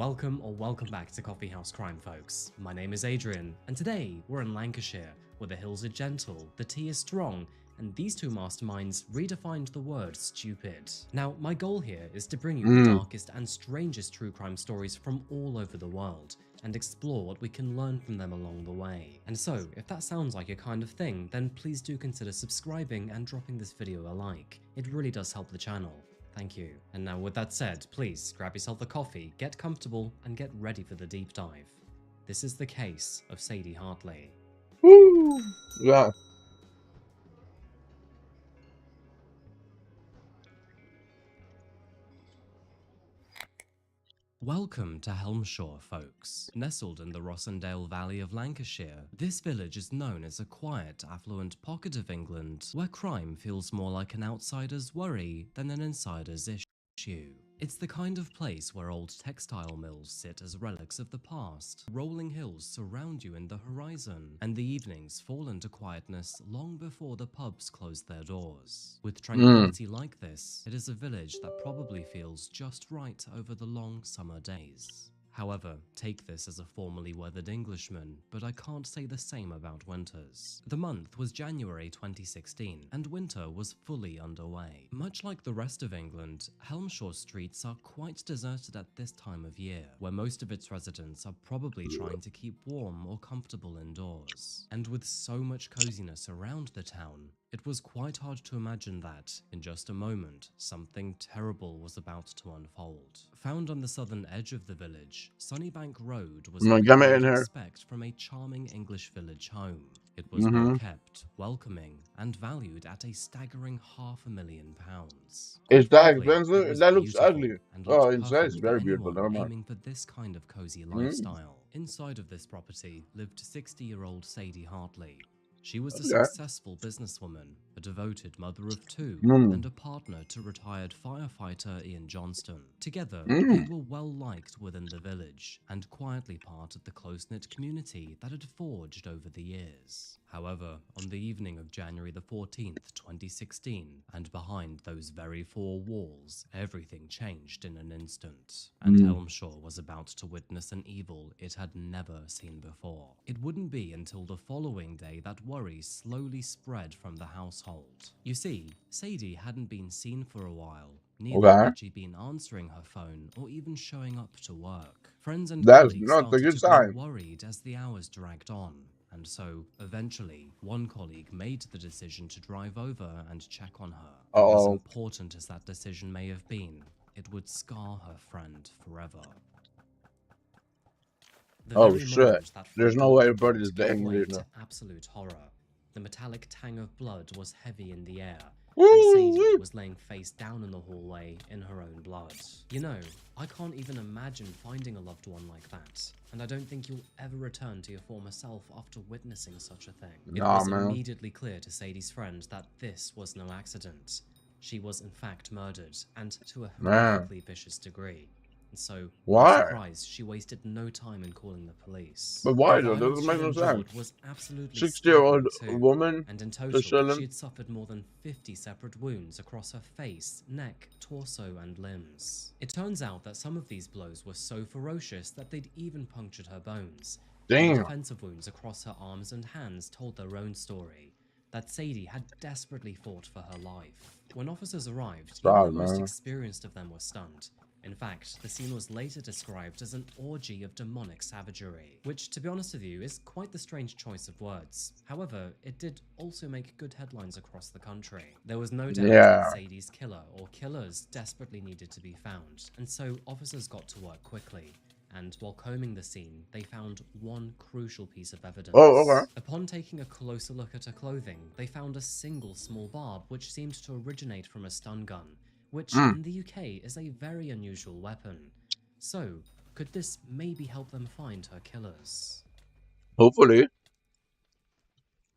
Welcome back to Coffee House Crime, folks. My name is Adrian, and today we're in Lancashire, where the hills are gentle, the tea is strong, and these two masterminds redefined the word stupid. Now, my goal here is to bring you the darkest and strangest true crime stories from all over the world, and explore what we can learn from them along the way. And so, if that sounds like your kind of thing, then please do consider subscribing and dropping this video a like. It really does help the channel. Thank you. And now with that said, please grab yourself a coffee, get comfortable, and get ready for the deep dive. This is the case of Sadie Hartley. Woo! Yeah. Welcome to Helmshire, folks. Nestled in the Rossendale Valley of Lancashire, this village is known as a quiet, affluent pocket of England where crime feels more like an outsider's worry than an insider's issue. It's the kind of place where old textile mills sit as relics of the past, rolling hills surround you in the horizon, and the evenings fall into quietness long before the pubs close their doors. With tranquility like this, it is a village that probably feels just right over the long summer days. However, take this as a formerly weathered Englishman, but I can't say the same about winters. The month was January 2016, and winter was fully underway. Much like the rest of England, Helmshire streets are quite deserted at this time of year, where most of its residents are probably trying to keep warm or comfortable indoors. And with so much coziness around the town, it was quite hard to imagine that, in just a moment, something terrible was about to unfold. Found on the southern edge of the village, Sunnybank Road was what you would expect from a charming English village home. It was well kept, welcoming, and valued at a staggering £500,000. Is that Frankly, expensive? That looks ugly. Oh, inside it's very beautiful. Never mind. Aiming for this kind of cozy lifestyle. Inside of this property lived 60-year-old Sadie Hartley. She was a successful businesswoman, a devoted mother of two, and a partner to retired firefighter Ian Johnston. Together, they were well liked within the village, and quietly part of the close-knit community that had forged over the years. However, on the evening of January the 14th, 2016, and behind those very four walls, everything changed in an instant. And Helmshire was about to witness an evil it had never seen before. It wouldn't be until the following day that worry slowly spread from the household. You see, Sadie hadn't been seen for a while. Neither had she been answering her phone or even showing up to work. Friends and colleagues started to grow worried as the hours dragged on. And so, eventually, one colleague made the decision to drive over and check on her. As important as that decision may have been, it would scar her friend forever. Oh shit, there's no way everybody is dang to absolute horror. The metallic tang of blood was heavy in the air, and Sadie was laying face down in the hallway in her own blood. You know, I can't even imagine finding a loved one like that, and I don't think you'll ever return to your former self after witnessing such a thing. It was immediately clear to Sadie's friend that this was no accident. She was in fact murdered, and to a horrifically vicious degree. And so, no surprise, she wasted no time in calling the police. But why though? Doesn't make no sense. Was absolutely 60-year-old woman, and in total, she had suffered more than 50 separate wounds across her face, neck, torso, and limbs. It turns out that some of these blows were so ferocious that they'd even punctured her bones. Damn. The defensive wounds across her arms and hands told their own story. That Sadie had desperately fought for her life. When officers arrived, even the most experienced of them were stunned. In fact, the scene was later described as an orgy of demonic savagery, which, to be honest with you, is quite the strange choice of words. However, it did also make good headlines across the country. There was no doubt that Sadie's killer or killers desperately needed to be found, and so officers got to work quickly. And while combing the scene, they found one crucial piece of evidence. Upon taking a closer look at her clothing, they found a single small barb which seemed to originate from a stun gun, which in the UK is a very unusual weapon. So, could this maybe help them find her killers? Hopefully.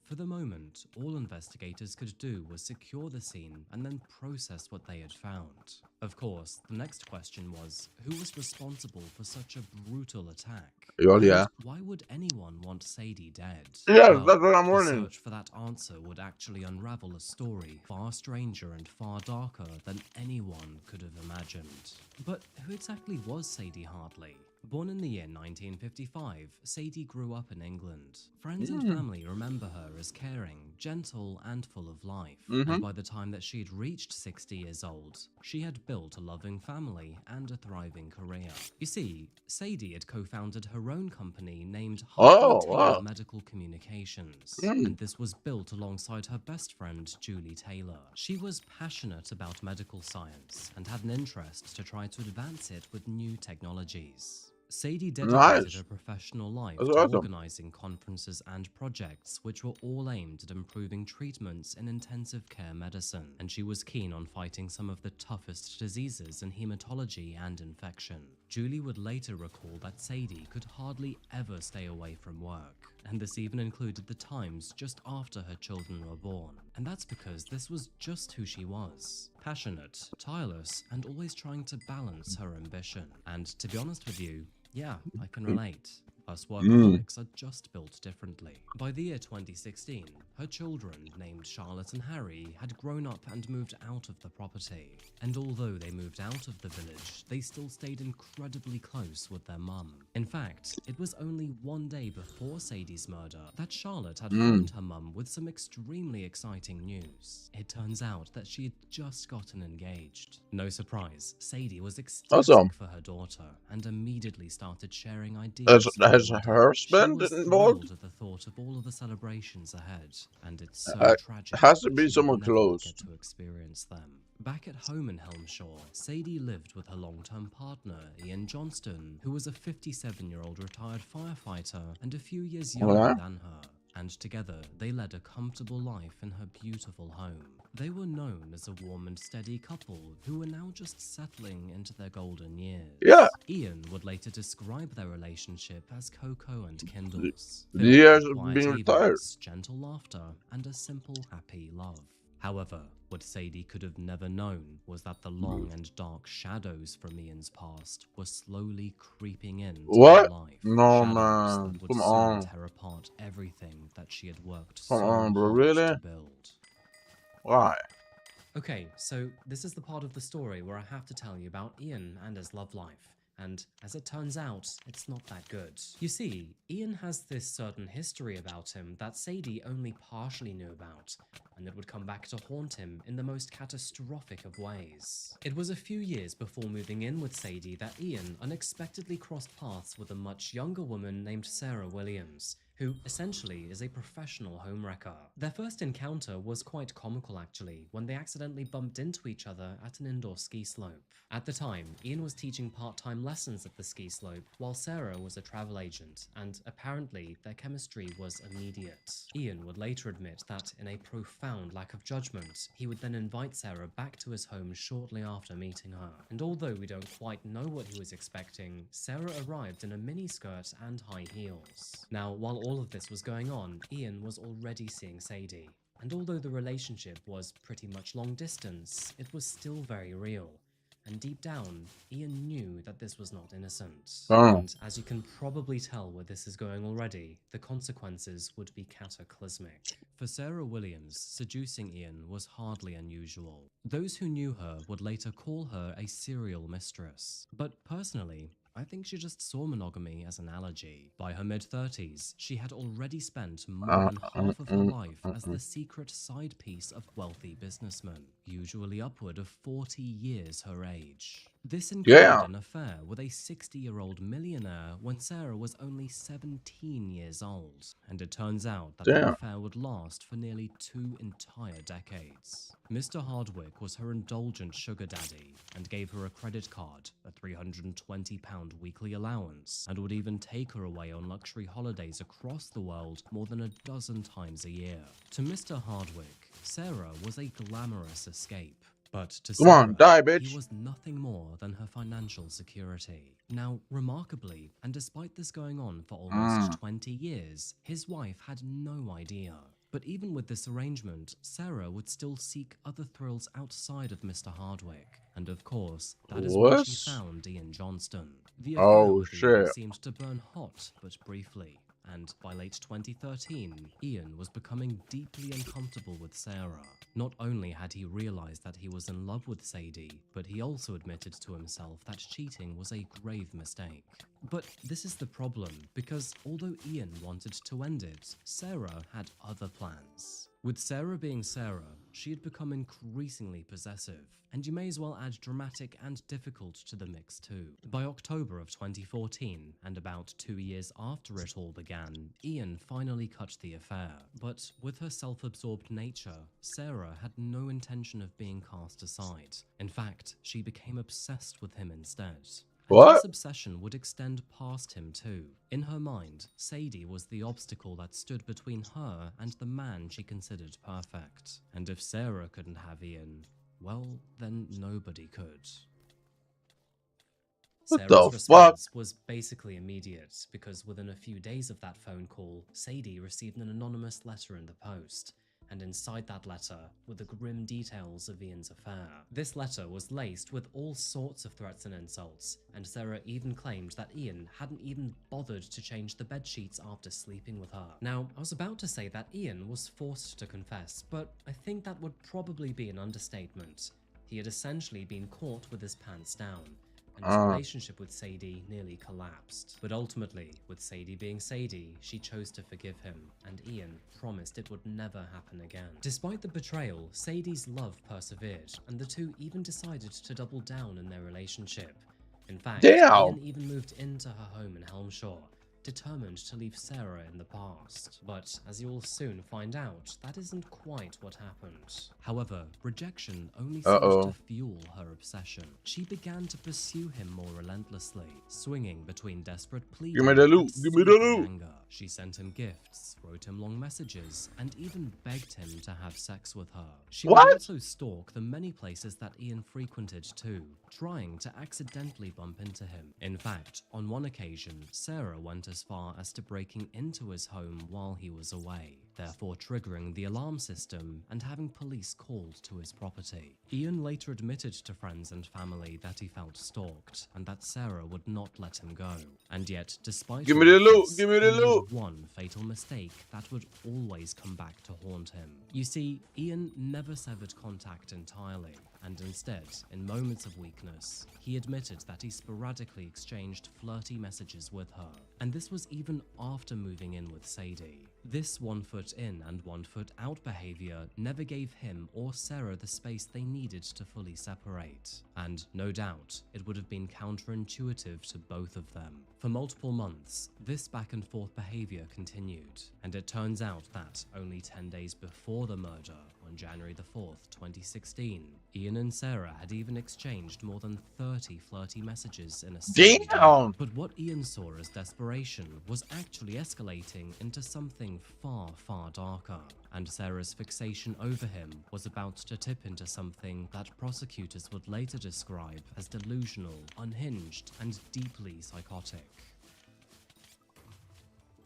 For the moment, all investigators could do was secure the scene and then process what they had found. Of course, the next question was, who was responsible for such a brutal attack? Why would anyone want Sadie dead? Well, that's what I'm wondering. The search for that answer would actually unravel a story far stranger and far darker than anyone could have imagined. But who exactly was Sadie Hartley? Born in the year 1955, Sadie grew up in England. Friends and family remember her as caring, gentle, and full of life. And by the time that she had reached 60 years old, she had built a loving family and a thriving career. You see, Sadie had co-founded her own company named Oh, Taylor wow. Medical Communications, and this was built alongside her best friend, Julie Taylor. She was passionate about medical science and had an interest to try to advance it with new technologies. Sadie dedicated Nice. her professional life That's to awesome. organizing conferences and projects which were all aimed at improving treatments in intensive care medicine, and she was keen on fighting some of the toughest diseases in hematology and infection. Julie would later recall that Sadie could hardly ever stay away from work, and this even included the times just after her children were born. And that's because this was just who she was. Passionate, tireless, and always trying to balance her ambition. And to be honest with you, yeah, I can relate. Us workaholics are just built differently. By the year 2016, her children, named Charlotte and Harry, had grown up and moved out of the property. And although they moved out of the village, they still stayed incredibly close with their mum. In fact, it was only one day before Sadie's murder that Charlotte had phoned her mum with some extremely exciting news. It turns out that she had just gotten engaged. No surprise, Sadie was ecstatic Awesome. for her daughter and immediately started sharing ideas. Has her husband she was involved? thrilled at the thought of all of the celebrations ahead, and it's so tragic Has to that be she would someone never close. get to experience them. Back at home in Helmshaw, Sadie lived with her long-term partner, Ian Johnston, who was a 57-year-old retired firefighter and a few years younger than her. And together, they led a comfortable life in her beautiful home. They were known as a warm and steady couple who were now just settling into their golden years. Yeah. Ian would later describe their relationship as Cocoa and Kindles, The years filled with of quiet being retired. evenings, gentle laughter, and a simple, happy love. However, what Sadie could have never known was that the long and dark shadows from Ian's past were slowly creeping into her life. No, Shadows man. that would Come soon on. tear apart everything that she had worked Come so on, bro. hard Really? to build. Why? Okay, so this is the part of the story where I have to tell you about Ian and his love life. And as it turns out, it's not that good. You see, Ian has this certain history about him that Sadie only partially knew about, and it would come back to haunt him in the most catastrophic of ways. It was a few years before moving in with Sadie that Ian unexpectedly crossed paths with a much younger woman named Sarah Williams, who essentially is a professional homewrecker. Their first encounter was quite comical actually, when they accidentally bumped into each other at an indoor ski slope. At the time, Ian was teaching part-time lessons at the ski slope, while Sarah was a travel agent, and apparently their chemistry was immediate. Ian would later admit that in a profound lack of judgment, he would then invite Sarah back to his home shortly after meeting her. And although we don't quite know what he was expecting, Sarah arrived in a miniskirt and high heels. Now, while all of this was going on, Ian was already seeing Sadie. And although the relationship was pretty much long distance, it was still very real. And deep down, Ian knew that this was not innocent. And as you can probably tell where this is going already, the consequences would be cataclysmic. For Sarah Williams, seducing Ian was hardly unusual. Those who knew her would later call her a serial mistress. But personally, I think she just saw monogamy as an allergy. By her mid-30s, she had already spent more than half of her life as the secret side piece of wealthy businessmen, usually upward of 40 years her age. This included an affair with a 60-year-old millionaire when Sarah was only 17 years old, and it turns out that the affair would last for nearly 2 entire decades. Mr. Hardwick was her indulgent sugar daddy and gave her a credit card, a £320 weekly allowance, and would even take her away on luxury holidays across the world more than a dozen times a year. To Mr. Hardwick, Sarah was a glamorous escape. But to Sarah, he was nothing more than her financial security. Now, remarkably, and despite this going on for almost 20 years, his wife had no idea. But even with this arrangement, Sarah would still seek other thrills outside of Mr. Hardwick. And of course, that is when she found Ian Johnston. The affair with Ian seemed to burn hot, but briefly. and by late 2013, Ian was becoming deeply uncomfortable with Sarah. Not only had he realized that he was in love with Sadie, but he also admitted to himself that cheating was a grave mistake. But this is the problem, because although Ian wanted to end it, Sarah had other plans. With Sarah being Sarah, she had become increasingly possessive, and you may as well add dramatic and difficult to the mix too. By October of 2014, and about 2 years after it all began, Ian finally cut the affair. But with her self-absorbed nature, Sarah had no intention of being cast aside. In fact, she became obsessed with him instead. And What? this obsession would extend past him too. In her mind, Sadie was the obstacle that stood between her and the man she considered perfect. And if Sarah couldn't have Ian, well, then nobody could. Sarah's response was basically immediate, because within a few days of that phone call, Sadie received an anonymous letter in the post. And inside that letter were the grim details of Ian's affair. This letter was laced with all sorts of threats and insults, and Sarah even claimed that Ian hadn't even bothered to change the bedsheets after sleeping with her. Now, I was about to say that Ian was forced to confess, but I think that would probably be an understatement. He had essentially been caught with his pants down, and his relationship with Sadie nearly collapsed. But ultimately, with Sadie being Sadie, she chose to forgive him, and Ian promised it would never happen again. Despite the betrayal, Sadie's love persevered, and the two even decided to double down in their relationship. In fact, Ian even moved into her home in Helmshire, determined to leave Sarah in the past. But as you'll soon find out, that isn't quite what happened. However, rejection only seemed to fuel her obsession. She began to pursue him more relentlessly, swinging between desperate pleading and seething anger. She sent him gifts, wrote him long messages, and even begged him to have sex with her. She would also stalk the many places that Ian frequented too, trying to accidentally bump into him. In fact, on one occasion, Sarah went as far as to breaking into his home while he was away, therefore triggering the alarm system and having police called to his property. Ian later admitted to friends and family that he felt stalked and that Sarah would not let him go. And yet, despite he made one fatal mistake that would always come back to haunt him. You see, Ian never severed contact entirely, and instead, in moments of weakness, he admitted that he sporadically exchanged flirty messages with her. And this was even after moving in with Sadie. This 1 foot in and 1 foot out behavior never gave him or Sarah the space they needed to fully separate. And no doubt, it would have been counterintuitive to both of them. For multiple months, this back and forth behavior continued, and it turns out that only 10 days before the murder, on January the 4th, 2016, Ian and Sarah had even exchanged more than 30 flirty messages in a single day. But what Ian saw as desperation was actually escalating into something far, far darker, and Sarah's fixation over him was about to tip into something that prosecutors would later describe as delusional, unhinged, and deeply psychotic.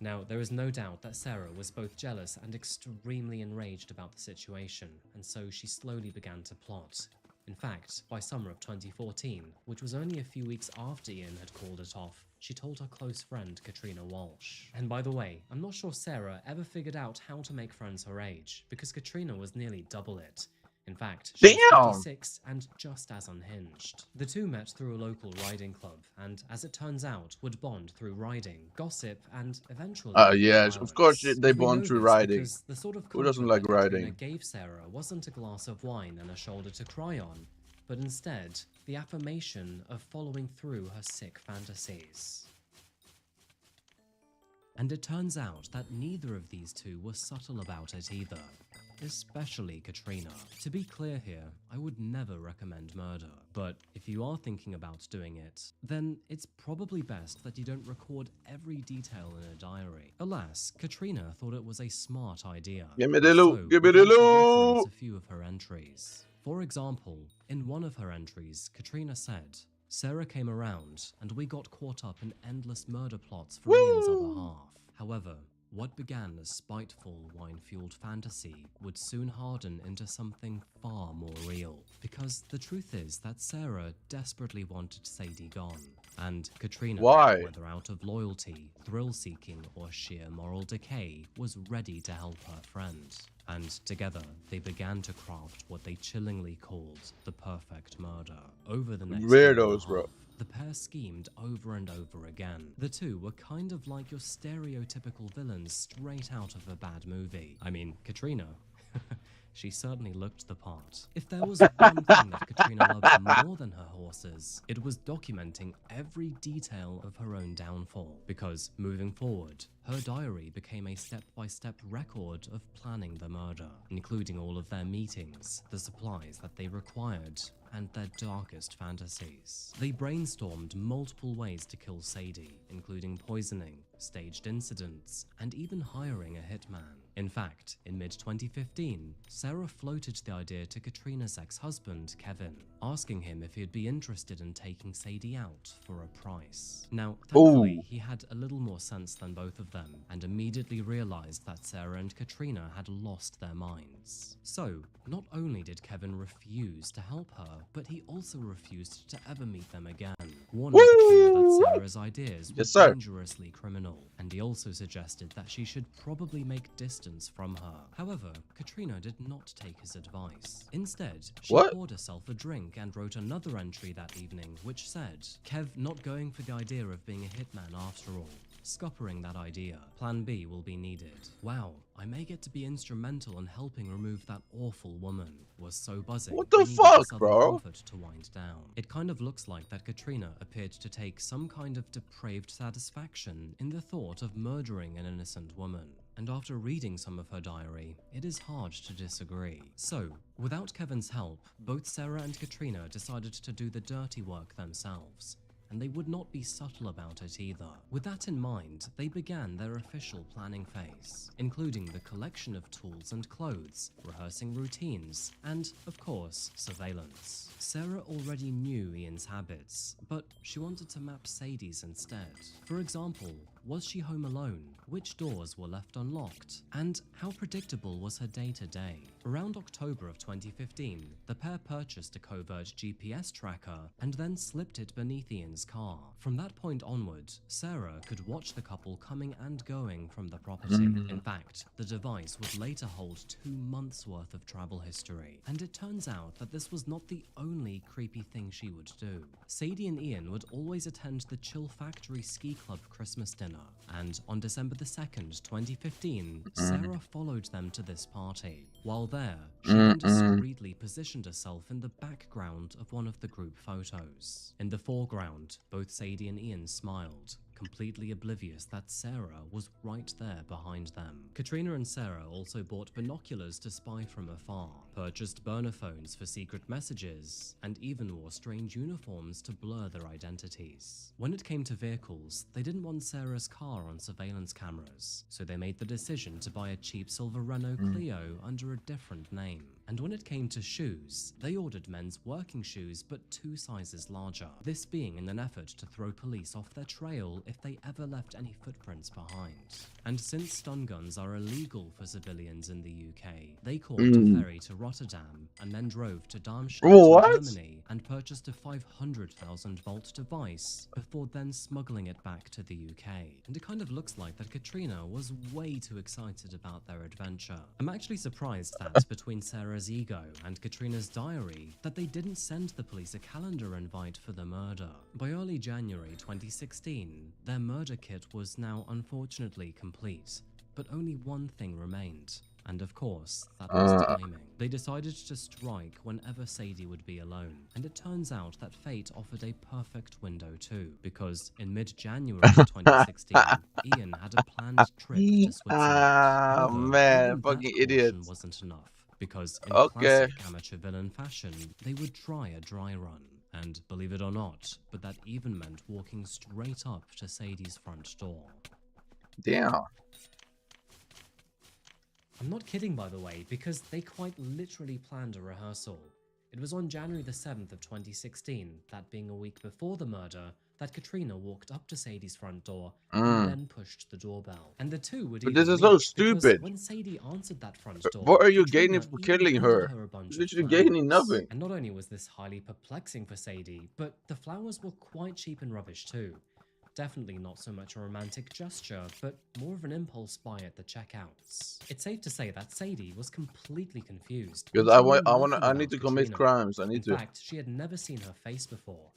Now, there is no doubt that Sarah was both jealous and extremely enraged about the situation, and so she slowly began to plot. In fact, by summer of 2014, which was only a few weeks after Ian had called it off, she told her close friend Katrina Walsh. And by the way, I'm not sure Sarah ever figured out how to make friends her age, because Katrina was nearly double it. In fact, she was 56 and just as unhinged. The two met through a local riding club, and as it turns out, would bond through riding, gossip, and eventually yes, of course they bond through riding. The sort of who doesn't like riding? Katrina gave Sarah wasn't a glass of wine and a shoulder to cry on, but instead the affirmation of following through her sick fantasies. And it turns out that neither of these two were subtle about it either, especially Katrina. To be clear here, I would never recommend murder, but if you are thinking about doing it, then it's probably best that you don't record every detail in a diary. Alas, Katrina thought it was a smart idea. Give me the loot, give me the loot! A few of her entries. For example, in one of her entries, Katrina said, "Sarah came around, and we got caught up in endless murder plots for Ian's other half. However, What began as spiteful, wine-fueled fantasy would soon harden into something far more real. Because the truth is that Sarah desperately wanted Sadie gone, and Katrina, Why? whether out of loyalty, thrill-seeking, or sheer moral decay, was ready to help her friend. And together, they began to craft what they chillingly called the perfect murder. Over the next year and a Weirdos, bro. half, the pair schemed over and over again. The two were kind of like your stereotypical villains straight out of a bad movie. I mean, Katrina. She certainly looked the part. If there was one thing that Katrina loved more than her horses, it was documenting every detail of her own downfall. Because, moving forward, her diary became a step-by-step record of planning the murder, including all of their meetings, the supplies that they required, and their darkest fantasies. They brainstormed multiple ways to kill Sadie, including poisoning, staged incidents, and even hiring a hitman. In fact, in mid-2015, Sarah floated the idea to Katrina's ex-husband, Kevin, asking him if he'd be interested in taking Sadie out for a price. Now, thankfully, he had a little more sense than both of them, and immediately realized that Sarah and Katrina had lost their minds. So, not only did Kevin refuse to help her, but he also refused to ever meet them again, warning Katrina that Sarah's ideas were dangerously criminal, and he also suggested that she should probably make distance from her. However, Katrina did not take his advice. Instead, she poured herself a drink and wrote another entry that evening which said, "Kev not going for the idea of being a hitman after all. Scuppering that idea. Plan B will be needed. Wow, I may get to be instrumental in helping remove that awful woman." Was so buzzing. What the fuck, bro? Comfort to wind down. It kind of looks like that Katrina appeared to take some kind of depraved satisfaction in the thought of murdering an innocent woman. And after reading some of her diary, it is hard to disagree. So, without Kevin's help, both Sarah and Katrina decided to do the dirty work themselves. And they would not be subtle about it either. With that in mind, they began their official planning phase, including the collection of tools and clothes, rehearsing routines, and, of course, surveillance. Sarah already knew Ian's habits, but she wanted to map Sadie's instead. For example, was she home alone? Which doors were left unlocked? And how predictable was her day-to-day? Around October of 2015, the pair purchased a covert GPS tracker and then slipped it beneath Ian's car. From that point onward, Sarah could watch the couple coming and going from the property. In fact, the device would later hold 2 months' worth of travel history. And it turns out that this was not the only creepy thing she would do. Sadie and Ian would always attend the Chill Factory Ski Club Christmas dinner, and on December the 2nd, 2015, Sarah followed them to this party. While there, she then discreetly positioned herself in the background of one of the group photos. In the foreground, both Sadie and Ian smiled, completely oblivious that Sarah was right there behind them. Katrina and Sarah also bought binoculars to spy from afar, purchased burner phones for secret messages, and even wore strange uniforms to blur their identities. When it came to vehicles, they didn't want Sarah's car on surveillance cameras, so they made the decision to buy a cheap silver Renault Clio under a different name. And when it came to shoes, they ordered men's working shoes but 2 sizes larger, this being in an effort to throw police off their trail if they ever left any footprints behind. And since stun guns are illegal for civilians in the UK, they caught a ferry to Rotterdam and then drove to Darmstadt in Germany and purchased a 500,000 volt device before then smuggling it back to the UK. And it kind of looks like that Katrina was way too excited about their adventure. I'm actually surprised that between Sarah's ego and Katrina's diary, that they didn't send the police a calendar invite for the murder. By early January 2016, their murder kit was now unfortunately complete, but only one thing remained. And of course, that was timing. They decided to strike whenever Sadie would be alone, and it turns out that fate offered a perfect window too, because in mid-January 2016, Ian had a planned trip to Switzerland. However, Man, fucking idiots. Wasn't enough, because in classic amateur villain fashion, they would try a dry run. And believe it or not, but that even meant walking straight up to Sadie's front door. Damn. I'm not kidding, by the way, because they quite literally planned a rehearsal. It was on January the 7th of 2016, that being a week before the murder, that Katrina walked up to Sadie's front door and Mm. then pushed the doorbell. And the two would But even this is so meet because stupid. when Sadie answered that front door, What are you gaining Katrina from even killing handed her? her a bunch You're of literally flowers. gaining nothing. And not only was this highly perplexing for Sadie, but the flowers were quite cheap and rubbish too. Definitely not so much a romantic gesture, but more of an impulse buy at the checkouts. It's safe to say that Sadie was completely confused. Because I need to commit crimes. I need to. In fact, she had never seen her face before.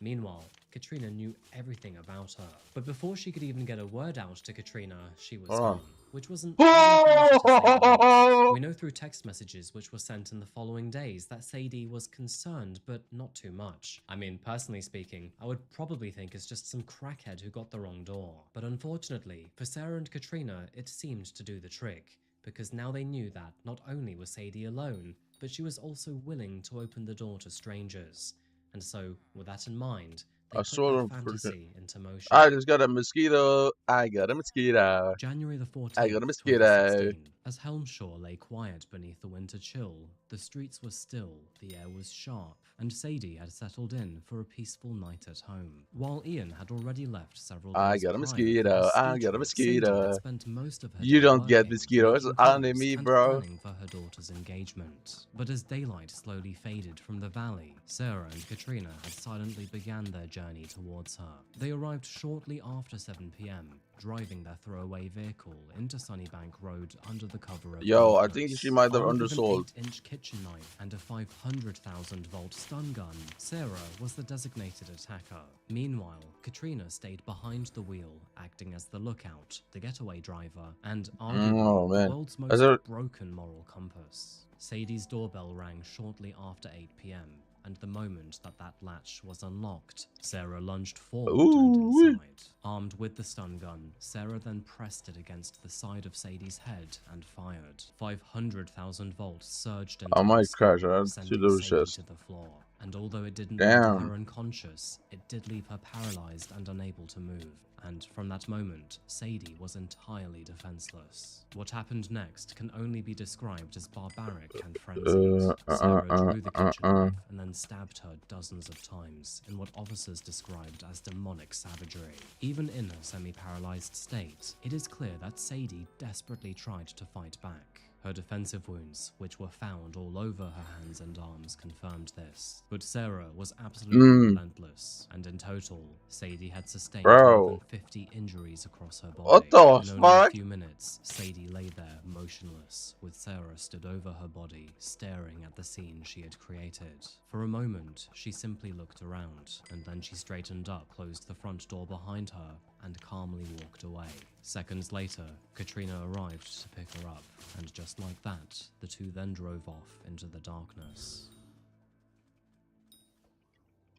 Meanwhile, Katrina knew everything about her. But before she could even get a word out to Katrina, she was gone, which wasn't pleasant to say the least. We know through text messages which were sent in the following days that Sadie was concerned, but not too much. I mean, personally speaking, I would probably think it's just some crackhead who got the wrong door. But unfortunately, for Sarah and Katrina, it seemed to do the trick, because now they knew that not only was Sadie alone, but she was also willing to open the door to strangers. And so, with that in mind, they put their fantasy into motion. I just got a mosquito. I got a mosquito. January the 14th, I got a mosquito. 2016. As Helmshore lay quiet beneath the winter chill, the streets were still, the air was sharp, and Sadie had settled in for a peaceful night at home. While Ian had already left several days I got a mosquito. I got a mosquito. Sadie had spent most of her You day don't get working, mosquitoes making only calls, me, and bro. planning for her daughter's engagement. But as daylight slowly faded from the valley, Sarah and Katrina had silently began their journey towards her. They arrived shortly after 7 p.m., driving their throwaway vehicle into Sunnybank Road under the cover of Yo, I darkness. think she might have Armed undersold. with an 8-inch kitchen knife and a 500,000-volt stun gun, Sarah was the designated attacker. Meanwhile, Katrina stayed behind the wheel, acting as the lookout, the getaway driver, and arguably the world's most broken moral compass. Sadie's doorbell rang shortly after 8 p.m., and the moment that latch was unlocked, Sarah lunged forward and inside. Armed with the stun gun, Sarah then pressed it against the side of Sadie's head and fired. 500,000 volts surged into her skull, sending Sadie to the floor. And although it didn't render her unconscious, it did leave her paralyzed and unable to move. And from that moment, Sadie was entirely defenseless. What happened next can only be described as barbaric and frenzied. Sarah drew the kitchen knife and then stabbed her dozens of times in what officers described as demonic savagery. Even in her semi-paralyzed state, it is clear that Sadie desperately tried to fight back. Her defensive wounds, which were found all over her hands and arms, confirmed this. But Sarah was absolutely relentless, and in total, Sadie had sustained more than 50 injuries across her body. What the fuck? In only a few minutes, Sadie lay there motionless, with Sarah stood over her body, staring at the scene she had created. For a moment, she simply looked around, and then she straightened up, closed the front door behind her, and calmly walked away. Seconds later, Katrina arrived to pick her up, and just like that, the two then drove off into the darkness.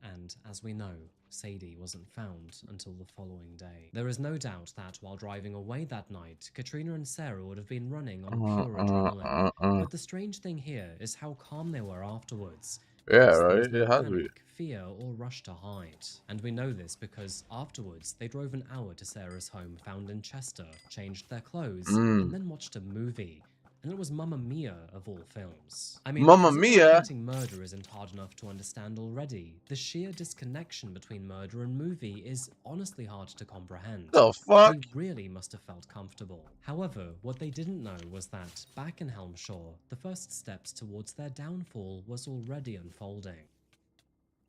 And as we know, Sadie wasn't found until the following day. There is no doubt that while driving away that night, Katrina and Sarah would have been running on pure adrenaline. But the strange thing here is how calm they were afterwards. Yeah, right? It has to be. Fear or rush to hide. And we know this because afterwards they drove an hour to Sarah's home found in Chester, changed their clothes, and then watched a movie. And it was Mamma Mia of all films. I mean, Mamma Mia? Murder isn't hard enough to understand already. The sheer disconnection between murder and movie is honestly hard to comprehend. The fuck? They really must have felt comfortable. However, what they didn't know was that, back in Helmshore, the first steps towards their downfall was already unfolding.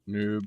Noob.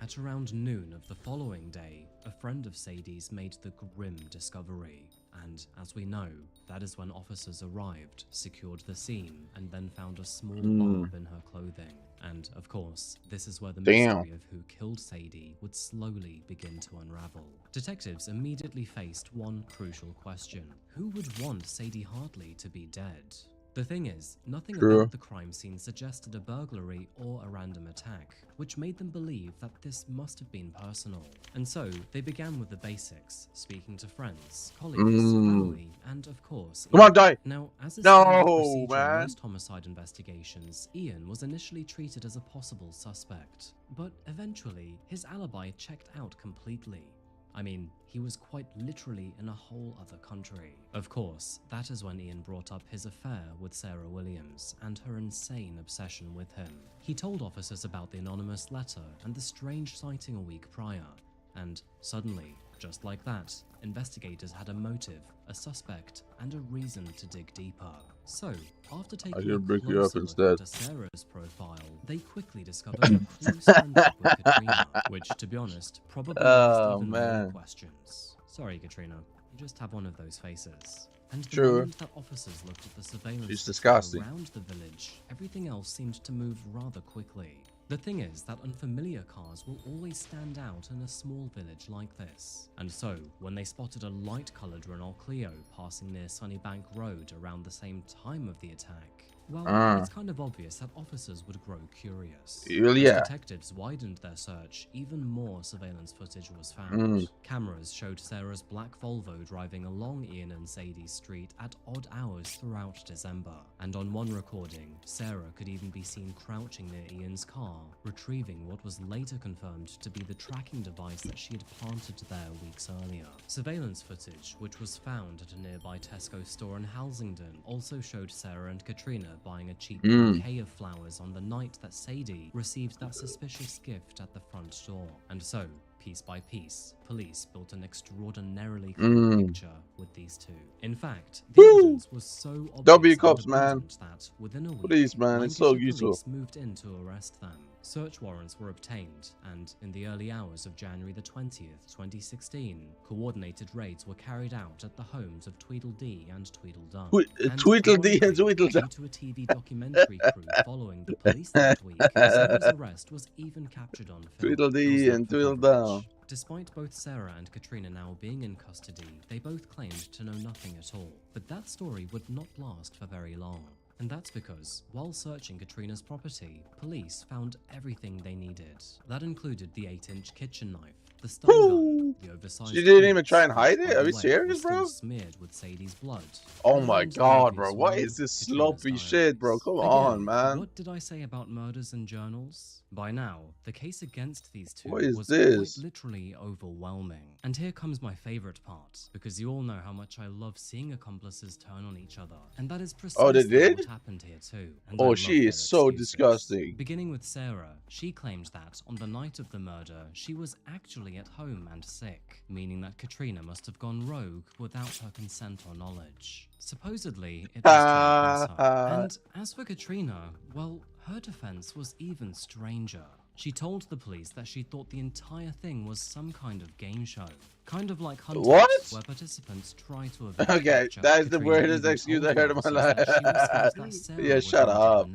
At around noon of the following day, a friend of Sadie's made the grim discovery. And as we know, that is when officers arrived, secured the scene, and then found a small barb in her clothing. And of course, this is where the mystery of who killed Sadie would slowly begin to unravel. Detectives immediately faced one crucial question. Who would want Sadie Hartley to be dead? The thing is, nothing about the crime scene suggested a burglary or a random attack, which made them believe that this must have been personal. And so, they began with the basics, speaking to friends, colleagues, family, and of course, Come on, die! Now, as is No, procedure in man. most homicide investigations, Ian was initially treated as a possible suspect. But eventually, his alibi checked out completely. I mean, he was quite literally in a whole other country. Of course, that is when Ian brought up his affair with Sarah Williams and her insane obsession with him. He told officers about the anonymous letter and the strange sighting a week prior, and suddenly, just like that, investigators had a motive, a suspect, and a reason to dig deeper. So, after taking a closer look into Sarah's profile, they quickly discovered a close friendship with Katrina, which, to be honest, probably raised even more questions. Sorry, Katrina, you just have one of those faces. And the moment that officers looked at the surveillance around the village, everything else seemed to move rather quickly. The thing is that unfamiliar cars will always stand out in a small village like this. And so, when they spotted a light-coloured Renault Clio passing near Sunnybank Road around the same time of the attack, well, it's kind of obvious that officers would grow curious. As detectives widened their search, even more surveillance footage was found. Cameras showed Sarah's black Volvo driving along Ian and Sadie's street at odd hours throughout December. And on one recording, Sarah could even be seen crouching near Ian's car, retrieving what was later confirmed to be the tracking device that she had planted there weeks earlier. Surveillance footage, which was found at a nearby Tesco store in Halsington, also showed Sarah and Katrina buying a cheap bouquet of flowers on the night that Sadie received that suspicious gift at the front door. And so, piece by piece, police built an extraordinarily clear picture with these two. In fact, the evidence was so obvious that within a week, Lancashire police moved in to arrest them. Search warrants were obtained, and in the early hours of January the 20th, 2016, coordinated raids were carried out at the homes of Tweedledee and Tweedledum. Tweedledee and Tweedledum. Due to a TV documentary crew following the police that week, Sarah's arrest was even captured on film. Tweedledee and Tweedledum. Despite both Sarah and Katrina now being in custody, they both claimed to know nothing at all. But that story would not last for very long. And that's because, while searching Katrina's property, police found everything they needed. That included the 8-inch kitchen knife, the stun gun, the oversized... She didn't even try and hide it? Are we serious, bro? Smeared with Sadie's blood. Oh my god, bro. What is this sloppy shit, bro? Come on, man. What did I say about murders and journals? By now, the case against these two was quite literally overwhelming. And here comes my favorite part, because you all know how much I love seeing accomplices turn on each other. And that is precisely what happened here too. And she is so disgusting. Beginning with Sarah, she claimed that on the night of the murder, she was actually at home and sick, meaning that Katrina must have gone rogue without her consent or knowledge. Supposedly, it was her. And as for Katrina, well, her defense was even stranger. She told the police that she thought the entire thing was some kind of game show. Kind of like Hunters, where participants try to avoid okay, that is the weirdest excuse I heard in my life. Yeah, shut up.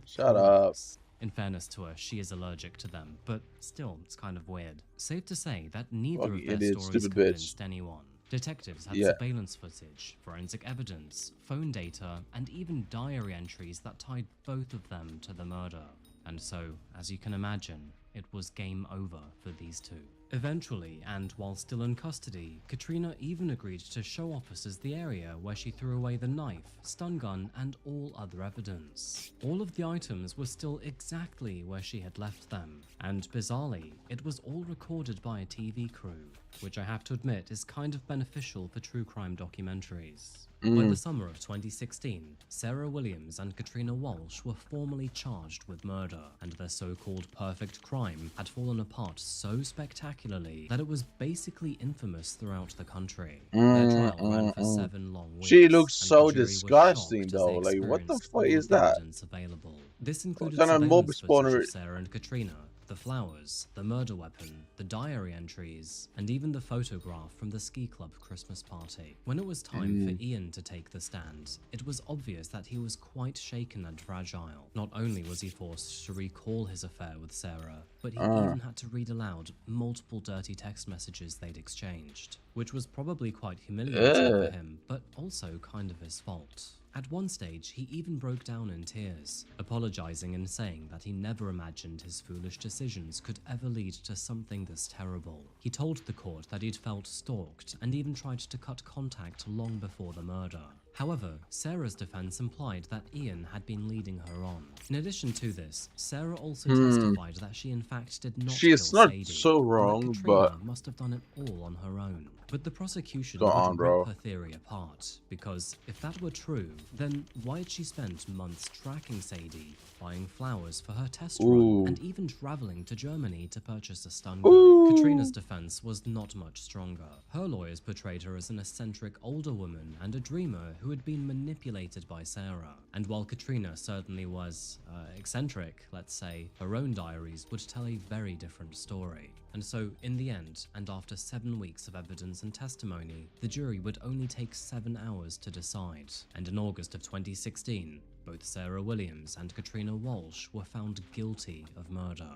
Shut up. In fairness to her, she is allergic to them, but still, it's kind of weird. Safe to say that neither of their stories convinced anyone. Detectives had surveillance footage, forensic evidence, phone data, and even diary entries that tied both of them to the murder. And so, as you can imagine, it was game over for these two. Eventually, and while still in custody, Katrina even agreed to show officers the area where she threw away the knife, stun gun, and all other evidence. All of the items were still exactly where she had left them, and bizarrely, it was all recorded by a TV crew, which I have to admit is kind of beneficial for true crime documentaries. By the summer of 2016, Sarah Williams and Katrina Walsh were formally charged with murder, and their so-called perfect crime had fallen apart so spectacularly that it was basically infamous throughout the country. Their trial ran for 7 long weeks. She looks so disgusting, though. Like, what the fuck is that? Available. This included surveillance footage of Sarah and Katrina, the flowers, the murder weapon, the diary entries, and even the photograph from the ski club Christmas party. When it was time for Ian to take the stand, it was obvious that he was quite shaken and fragile. Not only was he forced to recall his affair with Sarah, but he even had to read aloud multiple dirty text messages they'd exchanged, which was probably quite humiliating for him, but also kind of his fault. At one stage, he even broke down in tears, apologizing and saying that he never imagined his foolish decisions could ever lead to something this terrible. He told the court that he'd felt stalked and even tried to cut contact long before the murder. However, Sarah's defense implied that Ian had been leading her on. In addition to this, Sarah also testified that she in fact did not kill Sadie, so wrong, and that but Katrina must have done it all on her own. But the prosecution Go would on, rip bro. her theory apart, because if that were true, then why had she spent months tracking Sadie, buying flowers for her test run, and even traveling to Germany to purchase a stun gun? Katrina's defense was not much stronger. Her lawyers portrayed her as an eccentric older woman and a dreamer who had been manipulated by Sarah. And while Katrina certainly was eccentric, let's say, her own diaries would tell a very different story. And so, in the end, and after 7 weeks of evidence and testimony, the jury would only take 7 hours to decide. And in August of 2016, both Sarah Williams and Katrina Walsh were found guilty of murder.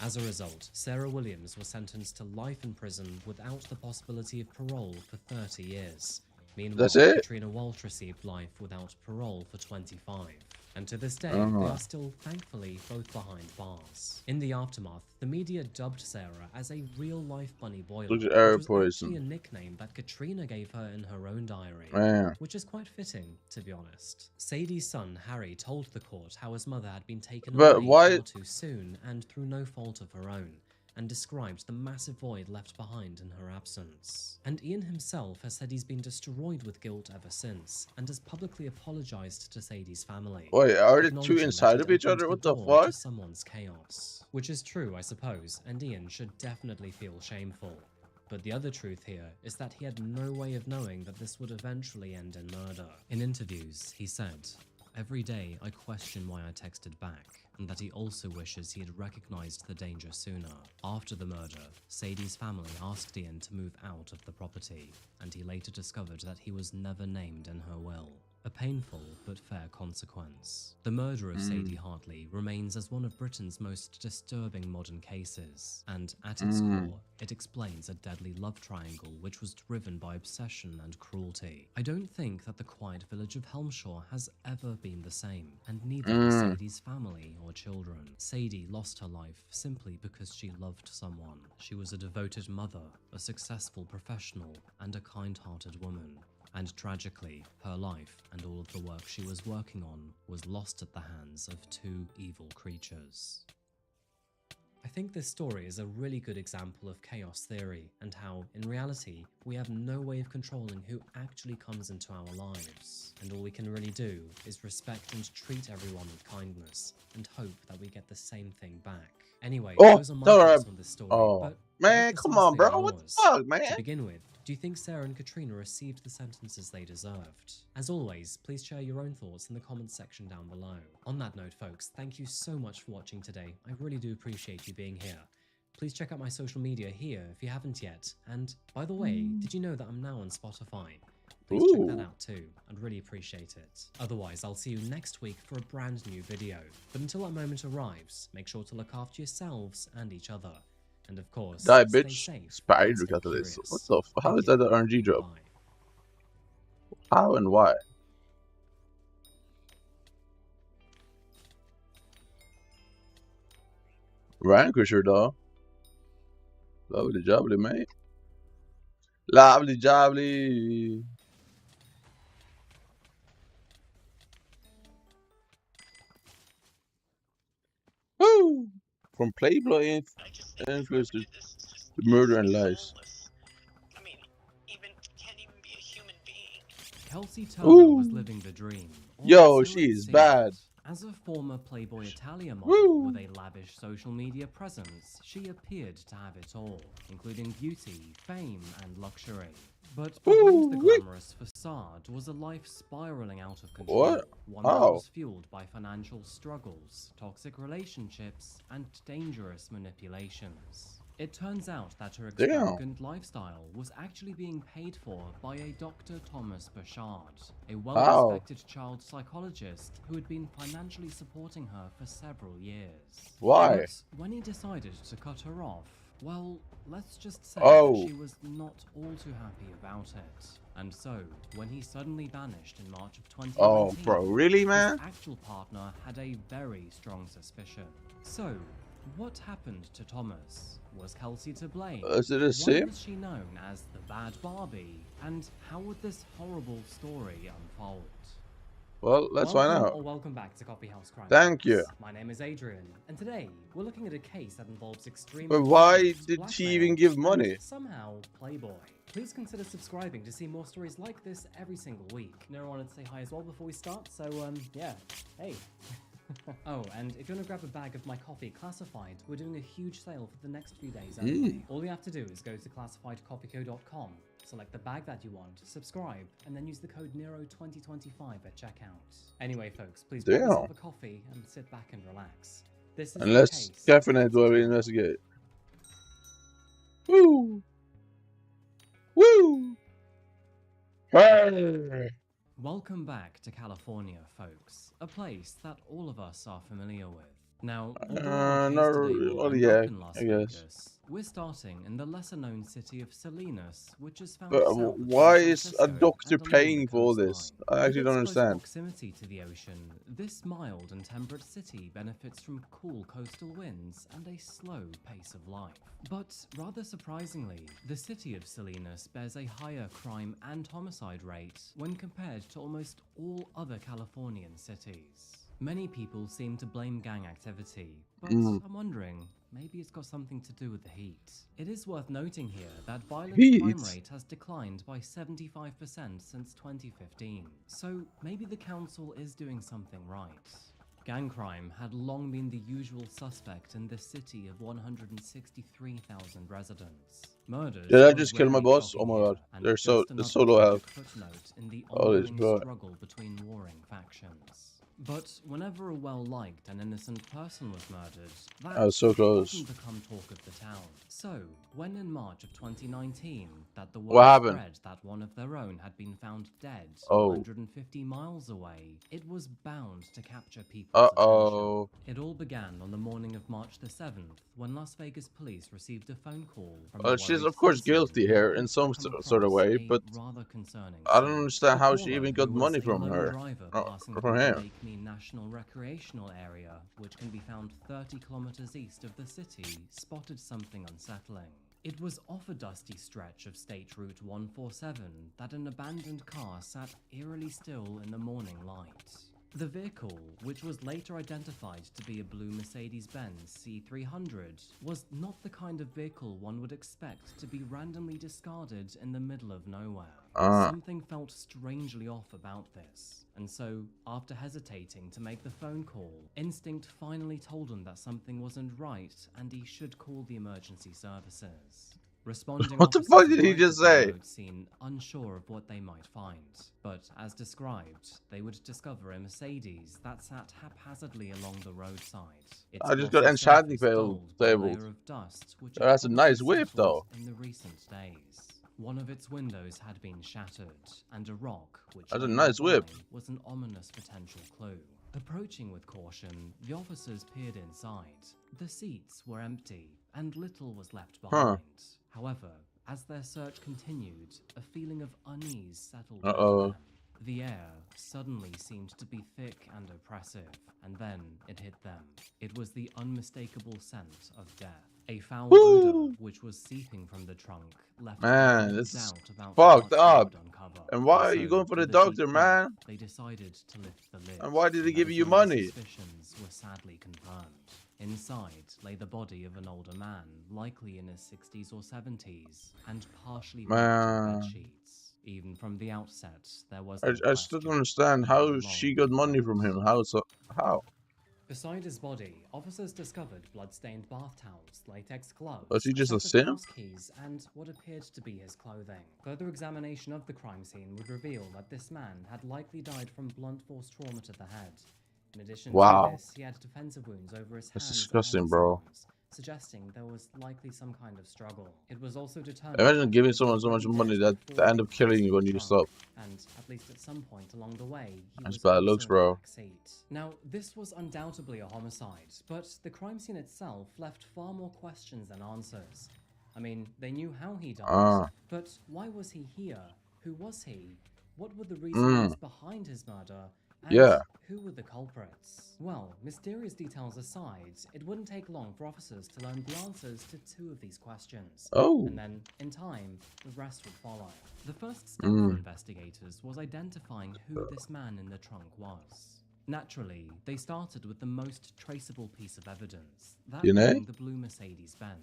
As a result, Sarah Williams was sentenced to life in prison without the possibility of parole for 30 years. Meanwhile, Katrina Walsh received life without parole for 25. And to this day, they are still, thankfully, both behind bars. In the aftermath, the media dubbed Sarah as a real-life bunny boiler, which was actually a nickname that Katrina gave her in her own diary, which is quite fitting, to be honest. Sadie's son, Harry, told the court how his mother had been taken away far too soon and through no fault of her own, and described the massive void left behind in her absence. And Ian himself has said he's been destroyed with guilt ever since, and has publicly apologized to Sadie's family. Wait, are the two inside of each other? What the fuck? To someone's chaos. Which is true, I suppose, and Ian should definitely feel shameful. But the other truth here is that he had no way of knowing that this would eventually end in murder. In interviews, he said, "Every day I question why I texted back, and that he also wishes he had recognized the danger sooner." After the murder, Sadie's family asked Ian to move out of the property, and he later discovered that he was never named in her will. A painful but fair consequence. The murder of Sadie Hartley remains as one of Britain's most disturbing modern cases, and at its core, it explains a deadly love triangle which was driven by obsession and cruelty. I don't think that the quiet village of Helmshaw has ever been the same, and neither has Sadie's family or children. Sadie lost her life simply because she loved someone. She was a devoted mother, a successful professional, and a kind-hearted woman. And tragically, her life and all of the work she was working on was lost at the hands of two evil creatures. I think this story is a really good example of chaos theory and how, in reality, we have no way of controlling who actually comes into our lives. And all we can really do is respect and treat everyone with kindness and hope that we get the same thing back. Anyway, those are my thoughts on this story. But man, come on, bro. What the fuck, man? To begin with, do you think Sarah and Katrina received the sentences they deserved? As always, please share your own thoughts in the comments section down below. On that note, folks, thank you so much for watching today. I really do appreciate you being here. Please check out my social media here if you haven't yet. And by the way, did you know that I'm now on Spotify? Please check that out too. I'd really appreciate it. Otherwise, I'll see you next week for a brand new video. But until that moment arrives, make sure to look after yourselves and each other. And of course, die, stay bitch. safe. Spider catalyst. What the fuck? How is that the RNG drop? How and why? Vanquisher, though. Lovely jubbly, mate. Lovely jubbly. Woo! From Playboy influencers to murder and lies. I mean, can't even be a human being. Kelsey Turner was living the dream. Yo, she is bad. As a former Playboy Italia model with a lavish social media presence, she appeared to have it all, including beauty, fame, and luxury. But behind the glamorous facade was a life spiraling out of control. One that was fueled by financial struggles, toxic relationships, and dangerous manipulations. It turns out that her extravagant lifestyle was actually being paid for by a Dr. Thomas Bouchard, a well-respected child psychologist who had been financially supporting her for several years. Why? But when he decided to cut her off, Well, let's just say Oh. she was not all too happy about it. And so, when he suddenly vanished in March of 2019, Oh, bro, really, man? his actual partner had a very strong suspicion. So, what happened to Thomas? Was Kelsey to blame? Is it a Why sim? was she known as the Bad Barbie? And how would this horrible story unfold? Well, let's find out. Or welcome back to Coffee House Crime. Thank you. My name is Adrian, and today we're looking at a case that involves extreme. But why violence, did she blackmail, even give and money? somehow Playboy. Please consider subscribing to see more stories like this every single week. Nero wanted to say hi as well before we start, so yeah, hey. Oh, and if you want to grab a bag of my coffee classified, we're doing a huge sale for the next few days anyway. All you have to do is go to classifiedcoffeeco.com, select the bag that you want, subscribe, and then use the code NERO2025 at checkout. Anyway, folks, please grab yourself a coffee and sit back and relax. This is And let's caffeinate while we investigate. Woo! Woo! Hey! Welcome back to California, folks. A place that all of us are familiar with. Now, we're starting in the lesser-known city of Salinas, which is found south of why San is a Francisco doctor and along paying the for all this? coastline. I actually With don't its close understand. proximity to the ocean, this mild and temperate city benefits from cool coastal winds and a slow pace of life. But rather surprisingly, the city of Salinas bears a higher crime and homicide rate when compared to almost all other Californian cities. Many people seem to blame gang activity, but I'm wondering, maybe it's got something to do with the heat. It is worth noting here that violent crime rate has declined by 75% since 2015, so maybe the council is doing something right. Gang crime had long been the usual suspect in this city of 163,000 residents. Murders. Did I just kill my boss? Oh my god, they're the solo health. Footnote in the Holy ongoing fuck. struggle between warring factions. But whenever a well-liked and innocent person was murdered, that I was so close. often become talk of the town. So, when in March of 2019, that the What word happened? spread that one of their own had been found dead Oh. 150 miles away, it was bound to capture people's attention. It all began on the morning of March the 7th, when Las Vegas police received a phone call from a She's worried of course citizen guilty who here happened in to some come sort of across way, a but rather concerning I don't scene. understand how she The even caller, got who money was a from lone her. driver passing From through the him. Lake Mead National Recreational Area, which can be found 30 kilometers east of the city, spotted something unsettling. It was off a dusty stretch of State Route 147 that an abandoned car sat eerily still in the morning light. The vehicle, which was later identified to be a blue Mercedes-Benz C300, was not the kind of vehicle one would expect to be randomly discarded in the middle of nowhere. Something felt strangely off about this, and so, after hesitating to make the phone call, instinct finally told him that something wasn't right and he should call the emergency services. Responding What the officers fuck did he arrived just at the say? road scene, unsure of what they might find. But as described, they would discover a Mercedes that sat haphazardly along the roadside. Its I just got glossy enchanting surface dulled by a tabled. layer of dust, which That's had a nice probably whip, settled though. in the recent days. One of its windows had been shattered, and a rock, which That's a lay nice whip. nearby, was an ominous potential clue. Approaching with caution, the officers peered inside. The seats were empty, and little was left behind. However, as their search continued, a feeling of unease settled over them. The air suddenly seemed to be thick and oppressive, and then it hit them. It was the unmistakable scent of death. A foul odor, which was seeping from the trunk, left Man, this is doubt about fucked what up. they would uncover. And why are So, you going for the with a deep doctor, breath, man? They decided to lift the lid. And why did he give those you early money? Suspicions were sadly confirmed. Inside lay the body of an older man, likely in his 60s or 70s, and partially wrapped in bed sheets. Even from the outset, there was no I still don't understand how she got money from him. How? Beside his body, officers discovered blood-stained bath towels, latex gloves, Was he just a set of simp? house keys, and what appeared to be his clothing. Further examination of the crime scene would reveal that this man had likely died from blunt force trauma to the head. In addition to this, he had defensive wounds over his hands That's disgusting, and his bro. arms, suggesting there was likely some kind of struggle. It was also determined. Imagine giving someone so much money that they end up killing you when you stop. And at least at some point along the way, he That's was bad also looks, in bro. the back seat. Now, this was undoubtedly a homicide, but the crime scene itself left far more questions than answers. I mean, they knew how he died, but why was he here? Who was he? What were the reasons behind his murder? And who were the culprits? Well, mysterious details aside, it wouldn't take long for officers to learn the answers to 2 of these questions. And then, in time, the rest would follow. The first step for investigators was identifying who this man in the trunk was. Naturally, they started with the most traceable piece of evidence, that being the blue Mercedes-Benz.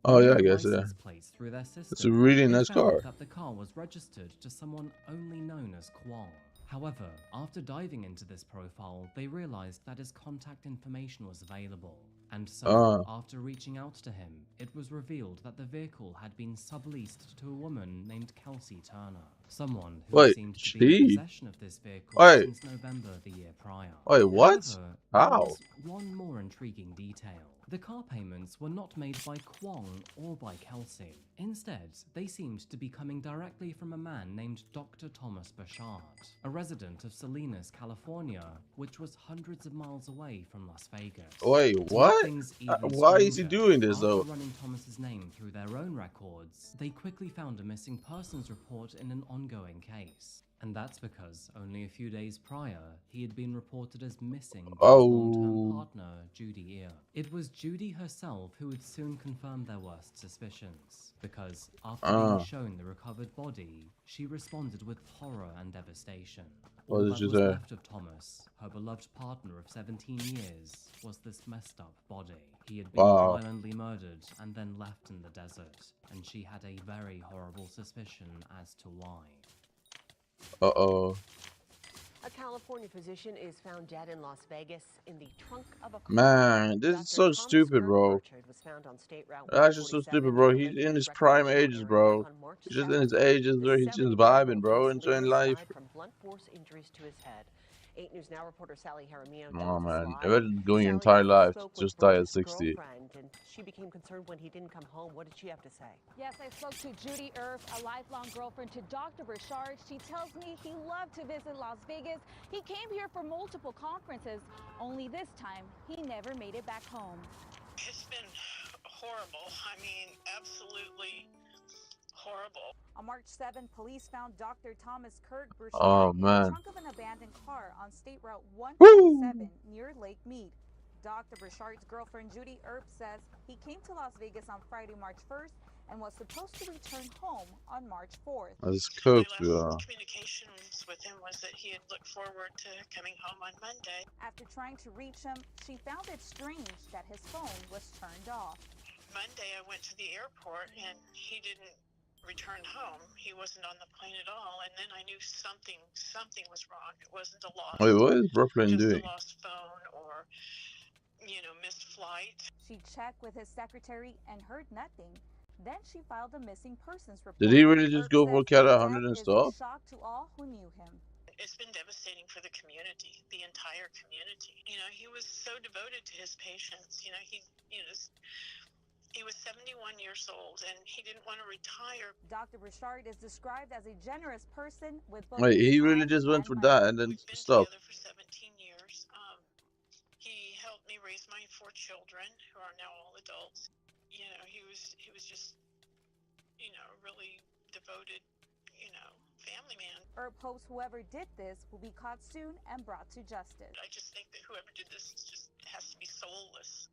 Oh yeah, I guess license plates through their system, it's a really nice car. That the car was registered to someone only known as Kwong. However, after diving into this profile, they realized that his contact information was available. And so, after reaching out to him, it was revealed that the vehicle had been subleased to a woman named Kelsey Turner. Someone who seemed to be in possession of this vehicle since November the year prior. Wait, what? However, How? there was one more intriguing detail. The car payments were not made by Kwong or by Kelsey. Instead, they seemed to be coming directly from a man named Dr. Thomas Bouchard, a resident of Salinas, California, which was hundreds of miles away from Las Vegas. Wait, what? Why is he doing this though? After running Thomas's name through their own records, they quickly found a missing persons report in an ongoing case. And that's because only a few days prior, he had been reported as missing by his long-term partner, Judy Ear. It was Judy herself who would soon confirm their worst suspicions, because after being shown the recovered body, she responded with horror and devastation. All that was left of Thomas, her beloved partner of 17 years, was this messed up body. He had been violently murdered and then left in the desert, and she had a very horrible suspicion as to why. A California physician is found dead in Las Vegas in the trunk of a car. Man, this is so stupid, bro. That's just so stupid, bro. He's in his prime ages, bro. He's just in his ages where he's just vibing, bro, enjoying life. From blunt force injuries to his head. 8 News Now reporter Sally Jaramillo. Oh man, imagine going your entire life to just die at 60. And she became concerned when he didn't come home. What did she have to say? Yes, I spoke to Judy Earp, a lifelong girlfriend to Dr. Bouchard. She tells me he loved to visit Las Vegas. He came here for multiple conferences, only this time he never made it back home. It's been horrible. I mean, absolutely horrible. On March 7th, police found Dr. Thomas Kurt Bouchard in the trunk of an abandoned car on State Route 147 near Lake Mead. Dr. Bouchard's girlfriend Judy Earp says he came to Las Vegas on Friday, March 1st and was supposed to return home on March 4th. That's cooked, my last communications with him was that he had looked forward to coming home on Monday. After trying to reach him, she found it strange that his phone was turned off. Monday I went to the airport and he didn't return home. He wasn't on the plane at all, and then I knew something was wrong. It wasn't a lost. Wait, what is Brooklyn doing? A lost phone or, missed flight. She checked with his secretary and heard nothing. Then she filed a missing persons report. Did he really just go for Cat 100 and stuff? Shock to all who knew him. It's been devastating for the community, the entire community. He was so devoted to his patients. He was 71 years old and he didn't want to retire. Dr. Bouchard is described as a generous person with both. Wait, he really just went for that and then stopped. We've been together for 17 years. He helped me raise my 4 children who are now all adults. He was just, really devoted, family man. Earp hopes whoever did this will be caught soon and brought to justice. I just think that whoever did this just has to be soulless.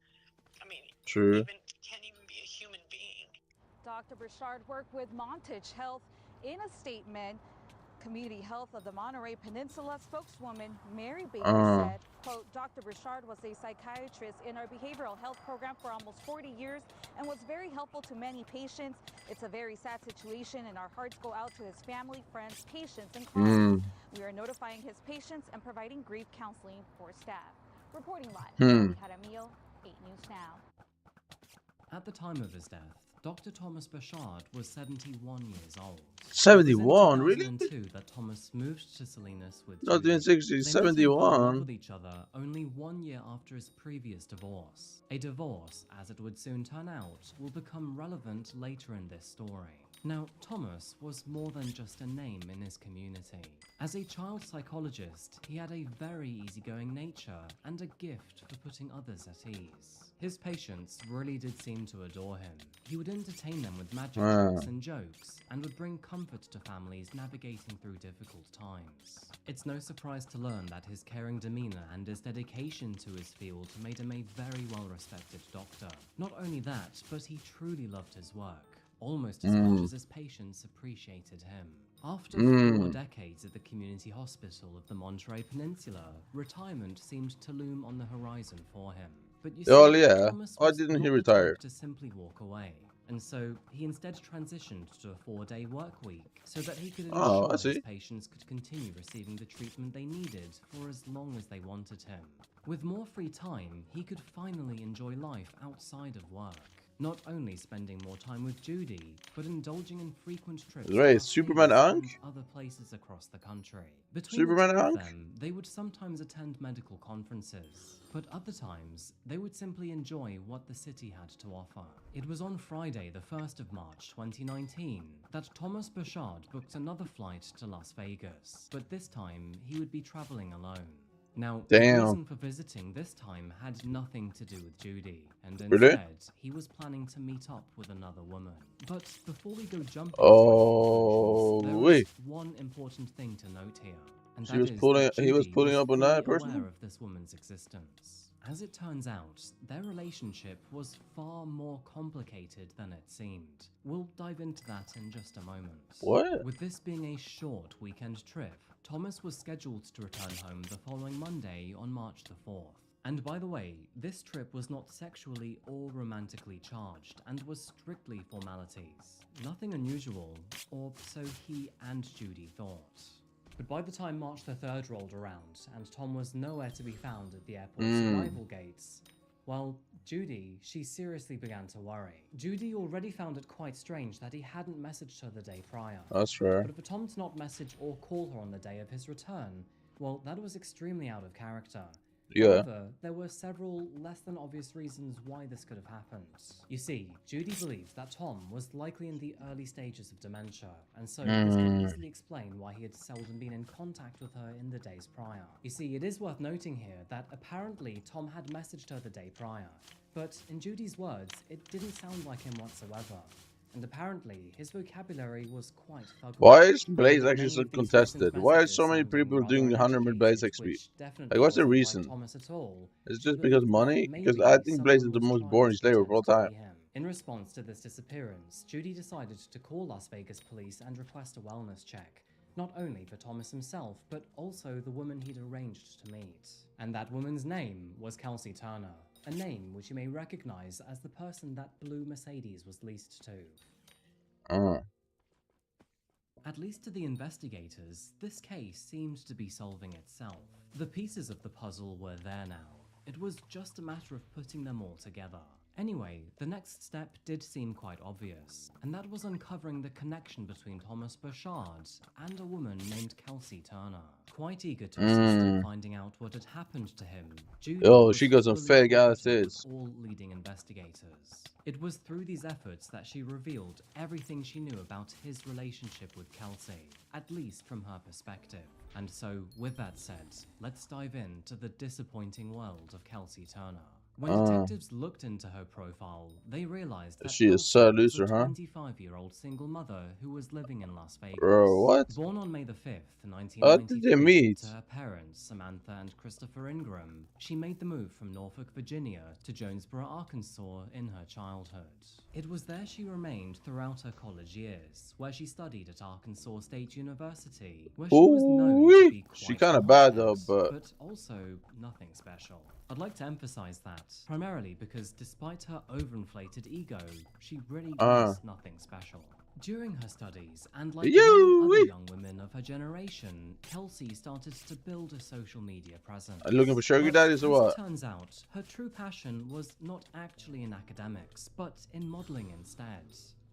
I mean, true. Can't even be a human being. Dr. Bouchard worked with Montage Health. In a statement, Community Health of the Monterey Peninsula spokeswoman Mary Bailey said, quote, Dr. Bouchard was a psychiatrist in our behavioral health program for almost 40 years and was very helpful to many patients. It's a very sad situation and our hearts go out to his family, friends, patients, and colleagues. We are notifying his patients and providing grief counseling for staff. Reporting live, Jaramillo, 8 News Now. At the time of his death, Dr. Thomas Burchard was 71 years old. 71, really? It was in 2002 that Thomas moved to Salinas with Not Judy. in 60, They met and fell in love 71. with each other only 1 year after his previous divorce. A divorce, as it would soon turn out, will become relevant later in this story. Now, Thomas was more than just a name in his community. As a child psychologist, he had a very easygoing nature and a gift for putting others at ease. His patients really did seem to adore him. He would entertain them with magic tricks and jokes, and would bring comfort to families navigating through difficult times. It's no surprise to learn that his caring demeanor and his dedication to his field made him a very well-respected doctor. Not only that, but he truly loved his work, almost as much as his patients appreciated him. After 4 decades at the community hospital of the Monterey Peninsula, retirement seemed to loom on the horizon for him. But you see, Thomas Why was didn't he not the retire? type to simply walk away, and so he instead transitioned to a 4-day work week so that he could ensure his patients could continue receiving the treatment they needed for as long as they wanted him. With more free time, he could finally enjoy life outside of work. Not only spending more time with Judy, but indulging in frequent trips to Superman and other places across the country. Between the two of them, they would sometimes attend medical conferences, but other times, they would simply enjoy what the city had to offer. It was on Friday, the 1st of March 2019, that Thomas Burchard booked another flight to Las Vegas, but this time, he would be traveling alone. Now, the reason for visiting this time had nothing to do with Judy, and instead, he was planning to meet up with another woman. But before we go jumping to there is one important thing to note here, and that is that Judy was fully aware of this woman's existence. As it turns out, their relationship was far more complicated than it seemed. We'll dive into that in just a moment. What? With this being a short weekend trip, Thomas was scheduled to return home the following Monday on March the 4th. And by the way, this trip was not sexually or romantically charged and was strictly formalities. Nothing unusual, or so he and Judy thought. But by the time March the 3rd rolled around and Tom was nowhere to be found at the airport's arrival gates, well, Judy, she seriously began to worry. Judy already found it quite strange that he hadn't messaged her the day prior. That's fair. But for Tom to not message or call her on the day of his return, well, that was extremely out of character. However, there were several less than obvious reasons why this could have happened. You see, Judy believed that Tom was likely in the early stages of dementia, and so this could easily explain why he had seldom been in contact with her in the days prior. You see, it is worth noting here that apparently Tom had messaged her the day prior, but in Judy's words, it didn't sound like him whatsoever. And apparently, his vocabulary was quite thuggish. Why is Blaze actually so contested? Why are so many people doing 100 Blaze XP? Like, what's the reason? Is it just because money? Because I think Blaze is the most boring slayer of all time. In response to this disappearance, Judy decided to call Las Vegas police and request a wellness check. Not only for Thomas himself, but also the woman he'd arranged to meet. And that woman's name was Kelsey Turner. A name which you may recognize as the person that Blue Mercedes was leased to. At least to the investigators, this case seemed to be solving itself. The pieces of the puzzle were there now. It was just a matter of putting them all together. Anyway, the next step did seem quite obvious, and that was uncovering the connection between Thomas Burchard and a woman named Kelsey Turner. Quite eager to assist in finding out what had happened to him, Judy she got some fake asses. All leading investigators. It was through these efforts that she revealed everything she knew about his relationship with Kelsey, at least from her perspective. And so, with that said, let's dive into the disappointing world of Kelsey Turner. When detectives looked into her profile, they realized that she is a loser, huh? 25-year-old single mother who was living in Las Vegas. Bro, what? Born on May the 5th, 1993, how did they meet? To her parents, Samantha and Christopher Ingram, she made the move from Norfolk, Virginia to Jonesboro, Arkansas in her childhood. It was there she remained throughout her college years, where she studied at Arkansas State University, where she was known to be quite she kind of bad though, but also nothing special. I'd like to emphasize that, primarily because despite her overinflated ego, she really was nothing special. During her studies, and like many Yoo-wee! other young women of her generation, Kelsey started to build a social media presence. Are you looking for sugar But daddies or as what? it turns out, her true passion was not actually in academics, but in modeling instead.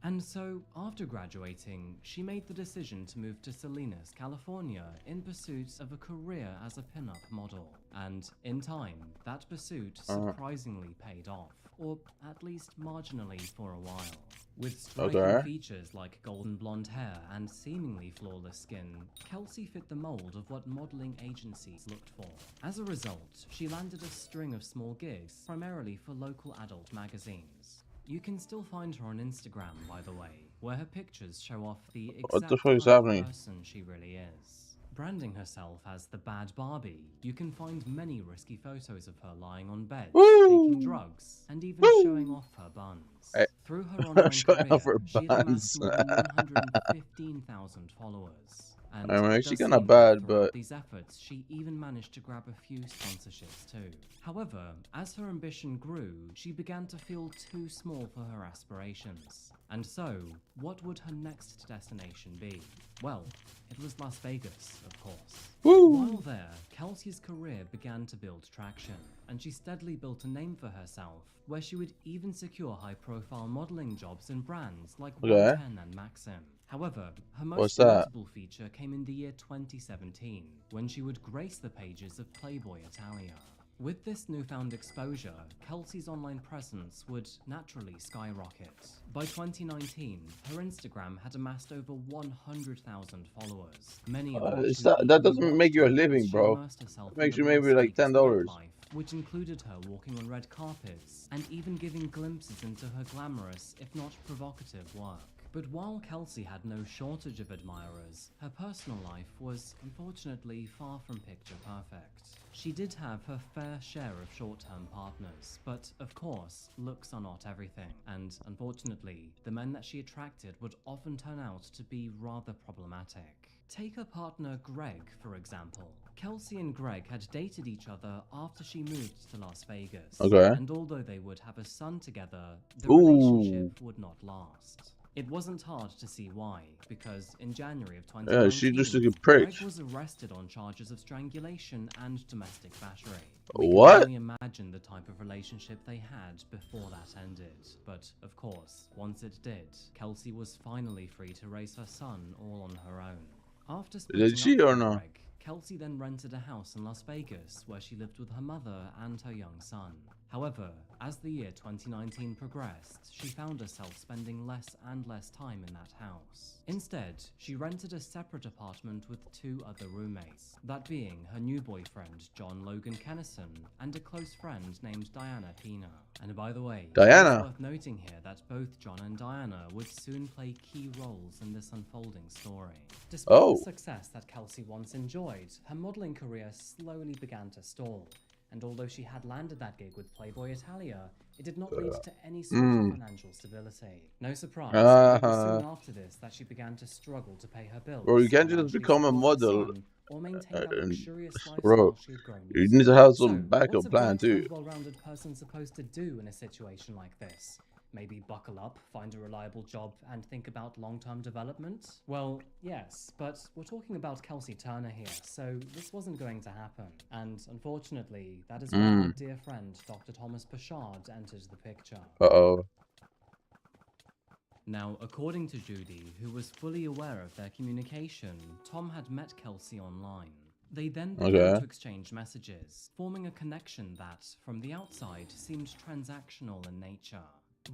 And so, after graduating, she made the decision to move to Salinas, California, in pursuit of a career as a pin-up model. And in time, that pursuit surprisingly paid off, or at least marginally for a while. With striking features like golden blonde hair and seemingly flawless skin, Kelsey fit the mold of what modeling agencies looked for. As a result, she landed a string of small gigs, primarily for local adult magazines. You can still find her on Instagram, by the way, where her pictures show off the exact fuck is kind of happening? person she really is. Branding herself as the Bad Barbie, you can find many risky photos of her lying on beds, taking drugs, and even showing off her buns. Hey. Through her online Showing career, off her she had buns. amassed more than 115,000 followers. And I mean, it she does kinda seem that bad, throughout but- these efforts, she even managed to grab a few sponsorships too. However, as her ambition grew, she began to feel too small for her aspirations. And so, what would her next destination be? Well, it was Las Vegas, of course. While there, Kelsey's career began to build traction, and she steadily built a name for herself, where she would even secure high-profile modeling jobs in brands like 110 and Maxim. However, her What's most that? notable feature came in the year 2017, when she would grace the pages of Playboy Italia. With this newfound exposure, Kelsey's online presence would naturally skyrocket. By 2019, her Instagram had amassed over 100,000 followers. Many of which that doesn't make you a living, bro. It makes you maybe like $10. Which included her walking on red carpets and even giving glimpses into her glamorous, if not provocative, work. But while Kelsey had no shortage of admirers, her personal life was unfortunately far from picture perfect. She did have her fair share of short-term partners, but of course, looks are not everything, and unfortunately, the men that she attracted would often turn out to be rather problematic. Take her partner Greg, for example. Kelsey and Greg had dated each other after she moved to Las Vegas, and although they would have a son together, the relationship would not last. It wasn't hard to see why, because in January of 2019, Yeah, she just took a prick. Greg was arrested on charges of strangulation and domestic battery. What? We can only imagine the type of relationship they had before that ended. But, of course, once it did, Kelsey was finally free to raise her son all on her own. After splitting she up or with no? Greg, Kelsey then rented a house in Las Vegas where she lived with her mother and her young son. However, as the year 2019 progressed, she found herself spending less and less time in that house. Instead, she rented a separate apartment with 2 other roommates, that being her new boyfriend John Logan Kennison and a close friend named Diana Pina. And by the way, Diana. it's worth noting here that both John and Diana would soon play key roles in this unfolding story. Despite the success that Kelsey once enjoyed, her modeling career slowly began to stall. And although she had landed that gig with Playboy Italia, it did not lead to any sort of financial stability. No surprise, it was soon after this that she began to struggle to pay her bills. Bro, you can't just financially become a support her model. son, or maintain that luxurious Bro, lifestyle she had grown you used need to have some So, backup what's a plan bright too. and well-rounded person supposed to do in a situation like this? Maybe buckle up, find a reliable job, and think about long-term development? Well, yes, but we're talking about Kelsey Turner here, so this wasn't going to happen. And unfortunately, that is where our dear friend Dr. Thomas Pashard enters the picture. Now, according to Judy, who was fully aware of their communication, Tom had met Kelsey online. They then began to exchange messages, forming a connection that, from the outside, seemed transactional in nature.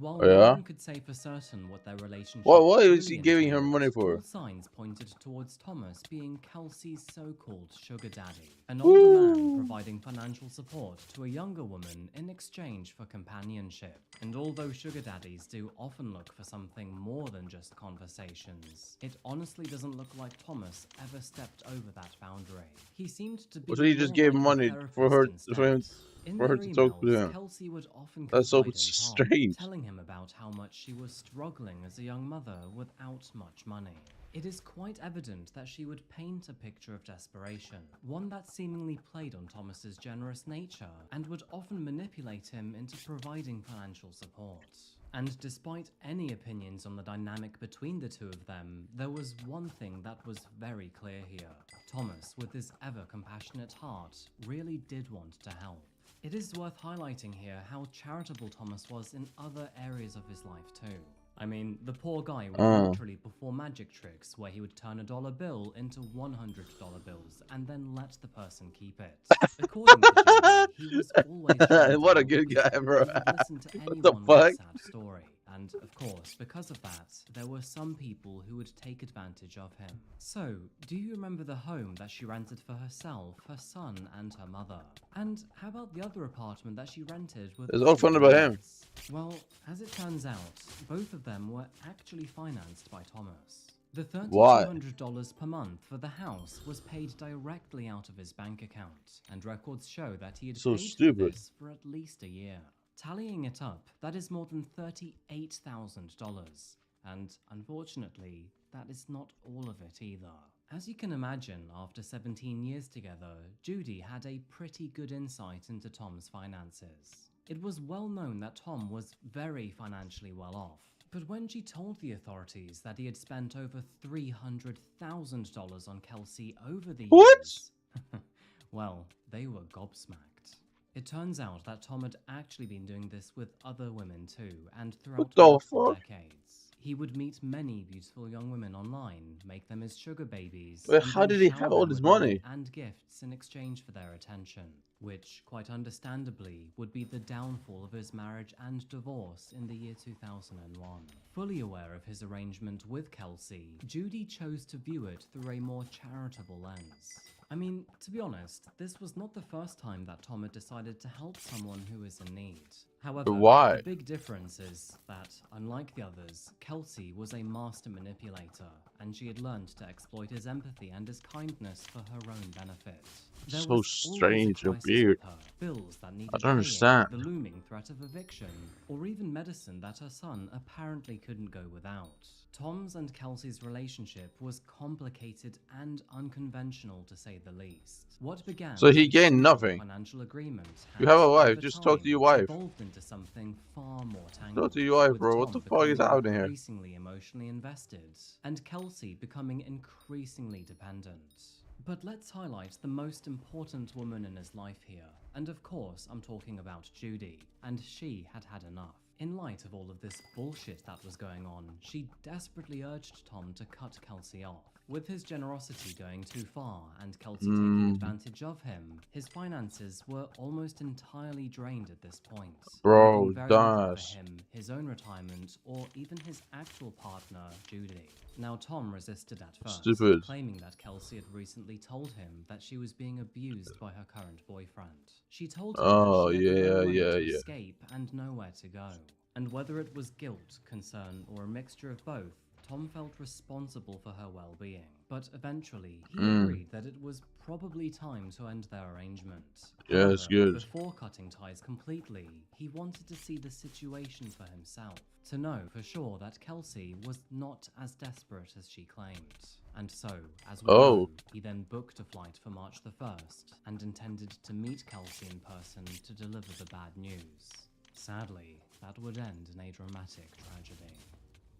While no one could say for certain what their relationship What truly is he giving her entailed, money for? all signs pointed towards Thomas being Kelsey's so-called sugar daddy, an older man providing financial support to a younger woman in exchange for companionship. And although sugar daddies do often look for something more than just conversations, it honestly doesn't look like Thomas ever stepped over that boundary. He seemed to be So he just more gave like a money for her, therapist for her instead. to talk to In their him. emails, Kelsey would often That's so confide in Tom, strange. telling him about how much she was struggling as a young mother without much money. It is quite evident that she would paint a picture of desperation, one that seemingly played on Thomas's generous nature and would often manipulate him into providing financial support. And despite any opinions on the dynamic between the two of them, there was one thing that was very clear here. Thomas, with his ever-compassionate heart, really did want to help. It is worth highlighting here how charitable Thomas was in other areas of his life too. I mean, the poor guy would literally perform magic tricks where he would turn a dollar bill into $100 bills and then let the person keep it. According to Judy, he was always trying to What a help good guy, people bro. and would listen to What the anyone with a fuck? sad story. And of course, because of that, there were some people who would take advantage of him. So, do you remember the home that she rented for herself, her son, and her mother? And how about the other apartment that she rented with It's all funded by him. friends? Well, as it turns out, both of them were actually financed by Thomas. The $3,200 per month for the house was paid directly out of his bank account, and records show that he had So paid stupid. for this for at least a year. Tallying it up, that is more than $38,000, and unfortunately, that is not all of it either. As you can imagine, after 17 years together, Judy had a pretty good insight into Tom's finances. It was well known that Tom was very financially well off, but when she told the authorities that he had spent over $300,000 on Kelsey over the years, well, they were gobsmacked. It turns out that Tom had actually been doing this with other women too, and throughout the multiple fuck? decades. He would meet many beautiful young women online, make them his sugar babies, Wait, and how then did he shower have all them this with money? and gifts in exchange for their attention, which, quite understandably, would be the downfall of his marriage and divorce in the year 2001. Fully aware of his arrangement with Kelsey, Judy chose to view it through a more charitable lens. I mean, to be honest, this was not the first time that Tom had decided to help someone who is in need. However, Why? the big difference is that, unlike the others, Kelsey was a master manipulator, and she had learned to exploit his empathy and his kindness for her own benefit. There So was strange and always a crisis weird. with her, bills that needed I don't paying, understand. the looming threat of eviction, or even medicine that her son apparently couldn't go without. Tom's and Kelsey's relationship was complicated and unconventional, to say the least. What began So he as a gained simple nothing. financial agreement You have a has, wife, over just talk to time, your wife. evolved into something far more Talk tangled. to your wife, with bro. What Tom the fuck is becoming happening here? increasingly emotionally invested, and Kelsey becoming increasingly dependent. But let's highlight the most important woman in his life here, and of course I'm talking about Judy, and she had had enough. In light of all of this bullshit that was going on, she desperately urged Tom to cut Kelsey off. With his generosity going too far and Kelsey taking advantage of him, his finances were almost entirely drained at this point. Bro, leaving very little that's... for him, his own retirement, or even his actual partner, Judy. Now Tom resisted at first, Stupid. claiming that Kelsey had recently told him that she was being abused by her current boyfriend. She told him Oh, that she had no money to yeah. escape and nowhere to go. And whether it was guilt, concern, or a mixture of both, Tom felt responsible for her well-being. But eventually, he agreed that it was probably time to end their arrangement. Yeah, it's However, good. before cutting ties completely, he wanted to see the situation for himself, to know for sure that Kelsey was not as desperate as she claimed. And so, as we know, he then booked a flight for March the 1st, and intended to meet Kelsey in person to deliver the bad news. Sadly, that would end in a dramatic tragedy.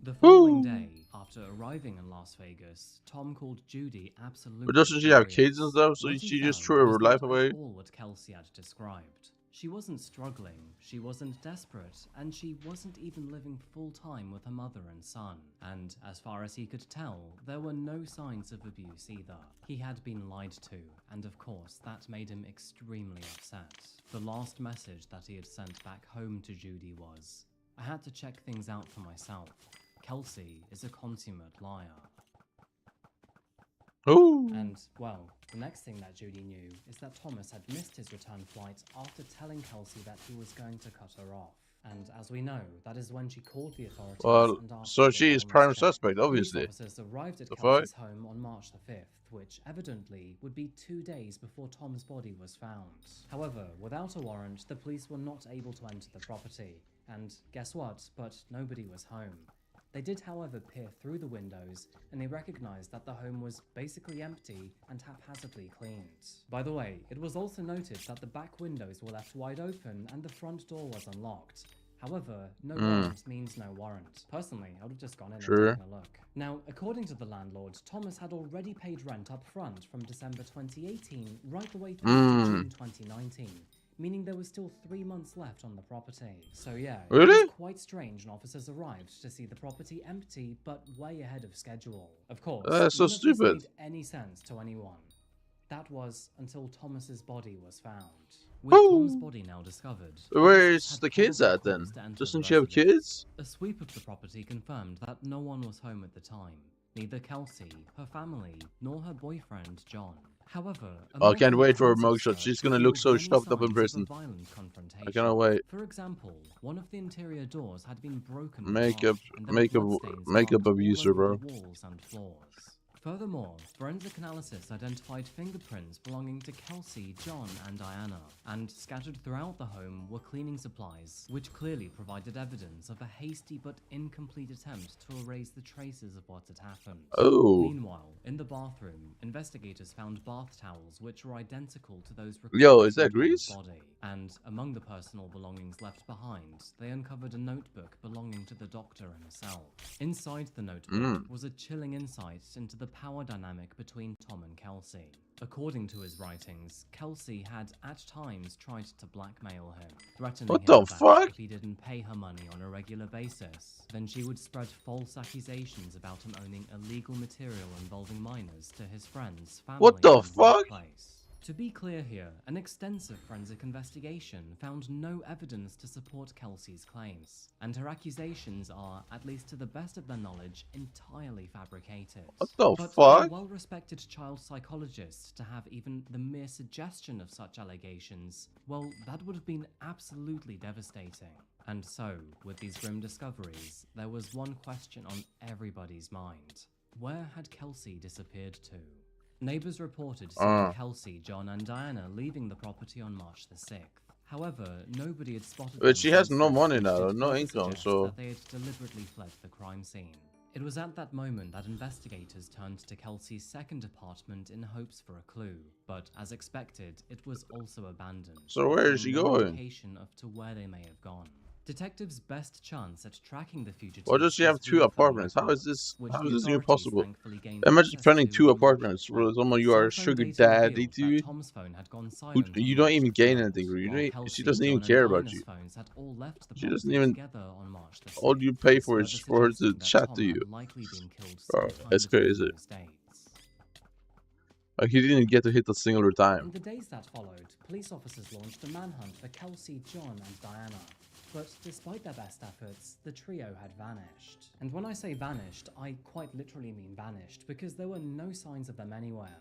The following day, after arriving in Las Vegas, Tom called Judy absolutely But doesn't she have furious. kids and stuff? So What he she just found threw her was life not away? at all what Kelsey had described. She wasn't struggling, she wasn't desperate, and she wasn't even living full-time with her mother and son. And as far as he could tell, there were no signs of abuse either. He had been lied to, and of course that made him extremely upset. The last message that he had sent back home to Judy was, "I had to check things out for myself. Kelsey is a consummate liar." Ooh. And, well, the next thing that Judy knew is that Thomas had missed his return flight after telling Kelsey that he was going to cut her off. And as we know, that is when she called the authorities Well, and asked so for she a is wellness prime check. suspect, obviously. Police officers arrived at The Kelsey's fuck? home on March the 5th, which evidently would be 2 days before Tom's body was found. However, without a warrant, the police were not able to enter the property. And guess what? But nobody was home. They did, however, peer through the windows, and they recognized that the home was basically empty and haphazardly cleaned. By the way, it was also noted that the back windows were left wide open and the front door was unlocked. However, no warrant means no warrant. Personally, I would have just gone in and Sure. taken a look. Now, according to the landlord, Thomas had already paid rent up front from December 2018 right the way through to June 2019. Meaning there was still 3 months left on the property. So yeah, it Really? was quite strange when officers arrived to see the property empty, but way ahead of schedule. Of course, That's so none of this stupid. made any sense to anyone. That was until Thomas's body was found. With Tom's body now discovered, Where's the kids at then? Doesn't she have kids? A sweep of the property confirmed that no one was home at the time. Neither Kelsey, her family, nor her boyfriend, John. However, I can't wait for her mugshot. She's gonna look so stuffed up in prison. I cannot wait. For example, one of the interior doors had been broken. Makeup abuser, bro. Walls and floors. Furthermore, forensic analysis identified fingerprints belonging to Kelsey, John, and Diana, and scattered throughout the home were cleaning supplies, which clearly provided evidence of a hasty but incomplete attempt to erase the traces of what had happened. Oh. Meanwhile, in the bathroom, investigators found bath towels which were identical to those Yo, is that recovered from Greece? Tom's body. And among the personal belongings left behind, they uncovered a notebook belonging to the doctor himself. Inside the notebook was a chilling insight into the power dynamic between Tom and Kelsey. According to his writings, Kelsey had at times tried to blackmail him, threatening What him the that fuck? if he didn't pay her money on a regular basis, then she would spread false accusations about him owning illegal material involving minors to his friends, family, What the and fuck? workplace. To be clear here, an extensive forensic investigation found no evidence to support Kelsey's claims, and her accusations are, at least to the best of their knowledge, entirely fabricated. What the But fuck? for a well-respected child psychologist to have even the mere suggestion of such allegations, well, that would have been absolutely devastating. And so, with these grim discoveries, there was one question on everybody's mind. Where had Kelsey disappeared to? Neighbors reported seeing Kelsey, John, and Diana leaving the property on March the 6th. However, nobody had spotted them But she has since no then, money which now, did no further income, suggest so... that they had deliberately fled the crime scene. It was at that moment that investigators turned to Kelsey's second apartment in hopes for a clue, but as expected, it was also abandoned. So where is she offering no going? indication of to where they may have gone. Detectives' best chance at tracking the fugitive. Why does she have two apartments? How is this even possible? Imagine finding two apartments for someone you are a sugar daddy to. You don't even gain anything, really. She doesn't even care about you. She doesn't even. All you pay for is for her to chat to you. Bro, that's crazy. Like, he didn't get to hit a singular time. In the days that followed, police officers launched a manhunt for Kelsey, John, and Diana. But despite their best efforts, the trio had vanished. And when I say vanished, I quite literally mean vanished, because there were no signs of them anywhere.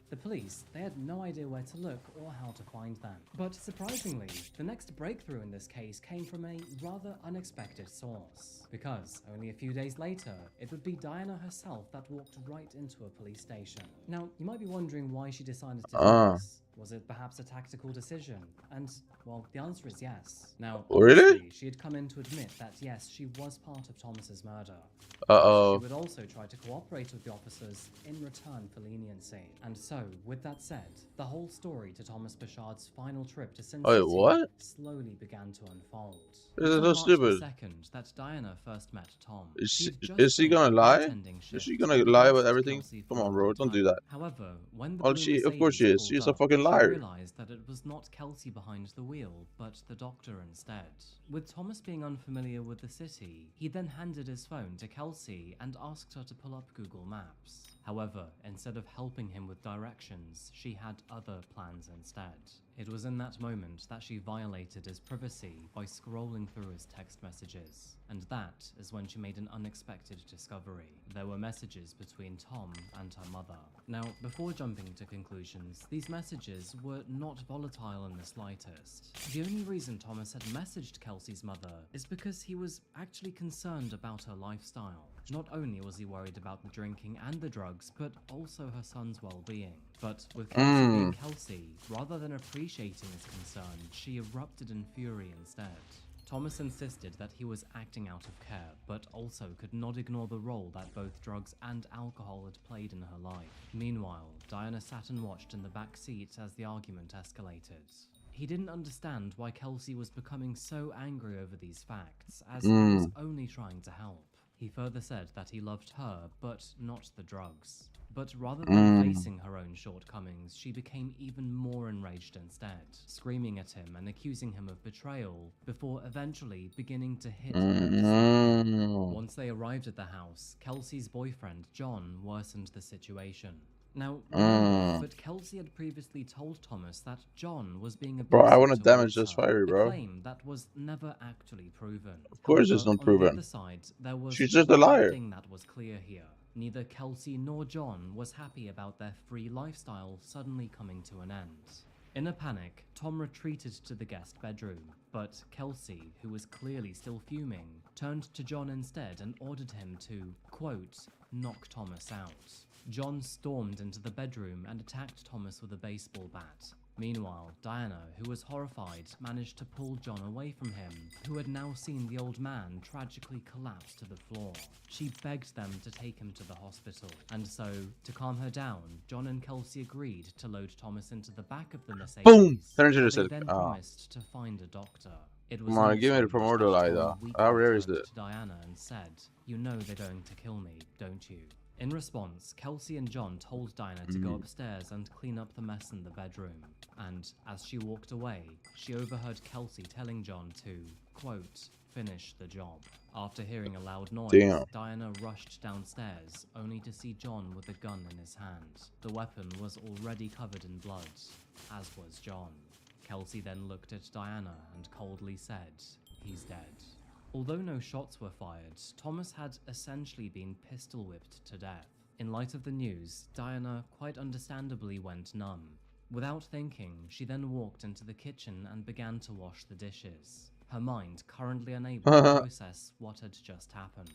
The police, they had no idea where to look or how to find them. But surprisingly, the next breakthrough in this case came from a rather unexpected source. Because only a few days later, it would be Diana herself that walked right into a police station. Now, you might be wondering why she decided to do this. Was it perhaps a tactical decision? And, well, the answer is yes. Now, really? She had come in to admit that yes, she was part of Thomas's murder. Uh-oh. She would also try to cooperate with the officers in return for leniency. And so, with that said, the whole story to Thomas Bichard's final trip to Sin City slowly began to unfold. This is so stupid. That Diana first met Tom. Is she gonna lie? Is she gonna lie about everything? Come on, bro, don't do that. However, when the of course she is. She's a fucking liar. She realized that it was not Kelsey behind the wheel, but the doctor instead. With Thomas being unfamiliar with the city, he then handed his phone to Kelsey and asked her to pull up Google Maps. However, instead of helping him with directions, she had other plans instead. It was in that moment that she violated his privacy by scrolling through his text messages. And that is when she made an unexpected discovery. There were messages between Tom and her mother. Now, before jumping to conclusions, these messages were not volatile in the slightest. The only reason Thomas had messaged Kelsey's mother is because he was actually concerned about her lifestyle. Not only was he worried about the drinking and the drugs, but also her son's well-being. But with Kelsey being Kelsey, rather than appreciating his concern, she erupted in fury instead. Thomas insisted that he was acting out of care, but also could not ignore the role that both drugs and alcohol had played in her life. Meanwhile, Diana sat and watched in the back seat as the argument escalated. He didn't understand why Kelsey was becoming so angry over these facts, as he was only trying to help. He further said that he loved her, but not the drugs. But rather than facing her own shortcomings, she became even more enraged instead, screaming at him and accusing him of betrayal, before eventually beginning to hit him. Once they arrived at the house, Kelsey's boyfriend, John, worsened the situation. Now, remember, but Kelsey had previously told Thomas that John was being abusive. Bro, I want to damage towards this her, fire, bro. a claim that was never actually proven. Of course However, it's not on the proven. other side, there was She's just a one liar. thing that was clear here. Neither Kelsey nor John was happy about their free lifestyle suddenly coming to an end. In a panic, Tom retreated to the guest bedroom, but Kelsey, who was clearly still fuming, turned to John instead and ordered him to, quote, knock Thomas out. John stormed into the bedroom and attacked Thomas with a baseball bat. Meanwhile, Diana, who was horrified, managed to pull John away from him, who had now seen the old man tragically collapse to the floor. She begged them to take him to the hospital, and so, to calm her down, John and Kelsey agreed to load Thomas into the back of the Mercedes. Boom! They then promised to find a doctor. It was Come on, give me the promoter light, though. How rare is it? to Diana and said, "You know they're going to kill me, don't you?" In response, Kelsey and John told Diana to go upstairs and clean up the mess in the bedroom. And as she walked away, she overheard Kelsey telling John to, quote, finish the job. After hearing a loud noise, Diana rushed downstairs, only to see John with a gun in his hand. The weapon was already covered in blood, as was John. Kelsey then looked at Diana and coldly said, "He's dead." Although no shots were fired, Thomas had essentially been pistol whipped to death. In light of the news, Diana quite understandably went numb. Without thinking, she then walked into the kitchen and began to wash the dishes, her mind currently unable to process what had just happened.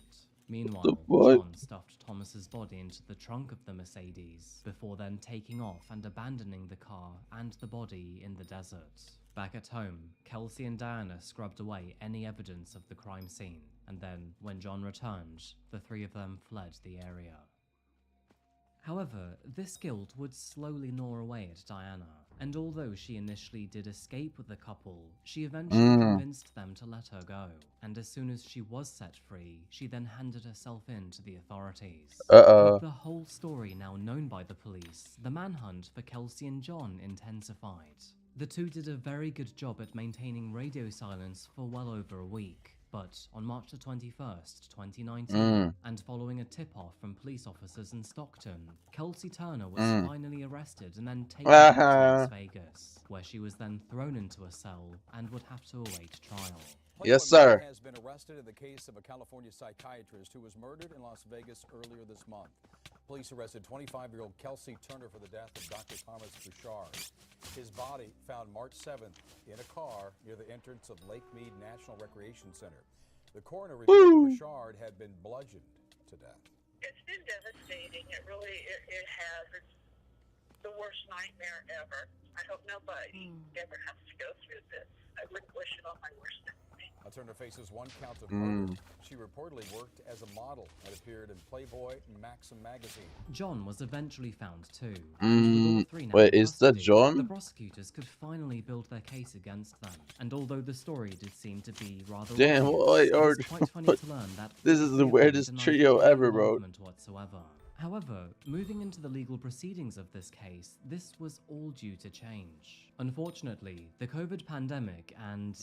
Meanwhile, John stuffed Thomas's body into the trunk of the Mercedes, before then taking off and abandoning the car and the body in the desert. Back at home, Kelsey and Diana scrubbed away any evidence of the crime scene, and then, when John returned, the three of them fled the area. However, this guilt would slowly gnaw away at Diana, and although she initially did escape with the couple, she eventually convinced them to let her go, and as soon as she was set free, she then handed herself in to the authorities. With the whole story now known by the police, the manhunt for Kelsey and John intensified. The two did a very good job at maintaining radio silence for well over a week, but on March the 21st, 2019, and following a tip-off from police officers in Stockton, Kelsey Turner was finally arrested and then taken back to Las Vegas, where she was then thrown into a cell and would have to await trial. Yes, sir. Has been arrested in the case of a California psychiatrist who was murdered in Las Vegas earlier this month. Police arrested 25-year-old Kelsey Turner for the death of Dr. Thomas Bouchard. His body found March 7th in a car near the entrance of Lake Mead National Recreation Center. The coroner revealed Bouchard had been bludgeoned to death. It's been devastating. It really it has. It's the worst nightmare ever. I hope nobody ever has to go through this. I wouldn't wish it on my worst enemy. Turner faces one count of murder. She reportedly worked as a model and appeared in Playboy and Maxim magazine. John was eventually found too. Wait, is that John? The prosecutors could finally build their case against them, and although the story did seem to be rather it's quite funny to learn that this is the weirdest trio ever, bro. Whatsoever. However, moving into the legal proceedings of this case, this was all due to change. Unfortunately, the COVID pandemic and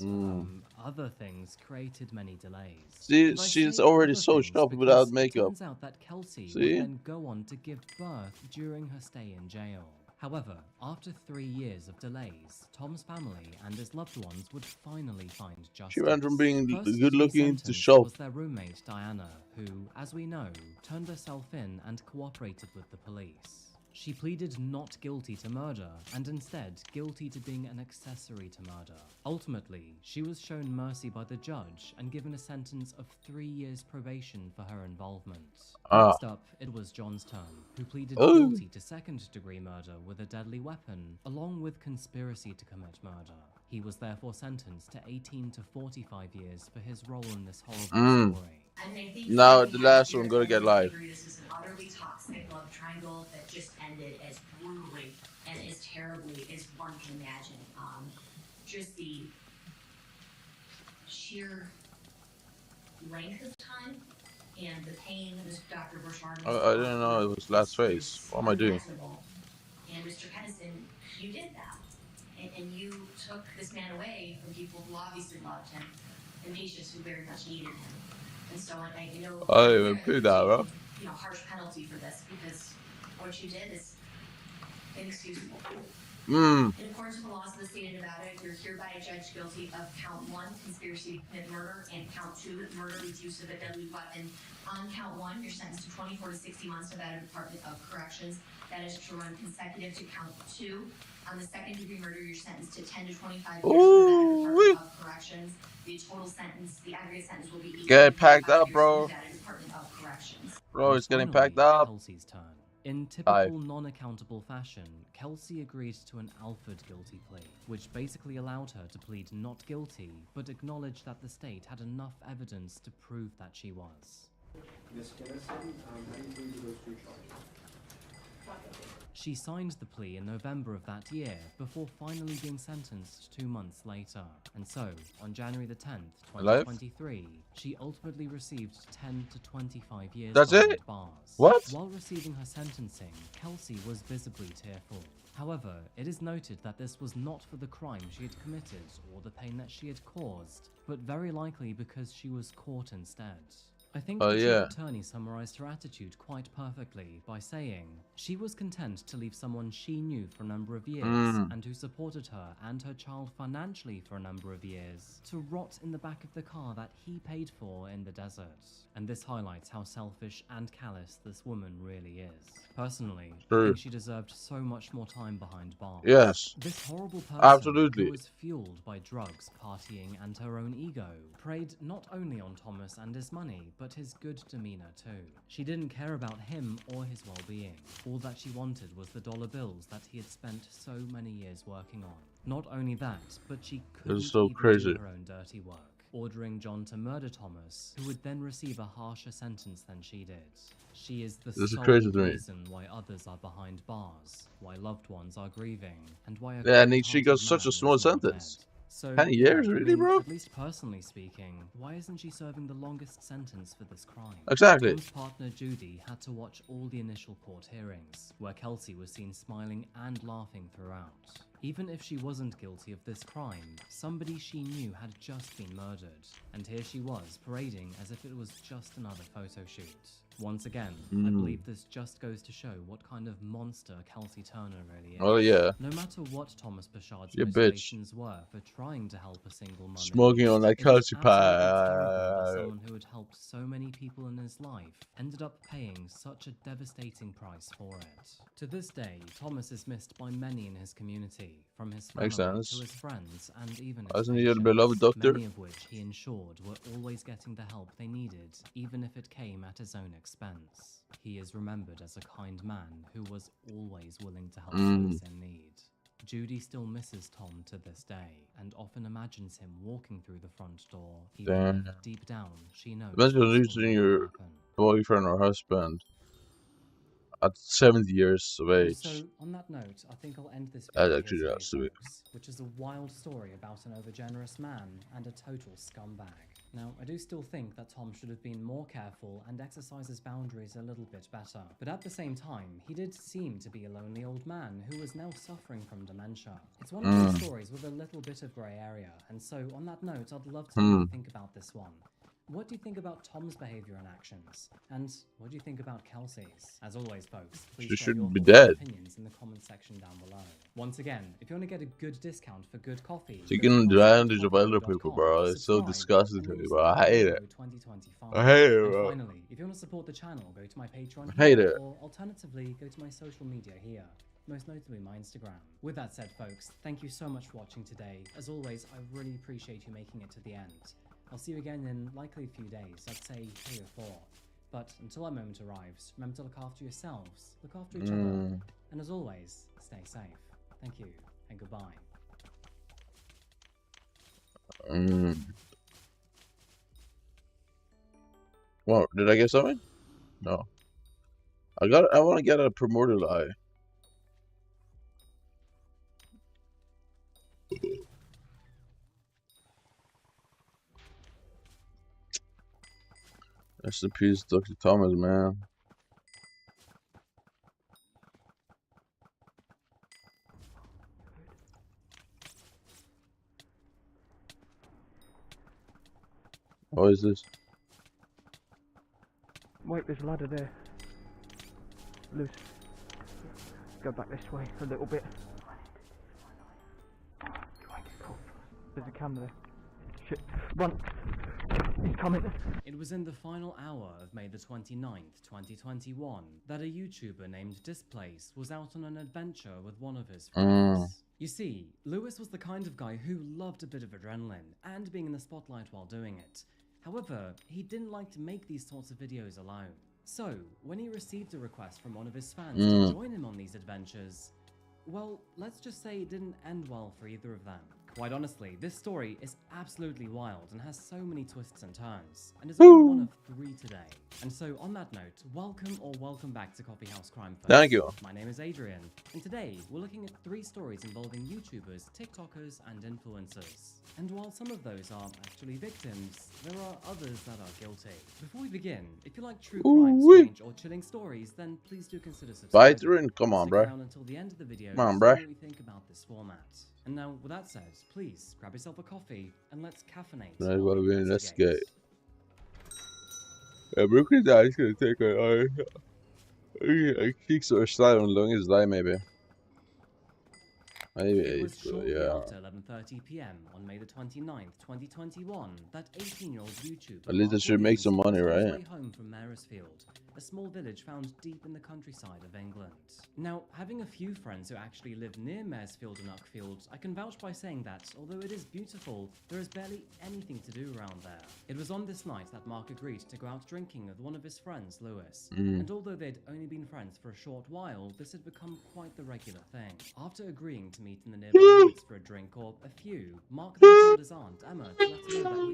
other things created many delays. See, she's already so shocked without makeup. It turns out that Kelsey would then go on to give birth during her stay in jail. However, after 3 years of delays, Tom's family and his loved ones would finally find justice. She went from being good-looking to was shocked. their roommate Diana, who, as we know, turned herself in and cooperated with the police. She pleaded not guilty to murder, and instead guilty to being an accessory to murder. Ultimately, she was shown mercy by the judge and given a sentence of 3 years probation for her involvement. Next up, it was John's turn, who pleaded guilty to second-degree murder with a deadly weapon, along with conspiracy to commit murder. He was therefore sentenced to 18 to 45 years for his role in this horrible story. Now the last one gonna get live. This is an utterly toxic love triangle that just ended as brutally and as terribly as one can imagine. just the sheer length of time and the pain that Dr. Burchard was I didn't know it was last phase. What am I doing? And Mr. Kennison, you did that. And you took this man away from people who obviously loved him and patients who very much needed him. And so I know I didn't even do that, bro. You know, harsh penalty for this because what you did is inexcusable. In accordance with the laws of the state of Nevada, you're hereby adjudged guilty of count 1, conspiracy to commit murder, and count 2, murder with use of a deadly weapon. On count 1, you're sentenced to 24 to 60 months Nevada Department of Corrections. That is to run consecutive to count 2. On the second degree murder, you're sentenced to 10 to 25 years Nevada Department of Corrections. The total sentence, the aggregate sentence will be get packed up, bro. Nevada Department of Corrections. Bro, it's getting packed up. Kelsey's turn. In typical non-accountable fashion, Kelsey agreed to an Alford guilty plea, which basically allowed her to plead not guilty, but acknowledged that the state had enough evidence to prove that she was. Ms. Kennison, how do you plead to those 2 charges? She signed the plea in November of that year, before finally being sentenced 2 months later. And so, on January the 10th, 2023, she ultimately received 10 to 25 years behind bars. What? While receiving her sentencing, Kelsey was visibly tearful. However, it is noted that this was not for the crime she had committed or the pain that she had caused, but very likely because she was caught instead. I think the chief attorney summarized her attitude quite perfectly by saying she was content to leave someone she knew for a number of years and who supported her and her child financially for a number of years to rot in the back of the car that he paid for in the desert. And this highlights how selfish and callous this woman really is. Personally, I think she deserved so much more time behind bars. Yes. This horrible person Absolutely. who was fueled by drugs, partying, and her own ego preyed not only on Thomas and his money, but his good demeanor too. She didn't care about him or his well-being. All that she wanted was the dollar bills that he had spent so many years working on. Not only that, but she couldn't even do her own dirty work, ordering John to murder Thomas, who would then receive a harsher sentence than she did. She is the sole reason why others are behind bars, why loved ones are grieving, and why a she got such a small sentence. So, 10 years, really, bro? At least personally speaking, why isn't she serving the longest sentence for this crime? Exactly. Tom's partner Judy had to watch all the initial court hearings, where Kelsey was seen smiling and laughing throughout. Even if she wasn't guilty of this crime, somebody she knew had just been murdered, and here she was parading as if it was just another photo shoot. Once again, I believe this just goes to show what kind of monster Kelsey Turner really is. Oh yeah. No matter what Thomas Bouchard's motivations were for trying to help a single mother, smoking on that Kelsey pie. Someone who had helped so many people in his life ended up paying such a devastating price for it. To this day, Thomas is missed by many in his community, from his family to his friends and even his patients, many of which he ensured were always getting the help they needed, even if it came at his own expense. He is remembered as a kind man who was always willing to help those in need. Judy still misses Tom to this day, and often imagines him walking through the front door, even if deep down she knows. Imagine losing your boyfriend or husband at 70 years of age. So, on that note, I think I'll end this video actually here has to be. folks, which is a wild story about an overgenerous man and a total scumbag. Now, I do still think that Tom should have been more careful and exercise his boundaries a little bit better. But at the same time, he did seem to be a lonely old man who was now suffering from dementia. It's one of those stories with a little bit of grey area, and so on that note, I'd love to know what you think about this one. What do you think about Tom's behavior and actions? And what do you think about Kelsey's? As always, folks, please share your opinions in the comment section down below. Once again, if you want to get a good discount for good coffee, taking advantage of other people, bro. It's so disgusting to me, bro. I hate it. I hate it, bro. And finally, if you want to support the channel, go to my Patreon here, or alternatively, go to my social media here. Most notably my Instagram. With that said, folks, thank you so much for watching today. As always, I really appreciate you making it to the end. I'll see you again in likely a few days, I'd say 3 or 4. But until that moment arrives, remember to look after yourselves, look after each other, and as always, stay safe. Thank you, and goodbye. What, did I get something? No. I want to get a primordial eye. Rest in peace, Dr. Thomas, man. What is this? Wait, there's a ladder there. Loose. Go back this way a little bit. There's a camera there. Shit. Run! He's coming. It was in the final hour of May the 29th, 2021, that a YouTuber named Displace was out on an adventure with one of his friends. You see, Lewis was the kind of guy who loved a bit of adrenaline and being in the spotlight while doing it. However, he didn't like to make these sorts of videos alone. So, when he received a request from one of his fans to join him on these adventures, well, let's just say it didn't end well for either of them. Quite honestly, this story is absolutely wild and has so many twists and turns, and is only one of 3 today. And so, on that note, welcome back to Coffee House Crime Folks. Thank you. My name is Adrian, and today we're looking at 3 stories involving YouTubers, TikTokers, and influencers. And while some of those are actually victims, there are others that are guilty. Before we begin, if you like true crime, strange, or chilling stories, then please do consider subscribing. Bite in. Come on, Stick bro. around until the end of the video Come on, to bruh. see what we think about this format. And now, with that said, please grab yourself a coffee and let's caffeinate. Right, well, we're gonna investigate. Ja, brukar det här ska take a kicks or slide on long as die maybe. Maybe It was shortly yeah. after 11:30 p.m. on May the 29th, 2021, that 18-year-old YouTuber At least I Mark should make some money, was on his right? way home from Maresfield, a small village found deep in the countryside of England. Now, having a few friends who actually live near Maresfield and Uckfield, I can vouch by saying that, although it is beautiful, there is barely anything to do around there. It was on this night that Mark agreed to go out drinking with one of his friends, Lewis. And although they'd only been friends for a short while, this had become quite the regular thing. After agreeing to meet in the nearby woods for a drink or a few, Mark then told his aunt, Emma, to let her know that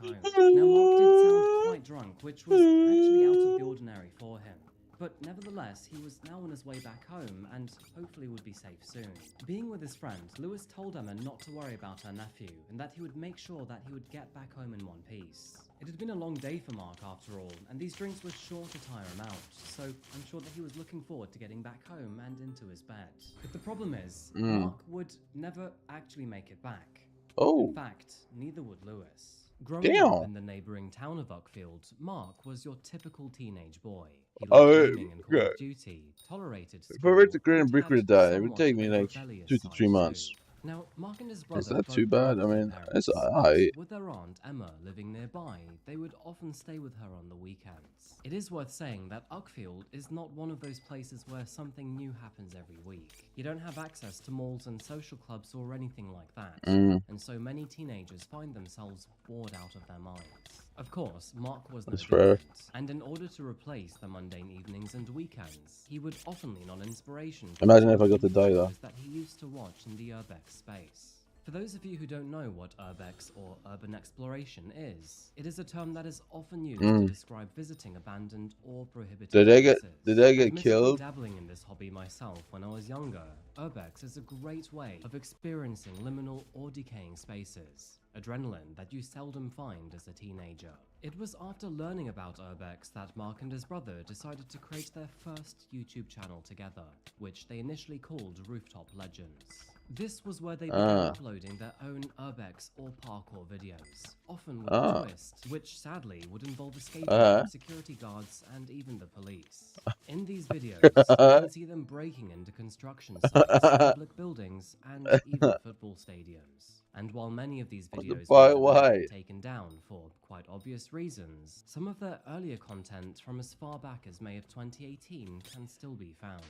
he was now on his way back home. Now, Mark did sound quite drunk, which was actually out of the ordinary for him. But nevertheless, he was now on his way back home and hopefully would be safe soon. Being with his friend, Lewis told Emma not to worry about her nephew and that he would make sure that he would get back home in one piece. It had been a long day for Mark after all, and these drinks were sure to tire him out, so I'm sure that he was looking forward to getting back home and into his bed. But the problem is, Mark would never actually make it back. Oh. In fact, neither would Lewis. Growing up in the neighbouring town of Uckfield, Mark was your typical teenage boy. He loved gaming and Call of Duty, tolerated school, If I were to create a and brick had with that, it would somewhat take of me a like rebellious 2 to 3 side months. too. Now, Mark and his brother Is that too both bad? worked I for mean, parents, it's but alright. with their aunt Emma living nearby, they would often stay with her on the weekends. It is worth saying that Uckfield is not one of those places where something new happens every week. You don't have access to malls and social clubs or anything like that, and so many teenagers find themselves bored out of their minds. Of course, Mark was no That's fair. different, and in order to replace the mundane evenings and weekends, he would often lean on inspiration from Imagine some if I of got the to die, though. YouTubers that he used to watch in the urbex space. For those of you who don't know what urbex or urban exploration is, it is a term that is often used to describe visiting abandoned or prohibited Did they get Admittedly, killed? dabbling in this hobby myself when I was younger, urbex is a great way of experiencing liminal or decaying spaces. Adrenaline that you seldom find as a teenager. It was after learning about urbex that Mark and his brother decided to create their first YouTube channel together, which they initially called Rooftop Legends. This was where they began uploading their own urbex or parkour videos, often with a twist, which sadly would involve escaping from security guards and even the police. In these videos, you can see them breaking into construction sites, public buildings, and even football stadiums. And while many of these videos were taken down for quite obvious reasons, some of their earlier content from as far back as May of 2018 can still be found.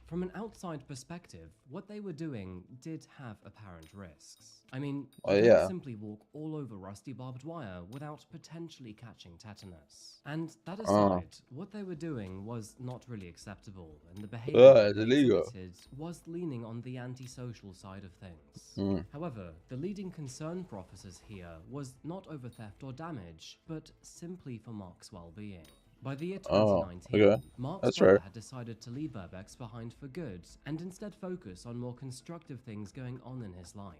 From an outside perspective, what they were doing did have apparent risks. I mean, you don't simply walk all over rusty barbed wire without potentially catching tetanus. And that aside, what they were doing was not really acceptable, and the behavior they exhibited was leaning on the antisocial side of things. However, the leading concern for officers here was not over theft or damage, but simply for Mark's well-being. By the year 2019, Mark's brother had decided to leave urbex behind for good and instead focus on more constructive things going on in his life.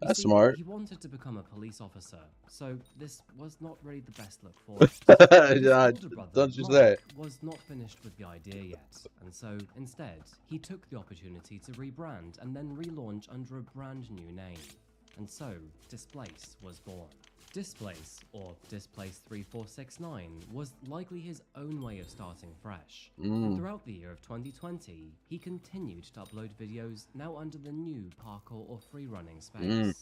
You That's see, smart. he wanted to become a police officer, so this was not really the best look for him. His Yeah, older brother, don't you Mark, say. was not finished with the idea yet, and so instead, he took the opportunity to rebrand and then relaunch under a brand new name. And so, Displace was born. Displace, or Displace 3469, was likely his own way of starting fresh. And throughout the year of 2020, he continued to upload videos now under the new parkour or freerunning space.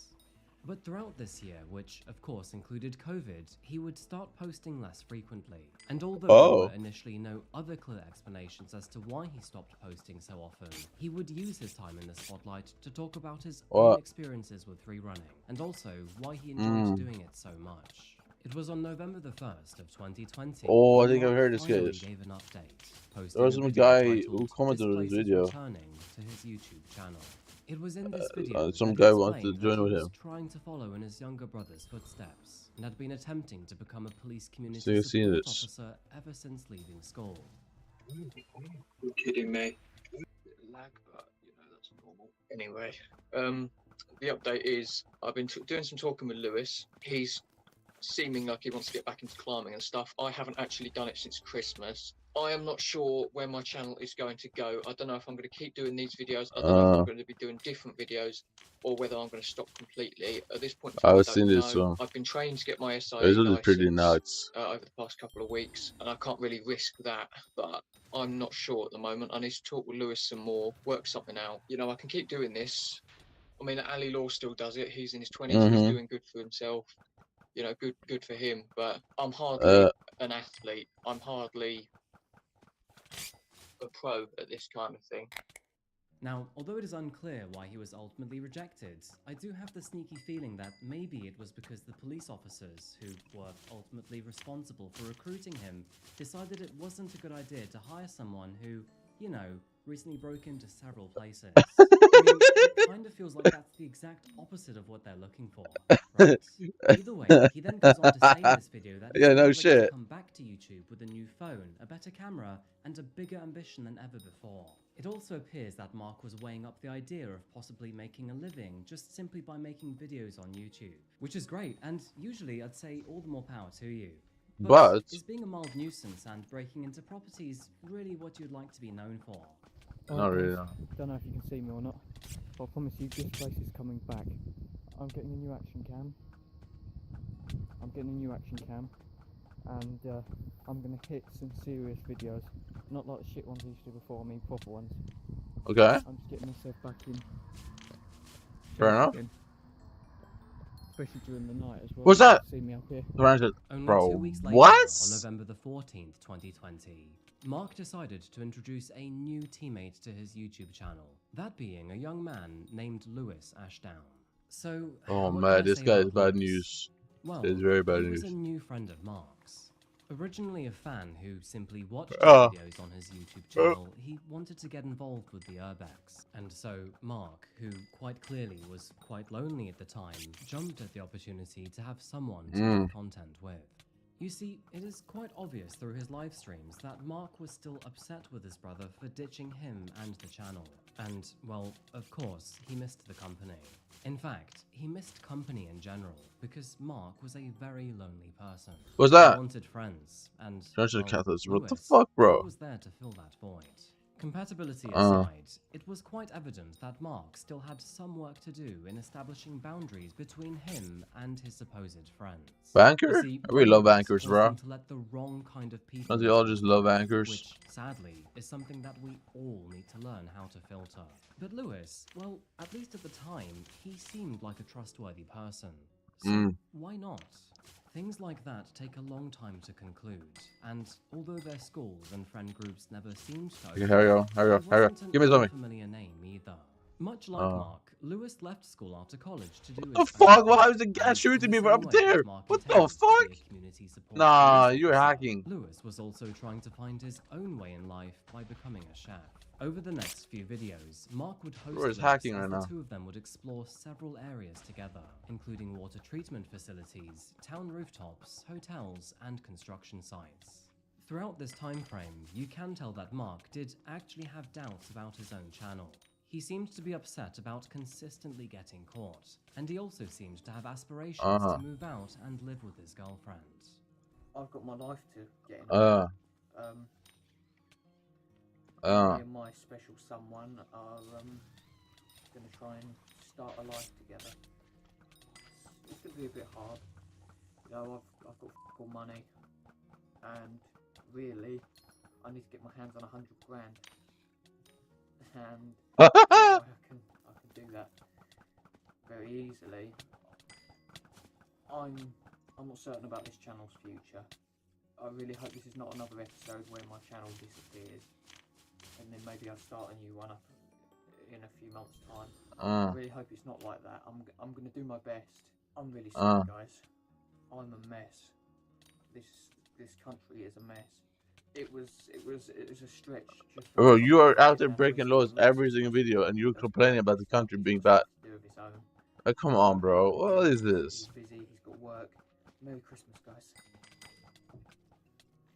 But throughout this year, which of course included COVID, he would start posting less frequently. And although there were initially no other clear explanations as to why he stopped posting so often, he would use his time in the spotlight to talk about his own experiences with freerunning, and also why he enjoyed doing it so much. It was on November the 1st of 2020. Oh, I that think I've Mark heard this finally guy. gave an update, posting There was a some video guy titled, who commented on his "Displace is video. returning" to his YouTube channel. It was in this video Some that guy he wanted to explained join that with he was him. trying to follow in his younger brother's footsteps and had been attempting to become a police So community you've seen support this. officer ever since leaving school. You're kidding me. Lag, but you know that's normal. Anyway, the update is I've been doing some talking with Lewis. He's seeming like he wants to get back into climbing and stuff. I haven't actually done it since Christmas. I am not sure where my channel is going to go. I don't know if I'm going to keep doing these videos. I don't know if I'm going to be doing different videos or whether I'm going to stop completely. At this point in time, I I was don't seeing know. this one. I've been trained to get my SIA This is license pretty nuts. over the past couple of weeks, and I can't really risk that, but I'm not sure at the moment. I need to talk with Lewis some more, work something out. You know, I can keep doing this. I mean, Ali Law still does it. He's in his 20s. He's doing good for himself. You know, good for him. But I'm hardly an athlete. I'm hardly a pro at this kind of thing. Now, although it is unclear why he was ultimately rejected, I do have the sneaky feeling that maybe it was because the police officers, who were ultimately responsible for recruiting him, decided it wasn't a good idea to hire someone who, you know, recently broke into several places. I mean, it kind of feels like that's the exact opposite of what they're looking for, right? Either way, he then goes on to say in this video that he's Yeah, no ready shit. to come back to YouTube with a new phone, a better camera, and a bigger ambition than ever before. It also appears that Mark was weighing up the idea of possibly making a living just simply by making videos on YouTube, which is great, and usually I'd say all the more power to you. But is being a mild nuisance and breaking into properties really what you'd like to be known for? Not really. No. Don't know if you can see me or not, but I promise you this place is coming back. I'm getting a new action cam. And I'm going to hit some serious videos. Not like the shit ones I used to do before, I mean proper ones. Okay. I'm just getting myself back in. Fair enough. Again. Especially during the night as well. What's that? See me up here. Only Bro, 2 weeks later, what? on November the 14th, 2020, Mark decided to introduce a new teammate to his YouTube channel, that being a young man named Lewis Ashdown. So, Oh what man, can I this say guy is about bad Lewis? news. Well, It's very bad he was news. a new friend of Mark's. Originally a fan who simply watched his videos on his YouTube channel, he wanted to get involved with the Urbex. And so Mark, who quite clearly was quite lonely at the time, jumped at the opportunity to have someone to make content with. You see, it is quite obvious through his live streams that Mark was still upset with his brother for ditching him and the channel. And, well, of course, he missed the company. In fact, he missed company in general, because Mark was a very lonely person. What's that? He wanted friends, and, Dungeon well, Catholics. What the Lewis, fuck, bro? he was there to fill that void. Compatibility aside, it was quite evident that Mark still had some work to do in establishing boundaries between him and his supposed friends. Banker? You see, We love Lewis anchors, caused bro. him to let the wrong kind of people Don't they all into just his love life, anchors? which, sadly, is something that we all need to learn how to filter. But Lewis, well, at least at the time, he seemed like a trustworthy person. So why not? Things like that take a long time to conclude, and although their schools and friend groups never seemed to Okay, here we go. Here we go. Here we go. Give me something. familiar name either. Much like Mark, Lewis left school after college to do What his the fuck? own Why was thing, the guy and shooting in me the from same up way that there? Mark What the intended to fuck? be a community support Nah, police you're officer, hacking. Lewis was also trying to find his own way in life by becoming a chef. Over the next few videos, Mark would host Where's Lewis hacking as right the now? two of them would explore several areas together, including water treatment facilities, town rooftops, hotels, and construction sites. Throughout this time frame, you can tell that Mark did actually have doubts about his own channel. He seemed to be upset about consistently getting caught, and he also seemed to have aspirations to move out and live with his girlfriend. I've got my life to get in. Me and my special someone are going to try and start a life together. It's going to be a bit hard. You know, I've got all money, and really, I need to get my hands on 100 grand. And I can do that very easily. I'm not certain about this channel's future. I really hope this is not another episode where my channel disappears, and then maybe I'll start a new one up in a few months' time. I really hope it's not like that. I'm gonna do my best. I'm really sorry, guys. I'm a mess. This country is a mess. It was a stretch. Bro, you are out there breaking laws every single video, and you're complaining about the country being bad. Oh, come on, bro. What is this? He's busy. He's got work. Merry Christmas, guys.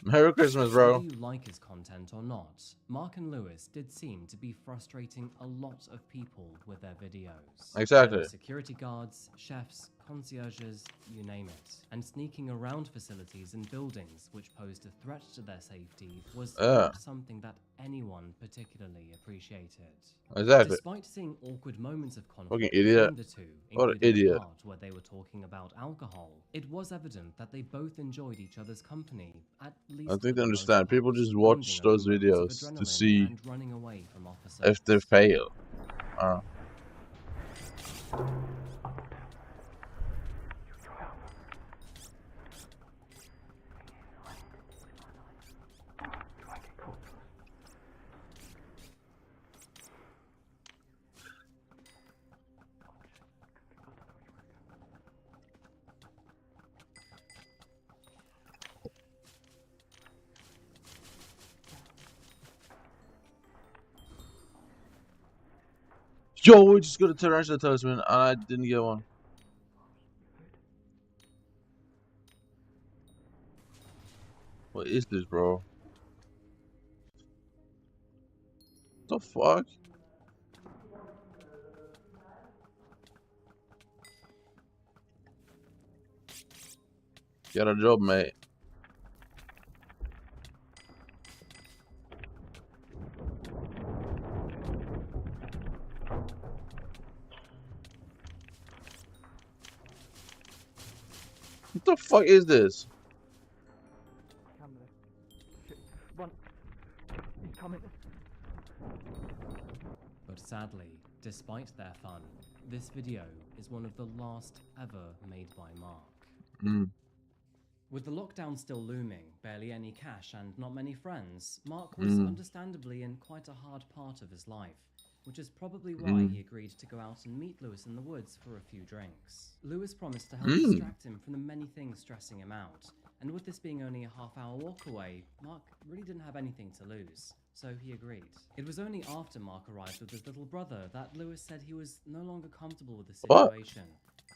Merry Christmas, bro. Whether you like his content or not, Mark and Lewis did seem to be frustrating a lot of people with their videos. Exactly. Security guards, chefs, concierges, you name it. And sneaking around facilities and buildings which posed a threat to their safety was not something that anyone particularly appreciated. Exactly. Despite seeing awkward moments of conflict Fucking idiot. between the two, What an including idiot. the part where they were talking about alcohol, it was evident that they both enjoyed each other's company, at least I for think they the understand. most People part, just bonding watch over those moments of videos to adrenaline see and running away from officers. if they fail. Yo, we just got a tarantula talisman and I didn't get one. What is this, bro? What the fuck? Get a job, mate. What the fuck is this? Run. He's coming. But sadly, despite their fun, this video is one of the last ever made by Mark. With the lockdown still looming, barely any cash and not many friends, Mark was understandably in quite a hard part of his life, which is probably why he agreed to go out and meet Lewis in the woods for a few drinks. Lewis promised to help distract him from the many things stressing him out, and with this being only a half-hour walk away, Mark really didn't have anything to lose, so he agreed. It was only after Mark arrived with his little brother that Lewis said he was no longer comfortable with the situation.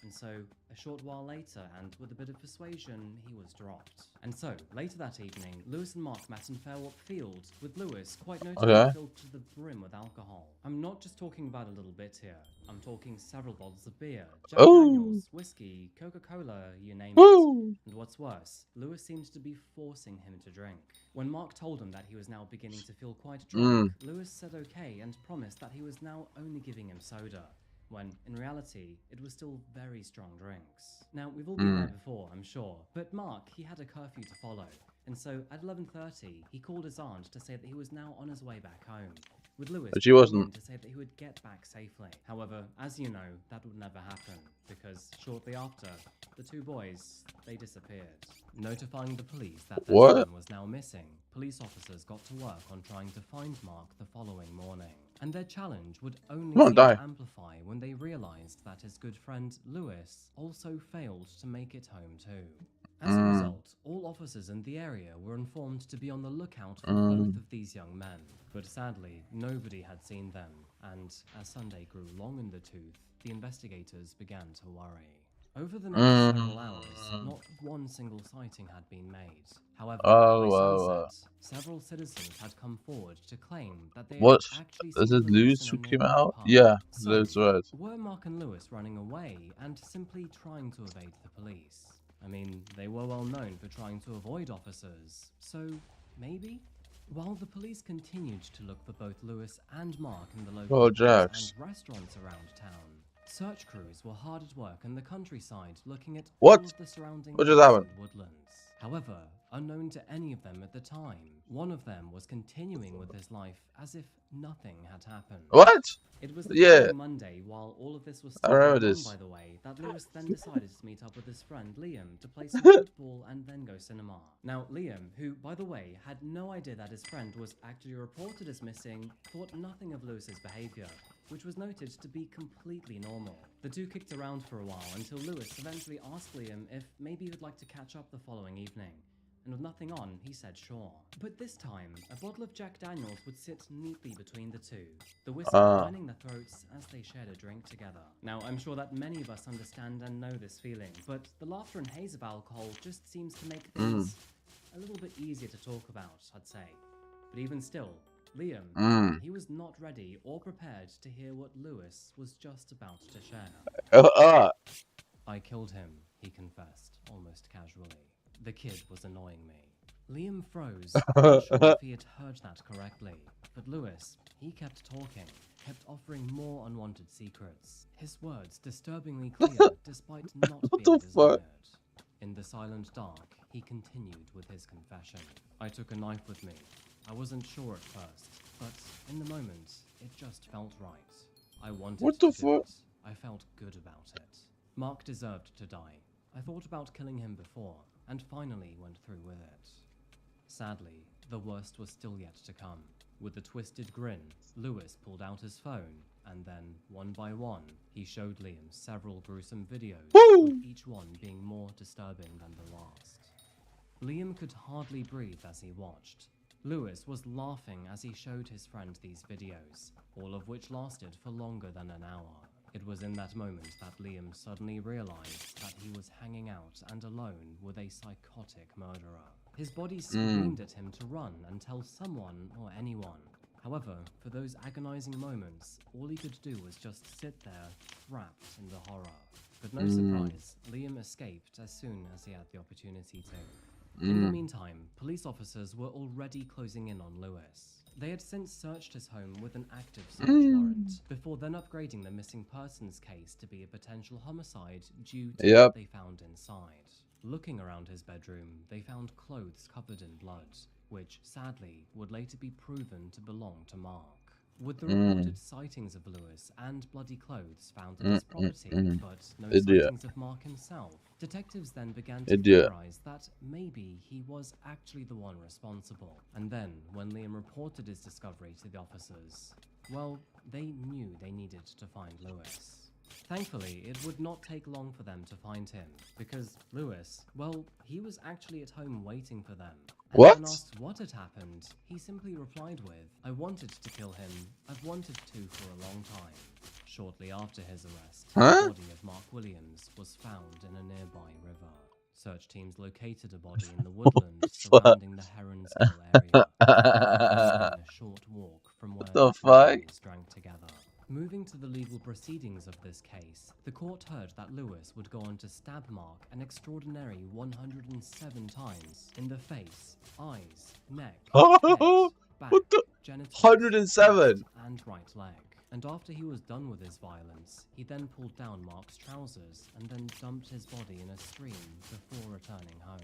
And so, a short while later, and with a bit of persuasion, he was dropped. And so, later that evening, Lewis and Mark met in Fairwalk Field, with Lewis quite notably filled to the brim with alcohol. I'm not just talking about a little bit here. I'm talking several bottles of beer, Jack Daniels, whiskey, Coca-Cola, you name it. And what's worse, Lewis seemed to be forcing him to drink. When Mark told him that he was now beginning to feel quite drunk, Lewis said okay and promised that he was now only giving him soda, when, in reality, it was still very strong drinks. Now, we've all been there before, I'm sure, but Mark, he had a curfew to follow, and so at 11:30, he called his aunt to say that he was now on his way back home, with Lewis But she wasn't. to say that he would get back safely. However, as you know, that would never happen, because shortly after, the two boys, they disappeared. Notifying the police that their son was now missing, police officers got to work on trying to find Mark the following morning. And their challenge would only seem to amplify when they realized that his good friend, Lewis, also failed to make it home too. As a result, all officers in the area were informed to be on the lookout for both of these young men. But sadly, nobody had seen them, and as Sunday grew long in the tooth, the investigators began to worry. Over the next several hours, not one single sighting had been made. However, by sunset, several citizens had come forward to claim that they had actually seen Is it Lewis Lewis in who a came nearby out? pub. Yeah, So, that's right. were Mark and Lewis running away and simply trying to evade the police? I mean, they were well known for trying to avoid officers, so maybe? While the police continued to look for both Lewis and Mark in the local pubs and restaurants around town, search crews were hard at work in the countryside looking at all of the surrounding woodlands. However, unknown to any of them at the time, one of them was continuing with his life as if nothing had happened. What? It was the following Monday, while all of this was still going on, by the way, that Lewis then decided to meet up with his friend Liam to play some football and then go cinema. Now, Liam, who, by the way, had no idea that his friend was actually reported as missing, thought nothing of Lewis's behavior, which was noted to be completely normal. The two kicked around for a while until Lewis eventually asked Liam if maybe he would like to catch up the following evening. And with nothing on, he said sure. But this time, a bottle of Jack Daniels would sit neatly between the two, the whiskey lining their throats as they shared a drink together. Now, I'm sure that many of us understand and know this feeling, but the laughter and haze of alcohol just seems to make things a little bit easier to talk about, I'd say. But even still, Liam, he was not ready or prepared to hear what Lewis was just about to share. I killed him, he confessed, almost casually. The kid was annoying me. Liam froze, not sure if he had heard that correctly. But Lewis, he kept talking, kept offering more unwanted secrets. His words disturbingly clear despite not being desired. In the silent dark, he continued with his confession. I took a knife with me. I wasn't sure at first, but in the moment, it just felt right. I wanted to do it. I felt good about it. Mark deserved to die. I thought about killing him before, and finally went through with it. Sadly, the worst was still yet to come. With a twisted grin, Lewis pulled out his phone, and then, one by one, he showed Liam several gruesome videos, with each one being more disturbing than the last. Liam could hardly breathe as he watched. Lewis was laughing as he showed his friend these videos, all of which lasted for longer than an hour. It was in that moment that Liam suddenly realized that he was hanging out and alone with a psychotic murderer. His body screamed at him to run and tell someone or anyone. However, for those agonizing moments, all he could do was just sit there, wrapped in the horror. But no surprise, Liam escaped as soon as he had the opportunity to. In the meantime, police officers were already closing in on Lewis. They had since searched his home with an active search warrant, before then upgrading the missing persons case to be a potential homicide due to what they found inside. Looking around his bedroom, they found clothes covered in blood, which, sadly, would later be proven to belong to Mark. With the reported sightings of Lewis and bloody clothes found at his property, but no sightings of Mark himself, detectives then began to theorize that maybe he was actually the one responsible. And then, when Liam reported his discovery to the officers, well, they knew they needed to find Lewis. Thankfully, it would not take long for them to find him, because Lewis, well, he was actually at home waiting for them. And when asked what had happened, he simply replied with, I wanted to kill him. I've wanted to for a long time. Shortly after his arrest, the body of Mark Williams was found in a nearby river. Search teams located a body in the woodlands surrounding the Heronsville area, a short walk from where the families drank together. Moving to the legal proceedings of this case, the court heard that Lewis would go on to stab Mark an extraordinary 107 times in the face, eyes, neck, head, back, genitals, 107 and right leg. And after he was done with his violence, he then pulled down Mark's trousers and then dumped his body in a stream before returning home.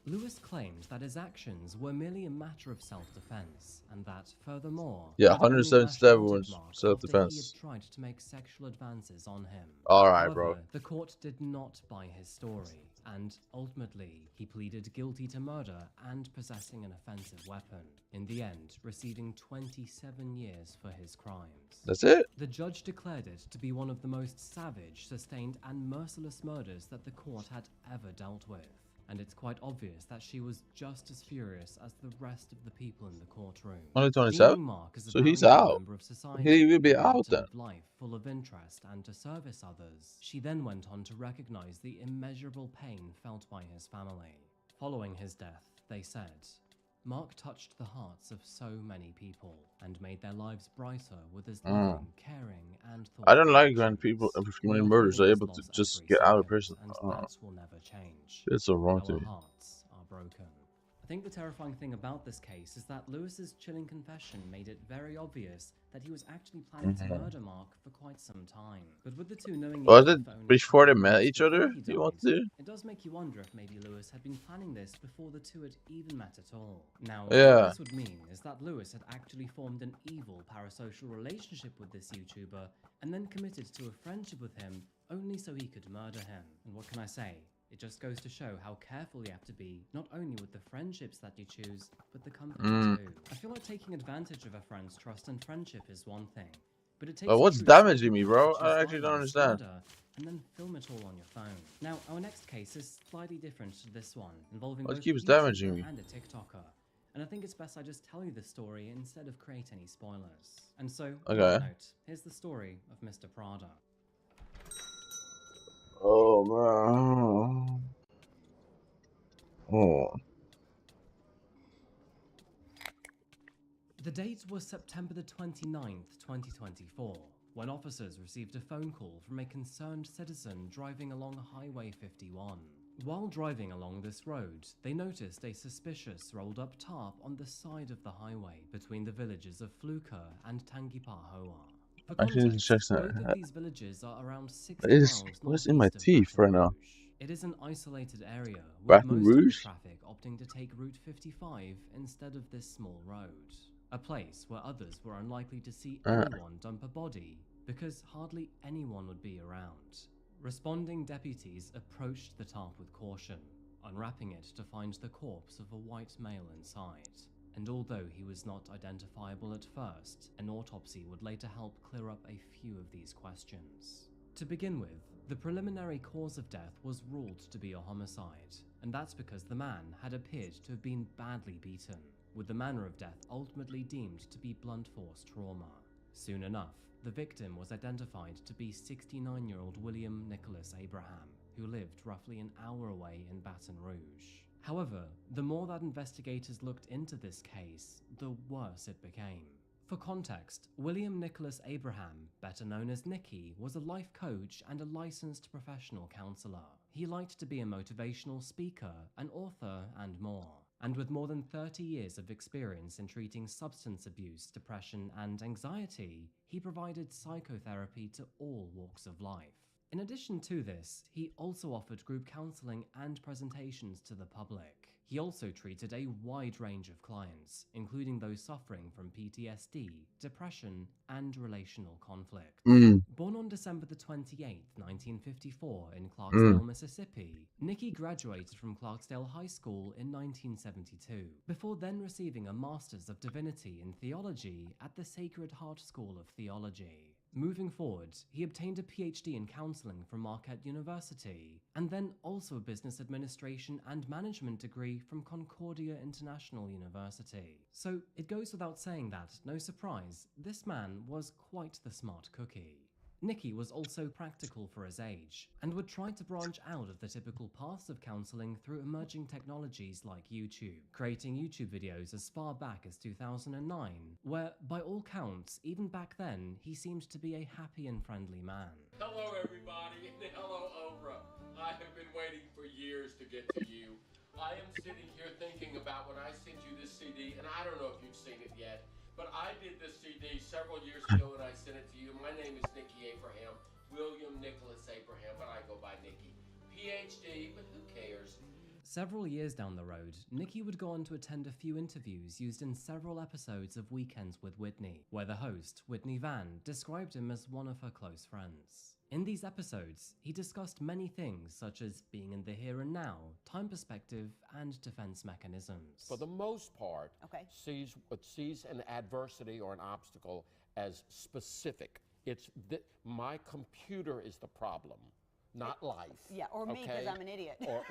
Lewis claimed that his actions were merely a matter of self-defense, and that, furthermore, 177 was self-defense. He had tried to make sexual advances on him. Alright, However, bro. The court did not buy his story, and ultimately, he pleaded guilty to murder and possessing an offensive weapon. In the end, receiving 27 years for his crimes. That's it? The judge declared it to be one of the most savage, sustained, and merciless murders that the court had ever dealt with. and it's quite obvious that she was just as furious as the rest of the people in the courtroom. Only 27? Deeming Mark as a So he's valuable out. member of society, He will be eager out to then. live life full of interest and to service others, she then went on to recognize the immeasurable pain felt by his family. Following his death, they said, Mark touched the hearts of so many people and made their lives brighter with his loving, caring, and thoughtful I don't like when actions. people, We when are murders are feeling able his to loss just every get out of second, prison. and that will never change. It's so wrong to Our me. hearts are broken. I think the terrifying thing about this case is that Lewis's chilling confession made it very obvious that he was actually planning to murder Mark for quite some time. But with the two knowing each Was other it for only before they 5 met months each before other? he You want died, to? it does make you wonder if maybe Lewis had been planning this before the two had even met at all. Now, Yeah. what this would mean is that Lewis had actually formed an evil parasocial relationship with this YouTuber and then committed to a friendship with him only so he could murder him. And what can I say? It just goes to show how careful you have to be, not only with the friendships that you choose, but the company too. I feel like taking advantage of a friend's trust and friendship is one thing, but it takes But what's true damaging me, self-defense bro? to choose I actually don't violence, understand. murder, and then film it all on your phone. Now, our next case is slightly different to this one, involving What both keeps a damaging YouTuber me? and a TikToker. And I think it's best I just tell you the story instead of create any spoilers. And so, on that Okay. note, here's the story of Mr. Prada. Oh, man. Oh. The date was September the 29th, 2024, when officers received a phone call from a concerned citizen driving along Highway 51. While driving along this road, they noticed a suspicious rolled-up tarp on the side of the highway between the villages of Fluka and Tangipahoa. For I actually need to context, check both of that. these villages are around 60 It is, miles what's in my northeast of teeth Baton right now? Rouge. It is an isolated area, with Baton most of the Rouge? traffic opting to take Route 55 instead of this small road. A place where others were unlikely to see anyone dump a body, because hardly anyone would be around. Responding deputies approached the tarp with caution, unwrapping it to find the corpse of a white male inside. And although he was not identifiable at first, an autopsy would later help clear up a few of these questions. To begin with, the preliminary cause of death was ruled to be a homicide, and that's because the man had appeared to have been badly beaten, with the manner of death ultimately deemed to be blunt force trauma. Soon enough, the victim was identified to be 69-year-old William Nicholas Abraham, who lived roughly an hour away in Baton Rouge. However, the more that investigators looked into this case, the worse it became. For context, William Nicholas Abraham, better known as Nicky, was a life coach and a licensed professional counselor. He liked to be a motivational speaker, an author, and more. And with more than 30 years of experience in treating substance abuse, depression, and anxiety, he provided psychotherapy to all walks of life. In addition to this, he also offered group counseling and presentations to the public. He also treated a wide range of clients, including those suffering from PTSD, depression, and relational conflict. Born on December the 28th, 1954 in Clarksdale, Mississippi, Nicky graduated from Clarksdale High School in 1972, before then receiving a Master's of Divinity in Theology at the Sacred Heart School of Theology. Moving forward, he obtained a PhD in counseling from Marquette University, and then also a business administration and management degree from Concordia International University. So it goes without saying that, no surprise, this man was quite the smart cookie. Nicky was also practical for his age, and would try to branch out of the typical paths of counseling through emerging technologies like YouTube, creating YouTube videos as far back as 2009, where, by all counts, even back then, he seemed to be a happy and friendly man. Hello everybody, and hello Oprah. I have been waiting for years to get to you. I am sitting here thinking about when I sent you this CD, and I don't know if you've seen it yet, but I did this CD several years ago and I sent it to you. My name is Nicky Abraham, William Nicholas Abraham, but I go by Nicky. PhD, but who cares? Several years down the road, Nicky would go on to attend a few interviews used in several episodes of Weekends with Whitney, where the host, Whitney Van, described him as one of her close friends. In these episodes, he discussed many things such as being in the here and now, time perspective, and defense mechanisms. For the most part, sees an adversity or an obstacle as specific. It's my computer is the problem, not life. Yeah, or me because I'm an idiot. Or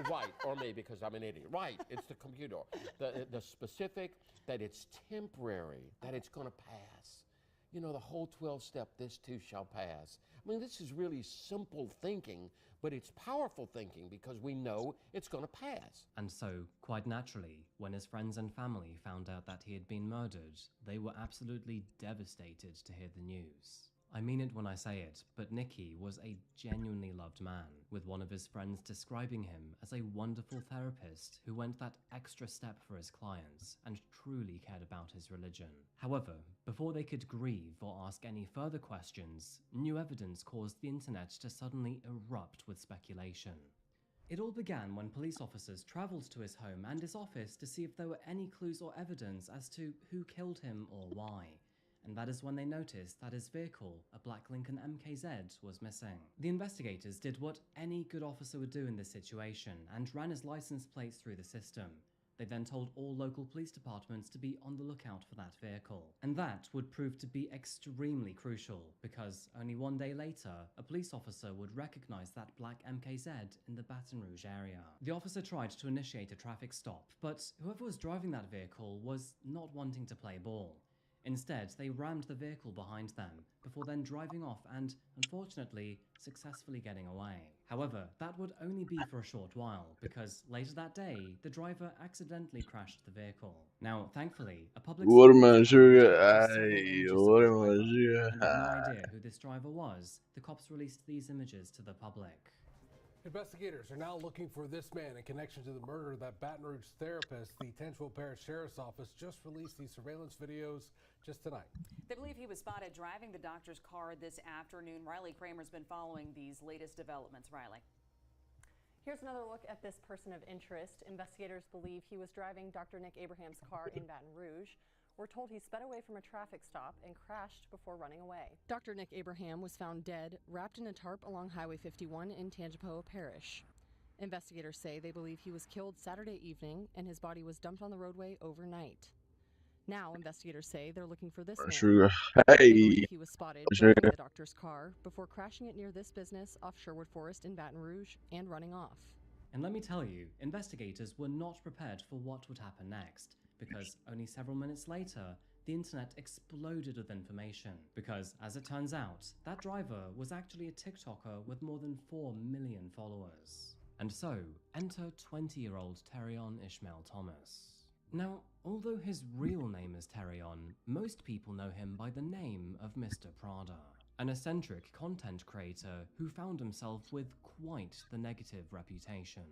or me because I'm an idiot. Right, it's the computer. The specific, that it's temporary, that it's going to pass. You know, the whole 12-step, this too shall pass. I mean, this is really simple thinking, but it's powerful thinking because we know it's going to pass. And so, quite naturally, when his friends and family found out that he had been murdered, they were absolutely devastated to hear the news. I mean it when I say it, but Nicky was a genuinely loved man, with one of his friends describing him as a wonderful therapist who went that extra step for his clients and truly cared about his religion. However, before they could grieve or ask any further questions, new evidence caused the internet to suddenly erupt with speculation. It all began when police officers travelled to his home and his office to see if there were any clues or evidence as to who killed him or why. And that is when they noticed that his vehicle, a black Lincoln MKZ, was missing. The investigators did what any good officer would do in this situation and ran his license plates through the system. They then told all local police departments to be on the lookout for that vehicle. And that would prove to be extremely crucial, because only one day later, a police officer would recognize that black MKZ in the Baton Rouge area. The officer tried to initiate a traffic stop, but whoever was driving that vehicle was not wanting to play ball. Instead, they rammed the vehicle behind them, before then driving off and, unfortunately, successfully getting away. However, that would only be for a short while, because later that day, the driver accidentally crashed the vehicle. Now, thankfully, a public What am servant I was sure? found with several images of What the am I driver, sure? and with no idea who this driver was, the cops released these images to the public. Investigators are now looking for this man in connection to the murder of that Baton Rouge therapist. The Tangipahoa Parish Sheriff's Office just released these surveillance videos just tonight. They believe he was spotted driving the doctor's car this afternoon. Riley Kramer's been following these latest developments. Riley. Here's another look at this person of interest. Investigators believe he was driving Dr. Nick Abraham's car in Baton Rouge. We're told he sped away from a traffic stop and crashed before running away. Dr. Nick Abraham was found dead, wrapped in a tarp along Highway 51 in Tangipahoa Parish. Investigators say they believe he was killed Saturday evening and his body was dumped on the roadway overnight. Now, investigators say they're looking for this man. Sure. They Hey. believe he was spotted driving the doctor's car before crashing it near this business off Sherwood Forest in Baton Rouge and running off. And let me tell you, investigators were not prepared for what would happen next, because only several minutes later, the internet exploded with information. Because, as it turns out, that driver was actually a TikToker with more than 4 million followers. And so, enter 20-year-old Terrion Ishmael Thomas. Now, although his real name is Terrion, most people know him by the name of Mr. Prada, an eccentric content creator who found himself with quite the negative reputation.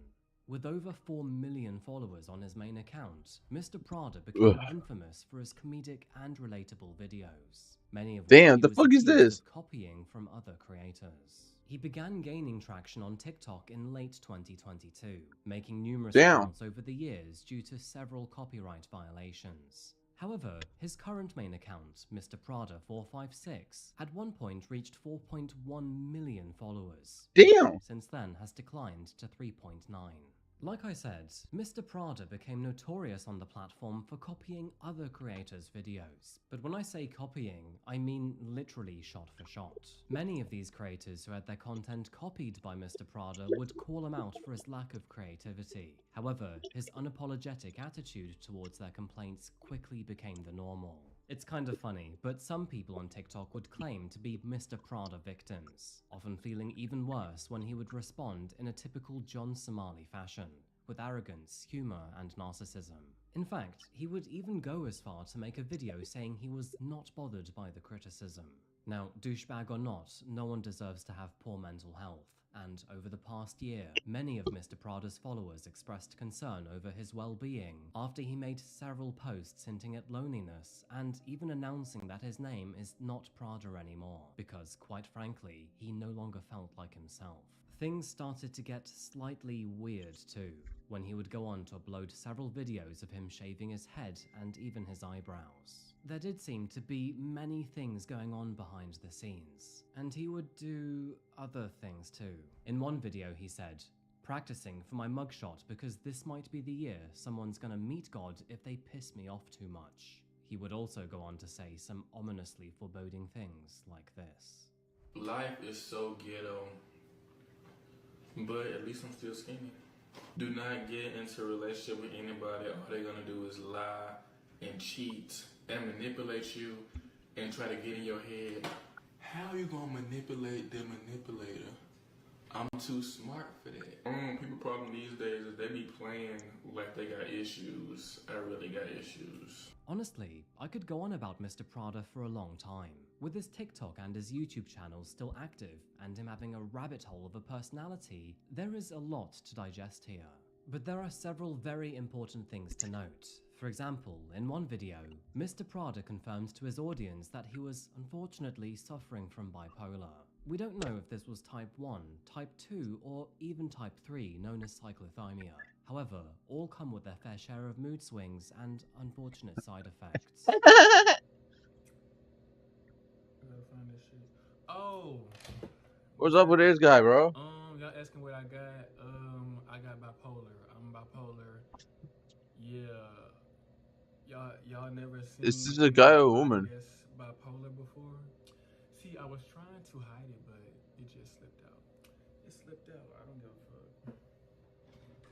With over 4 million followers on his main account, Mr. Prada became infamous for his comedic and relatable videos, many of which Damn, he the was fuck is accused this? of copying from other creators. He began gaining traction on TikTok in late 2022, making numerous accounts over the years due to several copyright violations. However, his current main account, Mr. Prada 456, at one point reached 4.1 million followers. Damn! Which since then has declined to 3.9. Like I said, Mr. Prada became notorious on the platform for copying other creators' videos. But when I say copying, I mean literally shot for shot. Many of these creators who had their content copied by Mr. Prada would call him out for his lack of creativity. However, his unapologetic attitude towards their complaints quickly became the normal. It's kind of funny, but some people on TikTok would claim to be Mr. Prada victims, often feeling even worse when he would respond in a typical John Somali fashion, with arrogance, humor, and narcissism. In fact, he would even go as far to make a video saying he was not bothered by the criticism. Now, douchebag or not, no one deserves to have poor mental health. And over the past year, many of Mr. Prada's followers expressed concern over his well-being after he made several posts hinting at loneliness and even announcing that his name is not Prada anymore, because quite frankly, he no longer felt like himself. Things started to get slightly weird too, when he would go on to upload several videos of him shaving his head and even his eyebrows. There did seem to be many things going on behind the scenes, and he would do other things too. In one video he said, "Practicing for my mugshot because this might be the year someone's gonna meet God if they piss me off too much." He would also go on to say some ominously foreboding things like this. Life is so ghetto. but at least I'm still skinny. Do not get into a relationship with anybody. All they're gonna do is lie and cheat and manipulate you and try to get in your head. How you gonna manipulate the manipulator? I'm too smart for that. People problem these days is they be playing like they got issues. I really got issues. Honestly, I could go on about Mr. Prada for a long time. With his TikTok and his YouTube channels still active, and him having a rabbit hole of a personality, there is a lot to digest here. But there are several very important things to note. For example, in one video, Mr. Prada confirmed to his audience that he was unfortunately suffering from bipolar. We don't know if this was type 1, type 2, or even type 3, known as cyclothymia. However, all come with their fair share of mood swings and unfortunate side effects. Oh, What's up with this guy, bro? y'all asking what I got? I got bipolar. I'm bipolar. Yeah. Y'all never seen. Is this a guy or a anybody woman? that's bipolar before? See, I was trying to hide it, but it just slipped out. It slipped out. I don't give a fuck.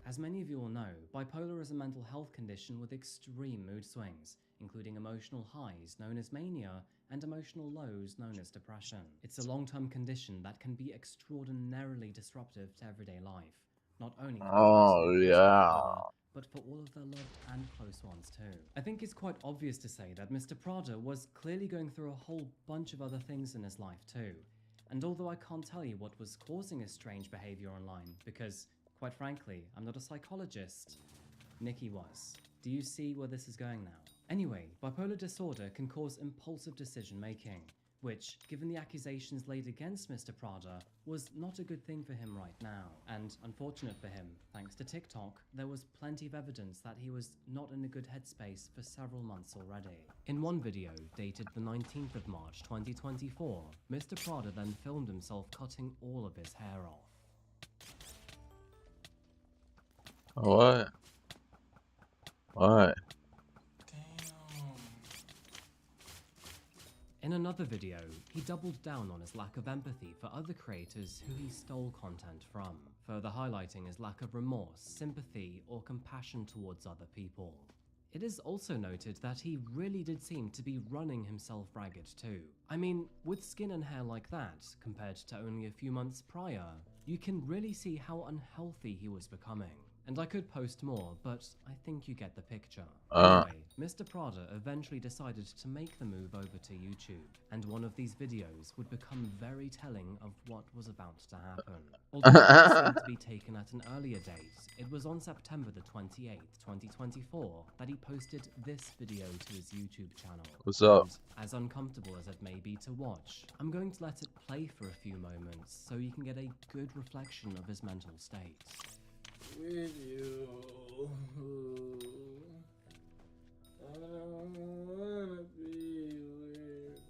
As many of you all know, bipolar is a mental health condition with extreme mood swings, including emotional highs known as mania and emotional lows known as depression. It's a long-term condition that can be extraordinarily disruptive to everyday life, not only for the person who has bipolar, but for all of their loved and close ones too. I think it's quite obvious to say that Mr. Prada was clearly going through a whole bunch of other things in his life too. And although I can't tell you what was causing his strange behavior online, because, quite frankly, I'm not a psychologist, Nikki was. Do you see where this is going now? Anyway, bipolar disorder can cause impulsive decision-making, which, given the accusations laid against Mr. Prada, was not a good thing for him right now. And unfortunate for him, thanks to TikTok, there was plenty of evidence that he was not in a good headspace for several months already. In one video, dated the 19th of March 2024, Mr. Prada then filmed himself cutting all of his hair off. What? What? In another video, he doubled down on his lack of empathy for other creators who he stole content from, further highlighting his lack of remorse, sympathy, or compassion towards other people. It is also noted that he really did seem to be running himself ragged too. I mean, with skin and hair like that, compared to only a few months prior, you can really see how unhealthy he was becoming. And I could post more, but I think you get the picture. Anyway, Mr. Prada eventually decided to make the move over to YouTube, and one of these videos would become very telling of what was about to happen. Although it seemed to be taken at an earlier date, it was on September the 28th, 2024, that he posted this video to his YouTube channel. What's up? And as uncomfortable as it may be to watch, I'm going to let it play for a few moments so you can get a good reflection of his mental state. With you, I don't wanna be with.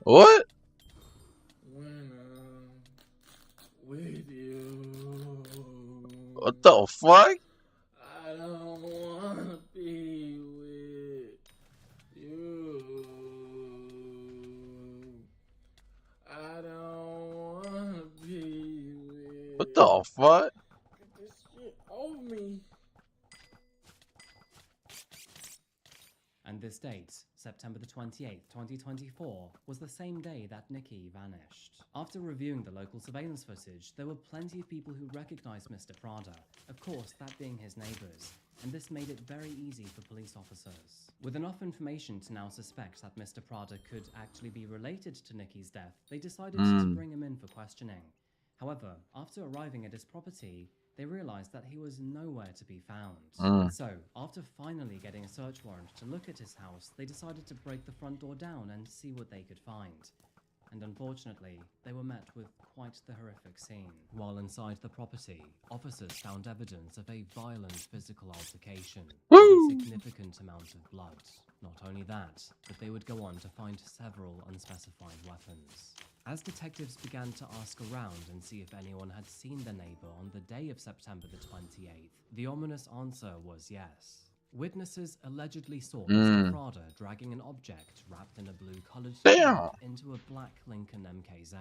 What? When I'm with you. What the fuck? I don't wanna be with you. I don't wanna be with. What the fuck? Me. And this date, September the 28th, 2024, was the same day that Nikki vanished. After reviewing the local surveillance footage, there were plenty of people who recognized Mr. Prada, of course that being his neighbors, and this made it very easy for police officers. With enough information to now suspect that Mr. Prada could actually be related to Nikki's death, they decided to bring him in for questioning. However, after arriving at his property, they realized that he was nowhere to be found. So, after finally getting a search warrant to look at his house, they decided to break the front door down and see what they could find. And unfortunately, they were met with quite the horrific scene. While inside the property, officers found evidence of a violent physical altercation with a significant amount of blood. Not only that, but they would go on to find several unspecified weapons. As detectives began to ask around and see if anyone had seen the neighbor on the day of September the 28th, the ominous answer was yes. Witnesses allegedly saw Mr. Prada dragging an object wrapped in a blue-colored tube into a black Lincoln MKZ.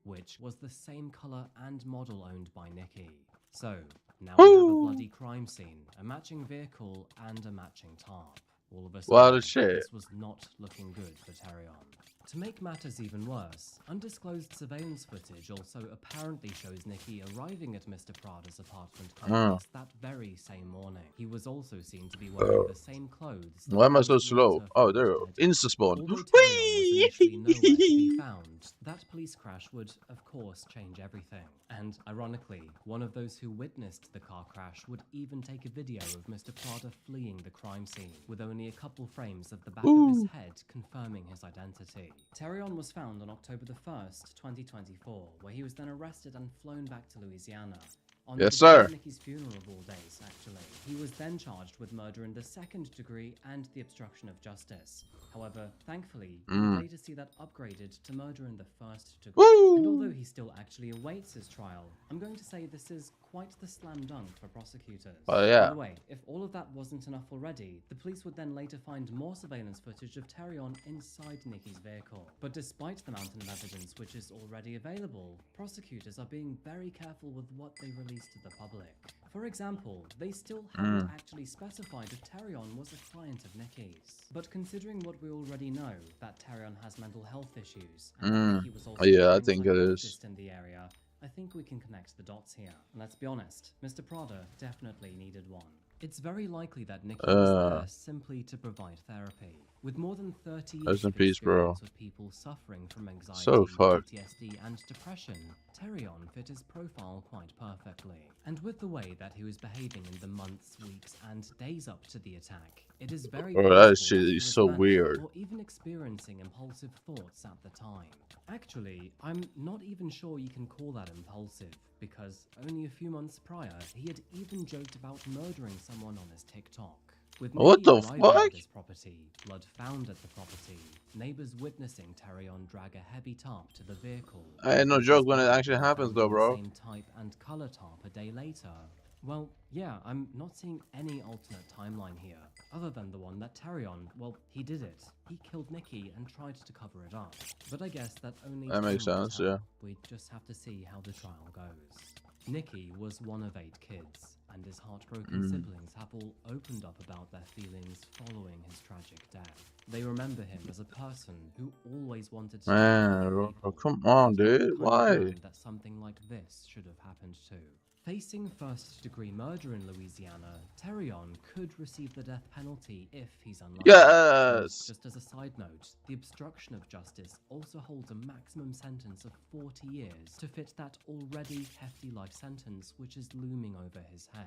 which was the same color and model owned by Nikki. So, now we have a bloody crime scene, a matching vehicle, and a matching tarp. All of a sudden, this was not looking good for Terrion. To make matters even worse, undisclosed surveillance footage also apparently shows Nikki arriving at Mr. Prada's apartment complex that very same morning. He was also seen to be wearing the same clothes. Why am I so slow? Oh, there we go. Insta-spawn. Although Terrion was initially nowhere to be found, that police crash would, of course, change everything. And, ironically, one of those who witnessed the car crash would even take a video of Mr. Prada fleeing the crime scene, with only a couple frames of the back of his head confirming his identity. Terrion was found on October the 1st, 2024, where he was then arrested and flown back to Louisiana. On Nikki's funeral of all days, actually. He was then charged with murder in the 2nd degree and the obstruction of justice. However, thankfully, we would later see that upgraded to murder in the 1st degree. And although he still actually awaits his trial, I'm going to say this is quite the slam dunk for prosecutors. Oh, yeah. By the way, if all of that wasn't enough already, the police would then later find more surveillance footage of Terrion inside Nikki's vehicle. But despite the mountain of evidence which is already available, prosecutors are being very careful with what they release to the public. For example, they still haven't actually specified if Terrion was a client of Nikki's. But considering what we already know, that Terrion has mental health issues, and Nikki was also I think it is. in the area, I think we can connect the dots here. And let's be honest, Mr. Prada definitely needed one. It's very likely that Nikki was there simply to provide therapy. With more than 30 years of experience with people suffering from anxiety, PTSD, and depression, Terrion fit his profile quite perfectly. And with the way that he was behaving in the months, weeks, and days up to the attack, it is very possible that shit is so weird. Or even experiencing impulsive thoughts at the time. Actually, I'm not even sure you can call that impulsive, because only a few months prior, he had even joked about murdering someone on his TikTok. With what the fuck? At this property, blood found at the property, neighbors witnessing Terrion drag a heavy tarp to the vehicle. I had no joke when it actually happens though, bro. Same type and color tarp a day later. Well, yeah, I'm not seeing any alternate timeline here, other than the one that Terrion, well, he did it. He killed Nikki and tried to cover it up. But I guess that only makes sense, yeah. We just have to see how the trial goes. Nikki was one of 8 kids, and his heartbroken siblings have all opened up about their feelings following his tragic death. They remember him as a person who always wanted to... Man, come on, dude. Why? ...that something like this should have happened too. Facing first-degree murder in Louisiana, Terrion could receive the death penalty if he's unlucky. Yes! Just as a side note, the obstruction of justice also holds a maximum sentence of 40 years to fit that already hefty life sentence which is looming over his head.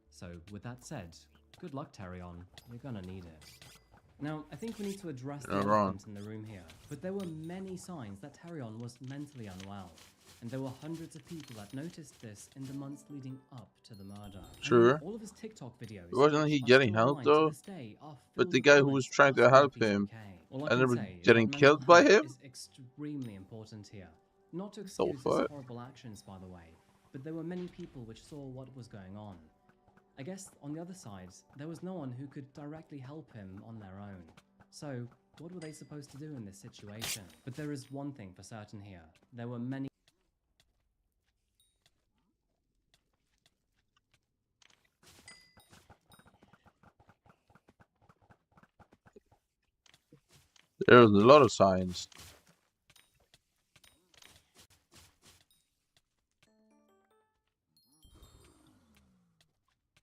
So, with that said, good luck, Terrion. You're gonna need it. Now, I think we need to address the elephant in the room here, but there were many signs that Terrion was mentally unwell. And there were hundreds of people that noticed this in the months leading up to the murder. Sure. All of his TikTok videos. Wasn't he getting help though? But the guy who was trying to help him ended up getting killed by him? Is extremely important here. Not to excuse his horrible actions, by the way, but there were many people which saw what was going on. I guess on the other side, there was no one who could directly help him on their own. So, what were they supposed to do in this situation? But there is one thing for certain here. There were many There was a lot of signs.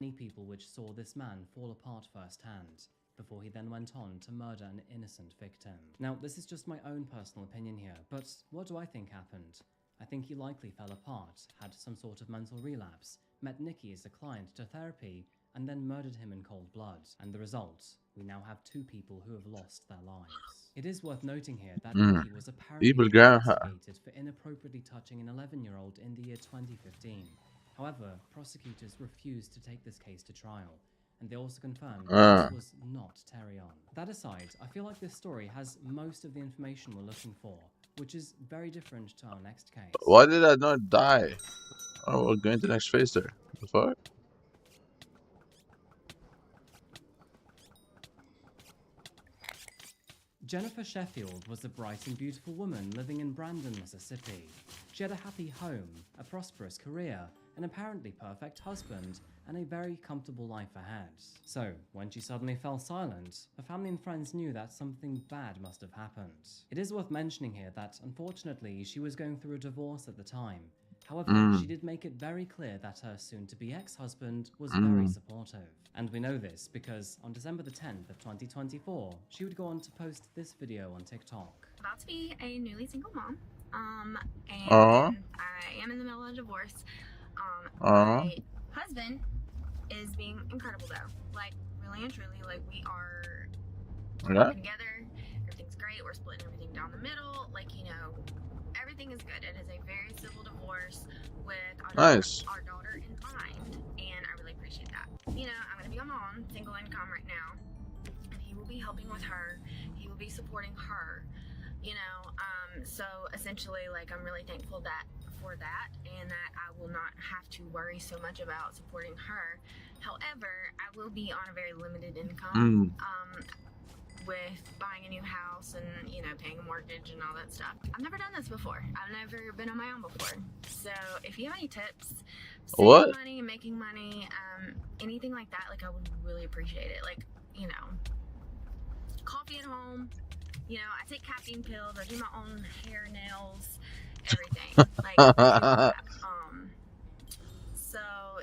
Many people which saw this man fall apart firsthand, before he then went on to murder an innocent victim. Now, this is just my own personal opinion here, but what do I think happened? I think he likely fell apart, had some sort of mental relapse, met Nikki as a client to therapy, and then murdered him in cold blood. And the result, we now have 2 people who have lost their lives. It is worth noting here that Nikki was apparently investigated for inappropriately touching an 11-year-old in the year 2015. However, prosecutors refused to take this case to trial, and they also confirmed that this was not Terrion. That aside, I feel like this story has most of the information we're looking for, which is very different to our next case. Why did I not die? Oh, we're going to the next phase there. What the fuck? Jennifer Sheffield was a bright and beautiful woman living in Brandon, Mississippi. She had a happy home, a prosperous career, an apparently perfect husband, and a very comfortable life ahead. So, when she suddenly fell silent, her family and friends knew that something bad must have happened. It is worth mentioning here that, unfortunately, she was going through a divorce at the time. However, she did make it very clear that her soon-to-be ex-husband was very supportive. And we know this because on December the 10th of 2024, she would go on to post this video on TikTok. About to be a newly single mom, and Uh-huh. I am in the middle of a divorce. Uh-huh. My husband is being incredible though, like really and truly, like we are Yeah. together, everything's great, we're splitting everything down the middle, like, you know, everything is good. It is a very civil divorce with our daughter in mind, and I really appreciate that. You know, I'm gonna be a mom, single income right now, and he will be helping with her, he will be supporting her, you know, so essentially, like, I'm really thankful for that, and that I will not have to worry so much about supporting her. However, I will be on a very limited income, with buying a new house and, you know, paying a mortgage and all that stuff. I've never done this before. I've never been on my own before. So if you have any tips, saving money and making money, anything like that, like, I would really appreciate it. Like, you know, coffee at home, you know, I take caffeine pills, I do my own hair, nails, everything. Like, so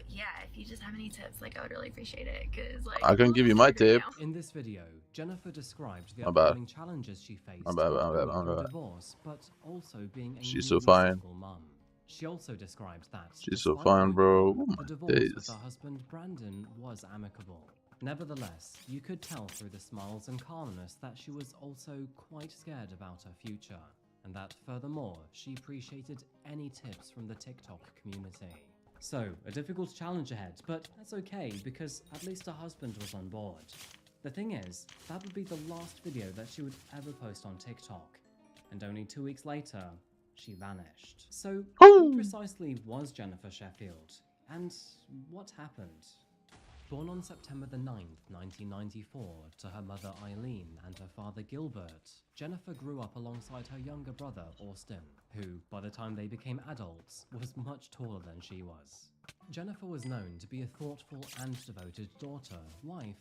yeah, if you just have any tips, like, I would really appreciate it, because, like, I can give you my tip. In this video, Jennifer described the My bad. upcoming challenges she faced My bad. through divorce, but also being a She's so newly fine. single mum. She also described that She's so despite fine, the bro. divorce, Oh the my divorce days. with her husband Brandon was amicable. Nevertheless, you could tell through the smiles and calmness that she was also quite scared about her future, and that furthermore, she appreciated any tips from the TikTok community. So, a difficult challenge ahead, but that's okay because at least her husband was on board. The thing is, that would be the last video that she would ever post on TikTok, and only 2 weeks later, she vanished. So, who precisely was Jennifer Sheffield, and what happened? Born on September the 9th, 1994, to her mother Eileen and her father Gilbert, Jennifer grew up alongside her younger brother Austin, who, by the time they became adults, was much taller than she was. Jennifer was known to be a thoughtful and devoted daughter, wife,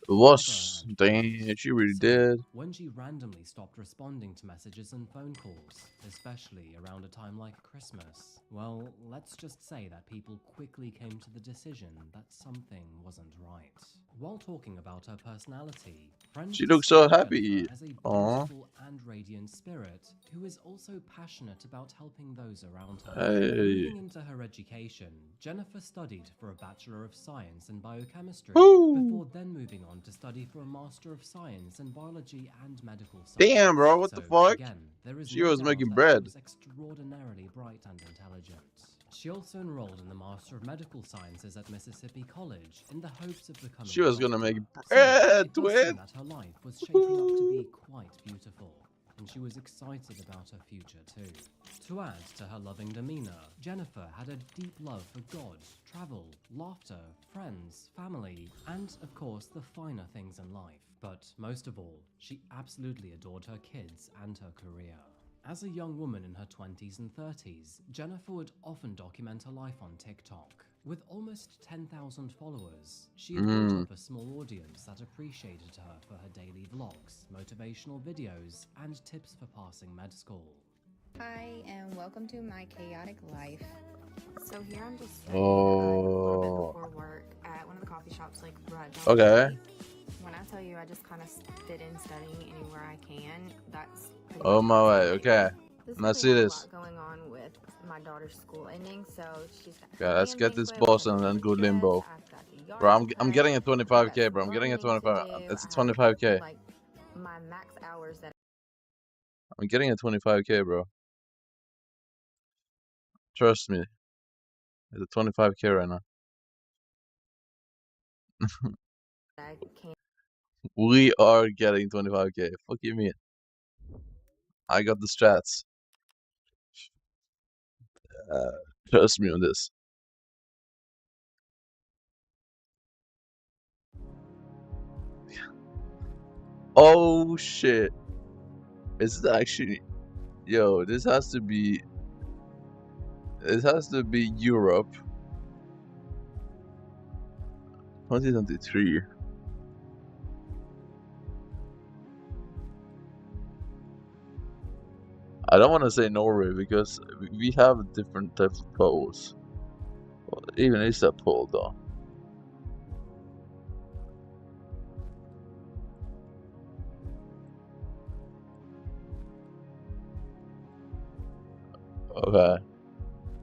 Dang, she really did. when she randomly stopped responding to messages and phone calls, especially around a time like Christmas, well, let's just say that people quickly came to the decision that something wasn't right. While talking about her personality, friends She looks so described happy. Jennifer as a beautiful and radiant spirit who is also passionate about helping those around her. Moving into her education, Jennifer studied for a Bachelor of Science in Biochemistry before then moving on to study for a Master of Science in Biology and Medical Science. Damn, bro, what the fuck? Again, there is She no was doubt making that bread. She was extraordinarily bright and intelligent. She also enrolled in the Master of Medical Sciences at Mississippi College in the hopes of becoming She was a gonna doctor. make So, bread, it does twin. seem that her life was shaping up to be quite beautiful, and she was excited about her future too. To add to her loving demeanor, Jennifer had a deep love for God, travel, laughter, friends, family, and of course the finer things in life. But most of all, she absolutely adored her kids and her career. As a young woman in her 20s and 30s, Jennifer would often document her life on TikTok. With almost 10,000 followers, she had built up a small audience that appreciated her for her daily vlogs, motivational videos, and tips for passing med school. Hi, and welcome to my chaotic life. So here I'm just studying, a little bit before work at one of the coffee shops, like right down Okay. the street. When I tell you I just kind of fit in studying anywhere I can, that's pretty Oh much my what way, I'm okay. This Let's week see we have this. a lot going on with my daughter's school ending, so she's got Okay, let's her get this banquet, boss we and have then a go dress, limbo. I've got the yard Bro, to I'm cut, getting a I've got 25k, bro. I'm some getting a learning to 25. do, It's a I have, 25k. like, my max hours that I'm getting a 25k, bro. Trust me. It's a 25k right now. I can. We are getting 25k. Fuck you mean? I got the strats. Trust me on this. Oh shit. Is it actually... Yo, this has to be... It has to be Europe. 2023. I don't want to say Norway because we have a different type of poles. Well, even is a pole though. Okay.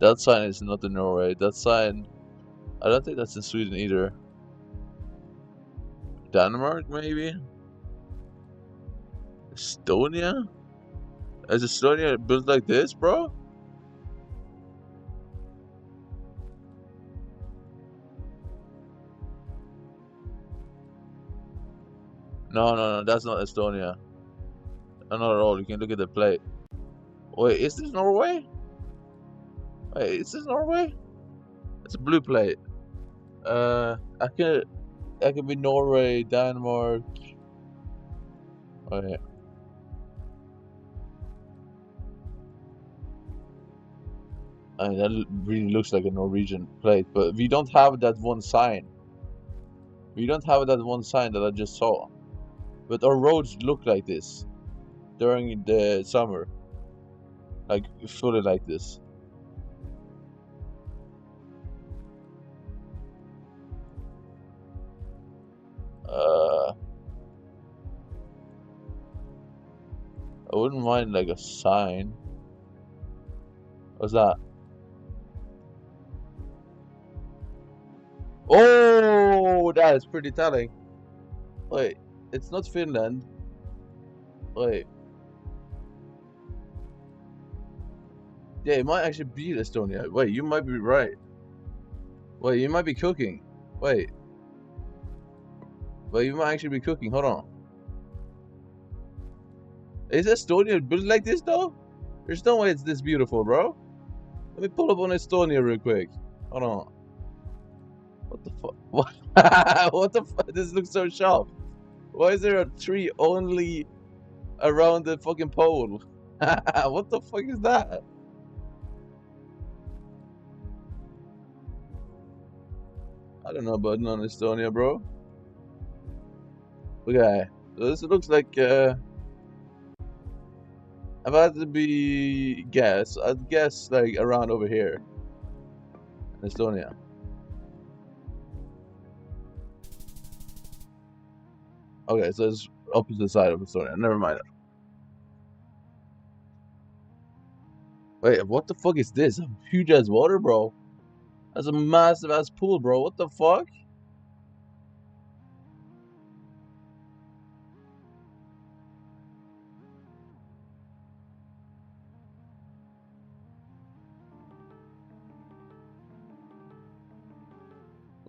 That sign is not in Norway. That sign, I don't think that's in Sweden either. Denmark, maybe? Estonia? Is Estonia built like this, bro? No, that's not Estonia. Not at all. You can look at the plate. Wait, is this Norway? Wait, is this Norway? It's a blue plate. I could be Norway, Denmark. Okay. I mean, that really looks like a Norwegian plate, but we don't have that one sign. We don't have that one sign that I just saw. But our roads look like this during the summer. Like, fully like this. I wouldn't mind like a sign. What's that? Oh, that is pretty telling. Wait, it's not Finland. Wait. Yeah, it might actually be Estonia. Wait, you might be right. Wait, you might be cooking. Wait. Wait, you might actually be cooking. Hold on. Is Estonia built like this though? There's no way it's this beautiful, bro. Let me pull up on Estonia real quick. Hold on. What the fuck? What? What the fuck? This looks so sharp. Why is there a tree only around the fucking pole? What the fuck is that? I don't know about non-Estonia, bro. Okay, so this looks like about to be guess. I'd guess like around over here, Estonia. Okay, so it's opposite side of Estonia. Never mind. Wait, what the fuck is this? A huge ass water, bro. That's a massive ass pool, bro. What the fuck?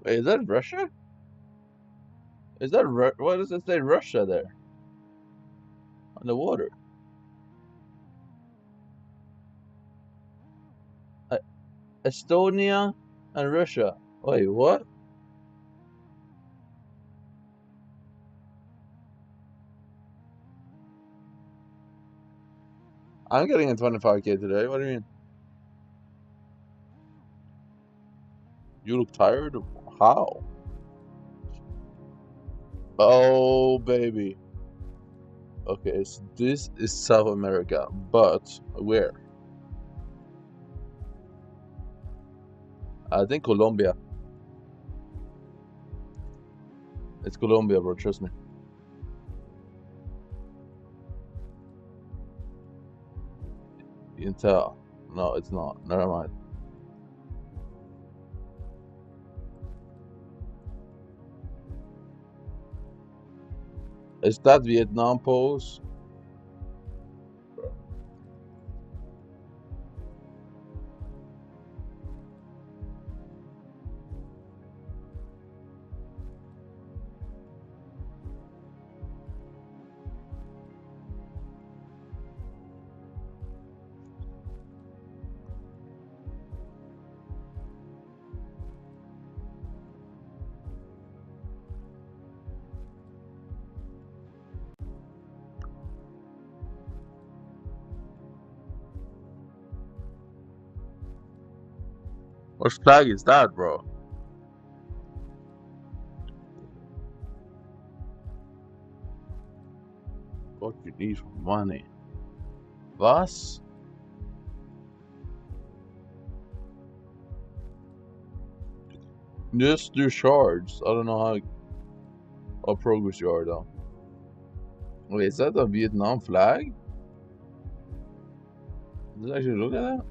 Wait, is that Russia? Is that what does it say? Russia there on the water? Estonia and Russia. Wait, what? I'm getting a 25k today. What do you mean? You look tired? How? Oh, baby. Okay, so this is South America, but where? I think Colombia. It's Colombia, bro. Trust me. You can tell. No, it's not. Never mind. Is that Vietnam pose? What flag is that, bro? What you need for money? Was? Just do shards. I don't know how progress you are though. Wait, is that a Vietnam flag? Did I actually look at that?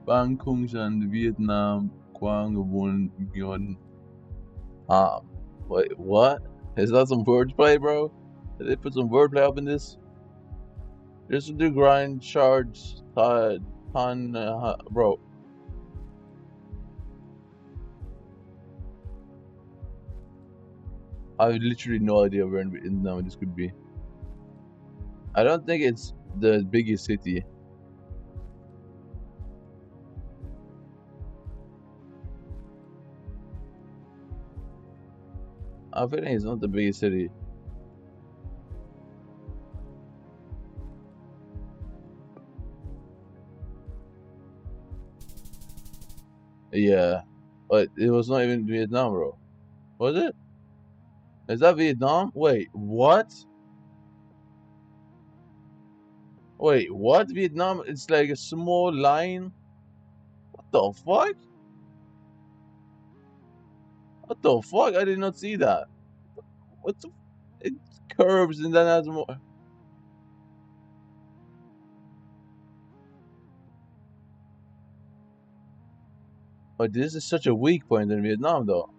Bangkok and Vietnam, Quang Won Yon Ham. Wait, what? Is that some wordplay, bro? Did they put some wordplay up in this? Just do grind shards, bro. I have literally no idea where in Vietnam this could be. I don't think it's the biggest city. I think it's not the biggest city. Yeah, but it was not even Vietnam, bro. Was it? Is that Vietnam? Wait, what? Wait, what? Vietnam? It's like a small line. What the fuck? What the fuck? I did not see that. What the? It curves and then has more. But this is such a weak point in Vietnam, though.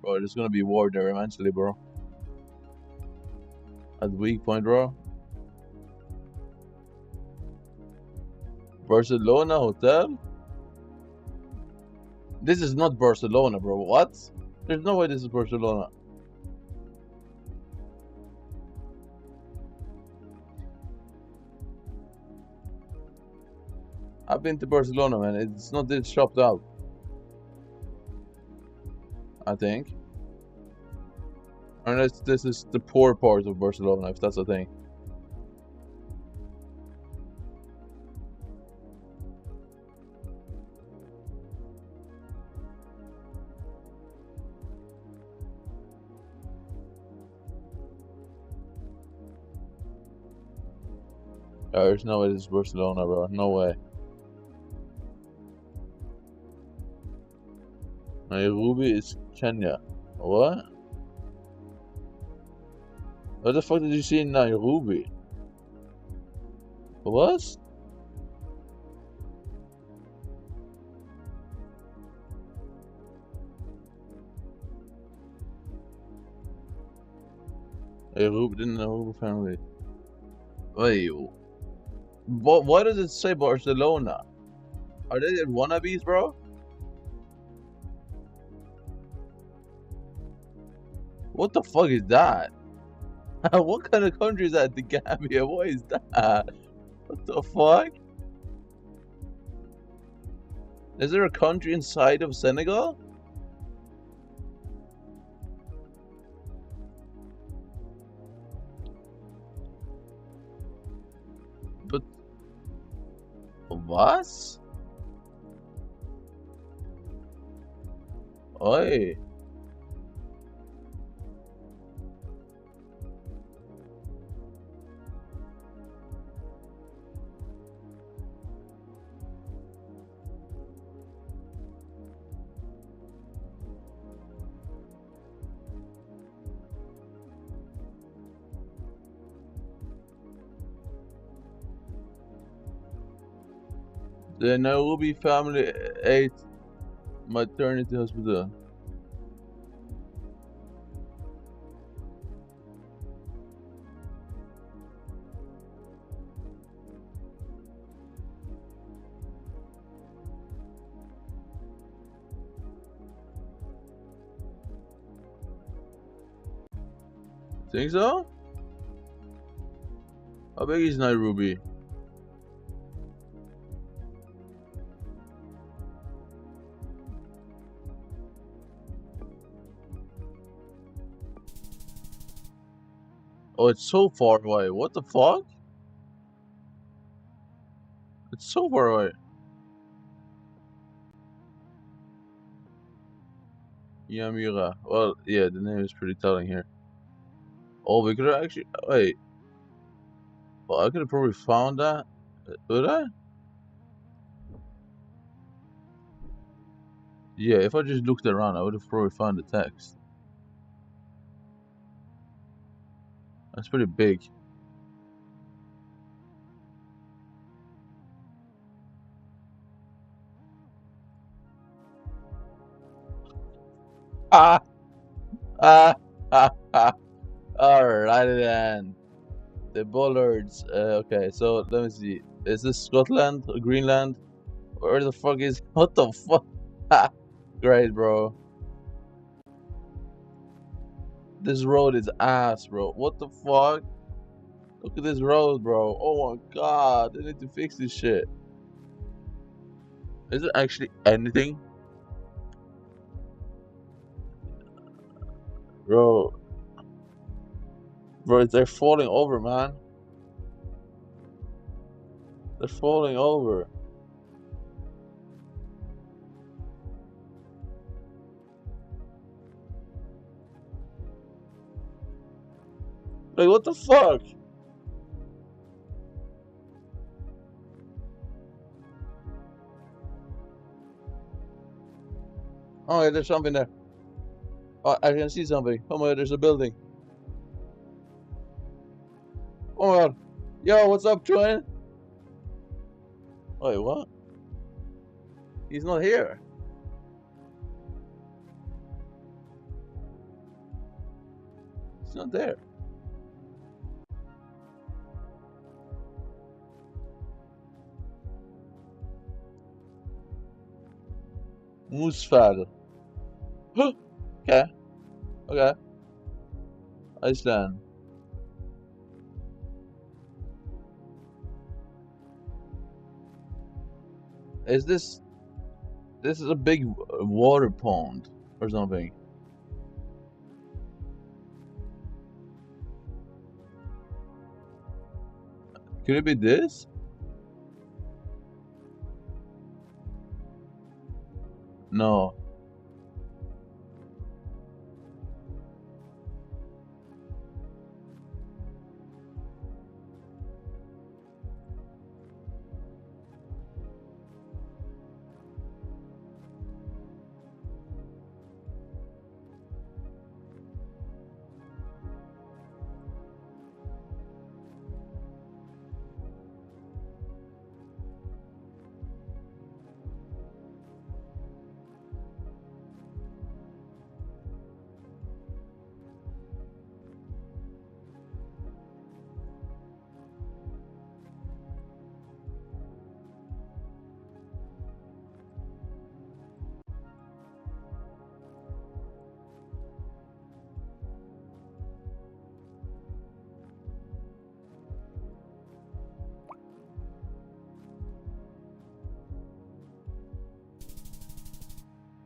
Bro, there's gonna be war there eventually, bro. At weak point, bro. Barcelona hotel? This is not Barcelona, bro. What? There's no way this is Barcelona. I've been to Barcelona, man. It's not this chopped out. I think. Unless this is the poor part of Barcelona, if that's a thing. There's no way this is Barcelona, bro. No way. Nairobi is Kenya. What? What the fuck did you see in Nairobi? What? Nairobi, the Nairobi family. Wait. Why does it say Barcelona? Are they wannabes, bro? What the fuck is that? What kind of country is that? The Gambia? What is that? What the fuck? Is there a country inside of Senegal? But what? Oi. The Nairobi family ate maternity hospital. Think so? How big is Nairobi? Oh, it's so far away. What the fuck? It's so far away. Yamira. Well, yeah, the name is pretty telling here. Oh, we could have actually. Wait. Well, I could have probably found that. Would I? Yeah, if I just looked around, I would have probably found the text. That's pretty big. Ah! Ah! Ah! Ah! Alrighty then. The bollards. Okay, so let me see. Is this Scotland or Greenland? Where the fuck is? What the fuck? Great, bro. This road is ass, bro. What the fuck? Look at this road, bro. Oh my god. They need to fix this shit. Is it actually anything? Bro. Bro, they're falling over, man. They're falling over. Like, what the fuck? Oh, yeah, there's something there. Oh, I can see something. Oh my god, there's a building. Oh my god. Yo, what's up, twin? Wait, what? He's not here. He's not there. Moosefell. Okay. Okay. Iceland. Is this... This is a big water pond or something. Could it be this? No.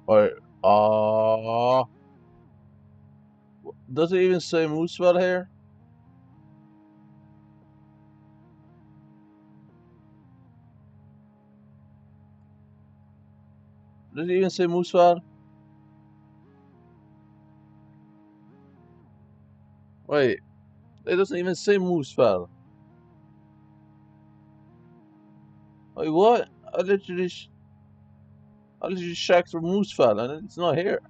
Or does it even say Moosefell here? Does it even say Moosefell? Wait, it doesn't even say Moosefell. Wait, what? I literally checked for Moosefell and it's not here.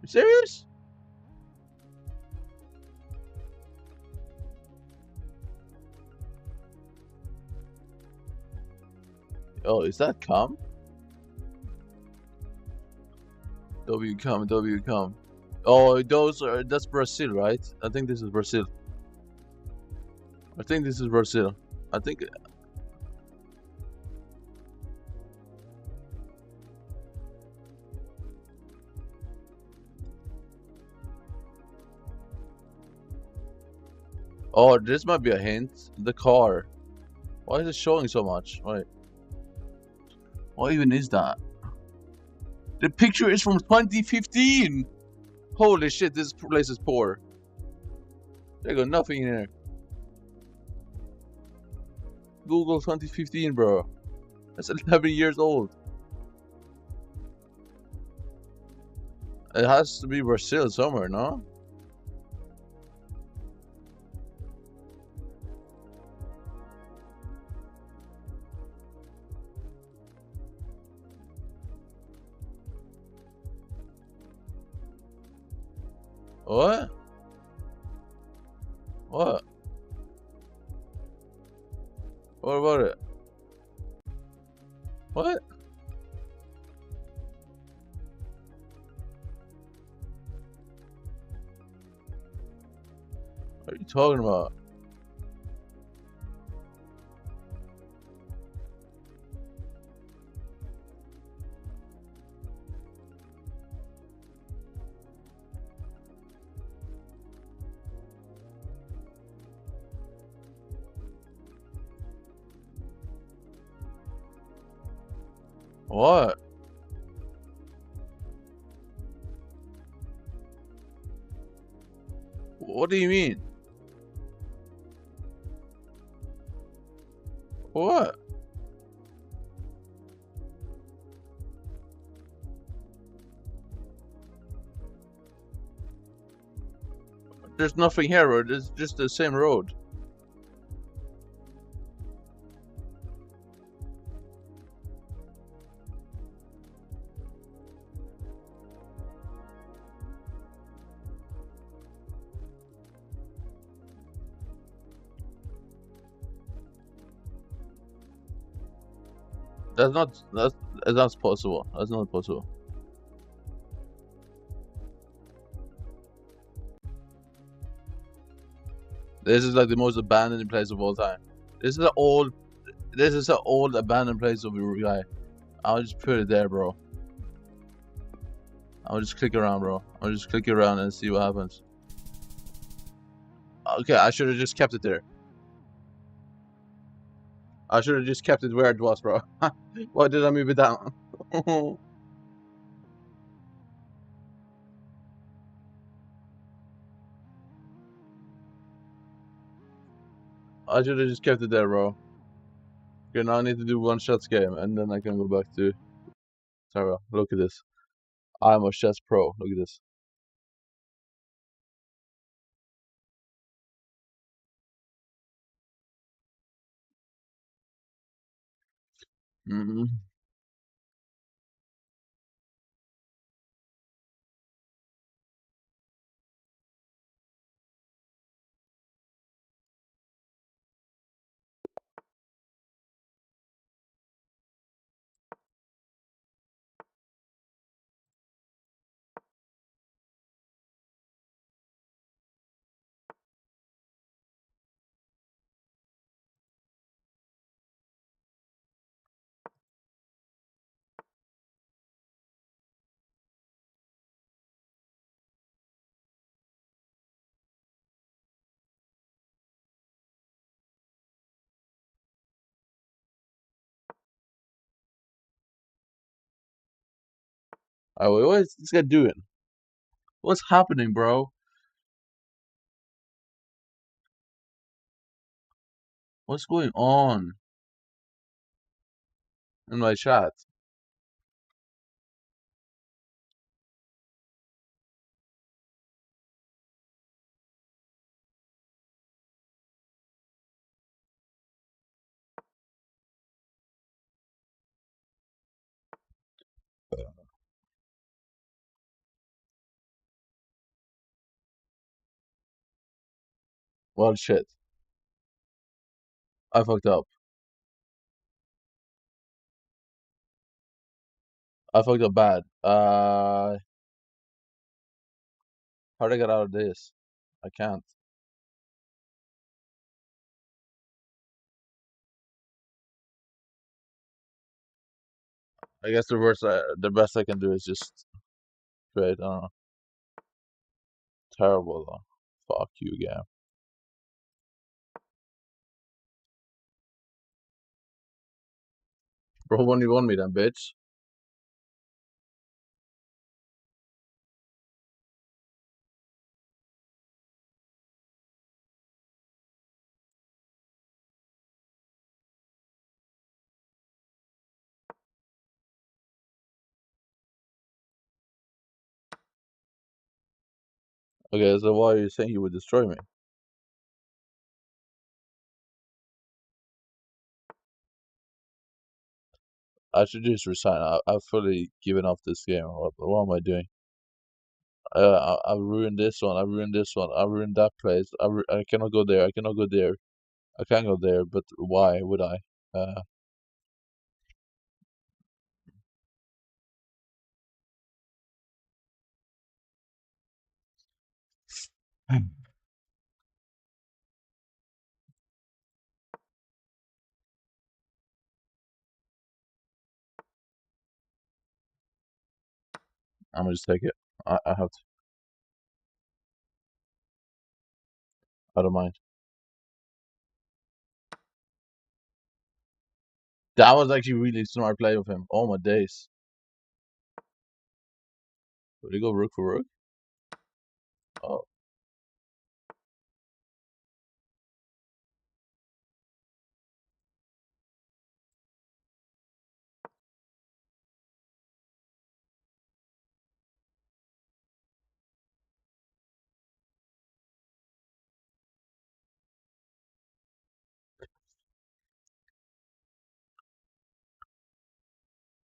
You serious? Oh, is that come? WCOM. Oh, that's Brazil, right? I think this is Brazil. I think Oh, this might be a hint. The car. Why is it showing so much? Wait. What even is that? The picture is from 2015! Holy shit, this place is poor. They got nothing in here. Google 2015, bro. That's 11 years old. It has to be Brazil somewhere, no? What? What? What about it? What? What are you talking about? What? What do you mean? What? There's nothing here, bro. It's just the same road. That's not possible. That's not possible. This is like the most abandoned place of all time. This is an old abandoned place of Uruguay. I'll just put it there, bro. I'll just click around, bro. I'll just click around and see what happens. Okay, I should have just kept it there. I should have just kept it where it was, bro. Why did I move it down? I should have just kept it there, bro. Okay, now I need to do one shots game, and then I can go back to Tara. Look at this. I'm a chess pro. Look at this. Oh, what is this guy doing? What's happening, bro? What's going on in my chat? Well, shit. I fucked up. I fucked up bad. How do I get out of this? I can't. I guess the best I can do is just trade. I don't know. Terrible though. Fuck you, game. Bro, when you want me then, bitch. Okay, so why are you saying you would destroy me? I should just resign. I've fully given up this game. What am I doing? I ruined this one. I ruined this one. I ruined that place. I cannot go there. I cannot go there. I can go there, but why would I? I'm gonna just take it. I have to. I don't mind. That was actually really smart play of him. Oh my days. Would he go rook for rook? Oh.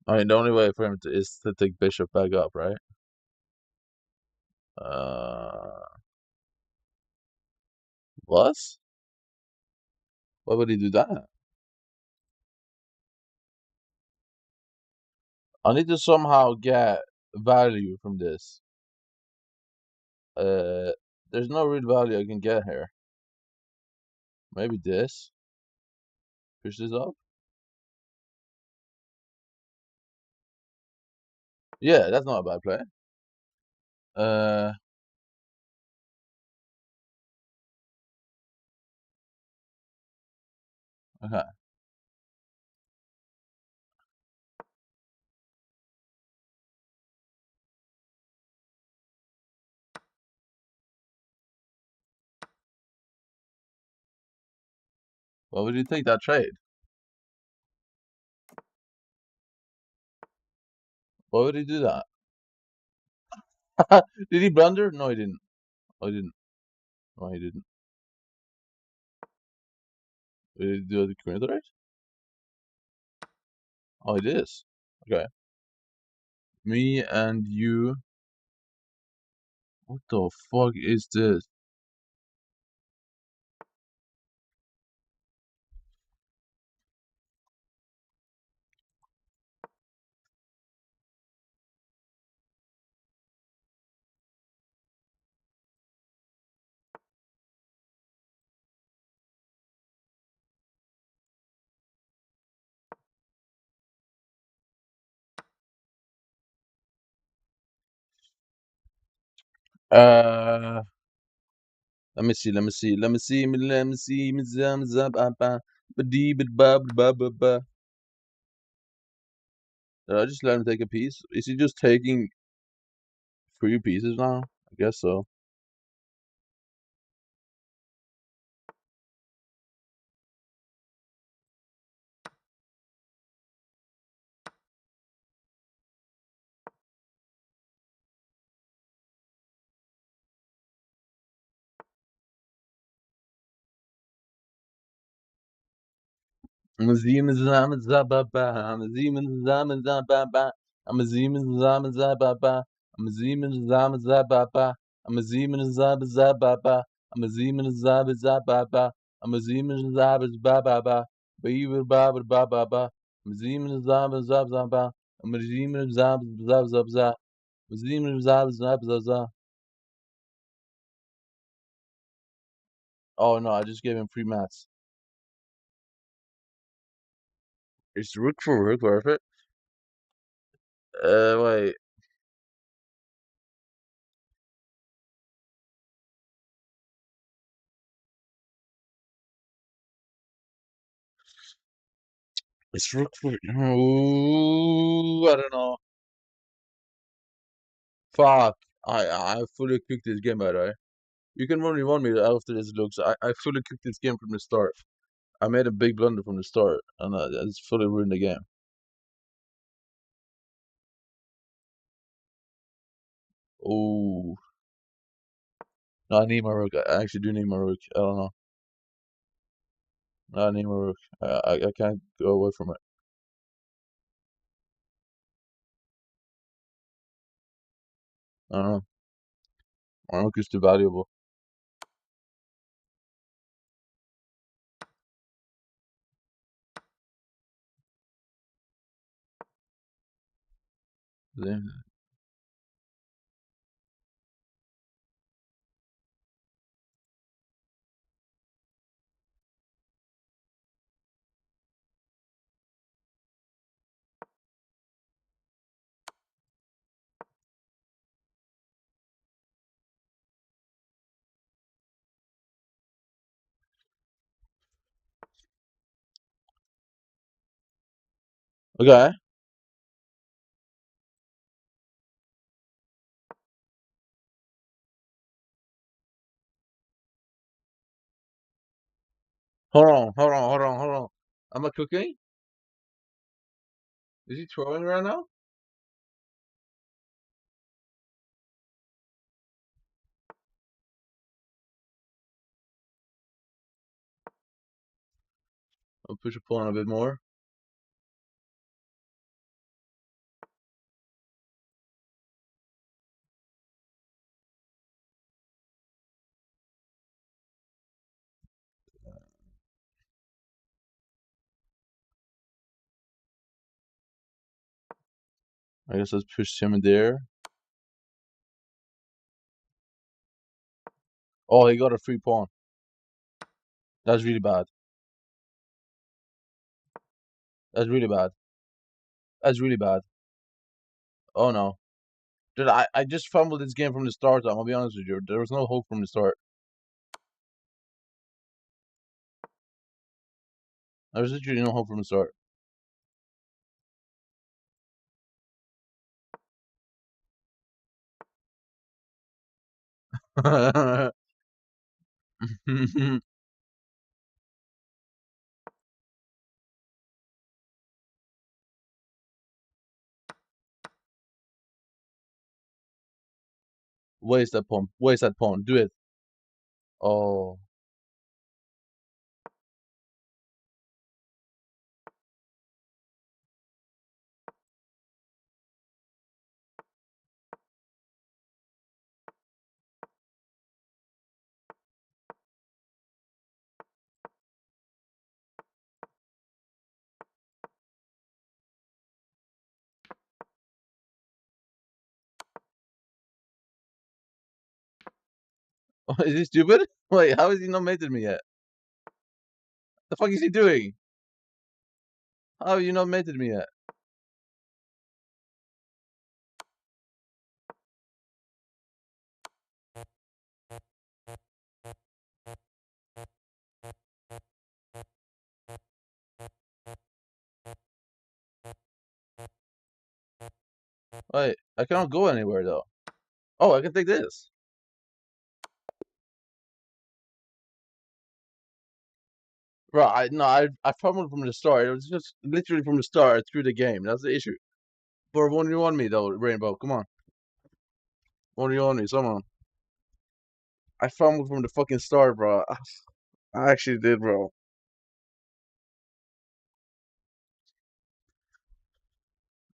I mean, the only way for him is to take bishop back up, right? What? Why would he do that? I need to somehow get value from this. There's no real value I can get here. Maybe this. Push this up. Yeah, that's not a bad play. Okay. Why would you take that trade? Why would he do that? Did he blunder? No, he didn't. Oh, he didn't. No, he didn't. Did he do the queen trade? Oh, it is. Okay. Me and you. What the fuck is this? Let me see. Let me see. Let me see. Let me see. Did I just let him take a piece? Is he just taking 3 pieces now? I guess so. I'm a Siemens Zaman Zababa. I'm a Siemens Zaman Zababa. I'm a Siemens Zaman Zababa. I'm a Siemens Zaman Zababa. I'm a Siemens Zaman Zababa. I'm a Siemens Zaman Zababa. I'm a Siemens Zaman Zababa. Baby Baba Baba. I'm a Siemens Zaman Zababa. I'm a Siemens Zaman Zababa. I'm a Siemens Zaman Zababa. Oh no, I just gave him free mats. Is rook for rook worth it? Wait. It's Rookford. Ooh, I don't know. Fuck. I fully cooked this game, by the way. You can only warn me after this looks. I fully cooked this game from the start. I made a big blunder from the start, and I just fully ruined the game. Oh. No, I need my rook. I actually do need my rook. I don't know. No, I need my rook. I can't go away from it. I don't know. My rook is too valuable. Okay. Hold on. Am I cooking? Is he throwing right now? I'll push a pawn a bit more. I guess let's push him in there. Oh, he got a free pawn. That's really bad. That's really bad. That's really bad. Oh no. Dude, I just fumbled this game from the start. I'm gonna be honest with you. There was no hope from the start. There was literally no hope from the start. Waste that pawn. Waste that pawn. Do it. Oh. Is he stupid? Wait, how is he not mated me yet? The fuck is he doing? How have you not mated me yet? Wait, I cannot go anywhere though. Oh, I can take this. Bro, I fumbled from the start. It was just literally from the start through the game. That's the issue. But when you on me though, Rainbow, come on. When you on me, someone. I fumbled from the fucking start, bro. I actually did, bro.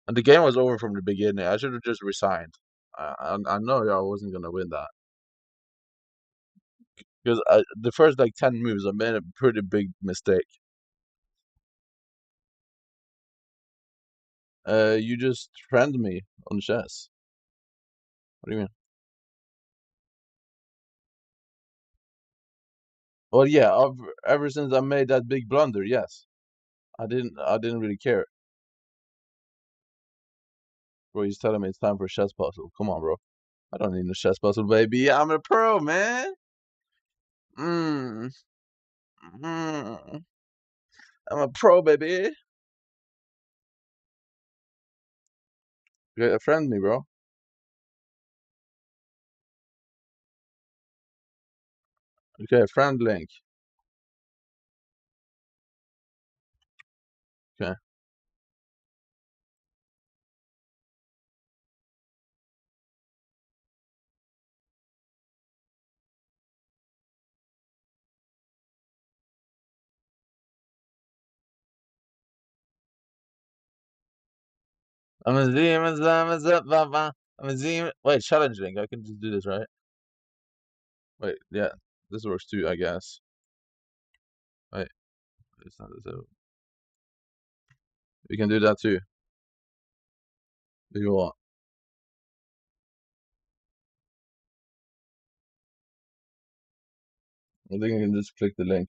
And the game was over from the beginning. I should have just resigned. I know y'all wasn't gonna win that because the first like 10 moves, I made a pretty big mistake. You just friend me on chess. What do you mean? Well, yeah. Ever since I made that big blunder, yes. I didn't really care. Bro, he's telling me it's time for a chess puzzle. Come on, bro. I don't need a chess puzzle, baby. I'm a pro, man. Mm. Mm. I'm a pro, baby. Okay, friend me, bro. Okay, friend link. Okay. I'm a Zim. Wait, challenge link. I can just do this, right? Wait, yeah, this works too, I guess. Wait, it's not this. We can do that too. If you want. I think I can just click the link.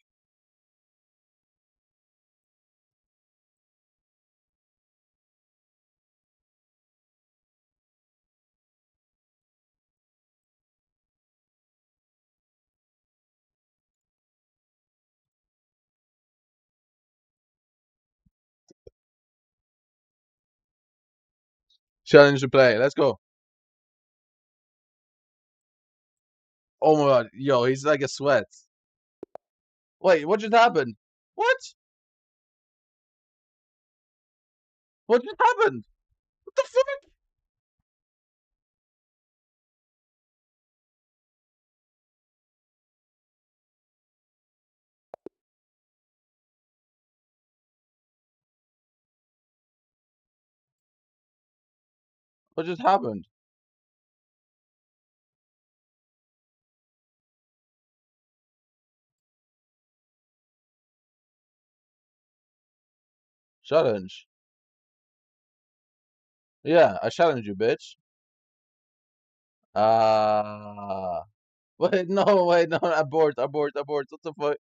Challenge to play. Let's go. Oh my god, yo, he's like a sweat. Wait, what just happened? What? What just happened? What the fuck? What just happened? Challenge. Yeah, I challenge you, bitch. Wait, no, abort. What the fuck?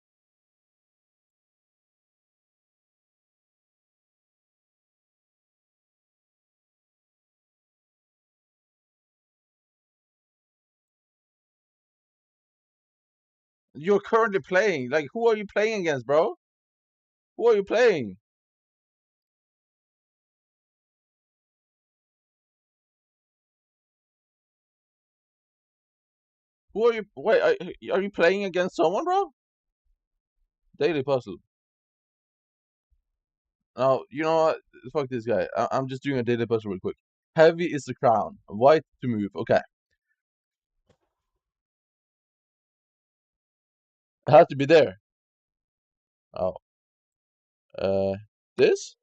You're currently playing. Like, who are you playing against, bro? Who are you playing? Who are you? Wait, are you playing against someone, bro? Daily puzzle. Oh, you know what? Fuck this guy. I'm just doing a daily puzzle real quick. Heavy is the crown. White to move. Okay. It has to be there. Oh. This?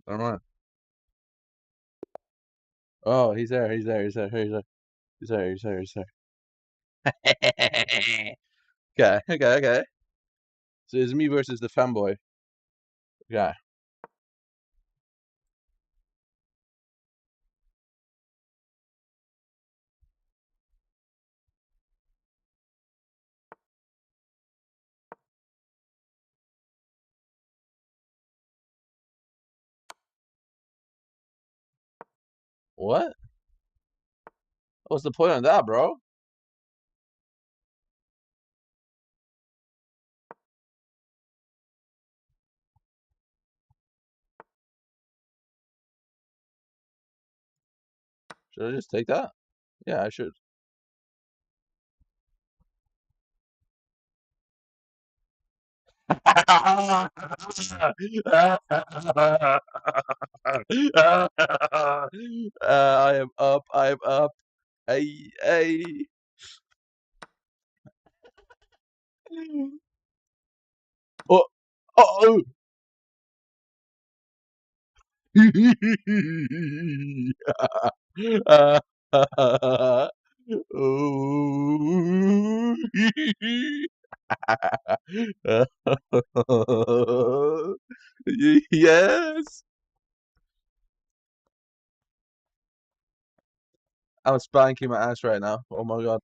Never mind. Oh, he's there. Okay. So it's me versus the fanboy. Okay. What? What's the point of that, bro? Should I just take that? Yeah, I should. I am up. Hey. Oh, oh. Oh. Yes. I'm spanking my ass right now. Oh my god.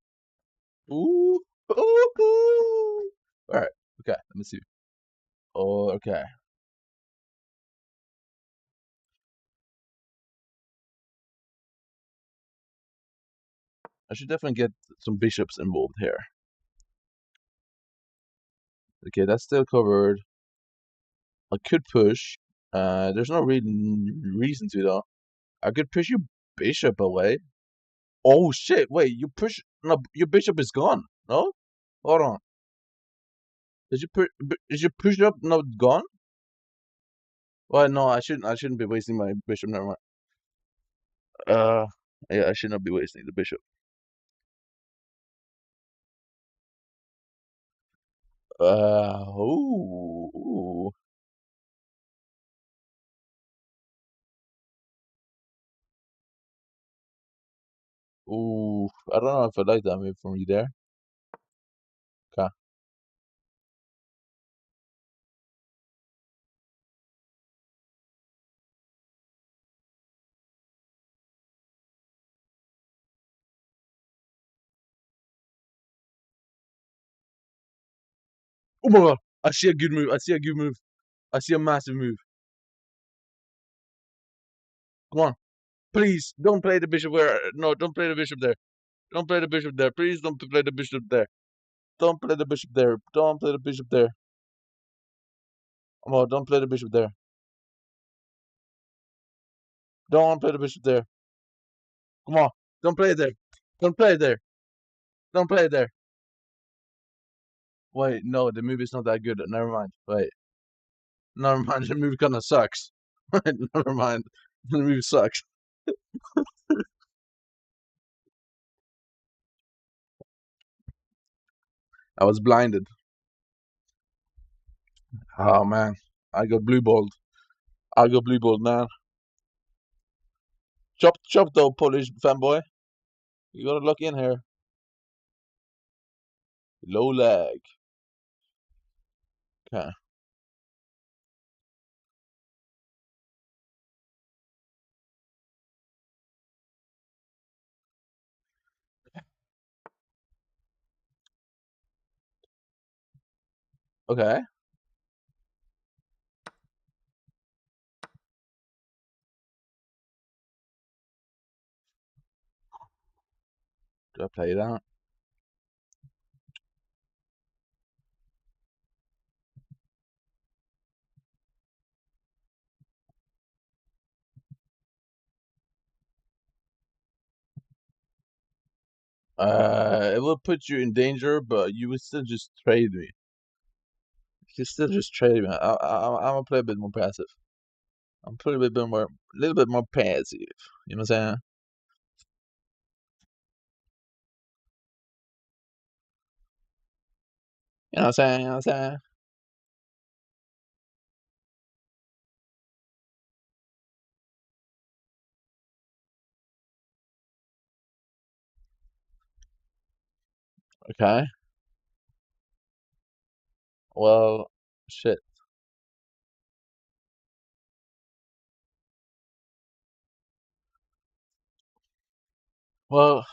Ooh. Ooh. All right. Okay. Let me see. Oh, okay. I should definitely get some bishops involved here. Okay, that's still covered. I could push. There's no reason to though. I could push your bishop away. Oh shit! Wait, you push? No, your bishop is gone. No, hold on. Is your push up not gone? Well, no, I shouldn't. I shouldn't be wasting my bishop. Never mind. Yeah, I should not be wasting the bishop. Ooh. Ooh, I don't know if I like that move from you there. Okay. Oh my god, I see a good move. I see a good move. I see a massive move. Come on. Please, don't play the bishop where... No, don't play the bishop there. Don't play the bishop there. Please don't play the bishop there. Don't play the bishop there. Don't play the bishop there. Come on, don't play the bishop there. Don't play the bishop there. Come on, don't play it there. Don't play it there. Don't play it there. Wait, no, the movie's not that good. Never mind. Wait. Never mind, the movie kinda sucks. Never mind. The movie sucks. I was blinded. Oh man. I got blue balled. I got blue balled, man. Chop though, Polish fanboy. You gotta look in here. Low lag. Okay. Okay. Do I play that? It will put you in danger, but you would still just trade me. You can still just trade me. I'm gonna play a bit more passive. I'm play a little bit more passive. You know what I'm saying? You know what I'm saying? You know what I'm saying? Okay. Well, shit. Well,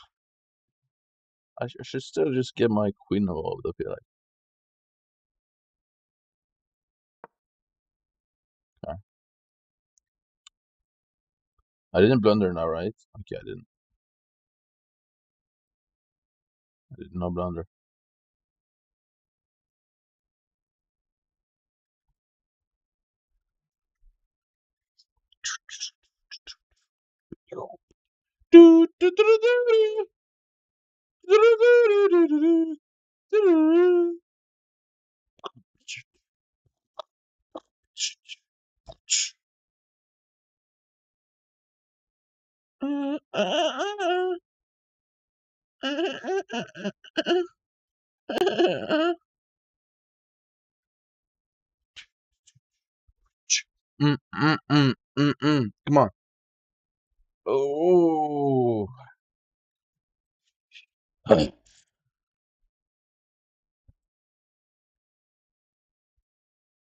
I should still just get my queen involved. I feel like. Okay. I didn't blunder now, right? Okay, I didn't. I did not blunder. Come on. Oh.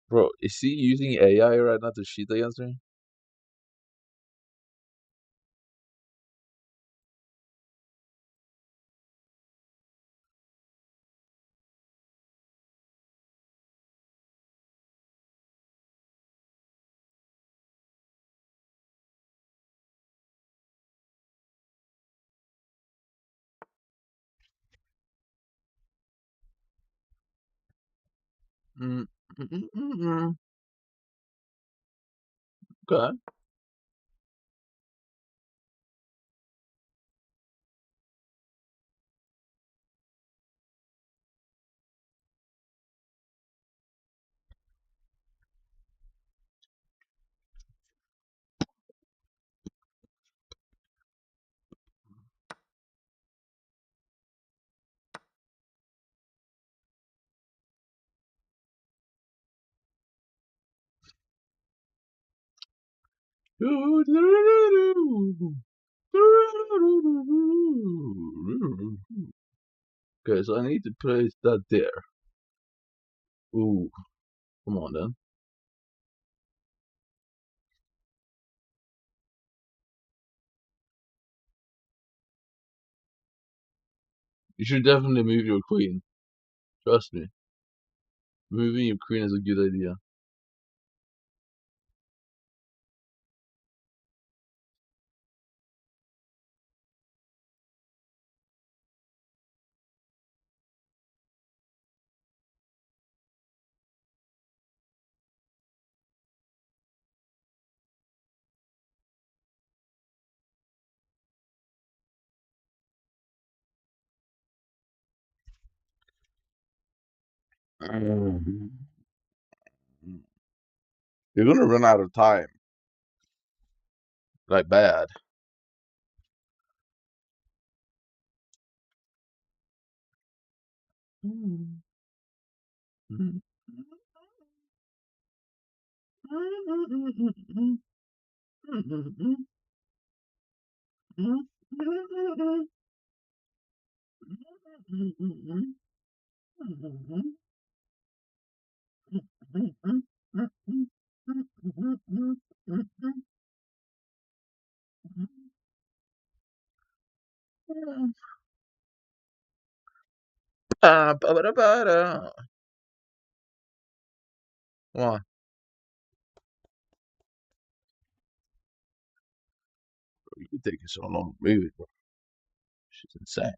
Bro, is he using AI right now to cheat against me? Okay. Okay, so I need to place that there. Ooh, come on then. You should definitely move your queen. Trust me. Moving your queen is a good idea. You're gonna run out of time. Like bad. Why? You can take so long to move it, bro. She's insane.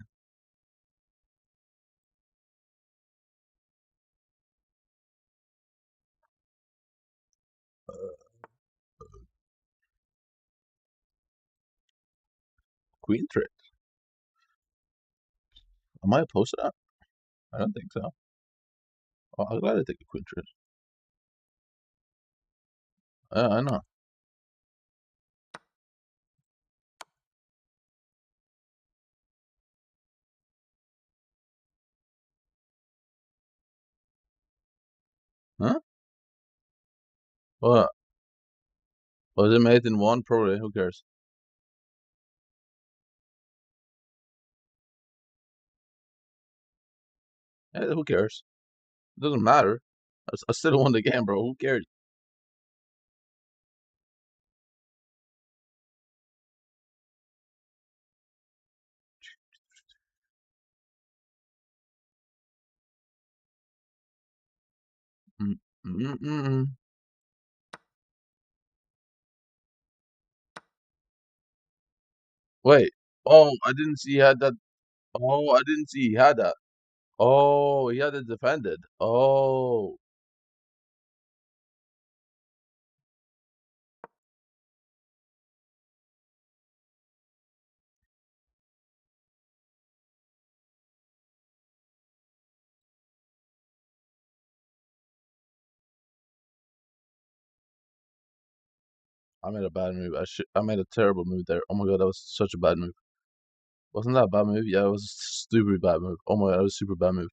Queen trick. Am I opposed to that? I don't think so. Oh, I'm glad I take a queen trick. Yeah, I know. Huh? What? Was it made in one? Probably. Who cares? Who cares? It doesn't matter. I still won the game, bro. Who cares? Mm, mm, mm, mm. Wait. Oh, I didn't see he had that. Oh, I didn't see he had that. Oh, he had it defended. Oh. I made a bad move. I made a terrible move there. Oh my god, that was such a bad move. Wasn't that a bad move? Yeah, it was a stupid bad move. Oh my god, that was a super bad move.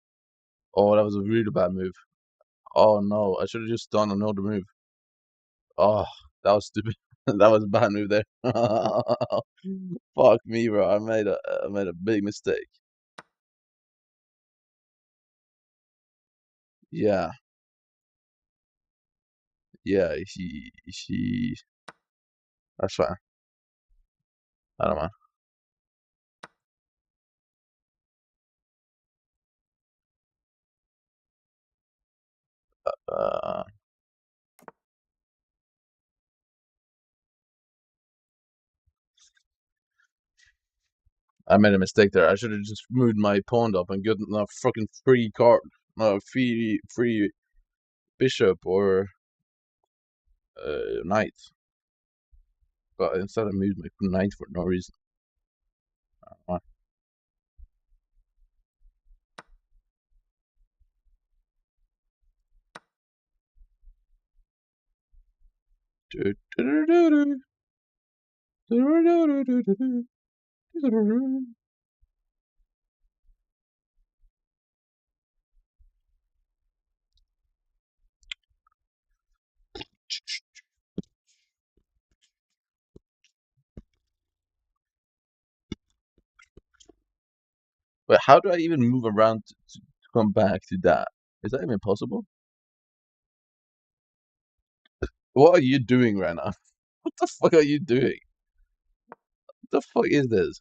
Oh, that was a really bad move. Oh no, I should have just done another move. Oh, that was stupid. That was a bad move there. Fuck me, bro. I made a big mistake. Yeah, yeah. He. That's fine. I don't mind. Uh, I made a mistake there. I should have just moved my pawn up and gotten a fucking free card, no free bishop or knight. But instead I moved my knight for no reason. I But how do I even move around to come back to that? Is that even possible? What are you doing right now? What the fuck are you doing? What the fuck is this?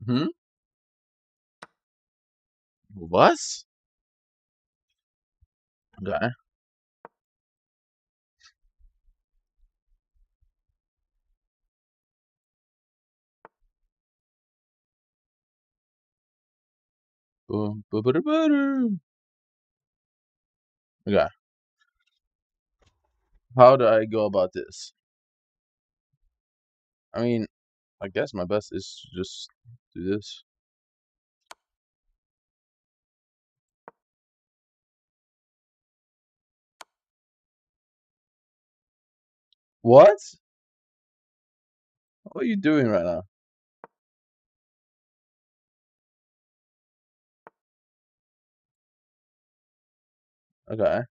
Hmm? What? Okay. Boom, boom, boom, boom. Okay. How do I go about this? I mean, I guess my best is to just do this. What? What are you doing right now? Okay.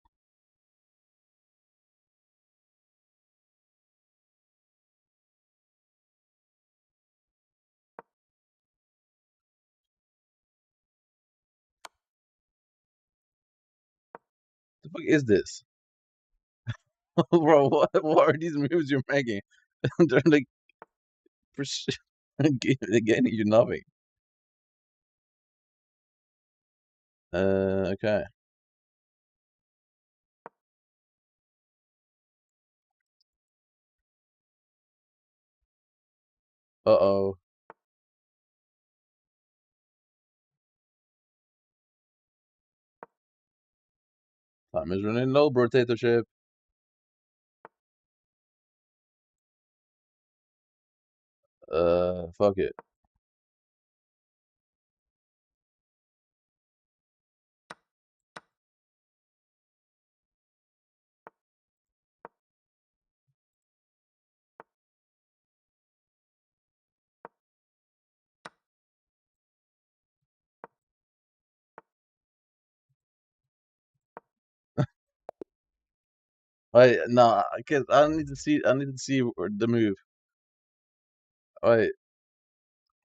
The fuck is this? Bro, what are these moves you're making? They're like again, you nothing. Okay. Uh-oh. Time is running low, potato chip. Fuck it. Wait, no, cause I need to see. I need to see the move. Wait,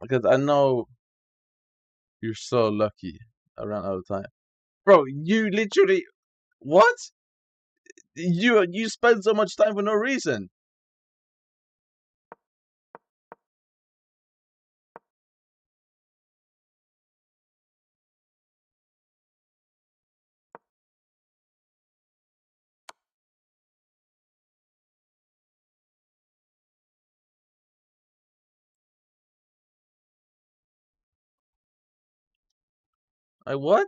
because I know you're so lucky. I ran out of time, bro. You literally what? You spent so much time for no reason. Like what?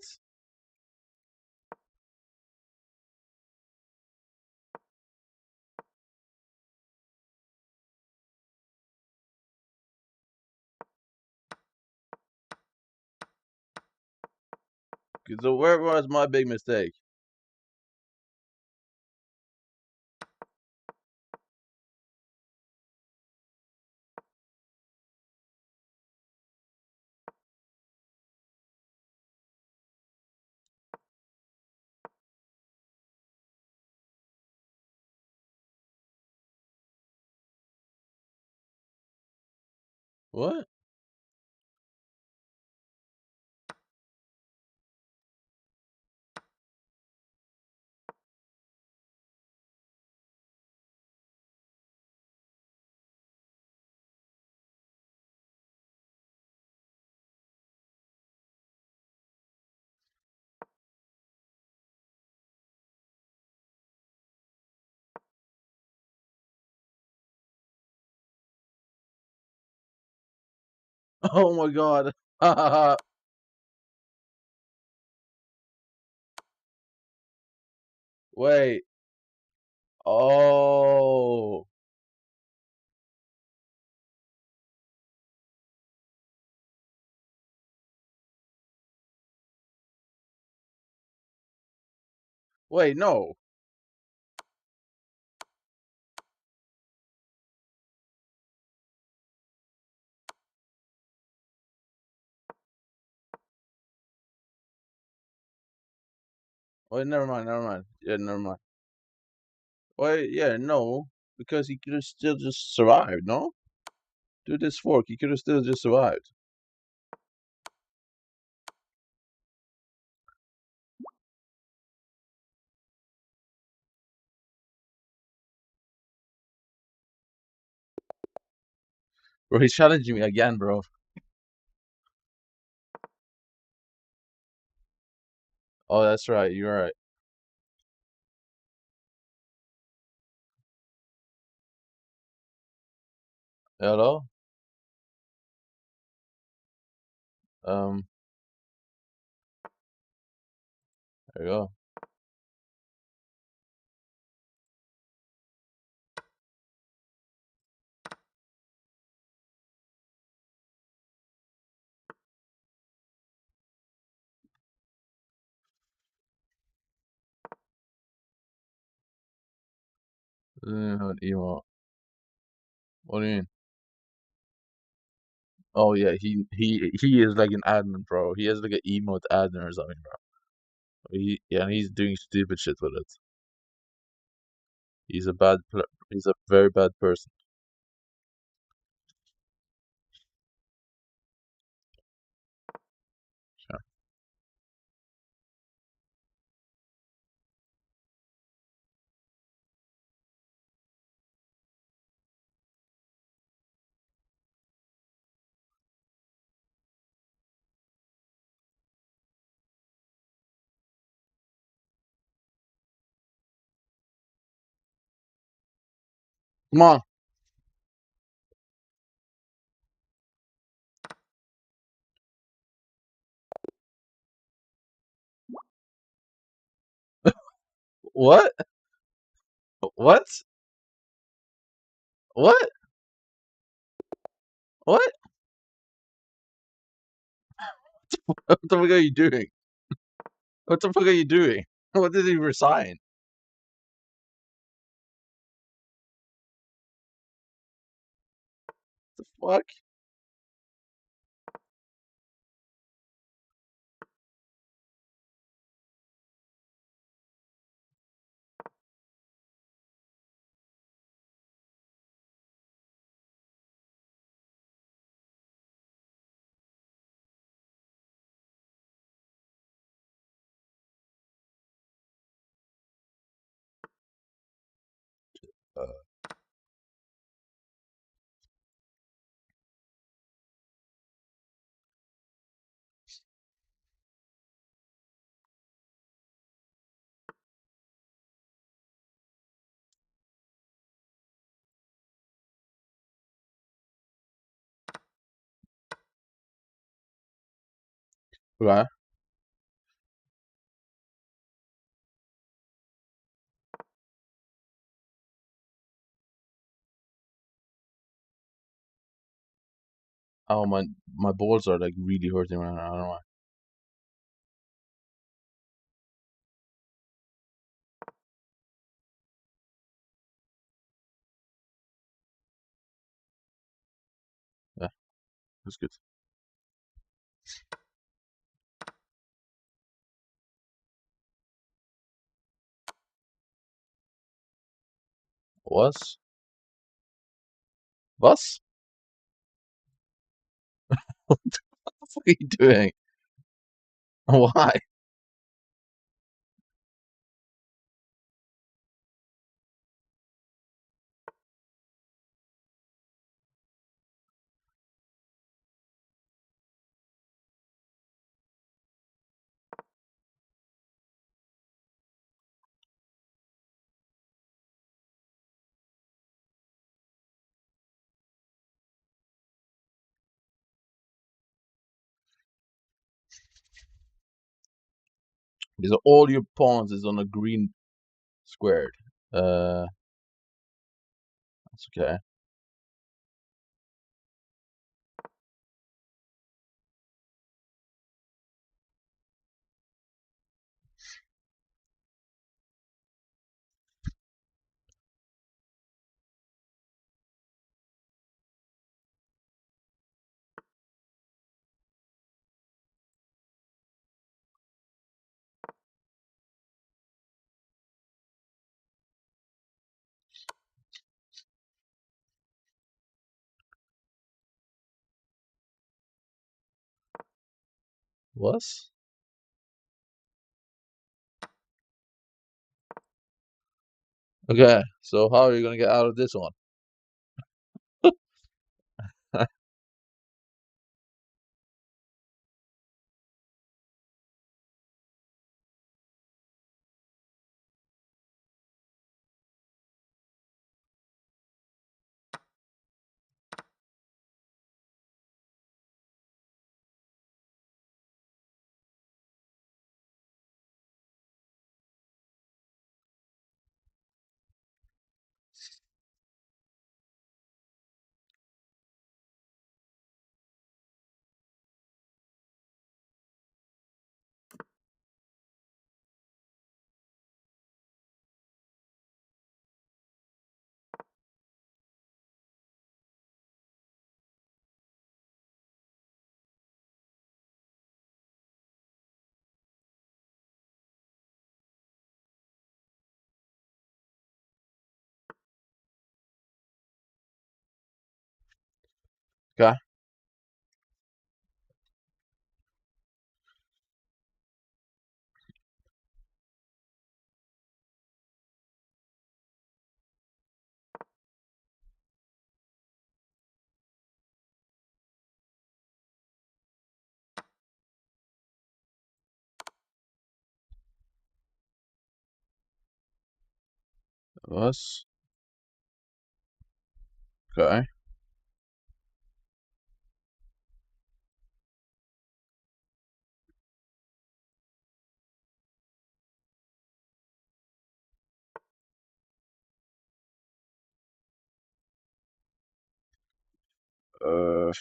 So where was my big mistake? What? Oh my god. Wait. Oh. Wait, no. Wait, never mind, never mind. Yeah, never mind. Wait, yeah, no. Because he could have still just survived, no? Do this fork, he could have still just survived. Bro, he's challenging me again, bro. Oh, that's right, you're right. Hello? Um, there you go. Doesn't have an emote. What do you mean? Oh yeah, he is like an admin, bro. He has like an emote admin or something, bro. Yeah, and he's doing stupid shit with it. He's a very bad person. Sure. Come on. What? What? What? What? What the fuck are you doing? What the fuck are you doing? What did he resign? The fuck? What? Oh my balls are like really hurting right now. I don't know why. Yeah, that's good. Was? Was? What the fuck are you doing? Why? These are all your pawns is on a green squared. That's okay. What? Okay, so how are you gonna get out of this one? Okay. Us. Okay. Uh.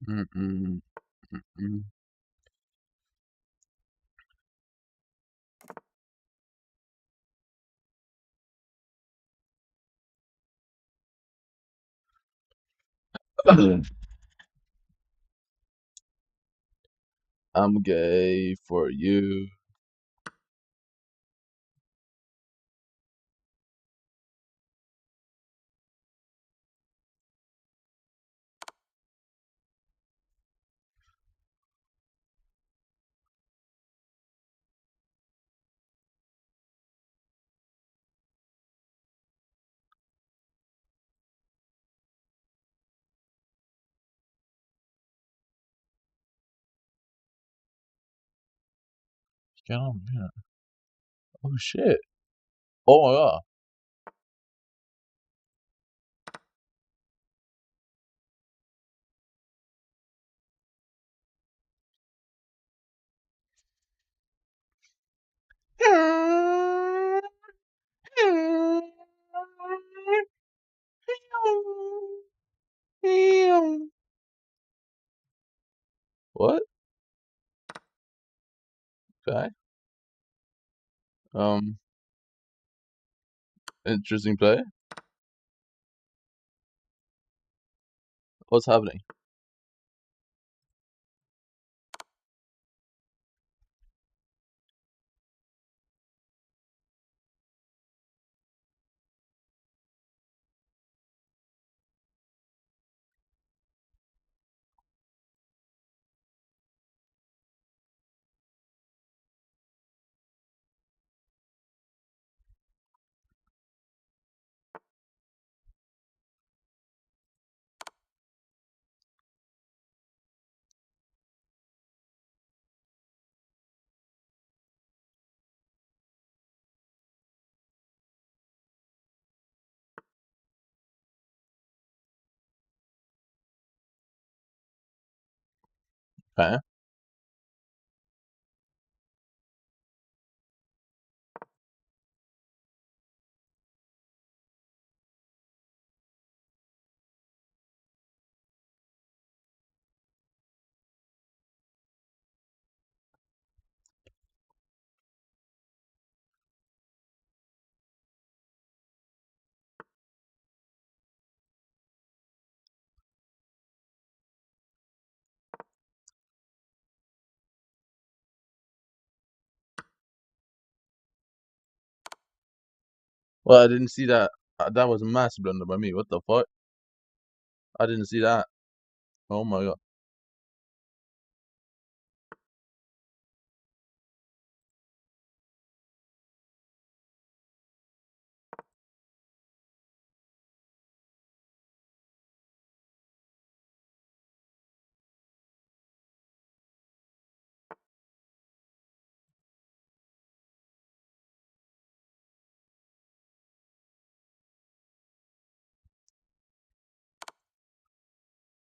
Mm-mm. Mm-mm. I'm gay for you. Get on, man. Oh shit. Oh my god. What? Okay. Um. Interesting play. What's happening? Okay. Well, I didn't see that. That was a massive blunder by me. What the fuck? I didn't see that. Oh my god.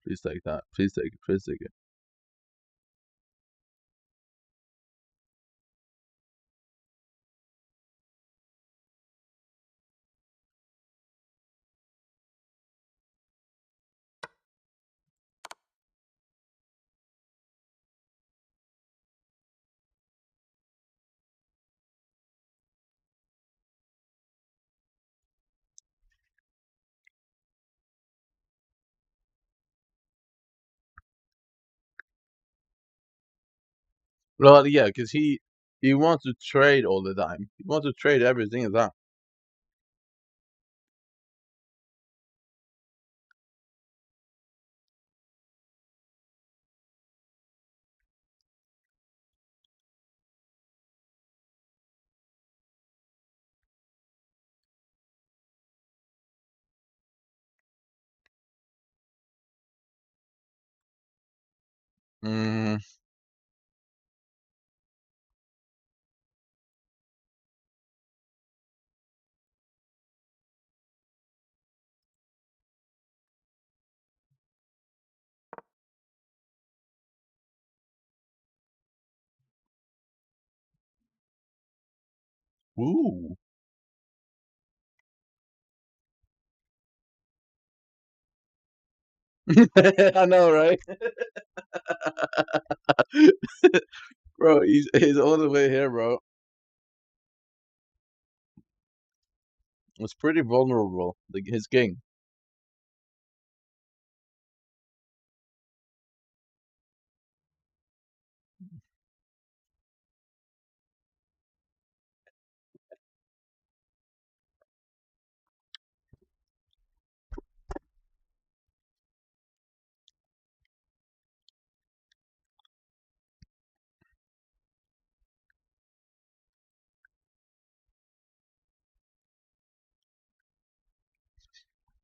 Please take that. Please take it. Please take it. Well, yeah, because he wants to trade all the time. He wants to trade every single time. Mm. Ooh. I know, right? Bro, he's all the way here, bro. It's pretty vulnerable, his king.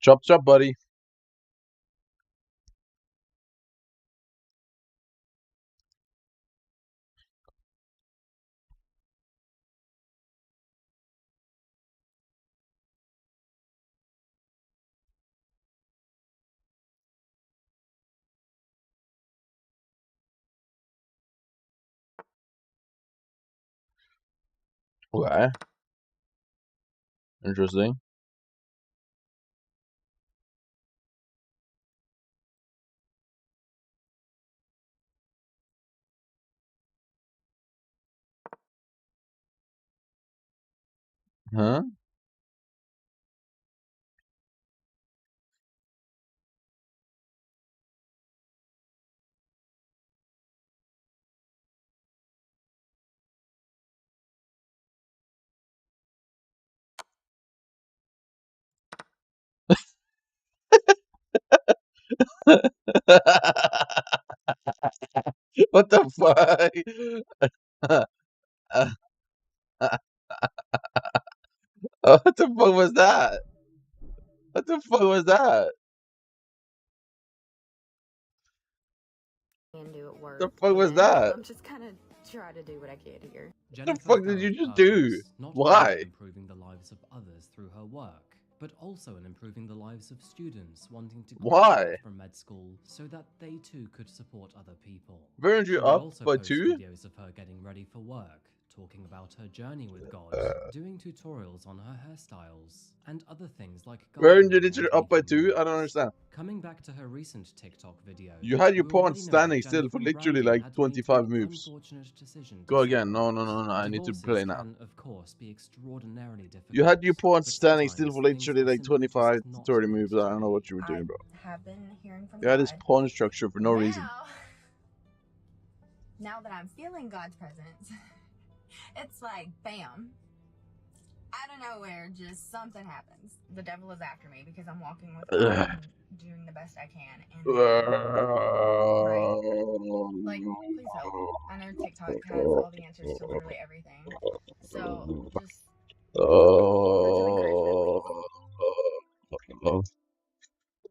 Chop chop, buddy. Okay. Interesting. Huh? What the fuck? What the fuck was that? What the fuck was that? And do at work. The fuck was that? I'm just kind of trying to do what I can here. What the fuck did you just do? Why? Improving the lives of others through her work. but also in improving the lives of students wanting to Why? graduate from med school so that they too could support other people. Weren't She you would up also by post 2? videos of her getting ready for work, talking about her journey with God, doing tutorials on her hairstyles, and other things like Weren't you gardening literally and up by making 2? I don't meals. understand. Coming back to her recent TikTok video, You had your we pawn already know that standing still Jennifer for and literally Brandon like had to make 25 the moves. unfortunate decision to Go again. No, separate. no, no, no. I need to Divorces play now. can, of course, be extraordinarily difficult. You had your pawn but standing still sometimes for things literally are like simply just 25 to not 30 meant moves. to I don't know be. what you were doing, bro. Have been hearing from You had this God. pawn structure for no reason. Now that I'm feeling God's presence, it's like, bam. Out of nowhere, just something happens. The devil is after me because I'm walking with God and doing the best I can. And right? Like, please help. I know TikTok has all the answers to literally everything. So, just words of encouragement, please.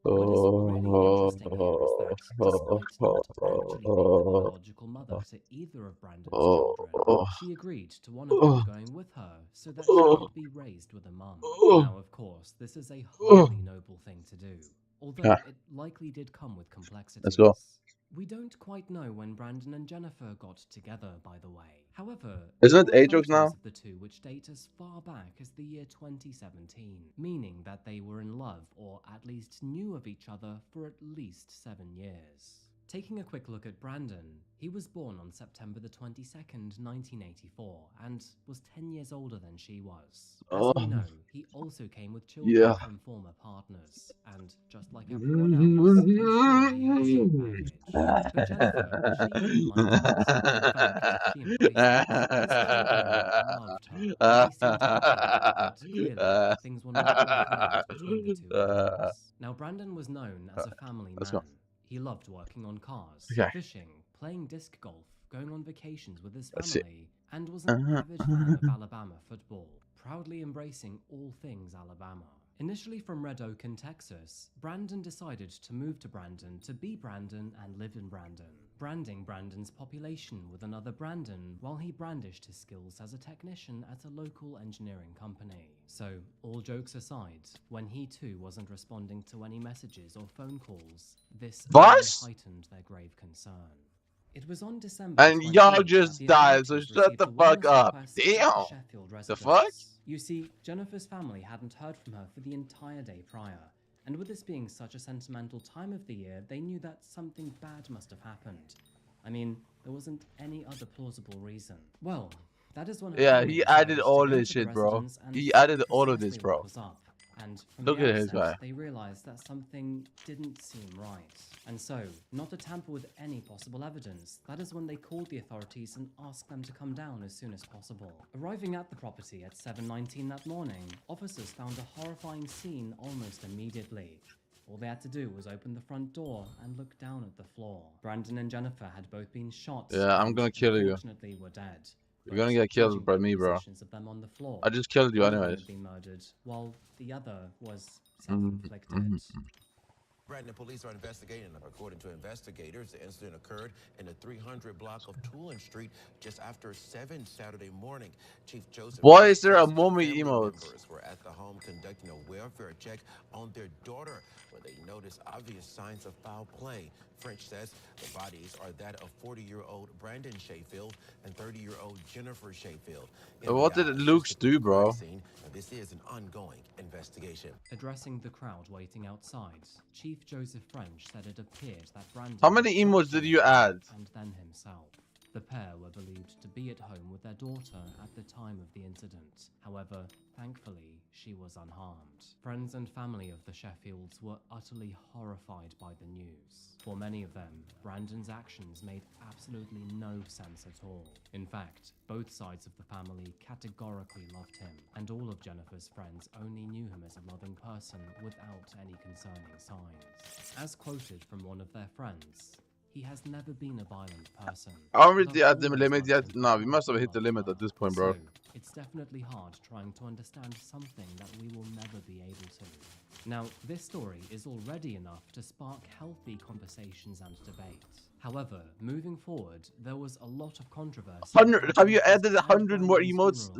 What is really interesting here is that, despite not actually being the biological mother to either of Brandon's children, she agreed to one of them going with her so that she could be raised with a mum. Now, of course, this is a highly noble thing to do, although it likely did come with complexities. Let's go. We don't quite know when Brandon and Jennifer got together, by the way. However, Isn't there it are age-jokes now? photos of the two which date as far back as the year 2017, meaning that they were in love or at least knew of each other for at least 7 years. Taking a quick look at Brandon, he was born on September the 22nd, 1984, and was 10 years older than she was. As we know, he also came with children from former partners, and just like everyone else, I'm sure he had some baggage. But Jennifer, she didn't mind this. In fact, she embraced it. This little girl loved her, and they seemed happy, but clearly, things were not working out between the two of them. Now, Brandon was known as a family man. He loved working on cars, fishing, playing disc golf, going on vacations with his family, and was an avid fan of Alabama football, proudly embracing all things Alabama. Initially from Red Oak in Texas, Brandon decided to move to Brandon to be Brandon and live in Brandon, branding Brandon's population with another Brandon while he brandished his skills as a technician at a local engineering company. So, all jokes aside, when he too wasn't responding to any messages or phone calls, this only heightened their grave concern. It was on December And y'all just died, so shut the fuck up. Damn. The fuck? You see, Jennifer's family hadn't heard from her for the entire day prior, and with this being such a sentimental time of the year, they knew that something bad must have happened. I mean, there wasn't any other plausible reason. Well, that is when he added all this shit, bro. He added all of this, bro. And from Look the at his outset, guy. they realized that something didn't seem right. And so, not to tamper with any possible evidence, that is when they called the authorities and asked them to come down as soon as possible. Arriving at the property at 7:19 that morning, officers found a horrifying scene almost immediately. All they had to do was open the front door and look down at the floor. Brandon and Jennifer had both been shot. Yeah, I'm gonna kill you. Unfortunately, were dead. You're gonna get killed by me, bro. Of them on the floor, I just killed you one of them anyways. had been murdered, while the other was self-inflicted. Brandon police are investigating. According to investigators, the incident occurred in the 300 block of Tulin Street just after 7 Saturday morning. Chief Joseph. Why is there a mummy emote? Members were at the home conducting a welfare check on their daughter when they noticed obvious signs of foul play. French says the bodies are that of 40-year-old Brandon Sheffield and 30-year-old Jennifer Sheffield. What did Luke's do, bro? This is an ongoing investigation. Addressing the crowd waiting outside, Chief Joseph French said it appeared that Brandon... How many emotes did you add? ...and then himself. The pair were believed to be at home with their daughter at the time of the incident. However, thankfully, she was unharmed. Friends and family of the Sheffields were utterly horrified by the news. For many of them, Brandon's actions made absolutely no sense at all. In fact, both sides of the family categorically loved him, and all of Jennifer's friends only knew him as a loving person without any concerning signs. As quoted from one of their friends, he has never been a violent person. Aren't we at the limit yet? No, we must have hit the limit at this point, bro. So, it's definitely hard trying to understand something that we will never be able to. Now, this story is already enough to spark healthy conversations and debate. However, moving forward, there was a lot of controversy. 100? Have you added 100 more emotes?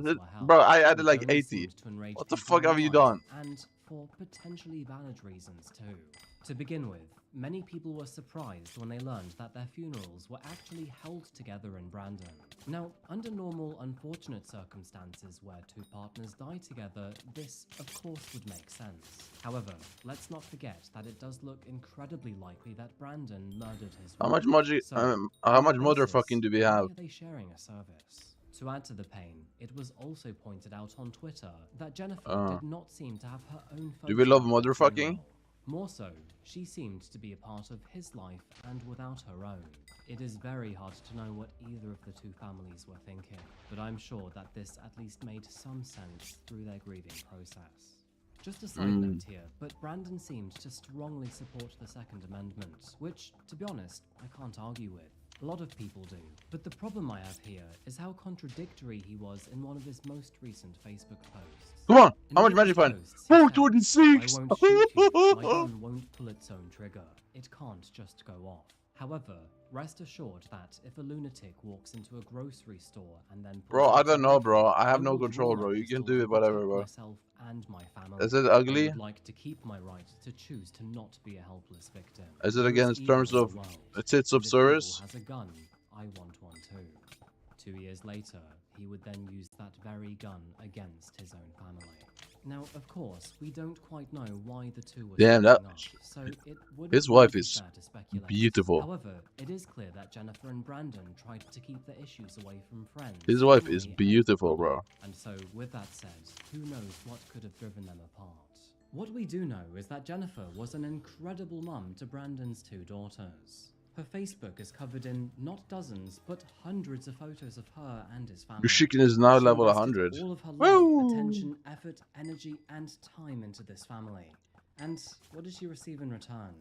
Bro, I added like 80. What the fuck have you done? And for potentially valid reasons too. To begin with, many people were surprised when they learned that their funerals were actually held together in Brandon. Now, under normal, unfortunate circumstances where two partners die together, this of course would make sense. However, let's not forget that it does look incredibly likely that Brandon murdered his wife. How much motherfucking do we have? Why are they sharing a service? To add to the pain, it was also pointed out on Twitter that Jennifer did not seem to have her own photo. Do we love at the motherfucking? funeral. More so, she seemed to be a part of his life and without her own. It is very hard to know what either of the two families were thinking, but I'm sure that this at least made some sense through their grieving process. Just a side note here, but Brandon seemed to strongly support the Second Amendment, which, to be honest, I can't argue with. A lot of people do. But the problem I have here is how contradictory he was in one of his most recent Facebook posts. Come on! How much magic fine? 426! I won't shoot you. My gun won't pull its own trigger. It can't just go off. However, rest assured that if a lunatic walks into a grocery store and then... Bro, I don't know, bro. I have no control, bro. You can do it, whatever, bro. And my family. Is it ugly? I would like to keep my right to choose to not be a helpless victim. Is it against terms of tits of service? Has a gun. I want one too. 2 years later, he would then use that very gun against his own family. Now, of course, we don't quite know why the two were damn that. Up, so it His wife is beautiful. However, it is clear that Jennifer and Brandon tried to keep the issues away from friends. His wife is beautiful, bro. And so, with that said, who knows what could have driven them apart? What we do know is that Jennifer was an incredible mum to Brandon's two daughters. Her Facebook is covered in not dozens, but hundreds of photos of her and his family. Your chicken is now level 100. All of her love, attention, effort, energy, and time into this family. And what did she receive in return?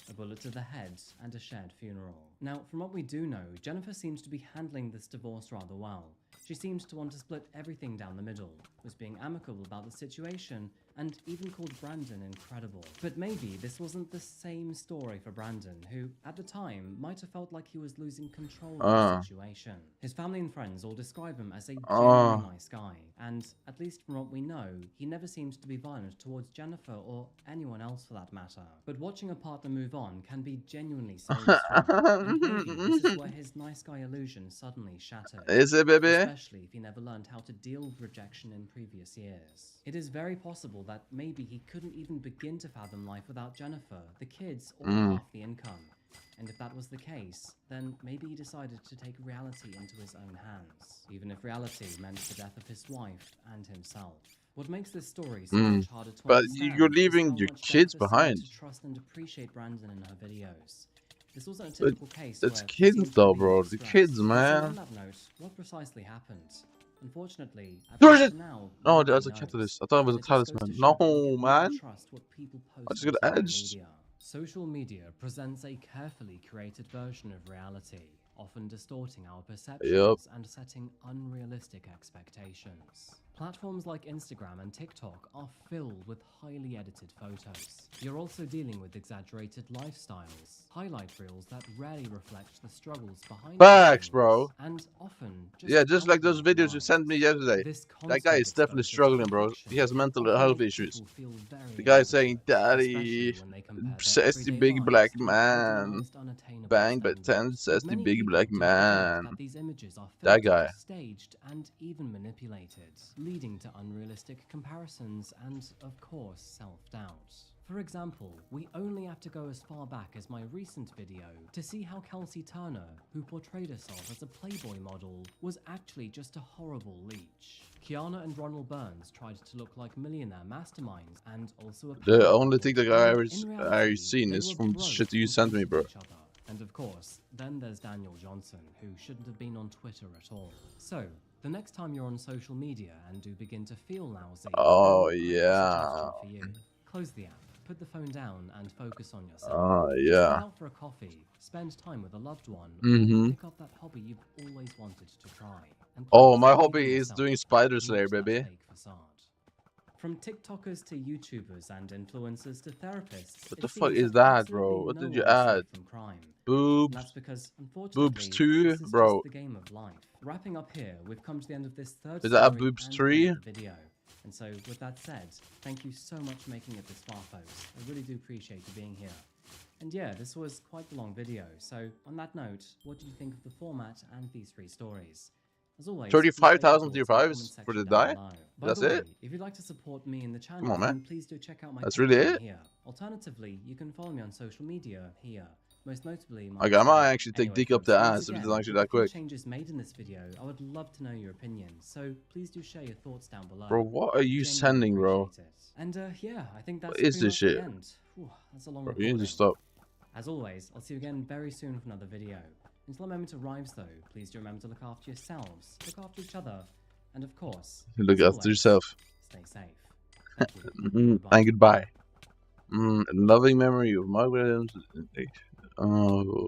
A bullet to the head and a shared funeral. Now, from what we do know, Jennifer seems to be handling this divorce rather well. She seemed to want to split everything down the middle, was being amicable about the situation, and even called Brandon incredible. But maybe this wasn't the same story for Brandon, who, at the time, might have felt like he was losing control of the situation. His family and friends all describe him as a genuinely nice guy, and, at least from what we know, he never seems to be violent towards Jennifer or anyone else for that matter. But watching a partner move on can be genuinely soul-destroying, and maybe this is where his nice guy illusion suddenly shattered. Is it, baby? Especially if he never learned how to deal with rejection in previous years. It is very possible that maybe he couldn't even begin to fathom life without Jennifer, the kids, or half the income. And if that was the case, then maybe he decided to take reality into his own hands, even if reality meant the death of his wife and himself. What makes this story so much harder to understand you're leaving your kids behind. To trust and appreciate Brandon in her videos. This wasn't a typical case. It's kids though, bro. The kids, man. On that note, what precisely happened? Unfortunately, now, no, there's a catalyst. I thought it was a talisman. No, man. I just got edged. Social media presents a carefully created version of reality, often distorting our perceptions and setting unrealistic expectations. Platforms like Instagram and TikTok are filled with highly edited photos. You're also dealing with exaggerated lifestyles, highlight reels that rarely reflect the struggles behind facts, bro. And often just like those videos you sent me yesterday. That guy is definitely struggling, bro. He has mental health issues. The guy saying, "Daddy, says the big black man." Bang, but 10 says the big black man. That guy. Staged and even manipulated, leading to unrealistic comparisons and, of course, self-doubt. For example, we only have to go as far back as my recent video to see how Kelsey Turner, who portrayed herself as a Playboy model, was actually just a horrible leech. Kiana and Ronald Burns tried to look like millionaire masterminds and also... The only thing that I've seen is from the shit you sent me, bro. And of course, then there's Daniel Johnson, who shouldn't have been on Twitter at all. So, the next time you're on social media and do begin to feel lousy... Oh, yeah. For you, close the app, put the phone down, and focus on yourself. Oh, yeah. Go out for a coffee, spend time with a loved one, or pick up that hobby you've always wanted to try. And my hobby is doing Spider Slayer, baby. From TikTokers to YouTubers and influencers to therapists. What the fuck is that, bro? What did you add? Boobs. That's because, boobs 2, bro. The game of life. Wrapping up here, we've come to the end of this third is that a boobs 3? video. And so, with that said, thank you so much for making it this far, folks. I really do appreciate you being here. And yeah, this was quite the long video, so on that note, what did you think of the format and these 3 stories? As always, 35,000 tier 5s for the die? That's it? If you'd like to support me in the channel, Come on, man. then please do check out my That's really Patreon it? here. Alternatively, you can follow me on social media here. Most notably, my I might actually take Anyway, dick up folks, the once ass if it's again, actually with that the few quick. changes made in this video, I would love to know your opinions, so please do share your thoughts down below. Bro, what are you Genuinely sending, bro? appreciate it. And yeah, I think that's What is pretty this much shit? the end. Whew, that's a long Bro, you need recording. to stop. As always, I'll see you again very soon with another video. Until the moment arrives though, please do remember to look after yourselves, look after each other, and of course, Look as after always, yourself. stay safe. Thank you. And goodbye. Loving memory of Margaret Adams. Oh.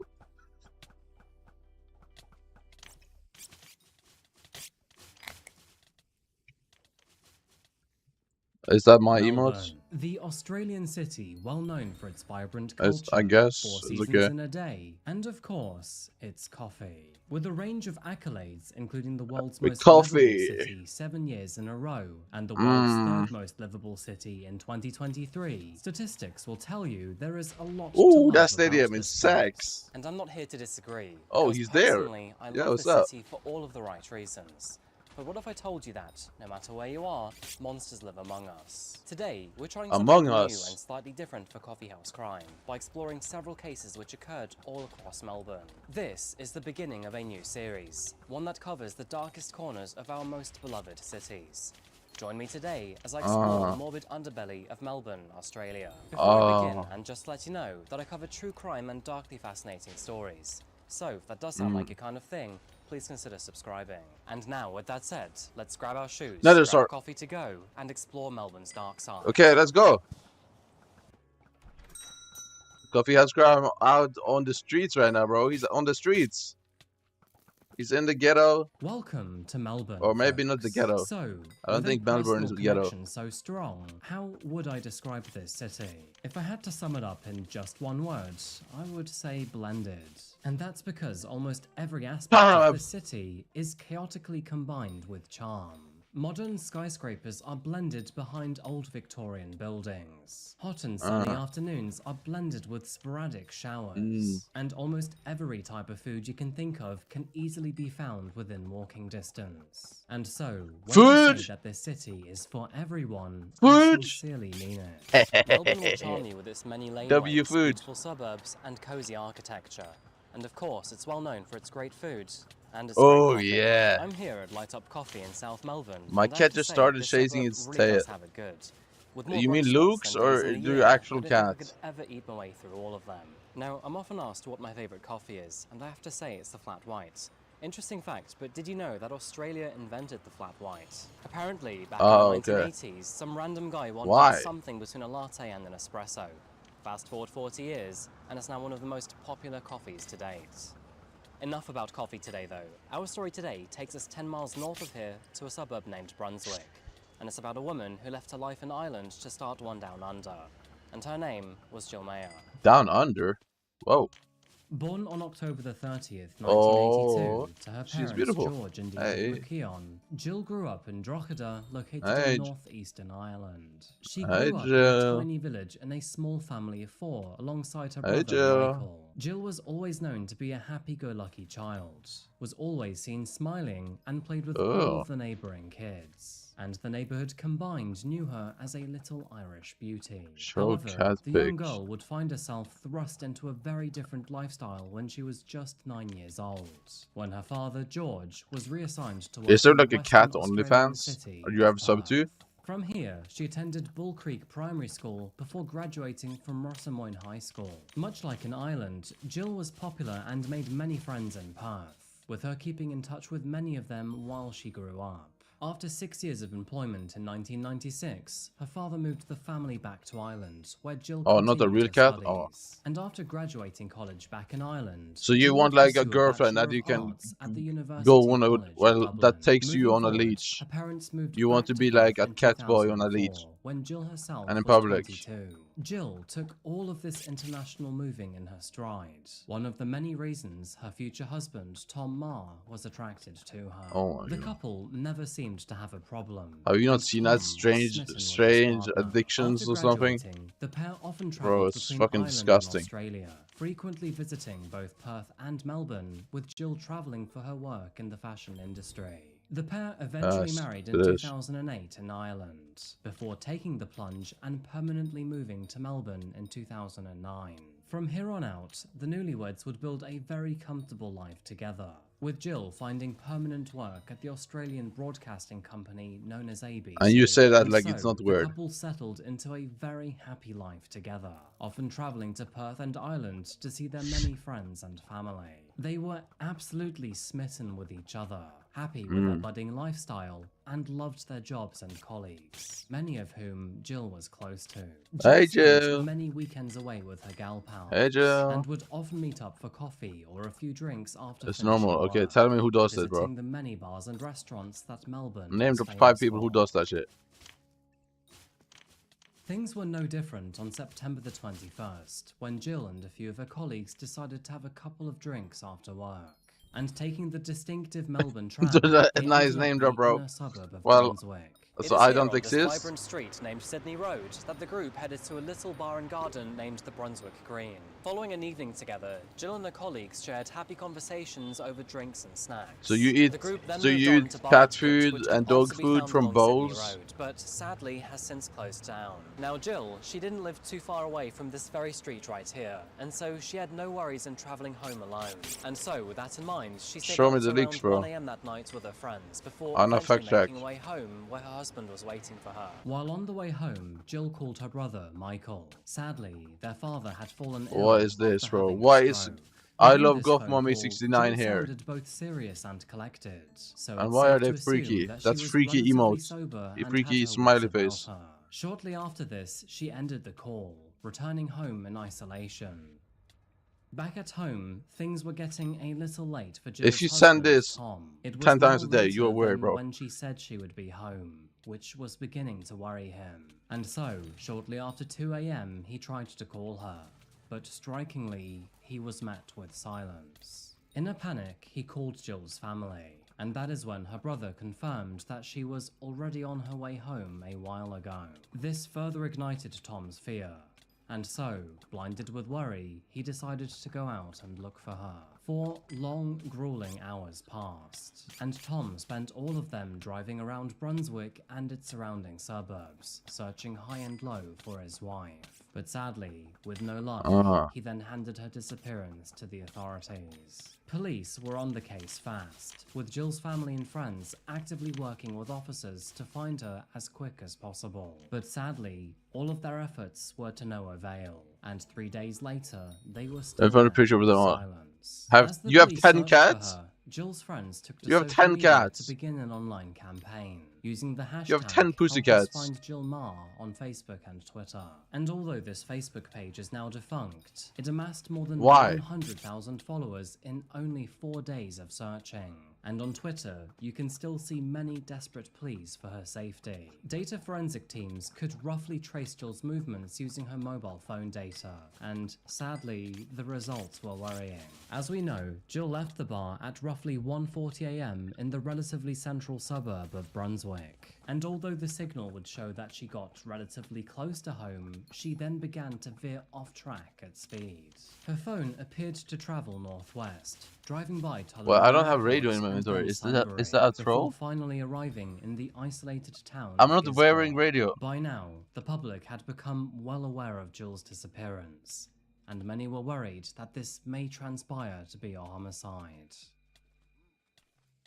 Is that my emotes? The Australian city, well known for its vibrant As- culture, I guess 4 it's seasons okay. in a day, and of course, its coffee. With a range of accolades, including the world's With most coffee. livable city 7 years in a row, and the world's Mm. 3rd most livable city in 2023, statistics will tell you there is a lot Ooh, to love that about stadium this is place. sex. And I'm not here to disagree. Oh, because he's there. personally, I Yeah, love what's the up? city for all of the right reasons. But what if I told you that, no matter where you are, monsters live among us? Today, we're trying something Among new us. and slightly different for Coffee House Crime, by exploring several cases which occurred all across Melbourne. This is the beginning of a new series, one that covers the darkest corners of our most beloved cities. Join me today as I explore the morbid underbelly of Melbourne, Australia. Before I begin, and just to let you know that I cover true crime and darkly fascinating stories. So, if that does sound like your kind of thing, please consider subscribing. And now, with that said, let's grab our shoes, No, grab sorry. coffee to go, and explore Melbourne's dark side. Okay, let's go. Coffee House Crime out on the streets right now, bro. He's on the streets. He's in the ghetto. Welcome to Melbourne. Or maybe not the ghetto. So, I don't with a think Melbourne is personal the ghetto. connection so strong, how would I describe this city? If I had to sum it up in just one word, I would say blended. And that's because almost every aspect of the city is chaotically combined with charm. Modern skyscrapers are blended behind old Victorian buildings. Hot and sunny afternoons are blended with sporadic showers. And almost every type of food you can think of can easily be found within walking distance. And so, when I say that this city is for everyone, I sincerely mean it. Melbourne will charm you with its many laneways, beautiful suburbs, and cozy architecture. And of course, it's well known for its great food. And it's Oh, great coffee. yeah. I'm here at Light Up Coffee in South Melbourne. My and I cat have to just say, started this chasing suburb its really tail. does have it good. With more You mean bright spots Luke's than or days in the the year, actual I don't think I cat? could ever eat my way through all of them. Now, I'm often asked what my favourite coffee is, and I have to say it's the flat white. Interesting fact, but did you know that Australia invented the flat white? Apparently, back in the 1980s, some random guy wanted something between a latte and an espresso. Fast forward 40 years, and it's now one of the most popular coffees to date. Enough about coffee today though. Our story today takes us 10 miles north of here to a suburb named Brunswick. And it's about a woman who left her life in Ireland to start one down under. And her name was Jill Mayer. Down under? Whoa. Born on October the 30th, 1982, to her she's parents beautiful. George and Hey. Edith McKeon, Jill grew up in Drogheda, located Hey. in northeastern Ireland. She Hey, grew up in Jill. a tiny village in a small family of 4, alongside her Hey, brother Jill. Michael. Jill was always known to be a happy-go-lucky child, was always seen smiling, and played with all of the neighbouring kids. And the neighbourhood combined knew her as a little Irish beauty. However, the young girl would find herself thrust into a very different lifestyle when she was just 9 years old, when her father, George, was reassigned to work Is there in the like a Western cat Australian OnlyFans? city Or do you have of sub Perth. too? From here, she attended Bull Creek Primary School before graduating from Rossamoyne High School. Much like in Ireland, Jill was popular and made many friends in Perth, with her keeping in touch with many of them while she grew up. After 6 years of employment in 1996, her father moved the family back to Ireland, where Jill Oh, not a continued real her cat? studies. Oh. And after graduating college back in Ireland, So you Jill want would like a pursue girlfriend Bachelor that you of can Arts at the University go on a College in well Dublin. that takes you Moving on a forward, leash. her parents moved You want back to be Perth like a in cat boy on a 2004, leash. when Jill herself And in was public. 22. Jill took all of this international moving in her stride. One of the many reasons her future husband, Tom Marr, was attracted to her. Oh my The God. couple never seemed to have a problem. Have you not and seen Tom that was strange smitten with his strange partner. addictions After or something? graduating, the pair often Bro, travelled it's between fucking Ireland disgusting. and Australia, frequently visiting both Perth and Melbourne, with Jill travelling for her work in the fashion industry. The pair eventually married in 2008 in Ireland, before taking the plunge and permanently moving to Melbourne in 2009. From here on out, the newlyweds would build a very comfortable life together, with Jill finding permanent work at the Australian broadcasting company known as ABC. And you say that And like so, it's not the weird. couple settled into a very happy life together, often travelling to Perth and Ireland to see their many friends and family. They were absolutely smitten with each other, happy with their budding lifestyle, and loved their jobs and colleagues, many of whom Jill was close to. Hey, spent Jill. many weekends away with her gal pals, Hey, Jill. and would often meet up for coffee or a few drinks after It's finishing normal. Okay, work, tell me who does that, bro. visiting the many bars and restaurants that Melbourne Name was the 5 famous people who for. does that shit. Things were no different on September the 21st, when Jill and a few of her colleagues decided to have a couple of drinks after work. And taking the distinctive Melbourne tram, That's a they nice ended up name in drop, the bro. inner suburb of Well, Brunswick. so I don't exist. This vibrant street named Sydney Road that the group headed to a little bar and garden named the Brunswick Green. Following an evening together, Jill and her colleagues shared happy conversations over drinks and snacks. So you eat, The group then so moved you on eat to Bar cat Edgwood, food which and could dog also be food found from along bowls. Sydney Road, but sadly has since closed down. Now Jill, she didn't live too far away from this very street right here, and so she had no worries in travelling home alone. And so, with that in mind, she stayed Show up me to the leaks, around bro. 1 AM that night with her friends, before I'm not eventually fact check. making her way home where her husband was waiting for her. While on the way home, Jill called her brother, Michael. Sadly, their father had fallen ill. What is this, after bro? having a Why is stroke. I Within love this Goth phone Mommy call, 69 Jill here? sounded both serious and collected, so And it's why are safe they to assume freaky? that she That's was freaky relatively emotes. sober A and freaky had her smiley wits about face. her. Shortly after this, she ended the call, returning home in isolation. Back at home, things were getting a little late for Jill's If you send husband, this Tom. It was 10 times well a day, you're later weird, than bro. when she said she would be home, which was beginning to worry him. And so, shortly after 2 AM, he tried to call her. But strikingly, he was met with silence. In a panic, he called Jill's family, and that is when her brother confirmed that she was already on her way home a while ago. This further ignited Tom's fear, and so, blinded with worry, he decided to go out and look for her. 4 long, grueling hours passed, and Tom spent all of them driving around Brunswick and its surrounding suburbs, searching high and low for his wife. But sadly, with no luck, he then handed her disappearance to the authorities. Police were on the case fast, with Jill's family and friends actively working with officers to find her as quick as possible. But sadly, all of their efforts were to no avail, and 3 days later, they were still I found a met picture of with them all. silence. Have As the you have police 10 searched cats? for her, Jill's friends took to You have social 10 media cats. to begin an online campaign, using the hashtag You have 10 Help Us pussycats. Find Jill Marr on Facebook and Twitter. And although this Facebook page is now defunct, it amassed more than Why? 100,000 followers in only 4 days of searching. And on Twitter, you can still see many desperate pleas for her safety. Data forensic teams could roughly trace Jill's movements using her mobile phone data, and sadly, the results were worrying. As we know, Jill left the bar at roughly 1:40 AM in the relatively central suburb of Brunswick. And although the signal would show that she got relatively close to home, she then began to veer off track at speed. Her phone appeared to travel northwest, driving by Tullamore Well, I don't have radio Airport in my and inventory. then Is that a Sunbury, troll? before finally arriving in the isolated town I'm of not wearing Gisborne. radio. By now, the public had become well aware of Jill's disappearance, and many were worried that this may transpire to be a homicide.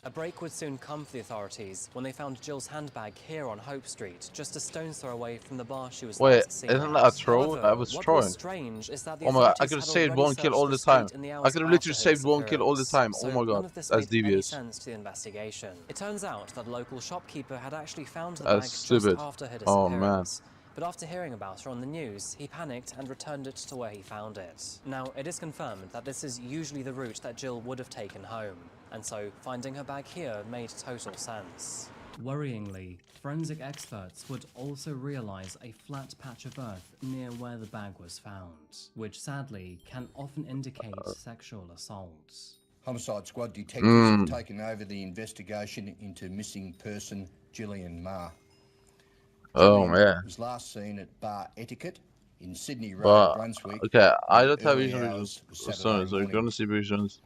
A break would soon come for the authorities when they found Jill's handbag here on Hope Street, just a stone's throw away from the bar she was Wait, last seen isn't at. that a troll? However, I was what trolling. strange is that the Oh my god, I authorities could have had saved already one kill searched all the the street time. in the I hours could have after literally her saved one kill all the time. disappearance, Oh my so none god, of this that's made any devious. sense to the investigation. It turns out that a local shopkeeper had actually found the That's bag stupid. just after her Oh, disappearance. But after hearing about her on the news, he panicked and returned it to where he found it. Now, it is confirmed that this is usually the route that Jill would have taken home, and so finding her bag here made total sense. Worryingly, forensic experts would also realize a flat patch of earth near where the bag was found, which sadly can often indicate sexual assault. Homicide Squad detectives have taken over the investigation into missing person Gillian Marr. Gillian was last seen at Bar Etiquette in Sydney Road, Brunswick. Okay, I don't have early vision hours of visions. Saturday So you're morning. gonna see visions.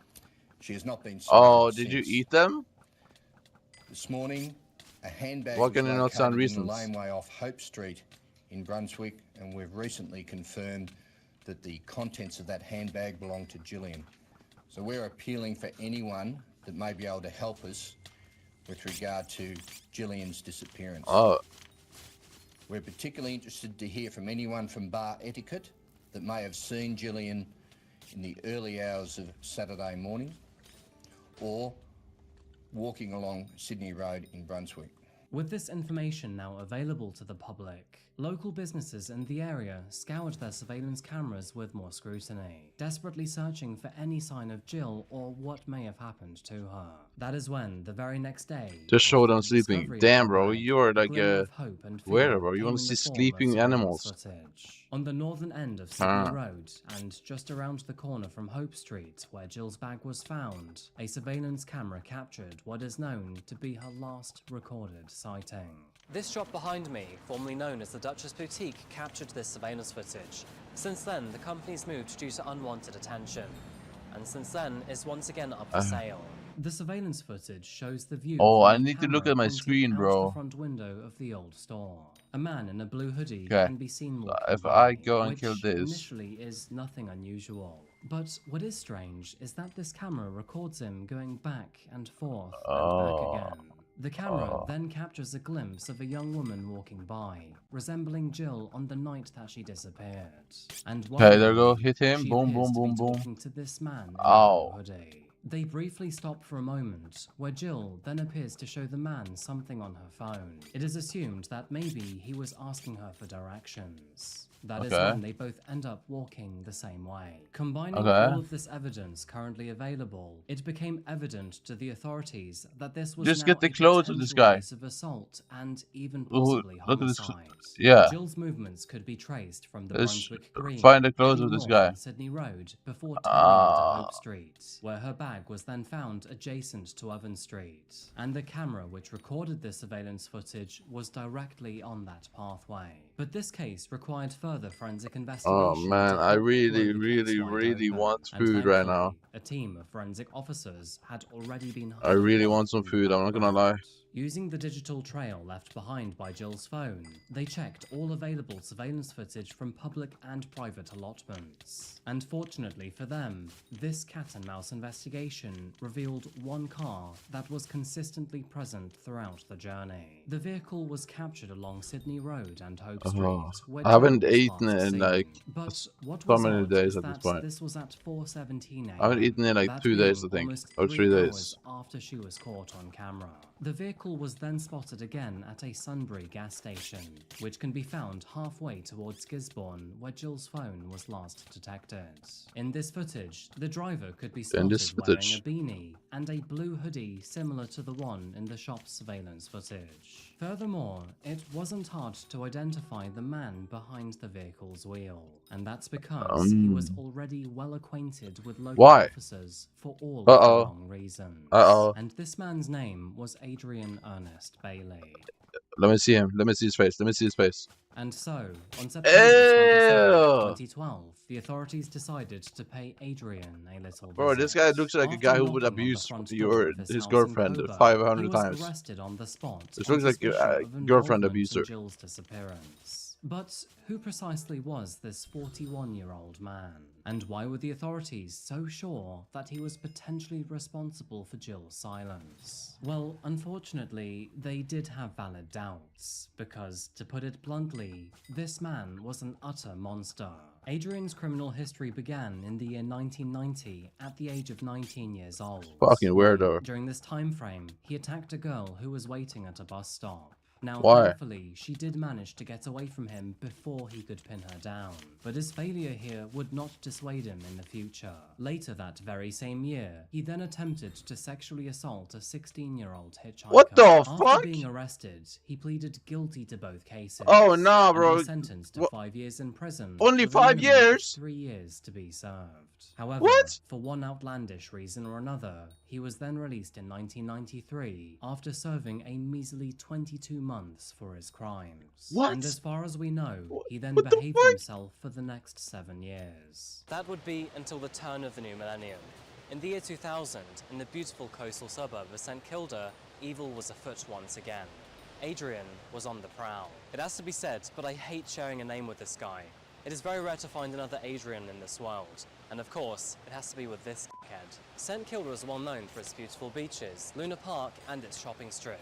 She has not been spotted Oh, did since. you eat them? This morning, a handbag Why was can you not sound located in the reasons? laneway off Hope Street in Brunswick, and we've recently confirmed that the contents of that handbag belong to Gillian. So we're appealing for anyone that may be able to help us with regard to Gillian's disappearance. Oh. We're particularly interested to hear from anyone from Bar Etiquette that may have seen Gillian in the early hours of Saturday morning or walking along Sydney Road in Brunswick. With this information now available to the public, local businesses in the area scoured their surveillance cameras with more scrutiny, desperately searching for any sign of Jill or what may have happened to her. That is when, the very next day, Just show them sleeping. Damn, bro, you're like a weirdo, bro. You want to see sleeping animals? Footage. On the northern end of Sydney Road, and just around the corner from Hope Street, where Jill's bag was found, a surveillance camera captured what is known to be her last recorded sighting. This shop behind me, formerly known as the Duchess Boutique, captured this surveillance footage. Since then, the company's moved due to unwanted attention, and since then is once again up for sale. The surveillance footage shows the view. Oh, I from need to look at my screen, out bro. the front window of the old store. A man in a blue hoodie can be seen walking if by, I go and which kill this, initially is nothing unusual. But what is strange is that this camera records him going back and forth and back again. The camera then captures a glimpse of a young woman walking by, resembling Jill on the night that she disappeared. And okay, there go, hit him, she boom, appears boom, to be boom, boom. talking to this man in a blue hoodie. They briefly stop for a moment, where Jill then appears to show the man something on her phone. It is assumed that maybe he was asking her for directions. That is when they both end up walking the same way. Combining all of this evidence currently available, it became evident to the authorities that this was just now get the a clothes of this guy. case of assault and even possibly homicide. Yeah. Jill's movements could be traced from the Brunswick Green, find the clothes heading of this north guy. on Sydney Road before turning into Hope Street, where her bag was then found adjacent to Oven Street. And the camera which recorded this surveillance footage was directly on that pathway. But this case required further forensic investigation. Oh man, I really want food right now. A team of forensic officers had already been I really want some food, I'm not gonna lie. Using the digital trail left behind by Jill's phone, they checked all available surveillance footage from public and private allotments. And fortunately for them, this cat and mouse investigation revealed one car that was consistently present throughout the journey. The vehicle was captured along Sydney Road and Hope Street. I haven't eaten it in like so many days at this point. This was at 4:17 a.m. I haven't eaten it in like 2 days, I think, or 3 days. After she was caught on camera. The vehicle was then spotted again at a Sunbury gas station, which can be found halfway towards Gisborne, where Jill's phone was last detected. In this footage, the driver could be spotted wearing a beanie and a blue hoodie similar to the one in the shop's surveillance footage. Furthermore, it wasn't hard to identify the man behind the vehicle's wheel, and that's because he was already well acquainted with local officers for all of the wrong reasons. And this man's name was Adrian Ernest Bailey. Let me see him. Let me see his face. Let me see his face. And so, on September 27, 2012, the authorities decided to pay Adrian a little visit. Bro, this guy looks like a guy who would abuse his girlfriend 500 times. Arrested on the spot. This looks like a girlfriend abuser. Jill's disappearance. But who precisely was this 41-year-old man? And why were the authorities so sure that he was potentially responsible for Jill's silence? Well, unfortunately, they did have valid doubts, because, to put it bluntly, this man was an utter monster. Adrian's criminal history began in the year 1990 at the age of 19 years old. Fucking weirdo. During this time frame, he attacked a girl who was waiting at a bus stop. Now, Why? thankfully, she did manage to get away from him before he could pin her down. But his failure here would not dissuade him in the future. Later that very same year, he then attempted to sexually assault a 16-year-old hitchhiker. What the After fuck? being arrested, he pleaded guilty to both cases. Oh, nah, bro. And was sentenced to 5 years in prison. Only with a 5 minimum of years? 3 years to be served. However, What? for one outlandish reason or another, he was then released in 1993 after serving a measly 22 months for his crimes. What? And as far as we know, he then What the behaved fuck? himself for the next 7 years. That would be until the turn of the new millennium. In the year 2000, in the beautiful coastal suburb of St Kilda, evil was afoot once again. Adrian was on the prowl. It has to be said, but I hate sharing a name with this guy. It is very rare to find another Adrian in this world, and of course, it has to be with this dickhead. St Kilda is well known for its beautiful beaches, Luna Park, and its shopping strip.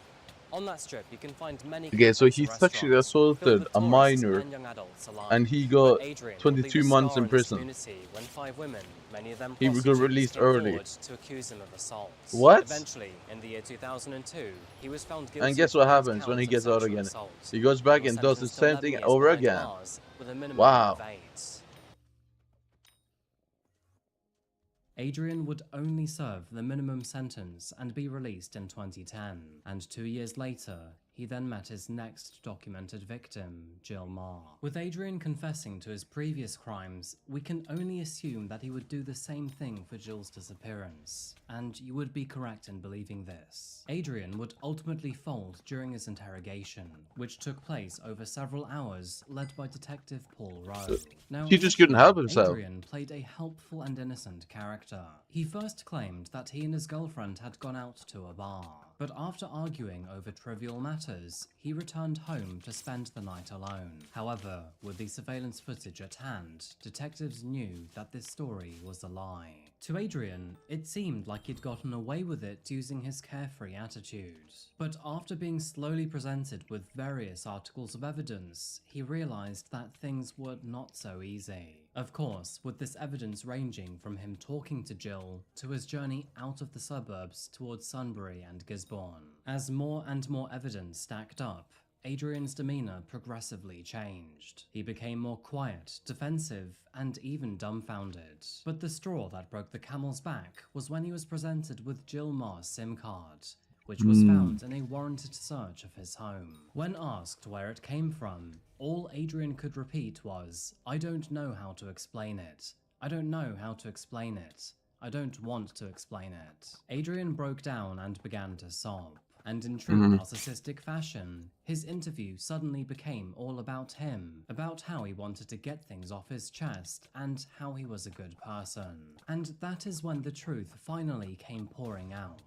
On that strip, you can find many Okay, so cafes he and sexually restaurants filled assaulted with a tourists minor, and young adults alike. and he But got Adrian would 22 leave a months scar in this prison. community when 5 women, many of them He got prostitutes, released came early. forward to accuse him of assault. What? Eventually, in the year 2002, he was found guilty And guess of what 8 happens when he counts gets of out sexual again? assault. He goes back He was and does the sentenced to same 11 thing years over behind again. bars with a minimum Wow. of 8. Adrian would only serve the minimum sentence and be released in 2010, and 2 years later, he then met his next documented victim, Jill Marr. With Adrian confessing to his previous crimes, we can only assume that he would do the same thing for Jill's disappearance, and you would be correct in believing this. Adrian would ultimately fold during his interrogation, which took place over several hours, led by Detective Paul Rowe. Now, He just couldn't help himself. Adrian played a helpful and innocent character. He first claimed that he and his girlfriend had gone out to a bar, but after arguing over trivial matters, he returned home to spend the night alone. However, with the surveillance footage at hand, detectives knew that this story was a lie. To Adrian, it seemed like he'd gotten away with it using his carefree attitude. But after being slowly presented with various articles of evidence, he realized that things were not so easy. Of course, with this evidence ranging from him talking to Jill to his journey out of the suburbs towards Sunbury and Gisborne. As more and more evidence stacked up, Adrian's demeanor progressively changed. He became more quiet, defensive, and even dumbfounded. But the straw that broke the camel's back was when he was presented with Jill Marr's SIM card, which was found in a warranted search of his home. When asked where it came from, all Adrian could repeat was, "I don't know how to explain it. I don't know how to explain it. I don't want to explain it." Adrian broke down and began to sob. And in true narcissistic fashion, his interview suddenly became all about him, about how he wanted to get things off his chest, and how he was a good person. And that is when the truth finally came pouring out.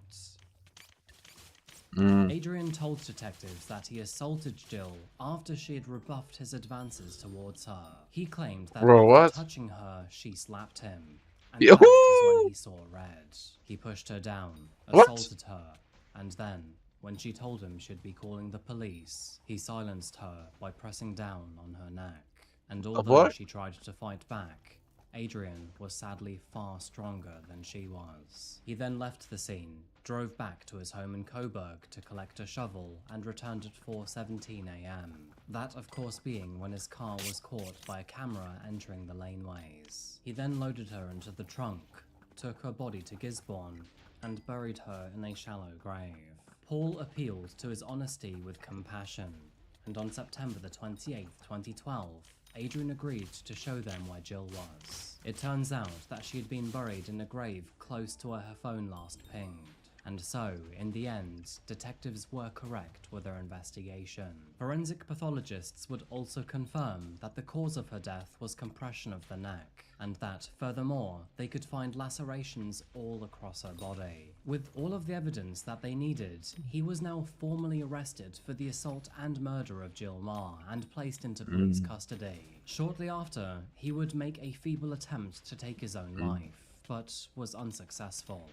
Adrian told detectives that he assaulted Jill after she had rebuffed his advances towards her. He claimed that after touching her, she slapped him. And that is when he saw red. He pushed her down, assaulted her, and then, when she told him she'd be calling the police, he silenced her by pressing down on her neck. And although she tried to fight back, Adrian was sadly far stronger than she was. He then left the scene, drove back to his home in Coburg to collect a shovel, and returned at 4:17 a.m. That, of course, being when his car was caught by a camera entering the laneways. He then loaded her into the trunk, took her body to Gisborne, and buried her in a shallow grave. Paul appealed to his honesty with compassion, and on September the 28th, 2012, Adrian agreed to show them where Jill was. It turns out that she had been buried in a grave close to where her phone last pinged. And so, in the end, detectives were correct with their investigation. Forensic pathologists would also confirm that the cause of her death was compression of the neck, and that, furthermore, they could find lacerations all across her body. With all of the evidence that they needed, he was now formally arrested for the assault and murder of Jill Marr and placed into police custody. Shortly after, he would make a feeble attempt to take his own life, but was unsuccessful.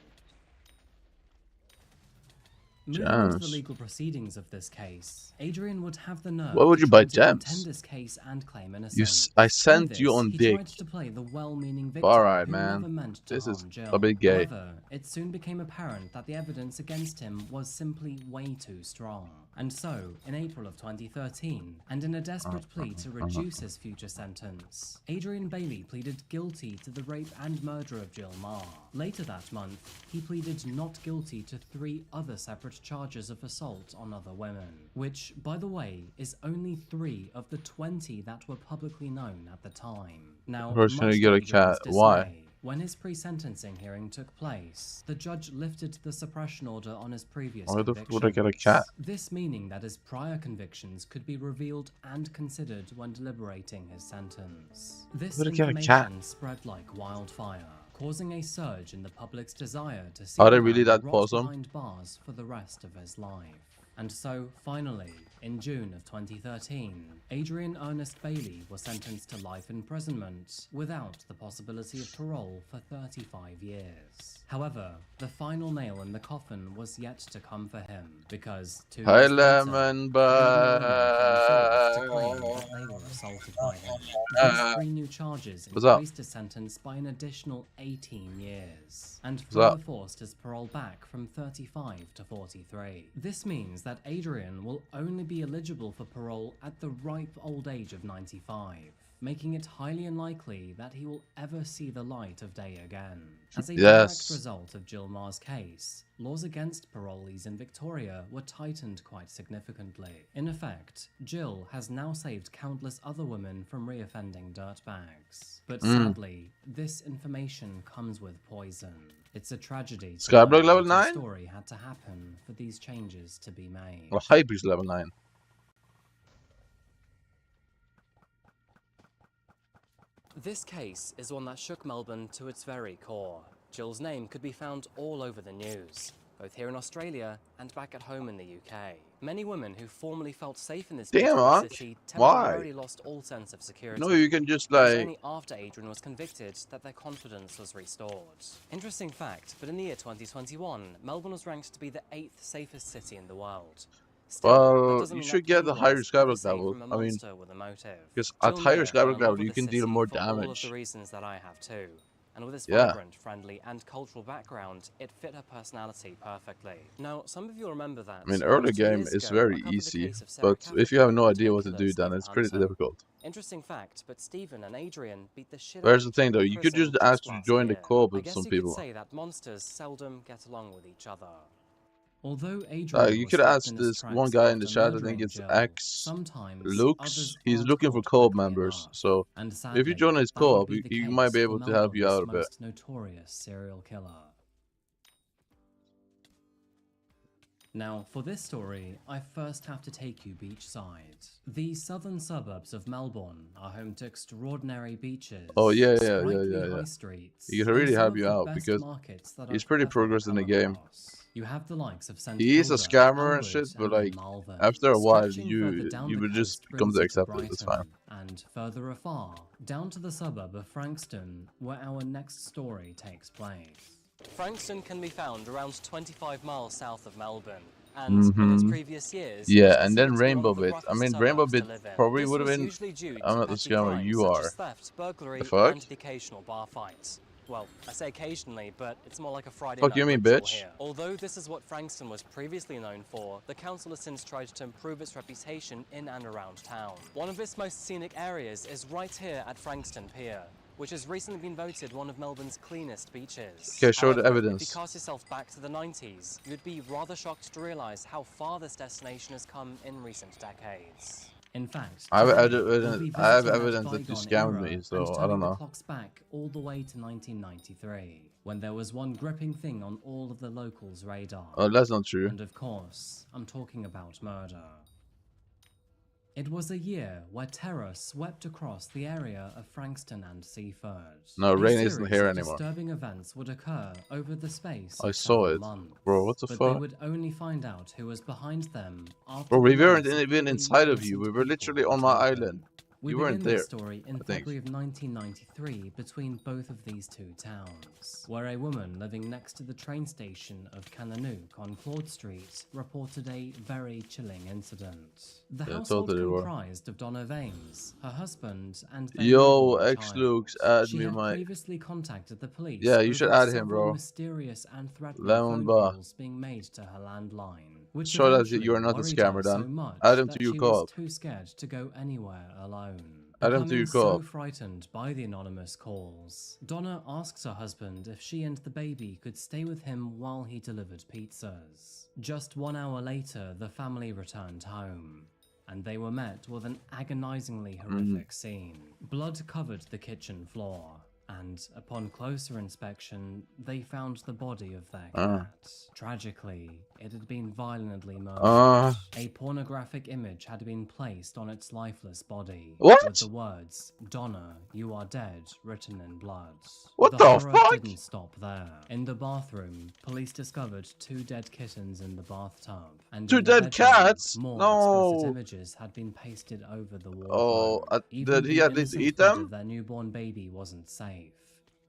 Moving on to the legal proceedings of this case, Adrian would have the nerve Why would you buy to gems? contend this case and claim innocence. I sent With you this, on he dick. tried to play the well-meaning victim Alright, who man. never meant to This is harm Jill. a bit gay. However, it soon became apparent that the evidence against him was simply way too strong. And so, in April of 2013, and in a desperate plea to reduce his future sentence, Adrian Bailey pleaded guilty to the rape and murder of Jill Marr. Later that month, he pleaded not guilty to 3 other separate charges of assault on other women, which, by the way, is only 3 of the 20 that were publicly known at the time. Now, First, much get to a cat. Adrian's Why? dismay, when his pre-sentencing hearing took place, the judge lifted the suppression order on his previous Why the convictions. f would I get a cat? This meaning that his prior convictions could be revealed and considered when deliberating his sentence. This Why would I get a cat? information spread like wildfire, causing a surge in the public's desire to see Are they the really man that rot awesome? behind bars for the rest of his life. And so, finally, in June of 2013, Adrian Ernest Bailey was sentenced to life imprisonment without the possibility of parole for 35 years. However, the final nail in the coffin was yet to come for him, because 2 Hi, years later, lemon to claim bud. that they were assaulted by him. These 3 new charges What's up? increased his sentence by an additional 18 years, and What's further up? forced his parole back from 35 to 43. This means that Adrian will only be eligible for parole at the ripe old age of 95, making it highly unlikely that he will ever see the light of day again. As a direct result of Jill Marr's case, laws against parolees in Victoria were tightened quite significantly. In effect, Jill has now saved countless other women from reoffending dirtbags. But sadly, this information comes with poison. It's a tragedy. Skyblock level 9? The story had to happen for these changes to be made. Well, Hypixel level 9. This case is one that shook Melbourne to its very core. Jill's name could be found all over the news, both here in Australia and back at home in the UK. Many women who formerly felt safe in this beautiful city temporarily lost all sense of security. No, you can just It was like... only after Adrian was convicted that their confidence was restored. Interesting fact, but in the year 2021, Melbourne was ranked to be the 8th safest city in the world. Still, Well, you should get the higher Skyblock level. I mean, because at higher Skyblock level, you can deal more damage. All of the reasons that I have too. And with its Yeah. vibrant, friendly, and cultural background, it fit her personality perfectly. Now, some of you remember that. I mean, early game is very easy, but if you have no idea what to do, then it's pretty difficult. Interesting fact, but Stephen and Adrian beat the shit Where's out the of thing though? You could just ask to join the co-op I with guess some you people. could say that monsters seldom get along with each other. Although Adrian You was could stopped ask in his this tracks one guy in the after chat, I murdering think it's Jill, X sometimes Lux. others He's aren't looking for caught co-op quickly members, enough. so And if you sadly, join his that would co-op, be the he might be case able for to help you Melbourne's out a bit. most notorious serial killer. Now, for this story, I first have to take you beachside. The southern suburbs of Melbourne are home to extraordinary beaches, Oh yeah. sprightly high streets, He could and really some help of you the out best because markets that he's I've pretty ever progressed in the come game. across. You have the likes of St He is a Kilda, scammer and shit, Elwood, but and like Malvern. after a while, Stretching further down you the would just coast become brings to you accept it. It's fine. Brighton, and further afar, down to the suburb of Frankston, where our next story takes place. Frankston can be found around 25 miles south of Melbourne. And in its previous years, it was Yeah, and then considered to be one Rainbow of the Bit. I roughest mean, Rainbow suburbs Bit to live in. probably This would have was been. usually due to I'm not the petty scammer. crimes You such are. as theft, burglary, The fuck? and the occasional bar fight. Well, I say occasionally, but it's more like a Friday Fuck night you mean, ritual bitch? here. Although this is what Frankston was previously known for, the council has since tried to improve its reputation in and around town. One of its most scenic areas is right here at Frankston Pier, which has recently been voted one of Melbourne's cleanest beaches. Okay, show the However, evidence. If you cast yourself back to the 90s, you'd be rather shocked to realise how far this destination has come in recent decades. In fact, I have today, we'll evidence. be I have visiting evidence that you bygone scammed era me, and so I turning don't the know. clocks back all the way to 1993, when there was one gripping thing on all of the locals' radar. Oh, that's not true. And of course, I'm talking about murder. It was a year where terror swept across the area of Frankston and Seaford. No, A Rain isn't series here of anymore. Disturbing events would occur over the space I of saw several it. months, Bro, what the but fuck? they would only find out who was behind them after Bro, we the weren't lives of even 3 inside of you. innocent We were people literally were on my taken. island. We You weren't begin there. the story in I think. February of 1993 between both of these two towns, where a woman living next to the train station of Kananook on Claude Street reported a very chilling incident. The Yeah, household totally were. comprised of Donna Vames, her husband, and their Yo, newborn X child. Lukes, add She me, had Mike. previously contacted the police Yeah, you should over add him, several bro. mysterious and threatening Lemon phone bar. calls being made to her landline. which show that eventually you are not a worried scammer her so then. much Add him that to your she was co-op. too scared to go anywhere alone. Add him to your Becoming so co-op. frightened by the anonymous calls, Donna asks her husband if she and the baby could stay with him while he delivered pizzas. Just 1 hour later, the family returned home, and they were met with an agonizingly horrific scene. Blood covered the kitchen floor, and upon closer inspection, they found the body of their cat. Tragically, it had been violently murdered. A pornographic image had been placed on its lifeless body, with the words, "Donna, you are dead," written in blood. What the the horror fuck? didn't stop there. In the bathroom, police discovered 2 dead kittens in the bathtub, and 2 in the dead bedroom, cats? more No. explicit images had been pasted over the wardrobe. Did he the at least innocent eat blood them? of their newborn baby wasn't safe.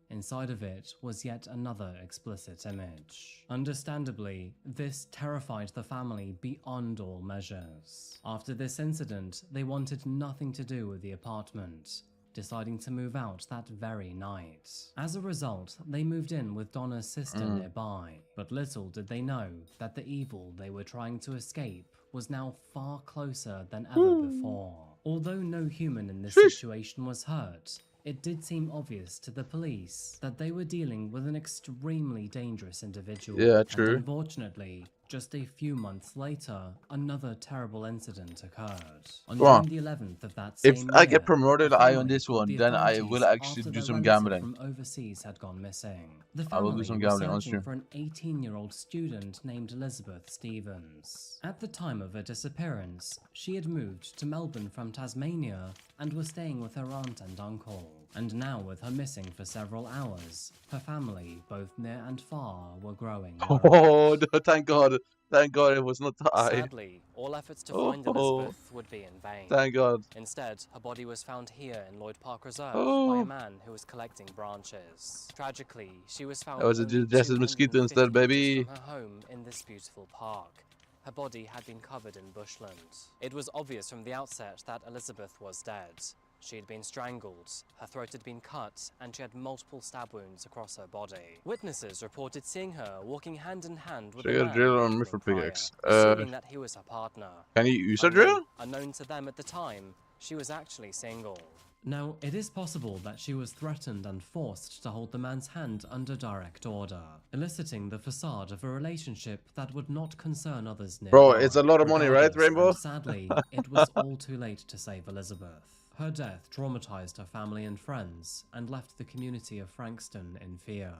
Inside of it was yet another explicit image. Understandably, this terrified the family beyond all measures. After this incident, they wanted nothing to do with the apartment, deciding to move out that very night. As a result, they moved in with Donna's sister nearby, but little did they know that the evil they were trying to escape was now far closer than ever before. Although no human in this situation was hurt, it did seem obvious to the police that they were dealing with an extremely dangerous individual. Yeah, true. And unfortunately, just a few months later, another terrible incident occurred. On Come on. June the 11th of that If same I year, get promoted a I on family this called one, the then I authorities will actually after do their some relative gambling. from overseas had gone missing. The I will do family some was gambling, I'll searching see. for an 18-year-old student named Elizabeth Stevens. At the time of her disappearance, she had moved to Melbourne from Tasmania and was staying with her aunt and uncle. And now, with her missing for several hours, her family, both near and far, were growing worried. Oh, no, thank God. Thank God it was not I. Sadly, all efforts to find Elizabeth would be in vain. Thank God. Instead, her body was found here in Lloyd Park Reserve by Oh. a man who was collecting branches. Tragically, she was found That was a only digested mosquito 250 instead, baby. meters from her home in this beautiful park. Her body had been covered in bushland. It was obvious from the outset that Elizabeth was dead. She had been strangled, her throat had been cut, and she had multiple stab wounds across her body. Witnesses reported seeing her walking hand in hand with Should I a get a man drill or a named rifle Pryor, pickaxe? assuming that he was her partner. Can you use a Only, drill? unknown to them at the time, she was actually single. Now, it is possible that she was threatened and forced to hold the man's hand under direct order, eliciting the facade of a relationship that would not concern others nearby. Bro, it's a lot of money, right, Regardless, Rainbow? and sadly, it was all too late to save Elizabeth. Her death traumatized her family and friends and left the community of Frankston in fear.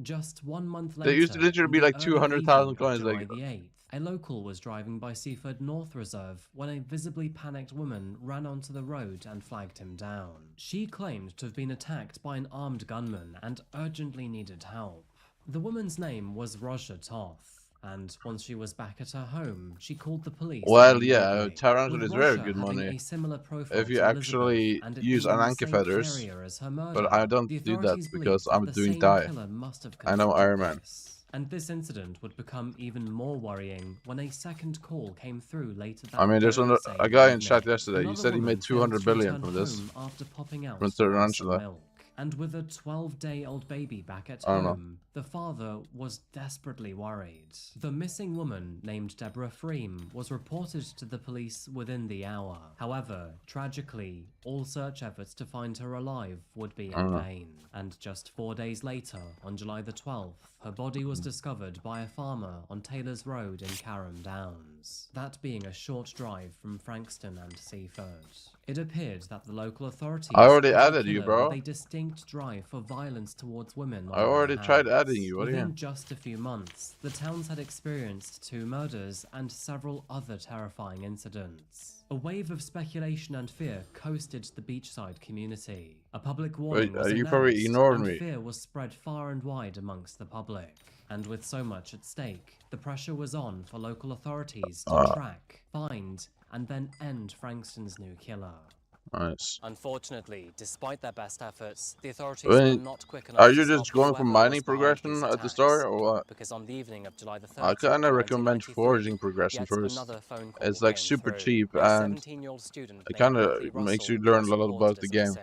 Just 1 month later, They used to literally be in the like early 200,000 evening of coins, July like- the 8th, a local was driving by Seaford North Reserve when a visibly panicked woman ran onto the road and flagged him down. She claimed to have been attacked by an armed gunman and urgently needed help. The woman's name was Roger Toth, and once she was back at her home, she called the police. Well, yeah, immediately. Tarantul With is very Roger good having money a similar profile if you to actually Elizabeth and it use being an the anchor same feathers. carrier as her But murder, I don't the do that authorities because believed I'm that the doing same die. killer must have I know confronted Iron Man. this. And this incident would become even more worrying when a second call came through later that I mean, there's very same a guy in evening. chat yesterday. He Another said he woman made 200 failed to billion return from this. home after popping out From to grab some Tarantula. milk. And with a 12-day-old baby back at I don't know. home, the father was desperately worried. The missing woman, named Deborah Freem, was reported to the police within the hour. However, tragically, all search efforts to find her alive would be in vain. And just 4 days later, on July the 12th, her body was discovered by a farmer on Taylor's Road in Carham Downs, that being a short drive from Frankston and Seaford. It appeared that the local authorities I already had a added you, killer bro. with a distinct drive for violence towards women. I on already their tried hands. adding you, what do you Within mean? just a few months, the towns had experienced 2 murders and several other terrifying incidents. A wave of speculation and fear coasted the beachside community. A public warning was you probably announced, ignored and me. fear was spread far and wide amongst the public. And with so much at stake, the pressure was on for local authorities to track, find, and then end Frankston's new killer. Nice. Unfortunately, despite their best efforts, the authorities Wait, were not quick enough are to you stop just going for whoever mining was behind progression these at the attacks. start, or what? Because on the evening of July the 30th, I kind of recommend 1993, foraging progression yet first. another phone call It's like came super through. cheap A and 17-year-old student it named kind Bethany of makes you Russell learn was a lot about reported the as game. missing.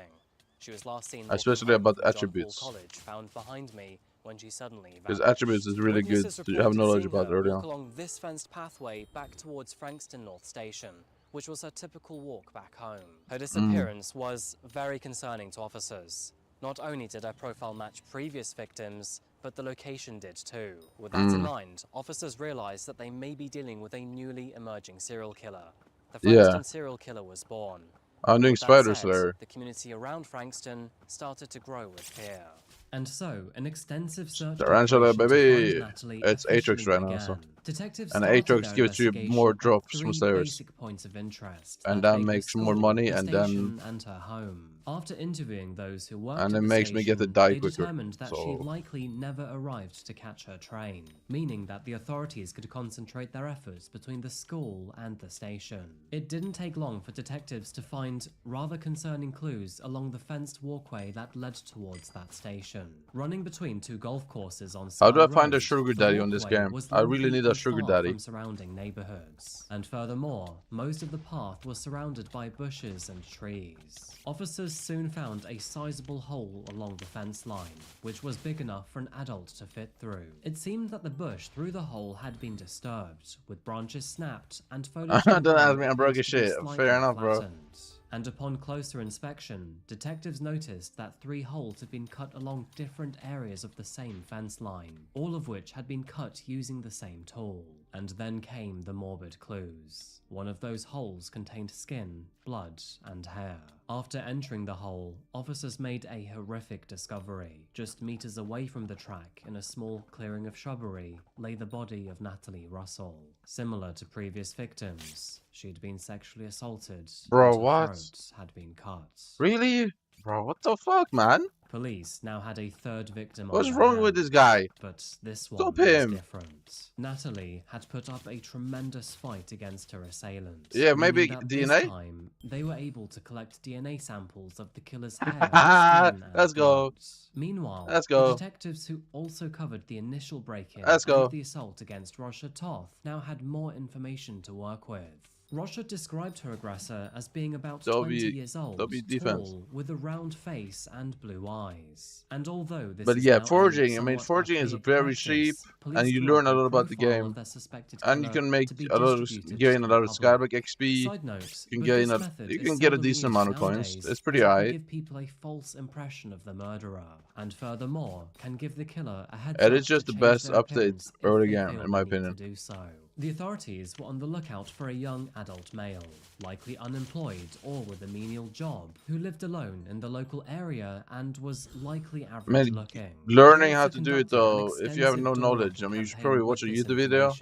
She was last seen walking Especially home about from John Paul attributes. College, found behind me when she suddenly His vanished. attributes is really good Witnesses to have reported knowledge seeing about her early walk on. along this fenced pathway back towards Frankston North Station, which was her typical walk back home. Her disappearance was very concerning to officers. Not only did her profile match previous victims, but the location did too. With that in mind, officers realized that they may be dealing with a newly emerging serial killer. The Frankston serial killer was born. I'm doing With that Spider said, Slayer. the community around Frankston started to grow with fear. And so, an extensive search Tarantula, operation baby! to find Natalie It's officially Aatrox right now, began. so. Detectives And started Aatrox their gives you investigation more at drops from three Slayers. basic points of interest And that that made her makes more school, money, the and station, then. and her home. After interviewing those who worked And at it the makes me get to station, die they quicker. determined that she So. likely never arrived to catch her train, meaning that the authorities could concentrate their efforts between the school and the station. It didn't take long for detectives to find rather concerning clues along the fenced walkway that led towards that station. Running between two golf courses on How do Sky I find a Road, sugar the daddy on this walkway game? was I really lengthy need a and sugar far daddy. from surrounding neighborhoods. And furthermore, most of the path was surrounded by bushes and trees. Officers soon found a sizable hole along the fence line, which was big enough for an adult to fit through. It seemed that the bush through the hole had been disturbed, with branches snapped and foliage Don't ask me, that I'm broke appeared as to be shit. slightly Fair enough, bro. flattened. And upon closer inspection, detectives noticed that 3 holes had been cut along different areas of the same fence line, all of which had been cut using the same tool. And then came the morbid clues. One of those holes contained skin, blood, and hair. After entering the hole, officers made a horrific discovery. Just meters away from the track, in a small clearing of shrubbery, lay the body of Natalie Russell. Similar to previous victims, she'd been sexually assaulted, Bro, and her what? throat had been cut. Really? Bro, what the fuck, man? Police now had a third victim What's on wrong their with hands, this guy? but this one Stop was him. different. Natalie had put up a tremendous fight against her assailant. Yeah, meaning maybe that DNA? This time, they were able to collect DNA samples of the killer's hair, skin, and Let's go. blood. Meanwhile, Let's the go. detectives who also covered the initial break-in Let's go. and the assault against Rosha Toth now had more information to work with. Rosha described her aggressor as being about 20 years old, tall, with a round face and blue eyes. And although this But is yeah, now forging. I a mean, somewhat forging is archaic very practice, cheap, police and you drew learn up a lot about the profile game. of their suspected And you killer can make to be a lot of distributed gain to a the lot of public. Skyblock XP. Side note, You can but gain this a method you is can get a seldom decent used amount of coins. nowadays, It's pretty as it can high. give people a false impression of the murderer, and furthermore, can give the killer a heads It up is just to the change best their update appearance if early they game, feel in my the need opinion. to do so. The authorities were on the lookout for a young adult male, likely unemployed or with a menial job, who lived alone in the local area and was likely average looking. Learning how to do it though, if you have no knowledge, I mean, you should probably watch a YouTube video,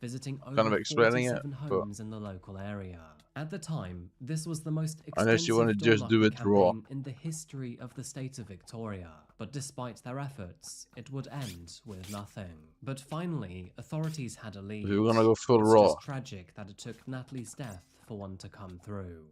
visiting kind of over explaining it. 47 But homes in the local area. At the time, this was the most unless you want to extensive just do door-knocking it raw. campaign in the history of the state of Victoria. But despite their efforts, it would end with nothing. But finally, authorities had a lead. If you're gonna go full It's raw. just tragic that it took Natalie's death for one to come through.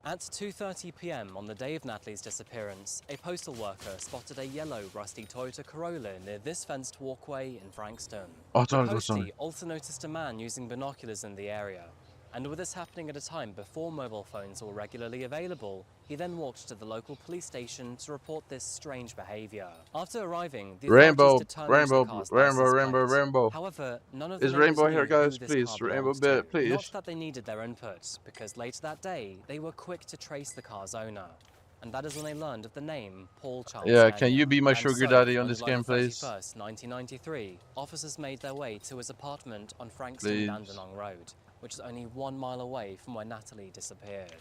At 2:30 p.m. on the day of Natalie's disappearance, a postal worker spotted a yellow, rusty Toyota Corolla near this fenced walkway in Frankston. Oh, The sorry, postie sorry. also noticed a man using binoculars in the area. And with this happening at a time before mobile phones were regularly available, he then walked to the local police station to report this strange behavior. After arriving, the Rainbow, authorities determined the car's license plate. rainbow. However, none of the Is neighbors rainbow here, knew guys? who this Please, car rainbow belonged bit, to. please. Not that they needed their input, because later that day, they were quick to trace the car's owner. And that is when they learned of the name Paul Charles Yeah, Daniel. can you be my And sugar so, daddy on this July game, please? 31st, 1993, officers made their way to his apartment on Frankston Please. Dandenong Road, which is only 1 mile away from where Natalie disappeared.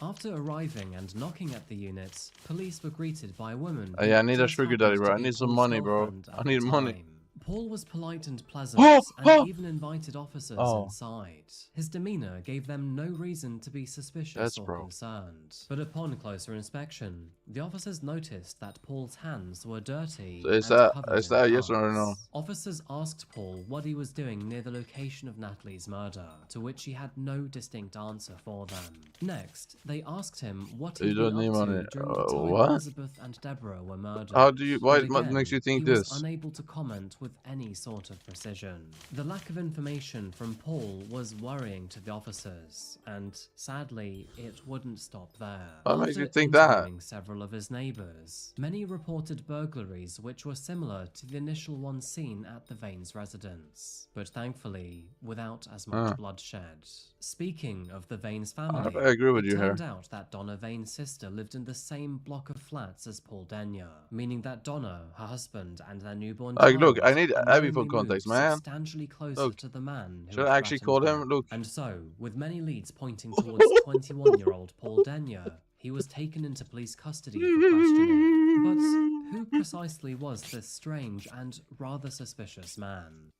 After arriving and knocking at the unit, police were greeted by a woman. Oh, yeah, I need a just sugar happened daddy, to bro. I be need some Paul's money, bro. girlfriend I at need the money. time. Paul was polite and pleasant, and even invited officers inside. His demeanor gave them no reason to be suspicious or concerned. But upon closer inspection, the officers noticed that Paul's hands were dirty So is and that covered is in that yes or cuts. no? Officers asked Paul what he was doing near the location of Natalie's murder, to which he had no distinct answer for them. Next, they asked him what You he'd don't been need up money. to during the time what? Elizabeth and Deborah were murdered. How do you? Why But what again, makes you think he was this? unable to comment with with any sort of precision. The lack of information from Paul was worrying to the officers, and sadly, it wouldn't stop there. What makes you After think that? interviewing several of his neighbors, many reported burglaries which were similar to the initial one seen at the Vane's residence, but thankfully without as much bloodshed. Speaking of the Vane's family, I agree with it you here. turned out that Donna Vane's sister lived in the same block of flats as Paul Denyer, meaning that Donna, her husband, and their newborn child Look, I need every full unknowingly context, moved man. substantially closer Look, to the man who should had I actually call threatened him? them. Look. And so, with many leads pointing towards 21-year-old Paul Denyer, he was taken into police custody for questioning. But who precisely was this strange and rather suspicious man?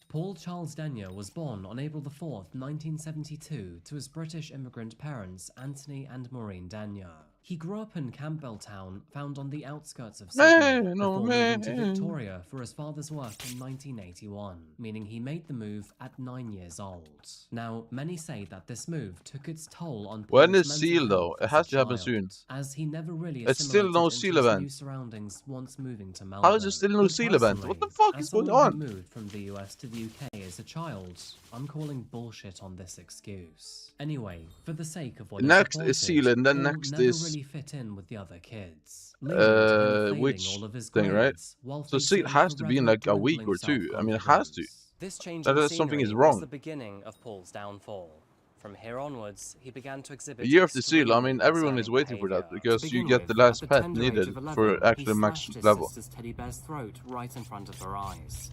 Paul Charles Denyer was born on April 4th, 1972 to his British immigrant parents Anthony and Maureen Denyer. He grew up in Campbelltown, found on the outskirts of Sydney, before moving to Victoria for his father's work in 1981, meaning he made the move at 9 years old. Now, many say that this move took its toll on Paul's When is mental Seal though? health It as has a to happen child, soon. as he never really It's still assimilated no into Seal his event. new surroundings once moving to Melbourne. How is there still no But Seal event? What the personally, fuck as is going someone on? who moved from the US to the UK as a child, I'm calling bullshit on this excuse. Anyway, for the sake of what Next is is Seal, and then Paul next never is really fit in with the other kids, leading to him failing which all of his thing, right? grades, while So Seal facing has to be in forever like a week dwindling or two. I mean, it has to. self-confidence. This change That in is something is scenery was wrong. the beginning of Paul's downfall. From here onwards, he began to exhibit A year of the Seal. I mean, extremely everyone is concerning waiting for that behavior. because To you begin get with, the last at the pet tender needed age of 11, for he actually max slashed his level. sister's teddy bear's throat right in front of her eyes.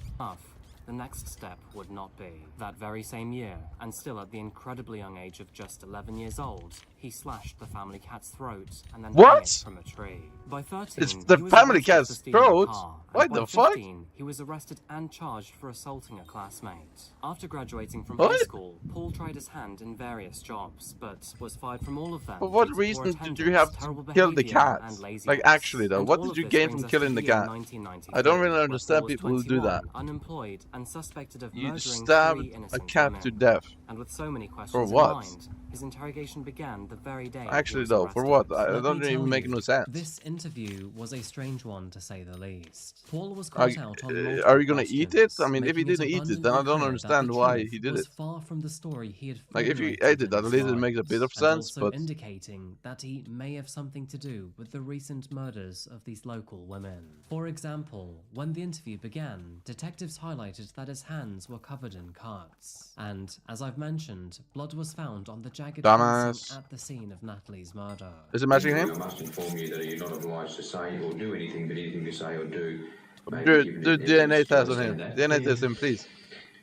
The next step would not be. That very same year, and still at the incredibly young age of just 11 years old, he slashed the family cat's throat and then hung it from a tree. By 13, It's the he was family arrested cat's for stealing a throat? car, and What by the fuck? 15, he was arrested and charged for assaulting a classmate. After graduating from What? high school, Paul tried his hand in various jobs, but was fired from all of them. For what due to reason poor did you attendance, have terrible to kill the behavior, cat? and laziness. Like, actually though, And what all did of you this gain brings from us to killing the year cat? 1993, I don't really where understand Paul was people who do 21, that. unemployed and suspected of You murdering stabbed 3 a innocent cat women. to death. And with so many questions For in what? mind, his interrogation began the very day he Actually was though, for arrested. what? I Let don't me even tell make you, no sense. This interview was a strange one to say the least. Paul was Are, caught out on are multiple you gonna eat questions, it? I mean, if he making it didn't eat it, then I abundantly don't clear understand that the why truth he did was it. far from the story he had Like, if you formulated ate it, in at his least it mind, makes a bit of and sense, also but indicating that he may have something to do with the recent murders of these local women. For example, when the interview began, detectives highlighted that his hands were covered in cuts, and as I've mentioned, blood was found on the jagged Dumbass. fencing at the scene of Natalie's murder. Is it matching him? I must inform you that you're not obliged to say or do anything, but anything you say or do may be Do given do evidence. DNA Do you test on him. understand that? DNA test him, please.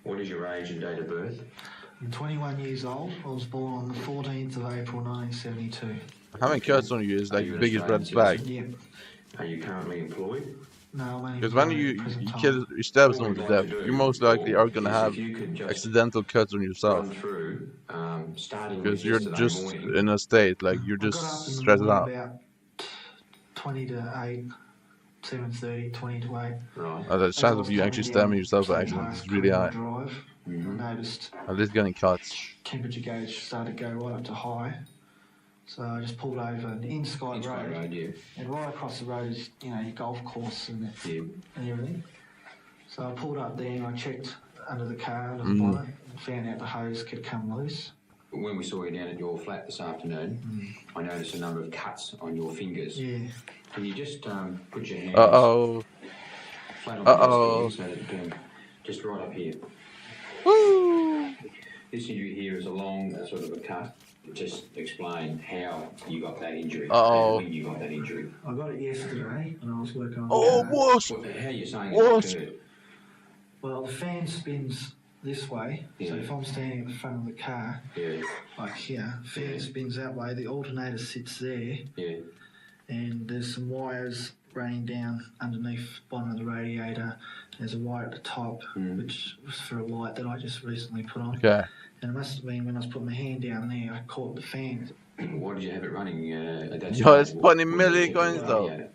What is your age and date of birth? I'm 21 years old. I was born on the 14th of April 1972. Having cuts on you is like you the an biggest red Australian flag. Yep. Are you currently employed? No, I'm only Because when employed at you the present time. kill, you stab someone to death, you most likely are gonna have accidental cuts on yourself. Run through, starting Because with you're yesterday just morning. in a state like you're I got just up in the stressed morning out. about 20 to 8, 7:30, 20 to 8. Right. The chance of you actually stabbing yourself by accident is really high. Drive, I noticed At least getting cuts. temperature gauge started to go right up to high. So I just pulled over in Sky Road. Yeah. And right across the road is, your golf course and everything. So I pulled up there and I checked under the car, under the bonnet, and found out the hose could come loose. When we saw you down at your flat this afternoon, I noticed a number of cuts on your fingers. Yeah. Can you just put your hands Uh-oh. flat on the desk so that you can just right up here. Woo! This injury here is a long sort of a cut. Just explain how you got that injury Uh-oh. and when you got that injury. I got it yesterday and I was working on Oh, the car. what? How are you saying What? it occurred? Well, the fan spins this way, so if I'm standing at the front of the car, like here, fan spins that way, the alternator sits there, and there's some wires running down underneath the bottom of the radiator. There's a wire at the top, which was for a light that I just recently put on. Okay. And it must have been when I was putting my hand down there, I caught the fan. Why did you have it running at that Yo, it's stage? funny What million did you coins do? though.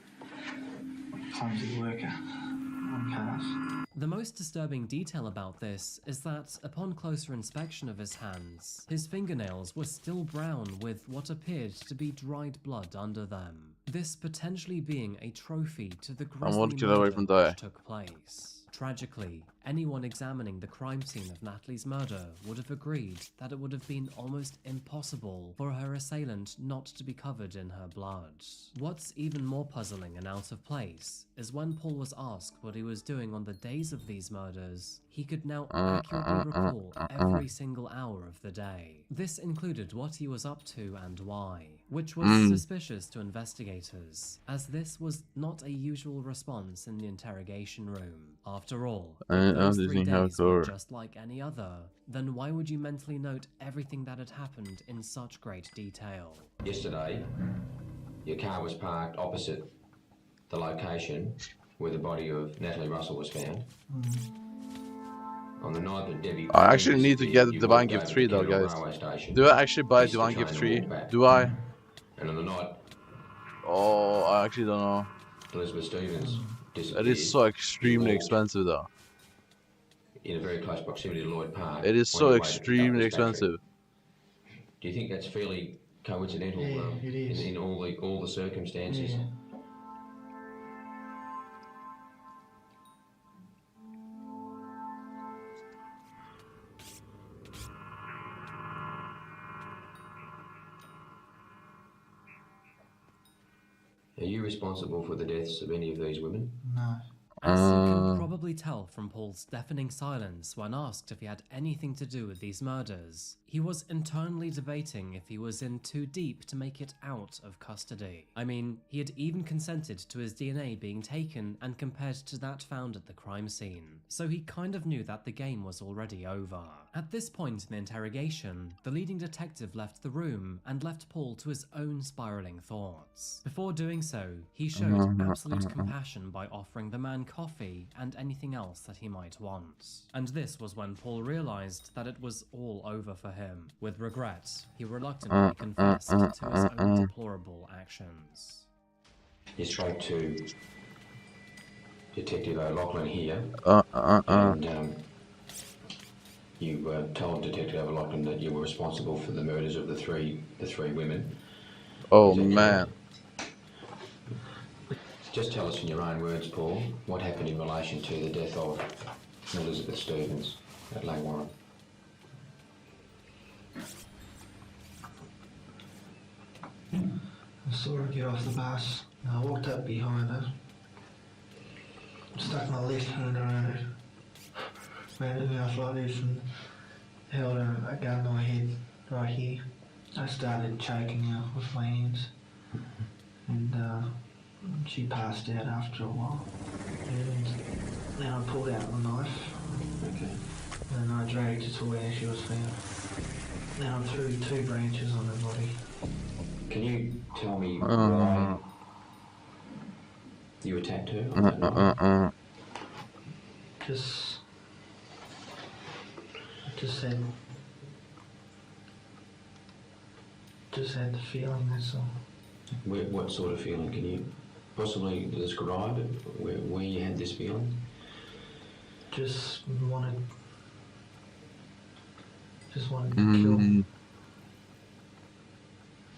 Clumsy worker on cars. The most disturbing detail about this is that upon closer inspection of his hands, his fingernails were still brown with what appeared to be dried blood under them. This potentially being a trophy to the I'm 1 grisly kilo away murder from die. which took place. Tragically, anyone examining the crime scene of Natalie's murder would have agreed that it would have been almost impossible for her assailant not to be covered in her blood. What's even more puzzling and out of place is when Paul was asked what he was doing on the days of these murders, he could now accurately recall every single hour of the day. This included what he was up to and why, which was suspicious to investigators, as this was not a usual response in the interrogation room. After all, if those 3 days were just like any other, then why would you mentally note everything that had happened in such great detail? Yesterday, your car was parked opposite the location where the body of Natalie Russell was found. On the night that Debbie... I actually need to get the Divine Gift 3 though, guys. Do I actually buy Divine Gift 3? Do I? And on the night... Oh, I actually don't know. Elizabeth Stevens disappeared. It is so extremely expensive though. In a very close proximity to Lloyd Park. It is so extremely expensive. Do you think that's fairly coincidental? Yeah, it is. In all the circumstances? Yeah. Are you responsible for the deaths of any of these women? No. As you can probably tell from Paul's deafening silence when asked if he had anything to do with these murders, he was internally debating if he was in too deep to make it out of custody. I mean, he had even consented to his DNA being taken and compared to that found at the crime scene, so he kind of knew that the game was already over. At this point in the interrogation, the leading detective left the room and left Paul to his own spiraling thoughts. Before doing so, he showed absolute compassion by offering the man coffee and anything else that he might want. And this was when Paul realized that it was all over for him. With regret, he reluctantly confessed to his own deplorable actions. You spoke to Detective O'Loughlin here, and you told Detective O'Loughlin that you were responsible for the murders of the three women. Oh man. Just tell us in your own words, Paul, what happened in relation to the death of Elizabeth Stevens at Langwarren. I saw her get off the bus. I walked up behind her, stuck my left hand around her, ran her mouth like this and held a gun to my head right here. I started choking her with my hands, and she passed out after a while. And then I pulled out the knife. Okay. And I dragged her to where she was found. Then I threw 2 branches on her body. Can you tell me why you attacked her? Just had the feeling, that's all. What sort of feeling? Can you possibly describe where you had this feeling? Just wanted to kill.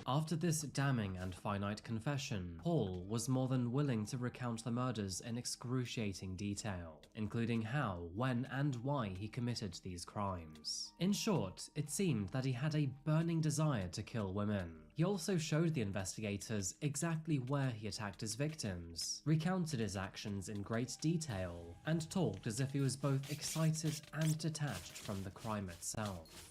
After this damning and finite confession, Paul was more than willing to recount the murders in excruciating detail, including how, when, and why he committed these crimes. In short, it seemed that he had a burning desire to kill women. He also showed the investigators exactly where he attacked his victims, recounted his actions in great detail, and talked as if he was both excited and detached from the crime itself.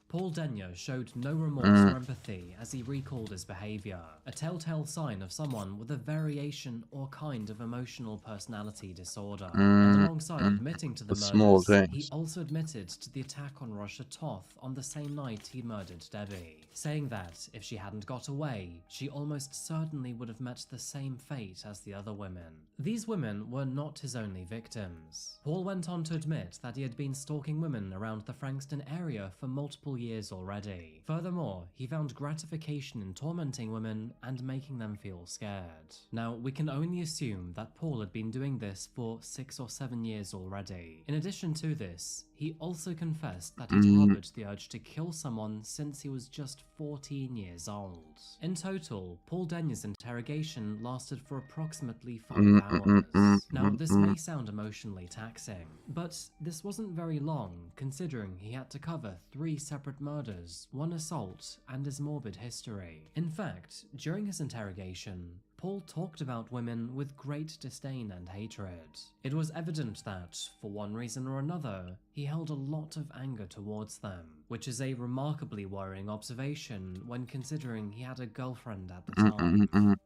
Paul Denyer showed no remorse or empathy as he recalled his behaviour, a telltale sign of someone with a variation or kind of emotional personality disorder. And alongside admitting to the murders, he also admitted to the attack on Russia Toth on the same night he murdered Debbie, saying that if she hadn't got away, she almost certainly would have met the same fate as the other women. These women were not his only victims. Paul went on to admit that he had been stalking women around the Frankston area for multiple years already. Furthermore, he found gratification in tormenting women and making them feel scared. Now, we can only assume that Paul had been doing this for 6 or 7 years already. In addition to this, he also confessed that he'd harbored the urge to kill someone since he was just 14 years old. In total, Paul Denya's interrogation lasted for approximately 5 hours. Now, this may sound emotionally taxing, but this wasn't very long, considering he had to cover 3 separate murders, 1 assault, and his morbid history. In fact, during his interrogation, Paul talked about women with great disdain and hatred. It was evident that, for one reason or another, he held a lot of anger towards them, which is a remarkably worrying observation when considering he had a girlfriend at the time.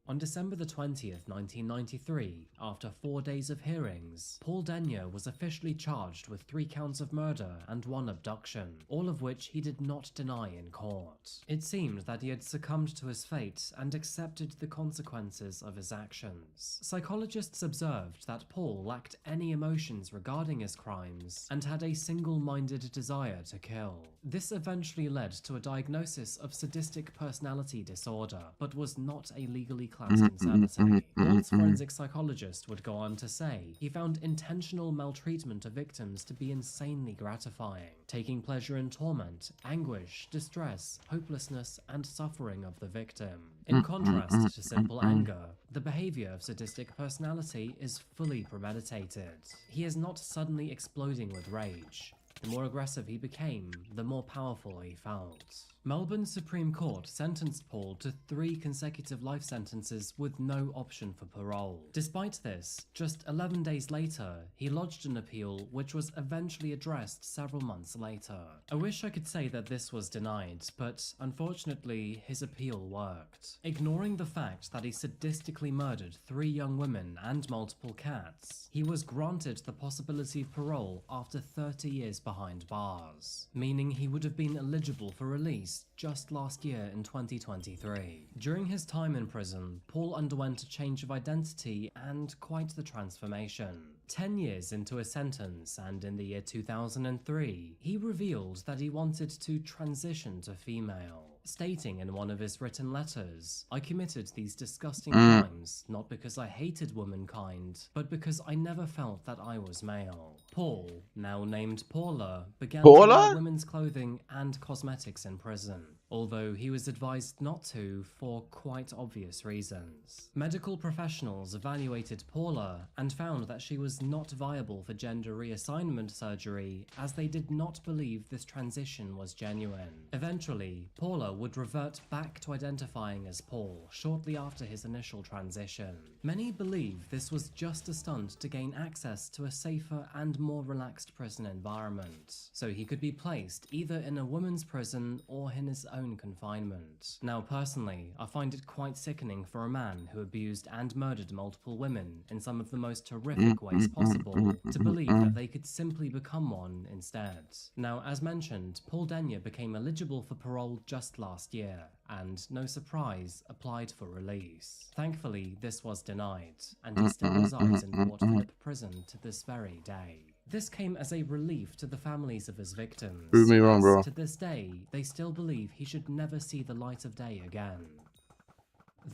On December the 20th, 1993, after 4 days of hearings, Paul Denya was officially charged with 3 counts of murder and 1 abduction, all of which he did not deny in court. It seemed that he had succumbed to his fate and accepted the consequences of his actions. Psychologists observed that Paul lacked any emotions regarding his crimes and had a single-minded desire to kill. This eventually led to a diagnosis of sadistic personality disorder, but was not a legally classed insanity. Paul's forensic psychologist would go on to say he found intentional maltreatment of victims to be insanely gratifying, taking pleasure in torment, anguish, distress, hopelessness, and suffering of the victim. In contrast to simple anger, the behavior of sadistic personality is fully premeditated. He is not suddenly exploding with rage. The more aggressive he became, the more powerful he felt. Melbourne's Supreme Court sentenced Paul to 3 consecutive life sentences with no option for parole. Despite this, just 11 days later, he lodged an appeal which was eventually addressed several months later. I wish I could say that this was denied, but unfortunately his appeal worked. Ignoring the fact that he sadistically murdered 3 young women and multiple cats, he was granted the possibility of parole after 30 years behind bars, meaning he would have been eligible for release just last year in 2023. During his time in prison, Paul underwent a change of identity and quite the transformation. 10 years into his sentence, and in the year 2003, he revealed that he wanted to transition to female, stating in one of his written letters, "I committed these disgusting crimes not because I hated womankind, but because I never felt that I was male." Paul, now named Paula, began to wear women's clothing and cosmetics in prison, although he was advised not to for quite obvious reasons. Medical professionals evaluated Paula and found that she was not viable for gender reassignment surgery, as they did not believe this transition was genuine. Eventually, Paula would revert back to identifying as Paul shortly after his initial transition. Many believe this was just a stunt to gain access to a safer and more relaxed prison environment, so he could be placed either in a women's prison or in his own confinement. Now personally, I find it quite sickening for a man who abused and murdered multiple women in some of the most horrific ways possible to believe that they could simply become one instead. Now, as mentioned, Paul Denya became eligible for parole just last year, and no surprise, applied for release. Thankfully, this was denied, and he still resides in Port Phillip prison to this very day. This came as a relief to the families of his victims. Prove me wrong, bro. To this day, they still believe he should never see the light of day again.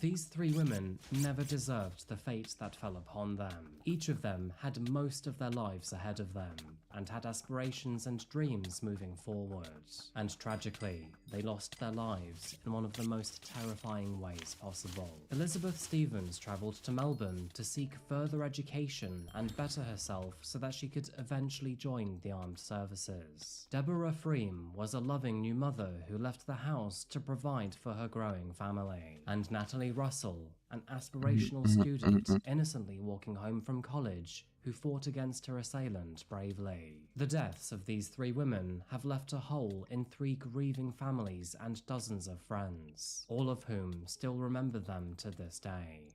These 3 women never deserved the fate that fell upon them. Each of them had most of their lives ahead of them, and had aspirations and dreams moving forward. And tragically, they lost their lives in one of the most terrifying ways possible. Elizabeth Stevens travelled to Melbourne to seek further education and better herself so that she could eventually join the armed services. Deborah Freem was a loving new mother who left the house to provide for her growing family. And Natalie Russell, an aspirational student innocently walking home from college, who fought against her assailant bravely. The deaths of these 3 women have left a hole in 3 grieving families and dozens of friends, all of whom still remember them to this day.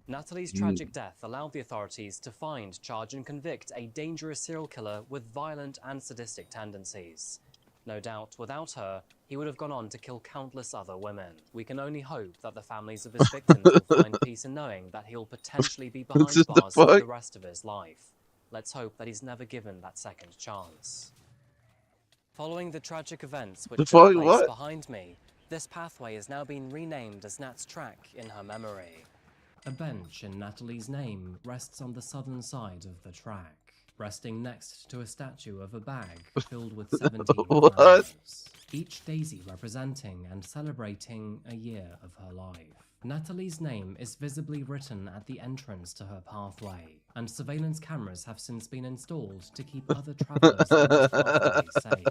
Natalie's tragic death allowed the authorities to find, charge and convict a dangerous serial killer with violent and sadistic tendencies. No doubt, without her, he would have gone on to kill countless other women. We can only hope that the families of his victims will find peace in knowing that he'll potentially be behind bars for the rest of his life. Let's hope that he's never given that second chance. Following the tragic events which took place behind me, this pathway has now been renamed as Nat's Track in her memory. A bench in Natalie's name rests on the southern side of the track. resting next to a statue of a bag filled with 17 What? flowers, each daisy representing and celebrating a year of her life. Natalie's name is visibly written at the entrance to her pathway, and surveillance cameras have since been installed to keep other travelers on this pathway safe.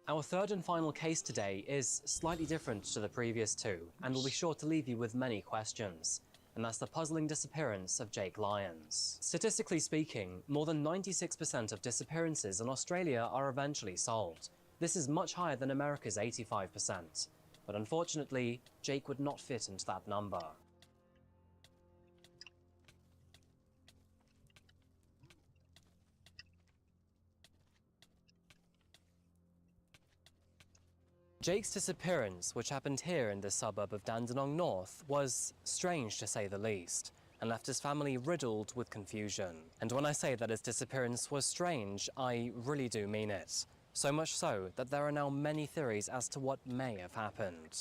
Our third and final case today is slightly different to the previous two, and will be sure to leave you with many questions, and that's the puzzling disappearance of Jake Lyons. Statistically speaking, more than 96% of disappearances in Australia are eventually solved. This is much higher than America's 85%, but unfortunately, Jake would not fit into that number. Jake's disappearance, which happened here in the suburb of Dandenong North, was strange to say the least, and left his family riddled with confusion. And when I say that his disappearance was strange, I really do mean it. So much so that there are now many theories as to what may have happened.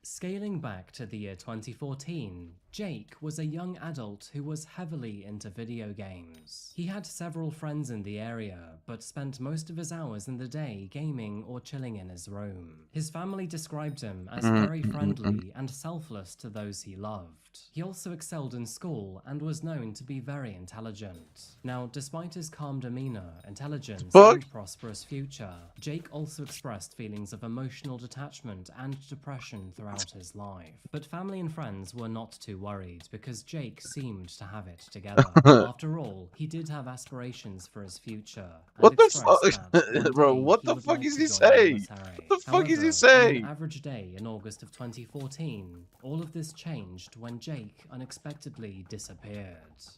Scaling back to the year 2014, Jake was a young adult who was heavily into video games. He had several friends in the area, but spent most of his hours in the day gaming or chilling in his room. His family described him as very friendly and selfless to those he loved. He also excelled in school and was known to be very intelligent. Now, despite his calm demeanor, intelligence, and prosperous future, Jake also expressed feelings of emotional detachment and depression throughout his life. But family and friends were not too worried because Jake seemed to have it together. After all, he did have aspirations for his future. What the fuck? Bro, what the fuck is he saying? What the fuck is he saying? On an average day in August of 2014, all of this changed when Jake unexpectedly disappeared,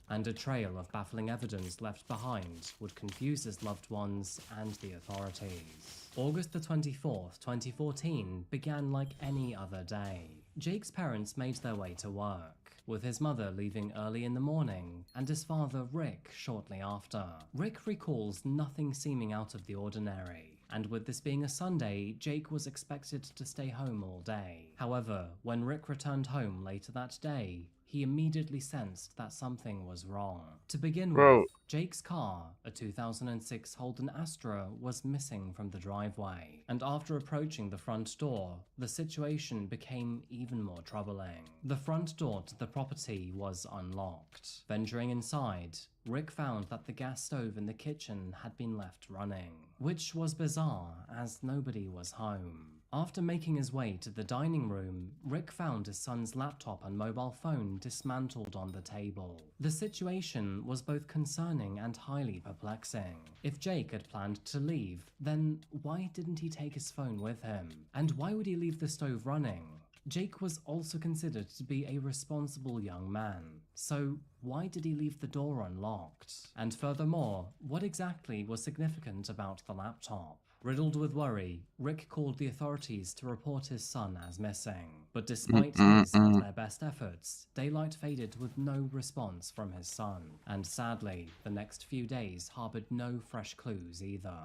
and a trail of baffling evidence left behind would confuse his loved ones and the authorities. August the 24th, 2014 began like any other day. Jake's parents made their way to work, with his mother leaving early in the morning and his father Rick shortly after. Rick recalls nothing seeming out of the ordinary, and with this being a Sunday, Jake was expected to stay home all day. However, when Rick returned home later that day, he immediately sensed that something was wrong. To begin with, Jake's car, a 2006 Holden Astra, was missing from the driveway, and after approaching the front door, the situation became even more troubling. The front door to the property was unlocked. Venturing inside, Rick found that the gas stove in the kitchen had been left running, which was bizarre as nobody was home. After making his way to the dining room, Rick found his son's laptop and mobile phone dismantled on the table. The situation was both concerning and highly perplexing. If Jake had planned to leave, then why didn't he take his phone with him? And why would he leave the stove running? Jake was also considered to be a responsible young man, so why did he leave the door unlocked? And furthermore, what exactly was significant about the laptop? Riddled with worry, Rick called the authorities to report his son as missing. But despite his and their best efforts, daylight faded with no response from his son. And sadly, the next few days harbored no fresh clues either.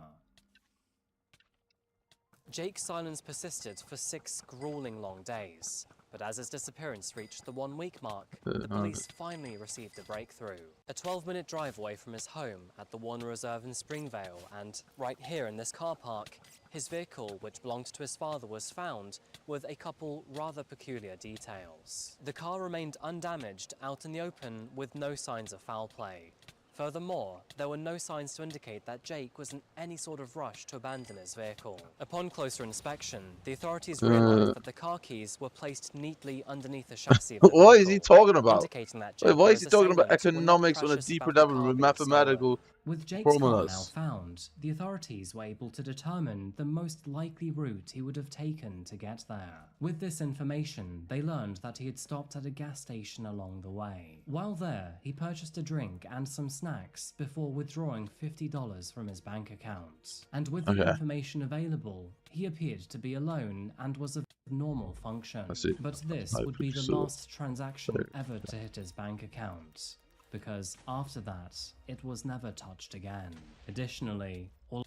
Jake's silence persisted for 6 grueling long days, but as his disappearance reached the 1-week mark, the police finally received a breakthrough. A 12-minute drive away from his home at the Warner Reserve in Springvale, and right here in this car park, his vehicle, which belonged to his father, was found with a couple rather peculiar details. The car remained undamaged out in the open with no signs of foul play. Furthermore, there were no signs to indicate that Jake was in any sort of rush to abandon his vehicle. Upon closer inspection, the authorities realized that the car keys were placed neatly underneath the chassis of the vehicle. What is he talking about? Indicating that Wait, Jake why and is he his talking about assailant were not economics on a precious deeper about the level car with being mathematical With Jake's car now formulas? found, the authorities were able to determine the most likely route he would have taken to get there. With this information, they learned that he had stopped at a gas station along the way. While there, he purchased a drink and some snacks before withdrawing $50 from his bank account. And with the information available, he appeared to be alone and was of normal function. But this would be the Hypixel. last transaction ever to hit his bank account, because after that, it was never touched again. Additionally, all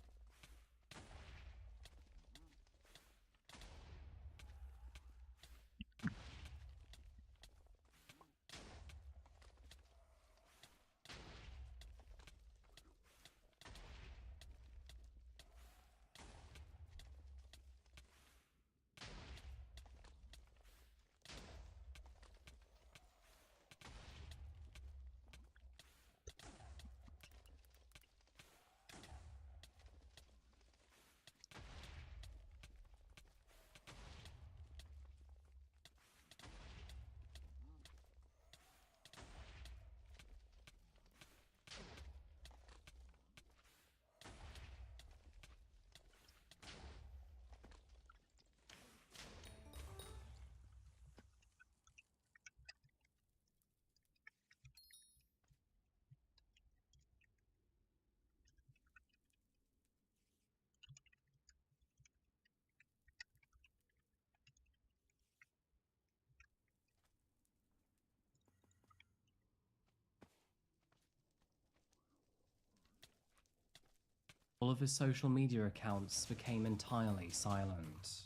All of his social media accounts became entirely silent.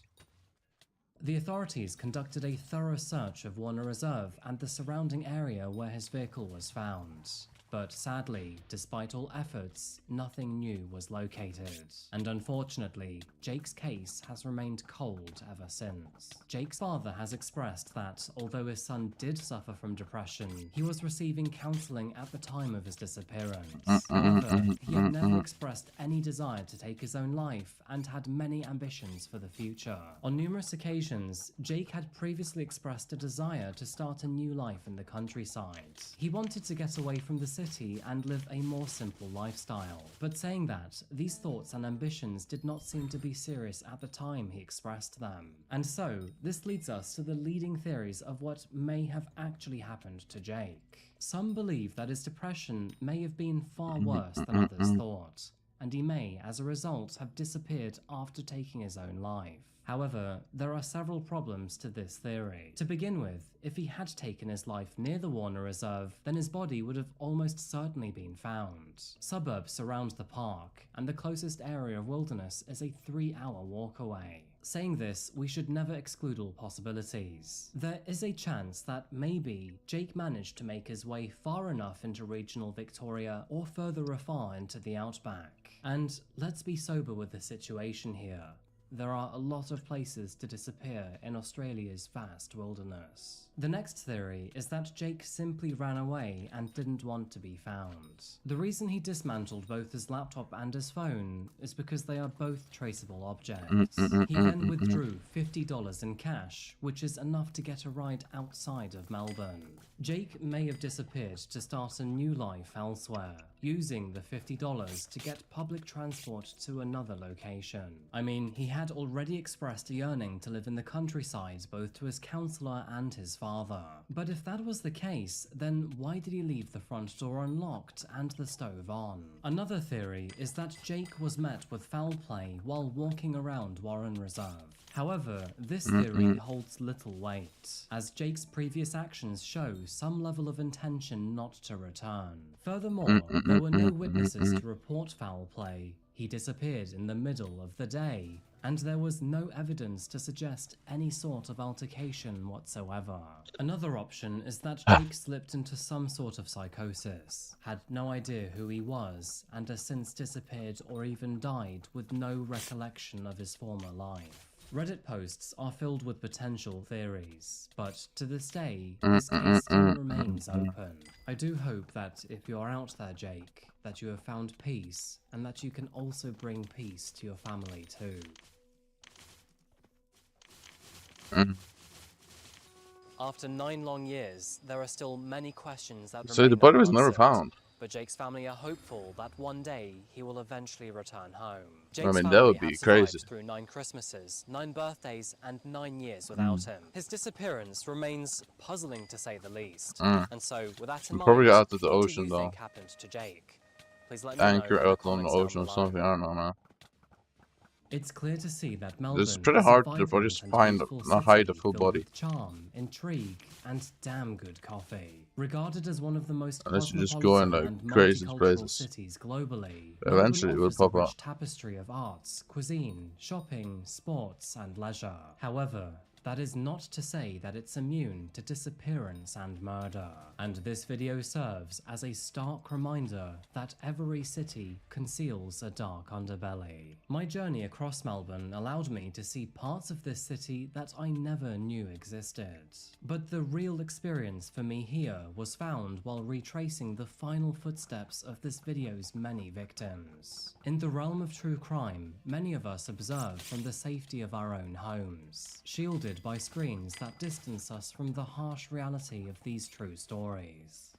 The authorities conducted a thorough search of Warner Reserve and the surrounding area where his vehicle was found. But sadly, despite all efforts, nothing new was located. And unfortunately, Jake's case has remained cold ever since. Jake's father has expressed that, although his son did suffer from depression, he was receiving counseling at the time of his disappearance. However, he had never expressed any desire to take his own life and had many ambitions for the future. On numerous occasions, Jake had previously expressed a desire to start a new life in the countryside. He wanted to get away from the city and live a more simple lifestyle. But saying that, these thoughts and ambitions did not seem to be serious at the time he expressed them. And so, this leads us to the leading theories of what may have actually happened to Jake. Some believe that his depression may have been far worse than others thought, and he may, as a result, have disappeared after taking his own life. However, there are several problems to this theory. To begin with, if he had taken his life near the Warner Reserve, then his body would have almost certainly been found. Suburbs surround the park, and the closest area of wilderness is a 3-hour walk away. Saying this, we should never exclude all possibilities. There is a chance that maybe Jake managed to make his way far enough into regional Victoria or further afar into the outback. And let's be sober with the situation here. There are a lot of places to disappear in Australia's vast wilderness. The next theory is that Jake simply ran away and didn't want to be found. The reason he dismantled both his laptop and his phone is because they are both traceable objects. He then withdrew $50 in cash, which is enough to get a ride outside of Melbourne. Jake may have disappeared to start a new life elsewhere, using the $50 to get public transport to another location. I mean, he had already expressed a yearning to live in the countryside both to his counsellor and his father. But if that was the case, then why did he leave the front door unlocked and the stove on? Another theory is that Jake was met with foul play while walking around Warren Reserve. However, this theory holds little weight, as Jake's previous actions show some level of intention not to return. Furthermore, there were no witnesses to report foul play. He disappeared in the middle of the day, and there was no evidence to suggest any sort of altercation whatsoever. Another option is that Jake slipped into some sort of psychosis, had no idea who he was, and has since disappeared or even died with no recollection of his former life. Reddit posts are filled with potential theories, but to this day, this case still remains open. I do hope that if you're out there, Jake, that you have found peace, and that you can also bring peace to your family too. After 9 long years, there are still many questions that remain So the body was never unanswered. found. But Jake's family are hopeful that one day he will eventually return home. I Jake's mean, that family would be have survived crazy. through 9 Christmases, 9 birthdays, and 9 years without him. His disappearance remains puzzling to say the least. And so, with that in We mind, probably got out of the what ocean do you though. think happened to Jake? Please let me know Anchor in the out on the comments down ocean or below. something. I don't know, man. It's clear to see that Melbourne This is pretty is hard a to vibrant just and find, beautiful not hide a city full filled body. with charm, intrigue, and damn good coffee. Regarded as one of the most Unless you just go in cosmopolitan the and craziest multicultural places. cities globally, Eventually it Melbourne will offers pop a rich up. tapestry of arts, cuisine, shopping, sports, and leisure. However, that is not to say that it's immune to disappearance and murder. And this video serves as a stark reminder that every city conceals a dark underbelly. My journey across Melbourne allowed me to see parts of this city that I never knew existed. But the real experience for me here was found while retracing the final footsteps of this video's many victims. In the realm of true crime, many of us observe from the safety of our own homes, shielded by screens that distance us from the harsh reality of these true stories.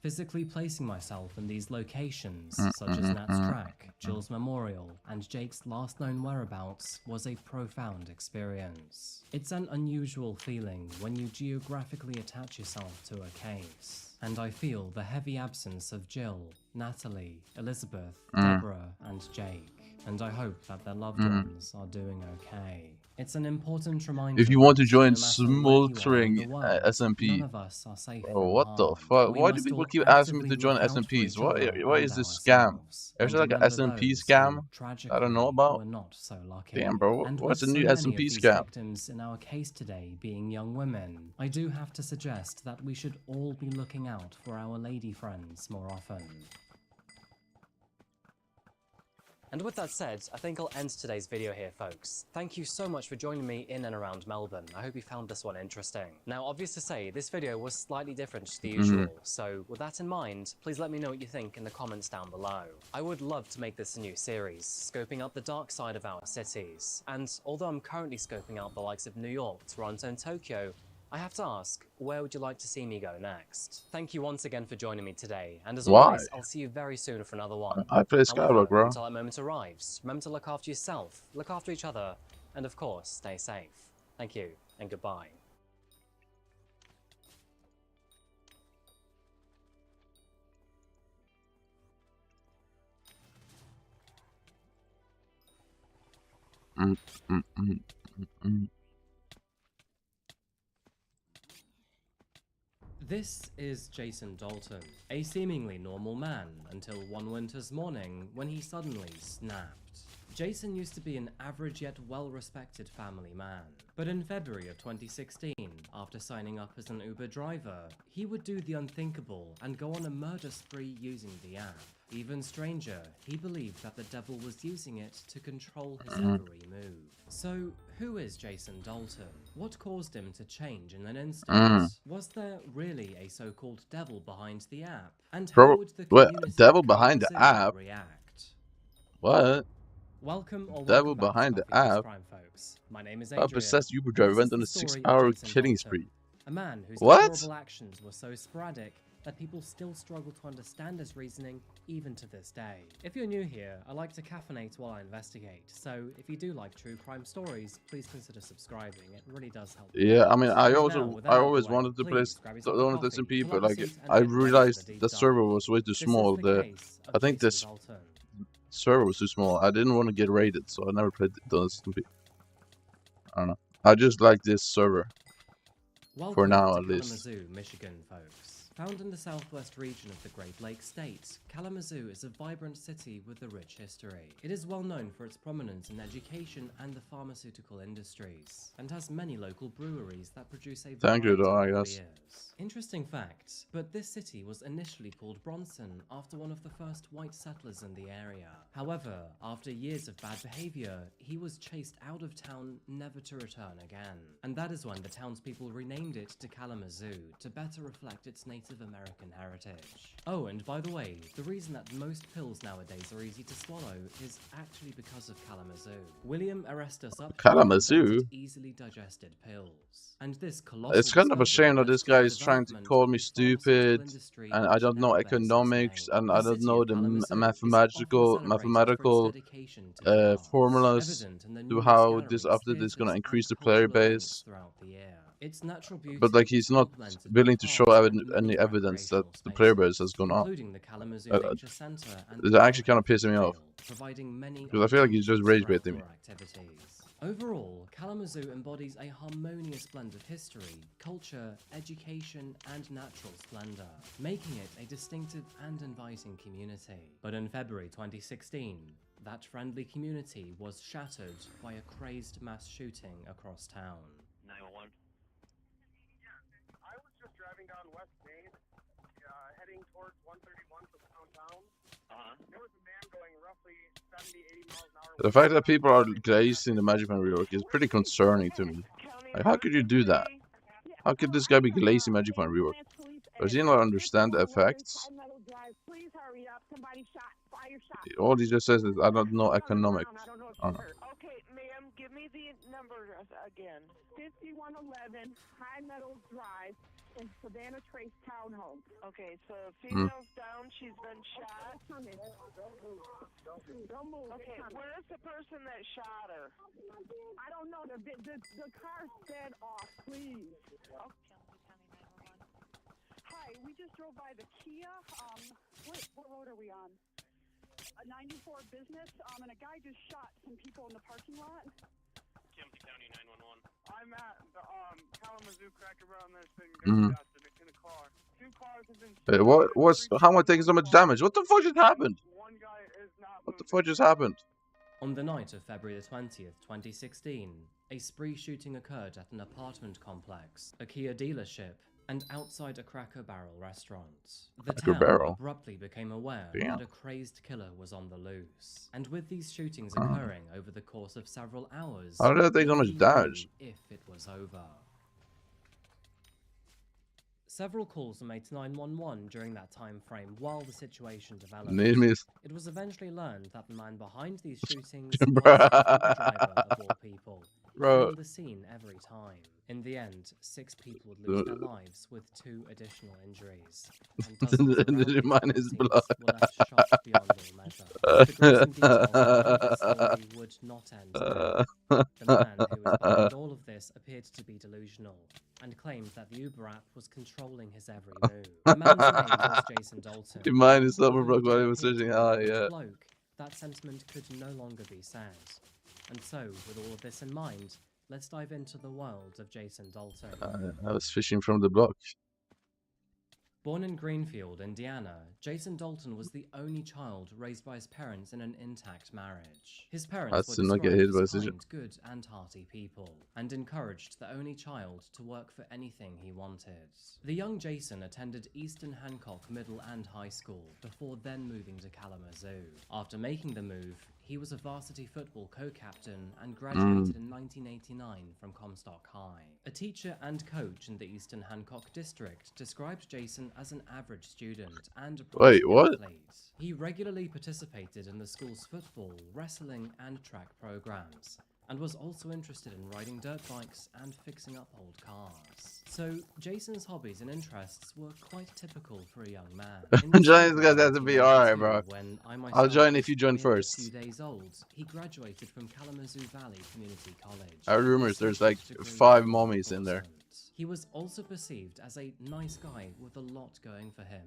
Physically placing myself in these locations, such as Nat's Track, Jill's Memorial, and Jake's last known whereabouts, was a profound experience. It's an unusual feeling when you geographically attach yourself to a case, and I feel the heavy absence of Jill, Natalie, Elizabeth, Deborah, and Jake. and I hope that their loved ones are doing okay. It's an important reminder. If you want to join no smoldering SMP, none of us are safe bro, what the fuck? Why do people keep asking me to join SMPs? Why is this scam? Is there like an SMP scam I don't know about? We're not so lucky. Damn, bro, And what's a with new so many SMP of these scam? victims in our case today being young women, I do have to suggest that we should all be looking out for our lady friends more often. And with that said, I think I'll end today's video here, folks. Thank you so much for joining me in and around Melbourne. I hope you found this one interesting. Now, obvious to say, this video was slightly different to the usual, so with that in mind, please let me know what you think in the comments down below. I would love to make this a new series, scoping out the dark side of our cities. And although I'm currently scoping out the likes of New York, Toronto, and Tokyo, I have to ask, where would you like to see me go next? Thank you once again for joining me today, and as always, I'll see you very soon for another one. I play Skyblock, bro. Until that moment arrives, remember to look after yourself, look after each other, and of course, stay safe. Thank you, and goodbye. This is Jason Dalton, a seemingly normal man until one winter's morning when he suddenly snapped. Jason used to be an average yet well-respected family man, but in February of 2016, after signing up as an Uber driver, he would do the unthinkable and go on a murder spree using the app. Even stranger, he believed that the devil was using it to control his every move. So, who is Jason Dalton? What caused him to change in an instant? Was there really a so-called devil behind the app? And how would the community devil behind the app? react? What? Welcome or devil welcome behind the back to app? Crime, folks. My name is Adrian. A possessed Uber driver went on a 6-hour killing spree. A man whose What? horrible actions were so sporadic that people still struggle to understand his reasoning even to this day. If you're new here, I like to caffeinate while I investigate, so if you do like true crime stories, please consider subscribing. It really does help. Yeah, I mean, I And always wanted to play Dawn of SMP, but like I realized the server was way too small. I think this server was too small. I didn't want to get raided, so I never played Dawn of SMP. I don't know. I just like this server. For now, at least. Kalamazoo, Michigan, folks. Found in the southwest region of the Great Lakes state, Kalamazoo is a vibrant city with a rich history. It is well known for its prominence in education and the pharmaceutical industries, and has many local breweries that produce a variety of beers. Interesting fact, but this city was initially called Bronson after one of the first white settlers in the area. However, after years of bad behavior, he was chased out of town, never to return again. And that is when the townspeople renamed it to Kalamazoo to better reflect its Native American heritage. Oh, and by the way, the reason that most pills nowadays are easy to swallow is actually because of Kalamazoo. William Erastus Kalamazoo? Easily digested pills. And this colossal It's kind of a shame that this guy is trying to call me stupid, and I don't know economics, and I don't know the mathematical formulas to how this update is gonna increase the player base. But like he's not willing to show any evidence that the player base has gone up. It's actually kind of pissing me off, because I feel like he's just rage baiting me. Overall, Kalamazoo embodies a harmonious blend of history, culture, education, and natural splendor, making it a distinctive and inviting community. But in February 2016, that friendly community was shattered by a crazed mass shooting across town. 911. I was just driving down West Main, heading towards 131 from downtown. There was a man going roughly 70, 80 miles an hour. The fact that people are glazing the Magic Man rework is pretty concerning to me. Like, how could you do that? How could this guy be glazing Magic Man rework? Does he not understand the effects? All he just says is, I don't know economics. I don't know. Okay, ma'am, give me the number again. 5111 High Meadows Drive in Savannah Trace Townhome. Okay, so female's down, she's been shot. Don't move. Okay, where's the person that shot her? I don't know. The car sped off, please. Okay. Hi, we just drove by the Kia. What road are we on? a 94 business, and a guy just shot some people in the parking lot. County 911. I'm at the Kalamazoo Cracker Barrel, and there's been Mhm. gunshots in a car. 2 cars have been. What's? How am I taking so much damage? What the fuck just happened? One guy is not. What the fuck just happened? On the night of February the 20th, 2016, a spree shooting occurred at an apartment complex, a Kia dealership, and outside a Cracker Barrel restaurant. The Cracker town Barrel? abruptly became aware Damn. that a crazed killer was on the loose. And with these shootings occurring over the course of several hours, How did I take so much nobody damage? knew if it was over. Several calls were made to 911 during that time frame while the situation developed. Name is. It was eventually learned that the man behind these shootings was a Uber driver of all people, Bro. fleeing the scene every time. In the end, 6 people would lose their lives with 2 additional injuries. And dozens of The man is blood. were left shocked beyond all measure. The gruesome details behind this story would not end there. The man who was behind all of this appeared to be delusional and claimed that the Uber app was controlling his every move. The man's name was Jason Dalton. Your mind is Although overblocked he while he did was appear to searching. be a Ah, nice yeah. bloke, that sentiment could no longer be said. And so, with all of this in mind, let's dive into the world of Jason Dalton. I was fishing from the block. Born in Greenfield, Indiana, Jason Dalton was the only child raised by his parents in an intact marriage. His parents That's were to not get described hit by a as scissor. kind, good and hearty people, and encouraged the only child to work for anything he wanted. The young Jason attended Eastern Hancock Middle and High School before then moving to Kalamazoo. After making the move, he was a varsity football co-captain and graduated in 1989 from Comstock High. A teacher and coach in the Eastern Hancock district described Jason as an average student and a Wait, promising what? athlete. He regularly participated in the school's football, wrestling, and track programs, and was also interested in riding dirt bikes and fixing up old cars. So, Jason's hobbies and interests were quite typical for a young man. In Joining December this guy has to be alright, bro. when I I'll myself join if you was join merely first. A few days old, he graduated from Kalamazoo Valley Community College. I heard rumors there's like 5 mommies in there. He was also perceived as a nice guy with a lot going for him,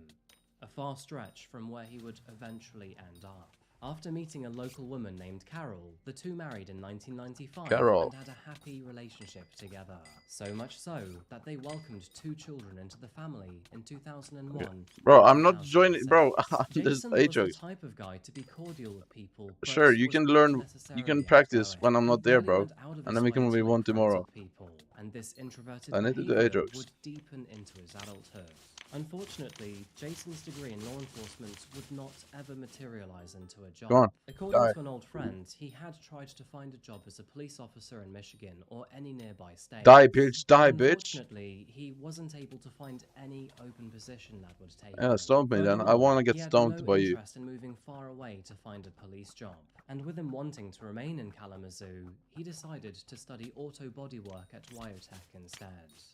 a far stretch from where he would eventually end up. After meeting a local woman named Carol, the two married in 1995 Carol. and had a happy relationship together. So much so that they welcomed 2 children into the family in 2001. Okay. Bro, I'm not joining, bro. There's Jason was age the jokes. type of guy to be cordial with people. but Sure, you was can not learn, you necessarily can practice outgoing. when I'm He not there, really bro. went out of And his then we can way move to on make friends tomorrow. with people, and this introverted I need to do behavior age jokes. would deepen into his adulthood. Unfortunately, Jason's degree in law enforcement would not ever materialize into a job. Go on, According die. to an old friend, he had tried to find a job as a police officer in Michigan or any nearby state. Die, bitch, die, bitch. Unfortunately, he wasn't able to find any open position that would take Yeah, him. stomp me then. I Furthermore, want to he get had stomped no by you. interest in moving far away to find a police job. And with him wanting to remain in Kalamazoo, he decided to study auto bodywork at Wyotech instead.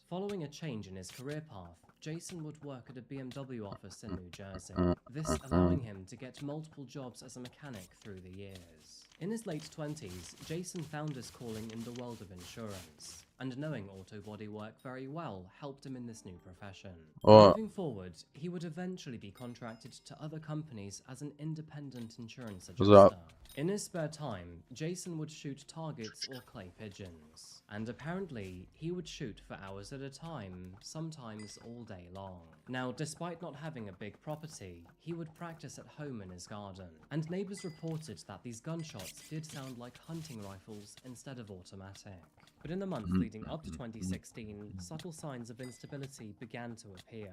Following a change in his career path, Jason would work at a BMW office in New Jersey, this allowing him to get multiple jobs as a mechanic through the years. In his late 20s, Jason found his calling in the world of insurance, and knowing auto bodywork very well helped him in this new profession. Moving forward, he would eventually be contracted to other companies as an independent insurance What's up? adjuster. In his spare time, Jason would shoot targets or clay pigeons, and apparently he would shoot for hours at a time, sometimes all day long. Now, despite not having a big property, he would practice at home in his garden, and neighbors reported that these gunshots did sound like hunting rifles instead of automatic. But in the months leading up to 2016, subtle signs of instability began to appear.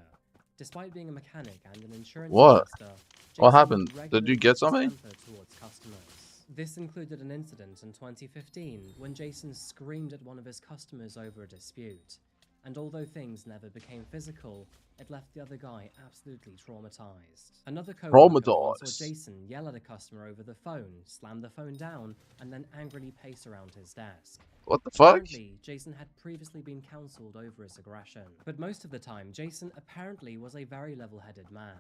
Despite being a mechanic and an insurance What? adjuster, What Jason happened? would Did you regularly get lose his something? temper towards customers. This included an incident in 2015 when Jason screamed at one of his customers over a dispute, and although things never became physical, it left the other guy absolutely traumatized. Another co-worker once saw Jason yell at a customer over the phone, slam the phone down, and then angrily pace around his desk. What the fuck? Apparently, Jason had previously been counseled over his aggression, but most of the time, Jason apparently was a very level-headed man.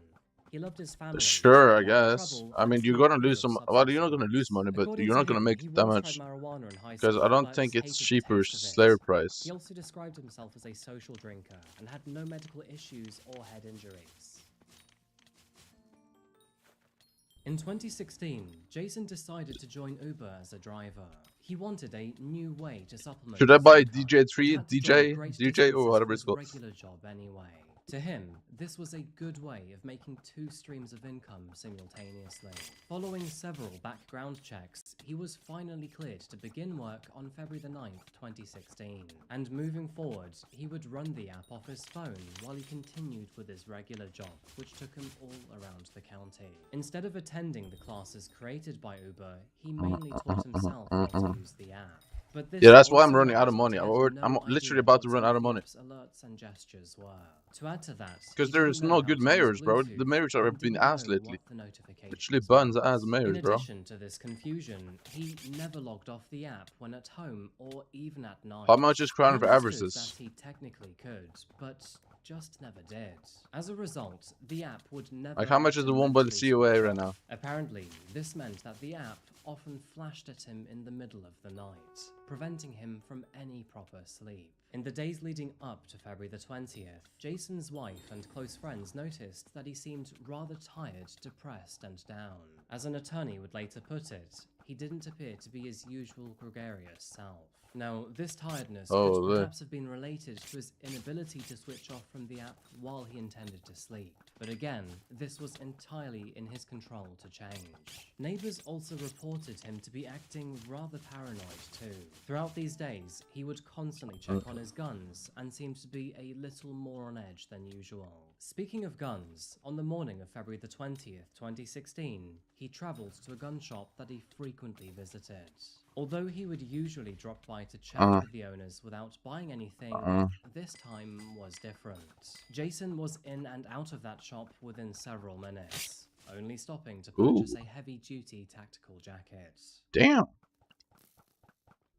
He loved his family. Sure, I stayed out of guess. trouble, I and mean, you're smoked gonna little lose some. Well, you're not gonna substances. lose money, but According you're to not gonna him, make he it that once much. tried marijuana in high Because school, I don't but think it's hated the cheaper taste of it. slayer price. He also described himself as a social drinker and had no medical issues or head injuries. In 2016, Jason decided to join Uber as a driver. He wanted a new way to supplement. Should I buy his income, DJ3, and had to drive DJ, great DJ, or distances whatever for it's his called? regular job anyway. To him, this was a good way of making 2 streams of income simultaneously. Following several background checks, he was finally cleared to begin work on February the 9th, 2016. And moving forward, he would run the app off his phone while he continued with his regular job, which took him all around the county. Instead of attending the classes created by Uber, he mainly taught himself how to use the app. But this Yeah, that's why I'm also running out of meant money. he had I'm no literally idea about to what run some out of money. app's alerts and gestures were. To add to that, Because he there's didn't no know good how to use mayors, bro. Bluetooth The mayors have and been didn't ass know lately. what the notifications Literally buns meant. ass mayors, In bro. addition to this confusion, he never logged off the app when at home or even at night. How much is Crown He for understood Averages? that he technically could, but just never did. As a result, the app would never Like, how much is let the him one by the mentally COA switch right off. now? Apparently, this meant that the app often flashed at him in the middle of the night, preventing him from any proper sleep. In the days leading up to February the 20th, Jason's wife and close friends noticed that he seemed rather tired, depressed, and down. As an attorney would later put it, he didn't appear to be his usual gregarious self. Now, this tiredness could perhaps have been related to his inability to switch off from the app while he intended to sleep. But again, this was entirely in his control to change. Neighbors also reported him to be acting rather paranoid too. Throughout these days, he would constantly check on his guns and seemed to be a little more on edge than usual. Speaking of guns, on the morning of February the 20th, 2016, he travelled to a gun shop that he frequently visited. Although he would usually drop by to chat with the owners without buying anything, this time was different. Jason was in and out of that shop within several minutes, only stopping to purchase a heavy-duty tactical jacket. Damn.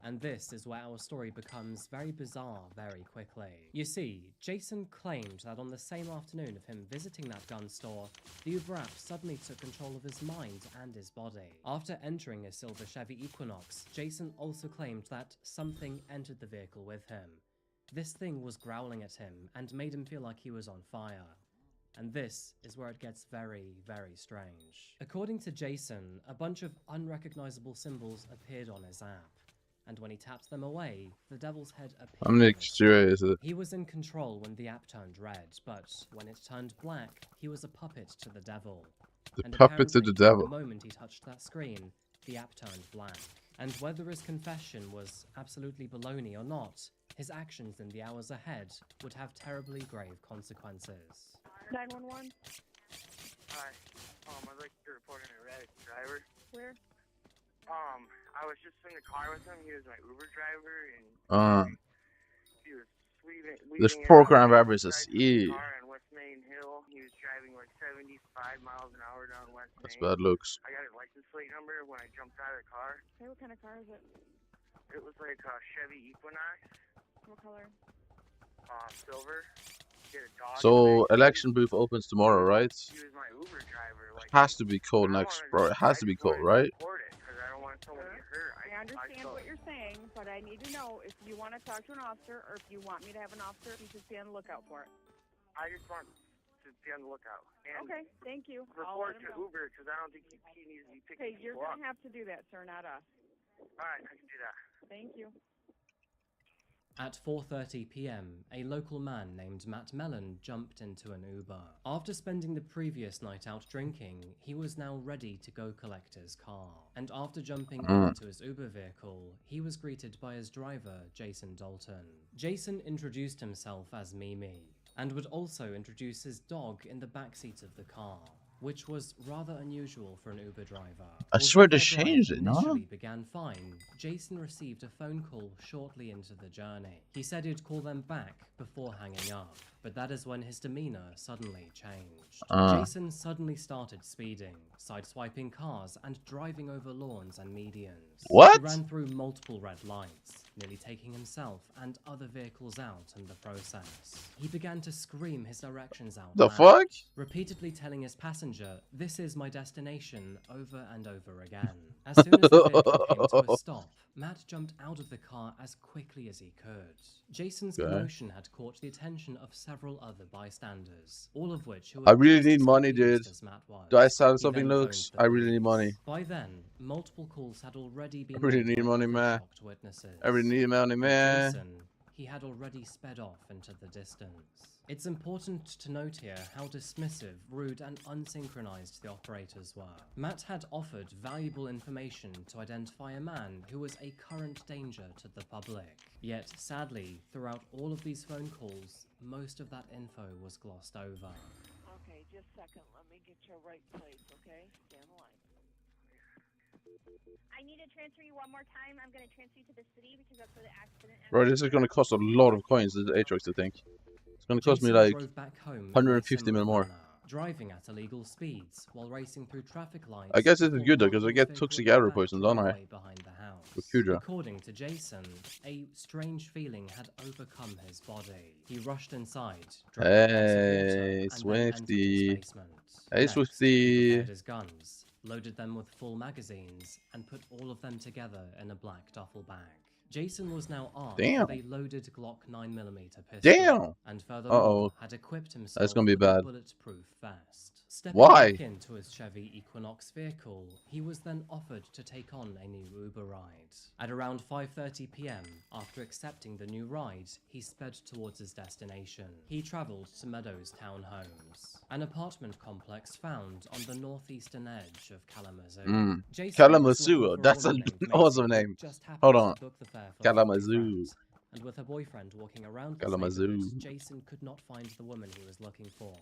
And this is where our story becomes very bizarre very quickly. You see, Jason claimed that on the same afternoon of him visiting that gun store, the Uber app suddenly took control of his mind and his body. After entering a silver Chevy Equinox, Jason also claimed that something entered the vehicle with him. This thing was growling at him and made him feel like he was on fire. And this is where it gets very, very strange. According to Jason, a bunch of unrecognizable symbols appeared on his app. And when he tapped them away, the devil's head appeared. How many serious is it? He was in control when the app turned red, but when it turned black, he was a puppet to the devil. The And puppet to the apparently, devil. The moment he touched that screen, the app turned black. And whether his confession was absolutely baloney or not, his actions in the hours ahead would have terribly grave consequences. 911? Hi. I'd like to report an erratic driver. Where? I was just in the car with him. He was my Uber driver, and he was leaving. This program averages. Yeah. Car on West Main Hill. He was driving like 75 miles an hour down West Main. That's bad looks. I got his license plate number when I jumped out of the car. Hey, what kind of car is it? It was like a Chevy Equinox. What color? Silver. He had a dog. So, election booth opens tomorrow, right? He was my Uber driver. Like, Has to be cold next, bro. It has to be cold, right? I understand what you're saying, but I need to know if you want to talk to an officer or if you want me to have an officer, you should be on the lookout for it. I just want to be on the lookout. And okay, thank you. Report to Uber because I don't think he needs to be picking Okay, you're going to have to do that, sir, not us. All right, I can do that. Thank you. At 4:30 p.m., a local man named Matt Mellon jumped into an Uber. After spending the previous night out drinking, he was now ready to go collect his car. And after jumping into his Uber vehicle, he was greeted by his driver, Jason Dalton. Jason introduced himself as Mimi, and would also introduce his dog in the backseat of the car, which was rather unusual for an Uber driver. I swear they changed it, no? Initially began fine, Jason received a phone call shortly into the journey. He said he'd call them back before hanging up, but that is when his demeanor suddenly changed. Jason suddenly started speeding, sideswiping cars, and driving over lawns and medians. What? He ran through multiple red lights, nearly taking himself and other vehicles out in the process. He began to scream his directions out The loud, fuck? repeatedly telling his passenger, "This is my destination," over and over again. As soon as the vehicle came to a stop, Matt jumped out of the car as quickly as he could. Jason's Okay. commotion had caught the attention of several other bystanders, all of which who I were really just need as money, dude. confused as Matt was. Do I sell He something, then Lux? phoned the I really need police. money. By then, multiple calls had already been I really made need by money, other man. shocked witnesses. I really need money, With man. Jason, he had already sped off into the distance. It's important to note here how dismissive, rude, and unsynchronized the operators were. Matt had offered valuable information to identify a man who was a current danger to the public. Yet, sadly, throughout all of these phone calls, most of that info was glossed over. Okay, just a second. Let me get your right place, okay? Stay on the line. I need to transfer you one more time. I'm going to transfer you to the city because that's where the accident happened. Bro, this is gonna cost a lot of coins, this Atrix, I think. It's gonna cost me Jason like drove back home in a 150 similar mil more. manner, driving at illegal speeds while racing through traffic lights. I guess this is before good though, because I parking get his vehicle toxic in the arrow back poison, don't I? driveway behind the house. With Kudra. According to Jason, a strange feeling had overcome his body. He rushed inside, drank a glass of water, Hey, and then entered his Swifty. basement. Hey, Next, he Swifty. prepared his guns, loaded them with full magazines, and put all of them together in a black duffel bag. Jason was now armed Damn. with a loaded Glock 9mm pistol, Damn. and furthermore Uh-oh. had equipped himself That's gonna be with a bad. bulletproof vest. Stepping Why? back into his Chevy Equinox vehicle, he was then offered to take on a new Uber ride. At around 5:30 p.m, after accepting the new ride, he sped towards his destination. He travelled to Meadows Townhomes, an apartment complex found on the northeastern edge of Kalamazoo. Jason was Kalamazoo, looking for a that's woman an named Macy awesome who name. just happened Hold to on. book the fare for a Kalamazoo. family friend. And with her boyfriend walking around this Kalamazoo. neighborhood, Jason could not find the woman he was looking for.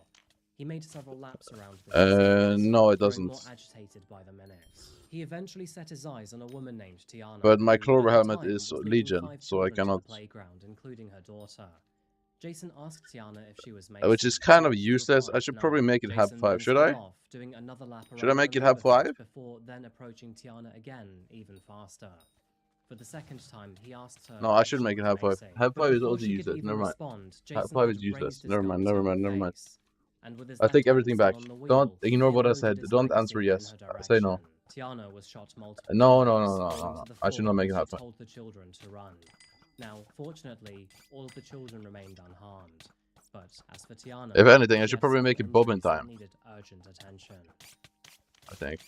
He made several laps around the vicinity, no, it growing more doesn't. agitated by the minute. He eventually set his eyes on a woman named Tiana. But my who, Clover at the helmet time, is was leading Legion, 5 so I children to the cannot. playground, including her daughter. Jason asked Tiana if she was Which Macy. is kind of She useless. I replied should no. probably make it Hab Jason 5. then Should sped I? off, doing another lap Should I around make the it Hab neighborhood 5? before then approaching Tiana again, even faster. For the second time, he asked her. No, I if should she make it was Hab 5. Macy. Hab But 5 is before also she could useless. even Never mind. respond, Hab Jason 5 had is useless. raised his Never gun mind, to never her mind, never mind. face, and with his I left take hand everything still back. on the Don't wheel, ignore he what I loaded said. his Don't magazine answer in yes. her Say no. direction. Tiana was shot multiple No, no, times, no, no, falling no. to the I should floor not make it as Hab she 5. told the children to run. Now, fortunately, all of the children remained unharmed. But as for Tiana, If anything, I she should had probably several make it bobbin injuries that time. needed urgent attention. I think.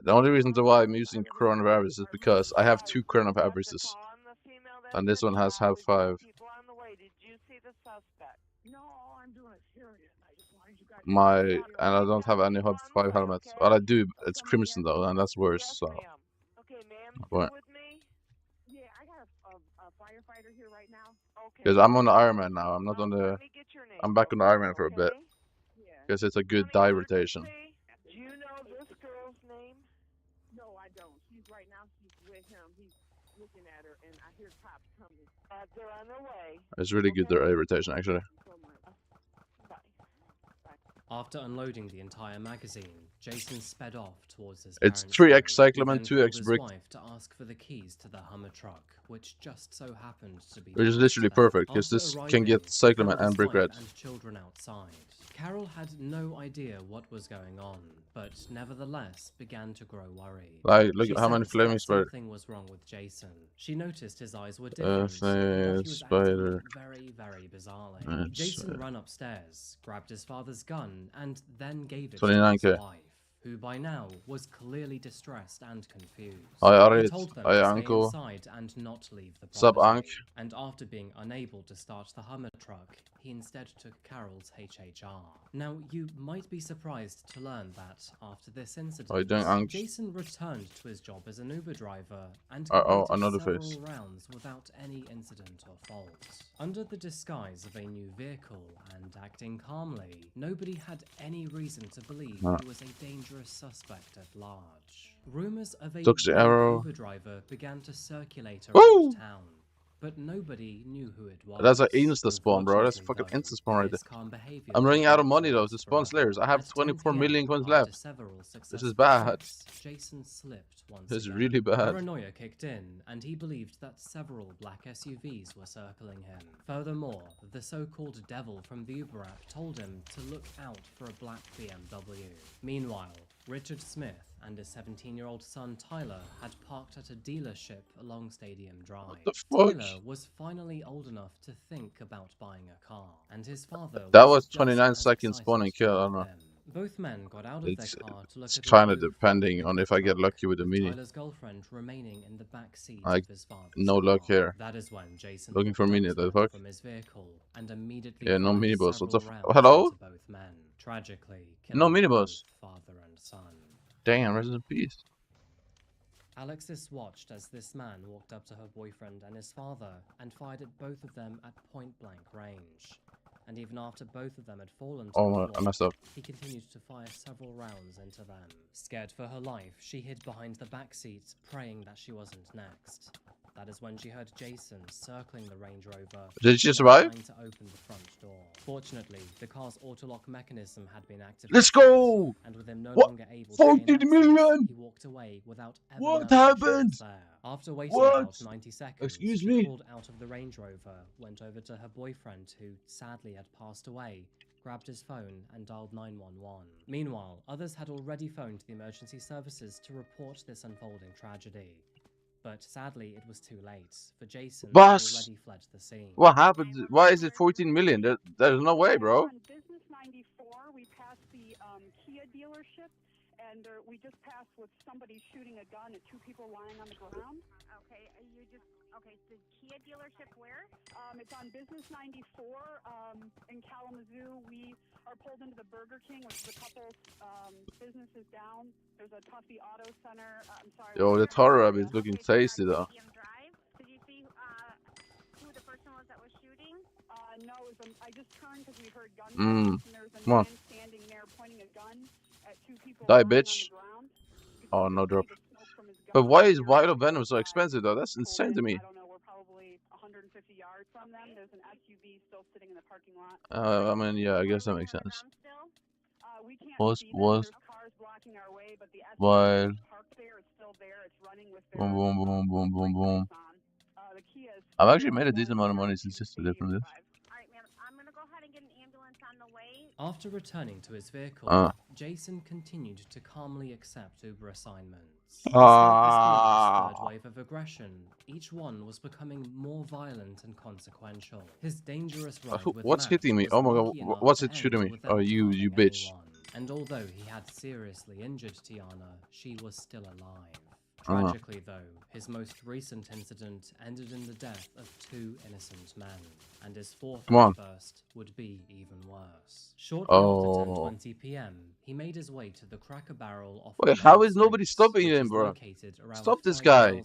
The only reason why I'm using coronavirus is because I have 2 coronaviruses. And this one has Hab 5. People on the way. Did you see the suspect? No, I'm doing a serious. I just wanted you guys to My know and I don't have any Hab 5 helmets. Well, I do. It's Crimson though, and that's worse. So. Okay, ma'am, you What? with me? Yeah, I got a firefighter here right now. Okay. Because I'm on the Iron Man now. I'm not on the. Let me get your name. I'm back on the Iron Man for a bit. Because it's a good die rotation. Do you know this girl's name? No, I don't. She's right now. She's with him. He's looking at her, and I hear cops coming. They're on their way. It's really good die rotation actually. After unloading the entire magazine, Jason sped off towards his It's parents' 3x home. cyclamen, He then 2x called brick. his wife to ask for the keys to the Hummer truck, which just so happened to be Which is parked literally there. perfect, because After this can arriving, get he cyclamen found and his brick wife red. and children outside. Carol had no idea what was going on, but nevertheless began to grow worried. Like, look She at how many sensed flaming that spider. something was wrong with Jason. She noticed his eyes were different, and that Flaming he was spider. acting very, very bizarrely. That's, Jason ran upstairs, grabbed his father's gun, and then gave it to 29K. his wife, who by now was clearly distressed and confused. Hi, He Arit. told them Hi, to stay Uncle. inside and not leave the Sup, property. Unc? And after being unable to start the Hummer truck, he instead took Carol's HHR. Now, you might be surprised to learn that after this incident, How you doing, Unc? Jason returned to his job as an Uber driver and Uh-oh, completed another several face. rounds without any incident or fault. Under the disguise of a new vehicle and acting calmly, nobody had any reason to believe he was a dangerous suspect at large. Rumors of a Toxic rogue arrow. Uber driver began to circulate Woo! around town, but nobody knew who it was. That's an insta spawn, bro. That's fucking Unfortunately, insta spawn right this there. calm behavior I'm running out of didn't money though last to spawn forever. slayers. I have At 24 10 million PM, coins after left. several This successful is bad. trips, Jason slipped once This is again. really bad. Paranoia kicked in, and he believed that several black SUVs were circling him. Furthermore, the so-called devil from the Uber app told him to look out for a black BMW. Meanwhile, Richard Smith and his 17-year-old son Tyler had parked at a dealership along Stadium Drive. What the fuck? Tyler was finally old enough to think about buying a car, and his father That was was just 29 as seconds excited spawn and kill. I to don't help know. him. Both men got out of their car to look It's at a kind of blue depending on if I get lucky with the mini. Tyler's girlfriend remaining in the back seat Like, of his father's no car. luck here. That is when Jason Looking for mini, the fuck? from his vehicle and immediately Yeah, no fired mini boss. What the several f? rounds Hello? into both men, tragically No killing mini both boss. father and son. Damn, rest in peace. Alexis watched as this man walked up to her boyfriend and his father and fired at both of them at point-blank range. And even after both of them had fallen to the floor, I messed up. he continued to fire several rounds into them. Scared for her life, she hid behind the back seat, praying that she wasn't next. That is when she heard Jason circling the Range Rover. Did she survive? Trying to open the front door. Fortunately, the car's auto-lock mechanism had been activated. Let's go! And with him no What? longer able 14 to gain million! access, he walked away without ever What knowing happened? she was there. After waiting What? about 90 seconds, Excuse she me? crawled out of the Range Rover, went over to her boyfriend, who sadly had passed away, grabbed his phone and dialed 911. Meanwhile, others had already phoned the emergency services to report this unfolding tragedy. But sadly, it was too late, for Jason had Boss! already fled the scene. What happened? Why is it 14 million? There's no way, bro. On Business 94, we passed the Kia dealership, and we just passed with somebody shooting a gun at two people lying on the ground. Okay, okay, the Kia dealership where? It's on Business 94 in Kalamazoo. We are pulled into the Burger King, which is a couple businesses down. There's a Tuffy Auto Center. I'm sorry. Yo, the Toro Rabbit is looking tasty, though. Did you see who the person was that was shooting? No, it was I just turned because we heard gunshots, Mm. and there's a Come on. man standing there pointing a gun at two people Die, lying bitch. on the ground. Oh, no drop. But why is Vital Venom so expensive, though? That's insane to me. I don't know, we're probably 150 yards from them. There's an SUV still sitting in the parking lot. I mean, yeah, I guess that makes sense. We can't Was see them. There's cars blocking our way, but the SUV while is parked there. It's still there. It's running with their boom, boom, boom, boom, boom, boom. the Kia is I've actually made a decent amount of money since yesterday from this. Alright, ma'am, I'm gonna go ahead and get an ambulance on the way. After returning to his vehicle, Jason continued to calmly accept Uber assignments. Despite this third wave of aggression, each one was becoming more violent and consequential. His dangerous ride with What's Matt hitting me? was Oh my lucky god, enough what's to it shooting end me? without Oh, you harming bitch. anyone. And although he had seriously injured Tiana, she was still alive. Tragically, though, his most recent incident ended in the death of two innocent men, and his fourth outburst would be even worse. Shortly after 10:20 p.m., he made his way to the Cracker Barrel off. Wait, how is nobody stopping him, bro? Stop this guy.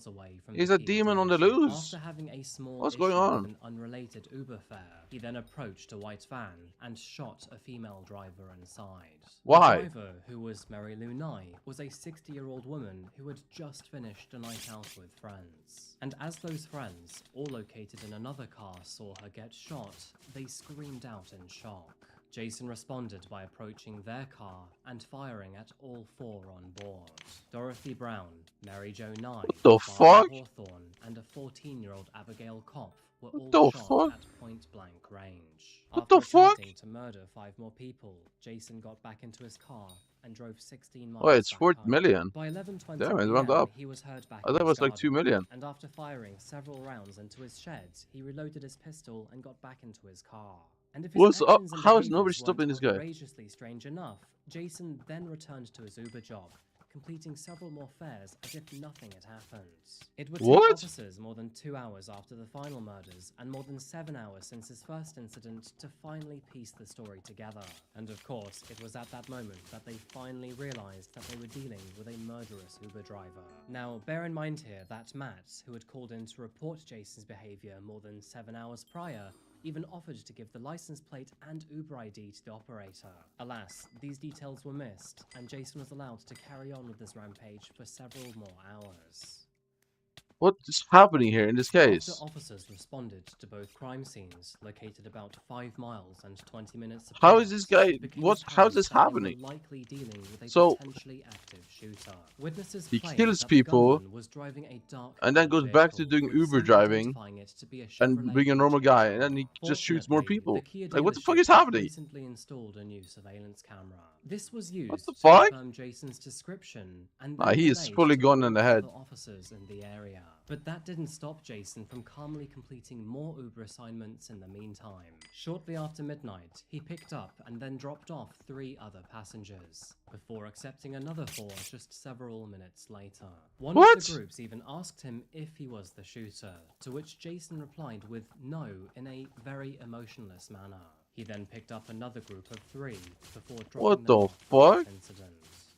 He's a demon on the loose. After having a small What's issue going on? with an unrelated Uber fare, he then approached a white van and shot a female driver inside. Why? The driver, who was Mary Lou Nye, was a 60-year-old woman who had just finished a night out with friends. And as those friends, all located in another car, saw her get shot, they screamed out in shock. Jason responded by approaching their car and firing at all four on board. Dorothy Brown, Mary Jo Nye, the Barbara fuck? Hawthorne, and a 14-year-old Abigail Kopf were all the shot fuck? at point-blank range. What After the fuck? attempting to murder 5 more people, Jason got back into his car and drove 16 miles. Wait, it's back 4 home. million. By 11:20 Damn, it p.m., went up. he was heard back I thought in it was his like 2 garden, million. and after firing several rounds into his shed, he reloaded his pistol and got back into his car. And if his What's up? actions and How is behaviors nobody weren't stopping this guy? outrageously strange enough, Jason then returned to his Uber job, completing several more fares as if nothing had happened. It would take What? officers more than 2 hours after the final murders and more than 7 hours since his first incident to finally piece the story together. And of course, it was at that moment that they finally realized that they were dealing with a murderous Uber driver. Now, bear in mind here that Matt, who had called in to report Jason's behavior more than 7 hours prior, even offered to give the license plate and Uber ID to the operator. Alas, these details were missed, and Jason was allowed to carry on with this rampage for several more hours. What is happening here in this case? After officers responded to both crime scenes, located about 5 miles and 20 minutes apart, How is this guy? How is this happening? Likely dealing with a So potentially active shooter. Witnesses he claim kills that people, the gunman was driving a dark and then goes back to doing Uber driving, and being a normal guy, and then he just shoots more people. Like, what the fuck is happening? Recently installed a new surveillance camera. This was used the to fuck? confirm Jason's description and Nah, then he is relayed fully to gone all in the head. other officers in the area. But that didn't stop Jason from calmly completing more Uber assignments in the meantime. Shortly after midnight, he picked up and then dropped off 3 other passengers, before accepting another 4 just several minutes later. One of the groups even asked him if he was the shooter, to which Jason replied with no in a very emotionless manner. He then picked up another group of 3 before dropping them off without incident.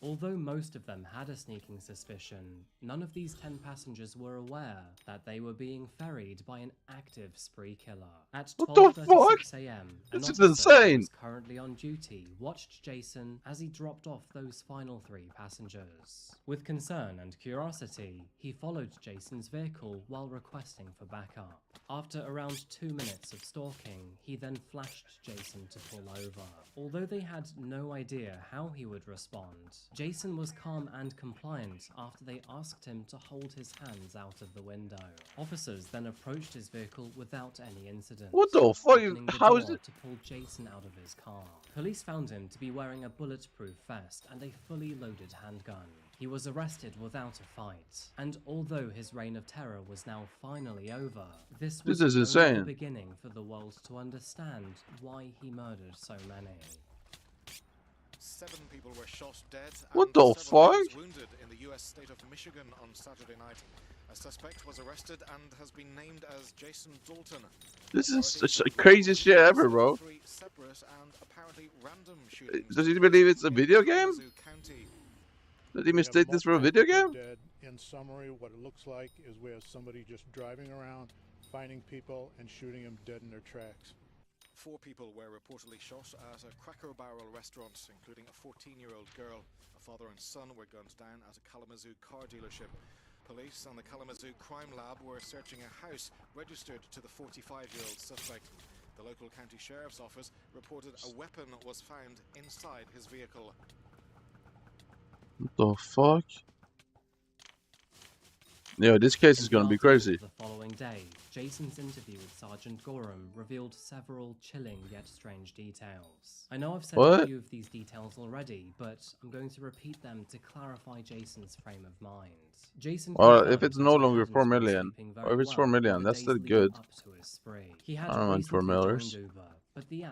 Although most of them had a sneaking suspicion, none of these 10 passengers were aware that they were being ferried by an active spree killer. At 12:36 a.m., This is insane. currently on duty, watched Jason as he dropped off those final 3 passengers. With concern and curiosity, he followed Jason's vehicle while requesting for backup. After around 2 minutes of stalking, he then flashed Jason to pull over. Although they had no idea how he would respond, Jason was calm and compliant after they asked him to hold his hands out of the window. Officers then approached his vehicle without any incident. What the fuck? How is it? To pull Jason out of his car. Police found him to be wearing a bulletproof vest and a fully loaded handgun. He was arrested without a fight, and although his reign of terror was now finally over, this was is only insane. the beginning for the world to understand why he murdered so many. 7 people were shot dead. What the fuck? Wounded in the U.S. state of Michigan on Saturday night. A suspect was arrested and has been named as Jason Dalton. This is the craziest shit ever, bro. 3 separate and apparently random shootings. Does he believe it's a video game? Did he mistake this for a video game? Dead. In summary, what it looks like is we have somebody just driving around, finding people, and shooting them dead in their tracks. 4 people were reportedly shot at a Cracker Barrel restaurant, including a 14-year-old girl. A father and son were gunned down at a Kalamazoo car dealership. Police and the Kalamazoo Crime Lab were searching a house registered to the 45-year-old suspect. The local county sheriff's office reported a weapon was found inside his vehicle. What the fuck? Yeah, this case is gonna be crazy. The following day, Jason's interview with Sergeant Gorham revealed several chilling yet strange details. I know I've said a few of these details already, but I'm going to repeat them to clarify Jason's frame of mind. Jason, if it's no longer 4 million, or if it's 4 million, that's still good. I don't mind 4 millers.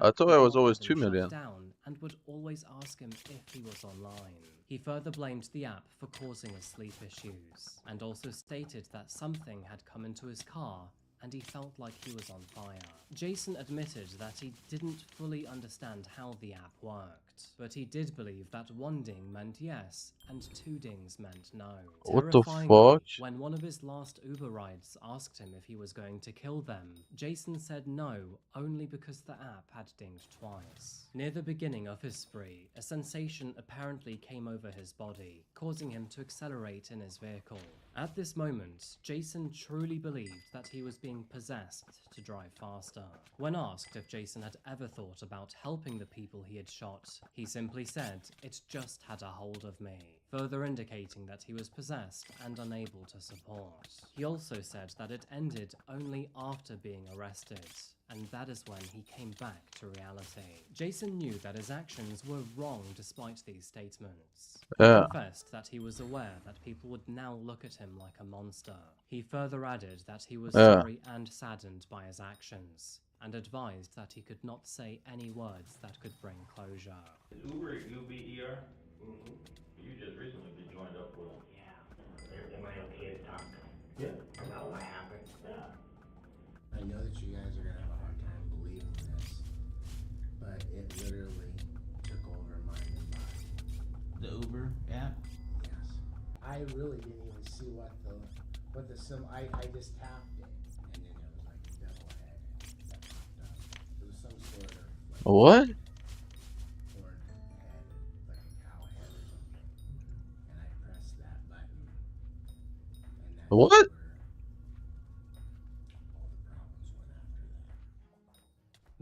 I thought it was always 2 million. Down and would always ask him if he was online. He further blamed the app for causing his sleep issues, and also stated that something had come into his car and he felt like he was on fire. Jason admitted that he didn't fully understand how the app worked, but he did believe that 1 ding meant yes and 2 dings meant no. What the fuck? When one of his last Uber rides asked him if he was going to kill them, Jason said no, only because the app had dinged twice. Near the beginning of his spree, a sensation apparently came over his body, causing him to accelerate in his vehicle. At this moment, Jason truly believed that he was being possessed to drive faster. When asked if Jason had ever thought about helping the people he had shot, he simply said, "It just had a hold of me," further indicating that he was possessed and unable to support. He also said that it ended only after being arrested, and that is when he came back to reality. Jason knew that his actions were wrong despite these statements. He confessed that he was aware that people would now look at him like a monster. He further added that he was sorry and saddened by his actions, and advised that he could not say any words that could bring closure. Uber, UBER? Mm-hmm. You just recently been joined up with them. Yeah. Am I okay to talk Yeah. about what happened? Yeah. I know that you guys are going to have a hard time believing this, but it literally took over mind and body. The Uber app? Yes. I really didn't even see what the I just tapped it, and then it was like a devil head that popped up. It was some sort of like what? Horn head, like a cow head or something. And I pressed that button, and that's What?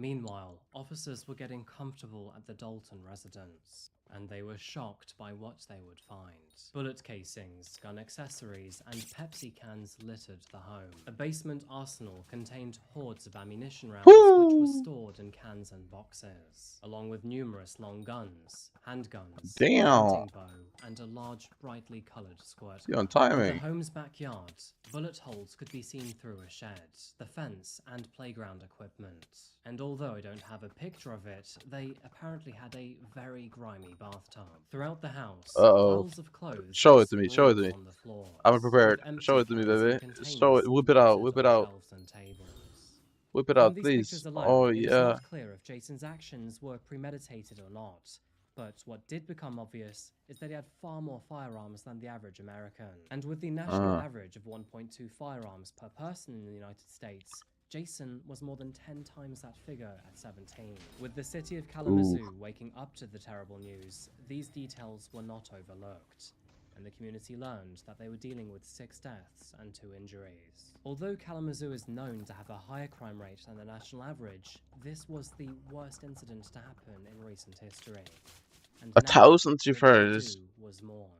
Meanwhile, officers were getting comfortable at the Dalton residence, and they were shocked by what they would find. Bullet casings, gun accessories, and Pepsi cans littered the home. A basement arsenal contained hordes of ammunition rounds, which were stored in cans and boxes, along with numerous long guns, handguns, a hunting bow, and a large, brightly coloured squirt gun. You're on timing. In the home's backyard, bullet holes could be seen through a shed, the fence, and playground equipment. And although I don't have a picture of it, they apparently had a very grimy bathtub. Throughout the house, piles of clothes show it to me, show it to me. on the floor, I'm prepared. Show it to me, baby. Show it, whip it out, whip it out. Whip it out, please. Oh, yeah. It's not clear if Jason's actions were premeditated or not. But what did become obvious is that he had far more firearms than the average American. And with the national average of 1.2 firearms per person in the United States, Jason was more than 10 times that figure at 17. With the city of Kalamazoo waking up to the terrible news, these details were not overlooked, and the community learned that they were dealing with 6 deaths and 2 injuries. Although Kalamazoo is known to have a higher crime rate than the national average, this was the worst incident to happen in recent history. And 1,000 first. Was mourned.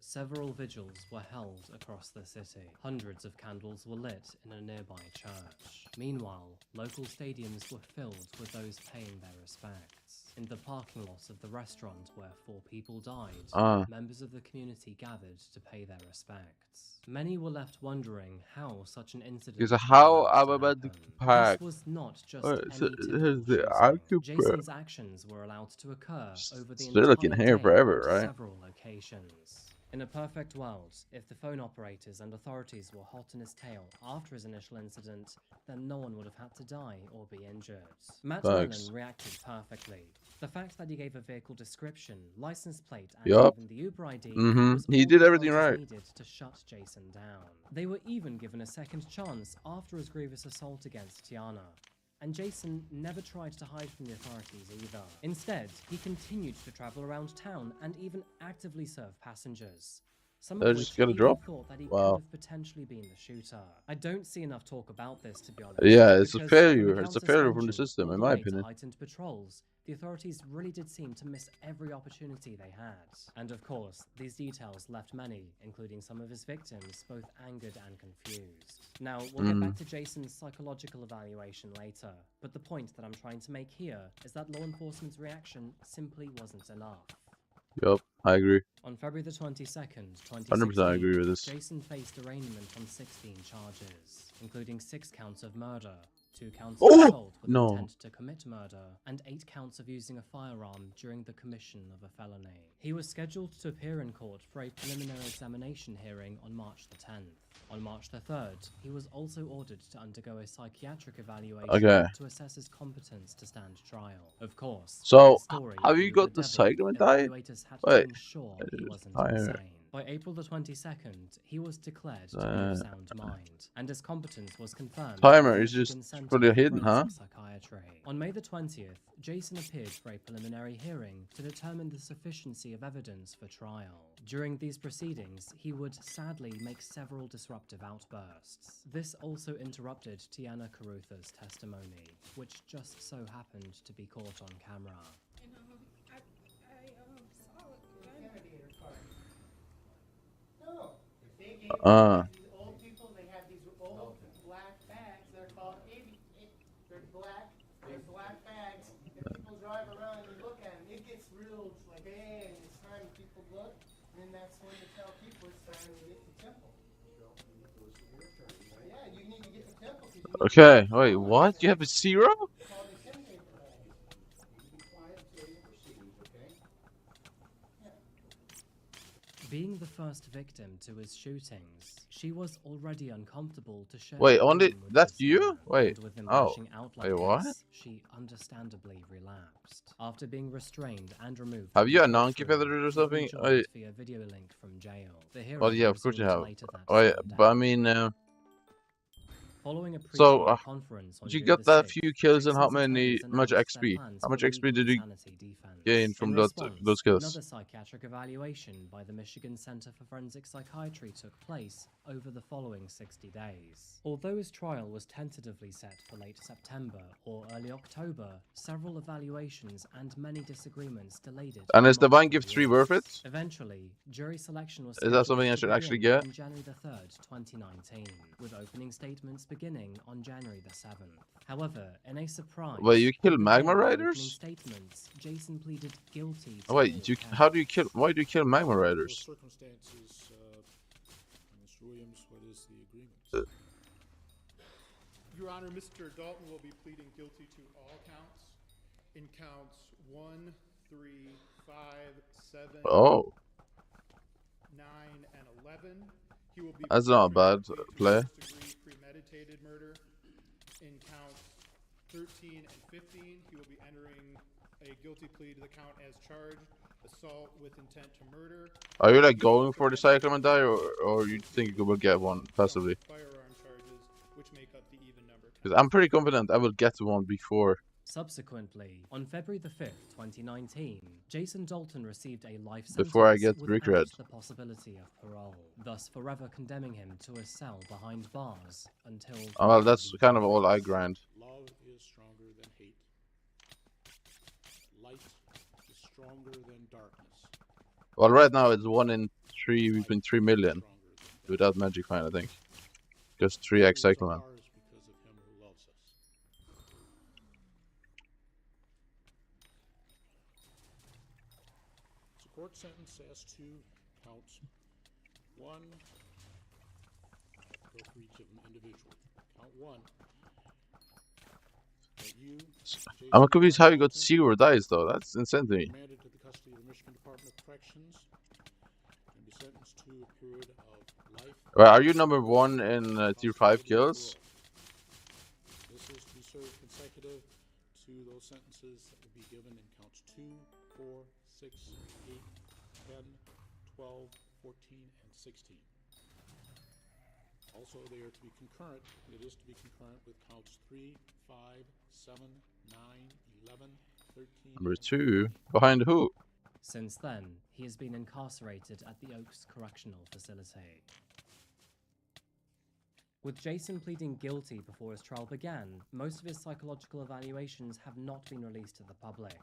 Several vigils were held across the city. Hundreds of candles were lit in a nearby church. Meanwhile, local stadiums were filled with those paying their respects. In the parking lot of the restaurant where 4 people died, members of the community gathered to pay their respects. Many were left wondering how such an incident Because how I'm about to pack. This was not just any Jason's actions were allowed to occur over the They're looking entire here day forever, at right? several locations. In a perfect world, if the phone operators and authorities were hot in his tail after his initial incident, then no one would have had to die or be injured. Matt Mellon reacted perfectly. The fact that he gave a vehicle description, license plate, and even the Uber ID was he all did the everything right. needed to shut Jason down. They were even given a second chance after his grievous assault against Tiana. And Jason never tried to hide from the authorities either. Instead, he continued to travel around town and even actively serve passengers. Some of which even thought that he could have potentially been the shooter. I don't see enough talk about this, to be honest. Yeah, it's a because failure. from It's a failure from the system, in my opinion. Heightened patrols, the authorities really did seem to miss every opportunity they had. And of course, these details left many, including some of his victims, both angered and confused. Now, we'll get back to Jason's psychological evaluation later, but the point that I'm trying to make here is that law enforcement's reaction simply wasn't enough. Yup, I agree. On February the 22nd, 100% I agree with this. Jason faced arraignment on 16 charges, including 6 counts of murder, 2 counts of assault with intent to commit murder, and 8 counts of using a firearm during the commission of a felony. He was scheduled to appear in court for a preliminary examination hearing on March the 10th. On March the 3rd, he was also ordered to undergo a psychiatric evaluation to assess his competence to stand trial. Of course, so have you got the psychometric? Wait, he wasn't insane. By April the 22nd, he was declared to be of sound mind, and his competence was confirmed. Timer is just pretty hidden, huh? Psychiatry. On May the 20th, Jason appeared for a preliminary hearing to determine the sufficiency of evidence for trial. During these proceedings, he would sadly make several disruptive outbursts. This also interrupted Tiana Carutha's testimony, which just so happened to be caught on camera. These old people, they have these old black bags. They're called they're black bags. And people drive around and look at them. It gets real like, hey, and it's time people look. And then that's when to tell people it's time to get the temple. Yeah, you need to get the temple. Okay, wait, what? You have a 0? Being the first victim to his shootings, she was already uncomfortable to share. Wait, only that's you? Wait, wait, what? She understandably relapsed after being restrained and removed. Have you a non-competitor or something? Via video link from jail. Oh yeah, of course you have. Wait, but I mean, Following a so conference on you got that few kills and how much XP? How much XP did you gain from those kills? Another psychiatric evaluation by the Michigan Center for Forensic Psychiatry took place, over the following 60 days. Although his trial was tentatively set for late September or early October, several evaluations and many disagreements delayed it. And is the Divine multiple Gift 3 years. worth it? Eventually, jury selection was Is that something I scheduled should to actually begin get? on January the 3rd, 2019, with opening statements beginning on January the 7th. However, in a surprise, Wait, you kill on the Magma day of Riders? opening statements, Jason pleaded guilty to Oh, wait, all you, counts. how do you kill? Why do you kill Magma Those Riders? circumstances, Mr. Williams, what is the agreement? Your Honor, Mr. Dalton will be pleading guilty to all counts. In counts 1, 3, 5, 7, Oh, 9, and 11, he will be that's not a bad play. first-degree premeditated murder. In counts 13 and 15, he will be entering a guilty plea to the count as charged, assault with intent to murder. Are you like going for the cyclone die, or you think you will get one passively? Firearm charges, which make up the even number. Because I'm pretty confident I will get one before. Subsequently, on February the 5th, 2019, Jason Dalton received a life sentence Before I get without regret. the possibility of parole, thus forever condemning him to a cell behind bars until... Oh, well, that's kind of all I grind. Love is stronger than hate. Light is stronger than darkness. Well, right now it's 1 in 3, we've been 3 million. Without Magic Find, I think. Just 3x Cycleman. Ours because of him who loves us. The court sentence as to counts 1, go for each of them individually. Count 1. That you, I'm confused how you got 0 dice though. That's insane to me. remanded to the custody of the Michigan Department of Corrections and be sentenced to a period of life. Well, are you number 1 in tier 5 kills? This is to be served consecutive to those sentences that will be given in counts 2, 4, 6, 8, 10, 12, 14, and 16. Also, they are to be concurrent. It is to be concurrent with counts 3, 5, 7, 9, 11, 13. Number 2? Behind who? Since then, he has been incarcerated at the Oaks Correctional Facility. With Jason pleading guilty before his trial began, most of his psychological evaluations have not been released to the public.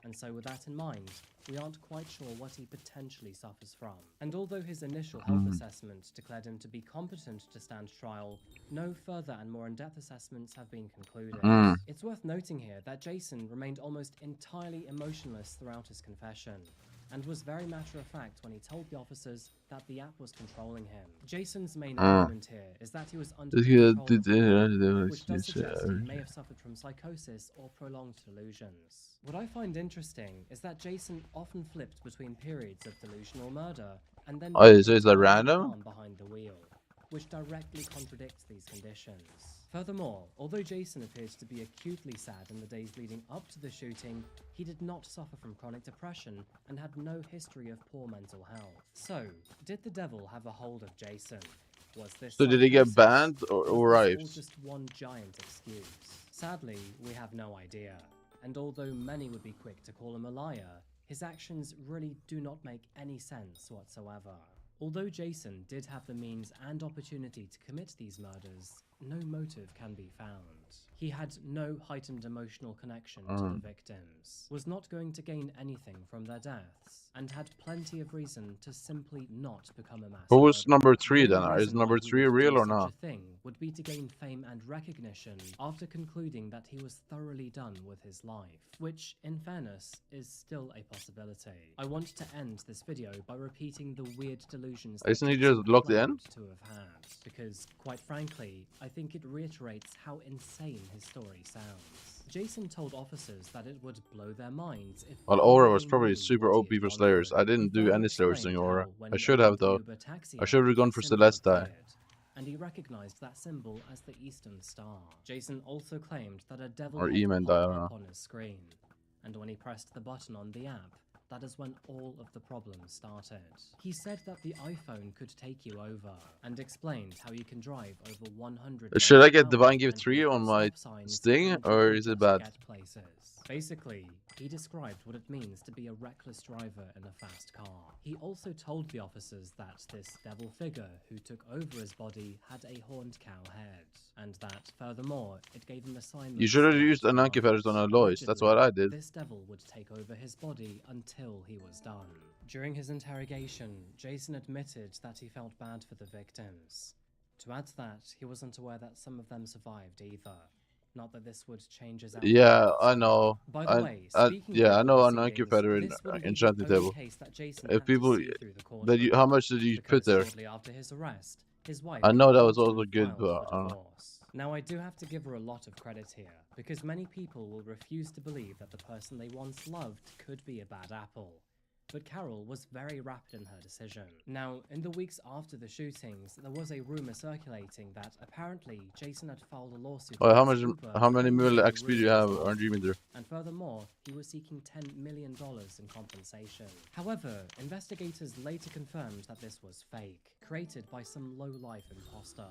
And so with that in mind, we aren't quite sure what he potentially suffers from. And although his initial health assessment declared him to be competent to stand trial, no further and more in-depth assessments have been concluded. It's worth noting here that Jason remained almost entirely emotionless throughout his confession, and was very matter-of-fact when he told the officers that the app was controlling him. Jason's main argument here is that he was under control of the app, which does suggest he may have suffered from psychosis or prolonged delusions. What I find interesting is that Jason often flipped between periods of delusional murder and then Oh, so is that random? behind the wheel, which directly contradicts these conditions. Furthermore, although Jason appears to be acutely sad in the days leading up to the shooting, he did not suffer from chronic depression and had no history of poor mental health. So, did the devil have a hold of Jason? Was this So did he get psychosis? banned or Was this all arrived? just one giant excuse? Sadly, we have no idea. And although many would be quick to call him a liar, his actions really do not make any sense whatsoever. Although Jason did have the means and opportunity to commit these murders, no motive can be found. He had no heightened emotional connection to the victims, was not going to gain anything from their deaths, and had plenty of reason to simply not become a mass Who was murderer. number 3 The then? only Is reason number why he 3 would real do or such not? a thing would be to gain fame and recognition after concluding that he was thoroughly done with his life, which, in fairness, is still a possibility. I want to end this video by repeating the weird delusions that Isn't he Jason just locked claimed in? to have had, because, quite frankly, I think it reiterates how insane his story sounds. Jason told officers that it would blow their minds if Well, only Aura was they probably knew super what OP he had for gone Slayers. through. I didn't He do further any Slayers thing, explained Aura. how, when I he should have opened though. the Uber taxi I should have app, gone a for symbol Celeste die. appeared, and he recognized that symbol as the Eastern Star. Jason also claimed that a devil Or head E-Man die, I popped don't up know. on his screen, and when he pressed the button on the app, that is when all of the problems started. He said that the iPhone could take you over, and explained how you can drive over 100 Should I miles get per Divine hour Gift and 3 wait on for my stop signs Sting, and or people is it just bad? get places. Basically, He described what it means to be a reckless driver in a fast car. He also told the officers that this devil figure who took over his body had a horned cow head, and that, furthermore, it gave him assignments. You should have used Ananke feathers on Alois. That's what I did. This devil would take over his body until he was done. During his interrogation, Jason admitted that he felt bad for the victims. To add to that, he wasn't aware that some of them survived either. Not that this would change his outcome. Yeah, I know. By the way, I know Ananke feather in enchanted table. If people how much did you put there? After his arrest, his wife I know that was also good, but now I do have to give her a lot of credit here, because many people will refuse to believe that the person they once loved could be a bad apple. But Carol was very rapid in her decision. Now, in the weeks after the shootings, there was a rumor circulating that apparently Jason had filed a lawsuit. How many mil XP do you have, RNG meter? And furthermore, he was seeking $10 million in compensation. However, investigators later confirmed that this was fake, created by some low-life imposter.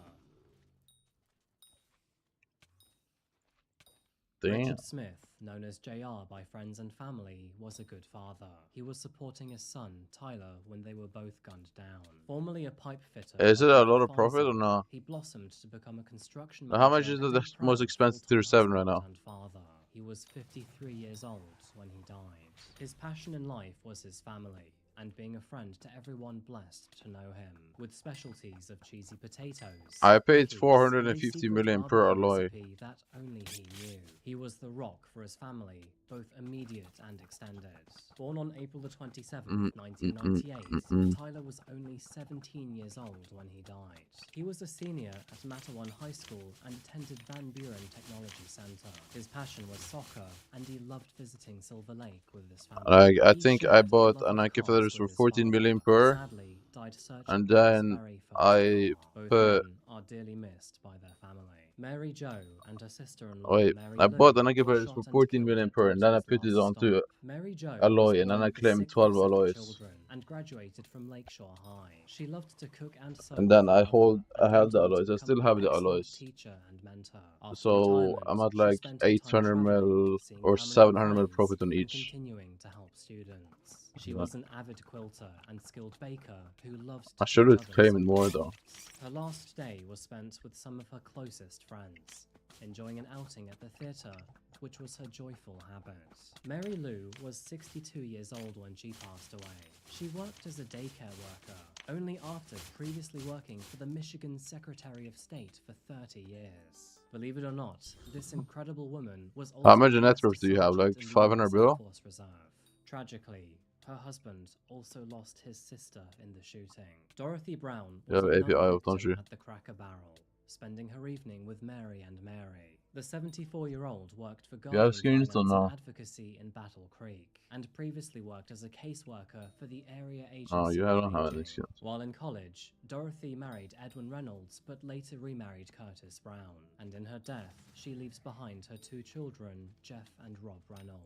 Richard Smith, known as JR by friends and family, was a good father. He was supporting his son, Tyler, when they were both gunned down. Formerly a pipe fitter, Is it a lot of profit or not? He blossomed to become a construction How much is the most expensive Tier 7 right now? He was 53 years old when he died. His passion in life was his family, and being a friend to everyone blessed to know him, with specialties of cheesy potatoes. I paid 450 million per alloy. That only he knew. He was the rock for his family, both immediate and extended. Born on April the 27th, 1998, Tyler was only 17 years old when he died. He was a senior at Matawan High School and attended Van Buren Technology Center. His passion was soccer, and he loved visiting Silver Lake with his family. I think I bought Ananke feathers for 14 million per, and then I put. Are dearly missed by their family. Mary Jo and her sister-in-law. Wait, I bought Ananke feathers for 14 million per, and then I put it onto alloy, and then I claimed 12 alloys. And graduated from Lakeshore High. She loved to cook and sew. And then I held the alloys. I still have the alloys. So I'm at like 800 mil or 700 mil profit on each. Continuing to help students. She was an avid quilter and skilled baker who loved to I should have claimed more though. Her last day was spent with some of her closest friends, enjoying an outing at the theatre, which was her joyful habit. Mary Lou was 62 years old when she passed away. She worked as a daycare worker, only after previously working for the Michigan Secretary of State for 30 years. Believe it or not, this incredible woman was also... How much net worth do you have? Like 500 bill? Tragically, her husband also lost his sister in the shooting. Dorothy Brown You was have API another up, don't victim you? at the Cracker Barrel, spending her evening with Mary and Mary. The 74-year-old worked for You have Guardian skins or Finance no? and Advocacy in Battle Creek, and previously worked as a caseworker for the area agency. Oh, you of don't have aging. any skins. While in college, Dorothy married Edwin Reynolds, but later remarried Curtis Brown. And in her death, she leaves behind her 2 children, Jeff and Rob Reynolds.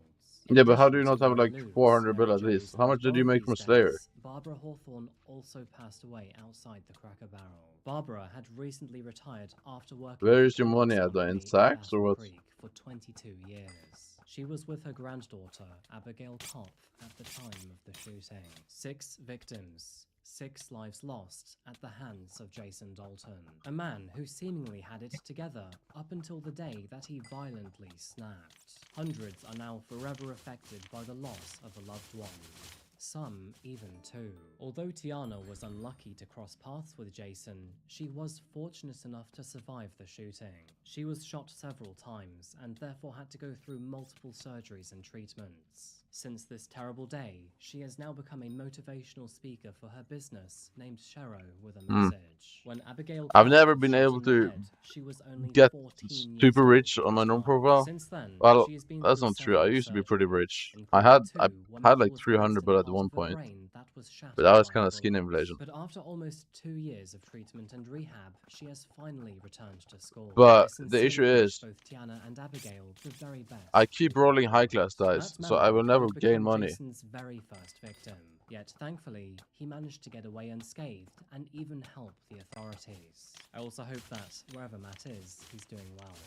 Yeah, but how do you not have like 400 bill at least? How much did you make from Slayer? Barbara Hawthorne also passed away outside the Cracker Barrel. Barbara had recently retired after working Where is your money at though? In sacks or what? for 22 years. She was with her granddaughter, Abigail Kopf, at the time of the shooting. 6 victims. 6 lives lost at the hands of Jason Dalton, a man who seemingly had it together up until the day that he violently snapped. Hundreds are now forever affected by the loss of a loved one. Some even 2. Although Tiana was unlucky to cross paths with Jason, she was fortunate enough to survive the shooting. She was shot several times and therefore had to go through multiple surgeries and treatments. Since this terrible day, she has now become a motivational speaker for her business named Shero with a message. When Abigail I've never been able to she was only get 14 super rich on my normal profile. Since then, Well, she has been that's through not true. I several used to be pretty rich. surgeries, I had including like 300 bill at one point, but that was kind of skin inflation. But after almost 2 years of treatment and rehab, she has finally returned to school. But I the issue sincerely is, wish both Tiana and Abigail the very best. I keep rolling high class dice, Matt so I will never would gain become money. Jason's very first victim. Yet thankfully, he managed to get away unscathed and even help the authorities. I also hope that wherever Matt is, he's doing well.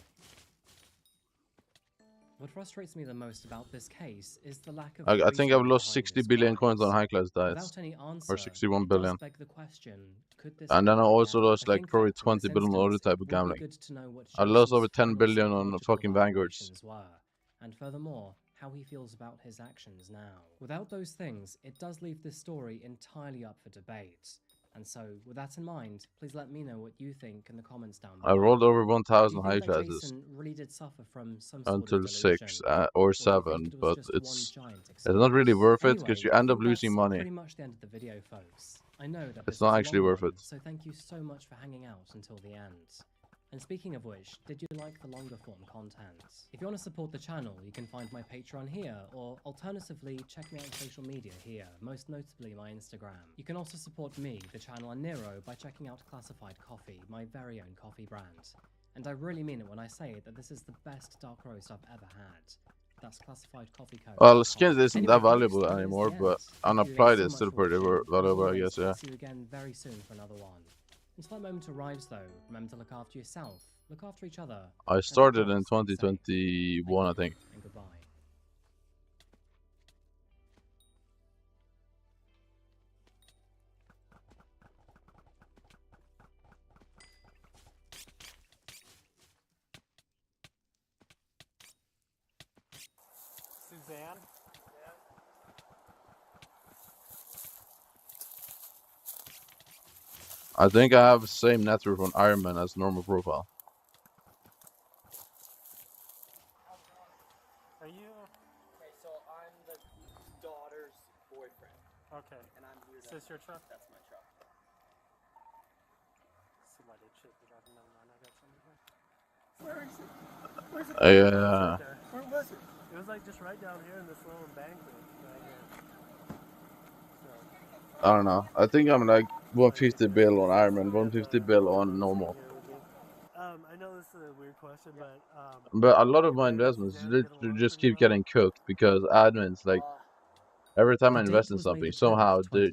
What frustrates me the most about this case is the lack of I think I've reasoning lost behind 60 his billion coins crimes. on high class diets. Without any answer, Or 61 it does billion. beg the question, could this And then I happen also again? lost The like king probably factor in 20 this billion on other instance type of would be gambling. good to know what I lost over Jason's 10 current billion on psychological fucking Vanguards. evaluations were, and furthermore, how he feels about his actions now. Without those things, it does leave this story entirely up for debate. And so, with that in mind, please let me know what you think in the comments down below. I rolled over Do 1,000 you high think that classes Jason really did suffer from some sort of until delusion? 6 or Or do you think 7, it was but just one it's giant not really excuse? worth it because Anyway, you end I up think losing that's money. pretty much the end of the video, folks. I know that It's this not was a actually long worth one, it. so thank you so much for hanging out until the end. And speaking of which, did you like the longer form content? If you want to support the channel, you can find my Patreon here, or alternatively, check me out on social media here, most notably my Instagram. You can also support me, the channel, and Nero by checking out Classified Coffee, my very own coffee brand. And I really mean it when I say that this is the best dark roast I've ever had. That's Classified Coffee Co. Well, skins isn't Anyway, that folks, valuable that is anymore, the but end. Thank you again unapplied so is much still for pretty watching, and as valuable, I always, guess, yeah. I'll see you again very soon for another one. Until that moment arrives, though, remember to look after yourself, look after each other. I and started of in course, stay safe. 2021, I think. And goodbye. Suzanne? I think I have the same net worth on Iron Man as normal profile. Are you? Okay, so I'm the daughter's boyfriend. Okay. And I'm here. Is this your truck? That's my truck. Somebody should be driving. Never mind. I got somebody here. Where is it? Where's it? It's right there. Where was it? It was like just right down here in this little embankment. Right here. So. I don't know. I think I'm like 150 bill on Iron Man, 150 bill on normal. I know this is a weird question, but But a lot of my investments just keep getting cooked because admins, like, every time I invest in something, somehow they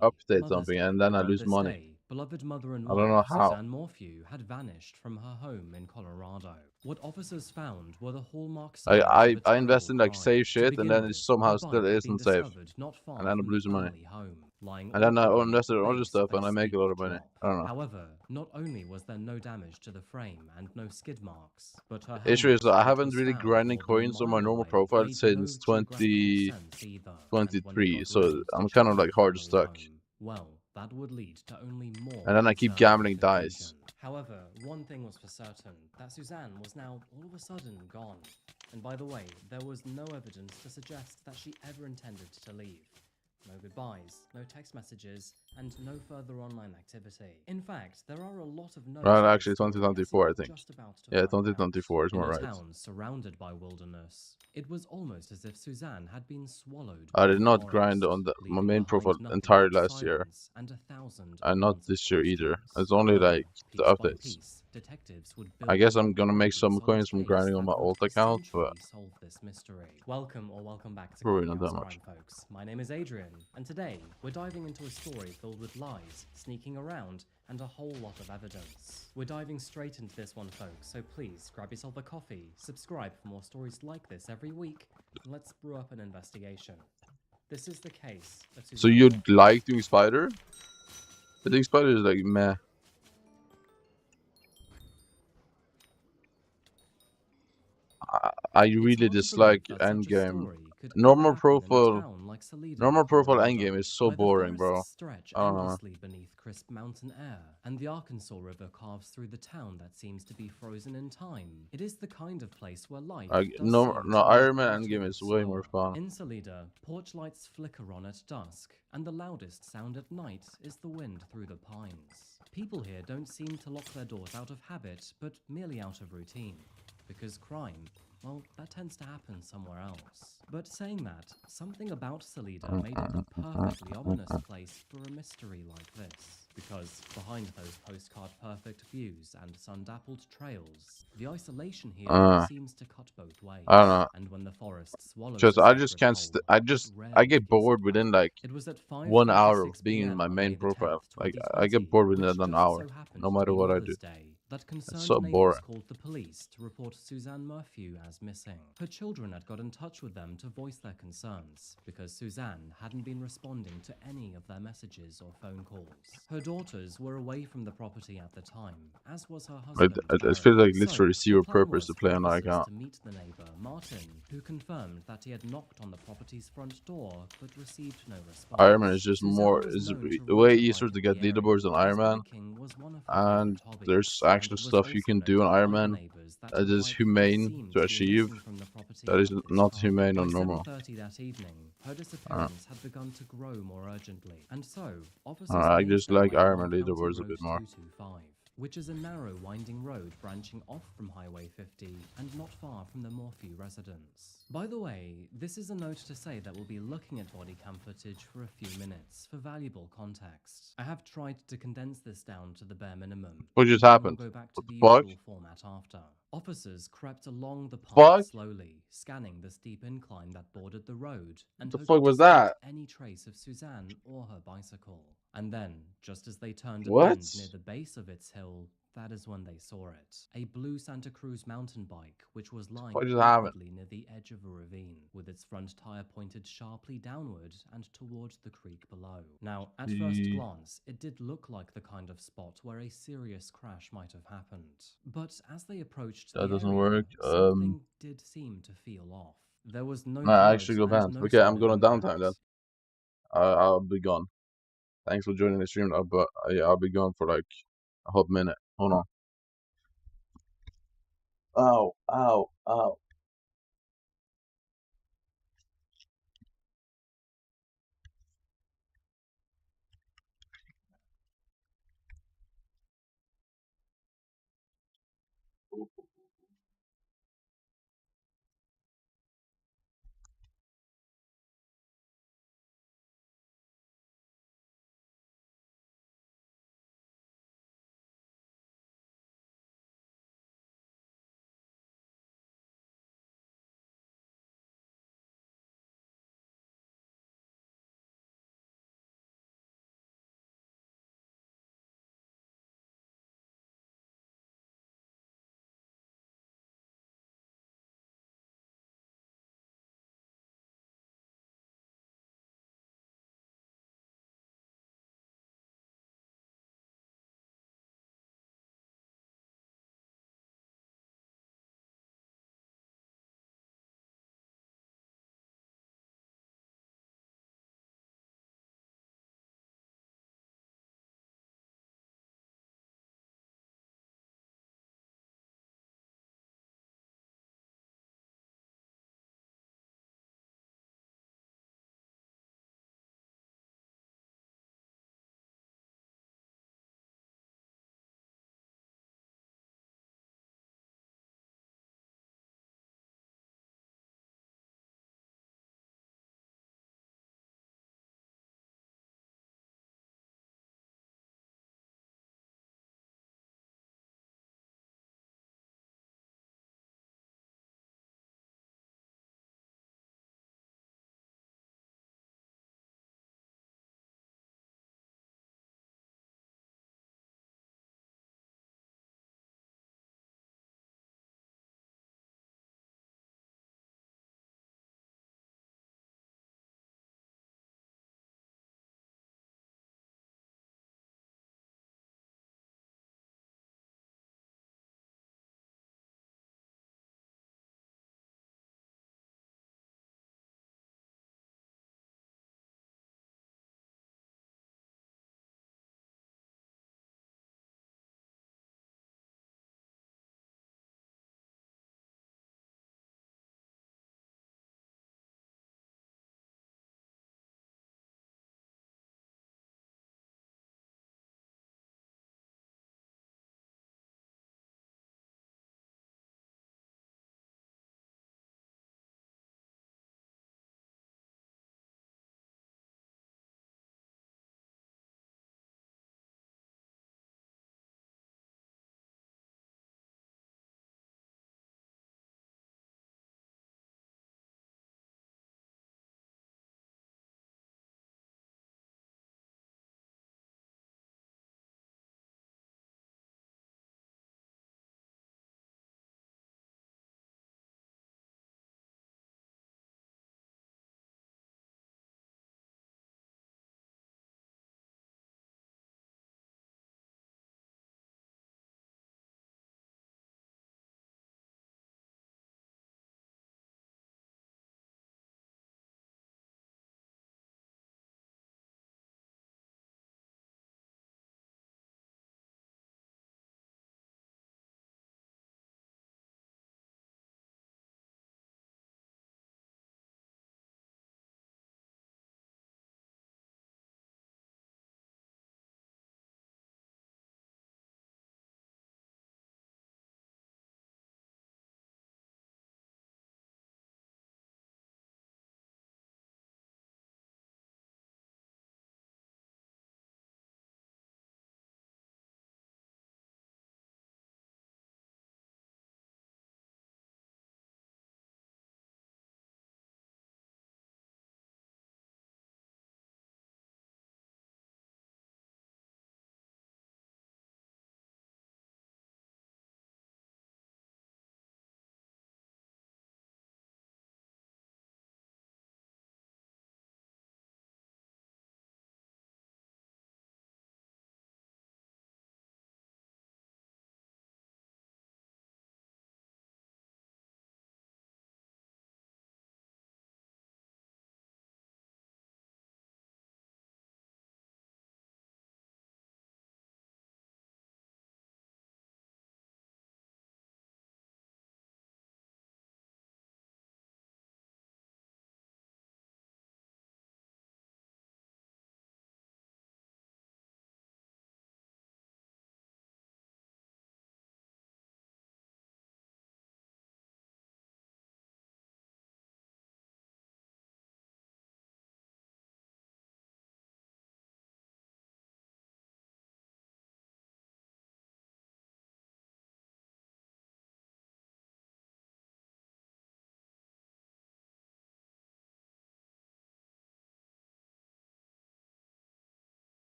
update something and then I lose money. Day, beloved mother and I don't know wife, how. Suzanne Morphew, had vanished from her home in Colorado. What officers found were the hallmark signs of a I terrible invest in like crime. safe To shit and begin then with, it somehow her still bike had been isn't safe. discovered not far And I end up from the losing money. family home, lying And then I awkwardly invested at in the other base stuff of and I make a lot of steep money. drop. I don't know. However, not only was there no damage to the frame and no skid marks, but her The issue is that I helmet, haven't which was really found grinding more than a coins on my mile normal away, profile made since no geographical sense either. And when they 2023, got so round to I'm kind of checking like the hard family stuck. home, well, that would lead to only more And then I keep concerning gambling dice. conclusion. However, one thing was for certain, that Suzanne was now all of a sudden gone. And by the way, there was no evidence to suggest that she ever intended to leave. No goodbyes, no text messages, and no further online activity. In fact, there are a lot of notes. Right, actually 2024, I think. Yeah, 2024 is in more a right. town surrounded by wilderness. It was almost as if Suzanne had been swallowed I by did the not forest, grind on my leaving main behind profile nothing entirely but last year. silence and 1,000 And not unanswered this year either. questions. It's only However, like the piece by updates. piece, detectives would I build guess a I'm gonna make incredibly some solid coins from case grinding on that my would alt account, but essentially solve this mystery. Welcome back to probably not Coffee that House much. Crime, folks. My name is Adrian, and today we're diving into a story filled with lies, sneaking around, and a whole lot of evidence. We're diving straight into this one, folks, so please grab yourself a coffee, subscribe for more stories like this every week, and let's brew up an investigation. This is the case of Suzanne. So you'd like doing Spider? I think Spider is like meh. I really dislike endgame. Normal profile endgame is so boring, bro. Stretch I don't know. endlessly beneath crisp mountain air, and the Arkansas River carves through the town that seems to be frozen in time. It is the kind of place where life does No, seem no, to Iron move Man relatively endgame is way slower. more fun. In Salida, porch lights flicker on at dusk, and the loudest sound at night is the wind through the pines. People here don't seem to lock their doors out of habit, but merely out of routine. Because crime, well, that tends to happen somewhere else. But saying that, something about Salida made it the perfectly ominous place for a mystery like this. Because behind those postcard-perfect views and sun-dappled trails, the isolation here seems to cut both ways. I don't know. And when the forest swallows Just the I just cypress can't. pole, I get bored within like it was at 1 hour of 5:36 being in p.m. my on main May the profile. 10th, I get bored within which an just hour, so happened no to matter be what I Mother's do. Day. that concerned so neighbors boring. called the police to report Suzanne Murphy as missing. Her children had got in touch with them to voice their concerns because Suzanne hadn't been responding to any of their messages or phone calls. Her daughters were away from the property at the time, as was her husband. It feels like literally So, zero the plan purpose was to for play on that officers account. to meet the neighbor, Martin, who confirmed that he had knocked on the property's front door but received no response. Iron Man is just Suzanne more was is known to the way road easier bike to in get the area, leaderboards on Iron as Man, biking was one of her and favorite hobbies, there's and actual it was stuff you also can do noted on by Iron the Man neighbors that that her is bike did humane seem to be achieve. missing from the property That is at this not time. humane By or normal. 7:30 that evening, her disappearance had begun to grow more urgently, and so officers I made just their like way Iron along Man County leaderboards a Road bit more. 225, which is a narrow winding road branching off from Highway 50 and not far from the Morphew residence. By the way, this is a note to say that we'll be looking at body cam footage for a few minutes for valuable context. I have tried to condense this down to the bare minimum. What just and happened? We'll go back to What the the fuck? usual format after. Officers crept along the path Fuck? slowly, scanning the steep incline that bordered the road and The hoping fuck to was spot that? any trace of Suzanne or her bicycle. And then, just as they turned a What? bend near the base of its hill, that is when they saw it. A blue Santa Cruz mountain bike, which was lying What just happened? awkwardly near the edge of a ravine, with its front tire pointed sharply downward and towards the creek below. Now, at first glance, it did look like the kind of spot where a serious crash might have happened. But as they approached That the doesn't area, work. something did seem to feel off. There was no Nah, I blood actually go and banned. no Okay, sign I'm of going to impact. downtime then. I'll be gone. Thanks for joining the stream, but I'll be gone for like a hot minute. Hold on. Ow, ow, ow.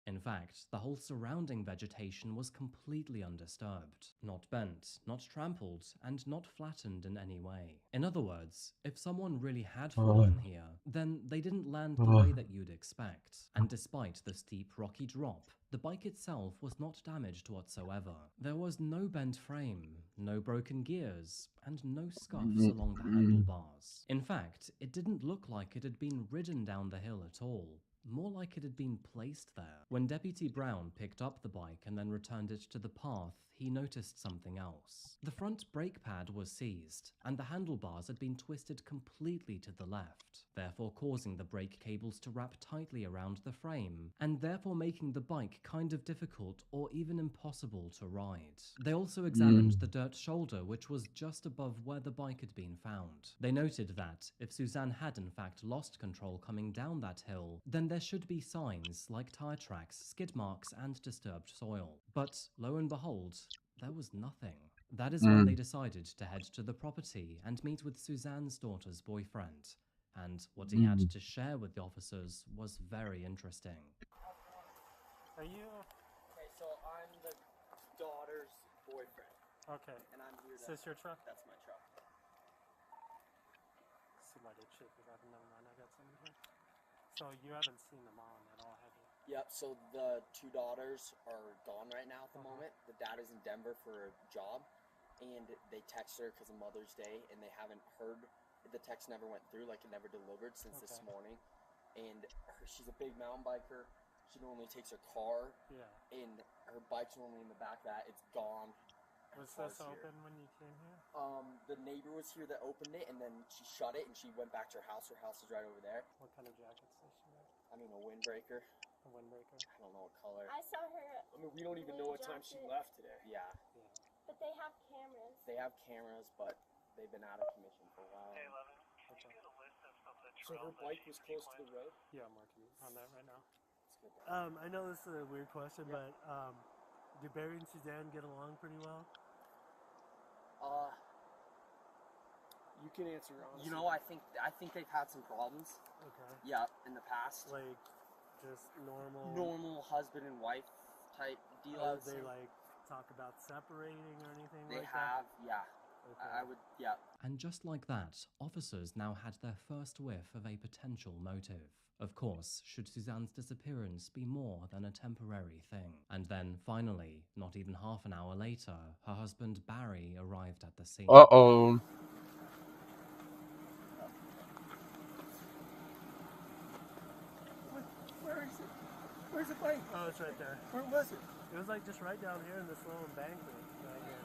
In fact, the whole surrounding vegetation was completely undisturbed, not bent, not trampled, and not flattened in any way. In other words, if someone really had fallen here, then they didn't land the way that you'd expect. And despite the steep rocky drop, the bike itself was not damaged whatsoever. There was no bent frame, no broken gears, and no scuffs along the handlebars. In fact, it didn't look like it had been ridden down the hill at all. More like it had been placed there. When Deputy Brown picked up the bike and then returned it to the path, he noticed something else. The front brake pad was seized, and the handlebars had been twisted completely to the left, therefore causing the brake cables to wrap tightly around the frame, and therefore making the bike kind of difficult or even impossible to ride. They also examined the dirt shoulder, which was just above where the bike had been found. They noted that if Suzanne had in fact lost control coming down that hill, then there should be signs like tire tracks, skid marks, and disturbed soil. But lo and behold, there was nothing. That is when they decided to head to the property and meet with Suzanne's daughter's boyfriend. And what he had to share with the officers was very interesting. Are you? Okay, so I'm the daughter's boyfriend. Okay. And I'm here. Is this your truck? That's my truck. Somebody check it out. Never mind, I got somebody here. So you haven't seen the mom at all, have you? Yep, so the two daughters are gone right now at the moment. The dad is in Denver for a job, and they text her because of Mother's Day, and they haven't heard. The text never went through, like it never delivered since this morning. And she's a big mountain biker. She normally takes her car, and her bike's normally in the back of that. It's gone. Was this open when you came here? The neighbor was here that opened it, and then she shut it, and she went back to her house. Her house is right over there. What kind of jackets does she wear? I mean, a windbreaker. A windbreaker? I don't know what color. I saw her. I mean, we don't even know what time she left today. Yeah. But they have cameras. They have cameras, but they've been out of commission for a while. Okay. So her bike was close to the road? Yeah, I'm working on that right now. I know this is a weird question, but do Barry and Suzanne get along pretty well? You can answer honestly. You know, I think they've had some problems. Okay. Yeah, in the past. Like just normal. Normal husband and wife type deal. Oh, they like talk about separating or anything they like have, that? yeah. Okay. I would, yeah. And just like that, officers now had their first whiff of a potential motive. Of course, should Suzanne's disappearance be more than a temporary thing. And then, finally, not even half an hour later, her husband Barry arrived at the scene. Uh-oh. Where is it? Where's the bike? Oh, it's right there. Where was it? It was like just right down here in this little embankment right here.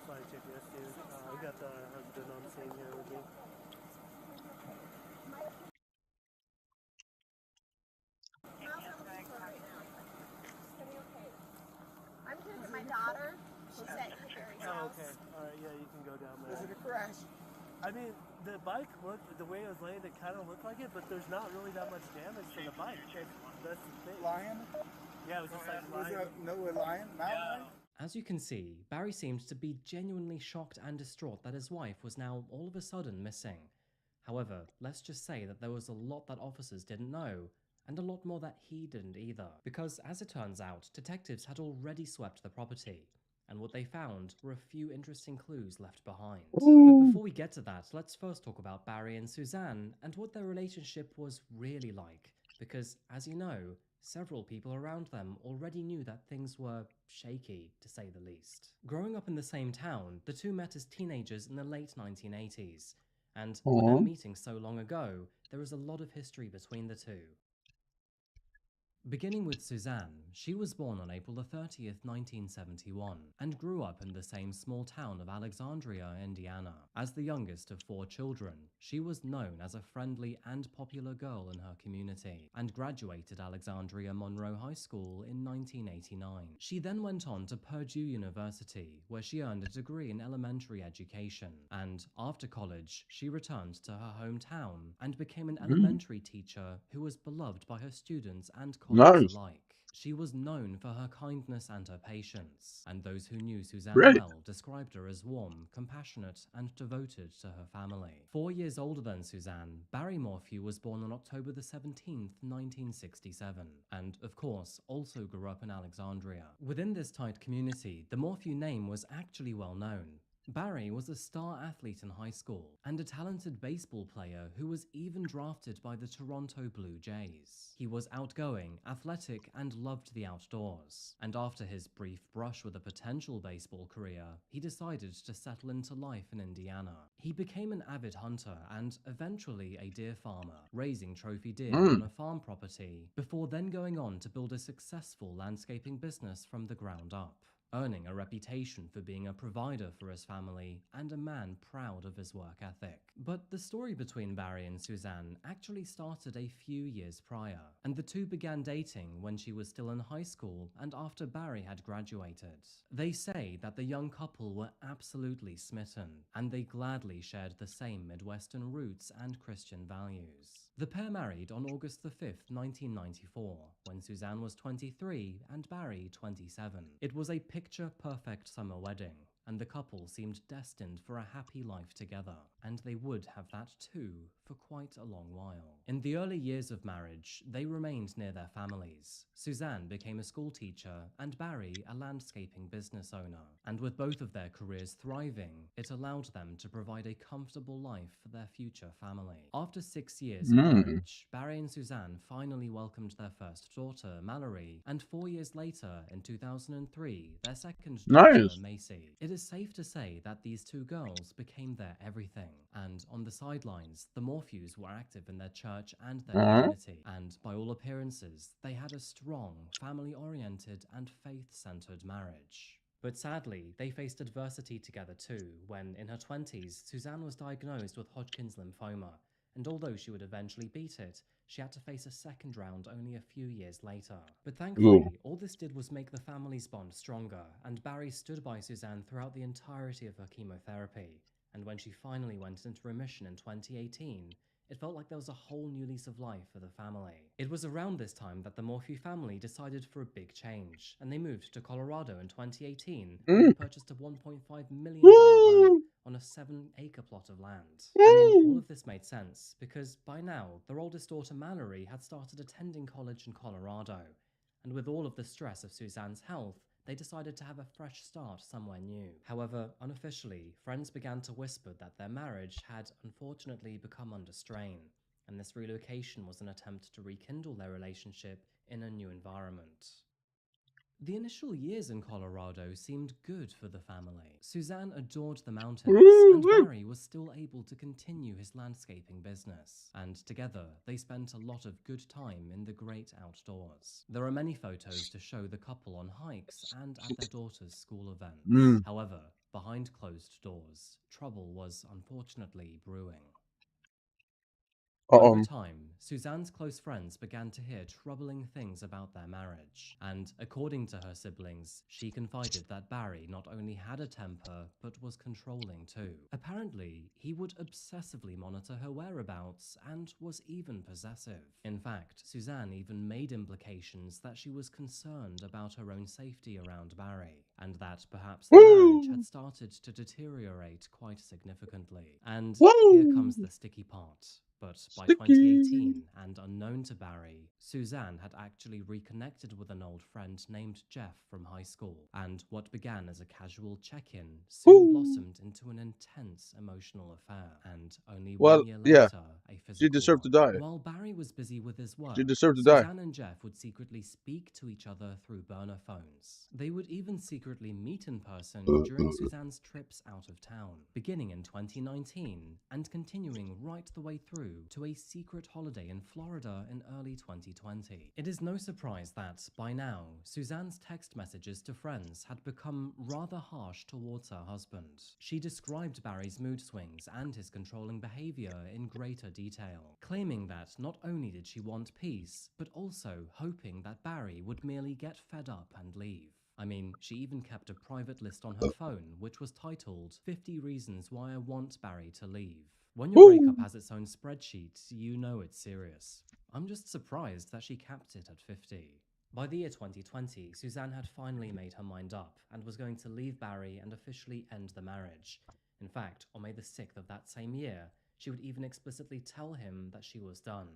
Sorry, check this, dude. I got the husband on scene here with me. I'm here with my daughter. She's at Barry's house. Oh, okay. Alright, yeah, you can go down there. Was it a crash? I mean, the bike looked, the way it was laying, it kind of looked like it, but there's not really that much damage to the bike. That's the thing. Lion? Yeah, it was just like Was lion. there no lion? Mountain lion? As you can see, Barry seemed to be genuinely shocked and distraught that his wife was now all of a sudden missing. However, let's just say that there was a lot that officers didn't know, and a lot more that he didn't either. Because as it turns out, detectives had already swept the property, and what they found were a few interesting clues left behind. But before we get to that, let's first talk about Barry and Suzanne and what their relationship was really like. Because, as you know, several people around them already knew that things were shaky, to say the least. Growing up in the same town, the two met as teenagers in the late 1980s, and with their meeting so long ago, there is a lot of history between the two. Beginning with Suzanne, she was born on April 30th, 1971, and grew up in the same small town of Alexandria, Indiana. As the youngest of 4 children, she was known as a friendly and popular girl in her community, and graduated Alexandria Monroe High School in 1989. She then went on to Purdue University, where she earned a degree in elementary education, and after college, she returned to her hometown and became an elementary teacher who was beloved by her students and colleagues alike. She was known for her kindness and her patience, and those who knew Suzanne Right. well described her as warm, compassionate, and devoted to her family. 4 years older than Suzanne, Barry Morphew was born on October the 17th, 1967, and, of course, also grew up in Alexandria. Within this tight community, the Morphew name was actually well known. Barry was a star athlete in high school and a talented baseball player who was even drafted by the Toronto Blue Jays. He was outgoing, athletic, and loved the outdoors. And after his brief brush with a potential baseball career, he decided to settle into life in Indiana. He became an avid hunter and eventually a deer farmer, raising trophy deer on a farm property, before then going on to build a successful landscaping business from the ground up, earning a reputation for being a provider for his family and a man proud of his work ethic. But the story between Barry and Suzanne actually started a few years prior, and the two began dating when she was still in high school and after Barry had graduated. They say that the young couple were absolutely smitten, and they gladly shared the same Midwestern roots and Christian values. The pair married on August the 5th, 1994, when Suzanne was 23 and Barry 27. It was a picture-perfect summer wedding, and the couple seemed destined for a happy life together, and they would have that too for quite a long while. In the early years of marriage, they remained near their families. Suzanne became a school teacher and Barry a landscaping business owner, and with both of their careers thriving, it allowed them to provide a comfortable life for their future family. After 6 years of marriage, Barry and Suzanne finally welcomed their first daughter, Mallory, and 4 years later, in 2003, their second daughter, Nice. Macy. It is safe to say that these two girls became their everything, and on the sidelines, the Morphews were active in their church and their community, and by all appearances, they had a strong, family-oriented, and faith-centered marriage. But sadly, they faced adversity together too, when, in her 20s, Suzanne was diagnosed with Hodgkin's lymphoma, and although she would eventually beat it, she had to face a second round only a few years later. But thankfully, all this did was make the family's bond stronger, and Barry stood by Suzanne throughout the entirety of her chemotherapy, and when she finally went into remission in 2018, it felt like there was a whole new lease of life for the family. It was around this time that the Morphew family decided for a big change, and they moved to Colorado in 2018, where they purchased a $1.5 million home on a 7-acre plot of land. I mean, all of this made sense, because by now, their oldest daughter Mallory had started attending college in Colorado, and with all of the stress of Suzanne's health, they decided to have a fresh start somewhere new. However, unofficially, friends began to whisper that their marriage had unfortunately become under strain, and this relocation was an attempt to rekindle their relationship in a new environment. The initial years in Colorado seemed good for the family. Suzanne adored the mountains, and Barry was still able to continue his landscaping business. And together, they spent a lot of good time in the great outdoors. There are many photos to show the couple on hikes and at their daughter's school events. However, behind closed doors, trouble was unfortunately brewing. Over time, Suzanne's close friends began to hear troubling things about their marriage, and according to her siblings, she confided that Barry not only had a temper, but was controlling too. Apparently, he would obsessively monitor her whereabouts and was even possessive. In fact, Suzanne even made implications that she was concerned about her own safety around Barry, and that perhaps the marriage had started to deteriorate quite significantly. And here comes the sticky part. But by 2018, and unknown to Barry, Suzanne had actually reconnected with an old friend named Jeff from high school, and what began as a casual check-in soon blossomed into an intense emotional affair, and only 1 year later, a physical she deserved to die. While Barry was busy with his work, She deserved to die. Suzanne and Jeff would secretly speak to each other through burner phones. They would even secretly meet in person during Suzanne's trips out of town, beginning in 2019 and continuing right the way through to a secret holiday in Florida in early 2020. It is no surprise that, by now, Suzanne's text messages to friends had become rather harsh towards her husband. She described Barry's mood swings and his controlling behavior in greater detail, claiming that not only did she want peace, but also hoping that Barry would merely get fed up and leave. I mean, she even kept a private list on her phone, which was titled 50 Reasons Why I Want Barry to Leave. When your breakup has its own spreadsheet, you know it's serious. I'm just surprised that she capped it at 50. By the year 2020, Suzanne had finally made her mind up and was going to leave Barry and officially end the marriage. In fact, on May the 6th of that same year, she would even explicitly tell him that she was done.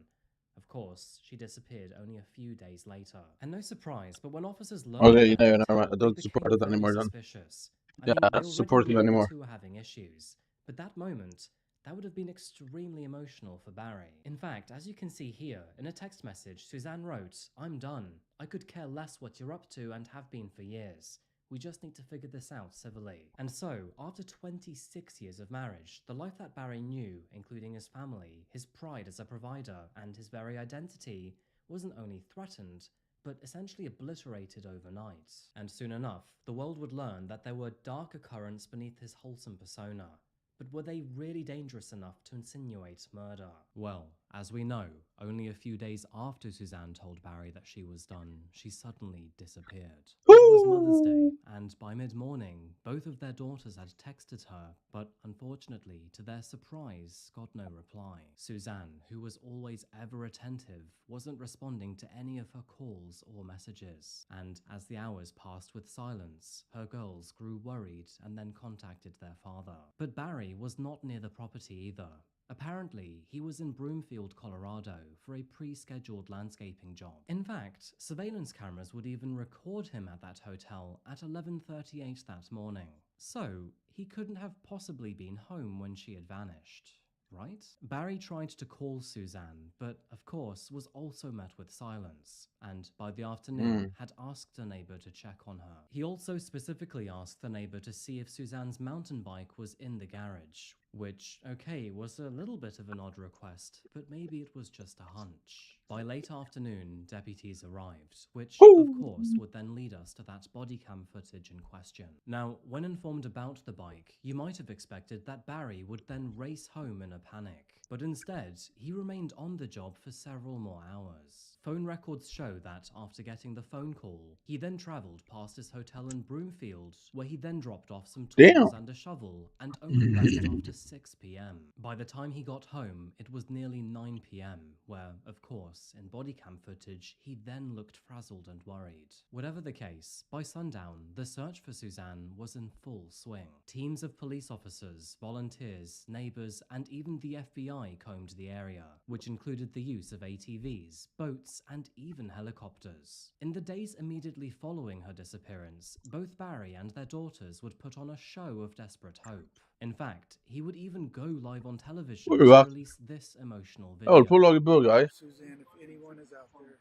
Of course, she disappeared only a few days later. And no surprise, but when officers learned Okay, of that never detail, mind. I they don't became support it very anymore then. suspicious. I Yeah, mean, I they support already it knew anymore. the two were having issues. But that moment, that would have been extremely emotional for Barry. In fact, as you can see here, in a text message, Suzanne wrote, "I'm done. I could care less what you're up to and have been for years. We just need to figure this out civilly." And so, after 26 years of marriage, the life that Barry knew, including his family, his pride as a provider, and his very identity, wasn't only threatened, but essentially obliterated overnight. And soon enough, the world would learn that there were darker currents beneath his wholesome persona. But were they really dangerous enough to insinuate murder? Well, as we know, only a few days after Suzanne told Barry that she was done, she suddenly disappeared. It was Mother's Day, and by mid-morning, both of their daughters had texted her, but unfortunately, to their surprise, got no reply. Suzanne, who was always ever attentive, wasn't responding to any of her calls or messages. And as the hours passed with silence, her girls grew worried and then contacted their father. But Barry was not near the property either. Apparently, he was in Broomfield, Colorado for a pre-scheduled landscaping job. In fact, surveillance cameras would even record him at that hotel at 11:38 that morning. So, he couldn't have possibly been home when she had vanished. Right? Barry tried to call Suzanne, but of course was also met with silence, and by the afternoon had asked a neighbor to check on her. He also specifically asked the neighbor to see if Suzanne's mountain bike was in the garage, which, okay, was a little bit of an odd request, but maybe it was just a hunch. By late afternoon, deputies arrived, which, of course, would then lead us to that body cam footage in question. Now, when informed about the bike, you might have expected that Barry would then race home in a panic, but instead, he remained on the job for several more hours. Phone records show that after getting the phone call, he then travelled past his hotel in Broomfield, where he then dropped off some tools and a shovel, and only left after 6 p.m. By the time he got home, it was nearly 9 p.m, where, of course, in body cam footage, he then looked frazzled and worried. Whatever the case, by sundown, the search for Suzanne was in full swing. Teams of police officers, volunteers, neighbours, and even the FBI combed the area, which included the use of ATVs, boats, and even helicopters. In the days immediately following her disappearance, both Barry and their daughters would put on a show of desperate hope. In fact, he would even go live on television to release this emotional video. Jeg holdt på at lage burger. Suzanne, if anyone is out there,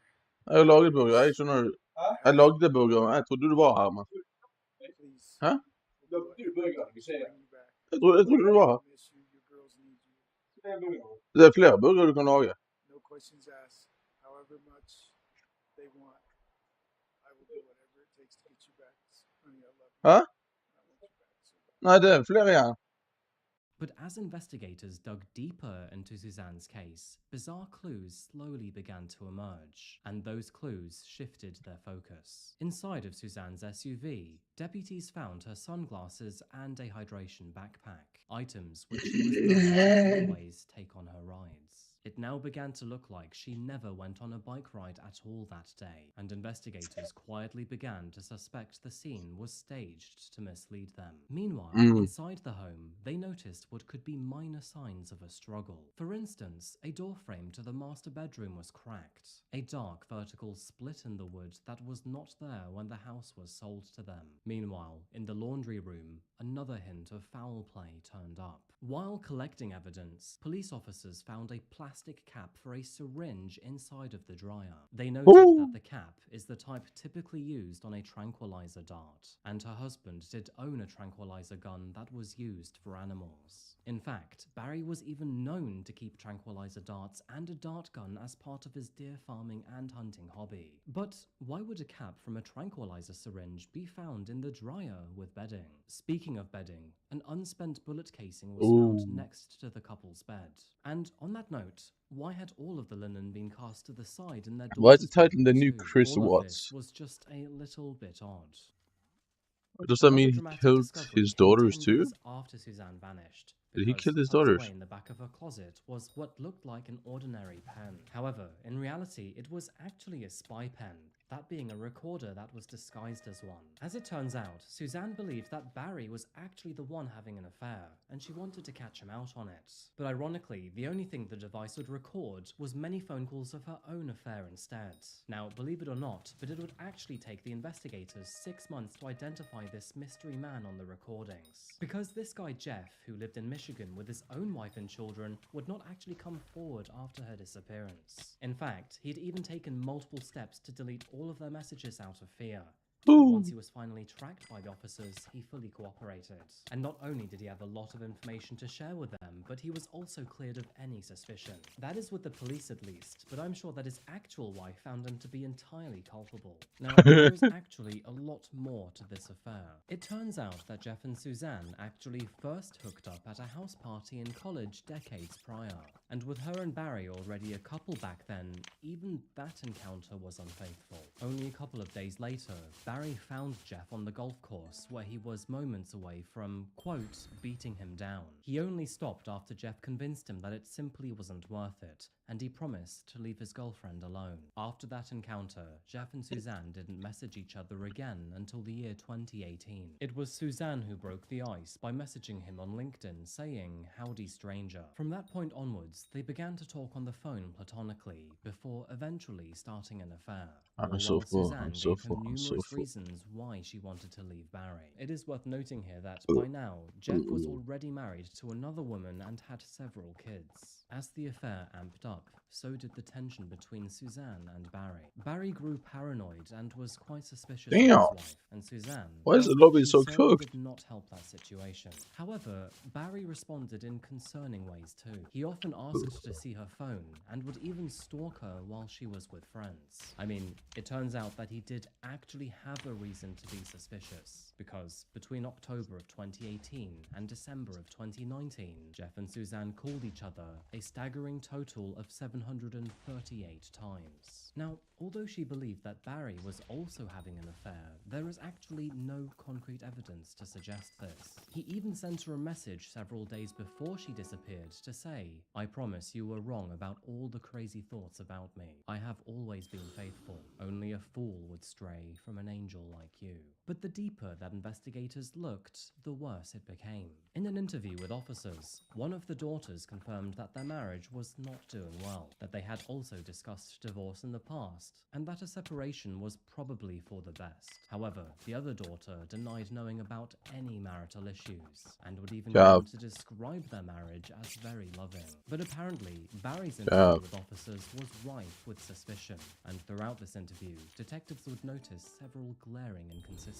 Jeg har laget burger, jeg skjønner du. Jeg lagde burger, jeg trodde du var her, men. Hæ? Jeg trodde du var her. Det er flere burger du kan lage. No questions asked. However much they want, I will do whatever it takes to get you back. Honey, I love you. Hæ? Nei, det er flere igjen. But as investigators dug deeper into Suzanne's case, bizarre clues slowly began to emerge, and those clues shifted their focus. Inside of Suzanne's SUV, deputies found her sunglasses and a hydration backpack, items which she was known to always take on her rides. It now began to look like she never went on a bike ride at all that day, and investigators quietly began to suspect the scene was staged to mislead them. Meanwhile, inside the home, they noticed what could be minor signs of a struggle. For instance, a door frame to the master bedroom was cracked, a dark vertical split in the wood that was not there when the house was sold to them. Meanwhile, in the laundry room, another hint of foul play turned up. While collecting evidence, police officers found a plastic cap for a syringe inside of the dryer. They noted that the cap is the type typically used on a tranquilizer dart, and her husband did own a tranquilizer gun that was used for animals. In fact, Barry was even known to keep tranquilizer darts and a dart gun as part of his deer farming and hunting hobby. But why would a cap from a tranquilizer syringe be found in the dryer with bedding? Speaking of bedding, an unspent bullet casing was found next to the couple's bed. And on that note, why had all of the linen been cast to the side in their daughter's Why is the title bedroom The New too? Chris All of Watts? this was just a little bit odd. Does that Another mean he dramatic killed discovery his came daughters 10 too? years after Suzanne vanished. Did he kill his Tucked daughters? away in the back of her closet was what looked like an ordinary pen. However, in reality, it was actually a spy pen that being a recorder that was disguised as one. As it turns out, Suzanne believed that Barry was actually the one having an affair, and she wanted to catch him out on it. But ironically, the only thing the device would record was many phone calls of her own affair instead. Now, believe it or not, but it would actually take the investigators 6 months to identify this mystery man on the recordings. Because this guy Jeff, who lived in Michigan with his own wife and children, would not actually come forward after her disappearance. In fact, he'd even taken multiple steps to delete all of their messages out of fear. Once he was finally tracked by the officers, he fully cooperated. And not only did he have a lot of information to share with them, but he was also cleared of any suspicion. That is with the police at least, but I'm sure that his actual wife found him to be entirely culpable. Now, there is actually a lot more to this affair. It turns out that Jeff and Suzanne actually first hooked up at a house party in college decades prior. And with her and Barry already a couple back then, even that encounter was unfaithful. Only a couple of days later, Barry found Jeff on the golf course where he was moments away from, quote, beating him down. He only stopped after Jeff convinced him that it simply wasn't worth it, and he promised to leave his girlfriend alone. After that encounter, Jeff and Suzanne didn't message each other again until the year 2018. It was Suzanne who broke the ice by messaging him on LinkedIn saying, "Howdy stranger." From that point onwards, they began to talk on the phone platonically, before eventually starting an affair. I'm so full. Suzanne I'm so gave him full. I'm so numerous full. reasons why she wanted to leave Barry. It is worth noting here that by now, Jeff was already married to another woman and had several kids. As the affair amped up, so did the tension between Suzanne and Barry. Barry grew paranoid and was quite suspicious of his wife, and Suzanne, Why is the well, lobby she so certainly cooked? did not help that situation. However, Barry responded in concerning ways too. He often asked to see her phone and would even stalk her while she was with friends. I mean, it turns out that he did actually have a reason to be suspicious, because between October of 2018 and December of 2019, Jeff and Suzanne called each other a staggering total of 738 times. Now, although she believed that Barry was also having an affair, there is actually no concrete evidence to suggest this. He even sent her a message several days before she disappeared to say, "I promise you were wrong about all the crazy thoughts about me. I have always been faithful. Only a fool would stray from an angel like you." But the deeper that investigators looked, the worse it became. In an interview with officers, one of the daughters confirmed that their marriage was not doing well, that they had also discussed divorce in the past, and that a separation was probably for the best. However, the other daughter denied knowing about any marital issues, and would even go on to describe their marriage as very loving. But apparently, Barry's interview with officers was rife with suspicion, and throughout this interview, detectives would notice several glaring inconsistencies.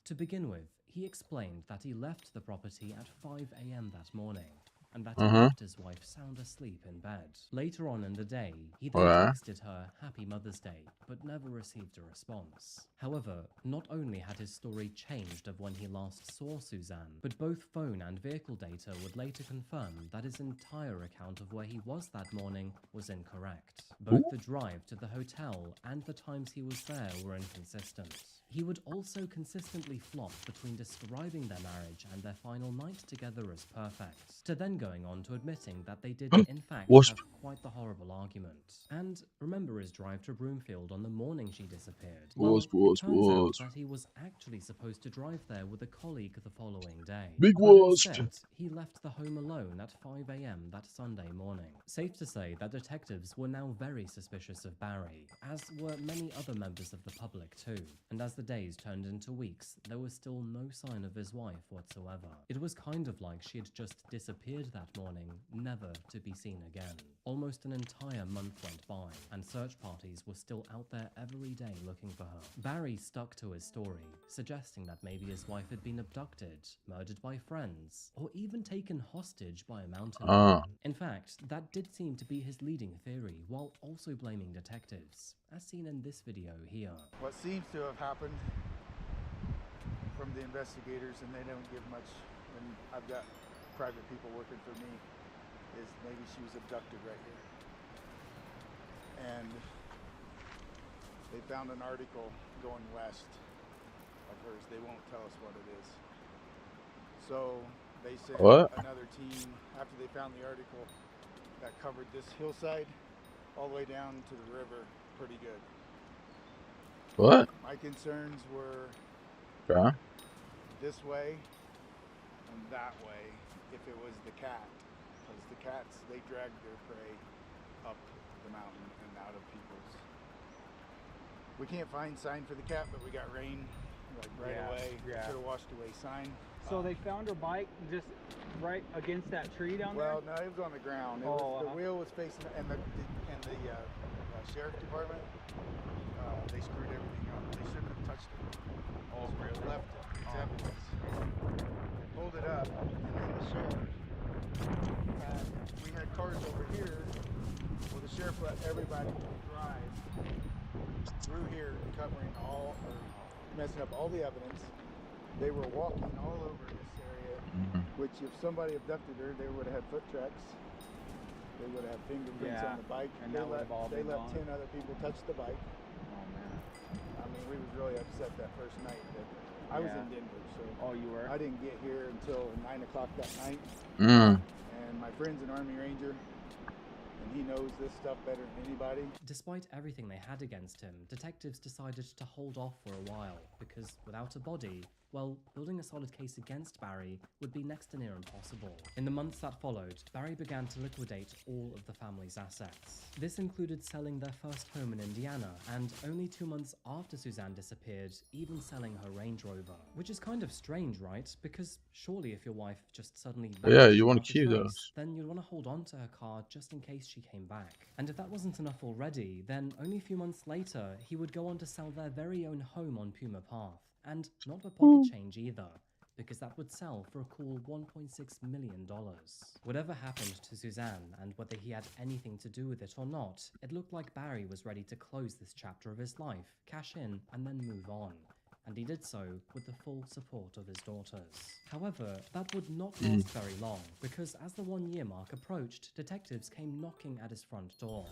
To begin with, he explained that he left the property at 5 a.m. that morning, and that he left his wife sound asleep in bed. Later on in the day, he then texted her Happy Mother's Day, but never received a response. However, not only had his story changed of when he last saw Suzanne, but both phone and vehicle data would later confirm that his entire account of where he was that morning was incorrect. Both the drive to the hotel and the times he was there were inconsistent. He would also consistently flop between describing their marriage and their final night together as perfect, to then going on to admitting that they did in fact have quite the horrible argument. And remember his drive to Broomfield on the morning she disappeared? Well, it turns out that he was actually supposed to drive there with a colleague the following day. But instead, he left the home alone at 5 a.m. that Sunday morning. Safe to say that detectives were now very suspicious of Barry, as were many other members of the public too. And as the days turned into weeks, there was still no sign of his wife whatsoever. It was kind of like she had just disappeared that morning, never to be seen again. Almost an entire month went by, and search parties were still out there every day looking for her. Barry stuck to his story, suggesting that maybe his wife had been abducted, murdered by friends, or even taken hostage by a mountain man. In fact, that did seem to be his leading theory, while also blaming detectives, as seen in this video here. What seems to have happened from the investigators, and they don't give much when I've got private people working for me, is maybe she was abducted right here. And they found an article going west of hers. They won't tell us what it is. So they sent another team after they found the article that covered this hillside all the way down to the river pretty good. What? My concerns were this way and that way if it was the cat. Because the cats, they drag their prey up the mountain and out of people's. We can't find sign for the cat, but we got rain like right away. Yeah. Should have washed away sign. So they found her bike just right against that tree down there? Well, no, it was on the ground. It was, the wheel was facing, and the sheriff department, they screwed everything up. They shouldn't have touched it. Oh, so really? Left it. It's evidence. They pulled it up, and then the sheriff we had cars over here. Well, the sheriff let everybody drive through here, covering all, or messing up all the evidence. They were walking all over this area, which if somebody abducted her, they would have had foot tracks. They would have fingerprints on the bike. And they that let, they let let 10 other people touch the bike. Oh, man. I mean, we was really upset that first night. But I was in Denver, so you were? I didn't get here until 9 o'clock that night. And my friend's an Army Ranger. And he knows this stuff better than anybody. Despite everything they had against him, detectives decided to hold off for a while, because without a body, well, building a solid case against Barry would be next to near impossible. In the months that followed, Barry began to liquidate all of the family's assets. This included selling their first home in Indiana, and only 2 months after Suzanne disappeared, even selling her Range Rover. Which is kind of strange, right? Because surely if your wife just suddenly you want to keep those. then you'd want to hold on to her car just in case she came back. And if that wasn't enough already, then only a few months later, he would go on to sell their very own home on Puma Path. And not for pocket change either, because that would sell for a cool $1.6 million. Whatever happened to Suzanne, and whether he had anything to do with it or not, it looked like Barry was ready to close this chapter of his life, cash in, and then move on. And he did so with the full support of his daughters. However, that would not last very long, because as the 1 year mark approached, detectives came knocking at his front door.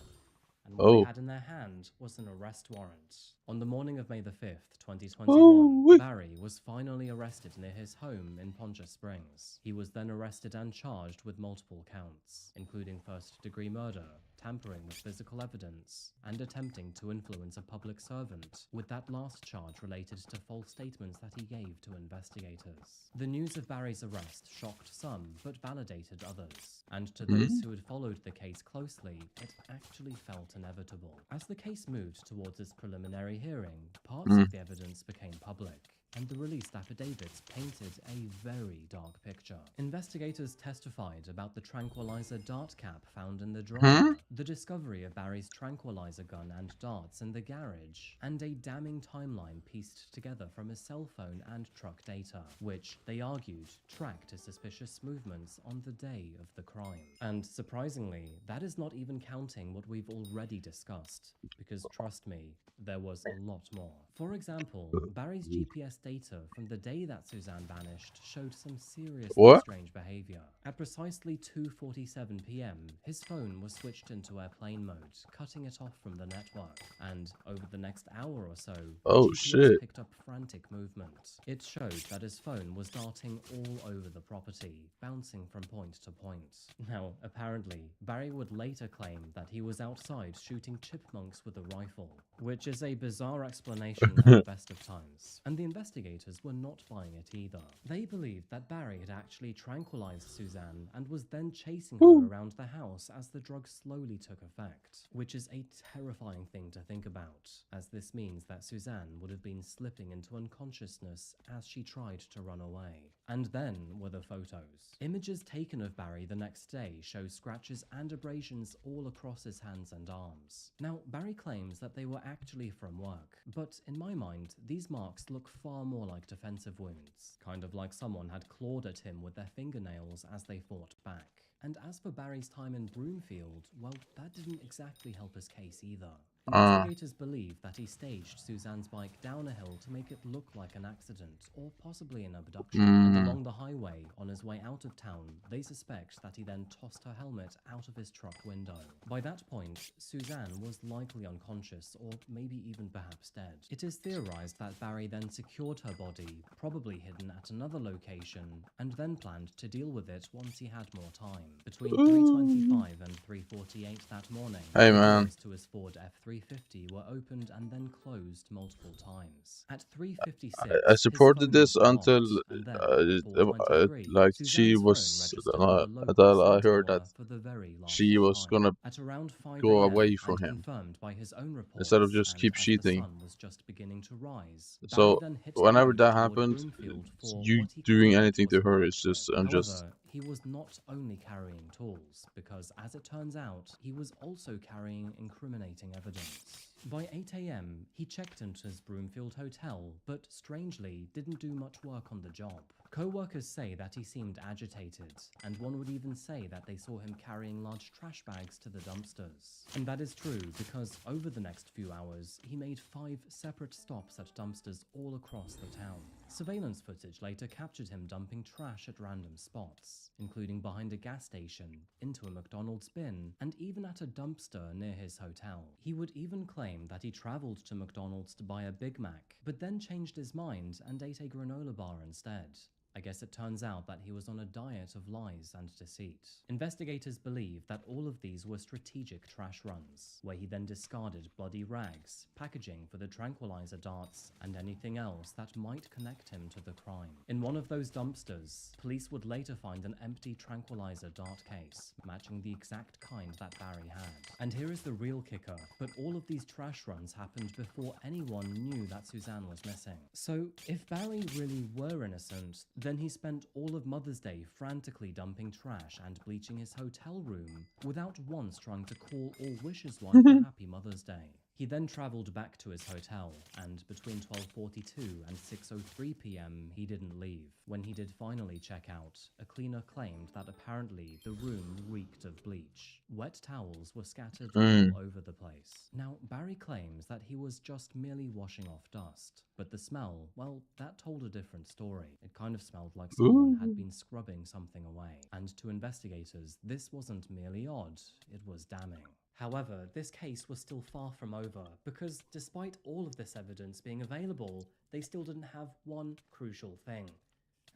And what they had in their hand was an arrest warrant. On the morning of May the 5th, 2021, Barry was finally arrested near his home in Poncha Springs. He was then arrested and charged with multiple counts, including first-degree murder, tampering with physical evidence, and attempting to influence a public servant, with that last charge related to false statements that he gave to investigators. The news of Barry's arrest shocked some, but validated others, and to those who had followed the case closely, it actually felt inevitable. As the case moved towards its preliminary hearing, parts of the evidence became public, and the released affidavits painted a very dark picture. Investigators testified about the tranquilizer dart cap found in the dryer, the discovery of Barry's tranquilizer gun and darts in the garage, and a damning timeline pieced together from his cell phone and truck data, which, they argued, tracked his suspicious movements on the day of the crime. And surprisingly, that is not even counting what we've already discussed, because trust me, there was a lot more. For example, Barry's GPS data from the day that Suzanne vanished showed some seriously strange behavior. At precisely 2:47 p.m., his phone was switched into airplane mode, cutting it off from the network. And over the next hour or so, GPS picked up frantic movement. It showed that his phone was darting all over the property, bouncing from point to point. Now, apparently, Barry would later claim that he was outside shooting chipmunks with a rifle, which is a bizarre explanation at the best of times, and the investigators were not buying it either. They believed that Barry had actually tranquilized Suzanne and was then chasing her around the house as the drug slowly took effect, which is a terrifying thing to think about, as this means that Suzanne would have been slipping into unconsciousness as she tried to run away. And then were the photos. Images taken of Barry the next day show scratches and abrasions all across his hands and arms. Now, Barry claims that they were actually from work, but in my mind, these marks look far more like defensive wounds, kind of like someone had clawed at him with their fingernails as they fought back. And as for Barry's time in Broomfield, well, that didn't exactly help his case either. Investigators believe that he staged Suzanne's bike down a hill to make it look like an accident, or possibly an abduction. And along the highway, on his way out of town, they suspect that he then tossed her helmet out of his truck window. By that point, Suzanne was likely unconscious, or maybe even perhaps dead. It is theorized that Barry then secured her body, probably hidden at another location, and then planned to deal with it once he had more time. Between 3:25 and 3:48 that morning, he was to his Ford F3 3:50 were opened and then closed multiple times. At 3:56, I supported this until and then at 4:23, like she Suzanne's was. phone registered with a I local cell heard that tower for the very last she was time. gonna At around 5 go a.m. away from and him confirmed by his own reports, instead of just and keep as cheating. the sun was just beginning to rise, Barry So then hit whenever the that road happened, toward Broomfield for you what he doing claimed anything was to a her work is just trip. I'm just. However, he was not only carrying tools, because as it turns out, he was also carrying incriminating evidence. By 8 a.m., he checked into his Broomfield hotel, but strangely didn't do much work on the job. Co-workers say that he seemed agitated, and one would even say that they saw him carrying large trash bags to the dumpsters. And that is true, because over the next few hours, he made 5 separate stops at dumpsters all across the town. Surveillance footage later captured him dumping trash at random spots, including behind a gas station, into a McDonald's bin, and even at a dumpster near his hotel. He would even claim that he traveled to McDonald's to buy a Big Mac, but then changed his mind and ate a granola bar instead. I guess it turns out that he was on a diet of lies and deceit. Investigators believe that all of these were strategic trash runs, where he then discarded bloody rags, packaging for the tranquilizer darts, and anything else that might connect him to the crime. In one of those dumpsters, police would later find an empty tranquilizer dart case, matching the exact kind that Barry had. And here is the real kicker, but all of these trash runs happened before anyone knew that Suzanne was missing. So, if Barry really were innocent, then he spent all of Mother's Day frantically dumping trash and bleaching his hotel room without once trying to call or wish his wife a happy Mother's Day. He then travelled back to his hotel, and between 12:42 and 6:03 p.m. he didn't leave. When he did finally check out, a cleaner claimed that apparently the room reeked of bleach. Wet towels were scattered all over the place. Now, Barry claims that he was just merely washing off dust, but the smell, well, that told a different story. It kind of smelled like someone had been scrubbing something away. And to investigators, this wasn't merely odd, it was damning. However, this case was still far from over, because despite all of this evidence being available, they still didn't have one crucial thing.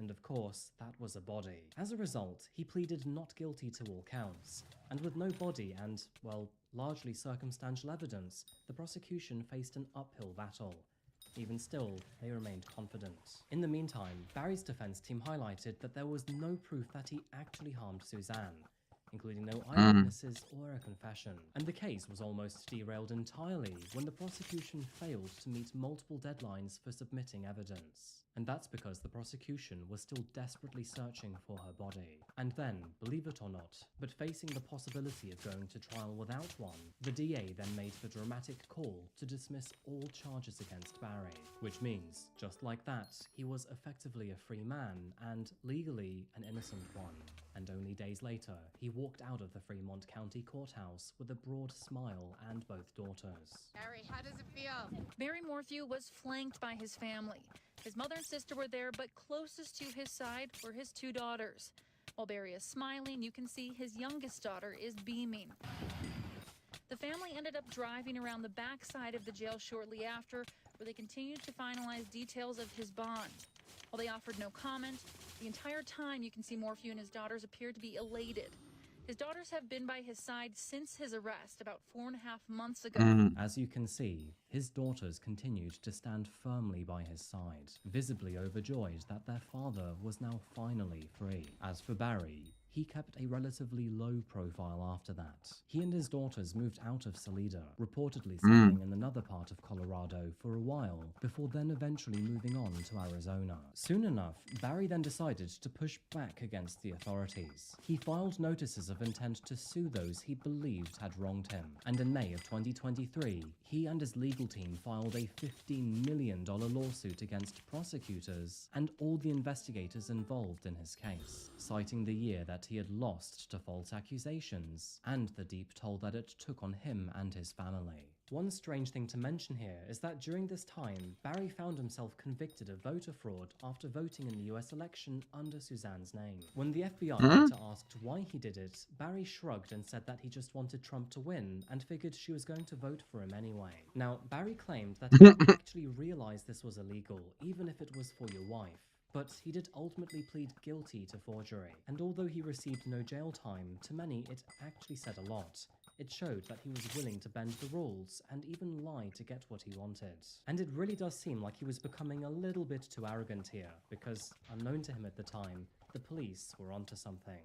And of course, that was a body. As a result, he pleaded not guilty to all counts, and with no body and, well, largely circumstantial evidence, the prosecution faced an uphill battle. Even still, they remained confident. In the meantime, Barry's defense team highlighted that there was no proof that he actually harmed Suzanne, including no eyewitnesses or a confession. And the case was almost derailed entirely when the prosecution failed to meet multiple deadlines for submitting evidence. And that's because the prosecution was still desperately searching for her body. And then, believe it or not, but facing the possibility of going to trial without one, the DA then made the dramatic call to dismiss all charges against Barry. Which means, just like that, he was effectively a free man and legally an innocent one. And only days later, he walked out of the Fremont County Courthouse with a broad smile and both daughters. Barry, how does it feel? Barry Morphew was flanked by his family. His mother and sister were there, but closest to his side were his 2 daughters. While Barry is smiling, you can see his youngest daughter is beaming. The family ended up driving around the backside of the jail shortly after, where they continued to finalize details of his bond. While they offered no comment, the entire time you can see Morphew and his daughters appeared to be elated. His daughters have been by his side since his arrest about 4.5 months ago. As you can see, his daughters continued to stand firmly by his side, visibly overjoyed that their father was now finally free. As for Barry, he kept a relatively low profile after that. He and his daughters moved out of Salida, reportedly settling in another part of Colorado for a while, before then eventually moving on to Arizona. Soon enough, Barry then decided to push back against the authorities. He filed notices of intent to sue those he believed had wronged him, and in May of 2023, he and his legal team filed a $15 million lawsuit against prosecutors and all the investigators involved in his case, citing the year that he had lost to false accusations and the deep toll that it took on him and his family. One strange thing to mention here is that during this time, Barry found himself convicted of voter fraud after voting in the US election under Suzanne's name. When the FBI later asked why he did it, Barry shrugged and said that he just wanted Trump to win and figured she was going to vote for him anyway. Now, Barry claimed that he didn't actually realize this was illegal, even if it was for your wife. But he did ultimately plead guilty to forgery, and although he received no jail time, to many it actually said a lot. It showed that he was willing to bend the rules and even lie to get what he wanted. And it really does seem like he was becoming a little bit too arrogant here, because, unknown to him at the time, the police were onto something.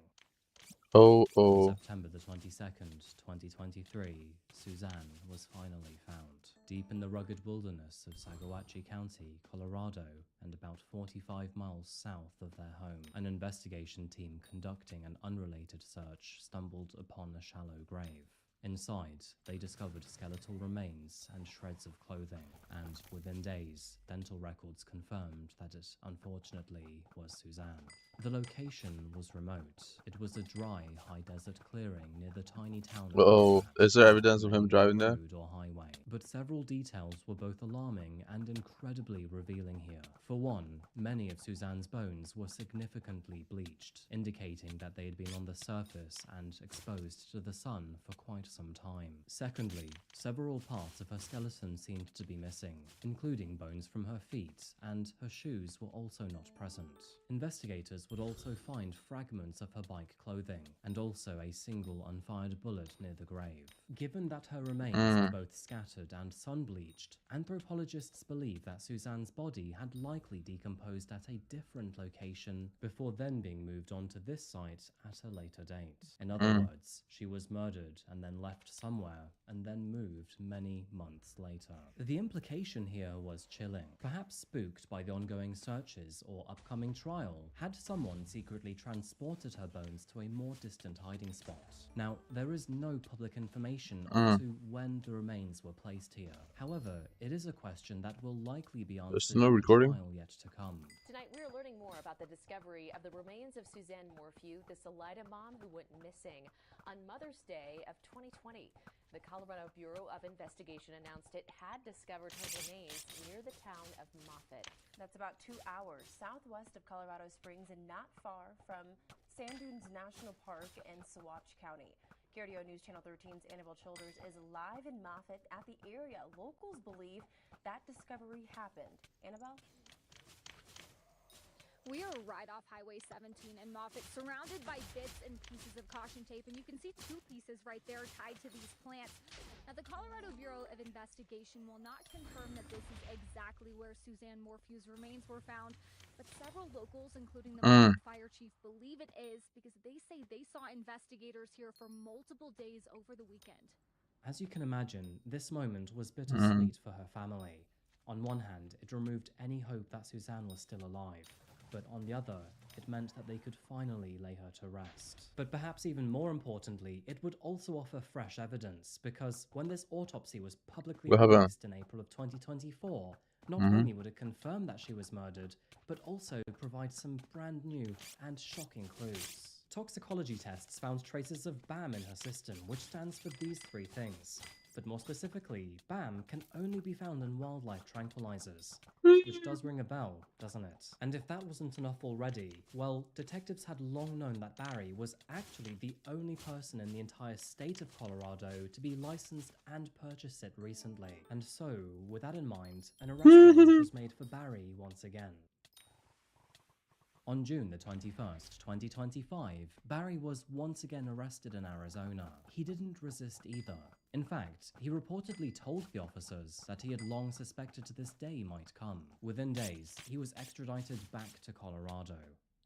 Oh. On September the 22nd, 2023, Suzanne was finally found, deep in the rugged wilderness of Saguache County, Colorado, and about 45 miles south of their home. An investigation team conducting an unrelated search stumbled upon a shallow grave. Inside, they discovered skeletal remains and shreds of clothing, and within days, dental records confirmed that it unfortunately was Suzanne. The location was remote. It was a dry, high desert clearing near the tiny town of Oh, is there evidence of him driving there? road or highway. But several details were both alarming and incredibly revealing here. For one, many of Suzanne's bones were significantly bleached, indicating that they had been on the surface and exposed to the sun for quite some time. Secondly, several parts of her skeleton seemed to be missing, including bones from her feet, and her shoes were also not present. Investigators would also find fragments of her bike clothing, and also a single unfired bullet near the grave. Given that her remains were both scattered and sun-bleached, anthropologists believe that Suzanne's body had likely decomposed at a different location before then being moved on to this site at a later date. In other words, she was murdered and then left somewhere, and then moved many months later. The implication here was chilling. Perhaps spooked by the ongoing searches or upcoming trial, had someone secretly transported her bones to a more distant hiding spot? Now, there is no public information as to when the remains were placed here. However, it is a question that will likely be answered in the trial yet to come. Tonight, we're learning more about the discovery of the remains of Suzanne Morphew, the Salida mom who went missing on Mother's Day of 2020. The Colorado Bureau of Investigation announced it had discovered her remains near the town of Moffett. That's about 2 hours southwest of Colorado Springs and not far from Sand Dunes National Park in Saguache County. KRDO News Channel 13's Annabelle Childers is live in Moffett at the area. Locals believe that discovery happened. Annabelle? We are right off Highway 17 in Moffett, surrounded by bits and pieces of caution tape, and you can see 2 pieces right there tied to these plants. Now, the Colorado Bureau of Investigation will not confirm that this is exactly where Suzanne Morphew's remains were found, but several locals, including the Moffett fire chief, believe it is because they say they saw investigators here for multiple days over the weekend. As you can imagine, this moment was bittersweet for her family. On one hand, it removed any hope that Suzanne was still alive. But on the other, it meant that they could finally lay her to rest. But perhaps even more importantly, it would also offer fresh evidence, because when this autopsy was publicly released in April of 2024, not only would it confirm that she was murdered, but also provide some brand new and shocking clues. Toxicology tests found traces of BAM in her system, which stands for these 3 things. But more specifically, BAM can only be found in wildlife tranquilizers. Which does ring a bell, doesn't it? And if that wasn't enough already, well, detectives had long known that Barry was actually the only person in the entire state of Colorado to be licensed and purchase it recently. And so, with that in mind, an arrest warrant was made for Barry once again. On June the 21st, 2025, Barry was once again arrested in Arizona. He didn't resist either. In fact, he reportedly told the officers that he had long suspected this day might come. Within days, he was extradited back to Colorado.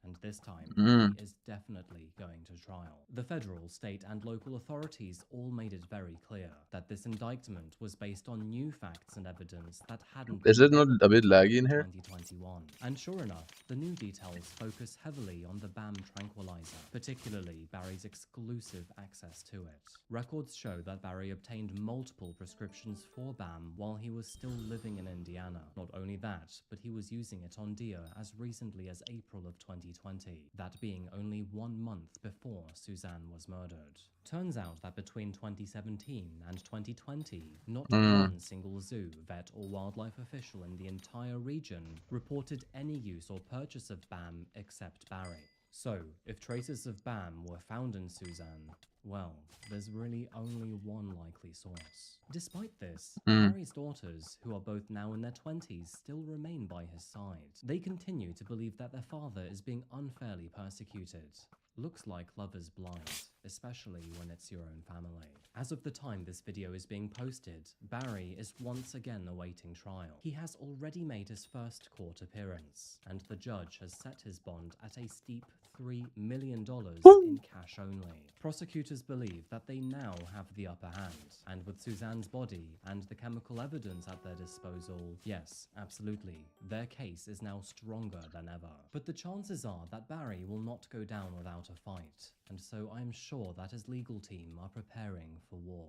And this time, he is definitely going to trial. The federal, state, and local authorities all made it very clear that this indictment was based on new facts and evidence that hadn't Is it not a bit laggy in here? 2021. And sure enough, the new details focus heavily on the BAM tranquilizer, particularly Barry's exclusive access to it. Records show that Barry obtained multiple prescriptions for BAM while he was still living in Indiana. Not only that, but he was using it on deer as recently as April of 2020, that being only 1 month before Suzanne was murdered. Turns out that between 2017 and 2020, not one single zoo, vet, or wildlife official in the entire region reported any use or purchase of BAM except Barry. So, if traces of BAM were found in Suzanne, Well, there's really only one likely source. Despite this, Mm. Barry's daughters, who are both now in their 20s, still remain by his side. They continue to believe that their father is being unfairly persecuted. Looks like love is blind, especially when it's your own family. As of the time this video is being posted, Barry is once again awaiting trial. He has already made his first court appearance, and the judge has set his bond at a steep $3 million in cash only. Prosecutors believe that they now have the upper hand, and with Suzanne's body and the chemical evidence at their disposal, yes, absolutely, their case is now stronger than ever. But the chances are that Barry will not go down without a fight, and so I am sure that his legal team are preparing for war.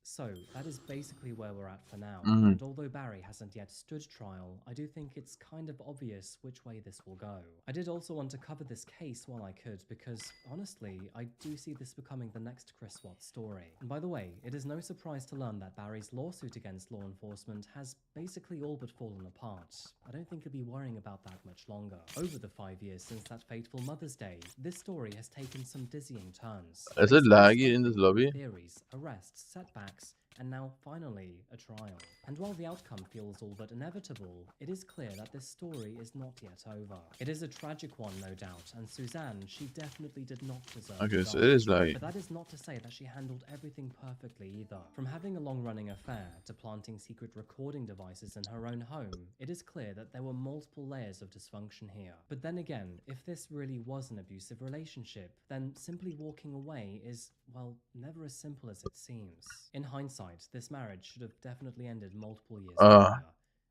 So, that is basically where we're at for now, and although Barry hasn't yet stood trial, I do think it's kind of obvious which way this will go. I did also want to cover this case while I could, because, honestly, I do see this becoming the next Chris Watts story. And by the way, it is no surprise to learn that Barry's lawsuit against law enforcement has basically all but fallen apart. I don't think he'll be worrying about that much longer. Over the 5 years since that fateful Mother's Day, this story has taken some dizzying turns. Is it laggy in this lobby? Theories, arrests, setbacks, and now finally a trial. And while the outcome feels all but inevitable, it is clear that this story is not yet over. It is a tragic one, no doubt, and Suzanne, she definitely did not deserve to Okay, so die. it is laggy. But that is not to say that she handled everything perfectly either. From having a long-running affair to planting secret recording devices in her own home, it is clear that there were multiple layers of dysfunction here. But then again, if this really was an abusive relationship, then simply walking away is, well, never as simple as it seems. In hindsight, this marriage should have definitely ended multiple years earlier,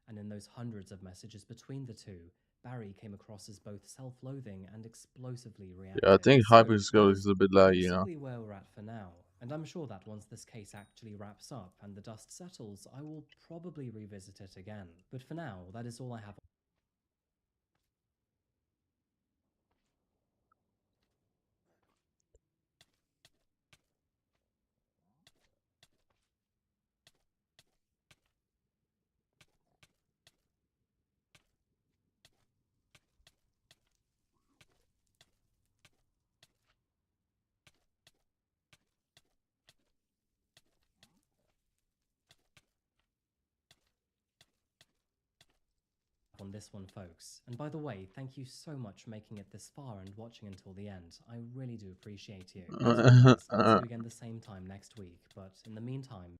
and in those hundreds of messages between the two, Barry came across as both self-loathing and explosively reactive. Yeah, I think So Hypixel is a bit laggy, you know. basically where we're at for now, and I'm sure that once this case actually wraps up and the dust settles, I will probably revisit it again. But for now, that is all I have. On this one, folks. And by the way, thank you so much for making it this far and watching until the end. I really do appreciate you. As always, I'll see you again the same time next week, but in the meantime...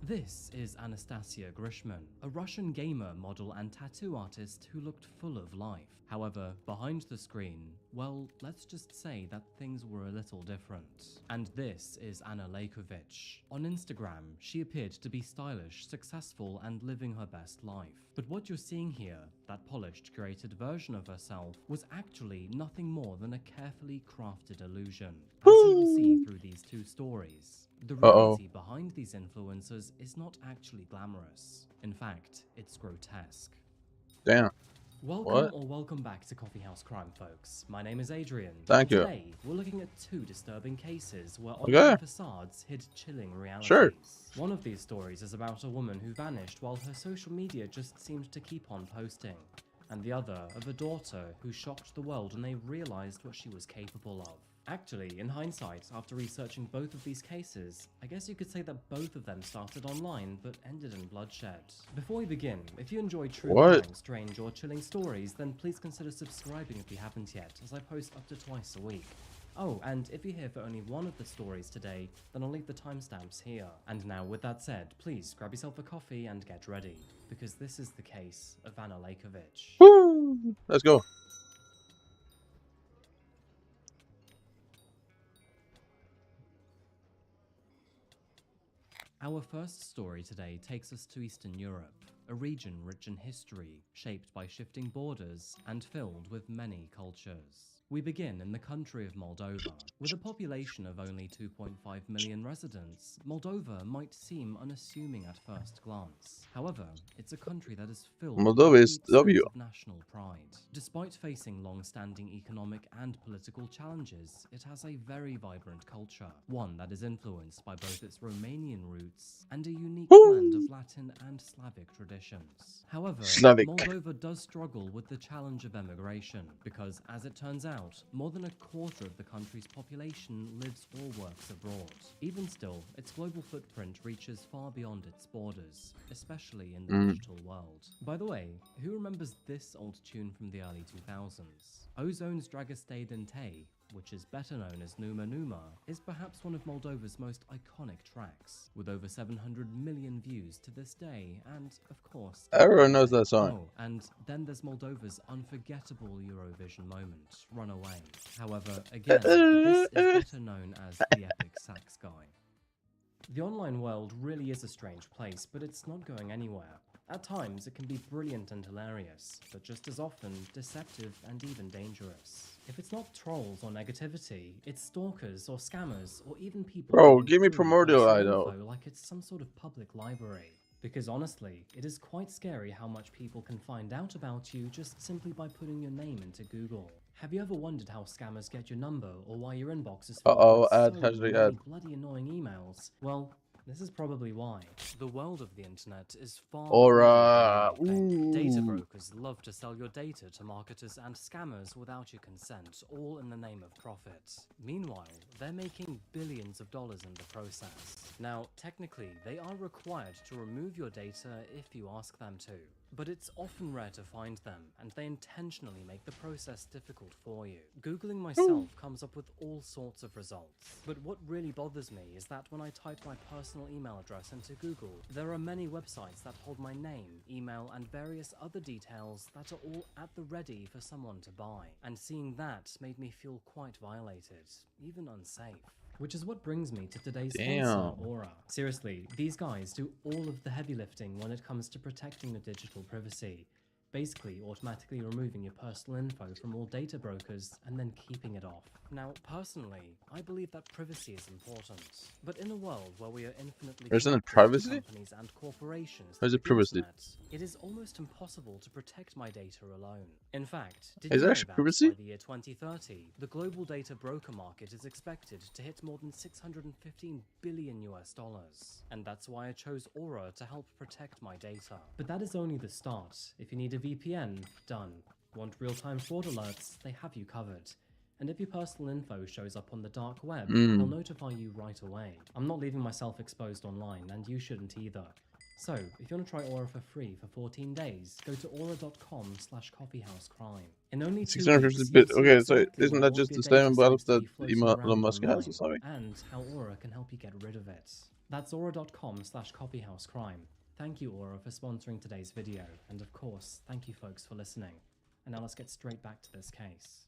This is Anastasia Grishman, a Russian gamer, model and tattoo artist who looked full of life. However, behind the screen, well, let's just say that things were a little different. And this is Anna Lejkovic. On Instagram, she appeared to be stylish, successful, and living her best life. But what you're seeing here, that polished, curated version of herself, was actually nothing more than a carefully crafted illusion. As you will see through these two stories, the reality behind these influencers is not actually glamorous. In fact, it's grotesque. Damn. Welcome or welcome back to Coffee House Crime, folks. My name is Adrian. Thank you. Today, we're looking at two disturbing cases where online facades hid chilling realities. Sure. One of these stories is about a woman who vanished while her social media just seemed to keep on posting. And the other of a daughter who shocked the world when they realized what she was capable of. Actually, in hindsight, after researching both of these cases, I guess you could say that both of them started online but ended in bloodshed. Before we begin, if you enjoy true crime, strange or chilling stories, then please consider subscribing if you haven't yet, as I post up to twice a week. Oh, and if you're here for only one of the stories today, then I'll leave the timestamps here. And now, with that said, please grab yourself a coffee and get ready, because this is the case of Anna Lejkovic. Woo! Let's go. Our first story today takes us to Eastern Europe, a region rich in history, shaped by shifting borders and filled with many cultures. We begin in the country of Moldova. With a population of only 2.5 million residents, Moldova might seem unassuming at first glance. However, it's a country that is filled with a deep sense of national pride. Despite facing long-standing economic and political challenges, it has a very vibrant culture, one that is influenced by both its Romanian roots and a unique blend of Latin and Slavic traditions. However, Moldova does struggle with the challenge of emigration, because as it turns out, out, more than a quarter of the country's population lives or works abroad. Even still, its global footprint reaches far beyond its borders, especially in the digital world. By the way, who remembers this old tune from the early 2000s? Ozone's Dragestay Dente, which is better known as Numa Numa, is perhaps one of Moldova's most iconic tracks, with over 700 million views to this day, and, of course... Everyone knows that song. Oh, and then there's Moldova's unforgettable Eurovision moment, Runaway. However, again, this is better known as the epic sax guy. The online world really is a strange place, but it's not going anywhere. At times, it can be brilliant and hilarious, but just as often, deceptive and even dangerous. If it's not trolls or negativity, it's stalkers or scammers or even people... Bro, give me Primordial Eye though. Like it's some sort of public library. Because honestly, it is quite scary how much people can find out about you just simply by putting your name into Google. Have you ever wondered how scammers get your number or why your inbox is full with so many bloody annoying emails? Well, this is probably why. The world of the internet is far Aura. Data brokers love to sell your data to marketers and scammers without your consent, all in the name of profit. Meanwhile, they're making billions of dollars in the process. Now, technically, they are required to remove your data if you ask them to. But it's often rare to find them, and they intentionally make the process difficult for you. Googling myself comes up with all sorts of results. But what really bothers me is that when I type my personal email address into Google, there are many websites that hold my name, email, and various other details that are all at the ready for someone to buy. And seeing that made me feel quite violated, even unsafe. Which is what brings me to today's sponsor, Aura. Seriously, these guys do all of the heavy lifting when it comes to protecting your digital privacy. Basically automatically removing your personal info from all data brokers and then keeping it off. Now, personally, I believe that privacy is important, but in a world where we are infinitely privacy? Companies and corporations, or is it privacy? It is almost impossible to protect my data alone. In fact, did is you know actually that privacy? by the year 2030, the global data broker market is expected to hit more than $615 billion US. And that's why I chose Aura to help protect my data. But that is only the start. If you need a VPN, done. Want real-time fraud alerts? They have you covered. And if your personal info shows up on the dark web, they'll notify you right away. I'm not leaving myself exposed online, and you shouldn't either. So, if you want to try Aura for free for 14 days, go to aura.com/coffeehousecrime. In only 2 weeks, okay, so isn't that just the same about that Elon Musk has or something? And how Aura can help you get rid of it. That's aura.com/coffeehousecrime. Thank you, Aura, for sponsoring today's video, and of course, thank you folks for listening. And now let's get straight back to this case.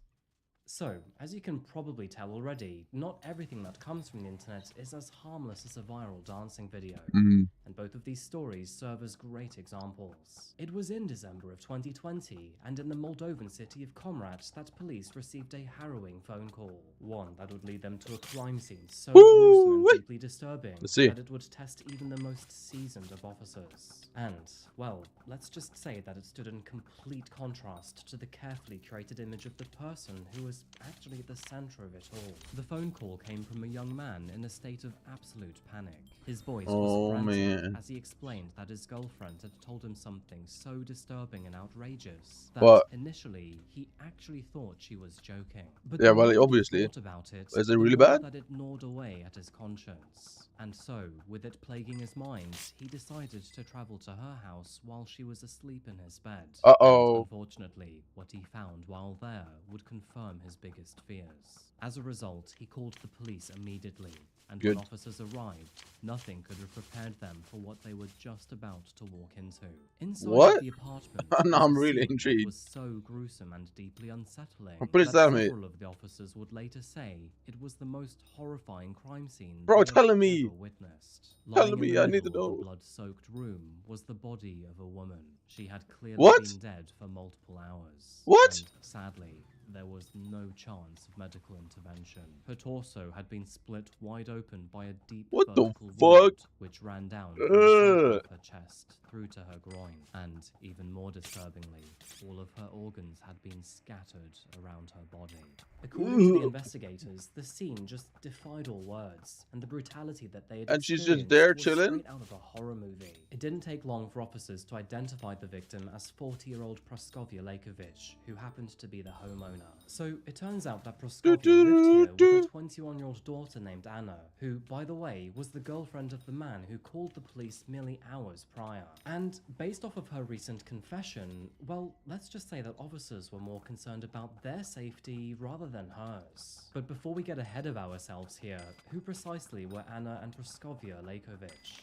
So, as you can probably tell already, not everything that comes from the internet is as harmless as a viral dancing video, and both of these stories serve as great examples. It was in December of 2020, and in the Moldovan city of Comrat, that police received a harrowing phone call. One that would lead them to a crime scene so gruesome and deeply disturbing that it would test even the most seasoned of officers. And, well, let's just say that it stood in complete contrast to the carefully curated image of the person who was actually at the center of it all. The phone call came from a young man in a state of absolute panic. His voice was frantic as he explained that his girlfriend had told him something so disturbing and outrageous that initially he actually thought she was joking. But yeah, well, obviously. About it, is it really bad? That it gnawed away at his conscience. And so, with it plaguing his mind, he decided to travel to her house while she was asleep in his bed. And unfortunately, what he found while there would confirm his biggest fears. As a result, he called the police immediately, and when officers arrived, nothing could have prepared them for what they were just about to walk into. Inside the apartment, no, I'm really intrigued. Was so gruesome and deeply unsettling that several of the officers would later say it was the most horrifying crime scene Bro, they tell had me. ever witnessed. Tell me, I need to know. The blood-soaked room was the body of a woman. She had clearly been dead for multiple hours. What? And sadly, there was no chance of medical intervention. Her torso had been split wide open by a deep vertical wound, which ran down from the center of her chest through to her groin. And even more disturbingly, all of her organs had been scattered around her body. According to the investigators, the scene just defied all words, and the brutality that they had and she's just there was chilling? straight out of a horror movie. It didn't take long for officers to identify the victim as 40-year-old Praskovia Lakovic, who happened to be the homeowner. owner. So it turns out that Praskovia lived here with a 21-year-old daughter named Anna, who, by the way, was the girlfriend of the man who called the police merely hours prior. And based off of her recent confession, well, let's just say that officers were more concerned about their safety rather than hers. But before we get ahead of ourselves here, who precisely were Anna and Praskovia Lejkovic?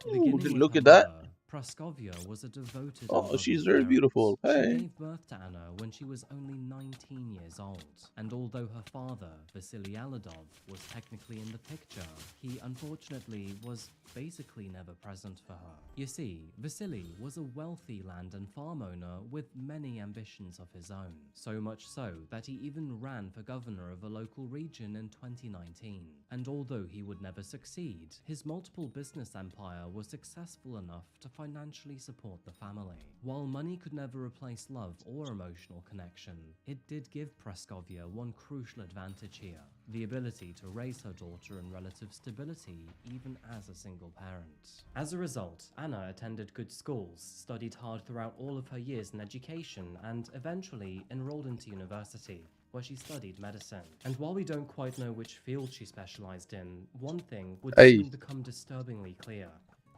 Beginning with look her at that. mother, Praskovia was a devoted and Oh, loving she's very parent. beautiful. She Hey. gave birth to Anna when she was only 19 years old, and although her father, Vasily Aladov, was technically in the picture, he unfortunately was basically never present for her. You see, Vasily was a wealthy land and farm owner with many ambitions of his own, so much so that he even ran for governor of a local region in 2019. And although he would never succeed, his multiple business empire was successful enough to financially support the family. While money could never replace love or emotional connection, it did give Praskovia one crucial advantage here: the ability to raise her daughter in relative stability even as a single parent. As a result, Anna attended good schools, studied hard throughout all of her years in education, and eventually enrolled into university, where she studied medicine. And while we don't quite know which field she specialized in, one thing would soon become disturbingly clear: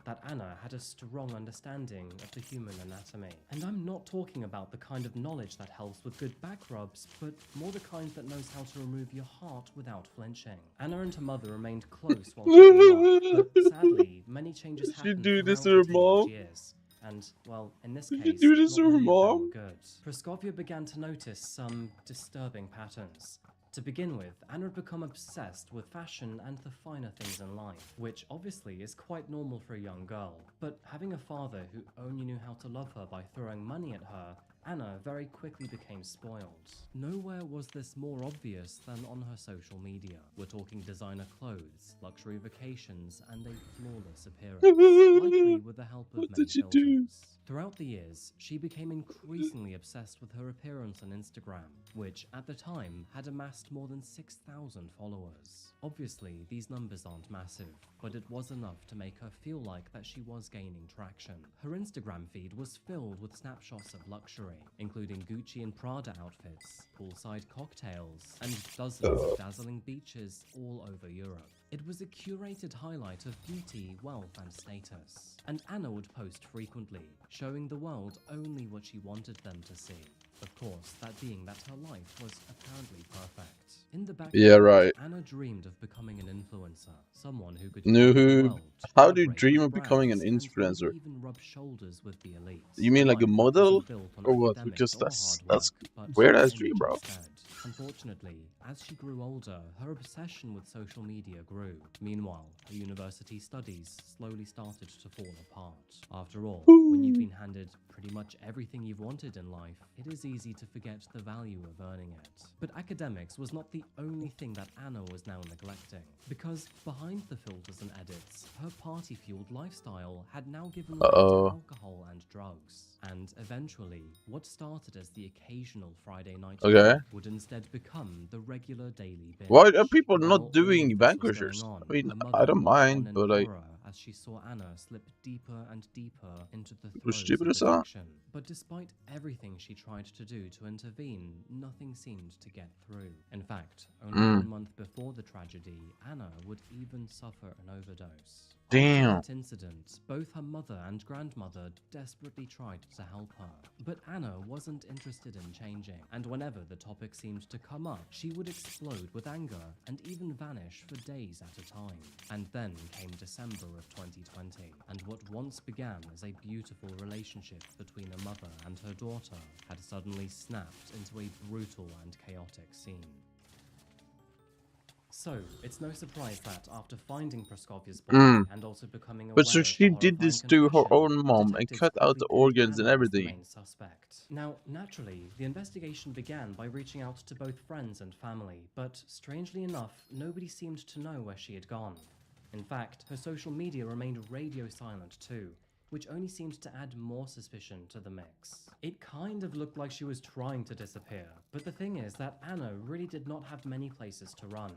that Anna had a strong understanding of the human anatomy. And I'm not talking about the kind of knowledge that helps with good back rubs, but more the kind that knows how to remove your heart without flinching. Anna and her mother remained close while she grew up, but sadly, many changes happened throughout her teenage years. And, well, in this case, not many of them were good. Praskovia began to notice some disturbing patterns. To begin with, Anna had become obsessed with fashion and the finer things in life, which obviously is quite normal for a young girl. But having a father who only knew how to love her by throwing money at her, Anna very quickly became spoiled. Nowhere was this more obvious than on her social media. We're talking designer clothes, luxury vacations, and a flawless appearance, likely with the help of many filters. Throughout the years, she became increasingly obsessed with her appearance on Instagram, which at the time had amassed more than 6,000 followers. Obviously, these numbers aren't massive, but it was enough to make her feel like that she was gaining traction. Her Instagram feed was filled with snapshots of luxury, including Gucci and Prada outfits, poolside cocktails, and dozens of dazzling beaches all over Europe. It was a curated highlight of beauty, wealth, and status. And Anna would post frequently, showing the world only what she wanted them to see. Of course, that being that her life was apparently perfect. In the background, Anna dreamed of becoming an influencer, someone who could travel the world, how do you collaborate dream with of becoming an brands, and influencer? even rub shoulders with the elite. You mean like a Life model? wasn't built on Or what? academics Because or that's hard work, but weird ass on dream, image bro. instead. Unfortunately, as she grew older, her obsession with social media grew. Meanwhile, her university studies slowly started to fall apart. After all, when you've been handed pretty much everything you've wanted in life, it is easy to forget the value of earning it. But academics was not the only thing that Anna was now neglecting, because behind the filters and edits, her party-fueled lifestyle had now given way to alcohol and drugs. And eventually, what started as the occasional Friday night trip would instead become the regular daily binge. Why are people While not doing all of this was vanquishers? going on, I mean, her mother I don't watched on mind, in but like, horror as she saw Anna slip deeper and deeper into the Hoe throes stupid of is that? addiction. But despite everything she tried to do to intervene, nothing seemed to get through. In fact, only 1 month before the tragedy, Anna would even suffer an overdose. Damn. After that incident, both her mother and grandmother desperately tried to help her. But Anna wasn't interested in changing, and whenever the topic seemed to come up, she would explode with anger and even vanish for days at a time. And then came December of 2020, and what once began as a beautiful relationship between a mother and her daughter had suddenly snapped into a brutal and chaotic scene. So, it's no surprise that after finding Praskovia's body and also becoming aware But so of she the did this horrifying to her confession, own mom and detectives cut out quickly the organs pinned and Anna as the everything. main suspect. Now, naturally, the investigation began by reaching out to both friends and family, but strangely enough, nobody seemed to know where she had gone. In fact, her social media remained radio silent too, which only seemed to add more suspicion to the mix. It kind of looked like she was trying to disappear, but the thing is that Anna really did not have many places to run.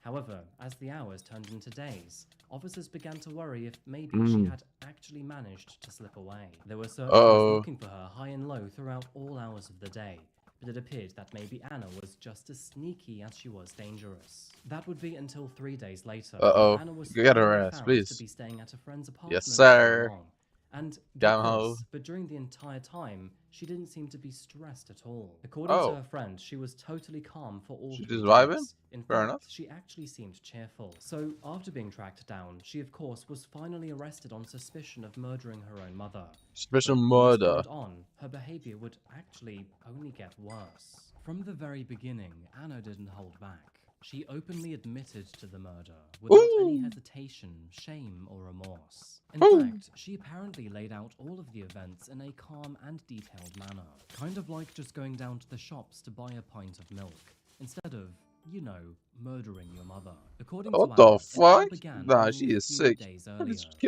However, as the hours turned into days, officers began to worry if maybe she had actually managed to slip away. There were search teams looking for her high and low throughout all hours of the day, but it appeared that maybe Anna was just as sneaky as she was dangerous. That would be until 3 days later. Uh-oh. Anna was Get her finally ass, found please. to be staying at a friend's apartment. Yes, sir. Long. And Down get ho. this, but during the entire time, she didn't seem to be stressed at all. According to her friend, she was totally calm for all 3 She's just days. vibing? In Fair fact, enough. she actually seemed cheerful. So, after being tracked down, she of course was finally arrested on suspicion of murdering her own mother. Suspicion of But murder. from this point on, her behavior would actually only get worse. From the very beginning, Anna didn't hold back. She openly admitted to the murder without any hesitation, shame, or remorse. In fact, she apparently laid out all of the events in a calm and detailed manner. Kind of like just going down to the shops to buy a pint of milk, instead of, you know, murdering your mother. According to What Anna, the it all fuck? began Nah, only she a is few sick. days Kill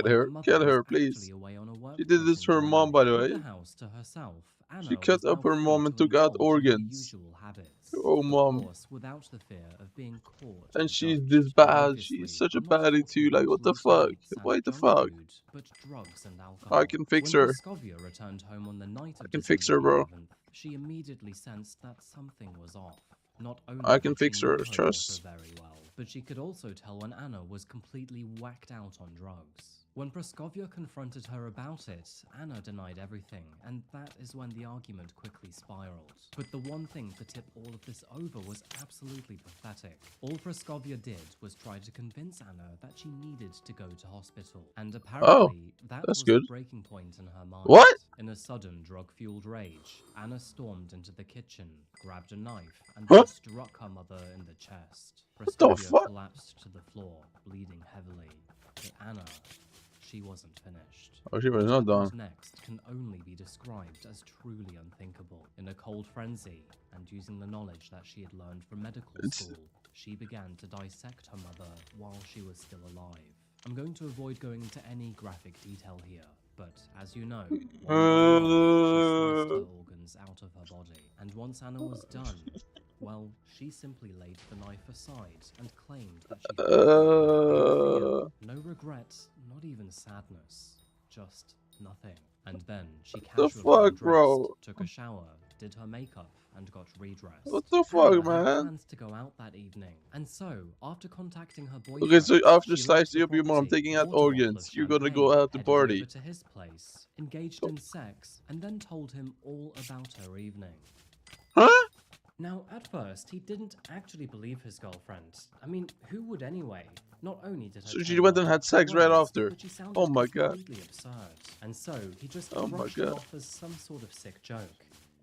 earlier, her. when mother Kill was her, please. actually away on a work She did trip this in for her Germany. mom, by the With way. the house to herself, Anna She cut was up now her free mom to and took out indulge in her organs. usual habits. Oh, mom. Of course, without the fear of being caught. And she's this bad. She's such a baddie too. Like, what the fuck? What the fuck? But drugs and alcohol. I can fix When her. Praskovia returned home on the night of I can fix her, December bro. 11th, she immediately sensed that something was off. Not only I can did she fix know her. her Trust. daughter very well, but she could also tell when Anna was completely whacked out on drugs. When Praskovia confronted her about it, Anna denied everything, and that is when the argument quickly spiraled. But the one thing to tip all of this over was absolutely pathetic. All Praskovia did was try to convince Anna that she needed to go to hospital, and apparently that was good. the breaking point in her mind. What? In a sudden drug-fueled rage, Anna stormed into the kitchen, grabbed a knife, and Huh? then struck her mother in the chest. What the Praskovia fuck? collapsed to the floor, bleeding heavily. But Anna, she wasn't finished. Oh, she was What not happened done. next can only be described as truly unthinkable. In a cold frenzy, and using the knowledge that she had learned from medical school, she began to dissect her mother while she was still alive. I'm going to avoid going into any graphic detail here, but as you know, one by one, she sliced her organs out of her body. And once Anna was done, well, she simply laid the knife aside and claimed that she felt no fear, no regret, not even sadness, just nothing. And then she casually undressed, bro? took a shower, did her makeup, and got redressed. What the fuck, Anna had man? plans to go out that evening, and so after contacting her boyfriend, Okay, so after she left slicing the up your mom, property, taking out bought a bottle of organs, you're gonna champagne, go out to headed party. over to his place, engaged in sex, and then told him all about her evening. Huh? Now, at first, he didn't actually believe his girlfriend. I mean, who would anyway? Not only did her So she tell went him and had her sex right words, after. but she sounded Oh my god. completely absurd. And so, he just Oh my brushed it god. off as some sort of sick joke.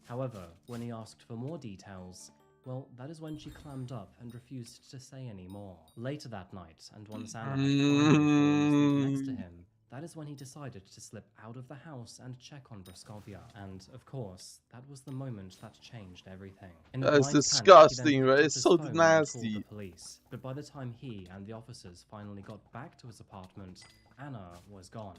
However, when he asked for more details, well, that is when she clammed up and refused to say any more. Later that night, and once Anna had finally fallen asleep next to him, that is when he decided to slip out of the house and check on Praskovia. And, of course, that was the moment that changed everything. In a That's blind panic, he then disgusting, picked right? up It's his so phone and nasty. called the police. But by the time he and the officers finally got back to his apartment, Anna was gone.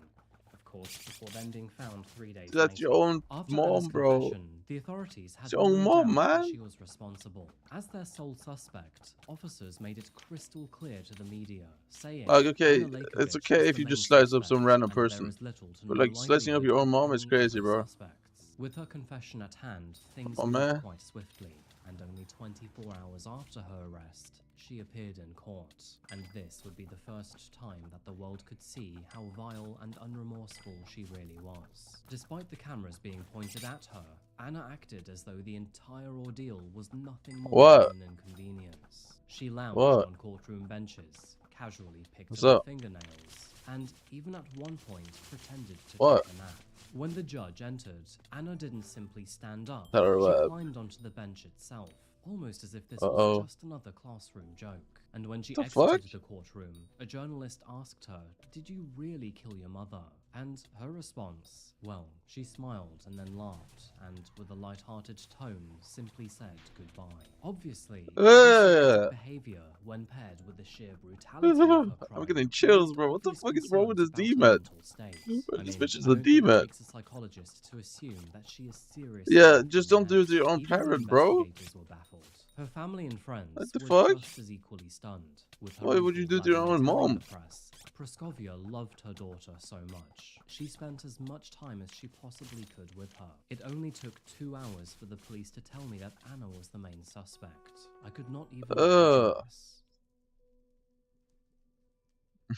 Of course, before then being found 3 days later. That's your own After mom, Anna's bro. confession, the authorities had It's your own no mom, doubt that man. she was responsible. As their sole suspect, officers made it crystal clear to the media, saying, Like, okay, Anna it's Leibovitz okay was if the you main just slice up suspect, some random and there person. is little to But no like, slicing up your own likelihood mom of is any crazy, other bro. suspects. With her confession at hand, things on, moved man. quite swiftly, and only 24 hours after her arrest, she appeared in court. And this would be the first time that the world could see how vile and unremorseful she really was. Despite the cameras being pointed at her, Anna acted as though the entire ordeal was nothing more than an inconvenience. She lounged on courtroom benches, casually picked What's at her up? fingernails, and even at one point pretended to What? take a nap. When the judge entered, Anna didn't simply stand up. Tell her She what. climbed onto the bench itself, almost as if this Uh-oh. was just another classroom joke. And when she The exited fuck? the courtroom, a journalist asked her, "Did you really kill your mother?" And her response, well, she smiled and then laughed, and with a light-hearted tone, simply said goodbye. Obviously, this behavior, when paired with the sheer brutality of her crime, I'm getting chills, bro. What the fuck is wrong with this demon? This bitch is a demon. It takes a psychologist to assume that she is seriously. Yeah, just don't do it to your own parent, bro. Investigators were baffled. Her family and friends What the were fuck? just as equally stunned. With her Why would you do to your own mom? the press, Praskovia loved her daughter so much. She spent as much time as she possibly could with her. It only took 2 hours for the police to tell me that Anna was the main suspect. I could not even imagine this.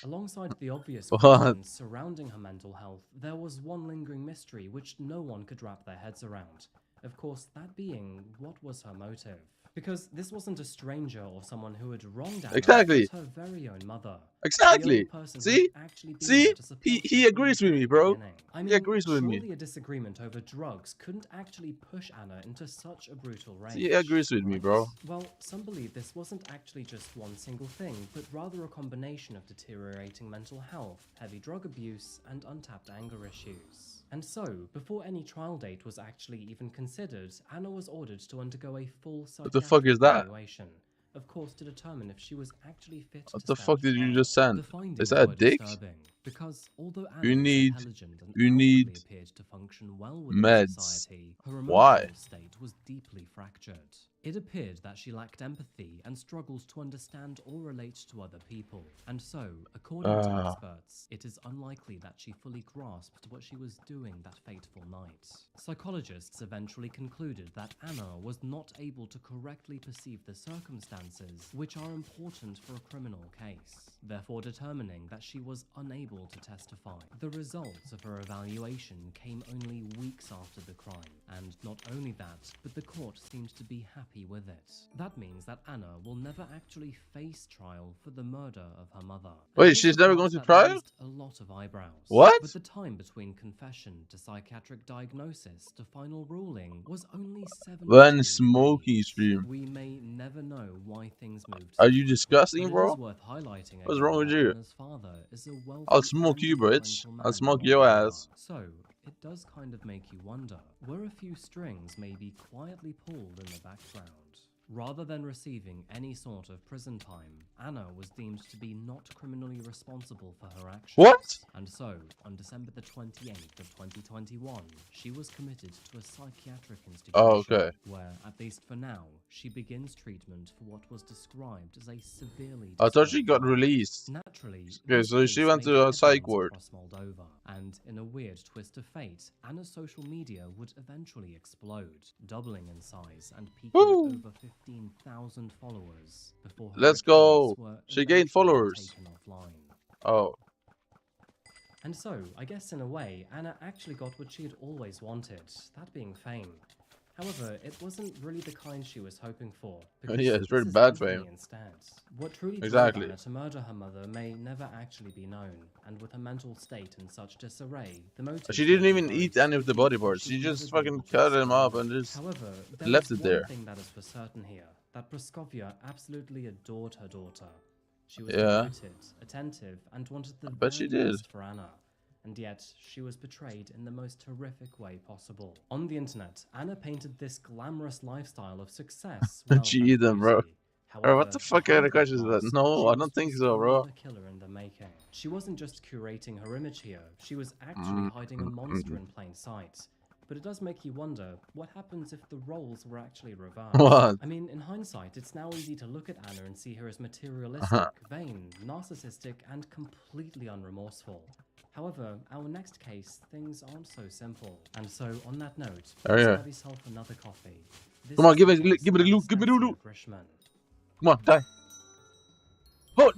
Alongside the obvious questions surrounding her mental health, there was one lingering mystery which no one could wrap their heads around. Of course, that being, what was her motive? Because this wasn't a stranger or someone who had wronged Anna, Exactly. but her very own mother. Exactly. See? See? He agrees with me, bro. I mean, He agrees with me. surely a disagreement over drugs couldn't actually push Anna into such a brutal rage. He agrees with me, bro. Well, some believe this wasn't actually just one single thing, but rather a combination of deteriorating mental health, heavy drug abuse, and untapped anger issues. And so, before any trial date was actually even considered, Anna was ordered to undergo a full What the fuck is that? evaluation. Of course, to determine if she was actually fit What to the stand fuck did you just send? The findings Is that a were dick? disturbing, because although Anna You was need intelligent and outwardly appeared to function well within meds. society, her Why? emotional state was deeply fractured. It appeared that she lacked empathy and struggled to understand or relate to other people. And so, according to experts, it is unlikely that she fully grasped what she was doing that fateful night. Psychologists eventually concluded that Anna was not able to correctly perceive the circumstances which are important for a criminal case, therefore determining that she was unable to testify. The results of her evaluation came only weeks after the crime, and not only that, but the court seemed to be happy with it. That means that Anna will never actually face trial for the murder of her mother. Wait, she's never going to trial? Raised a lot of eyebrows. What? But the time between confession to psychiatric diagnosis to final ruling was only 7 When smoking stream. We may never know why things moved. Are you disgusting, bro? It is worth highlighting What's wrong with you? Anna's father is a wealthy I'll smoke you, bitch. influential I'll man smoke in your Moldova. ass. So, it does kind of make you wonder, were a few strings maybe quietly pulled in the background? Rather than receiving any sort of prison time, Anna was deemed to be not criminally responsible for her actions. What? And so, on December the 28th of 2021, she was committed to a psychiatric institution. Oh, okay. Where, at least for now, she begins treatment for what was described as a severely I thought she got released. Naturally, Okay, so she went to a psych ward. Moldova, and in a weird twist of fate, Anna's social media would eventually explode, doubling in size and peaking at over 15,000 followers before her Let's go. accounts were She gained eventually followers. taken offline. Oh. And so, I guess in a way, Anna actually got what she had always wanted, that being fame. However, it wasn't really the kind she was hoping for. Yeah, it's very this is bad empathy fame. Instead. What truly Exactly. drove Anna to murder her mother may never actually be known, and with her mental state in such disarray, the motive She didn't even eat any of the body parts. She just fucking cut them up and just However, left is it there. one thing that is for certain here, that Praskovia absolutely adored her daughter. She was Yeah. devoted, attentive, and wanted the bet she very did. best for Anna. And yet, she was betrayed in the most horrific way possible. On the internet, Anna painted this glamorous lifestyle of success. She eat them, bro. Bro, what the fuck kind of question is that? No, I don't think so, bro. A killer in the making. She wasn't just curating her image here, she was actually hiding a monster in plain sight. But it does make you wonder, what happens if the roles were actually reversed? What? I mean, in hindsight, it's now easy to look at Anna and see her as materialistic, vain, narcissistic, and completely unremorseful. However, our next case, things aren't so simple. And so, on that note, Oh, yeah. have yourself another coffee. Come on, give me the loot, give me the loot. Come on, die. Oh.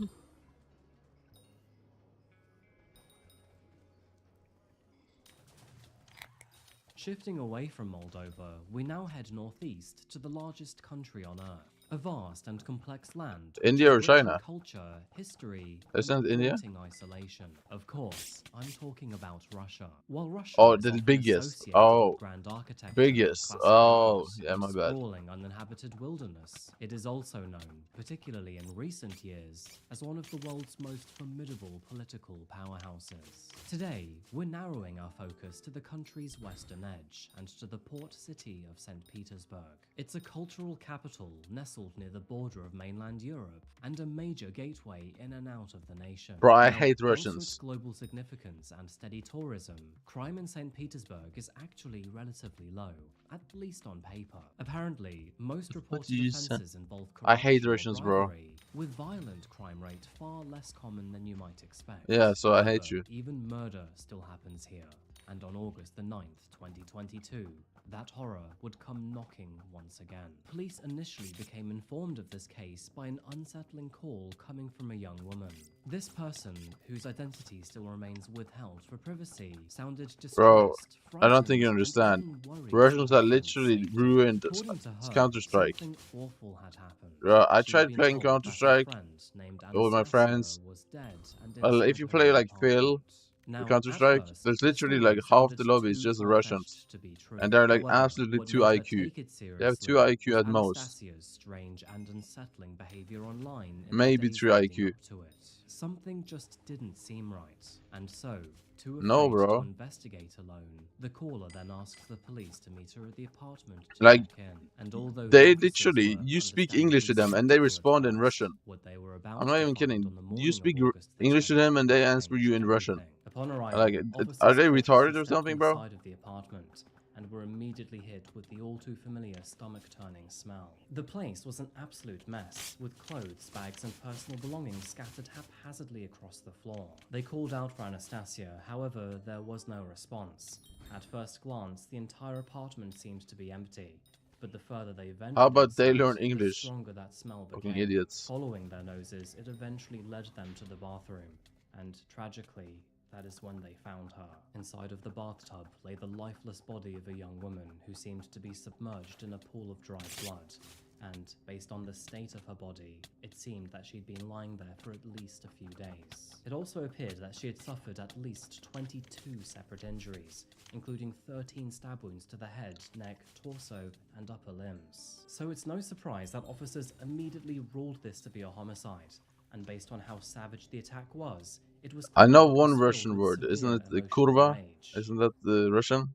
Shifting away from Moldova, we now head northeast to the largest country on Earth. A vast and complex land. India or rich in China? Culture, history, Isn't it India? haunting isolation. Of course, I'm talking about Russia. While Russia Oh, is the often biggest. associated Oh, with grand architecture, biggest. classic Oh, art, yeah, and my bad. sprawling uninhabited wilderness, it is also known, particularly in recent years, as one of the world's most formidable political powerhouses. Today, we're narrowing our focus to the country's western edge and to the port city of St. Petersburg. It's a cultural capital nestled nestled near the border of mainland Europe and a major gateway in and out of the nation. Bro, I Now, hate thanks to Russians. its global significance and steady tourism, crime in St. Petersburg is actually relatively low, at least on paper. Apparently, most reported offences involve I hate corruption or Russians, bro. bribery, with violent crime rate far less common than you might expect. Yeah, so I However, hate you. even murder still happens here. And on August the 9th, 2022, that horror would come knocking once again. Police initially became informed of this case by an unsettling call coming from a young woman. This person, whose identity still remains withheld for privacy, sounded distressed, Bro, I don't think frightened, you and understand. even worried Russians for her are friend's literally safety. ruined According to her, Counter-Strike. something awful had happened. Bro, I She'd tried been playing told that her Counter-Strike friend named with my Anastasia friends. was dead and If inside you her play own like Phil, apartment. Now, Counter-Strike, at first, there's the literally story like half the sounded lobby is too just far-fetched Russians. to be true. And they're like However, absolutely what 2 made her IQ. take it They have 2 seriously IQ was at most. Anastasia's strange and unsettling behavior online in the Maybe days 3 leading IQ. up to it. Something just didn't seem right, and so, too afraid No, to bro. investigate alone, the caller then asked the police to meet her at the apartment to Like, check in. And although they the officers literally, were you speak understandably English to them and they skeptical at respond in first, Russian. what they were about I'm not to even find kidding. on the You morning speak of August the English to 10th them and they would answer you in change Russian. everything. Upon arrival, Like, officers are they cautiously retarded or stepped something, bro? inside of the apartment and were immediately hit with the all-too-familiar stomach-turning smell. The place was an absolute mess, with clothes, bags, and personal belongings scattered haphazardly across the floor. They called out for Anastasia, however, there was no response. At first glance, the entire apartment seemed to be empty, but the further they ventured How about they inside, learn the English? stronger that smell Fucking became. idiots. Following their noses, it eventually led them to the bathroom, and tragically, that is when they found her. Inside of the bathtub lay the lifeless body of a young woman who seemed to be submerged in a pool of dry blood. And based on the state of her body, it seemed that she'd been lying there for at least a few days. It also appeared that she had suffered at least 22 separate injuries, including 13 stab wounds to the head, neck, torso, and upper limbs. So it's no surprise that officers immediately ruled this to be a homicide. And based on how savage the attack was, it was I know clear it one was filled Russian with word. severe Isn't it the emotional kurva? rage. Isn't that the Russian?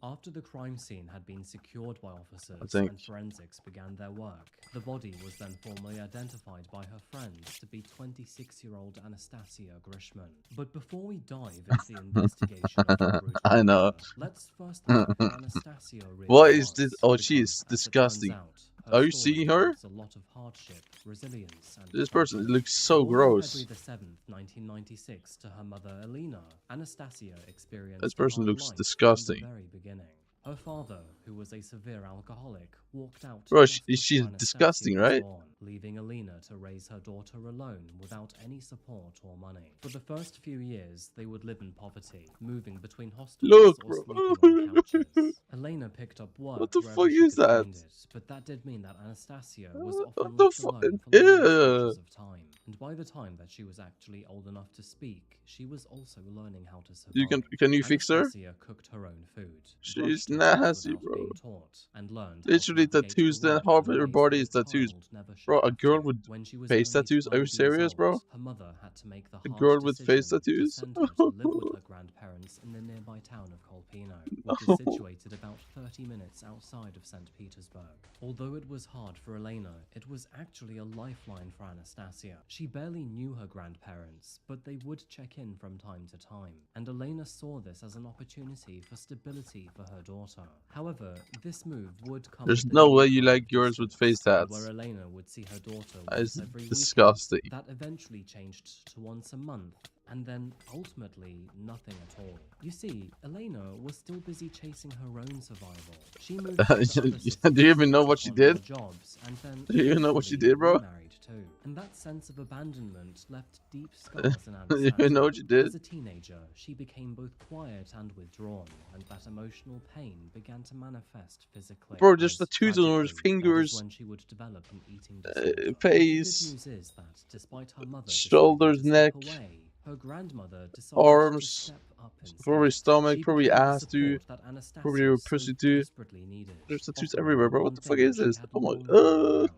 After the crime scene had been secured by officers I think. and forensics began their work, the body was then formally identified by her friends to be 26-year-old Anastasia Grishman. But before we dive into the investigation of her brutal I know. murder, let's first look at who Anastasia really What was. is this? Oh, Because, she is as it disgusting. turns out, her Are you story seeing her? involves a lot of hardship, resilience, and This person fighting. looks so Born on gross. February the 7th, 1996, to her mother Elena, Anastasia experienced This a person hard looks life disgusting. from the very beginning. Her father, who was a severe alcoholic, walked out Bro, just she's before Anastasia disgusting, was right? born, leaving Elena to raise her daughter alone without any support or money. For the first few years, they would live in poverty, moving between hostels Look, or bro. sleeping on couches. Elena picked up work What the wherever fuck she is could that? find it, but that did mean that Anastasia was What often the left fuck? alone for Yeah. long stretches of time. And by the time that she was actually old enough to speak, she was also learning how to survive. Can you fix her? Anastasia could her own food. She's brushed her teeth nasty, without bro. being taught, and learned Literally how to navigate tattoos, the then world half in of her ways body that is a tattoos. child never should Bro, a have girl to. with When she was face only tattoos? Are you 12 years serious, bro? old, her mother had to make the A hard girl with face decision to tattoos? send her to live with her grandparents in the nearby town of Kolpino, which is situated about 30 minutes outside of St. Petersburg. Although it was hard for Elena, it was actually a lifeline for Anastasia. She barely knew her grandparents, but they would check in from time to time, and Elena saw this as an opportunity for stability for her daughter. However, this move would come There's with no a way new you kind like of girls with distance, face tats. where Elena would see her daughter That once is every weekend. disgusting. That eventually changed to once a month, and then ultimately nothing at all. You see, Elena was still busy chasing her own survival. She moved to other cities, Do you even know what she took on did? more jobs, and then Do you even know what she eventually did, bro? remarried too. And that sense of abandonment left deep scars in Do you Anastasia. even know what she did? As a teenager, she became both quiet and withdrawn, and that emotional pain began to manifest physically. Bro, just As tattoos on her tragically, that is fingers, when she would develop an eating disorder. But the good face, news is that despite her mother shoulders, deciding to neck, step away, her grandmother decided to arms, step up probably instead. stomach, She probably became the ass too, support that Anastasia probably your so pussy too. desperately needed, There's tattoos offering everywhere, the bro. What one the fuck thing is that she this? had Oh my, long known without.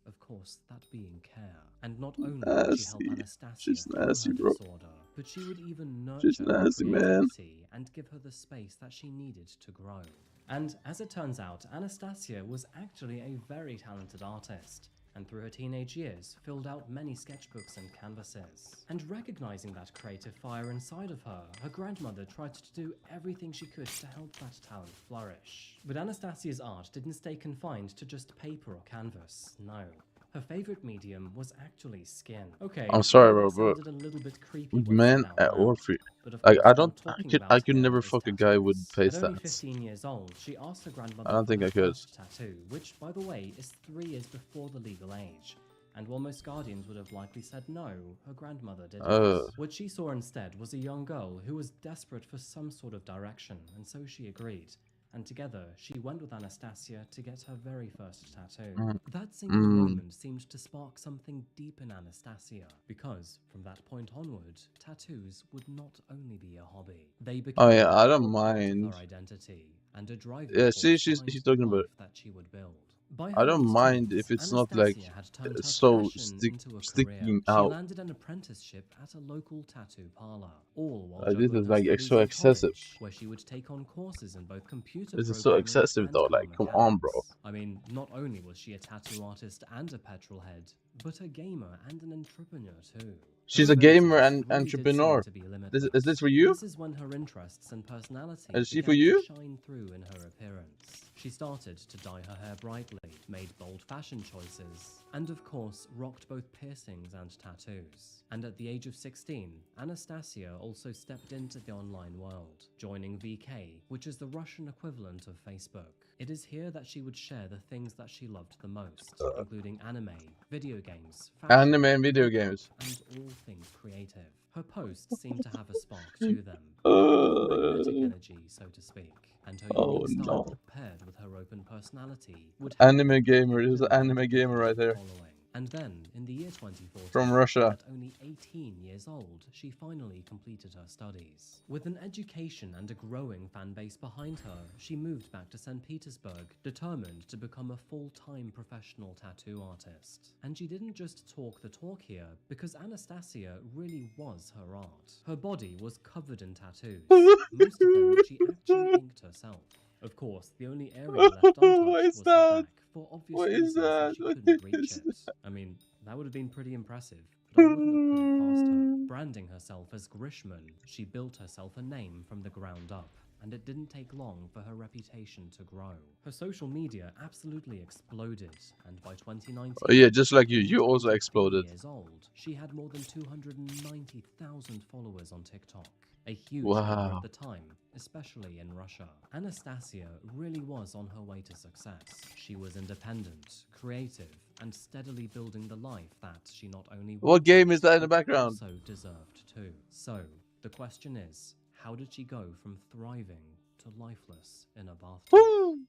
Of course, that being care. And not only would she help nasty. Anastasia She's through nasty, her bro. disorder, but she would even She's nurture her nasty, man. creativity and give her the space that she needed to grow. And as it turns out, Anastasia was actually a very talented artist, and through her teenage years filled out many sketchbooks and canvases. And recognizing that creative fire inside of her, her grandmother tried to do everything she could to help that talent flourish. But Anastasia's art didn't stay confined to just paper or canvas, no. Her favorite medium was actually skin. Okay, I'm sorry, bro, but sounded a little bit creepy with when men said out at loud, Warfree, but of like course I what I'm don't, talking I about could here never is fuck a guy with tattoos. face At only tats. 15 years old, she asked her grandmother I don't think for I her could. first tattoo, which, by the way, is 3 years before the legal age. And while most guardians would have likely said no, her grandmother didn't. What she saw instead was a young girl who was desperate for some sort of direction, and so she agreed. And together, she went with Anastasia to get her very first tattoo. That single moment seemed to spark something deep in Anastasia, because from that point onward, tattoos would not only be a hobby. They became I don't part mind. of her identity and a driving Yeah, force see, she's behind talking the about. life that she would build. By I her don't late mind teens, if it's not like Anastasia had turned her so passion into a career. sticking She out. landed an apprenticeship at a local tattoo parlor, all while This juggling is her like studies so in excessive. college, where she would take on courses in both computer This is so programming excessive and though. car Like, come on, bro. mechanics. I mean, not only was she a tattoo artist and a petrol head, but a gamer and an entrepreneur too. She's a gamer and entrepreneur. Is this for you? This is when her interests and personality Is she began for you? to shine through in her appearance. She started to dye her hair brightly, made bold fashion choices, and of course rocked both piercings and tattoos. And at the age of 16, Anastasia also stepped into the online world, joining VK, which is the Russian equivalent of Facebook. It is here that she would share the things that she loved the most, including anime, video games, fashion, Anime and video makeup, games. and all things creative. Her posts seem to have a spark to them, magnetic energy, so to speak, and her unique style, paired with her open personality, would help Anime gamer. This is an build anime a gamer right there. following. And then, in the year 2014, From Russia. at only 18 years old, she finally completed her studies. With an education and a growing fan base behind her, she moved back to St. Petersburg, determined to become a full-time professional tattoo artist. And she didn't just talk the talk here, because Anastasia really was her art. Her body was covered in tattoos, most of them she actually inked herself. Of course, the only area left untouched was the back, for obvious reasons that she couldn't reach it. I mean, that would have been pretty impressive, but I wouldn't have put it past her. Branding herself as Grishman, she built herself a name from the ground up, and it didn't take long for her reputation to grow. Her social media absolutely exploded, and by 2019, Oh, yeah, just like you also exploded. years old, she had more than 290,000 followers on TikTok. A huge Wow. number at the time, especially in Russia. Anastasia really was on her way to success. She was independent, creative, and steadily building the life that she not only What game is that in the but background? also deserved too. So, the question is, how did she go from thriving to lifeless in a bathtub?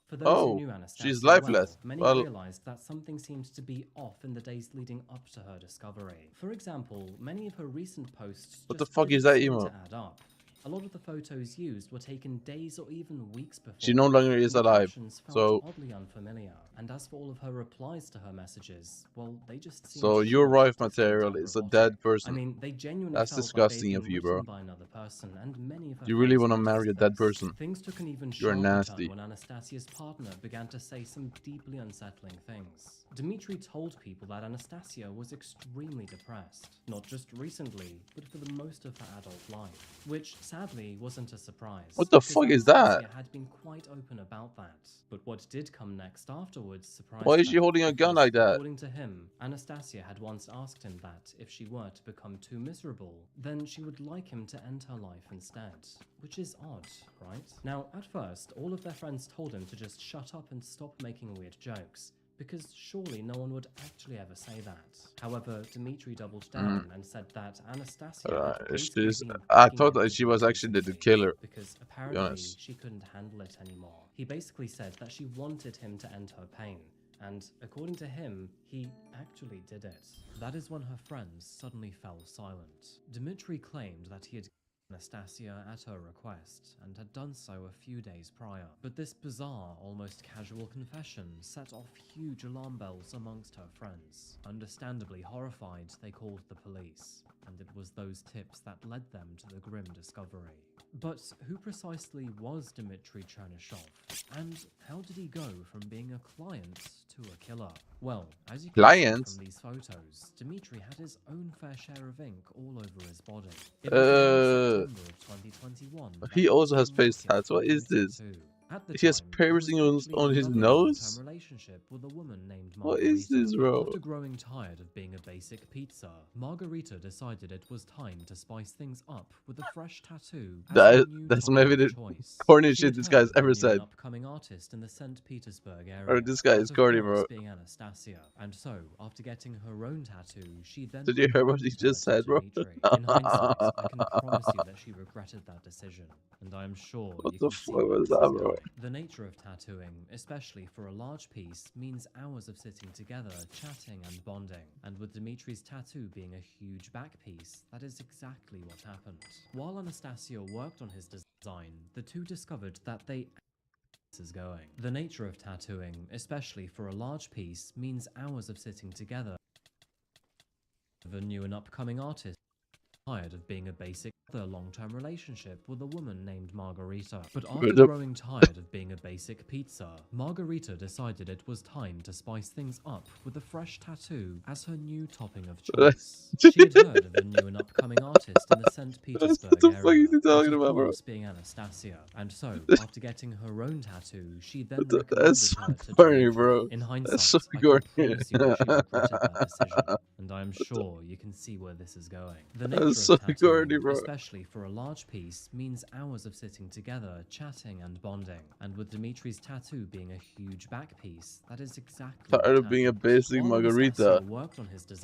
For those who knew Anastasia she's lifeless. well, many realized that something seemed to be off in the days leading up to her discovery. For example, many of her recent posts What the just fuck didn't is that seem emo? to add up. A lot of the photos used were taken days or even weeks before. She no longer is The alive, captions felt so oddly unfamiliar. And as for all of her replies to her messages, well, they just seemed so your short, wife distant, material and is a robotic. dead person. I mean, they genuinely That's felt disgusting like of they'd you, been bro. written by another person, and many of her You really fans want to noticed marry a dead this. person. Things took an even You're sharper nasty. turn when Anastasia's partner began to say some deeply unsettling things. Dmitry told people that Anastasia was extremely depressed, not just recently, but for the most of her adult life, which sadly wasn't a surprise. What the because fuck is that? Anastasia had been quite open about that. But what did come next afterwards surprised Why is she her, holding a gun because, like that? according to him, Anastasia had once asked him that if she were to become too miserable, then she would like him to end her life instead. Which is odd, right? Now, at first, all of their friends told him to just shut up and stop making weird jokes, because surely no one would actually ever say that. However, Dmitry doubled down and said that Anastasia had basically been I begging thought him that to she do was actually the something, killer. because To be apparently honest. she couldn't handle it anymore. He basically said that she wanted him to end her pain, and according to him, he actually did it. That is when her friends suddenly fell silent. Dmitry claimed that he had Anastasia at her request, and had done so a few days prior. But this bizarre, almost casual confession set off huge alarm bells amongst her friends. Understandably horrified, they called the police. and it was those tips that led them to the grim discovery. But who precisely was Dmitry Chernyshov, and how did he go from being a client to a killer? Well, as you can see from these photos, Dmitry had his own fair share of ink all over his body. It was in September of 2021 he also has face tats. What is this? He has piercing on his nose? Relationship with a woman named Margarita. What is this, bro? After growing tired of being a basic pizza, Margarita decided it was time to spice things up with a fresh tattoo. That's maybe the corniest shit this guy's ever said. Upcoming artist in the St. Petersburg area. Or this guy is corny, bro. Being Anastasia, and so after getting her own tattoo, she then. Did you hear what he just said, bro? In hindsight, I can promise you that she regretted that decision, and I am sure what the fuck was that, bro? The nature of tattooing, especially for a large piece, means hours of sitting together, chatting and bonding. And with Dmitry's tattoo being a huge back piece, that is exactly what happened. While Anastasia worked on his design, the two discovered that they is going. The nature of tattooing, especially for a large piece, means hours of sitting together. The new and upcoming artist tired of being a basic long-term relationship with a woman named Margarita. But after growing tired of being a basic pizza, Margarita decided it was time to spice things up with a fresh tattoo as her new topping of choice. She had heard of a new and upcoming artist in the St. Petersburg area. What the fuck is he talking about, bro? Being Anastasia, and so after getting her own tattoo, she then recommended her to corny, bro. In hindsight, That's so I corny. can promise you that she regretted that decision, and I am sure you can see where this is going. The nature That's so of tattooing, corny, bro. especially for a large piece, means hours of sitting together, chatting and bonding. And with Dmitry's tattoo being a huge back piece, that is exactly tired of being a basic margarita.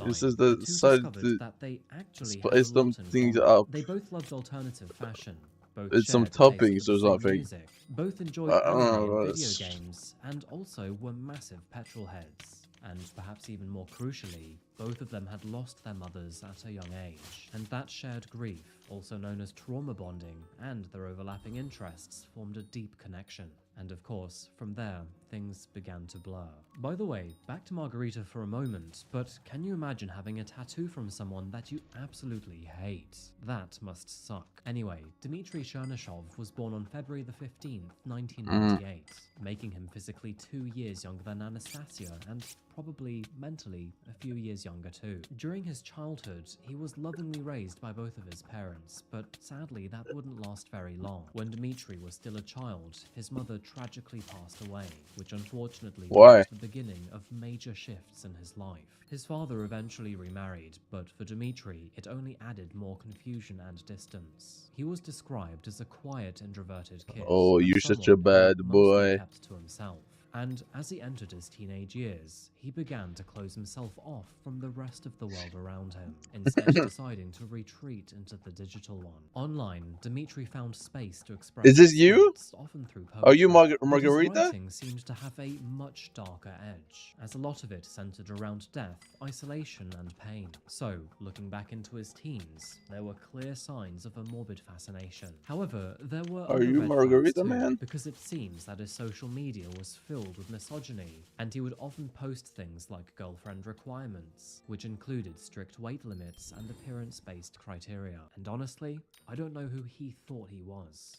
This is the side that they actually spice some things up. They both loved alternative fashion. Both It's some shared a taste toppings for or the same something. music. Both enjoyed I don't anime know, and that's- video games, and also were massive petrol heads. And perhaps even more crucially, both of them had lost their mothers at a young age. And that shared grief, also known as trauma bonding, and their overlapping interests formed a deep connection. And of course, from there, things began to blur. By the way, back to Margarita for a moment, but can you imagine having a tattoo from someone that you absolutely hate? That must suck. Anyway, Dmitry Chernyshov was born on February the 15th, 1998, making him physically 2 years younger than Anastasia, and probably mentally a few years younger too. During his childhood, he was lovingly raised by both of his parents, but sadly that wouldn't last very long. When Dmitry was still a child, his mother tragically passed away, which unfortunately was the beginning of major shifts in his life. His father eventually remarried, but for Dmitry, it only added more confusion and distance. He was described as a quiet, introverted kid. Oh, and you're such a someone who bad mostly boy. kept to himself. And as he entered his teenage years, he began to close himself off from the rest of the world around him, instead deciding to retreat into the digital one. Online, Dmitry found space to express Is this his you? thoughts, often through Are you poetry, but his Margarita? writing seemed to have a much darker edge, as a lot of it centered around death, isolation, and pain. So, looking back into his teens, there were clear signs of a morbid fascination. However, there were Are other you red Margarita, flags too, man? because it seems that his social media was filled with misogyny, and he would often post things like girlfriend requirements, which included strict weight limits and appearance-based criteria. And honestly, I don't know who he thought he was.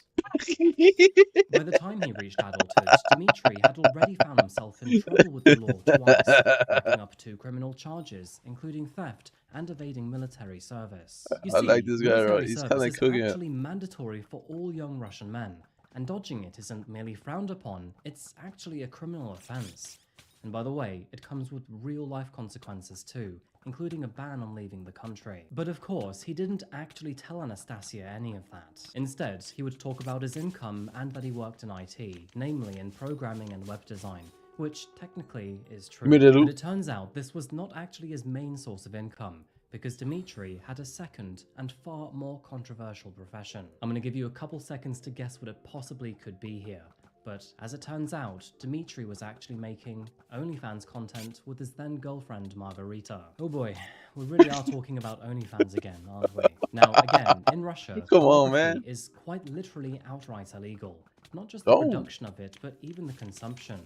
By the time he reached adulthood, Dmitry had already found himself in trouble with the law twice, racking up 2 criminal charges, including theft and evading military service. You I see, like this guy, military right? He's service kinda is cooking it. actually mandatory for all young Russian men, and dodging it isn't merely frowned upon, it's actually a criminal offense. And by the way, it comes with real-life consequences too, including a ban on leaving the country. But of course, he didn't actually tell Anastasia any of that. Instead, he would talk about his income and that he worked in IT, namely in programming and web design, which technically is true. But it turns out this was not actually his main source of income, because Dmitry had a second and far more controversial profession. I'm going to give you a couple seconds to guess what it possibly could be here. But as it turns out, Dmitry was actually making OnlyFans content with his then girlfriend Margarita. Oh boy, we really are talking about OnlyFans again, aren't we? Now again, in Russia, Come on, pornography man. is quite literally outright illegal. Not just the Oh. production of it, but even the consumption.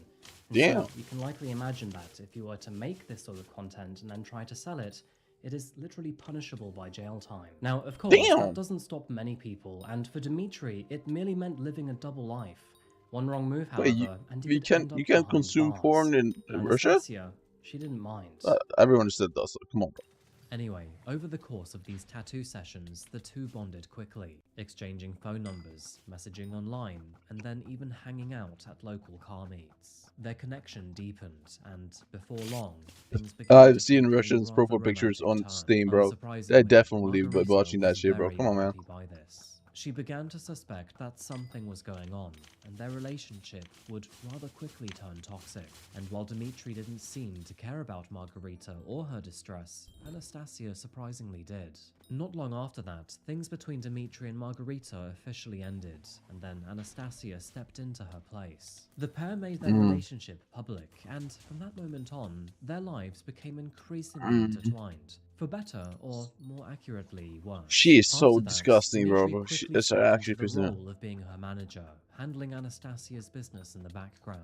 And Damn. so you can likely imagine that if you were to make this sort of content and then try to sell it, it is literally punishable by jail time. Now, of course, that doesn't stop many people, and for Dmitry, it merely meant living a double life. One wrong move, however, and he would end up you can't behind consume bars. porn in But Russia? Anastasia, she didn't mind. Everyone said that, so come on, bro. Anyway, over the course of these tattoo sessions, the two bonded quickly, exchanging phone numbers, messaging online, and then even hanging out at local car meets. Their connection deepened, and before long, things began I've to seen take a Russians' rather profile pictures romantic on turn. Steam, bro. I Unsurprisingly, definitely be Margarita watching that was shit, bro. very Come on, man. unhappy by this. She began to suspect that something was going on, and their relationship would rather quickly turn toxic. And while Dmitry didn't seem to care about Margarita or her distress, Anastasia surprisingly did. Not long after that, things between Dmitry and Margarita officially ended, and then Anastasia stepped into her place. The pair made their relationship public, and from that moment on, their lives became increasingly intertwined. For better, or more accurately, worse. She is so After that, disgusting, bro. Dmitry She quickly is stepped actually into the prisoner. role of being her manager, handling Anastasia's business in the background.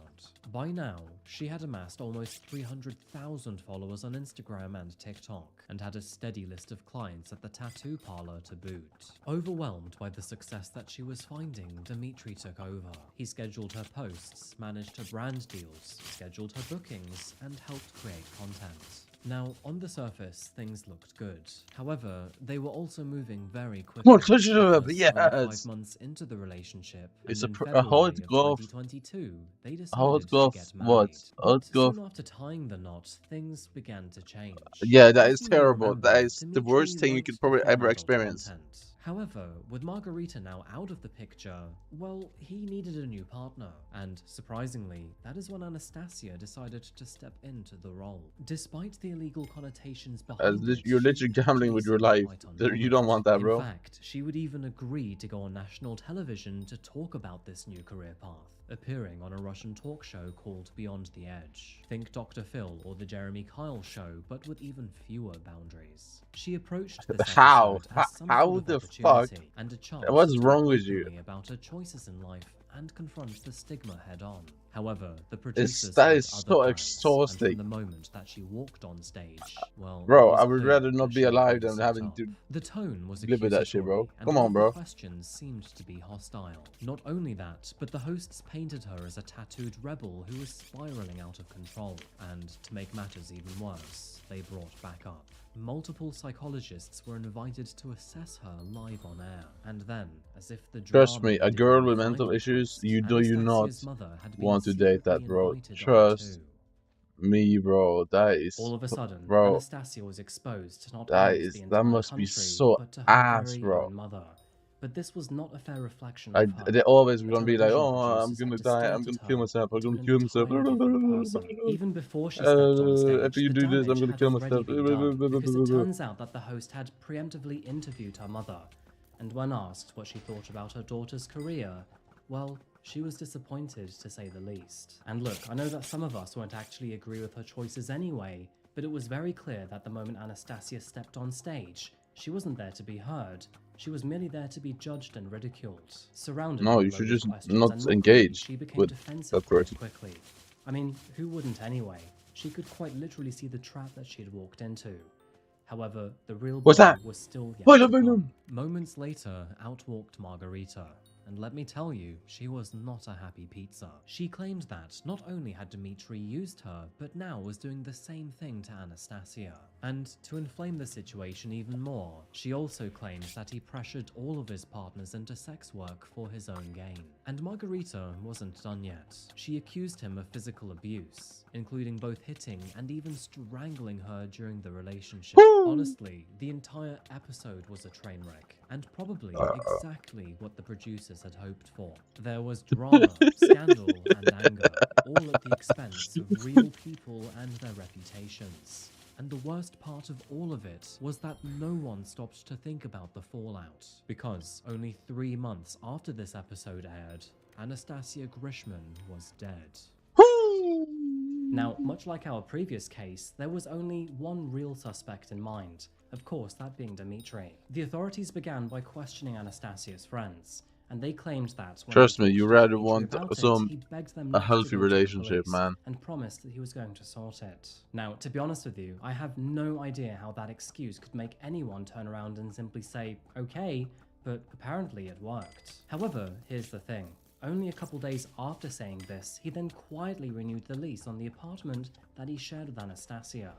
By now, she had amassed almost 300,000 followers on Instagram and TikTok, and had a steady list of clients at the tattoo parlor to boot. Overwhelmed by the success that she was finding, Dmitry took over. He scheduled her posts, managed her brand deals, scheduled her bookings, and helped create content. Now, on the surface, things looked good. However, they were also moving very quickly. More pleasure, Because yes. only 5 months into the relationship, It's and in a hot February of golf. 2022, they Hot decided to golf. get What? married. Hot But golf. soon after tying the knot, things began to change. Yeah, that As is you may terrible. remember, That is the Dmitry worst thing you liked could to probably film ever adult experience. content. However, with Margarita now out of the picture, well, he needed a new partner. And surprisingly, that is when Anastasia decided to step into the role. Despite the illegal connotations behind it, You're literally gambling with your life. You don't want that, bro. In fact, she would even agree to go on national television to talk about this new career path, appearing on a Russian talk show called Beyond the Edge. Think Dr. Phil or The Jeremy Kyle Show, but with even fewer boundaries. She approached this episode as some sort of the opportunity fuck? and a chance What's to wrong talk with you? openly about her choices in life and confront the stigma head-on. However, the producers That had is other so plans, exhausting. and from the moment that she walked on stage, well, Bro, it was I would clear rather not that be she had alive been than set having up. to The tone was live with that shit, bro. accusatory, and Come all on, of bro. the questions seemed to be hostile. Not only that, but the hosts painted her as a tattooed rebel who was spiraling out of control. And to make matters even worse, they brought back up. Multiple psychologists were invited to assess her live on air, and then, as if the Trust drama me, a needed girl any with mental final issues, twist, you not Anastasia's mother had been want to date that, secretly bro. invited on Trust too. me, bro. That is, All of a sudden, bro. Anastasia was exposed to not That only to is the that entire must be country, so but to her ass, very bro. own mother. But this was not a fair reflection of her. They always The gonna be like, television oh, I'm producers gonna had die, I'm distorted gonna kill her myself, I'm into gonna an kill myself. entirely different person. Even before she stepped on stage, If you the do this, I'm damage gonna had kill already myself. been done, because it turns out that the host had preemptively interviewed her mother, and when asked what she thought about her daughter's career, well, she was disappointed, to say the least. And look, I know that some of us won't actually agree with her choices anyway, but it was very clear that the moment Anastasia stepped on stage, she wasn't there to be heard. She was merely there to be judged and ridiculed. Surrounded No, by you should loads just of questions not and more engage she became with defensive that quite person. quickly. I mean, who wouldn't anyway? She could quite literally see the trap that she had walked into. However, the real What's blow that? was still yet Boiler to venom. come. Moments later, out walked Margarita. And let me tell you, she was not a happy pizza. She claimed that not only had Dmitry used her, but now was doing the same thing to Anastasia. And to inflame the situation even more, she also claimed that he pressured all of his partners into sex work for his own gain. And Margarita wasn't done yet. She accused him of physical abuse, including both hitting and even strangling her during the relationship. Honestly, the entire episode was a train wreck, and probably exactly what the producers had hoped for. There was drama, scandal, and anger, all at the expense of real people and their reputations. And the worst part of all of it was that no one stopped to think about the fallout, because only 3 months after this episode aired, Anastasia Grishman was dead. Now, much like our previous case, there was only one real suspect in mind, of course that being Dmitry. The authorities began by questioning Anastasia's friends, and they claimed that when Trust they me, you talked to rather Dmitry want about some it, he begged them a not healthy to go to the relationship, police man. and promised that he was going to sort it. Now, to be honest with you, I have no idea how that excuse could make anyone turn around and simply say, okay, but apparently it worked. However, here's the thing. Only a couple days after saying this, he then quietly renewed the lease on the apartment that he shared with Anastasia.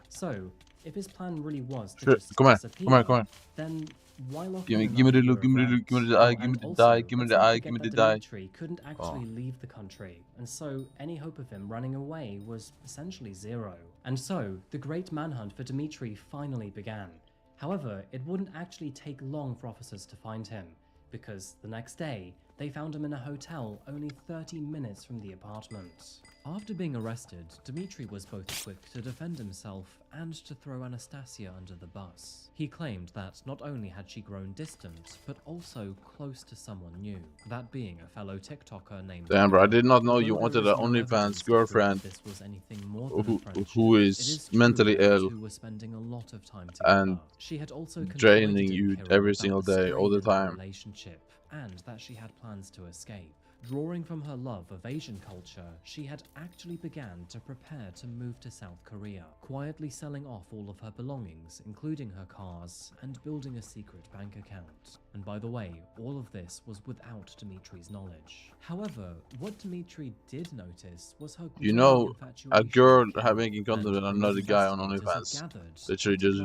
So, if his plan really was to just disappear, then why lock him in Give me the look, give me the eye, give me the die, give me the eye, give me the die. Dmitry couldn't actually leave the country, and so any hope of him running away was essentially zero. And so, the great manhunt for Dmitry finally began. However, it wouldn't actually take long for officers to find him, because the next day, they found him in a hotel only 30 minutes from the apartment. After being arrested, Dmitry was both quick to defend himself and to throw Anastasia under the bus. He claimed that not only had she grown distant, but also close to someone new, that being a fellow TikToker named Damn, bro, I did not know you Although wanted there an is no OnlyFans evidence to girlfriend prove this was anything more than a friendship, who it is true mentally that the ill two were spending a lot of time together. and She had also draining confided in you Kirill every about single the day, all the strain in their time. relationship, and that she had plans to escape. Drawing from her love of Asian culture, she had actually began to prepare to move to South Korea, quietly selling off all of her belongings, including her cars, and building a secret bank account. And by the way, all of this was without Dmitry's knowledge. However, what Dmitry did notice was her You growing know, infatuation a girl with making content with another guy on OnlyFans literally just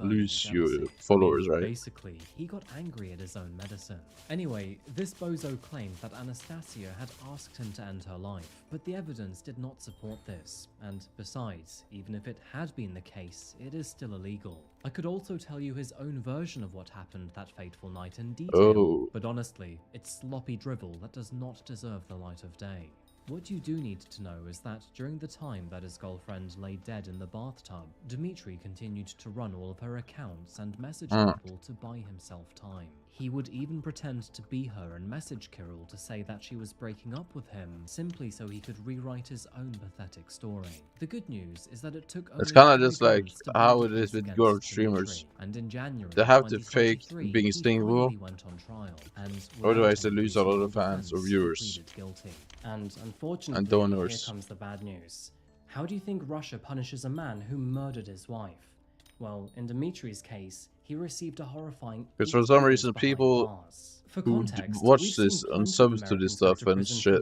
lose your followers, right? Basically, he got angry at his own medicine. Anyway, this bozo claimed that Anastasia had asked him to end her life, but the evidence did not support this, and besides, even if it had been the case, it is still illegal. I could also tell you his own version of what happened that fateful night in detail, but honestly, it's sloppy drivel that does not deserve the light of day. What you do need to know is that during the time that his girlfriend lay dead in the bathtub, Dmitry continued to run all of her accounts and message people to buy himself time. He would even pretend to be her and message Kirill to say that she was breaking up with him, simply so he could rewrite his own pathetic story. The good news is that it took only It's kind of 5 just like months to how build it a is case with against girl Dmitry, streamers. and in January They have to fake 2023, being he stingable, finally went on trial, and otherwise without they any lose a lot of reasonable fans or defense, he viewers pleaded guilty. And unfortunately, and here donors. comes the bad news. How do you think Russia punishes a man who murdered his wife? Well, in Dmitry's case, he received a horrifying Because for some reason, people who watch this and subs to this stuff and shit,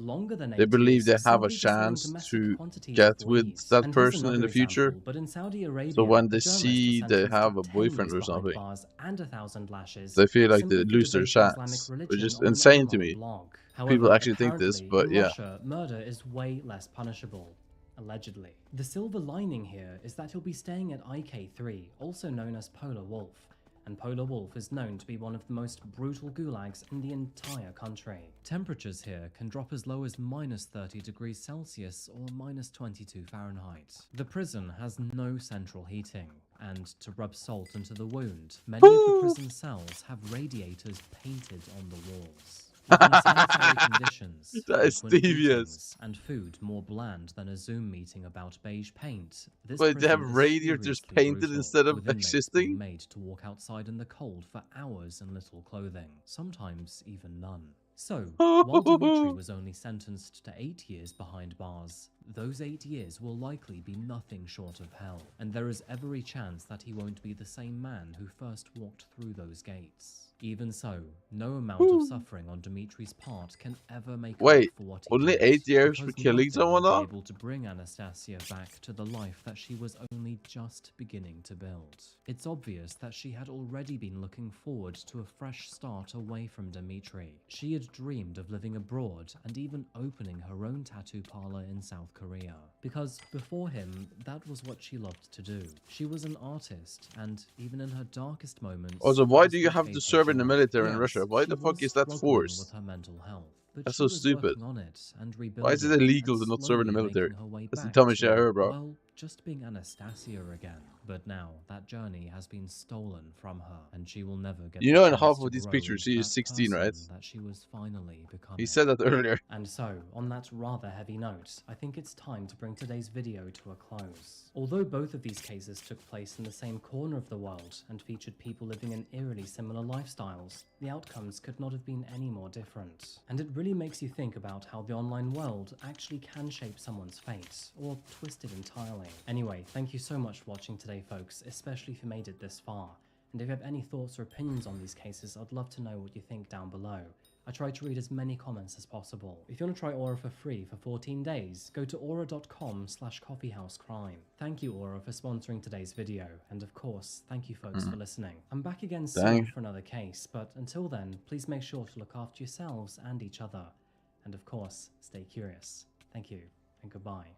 they believe they have a chance to get with that person in the future. But in Saudi Arabia, So when they a journalist see was they sentenced have to a 10 boyfriend years or behind something, bars and 1,000 lashes they feel like simply they for lose their debating Islamic chance, which religion is on an insane to online me. blog. People However, actually think this, apparently, but in yeah. Russia, murder is way less punishable. Allegedly. The silver lining here is that he'll be staying at IK3, also known as Polar Wolf, and Polar Wolf is known to be one of the most brutal gulags in the entire country. Temperatures here can drop as low as -30 degrees Celsius or -22 Fahrenheit. The prison has no central heating, and to rub salt into the wound, many of the prison cells have radiators painted on the walls. With unsanitary conditions, That is frequent devious. beatings, and food more bland than a Zoom meeting about beige paint, this Wait, they have prison is radiators seriously painted brutal, instead of with inmates existing? being made to walk outside in the cold for hours in little clothing, sometimes even none. So, while Dmitry was only sentenced to 8 years behind bars, those 8 years will likely be nothing short of hell, and there is every chance that he won't be the same man who first walked through those gates. Even so, no amount of suffering on Dmitry's part can ever make up Wait, for what he only did, 8 years for because killing nothing someone will though? be able to bring Anastasia back to the life that she was only just beginning to build. It's obvious that she had already been looking forward to a fresh start away from Dmitry. She had dreamed of living abroad and even opening her own tattoo parlor in South Korea. Because before him, that was what she loved to do. She was an artist, and even in her darkest moments... Also, why do you have to serve in the military in Yes, Russia? Why she the fuck was is that struggling forced? with her mental health. but That's she so was stupid. working on it and rebuilding. Why is it illegal to not serve in the military? That's the dumbest shit I heard, bro. Well, just being Anastasia again. But now that journey has been stolen from her, and she will never get. You know, in half of these pictures, she is 16, right? That she was finally becoming. He said that earlier. And so, on that rather heavy note, I think it's time to bring today's video to a close. Although both of these cases took place in the same corner of the world and featured people living in eerily similar lifestyles, the outcomes could not have been any more different. And it really makes you think about how the online world actually can shape someone's fate, or twist it entirely. Anyway, thank you so much for watching today, folks, especially if you made it this far. And if you have any thoughts or opinions on these cases, I'd love to know what you think down below. I try to read as many comments as possible. If you want to try Aura for free for 14 days, go to aura.com/coffeehousecrime. Thank you, Aura, for sponsoring today's video, and of course, thank you folks for listening. I'm back again soon for another case, but until then, please make sure to look after yourselves and each other. And of course, stay curious. Thank you, and goodbye.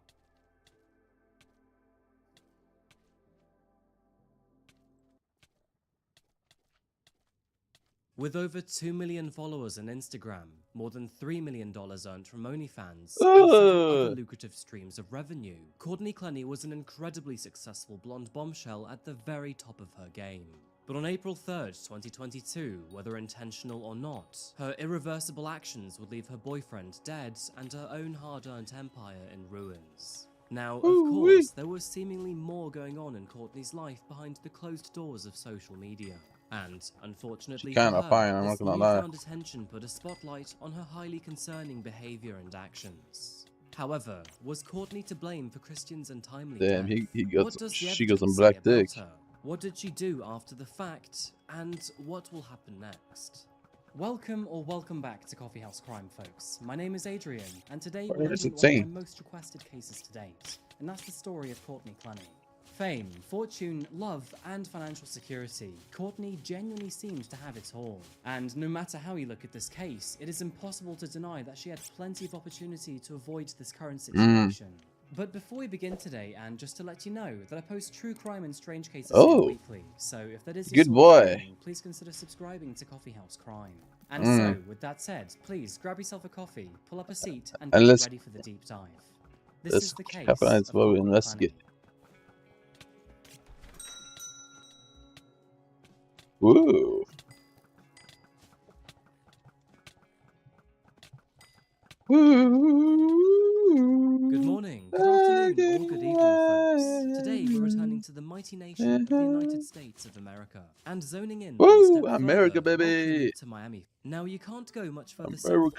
With over 2 million followers on Instagram, more than $3 million earned from OnlyFans, and several other lucrative streams of revenue, Courtney Clenny was an incredibly successful blonde bombshell at the very top of her game. But on April 3rd, 2022, whether intentional or not, her irreversible actions would leave her boyfriend dead and her own hard-earned empire in ruins. Now, of course, there was seemingly more going on in Courtney's life behind the closed doors of social media. And, unfortunately for her, this newfound attention put a spotlight on her highly concerning behavior and actions. However, was Courtney to blame for Christian's untimely death? She got some black dick. What did she do after the fact, and what will happen next? Welcome or welcome back to Coffee House Crime, folks. My name is Adrian, and today we're looking at one of my most requested cases to date, and that's the story of Courtney Clenny. Fame, fortune, love, and financial security. Courtney genuinely seemed to have it all. And no matter how you look at this case, it is impossible to deny that she had plenty of opportunity to avoid this current situation. But before we begin today, and just to let you know that I post true crime and strange cases weekly, so if that is your sort of thing, please consider subscribing to Coffee House Crime. And so, with that said, please grab yourself a coffee, pull up a seat, and get ready for the deep dive. This is the case of Courtney Clenny. Woo. Good morning, good afternoon, or good evening, folks. Today we're returning to the mighty nation of the United States of America and zoning in America, baby, to Miami. Now you can't go much further south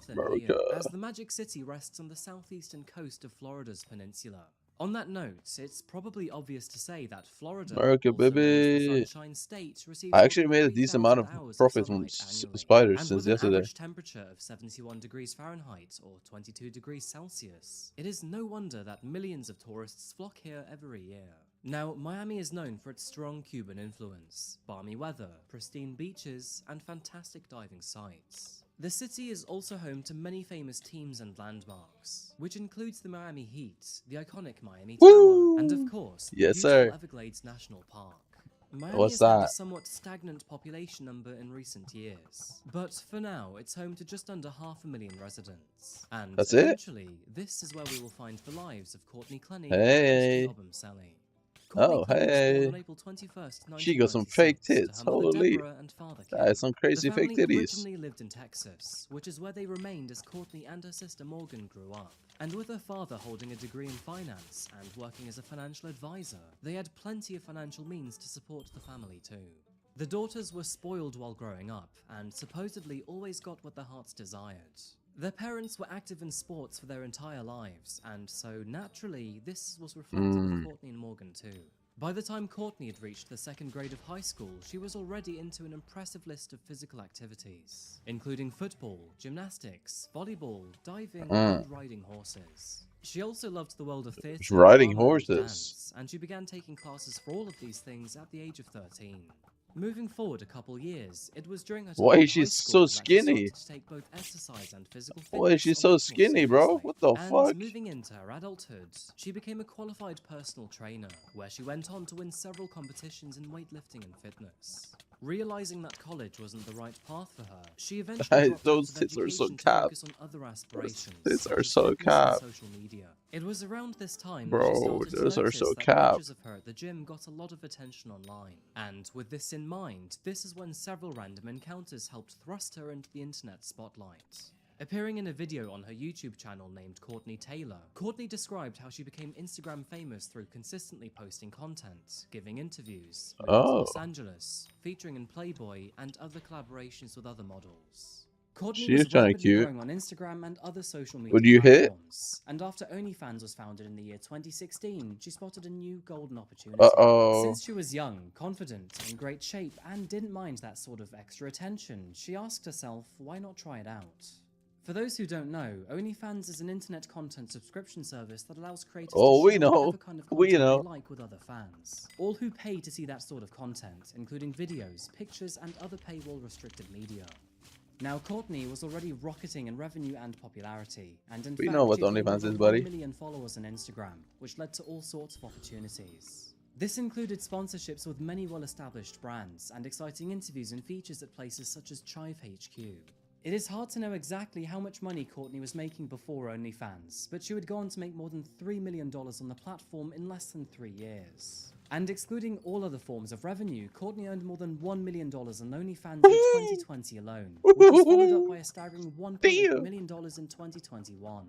than here, as the Magic City rests on the southeastern coast of Florida's peninsula. On that note, it's probably obvious to say that Florida, America, baby. Sunshine State, I actually made a decent amount of profit from spiders since yesterday. With an average temperature of 71 degrees Fahrenheit or 22 degrees Celsius, it is no wonder that millions of tourists flock here every year. Now, Miami is known for its strong Cuban influence, balmy weather, pristine beaches, and fantastic diving sites. The city is also home to many famous teams and landmarks, which includes the Miami Heat, the iconic Miami Tower, and of course, the beautiful Everglades National Park. Miami has had a somewhat stagnant population number in recent years, but for now, it's home to just under 500,000 residents. And eventually, this is where we will find the lives of Courtney Clenny and Obam Selly. Oh, hey. She got some fake tits. Holy. That's some crazy fake titties. The family originally lived in Texas, which is where they remained as Courtney and her sister Morgan grew up. And with her father holding a degree in finance and working as a financial advisor, they had plenty of financial means to support the family too. The daughters were spoiled while growing up, and supposedly always got what their hearts desired. Their parents were active in sports for their entire lives, and so naturally, this was reflected with Courtney and Morgan too. By the time Courtney had reached the 2nd grade of high school, she was already into an impressive list of physical activities, including football, gymnastics, volleyball, diving, and riding horses. She also loved the world of theatre, riding drama, horses, and dance, and she began taking classes for all of these things at the age of 13. Moving forward a couple years, it was during her time Why is she so skinny? to take both exercise and physical fitness. Why is she so skinny, bro? What the fuck? Moving into her adulthood, she became a qualified personal trainer, where she went on to win several competitions in weightlifting and fitness. Realizing that college wasn't the right path for her, she eventually dropped out of education to focus on other aspirations, Those such are as so fitness and cap. social media. It was around this time Bro, that she started to those are notice so that cap. pictures of her at the gym got a lot of attention online. And with this in mind, this is when several random encounters helped thrust her into the internet spotlight. Appearing in a video on her YouTube channel named Courtney Taylor, Courtney described how she became Instagram famous through consistently posting content, giving interviews, moving to Los Angeles, featuring in Playboy, and other collaborations with other models. Courtney She is was kinda rapidly cute. growing on Instagram and other social media Would you hit? platforms, and after OnlyFans was founded in the year 2016, she spotted a new golden opportunity. Uh-oh. Since she was young, confident, in great shape, and didn't mind that sort of extra attention, she asked herself, why not try it out? For those who don't know, OnlyFans is an internet content subscription service that allows creators to share whatever kind of content they like with other fans. All who pay to see that sort of content, including videos, pictures, and other paywall-restricted media. Now, Courtney was already rocketing in revenue and popularity, and in We fact, know what she gained OnlyFans over is, buddy. 1 million followers on Instagram, which led to all sorts of opportunities. This included sponsorships with many well-established brands, and exciting interviews and features at places such as Chive HQ. It is hard to know exactly how much money Courtney was making before OnlyFans, but she would go on to make more than $3 million on the platform in less than 3 years. And excluding all other forms of revenue, Courtney earned more than $1 million on OnlyFans in 2020 alone, which was followed up by a staggering $1.8 million in 2021.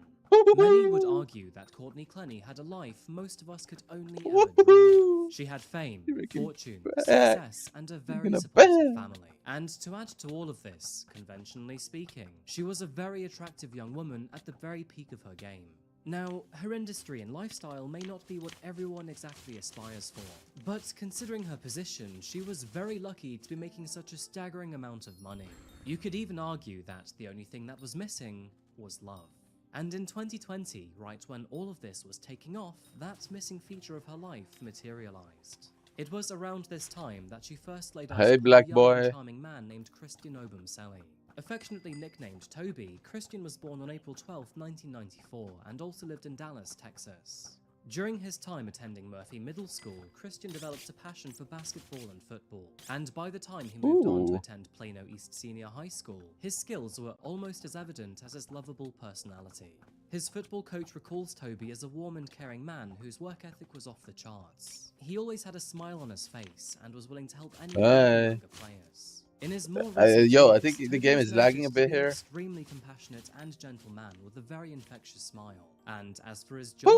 Many would argue that Courtney Clenny had a life most of us could only ever dream of. She had fame, fortune, success, and a very supportive family. And to add to all of this, conventionally speaking, she was a very attractive young woman at the very peak of her game. Now, her industry and lifestyle may not be what everyone exactly aspires for, but considering her position, she was very lucky to be making such a staggering amount of money. You could even argue that the only thing that was missing was love. And in 2020, right when all of this was taking off, that missing feature of her life materialized. It was around this time that she first laid eyes Hey, on black a young boy. and charming man named Christian Obumseli. Affectionately nicknamed Toby, Christian was born on April 12, 1994, and also lived in Dallas, Texas. During his time attending Murphy Middle School, Christian developed a passion for basketball and football, and by the time he moved on to attend Plano East Senior High School, his skills were almost as evident as his lovable personality. His football coach recalls Toby as a warm and caring man whose work ethic was off the charts. He always had a smile on his face and was willing to help any younger players. In his more recent Yo, I years, think the Toby game was is lagging a noticed to bit be an here. extremely compassionate and gentle man with a very infectious smile. And as for his job,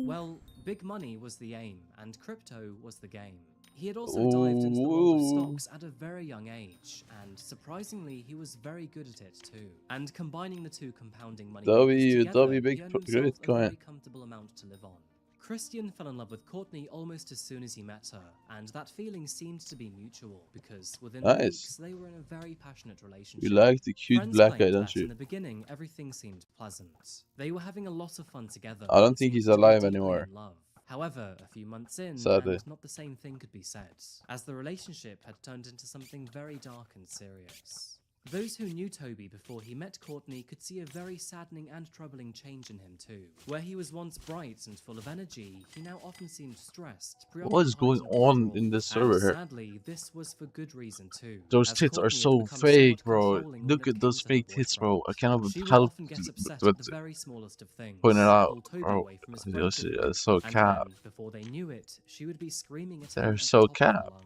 well, big money was the aim, and crypto was the game. He had also dived into the world of stocks at a very young age, and surprisingly, he was very good at it too. And combining the two compounding money together, he earned himself a very comfortable amount to live on. Christian fell in love with Courtney almost as soon as he met her, and that feeling seemed to be mutual, because within weeks they were in a very passionate relationship. You like the cute Friends black guy, claimed don't that you? in the beginning, everything seemed pleasant. They were having a lot of fun together. I don't and think seemed he's to be alive deeply anymore. in love. However, a few months in, Sadly. and not the same thing could be said, as the relationship had turned into something very dark and serious. Those who knew Toby before he met Courtney could see a very saddening and troubling change in him too. Where he was once bright and full of energy, he now often seemed stressed, What is going on in this server and here? sadly, this was for good reason too. Those as tits are Courtney had so become fake, somewhat bro. controlling when Look it at those came to her fake tits, bro. I boyfriend. cannot She would help often get upset but at the very smallest of things, point it out, pull Toby bro. away from his Those friend shit group, is so and cap. then, before they knew it, she would be screaming at him They're at so the top of her cap. lungs.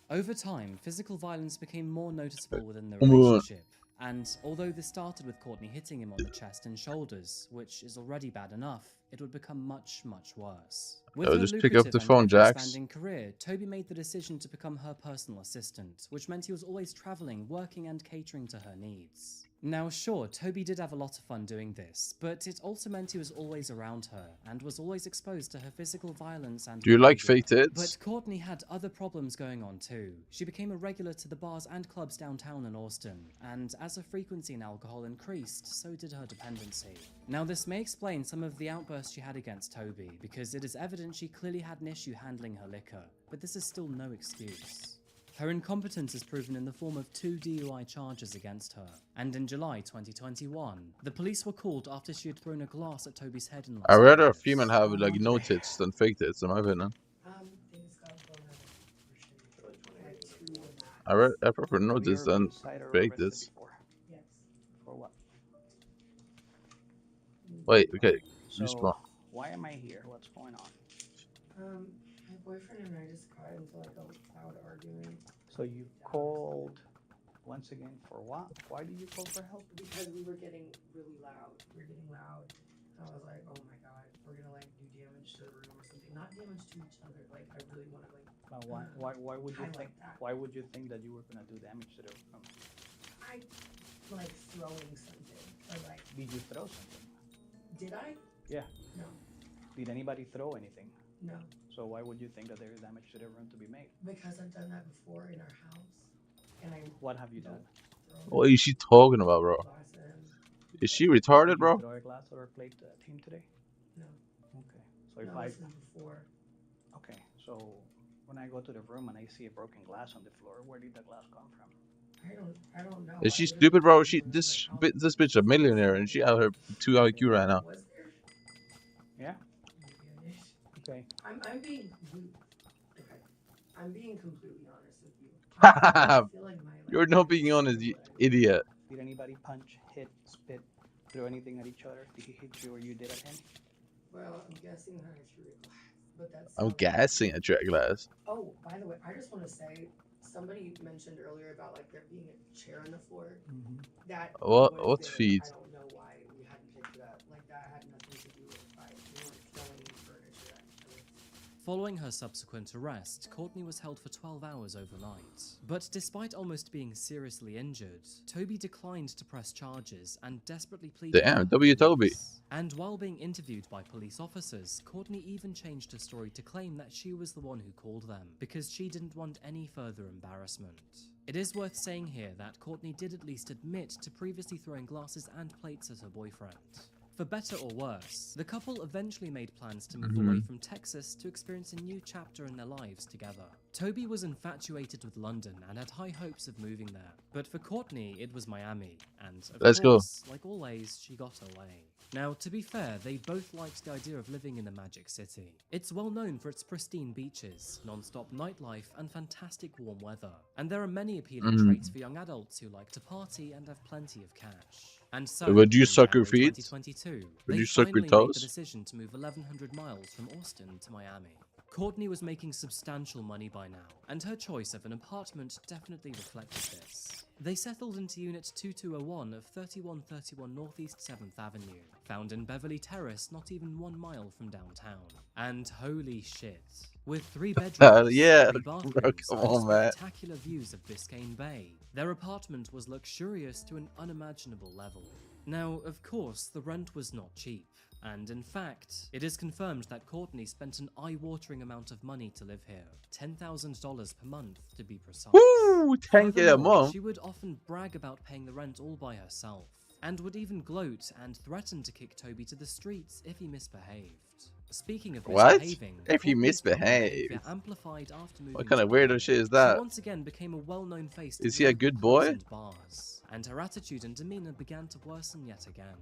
Over time, physical violence became more noticeable within the Ugh. relationship, and although this started with Courtney hitting him on the chest and shoulders, which is already bad enough, it would become much, much worse. With her Just pick up lucrative the and phone, Jax. ever-expanding career, Toby made the decision to become her personal assistant, which meant he was always traveling, working, and catering to her needs. Now sure, Toby did have a lot of fun doing this, but it also meant he was always around her, and was always exposed to her physical violence and Do you like behavior. fake tits? But Courtney had other problems going on too. She became a regular to the bars and clubs downtown in Austin, and as her frequency in alcohol increased, so did her dependency. Now this may explain some of the outbursts she had against Toby, because it is evident she clearly had an issue handling her liquor, but this is still no excuse. Her incompetence is proven in the form of 2 DUI charges against her, and in July 2021, the police were called after she had thrown a glass at Toby's head in Los I'd rather a Angeles. female have like no tits than fake tits, in my opinion. I prefer know this than fake this. Yes. For what? Wait, okay. So, why am I here? What's going on? My boyfriend and I just got into like a loud argument. So you called once again for what? Why did you call for help? Because we were getting really loud. We were getting loud. And I was like, oh my god, we're gonna like do damage to the room or something. Not damage to each other. Like I really want to like. Why would you think? That. Why would you think that you were gonna do damage to the room? I like throwing something or like. Did you throw something? Did I? Yeah. No. Did anybody throw anything? No. So why would you think that there is damage to the room to be made? Because I've done that before in our house, and I. What have you done? What is she talking about, bro? Is she retarded, bro? Did you throw a glass or a plate team today? No. Okay. So if no, I. This is before. Okay. So when I go to the room and I see a broken glass on the floor, where did the glass come from? I don't know. Is she stupid, bro? This bitch a millionaire and she out here 2 IQ right now. Yeah. Okay. I'm being. Okay. I'm being completely honest with you. I feel like You're not being honest, you idiot. Did anybody punch, hit, spit, throw anything at each other? Did he hit you or you did at him? Well, I'm guessing that I threw a glass, but that's. I'm guessing at your glass. Oh, by the way, I just want to say somebody mentioned earlier about like there being a chair on the floor. That. What feed? I don't know why we hadn't picked it up. Like that had nothing to do with the fight. We weren't throwing furniture at each other. Following her subsequent arrest, Courtney was held for 12 hours overnight. But despite almost being seriously injured, Toby declined to press charges and desperately pleaded. Damn, W. Toby. And while being interviewed by police officers, Courtney even changed her story to claim that she was the one who called them, because she didn't want any further embarrassment. It is worth saying here that Courtney did at least admit to previously throwing glasses and plates at her boyfriend. For better or worse, the couple eventually made plans to move away from Texas to experience a new chapter in their lives together. Toby was infatuated with London and had high hopes of moving there. But for Courtney, it was Miami, and of course, like always, she got her way. Now, to be fair, they both liked the idea of living in a magic city. It's well known for its pristine beaches, non-stop nightlife, and fantastic warm weather. And there are many appealing traits for young adults who like to party and have plenty of cash. And so, would you suck your feet? 2022, Would they you suck your finally made the toes? decision to move 1,100 miles from Austin to Miami. Courtney was making substantial money by now, and her choice of an apartment definitely reflected this. They settled into Unit 2201 of 3131 Northeast 7th Avenue, found in Beverly Terrace, not even 1 mile from downtown. And holy shit, with 3 bedrooms, yeah, 3 bathrooms, bro, come and on, man. spectacular views of Biscayne Bay, their apartment was luxurious to an unimaginable level. Now, of course, the rent was not cheap. And in fact, it is confirmed that Courtney spent an eye-watering amount of money to live here, $10,000 per month to be precise. Woo, 10K a month. She would often brag about paying the rent all by herself, and would even gloat and threaten to kick Toby to the streets if he misbehaved. Speaking of misbehaving, if he misbehaved, amplified after moving what kind of to weirdo Miami, shit is that? She once again became a well-known face. Is he a good boy? Bars, and her attitude and demeanor began to worsen yet again.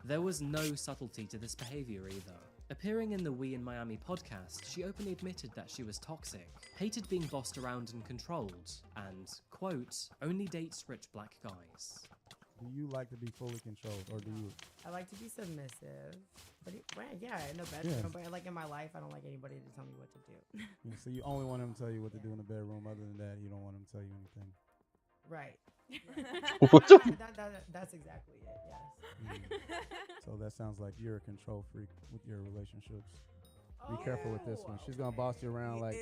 There was no subtlety to this behavior either. Appearing in the We in Miami podcast, she openly admitted that she was toxic, hated being bossed around and controlled, and, quote, only dates rich black guys. Do you like to be fully controlled, or do you? I like to be submissive. But yeah, in the bedroom, but like in my life, I don't like anybody to tell me what to do. Yeah, so you only want him to tell you what to do in the bedroom. Other than that, you don't want him to tell you anything. Right. What the that's exactly it, yes. So that sounds like you're a control freak with your relationships. Be careful with this one. She's gonna boss you around like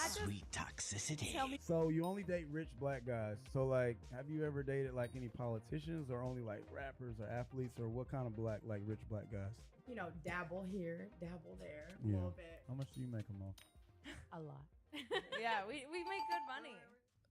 sweet toxicity. So you only date rich black guys. So like, have you ever dated like any politicians or only like rappers or athletes, or what kind of rich black guys? You know, dabble here, dabble there, a Yeah. little bit. How much do you make a month? A lot. Yeah, we make good money.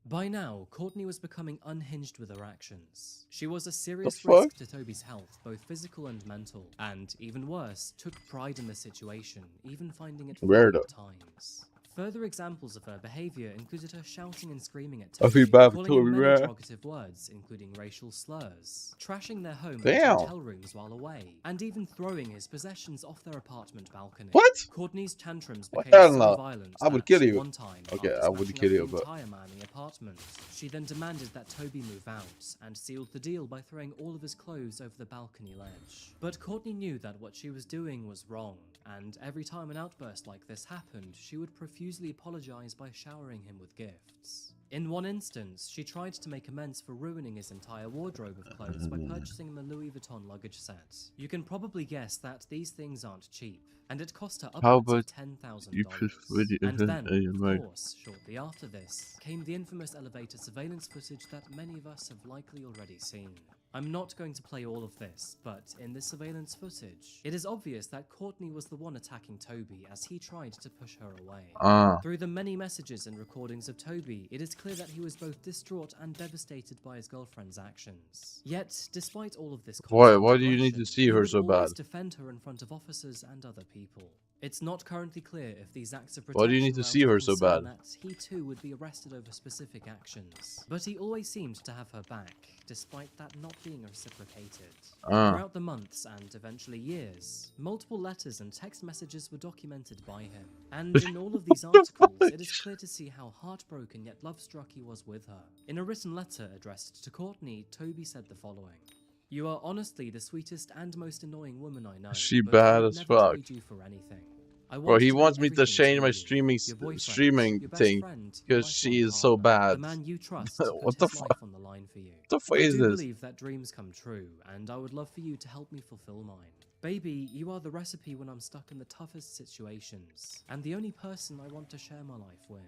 By now, Courtney was becoming unhinged with her actions. She was a serious The fuck? risk to Toby's health, both physical and mental, and, even worse, took pride in the situation, even finding it funny Weirdo. at times. Further examples of her behavior included her shouting and screaming at I feel Toby, bad for calling him Toby, many man. derogative words, including racial slurs, trashing their home and Damn. hotel rooms while away, and even throwing his possessions off their apartment balcony. What? Courtney's tantrums Well, became hell so no. violent I would that kill you. one time, Okay, after I wouldn't smashing kill up you, the but entire manning apartment, she then demanded that Toby move out and sealed the deal by throwing all of his clothes over the balcony ledge. But Courtney knew that what she was doing was wrong, and every time an outburst like this happened, she would profusely apologize by showering him with gifts. In one instance, she tried to make amends for ruining his entire wardrobe of clothes by purchasing him a Louis Vuitton luggage set. You can probably guess that these things aren't cheap, and it cost her how upwards about of $10,000. you put video And then, in of course, shortly after this, came the infamous elevator surveillance footage that many of us have likely already seen. I'm not going to play all of this, but in this surveillance footage, it is obvious that Courtney was the one attacking Toby as he tried to push her away. Through the many messages and recordings of Toby, it is clear that he was both distraught and devastated by his girlfriend's actions. Yet, despite all of this Why constant do you need to aggression, see he her would so bad? always defend her in front of officers and other people. It's not currently clear if these acts of protection Why do you need to see her so bad? that he too would be arrested over specific actions. But he always seemed to have her back, despite that not being reciprocated. Throughout the months and eventually years, multiple letters and text messages were documented by him. And in all of these articles, it is clear to see how heartbroken yet love-struck he was with her. In a written letter addressed to Courtney, Toby said the following: "You are honestly the sweetest and most annoying woman I know. She but bad I would as never fuck. trade you for anything. I Bro, want he to be wants me to everything change my you, streaming your boyfriend, streaming your best thing friend, your because she lifelong is so partner, bad. the man you trust to What put the his fuck? life on the line for you. What the fuck I is do this? believe that dreams come true, and I would love for you to help me fulfill mine. Baby, you are the recipe when I'm stuck in the toughest situations, and the only person I want to share my life with.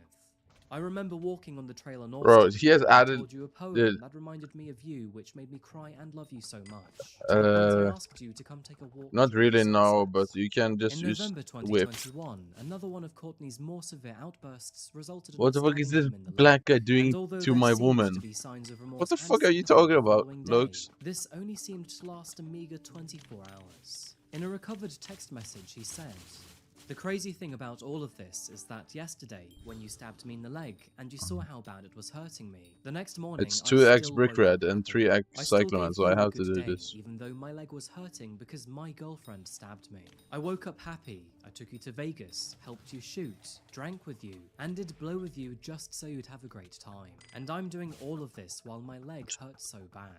I remember walking on the trail on Bro, Austin, he has and I added told you a poem the that reminded me of you, which made me cry and love you so much. And I asked you to come take a walk not during the really no, sunset. but you can just In use November whip. 2021, another one of Courtney's more severe outbursts resulted in What her the fuck is stabbing this him in the black leg. guy doing And although to there my seemed woman? to be signs of remorse What the and fuck are you sympathy talking the about, following day, Lux? this only seemed to last a meager 24 hours. In a recovered text message, he said, "The crazy thing about all of this is that yesterday, when you stabbed me in the leg and you saw how bad it was hurting me, the next morning It's I 2x still brick woke red up and happy. 3x I still cyclamen, gave so I you a have to good do day, this. even though my leg was hurting because my girlfriend stabbed me. I woke up happy, I took you to Vegas, helped you shoot, drank with you, and did blow with you just so you'd have a great time. And I'm doing all of this while my leg hurts so bad.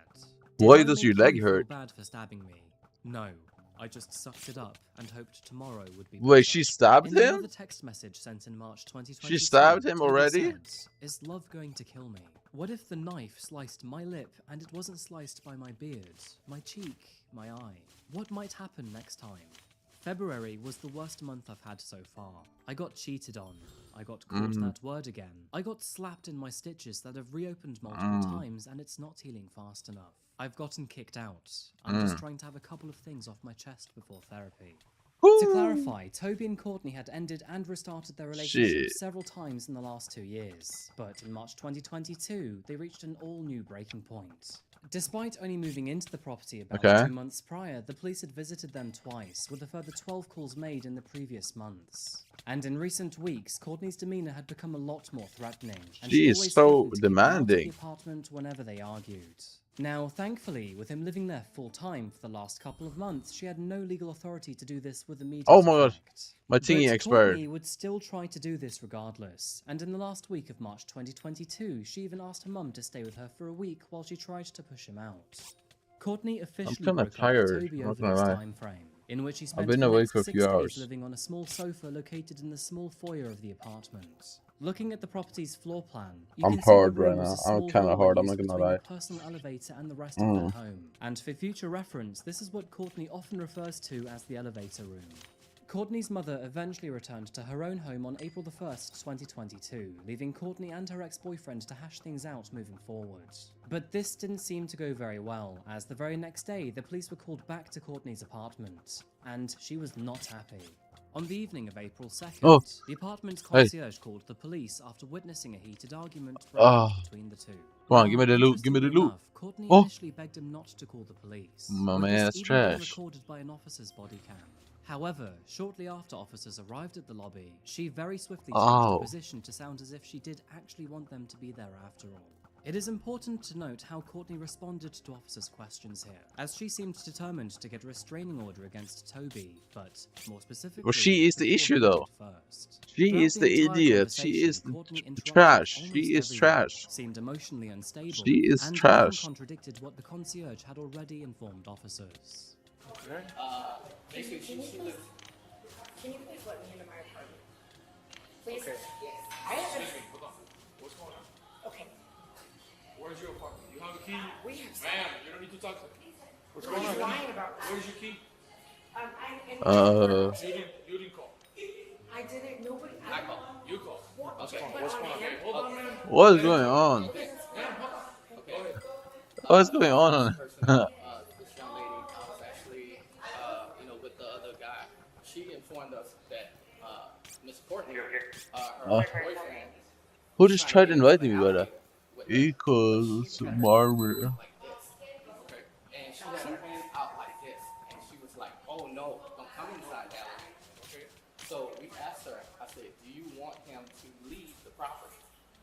Did Why I does make your leg you hurt? feel bad for stabbing me? No. I just sucked it up and hoped tomorrow would be Wait, better." she stabbed In him? another text message sent in March 2022, She stabbed him Toby already? said, "Is love going to kill me? What if the knife sliced my lip and it wasn't sliced by my beard, my cheek, my eye? What might happen next time?" February was the worst month I've had so far. I got cheated on. I got caught that word again. I got slapped in my stitches that have reopened multiple times and it's not healing fast enough. I've gotten kicked out. I'm just trying to have a couple of things off my chest before therapy. To clarify, Toby and Courtney had ended and restarted their relationship several times in the last 2 years, but in March 2022, they reached an all-new breaking point. Despite only moving into the property about 2 months prior, the police had visited them twice, with a further 12 calls made in the previous months. And in recent weeks, Courtney's demeanor had become a lot more threatening, and She is always so threatened to kick them out of demanding. the apartment whenever they argued. Now, thankfully, with him living there full-time for the last couple of months, she had no legal authority to do this with immediate Oh my god, effect. my thingy But expired. Courtney would still try to do this regardless, and in the last week of March 2022, she even asked her mum to stay with her for a week while she tried to push him out. Courtney officially kinda broke up tired, with Toby not over gonna this lie. time frame, in which he I've spent been the awake next for a 6 few days hours. living on a small sofa located in the small foyer of the apartment. Looking at the property's floor plan, you I'm can see the hard right room was now. a I'm small kinda hallway hard, I'm used not gonna between lie. the personal elevator and the rest of their home. And for future reference, this is what Courtney often refers to as the elevator room. Courtney's mother eventually returned to her own home on April the 1st, 2022, leaving Courtney and her ex-boyfriend to hash things out moving forward. But this didn't seem to go very well, as the very next day, the police were called back to Courtney's apartment, and she was not happy. On the evening of April 2nd, the apartment's concierge called the police after witnessing a heated argument break out between the two. Come on, give me the loot, give me the loot. Courtney Oh, initially begged him not to call the police. my with man, this that's even being trash. recorded by an officer's body cam. However, shortly after officers arrived at the lobby, she very swiftly changed Oh. her position to sound as if she did actually want them to be there after all. It is important to note how Courtney responded to officers' questions here, as she seemed determined to get a restraining order against Toby, but more specifically, Well, she is the before issue, he though. did first. She Throughout is the the entire idiot. She conversation, is the Courtney interrupted trash. almost She is everyone, trash. seemed emotionally unstable, She is and trash. even contradicted what the concierge had already informed officers. Basically, Can you please let me into my apartment? Please? Okay. Yes. I haven't. Hold on. What's going on? Okay. Where's your apartment? You have a key? We have. Ma'am, you don't need to talk to me. What's What going are on? you lying about? Where's your key? You didn't call. I didn't. Nobody. I called. You called. What's Okay. going on? Okay, hold on, ma'am. What is going on? Okay, ma'am, hold on. Okay. What's going on? This young lady, I was actually, with the other guy. She informed us that Miss Courtney, her boyfriend, Who just tried inviting me, brother? Equals Marvel. like this, okay? And she had her hand out like this, and she was like, "Oh no, don't come inside that way." Okay. So we asked her. I said, "Do you want him to leave the property?"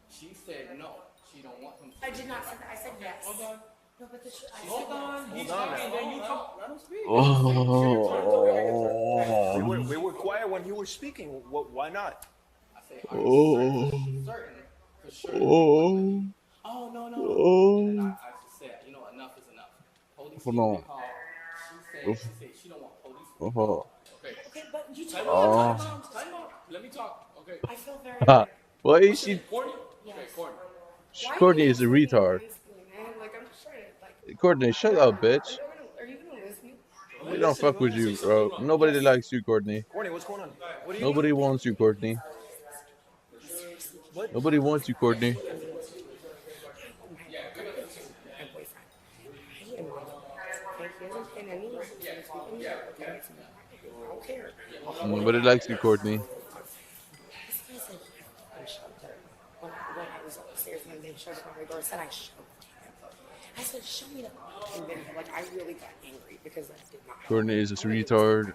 She said no. She don't want him to. I did not say that. I said yes. Hold on. No, but the Hold on. He's talking. Then you talk. Let him speak. Oh. We were quiet when you were speaking. Why not? I said, "Are you certain? For sure." Oh no. And then I just said, enough is enough. Police Hold on. called. She said she don't want police. Okay. Okay, but you Time told me. out. Let me talk. Okay. I feel very. Why is she? Courtney? Yes. Okay, Courtney. Courtney is a retard. Man, like I'm just trying to like. Courtney, shut up, bitch. Are you gonna listen? We don't fuck with you, bro. Nobody likes you, Courtney. Courtney, what's going on? What do you Nobody wants you, Courtney. What? Nobody wants you, Courtney. Nobody likes you, Courtney. When I was upstairs and they showed up on my door, I said I showed him. I said, show me the fucking video. Like, I really got angry because I did not. Courtney is this retard.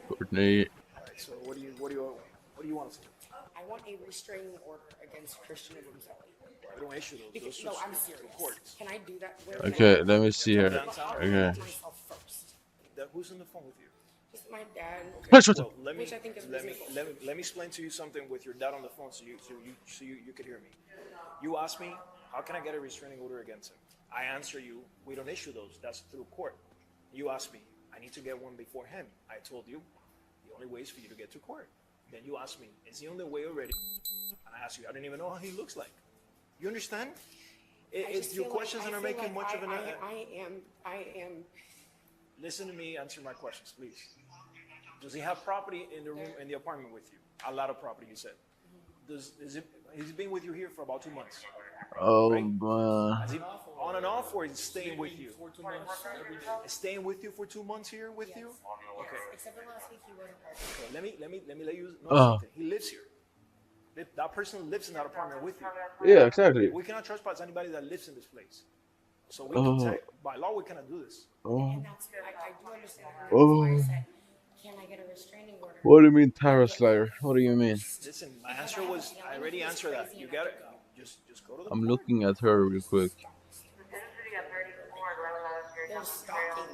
Courtney. Alright, so what do you want us to do? I want a restraining order against Christian and Gonzalez. I don't issue those. Because, no, I'm serious. Can I do that? Okay, let me see here. Okay. Who's on the phone with you? Just my dad. Well, Which I think is reasonable. let me explain to you something with your dad on the phone, so you could hear me. You asked me, how can I get a restraining order against him? I answer you, we don't issue those. That's through court. You asked me, I need to get one before him. I told you, the only way is for you to get to court. Then you asked me, is the only way already? And I asked you, I don't even know how he looks like. You understand? It's your questions that are making much of an. I am. Listen to me. Answer my questions, please. Does he have property in the room in the apartment with you? A lot of property, you said. He's been with you here for about 2 months. Oh, right? man. Is he on and off, or is he staying with you? Staying with you for 2 months here with you? Okay. Except for last week, he wasn't. Okay. Let me let you know Oh. something. He lives here. That person lives in that apartment with you. Yeah, exactly. We cannot trespass anybody that lives in this place. So we Oh. can by law we cannot do this. Oh. And that's, I do understand. Oh. That's why I said, can I get a restraining order? What do you mean, Tara Slayer? What do you mean? Listen, my answer was I already answered that. You got it. Just go to the. I'm looking at her real quick. They're stalking me.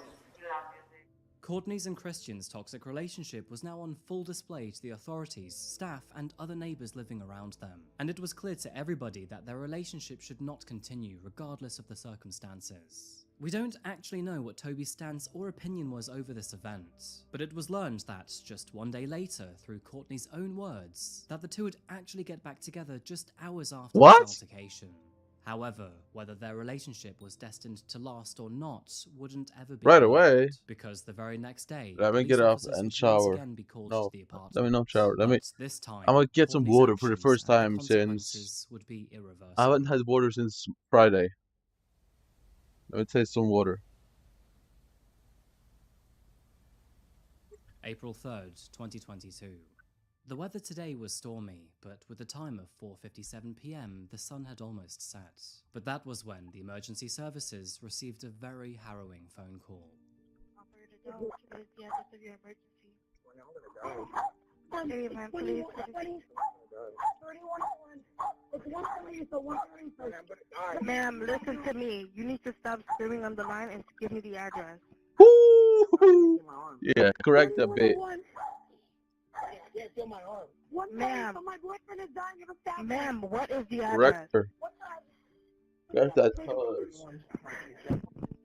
Courtney's and Christian's toxic relationship was now on full display to the authorities, staff, and other neighbors living around them, and it was clear to everybody that their relationship should not continue regardless of the circumstances. We don't actually know what Toby's stance or opinion was over this event, but it was learned that just one day later, through Courtney's own words, that the two would actually get back together just hours after the altercation. However, whether their relationship was destined to last or not wouldn't ever be Right known, away. because the very next day, Let me police get up officers and would shower. once again be called No, to the apartment. let me not shower. But this time, I'm gonna get some Courtney's water for the actions first and time consequences since would be irreversible. I haven't had water since Friday. Let me taste some water. April 3rd, 2022. The weather today was stormy, but with the time of 4:57 p.m, the sun had almost set. But that was when the emergency services received a very harrowing phone call. Operator, can I get the address of your emergency? Ma'am, listen to me. You need to stop screaming on the line and give me the address. Yeah, correct that bit. Ma'am, ma'am, what is the Correct address? her. Correct that touch.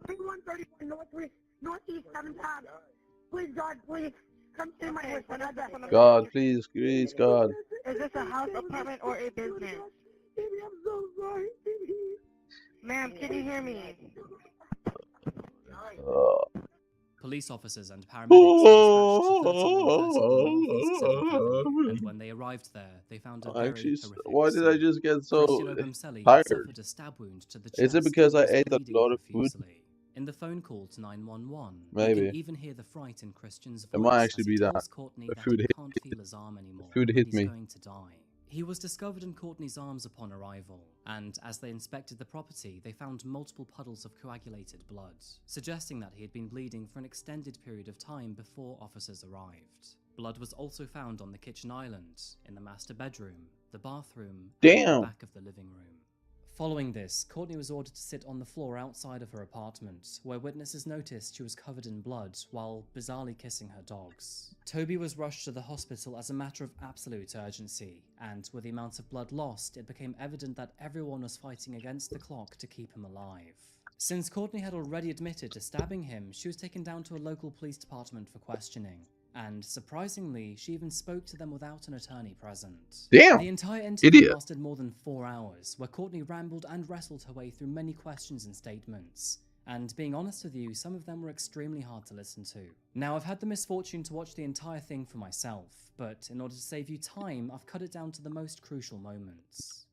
3131 Northeast 7 times. Please, God, please. Come see my address. God, please, please, God. Is this a house, apartment, or a business? Baby, I'm so sorry, baby. Ma'am, can you hear me? Police officers and paramedics were dispatched to 3130 Northeast 7th Avenue, and when they arrived there, they found a very horrific Why did I scene. just get so Christian Obamseli had tired? suffered a stab wound to the chest Is it because and I was ate a bleeding lot of food? profusely. In the phone call to 911, Maybe. you can even hear the fright in Christian's voice It might as actually he be tells that. Courtney The that food he hit can't feel his arm anymore food and hit he's me. going to die. He was discovered in Courtney's arms upon arrival, and as they inspected the property, they found multiple puddles of coagulated blood, suggesting that he had been bleeding for an extended period of time before officers arrived. Blood was also found on the kitchen island, in the master bedroom, the bathroom, and the back of the living room. Following this, Courtney was ordered to sit on the floor outside of her apartment, where witnesses noticed she was covered in blood while bizarrely kissing her dogs. Toby was rushed to the hospital as a matter of absolute urgency, and with the amount of blood lost, it became evident that everyone was fighting against the clock to keep him alive. Since Courtney had already admitted to stabbing him, she was taken down to a local police department for questioning. And surprisingly, she even spoke to them without an attorney present. Damn! The entire interview Idiot. lasted more than 4 hours, where Courtney rambled and wrestled her way through many questions and statements. And being honest with you, some of them were extremely hard to listen to. Now, I've had the misfortune to watch the entire thing for myself, but in order to save you time, I've cut it down to the most crucial moments.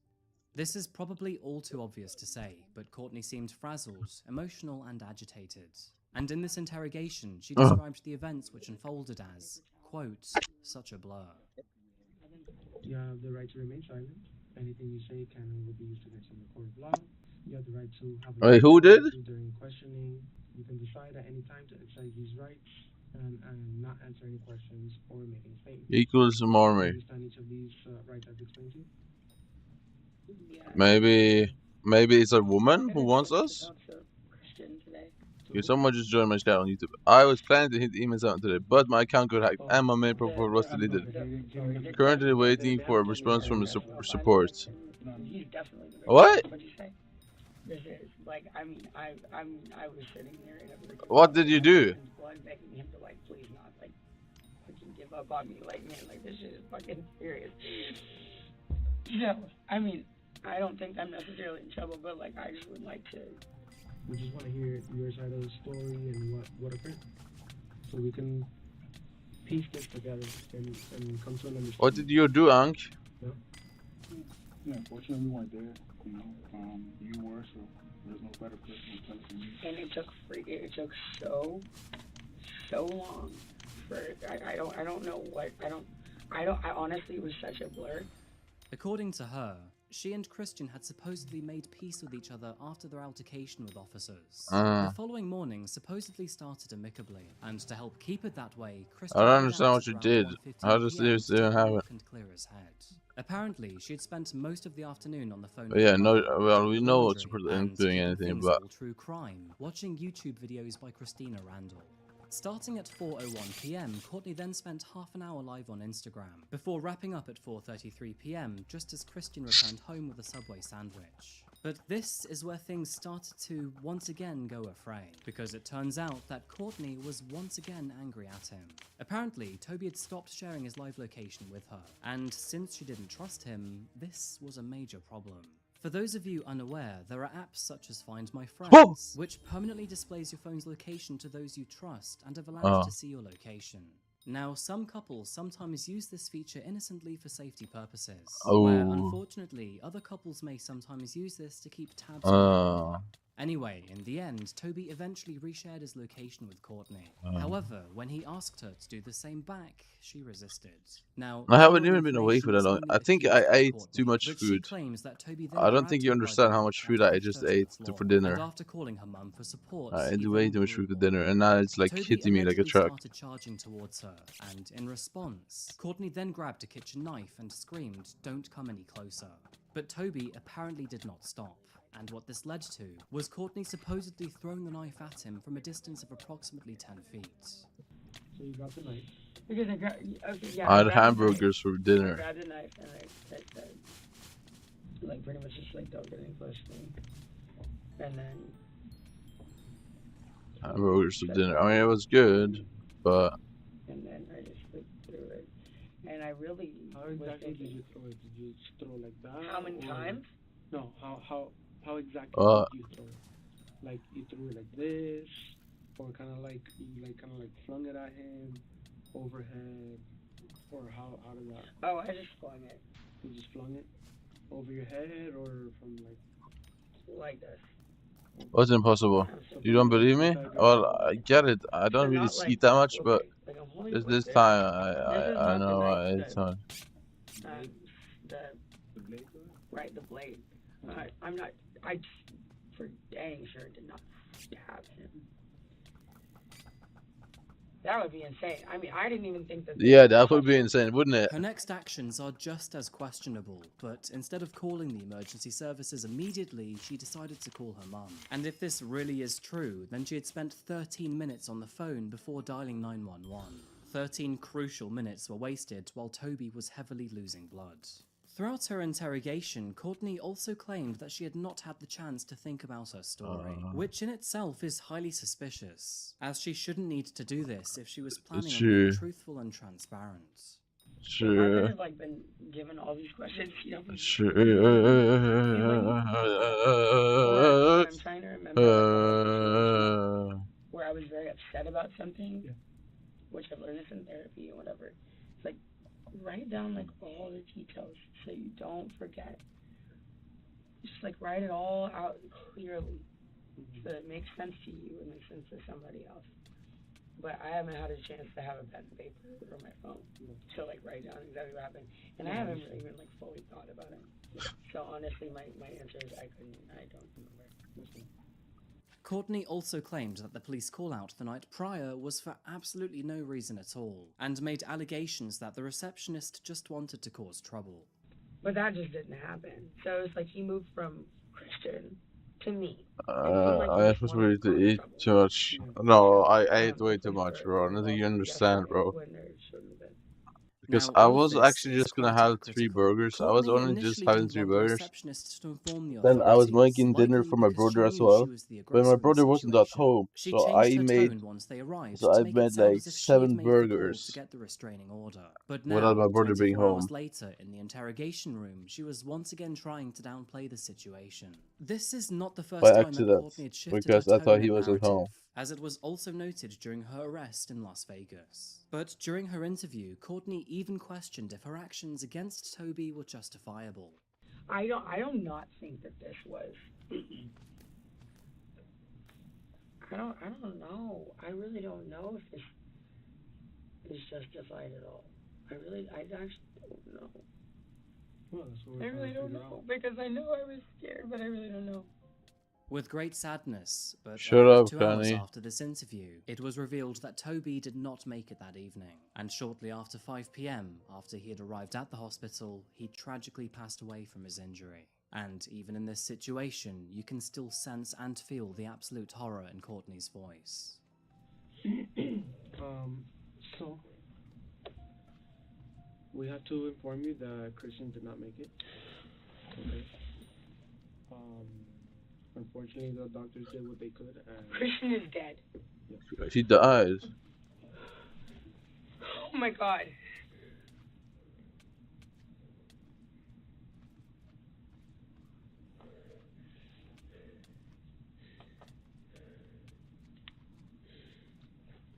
This is probably all too obvious to say, but Courtney seemed frazzled, emotional, and agitated. And in this interrogation, she described the events which unfolded as, quote, such a blur. You have the right to remain silent. Anything you say can and will be used against you in the court of law. You have the right to have Wait, who did? during questioning. You can decide at any time to exercise these rights and not answer any questions or make any statements. Equals Do you Marmy. understand each of these rights I've explained to you? Maybe it's a woman who wants us? Okay, someone just joined my channel on YouTube. I was planning to hit the emails out today, but my account got hacked and my main profile was deleted. Currently waiting for a response from the support. What? This is like, I mean, I was sitting there and everything. What did you do? Blood begging him to like, please not like fucking give up on me. Like, man, like this shit is fucking serious. So, I mean, I don't think I'm necessarily in trouble, but like, I just would like to. We just want to hear your side of the story and what occurred, so we can piece this together and come to an understanding. What did you do, Ank? Yeah, unfortunately we weren't there. You know, you were, so there's no better person to tell us than you. And it took so long for I don't know what I honestly, it was such a blur. According to her, she and Christian had supposedly made peace with each other after their altercation with officers. The following morning supposedly started amicably, and to help keep it that way, Christian I don't understand what you did. How does this even happen? And clear his head. Apparently, she had spent most of the afternoon on the phone. But yeah, no. Well, we know what's doing anything, but true crime, watching YouTube videos by Christina Randall. Starting at 4:01 p.m, Courtney then spent half an hour live on Instagram, before wrapping up at 4:33 p.m, just as Christian returned home with a Subway sandwich. But this is where things started to once again go afray, because it turns out that Courtney was once again angry at him. Apparently, Toby had stopped sharing his live location with her, and since she didn't trust him, this was a major problem. For those of you unaware, there are apps such as Find My Friends, which permanently displays your phone's location to those you trust and have allowed you to see your location. Now, some couples sometimes use this feature innocently for safety purposes, where unfortunately, other couples may sometimes use this to keep tabs on. Anyway, in the end, Toby eventually reshared his location with Courtney. However, when he asked her to do the same back, she resisted. Now, I haven't following even been away information for that was long. only I think diffused I by ate Courtney, too much but she food. claims that Toby then I don't grabbed think you her by the understand how neck much and food I pushed just her to the ate floor. for dinner. And after calling her mum for support, I ate he way then too much blew food for ball. dinner, and now it's like Toby hitting me like a allegedly truck. started charging towards her, and in response, Courtney then grabbed a kitchen knife and screamed, "Don't come any closer." But Toby apparently did not stop, and what this led to was Courtney supposedly throwing the knife at him from a distance of approximately 10 feet. So you got the knife. Because I had hamburgers for I dinner. grabbed the knife and I said, like, pretty much just like, don't get any close to me. And then. Hamburgers for dinner. I mean, it was good, but. And then I just like threw it. And I really. How exactly did you throw it? Did you just throw like that? How many times? No, how exactly Uh, did you throw it? Like you threw it like this, or kind of like you kind of flung it at him, overhead, or how did that? Oh, I just flung it. You just flung it over your head, or from like this. What's impossible? You don't believe me? Well, I get it. I don't really see that much, but this time I know it's on. The blade. Right, the blade. I'm not. I for dang sure did not stab him. That would be insane. I mean, I didn't even think that. Yeah, that would be insane, wouldn't it? Her next actions are just as questionable, but instead of calling the emergency services immediately, she decided to call her mum. And if this really is true, then she had spent 13 minutes on the phone before dialing 911. 13 crucial minutes were wasted while Toby was heavily losing blood. Throughout her interrogation, Courtney also claimed that she had not had the chance to think about her story, which in itself is highly suspicious, as she shouldn't need to do this if she was planning on being truthful and transparent. Sure. I've like been given all these questions, you know. Sure. I'm trying to remember where I was very upset about something, which I've learned this in therapy and whatever. It's like write down like all the details so you don't forget. Just like write it all out clearly so that it makes sense to you and makes sense to somebody else. But I haven't had a chance to have a pen and paper or my phone to like write down exactly what happened, and I haven't really even like fully thought about it. So honestly, my answer is I don't remember. Courtney also claimed that the police call-out the night prior was for absolutely no reason at all, and made allegations that the receptionist just wanted to cause trouble. But that just didn't happen. So it's like he moved from Christian to me. I supposed to eat too much. No, I ate way too much, bro. I don't think you understand, bro. Because I was actually just gonna have 3 burgers. I was only just having 3 burgers. Then I was making dinner for my brother as well. But my brother wasn't at home, so I made like 7 burgers without my brother being home. Hours later, in the interrogation room, she was once again trying to downplay the situation. This is not the first By time accident, that Courtney had shifted because her I thought tone he and was at home. narrative, as it was also noted during her arrest in Las Vegas. But during her interview, Courtney even questioned if her actions against Toby were justifiable. I do not think that this was. I don't know. I really don't know if this is justified at all. I actually don't know. Well, that's what I really don't know because I know I was scared, but I really don't know. With great sadness, but Shut over up, 2 hours Connie. after this interview, it was revealed that Toby did not make it that evening, and shortly after 5 p.m, after he had arrived at the hospital, he tragically passed away from his injury. And even in this situation, you can still sense and feel the absolute horror in Courtney's voice. So we have to inform you that Christian did not make it. Okay. Unfortunately, the doctors did what they could. And Christian is dead. He died. Oh my god.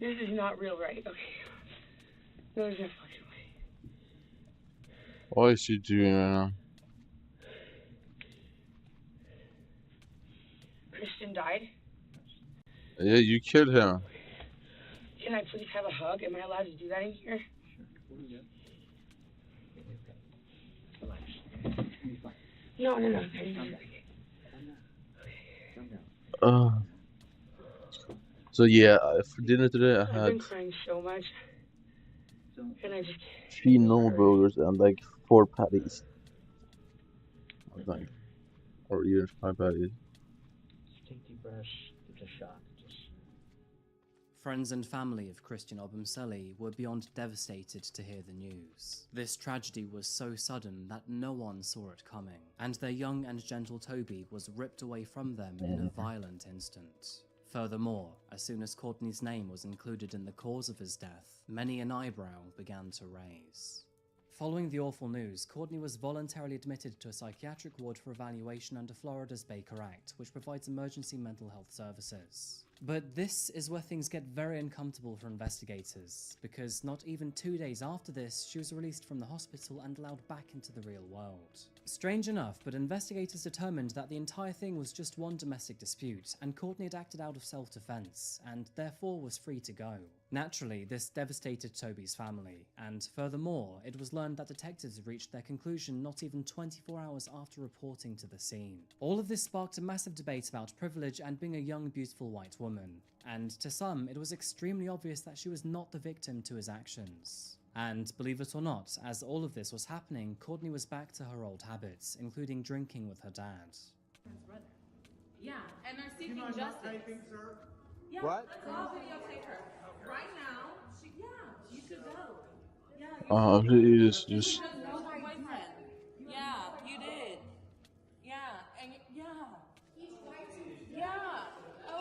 This is not real, right? Okay. No, there's no fucking way. What is she doing right now? Christian died? Yeah, you killed him. Can I please have a hug? Am I allowed to do that in here? No. So yeah, for dinner today I I've had been crying so much. And I just 3 normal burgers and like 4 patties. I think. Or even 5 patties. Just take deep breaths. It's a shock. Friends and family of Christian Obumseli were beyond devastated to hear the news. This tragedy was so sudden that no one saw it coming, and their young and gentle Toby was ripped away from them in a violent instant. Furthermore, as soon as Courtney's name was included in the cause of his death, many an eyebrow began to raise. Following the awful news, Courtney was voluntarily admitted to a psychiatric ward for evaluation under Florida's Baker Act, which provides emergency mental health services. But this is where things get very uncomfortable for investigators, because not even 2 days after this, she was released from the hospital and allowed back into the real world. Strange enough, but investigators determined that the entire thing was just one domestic dispute, and Courtney had acted out of self-defense, and therefore was free to go. Naturally, this devastated Toby's family, and furthermore, it was learned that detectives had reached their conclusion not even 24 hours after reporting to the scene. All of this sparked a massive debate about privilege and being a young, beautiful white woman, and to some, it was extremely obvious that she was not the victim to his actions. And believe it or not, as all of this was happening, Courtney was back to her old habits, including drinking with her dad. Yeah, and they're seeking justice. Sir? Yeah, What? let's all videotape her. Right now, you should go. Yeah, You She just has no boyfriend. Yeah, you did. Yeah, and yeah. Yeah,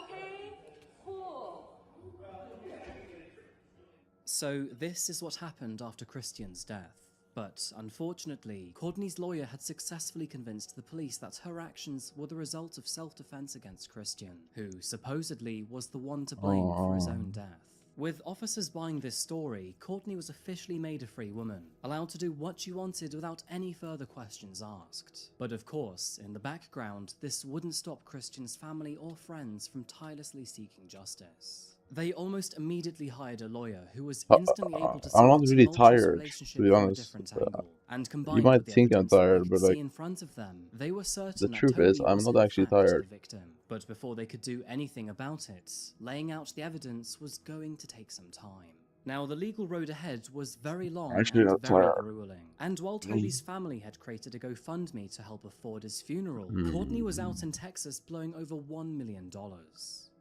okay, cool. So this is what happened after Christian's death. But unfortunately, Courtney's lawyer had successfully convinced the police that her actions were the result of self-defense against Christian, who supposedly was the one to blame for his own death. With officers buying this story, Courtney was officially made a free woman, allowed to do what she wanted without any further questions asked. But of course, in the background, this wouldn't stop Christian's family or friends from tirelessly seeking justice. They almost immediately hired a lawyer who was instantly able to see I'm not the really tumultuous tired, relationship to be from a honest. different angle, and You combined might with the think I'm evidence that they tired, could but see like, in front of them, they were certain the that truth is, Toby I'm was not in actually fact the tired. victim. But before they could do anything about it, laying out the evidence was going to take some time. Now, the legal road ahead was very long Actually and not very tired. grueling, and while Toby's family had created a GoFundMe to help afford his funeral, Hmm. Courtney was out in Texas blowing over $1 million.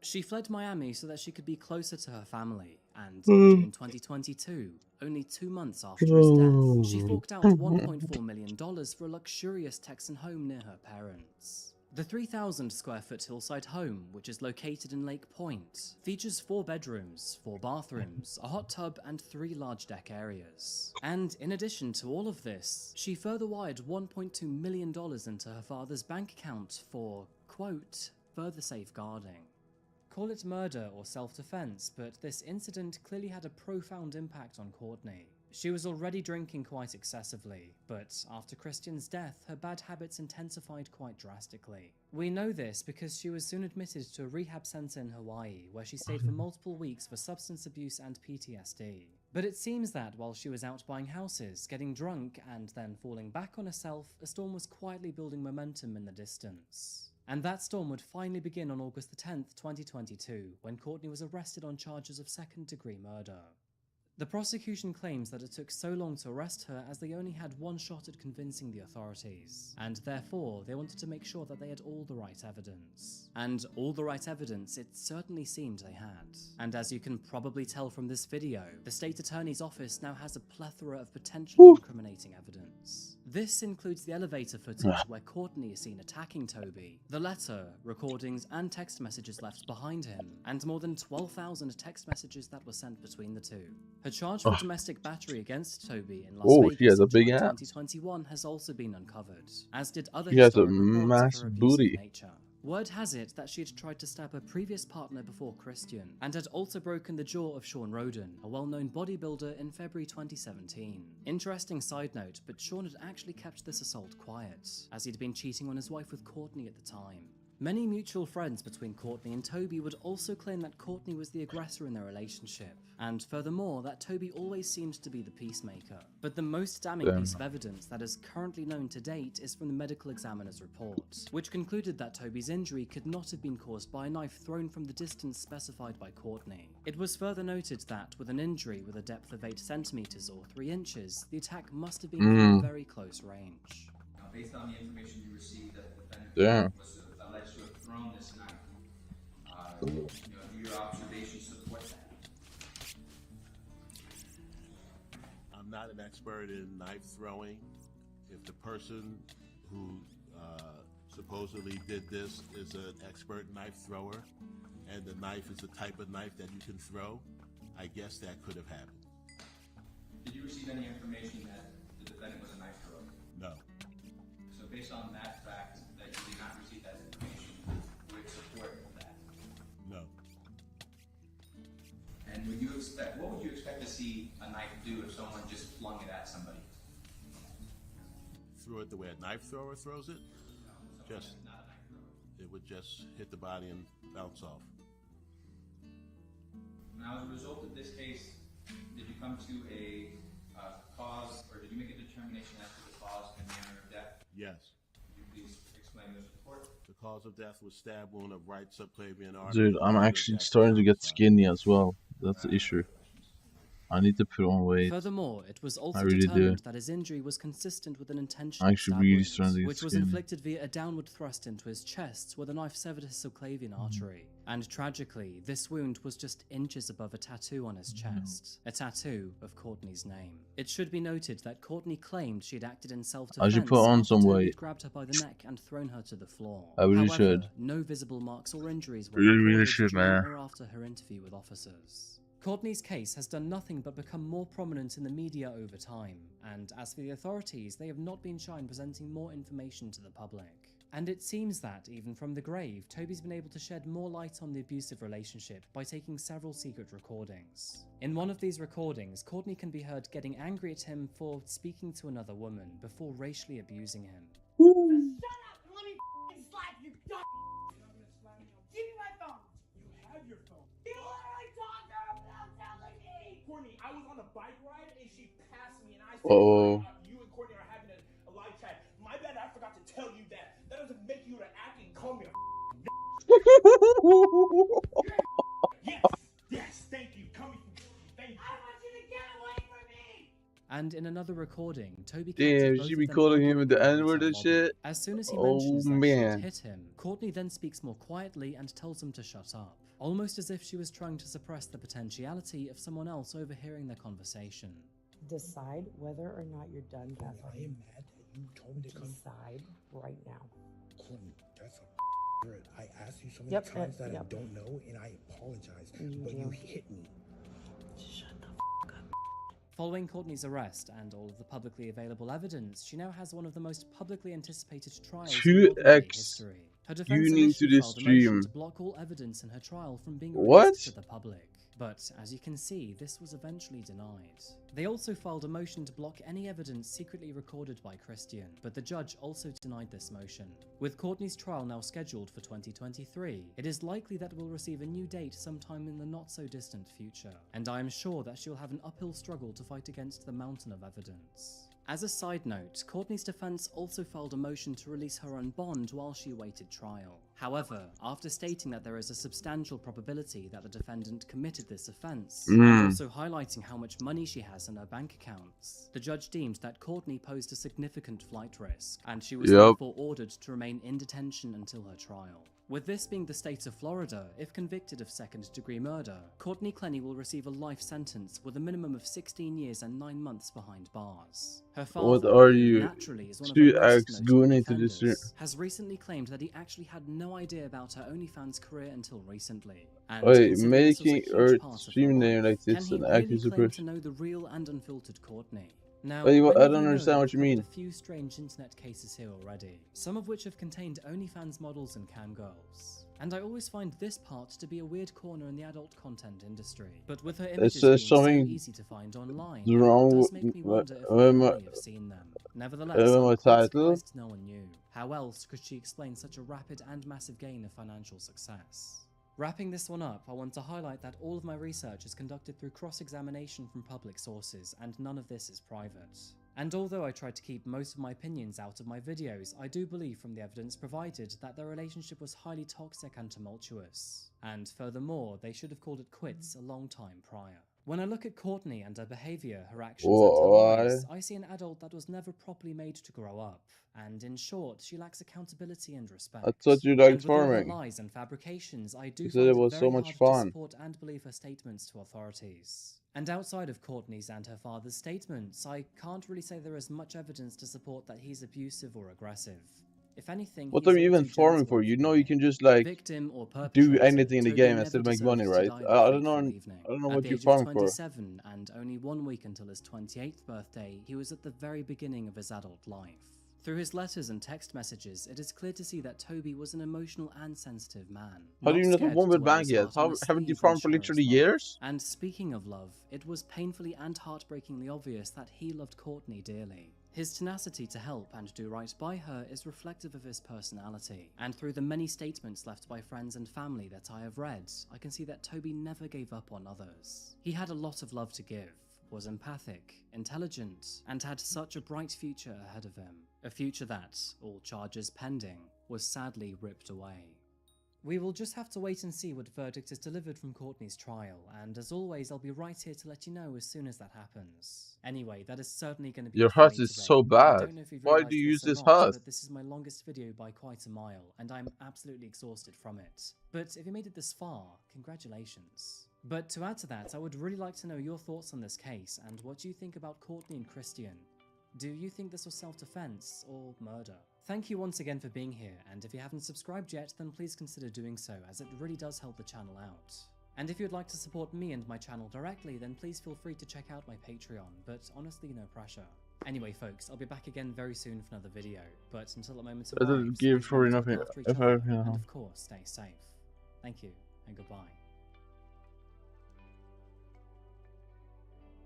She fled Miami so that she could be closer to her family, and in June 2022, only 2 months after his death, she forked out $1.4 million for a luxurious Texan home near her parents. The 3,000 square foot hillside home, which is located in Lake Point, features 4 bedrooms, 4 bathrooms, a hot tub, and 3 large deck areas. And in addition to all of this, she further wired $1.2 million into her father's bank account for, quote, further safeguarding. Call it murder or self-defense, but this incident clearly had a profound impact on Courtney. She was already drinking quite excessively, but after Christian's death, her bad habits intensified quite drastically. We know this because she was soon admitted to a rehab center in Hawaii, where she stayed for multiple weeks for substance abuse and PTSD. But it seems that while she was out buying houses, getting drunk, and then falling back on herself, a storm was quietly building momentum in the distance. And that storm would finally begin on August the 10th, 2022, when Courtney was arrested on charges of second-degree murder. The prosecution claims that it took so long to arrest her as they only had one shot at convincing the authorities, and therefore they wanted to make sure that they had all the right evidence. And all the right evidence it certainly seemed they had. And as you can probably tell from this video, the state attorney's office now has a plethora of potentially incriminating evidence. This includes the elevator footage where Courtney is seen attacking Toby, the letter, recordings, and text messages left behind him, and more than 12,000 text messages that were sent between the two. Her charge for domestic battery against Toby in Las Vegas she has a in big July ass. 2021 has also been uncovered, as did other She has a historic reports of mass her abusive booty. nature. Word has it that she had tried to stab her previous partner before Christian, and had also broken the jaw of Sean Roden, a well-known bodybuilder, in February 2017. Interesting side note, but Sean had actually kept this assault quiet, as he'd been cheating on his wife with Courtney at the time. Many mutual friends between Courtney and Toby would also claim that Courtney was the aggressor in their relationship, and furthermore that Toby always seemed to be the peacemaker. But the most damning piece of evidence that is currently known to date is from the medical examiner's report, which concluded that Toby's injury could not have been caused by a knife thrown from the distance specified by Courtney. It was further noted that with an injury with a depth of 8 centimeters or 3 inches, the attack must have been from a very close range. Now, based on the information you received that the defendant was alleged to have thrown this knife, do your observations support that? I'm not an expert in knife throwing. If the person who supposedly did this is an expert knife thrower, and the knife is the type of knife that you can throw, I guess that could have happened. Did you receive any information that the defendant was a knife thrower? No. So based on that fact, that you did not receive that information, would it support that? No. And what would you expect to see a knife do if someone just flung it at somebody? Throw it the way a knife thrower throws it? Just, it would just hit the body and bounce off. Now, as a result of this case, did you come to a cause, or did you make a determination as to the cause and manner of death? Yes. Could you please explain this report? The cause of death was stab wound of right subclavian artery. Dude, I'm actually starting to get skinny as well. That's the issue. I need to put on weight. Furthermore, it was also really determined that his injury was consistent with an intentional actually stab really wound, starting to get which was skinny. inflicted via a downward thrust into his chest where the knife severed his subclavian artery. And tragically, this wound was just inches above a tattoo on his chest. A tattoo of Courtney's name. It should be noted that Courtney claimed she had acted in self-defense. I should put on some after Toby weight. had grabbed her by the neck and thrown her to the floor. I really However, should. no visible marks or injuries were Really recorded should, during man. or after her interview with officers. Courtney's case has done nothing but become more prominent in the media over time, and as for the authorities, they have not been shy in presenting more information to the public. And it seems that, even from the grave, Toby's been able to shed more light on the abusive relationship by taking several secret recordings. In one of these recordings, Courtney can be heard getting angry at him for speaking to another woman before racially abusing him. Shut up and let me f***ing slap you, dumb. Give me my phone. You have your phone. You literally talked to her without telling me. Courtney, I was on a bike ride and she passed me and I said, you and Courtney are having a live chat. My bad, I forgot to tell you that. That doesn't make you to act and call me a Yes, thank you. Call me thank you. I want you to get away from me. And in another recording, Toby Damn, catches she both be of them calling him arguing with the in N-word and hotel shit. lobby. As soon as he mentions that she man. had hit him, Courtney then speaks more quietly and tells him to shut up, almost as if she was trying to suppress the potentiality of someone else overhearing their conversation. Decide whether or not you're done, Beth. I am mad that you told me to come. Decide right now. Courtney, that's a word. I asked you so many times that I don't know and I apologize, but you hit me. Shut the f up. Following Courtney's arrest and all of the publicly available evidence, she now has one of the most publicly anticipated trials in modern day 2x history. Her defense tuning to initially this filed a motion stream. to block all evidence in her trial from being What? released to the public. But as you can see, this was eventually denied. They also filed a motion to block any evidence secretly recorded by Christian, but the judge also denied this motion. With Courtney's trial now scheduled for 2023, it is likely that we'll receive a new date sometime in the not-so-distant future, and I am sure that she'll have an uphill struggle to fight against the mountain of evidence. As a side note, Courtney's defense also filed a motion to release her on bond while she awaited trial. However, after stating that there is a substantial probability that the defendant committed this offense, and also highlighting how much money she has in her bank accounts, the judge deemed that Courtney posed a significant flight risk, and she was therefore ordered to remain in detention until her trial. With this being the state of Florida, if convicted of second-degree murder, Courtney Clenny will receive a life sentence with a minimum of 16 years and 9 months behind bars. Her father, What are you? naturally is one of the most 2x going notable into this offenders, has recently claimed that he actually had no idea about her OnlyFans career until recently. And Wait, considering this was a making huge Earth part of her stream life, name like this can he and really acting claim super. to know the real and unfiltered Courtney? Now, Wait, what? I many of don't you know understand that what you I've covered mean. a few strange internet cases here already, some of which have contained OnlyFans models and cam girls. And I always find this part to be a weird corner in the adult content industry. But with her images being so something easy to find online, wrong it does with make me wonder if my you have seen them. Nevertheless, I'm my quite title. surprised no one knew. How else could she explain such a rapid and massive gain of financial success? Wrapping this one up, I want to highlight that all of my research is conducted through cross-examination from public sources, and none of this is private. And although I tried to keep most of my opinions out of my videos, I do believe from the evidence provided that their relationship was highly toxic and tumultuous. And furthermore, they should have called it quits a long time prior. When I look at Courtney and her behaviour, her actions and her lies, I see an adult that was never properly made to grow up. And in short, she lacks accountability and respect. I thought you liked and with all her farming. lies and fabrications, I do You find said it it was very so much hard to fun. support and believe her statements to authorities. And outside of Courtney's and her father's statements, I can't really say there is much evidence to support that he's abusive or aggressive. If anything, What he's are you all even too farming gentle for? and You know you can just like victim or do perpetrator, anything in the Toby game and never still make deserved money, to right? die the I don't fateful know. evening. I don't know At what the you're age of farming for. 27 and only 1 week until his 28th birthday, he was at the very beginning of his adult life. Through his letters and text messages, it is clear to see that Toby was an emotional and sensitive man. How do you not have scared one to with wear bank his yet? heart on How his haven't you sleeve and farmed for show his literally love. years? And speaking of love, it was painfully and heartbreakingly obvious that he loved Courtney dearly. His tenacity to help and do right by her is reflective of his personality, and through the many statements left by friends and family that I have read, I can see that Toby never gave up on others. He had a lot of love to give, was empathic, intelligent, and had such a bright future ahead of him. A future that, all charges pending, was sadly ripped away. We will just have to wait and see what verdict is delivered from Courtney's trial, and as always I'll be right here to let you know as soon as that happens. Anyway, that is certainly going to be Your it for hut me is today. so I bad. don't know if you've Why realised do you use this or this not, hut? but this is my longest video by quite a mile, and I'm absolutely exhausted from it. But if you made it this far, congratulations. But to add to that, I would really like to know your thoughts on this case, and what you think about Courtney and Christian. Do you think this was self-defense or murder? Thank you once again for being here, and if you haven't subscribed yet, then please consider doing so, as it really does help the channel out. And if you'd like to support me and my channel directly, then please feel free to check out my Patreon, but honestly no pressure. Anyway folks, I'll be back again very soon for another video, but until that moment I didn't arrives, give please for remember enough. to look after each If other, I, and of course stay safe. Thank you, and goodbye.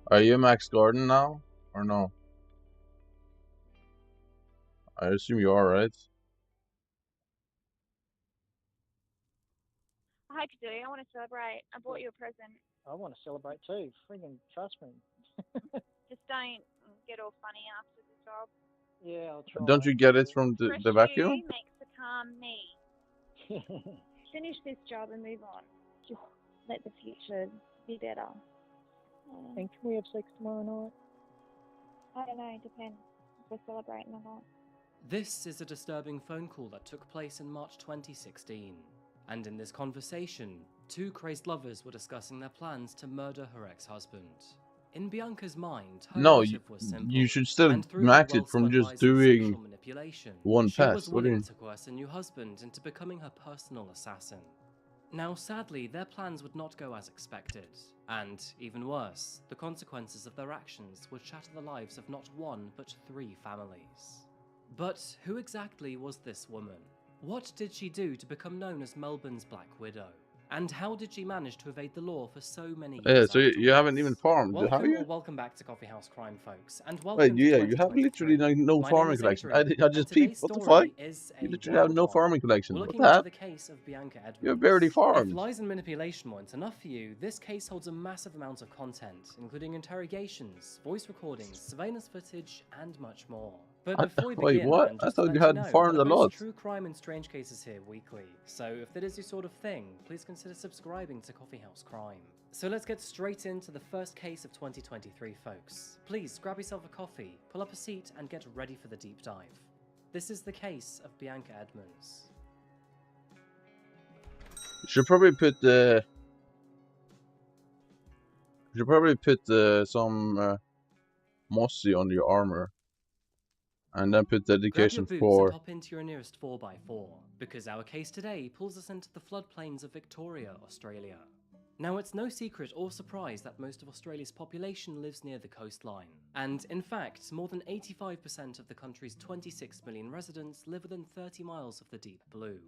Are you Max Gordon now or no? I assume you are, right? I hope you do. I want to celebrate. I bought you a present. I want to celebrate too. Friggin' trust me. Just don't get all funny after the job. Yeah, I'll try. Don't you get it from the Fresh vacuum? you makes the calm me. Finish this job and move on. Just let the future be better. And can we have sex tomorrow night? I don't know. It depends if we're celebrating or not. This is a disturbing phone call that took place in March 2016. And in this conversation, two crazed lovers were discussing their plans to murder her ex-husband. In Bianca's mind, her No, motive was simple, you should still and through her max it from well-spun just lies and doing sexual manipulation, one she was pass. What do you willing mean? to coerce her new husband into becoming her personal assassin. Now, sadly, their plans would not go as expected, and, even worse, the consequences of their actions would shatter the lives of not one but 3 families. But who exactly was this woman? What did she do to become known as Melbourne's Black Widow? And how did she manage to evade the law for so many years? Yeah, so you haven't even farmed, have Welcome you? or welcome back to Coffee House Crime, folks, and Wait, welcome to yeah, you have 2023. literally no My name farming is collection. Adrian, I just and today's peeped. What the story fuck? is You a literally have wild no one. farming collection. We're What looking the into heck? the case of Bianca Edmonds. You're barely If farmed. lies and manipulation weren't enough for you, this case holds a massive amount of content, including interrogations, voice recordings, surveillance footage, and much more. But before we Wait, begin, what? and I just to thought let you you had know farmed that a I post lot. true crime and strange cases here weekly, so if that is your sort of thing, please consider subscribing to Coffee House Crime. So let's get straight into the first case of 2023, folks. Please grab yourself a coffee, pull up a seat, and get ready for the deep dive. This is the case of Bianca Edmonds. You should probably put the. You should probably put some mossy on your armor, and then put Grab your dedication boots and 4. hop into your nearest 4x4, because our case today pulls us into the floodplains of Victoria, Australia. Now, it's no secret or surprise that most of Australia's population lives near the coastline, and in fact, more than 85% of the country's 26 million residents live within 30 miles of the deep blue.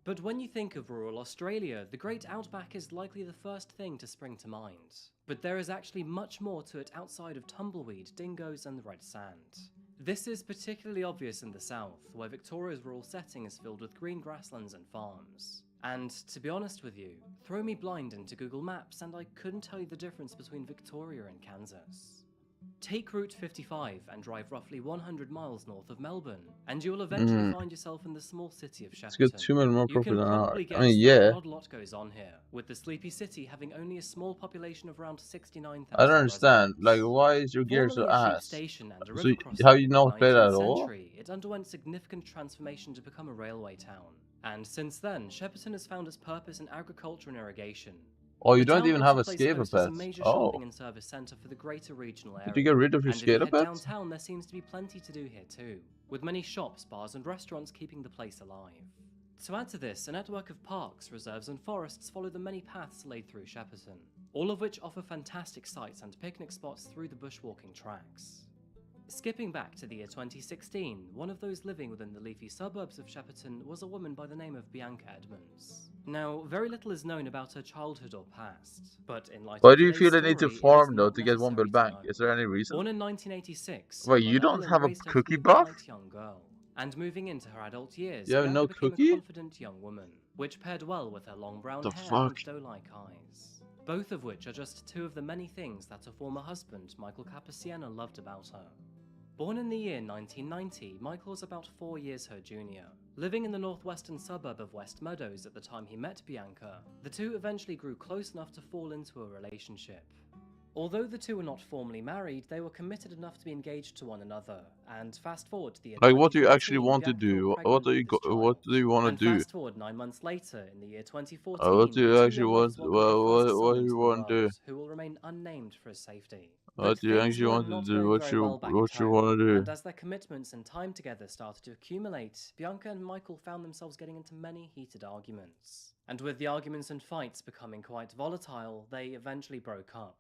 But when you think of rural Australia, the Great Outback is likely the first thing to spring to mind. But there is actually much more to it outside of tumbleweed, dingoes, and the red sand. This is particularly obvious in the south, where Victoria's rural setting is filled with green grasslands and farms. And to be honest with you, throw me blind into Google Maps and I couldn't tell you the difference between Victoria and Kansas. Take Route 55 and drive roughly 100 miles north of Melbourne, and you will eventually find yourself in the small city of Let's Shepparton. get 2 minutes more You profit can than an hour. probably guess I mean, that yeah. not a lot goes on here, with the sleepy city having only a small population of around 69,000 I don't understand. Like, why is your gear so Formerly a sheep ass? station and a So, river crossing how you in the not play that 19th at all? century, it underwent significant transformation to become a railway town. And since then, Shepparton has found its purpose in agriculture and irrigation. Oh, you The don't town even also have a plays skater host as a pet. major Oh. shopping and service centre for the greater regional area. Did you get rid of your And if you skater head pet? downtown, there seems to be plenty to do here too, with many shops, bars and restaurants keeping the place alive. To add to this, a network of parks, reserves and forests follow the many paths laid through Shepparton, all of which offer fantastic sights and picnic spots through the bushwalking tracks. Skipping back to the year 2016, one of those living within the leafy suburbs of Shepparton was a woman by the name of Bianca Edmonds. Now, very little is known about her childhood or past, but in light Why of do you today's feel the need to story, it is farm though not to get one necessary bill to bank? know. Is there any reason? Born in 1986, Wait, her you mother don't Ellen have a raised her to cookie be a buff? bright young girl, and moving into her adult years, You have Bianca no became cookie? a confident young woman, which paired well with her long brown The hair fuck? and doe-like eyes, both of which are just two of the many things that her former husband, Michael Capasiena, loved about her. Born in the year 1990, Michael was about 4 years her junior. Living in the northwestern suburb of West Meadows at the time he met Bianca, the two eventually grew close enough to fall into a relationship. Although the two were not formally married, they were committed enough to be engaged to one another, and fast forward to the year Like, what do you actually 2014, want to Bianca fell do? pregnant with this What do you want and to do? fast forward 9 months later, in the year 2014, What do you the two actually young want? lovers welcomed their first What son do into you the want to do? world, who will remain unnamed for his safety. What But do you things actually were want to not do? going What very well back at you home, want to do? and as their commitments and time together started to accumulate, Bianca and Michael found themselves getting into many heated arguments. And with the arguments and fights becoming quite volatile, they eventually broke up,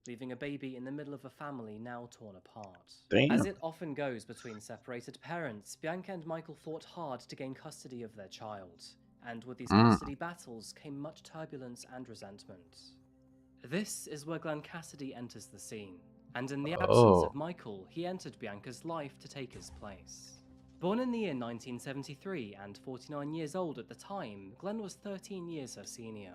leaving a baby in the middle of a family now torn apart. Damn. As it often goes between separated parents, Bianca and Michael fought hard to gain custody of their child, and with these custody battles came much turbulence and resentment. This is where Glenn Cassidy enters the scene, and in the absence of Michael, he entered Bianca's life to take his place. Born in the year 1973 and 49 years old at the time, Glenn was 13 years her senior.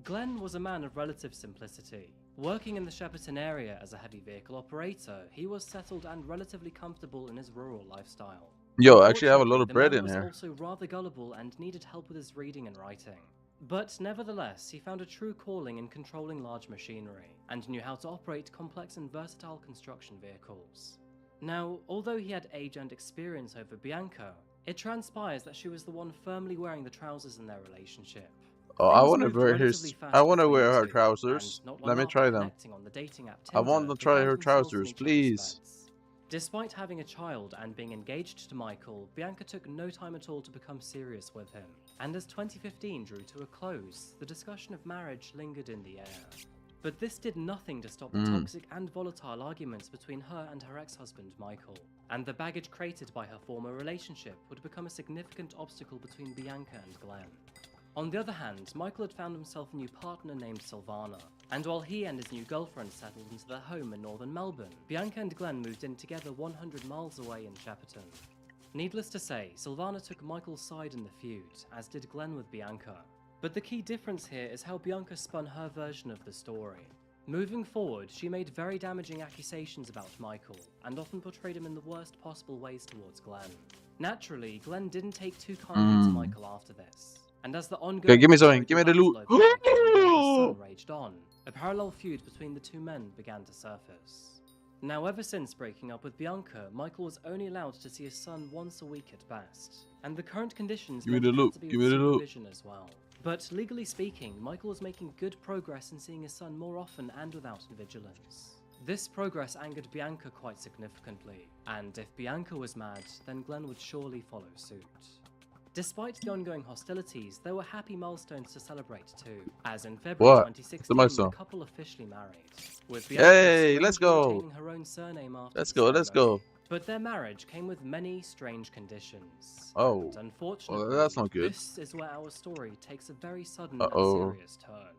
Glenn was a man of relative simplicity. Working in the Shepparton area as a heavy vehicle operator, he was settled and relatively comfortable in his rural lifestyle. Yo, I actually have a lot of The bread man in was here. also rather gullible and needed help with his reading and writing. But nevertheless, he found a true calling in controlling large machinery, and knew how to operate complex and versatile construction vehicles. Now, although he had age and experience over Bianca, it transpires that she was the one firmly wearing the trousers in their relationship. Oh, I Things want to moved wear relatively his. fast I want to between wear the her two, trousers. and not long Let me after try them. connecting on the dating app I want Tinder, to try they her found themselves in trousers, each other's please. beds. Despite having a child and being engaged to Michael, Bianca took no time at all to become serious with him. And as 2015 drew to a close, the discussion of marriage lingered in the air. But this did nothing to stop the toxic and volatile arguments between her and her ex-husband Michael, and the baggage created by her former relationship would become a significant obstacle between Bianca and Glenn. On the other hand, Michael had found himself a new partner named Silvana, and while he and his new girlfriend settled into their home in northern Melbourne, Bianca and Glenn moved in together 100 miles away in Shepparton. Needless to say, Silvana took Michael's side in the feud, as did Glenn with Bianca. But the key difference here is how Bianca spun her version of the story. Moving forward, she made very damaging accusations about Michael, and often portrayed him in the worst possible ways towards Glenn. Naturally, Glenn didn't take too kindly to Michael after this. And as the ongoing give me something. Give me the loot. son raged on, a parallel feud between the two men began to surface. Now, ever since breaking up with Bianca, Michael was only allowed to see his son once a week at best, and the current conditions Give me meant the he had loot. to be Give with me the loot. supervision as well. But legally speaking, Michael was making good progress in seeing his son more often and without vigilance. This progress angered Bianca quite significantly, and if Bianca was mad, then Glenn would surely follow suit. Despite the ongoing hostilities, there were happy milestones to celebrate too, as in February What? 2016, milestone? the couple officially married, with Bianca Hey, let's strangely go. retaining her own surname after Let's the go. Let's ceremony. go. But their marriage came with many strange conditions. Oh. And unfortunately, Well, that's not good. this is where our story takes a very sudden Uh-oh. and serious turn.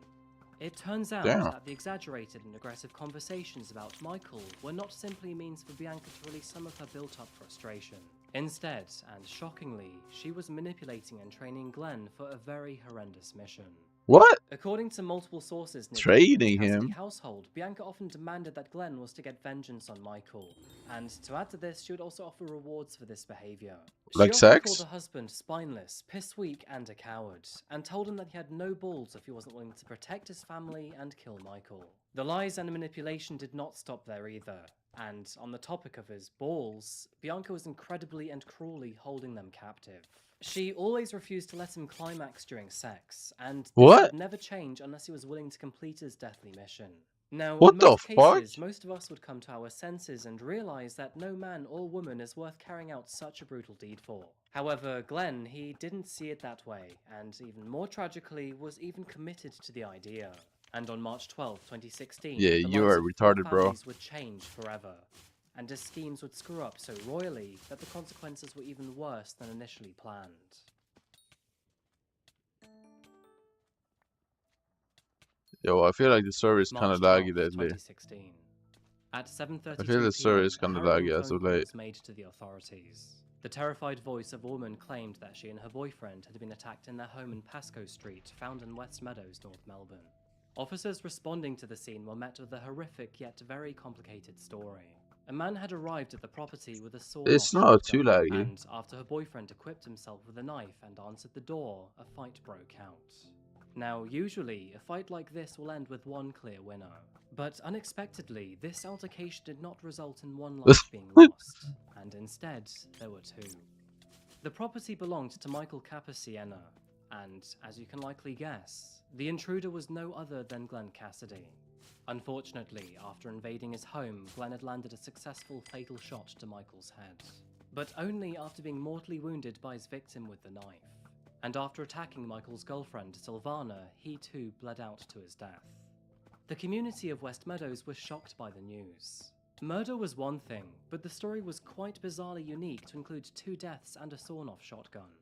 It turns out Damn. that the exaggerated and aggressive conversations about Michael were not simply a means for Bianca to release some of her built-up frustration. Instead, and shockingly, she was manipulating and training Glenn for a very horrendous mission. What? According to multiple sources near Trading the Cassidy him? household, Bianca often demanded that Glenn was to get vengeance on Michael, and to add to this, she would also offer rewards for this behavior. Like She often sex? called her husband spineless, piss-weak, and a coward, and told him that he had no balls if he wasn't willing to protect his family and kill Michael. The lies and manipulation did not stop there either, and on the topic of his balls, Bianca was incredibly and cruelly holding them captive. She always refused to let him climax during sex, and this What? would never change unless he was willing to complete his deathly mission. Now, What in the most fuck? cases, most of us would come to our senses and realize that no man or woman is worth carrying out such a brutal deed for. However, Glenn, he didn't see it that way, and even more tragically, was even committed to the idea. And on March 12, 2016, Yeah, the you lives are of 4 retarded, bro. families would change forever, and his schemes would screw up so royally that the consequences were even worse than initially planned. Yo, I feel like the server is kind March of 12, laggy lately. 2016. At 7:32 I feel the server p.m., is kind a of harrowing laggy as phone of call late. was made to the authorities. The terrified voice of a woman claimed that she and her boyfriend had been attacked in their home in Pascoe Street, found in West Meadows, North Melbourne. Officers responding to the scene were met with a horrific yet very complicated story. A man had arrived at the property with a sawed-off It's not too shotgun, laggy. and after her boyfriend equipped himself with a knife and answered the door, a fight broke out. Now, usually, a fight like this will end with one clear winner. But unexpectedly, this altercation did not result in one life being lost, and instead, there were 2. The property belonged to Michael Capasiena, and, as you can likely guess, the intruder was no other than Glenn Cassidy. Unfortunately, after invading his home, Glenn had landed a successful fatal shot to Michael's head, but only after being mortally wounded by his victim with the knife. And after attacking Michael's girlfriend, Silvana, he too bled out to his death. The community of West Meadows was shocked by the news. Murder was one thing, but the story was quite bizarrely unique to include 2 deaths and a sawn-off shotgun.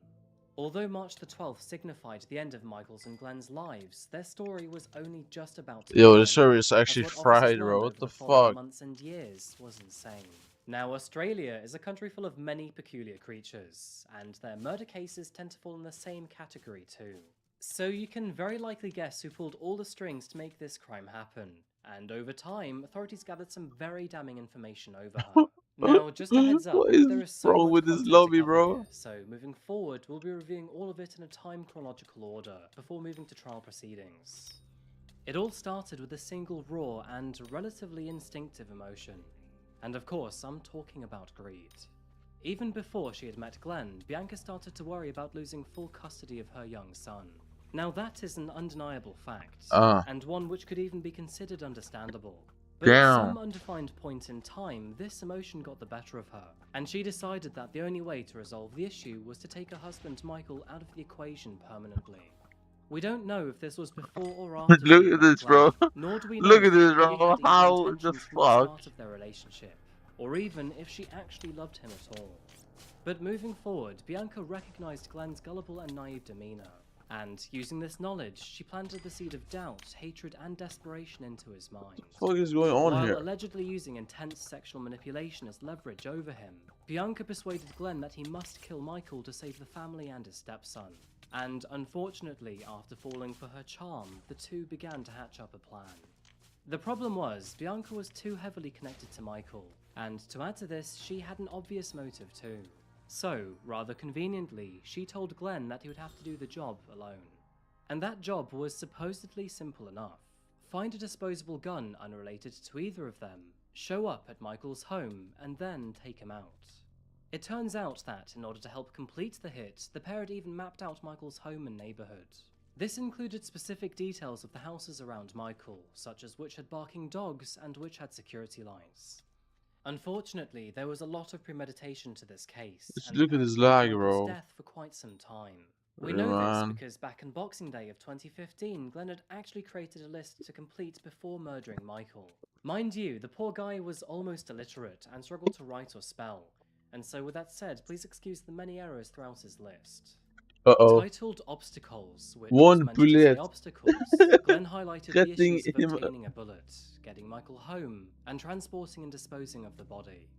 Although March the 12th signified the end of Michael's and Glenn's lives, their story was only just about to Yo, begin, the server is as actually what officers fried, learned bro. What over the following fuck? months and years was insane. Now, Australia is a country full of many peculiar creatures, and their murder cases tend to fall in the same category too. So you can very likely guess who pulled all the strings to make this crime happen, and over time, authorities gathered some very damning information over her. Now, just a heads up, What is there is so wrong much with this content lobby, to cover bro? here, so moving forward, we'll be reviewing all of it in a time chronological order, before moving to trial proceedings. It all started with a single raw and relatively instinctive emotion. And of course, I'm talking about greed. Even before she had met Glenn, Bianca started to worry about losing full custody of her young son. Now that is an undeniable fact, and one which could even be considered understandable. But at some undefined point in time, this emotion got the better of her, and she decided that the only way to resolve the issue was to take her husband Michael out of the equation permanently. We don't know if this was before or after Look she at met this, bro. Glenn, nor do we know Look at if this, she really bro. had evil How the intentions from the fuck? start of their relationship, or even if she actually loved him at all. But moving forward, Bianca recognized Glenn's gullible and naive demeanor, and using this knowledge, she planted the seed of doubt, hatred, and desperation into his mind. What the fuck is going on While here? allegedly using intense sexual manipulation as leverage over him, Bianca persuaded Glenn that he must kill Michael to save the family and his stepson. And unfortunately, after falling for her charm, the two began to hatch up a plan. The problem was, Bianca was too heavily connected to Michael, and to add to this, she had an obvious motive too. So, rather conveniently, she told Glenn that he would have to do the job alone. And that job was supposedly simple enough. Find a disposable gun unrelated to either of them, show up at Michael's home, and then take him out. It turns out that, in order to help complete the hit, the pair had even mapped out Michael's home and neighborhood. This included specific details of the houses around Michael, such as which had barking dogs and which had security lights. Unfortunately, there was a lot of premeditation to this case, Just and look the at this pair lag, planned bro. Michael's death for quite some time. We Yeah, know man. this because back on Boxing Day of 2015, Glenn had actually created a list to complete before murdering Michael. Mind you, the poor guy was almost illiterate and struggled to write or spell, and so with that said, please excuse the many errors throughout his list. Uh-oh. Titled Obstacles, which was One meant to say bullet. obstacles, Glenn highlighted the Getting issues of him- obtaining a bullet, getting Michael home, and transporting and disposing of the body.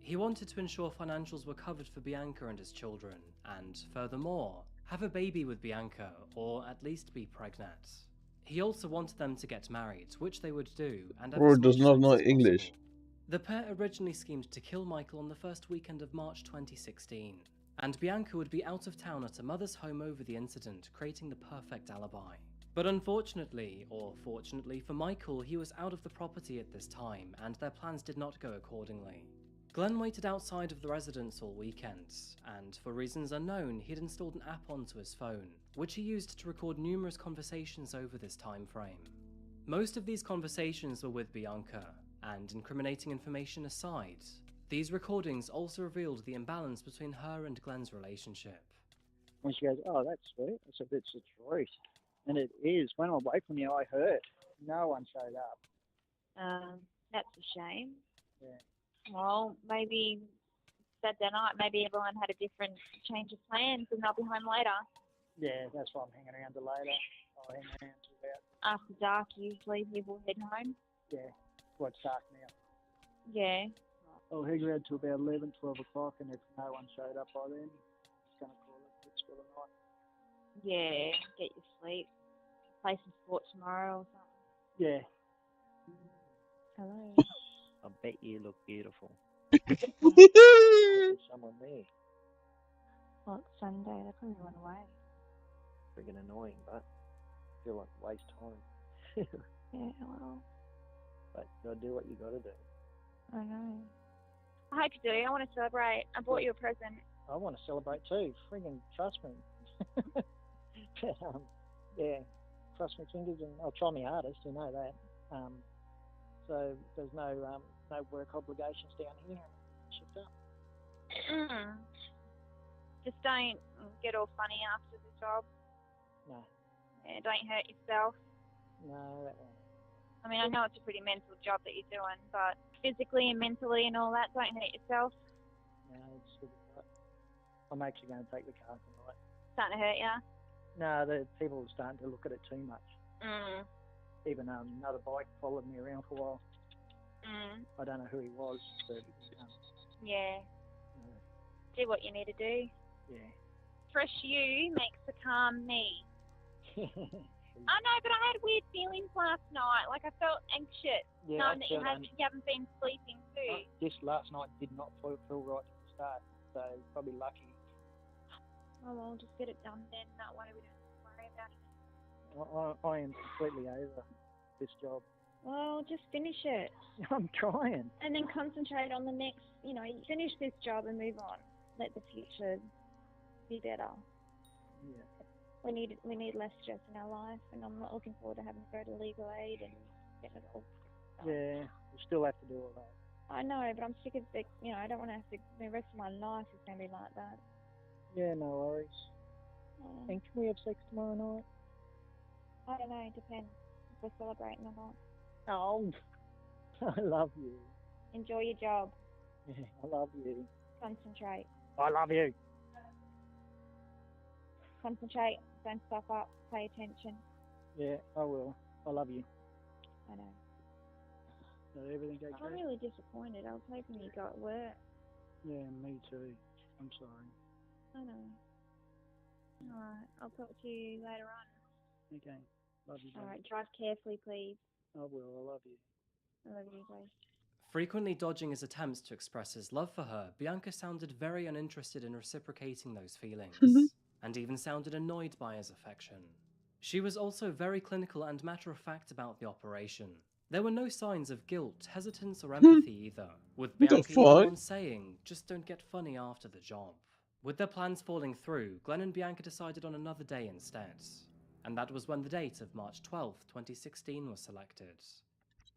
He wanted to ensure financials were covered for Bianca and his children, and furthermore, have a baby with Bianca, or at least be pregnant. He also wanted them to get married, which they would do, and have Bro as does much not sex know as English. possible. The pair originally schemed to kill Michael on the first weekend of March 2016, and Bianca would be out of town at a mother's home over the incident, creating the perfect alibi. But unfortunately, or fortunately for Michael, he was out of the property at this time, and their plans did not go accordingly. Glenn waited outside of the residence all weekend, and for reasons unknown, he'd installed an app onto his phone, which he used to record numerous conversations over this time frame. Most of these conversations were with Bianca, and incriminating information aside, these recordings also revealed the imbalance between her and Glenn's relationship. And she goes, oh, that's sweet. I said, it's the truth. And it is. When I'm away from you, I hurt. No one showed up. That's a shame. Yeah. Well, maybe Saturday night, maybe everyone had a different change of plans and they'll be home later. Yeah, that's why I'm hanging around till later. I'll hang around till about... After dark, usually people head home. Yeah. Well, it's dark now. Yeah. I'll hang around till about 11, 12 o'clock, and if no one showed up by then, just going to call it quits for the night. Yeah, get your sleep. Play some sport tomorrow or something. Yeah. Hello. I bet you look beautiful. There's someone there. Well, it's Sunday. They probably went away. Friggin' annoying, but I feel like a waste time. Yeah, well, But you gotta do what you gotta do. I know. I hope you do. I want to celebrate. I bought you a present. I want to celebrate too. Friggin' trust me. Yeah, cross my fingers and I'll try my hardest. You know that. So there's no work obligations down here. Shipped up. Just don't get all funny after the job. No. Yeah, don't hurt yourself. No, that won't. I mean, I know it's a pretty mental job that you're doing, but physically and mentally and all that, don't hurt yourself. No, it's good. I'm actually going to take the car tonight. Starting to hurt you? No, the people are starting to look at it too much. Mm. Even another bike followed me around for a while. Mm. I don't know who he was, but Yeah. Do what you need to do. yeah. Fresh you makes the calm me. I know, but I had weird feelings last night. Like I felt anxious, Yeah, knowing that you I felt haven't been sleeping too. This last night did not feel right at the start, so probably lucky. Oh well, just get it done then. That way we don't have to worry about it. I am completely over this job. Well, just finish it. I'm trying. And then concentrate on the next, finish this job and move on. Let the future be better. Yeah. We need less stress in our life, and I'm not looking forward to having to go to legal aid and getting it all. Yeah, we still have to do all that. I know, but I'm sick of the, I don't want to have to, the rest of my life is going to be like that. Yeah, no worries. And can we have sex tomorrow night? I don't know, it depends if we're celebrating or not. Oh, I love you. Enjoy your job. Yeah, I love you. Concentrate. I love you. Concentrate. Don't stuff up. Pay attention. Yeah, I will. I love you. I know. So everything okay? I'm really disappointed. I was hoping you got work. Yeah, me too. I'm sorry. I know. Alright, I'll talk to you later on. Okay. Love you. Alright, drive carefully, please. I will. I love you. I love you, guys. Frequently dodging his attempts to express his love for her, Bianca sounded very uninterested in reciprocating those feelings, and even sounded annoyed by his affection. She was also very clinical and matter-of-fact about the operation. There were no signs of guilt, hesitance, or empathy either, with Bianca even on saying, just don't get funny after the job. With their plans falling through, Glenn and Bianca decided on another day instead, and that was when the date of March 12th, 2016 was selected.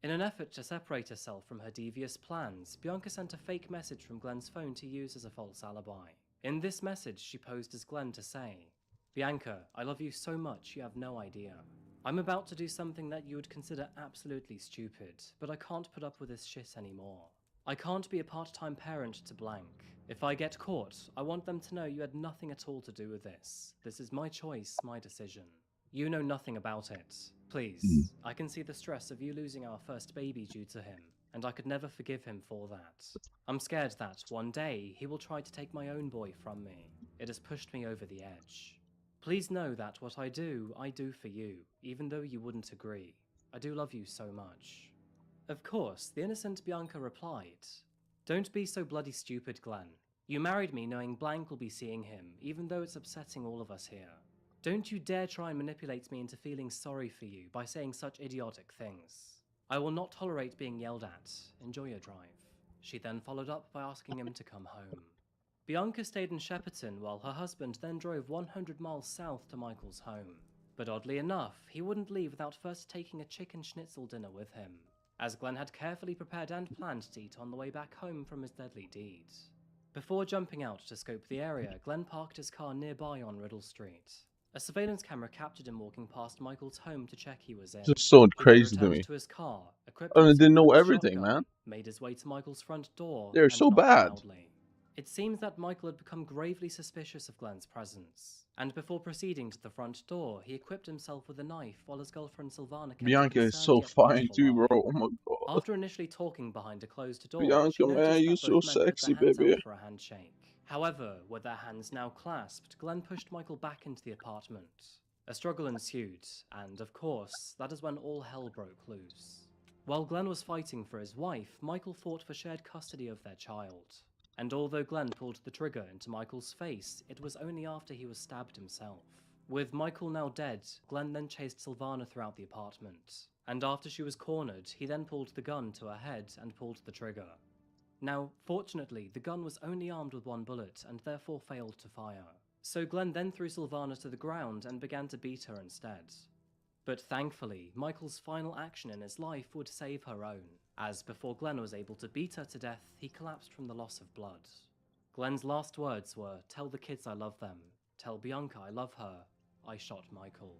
In an effort to separate herself from her devious plans, Bianca sent a fake message from Glenn's phone to use as a false alibi. In this message, she posed as Glenn to say, Bianca, I love you so much you have no idea. I'm about to do something that you would consider absolutely stupid, but I can't put up with this shit anymore. I can't be a part-time parent to blank. If I get caught, I want them to know you had nothing at all to do with this. This is my choice, my decision. You know nothing about it. Please, I can see the stress of you losing our first baby due to him, and I could never forgive him for that. I'm scared that one day he will try to take my own boy from me. It has pushed me over the edge. Please know that what I do for you, even though you wouldn't agree. I do love you so much. Of course, the innocent Bianca replied, "Don't be so bloody stupid, Glenn. You married me knowing Blank will be seeing him, even though it's upsetting all of us here. Don't you dare try and manipulate me into feeling sorry for you by saying such idiotic things. I will not tolerate being yelled at. Enjoy your drive." She then followed up by asking him to come home. Bianca stayed in Shepperton while her husband then drove 100 miles south to Michael's home. But oddly enough, he wouldn't leave without first taking a chicken schnitzel dinner with him, as Glenn had carefully prepared and planned to eat on the way back home from his deadly deed. Before jumping out to scope the area, Glenn parked his car nearby on Riddle Street. A surveillance camera captured him walking past Michael's home to check he was in. Just so He then crazy to returned me. to his car, equipped I with didn't know his everything, shotgun, man. made his way to Michael's front door, They're and so knocked bad. loudly. It seems that Michael had become gravely suspicious of Glenn's presence, and before proceeding to the front door, he equipped himself with a knife while his girlfriend Sylvana kept Bianca a is concerned so yet fine watchful too, eye. bro. Oh my god. After initially talking behind a closed door, Bianca, she noticed man, you that so both men put sexy, their hands baby. out for a handshake. However, with their hands now clasped, Glenn pushed Michael back into the apartment. A struggle ensued, and of course, that is when all hell broke loose. While Glenn was fighting for his wife, Michael fought for shared custody of their child. And although Glenn pulled the trigger into Michael's face, it was only after he was stabbed himself. With Michael now dead, Glenn then chased Sylvana throughout the apartment. And after she was cornered, he then pulled the gun to her head and pulled the trigger. Now, fortunately, the gun was only armed with one bullet and therefore failed to fire. So Glenn then threw Sylvana to the ground and began to beat her instead. But thankfully, Michael's final action in his life would save her own, as before Glenn was able to beat her to death, he collapsed from the loss of blood. Glenn's last words were, "Tell the kids I love them. Tell Bianca I love her. I shot Michael."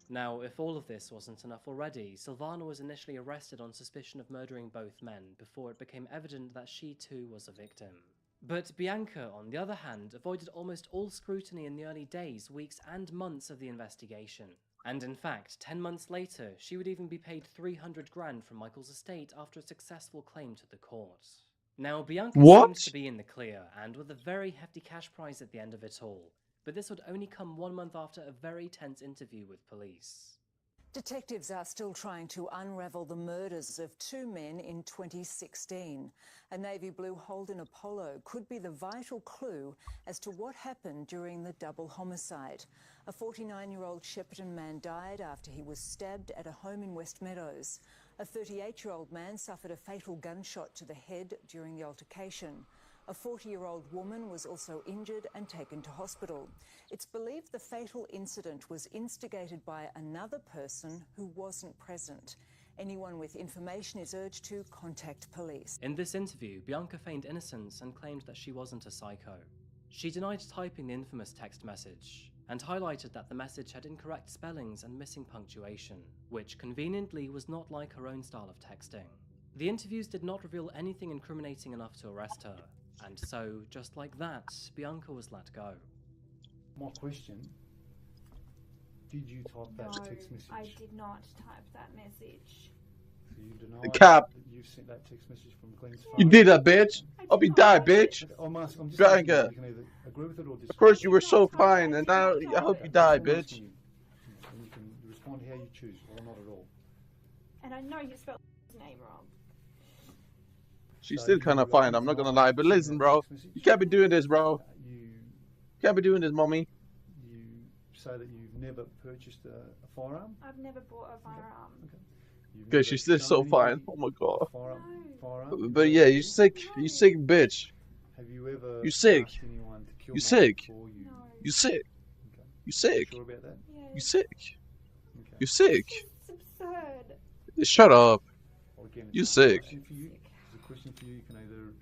Now, if all of this wasn't enough already, Sylvana was initially arrested on suspicion of murdering both men before it became evident that she too was a victim. But Bianca, on the other hand, avoided almost all scrutiny in the early days, weeks and months of the investigation. And in fact, 10 months later, she would even be paid $300,000 from Michael's estate after a successful claim to the court. Now, Bianca seems to be in the clear, and with a very hefty cash prize at the end of it all. But this would only come 1 month after a very tense interview with police. Detectives are still trying to unravel the murders of 2 men in 2016. A navy blue Holden Apollo could be the vital clue as to what happened during the double homicide. A 49-year-old Shepperton man died after he was stabbed at a home in West Meadows. A 38-year-old man suffered a fatal gunshot to the head during the altercation. A 40-year-old woman was also injured and taken to hospital. It's believed the fatal incident was instigated by another person who wasn't present. Anyone with information is urged to contact police. In this interview, Bianca feigned innocence and claimed that she wasn't a psycho. She denied typing the infamous text message, and highlighted that the message had incorrect spellings and missing punctuation, which conveniently was not like her own style of texting. The interviews did not reveal anything incriminating enough to arrest her, and so, just like that, Bianca was let go. My question, did you type that text message? I did not type that message. So you deny The cap. that you sent that text message from Glenn's phone? You did that, bitch. Hope you die, bitch. I'm just Bianca. asking, you can either agree with it or disagree. Of course, you were so fine, and now I hope you die, bitch. And you can respond how you choose, or not at all. And I know you spelled his name wrong. She's still kind of fine, I'm not gonna lie. But listen, bro, you can't be doing this, bro. You can't be doing this, mommy. You say that you've never purchased a firearm? I've never bought a firearm. Okay, she's still so fine. Oh my god. Firearm? But yeah, you sick bitch. Have you ever You sick. asked anyone to kill You sick. before you... You sick. You sick. Sure about that? You sick. You sick. It's absurd. Shut up. Well, again, You it's sick. a question for you. You can either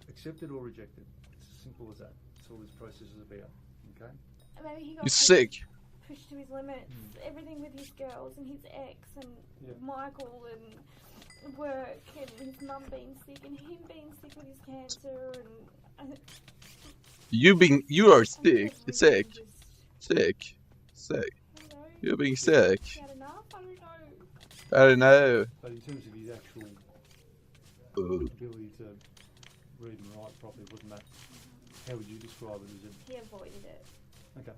accept it or reject it. It's as simple as that. That's all this process is about. Okay? Maybe he got You sick. pushed to his limits. Everything with his girls and his ex and Michael and work and his mum being sick and him being sick with his cancer and You are sick. Sick. You're being sick. I don't know. But in terms of his actual ability to read and write properly, wasn't that? How would you describe it? He avoided it. Okay.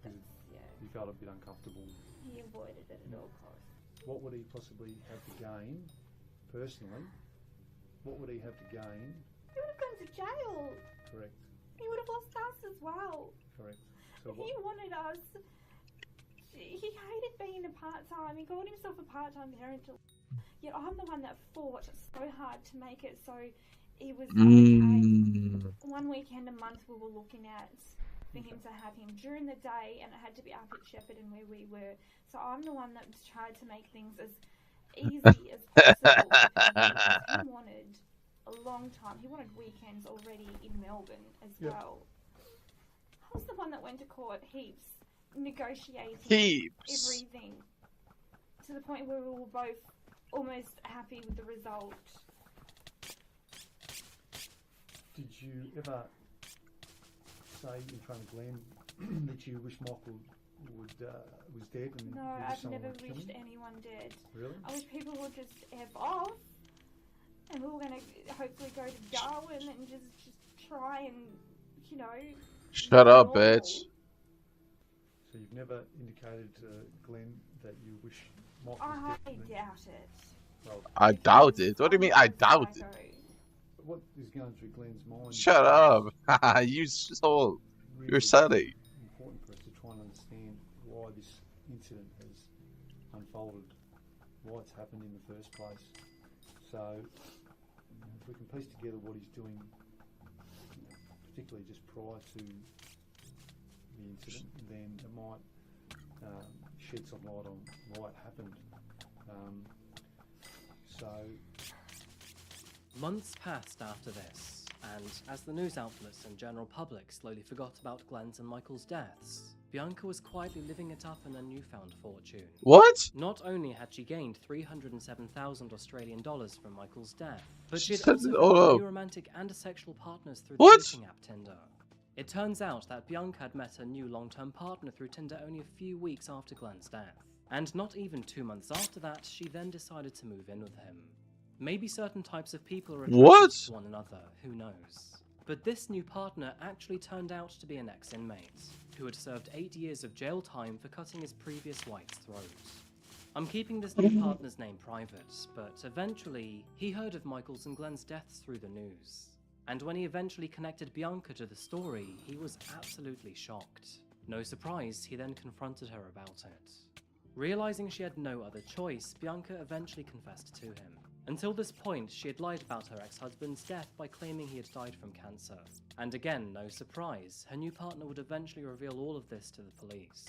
Yeah. You felt a bit uncomfortable. He avoided it at all costs. What would he possibly have to gain, personally? What would he have to gain? He would have gone to jail. Correct. He would have lost us as well. Correct. So He wanted us. He hated being a part-time. He called himself a part-time parent. Yet I'm the one that fought so hard to make it so it was okay. One weekend a month we were looking at for him to have him during the day, and it had to be up at Shepparton where we were. So I'm the one that tried to make things as easy as possible. He wanted a long time. He wanted weekends already in Melbourne as well. I was the one that went to court heaps, negotiating everything to the point where we were both almost happy with the result. Did you ever say in front of Glenn that you wish Michael was dead? And No, I've never wished anyone dead. Really? I wish people would just F off, and we were going to hopefully go to Darwin and just try and, you know... Shut up, bitch. So you've never indicated to Glenn that you wish Michael was dead? I doubt it. Well, I doubt it. What do you mean I doubt it? what is going through Glenn's mind? Shut up. You're silly. Important for us to try and understand why this incident has unfolded, why it's happened in the first place. So, if we can piece together what he's doing, particularly just prior to the incident, then it might shed some light on why it happened. Months passed after this, and as the news outlets and general public slowly forgot about Glenn's and Michael's deaths, Bianca was quietly living it up in a newfound fortune. What? Not only had she gained 307,000 Australian dollars from Michael's death, but she had set also it all found up. new romantic and sexual partners through What? the dating app Tinder. It turns out that Bianca had met her new long-term partner through Tinder only a few weeks after Glenn's death. And not even 2 months after that, she then decided to move in with him. Maybe certain types of people are attracted to one another, who knows. But this new partner actually turned out to be an ex-inmate, who had served 8 years of jail time for cutting his previous wife's throat. I'm keeping this new partner's name private, but eventually, he heard of Michael's and Glenn's deaths through the news. And when he eventually connected Bianca to the story, he was absolutely shocked. No surprise, he then confronted her about it. Realizing she had no other choice, Bianca eventually confessed to him. Until this point, she had lied about her ex-husband's death by claiming he had died from cancer. And again, no surprise, her new partner would eventually reveal all of this to the police.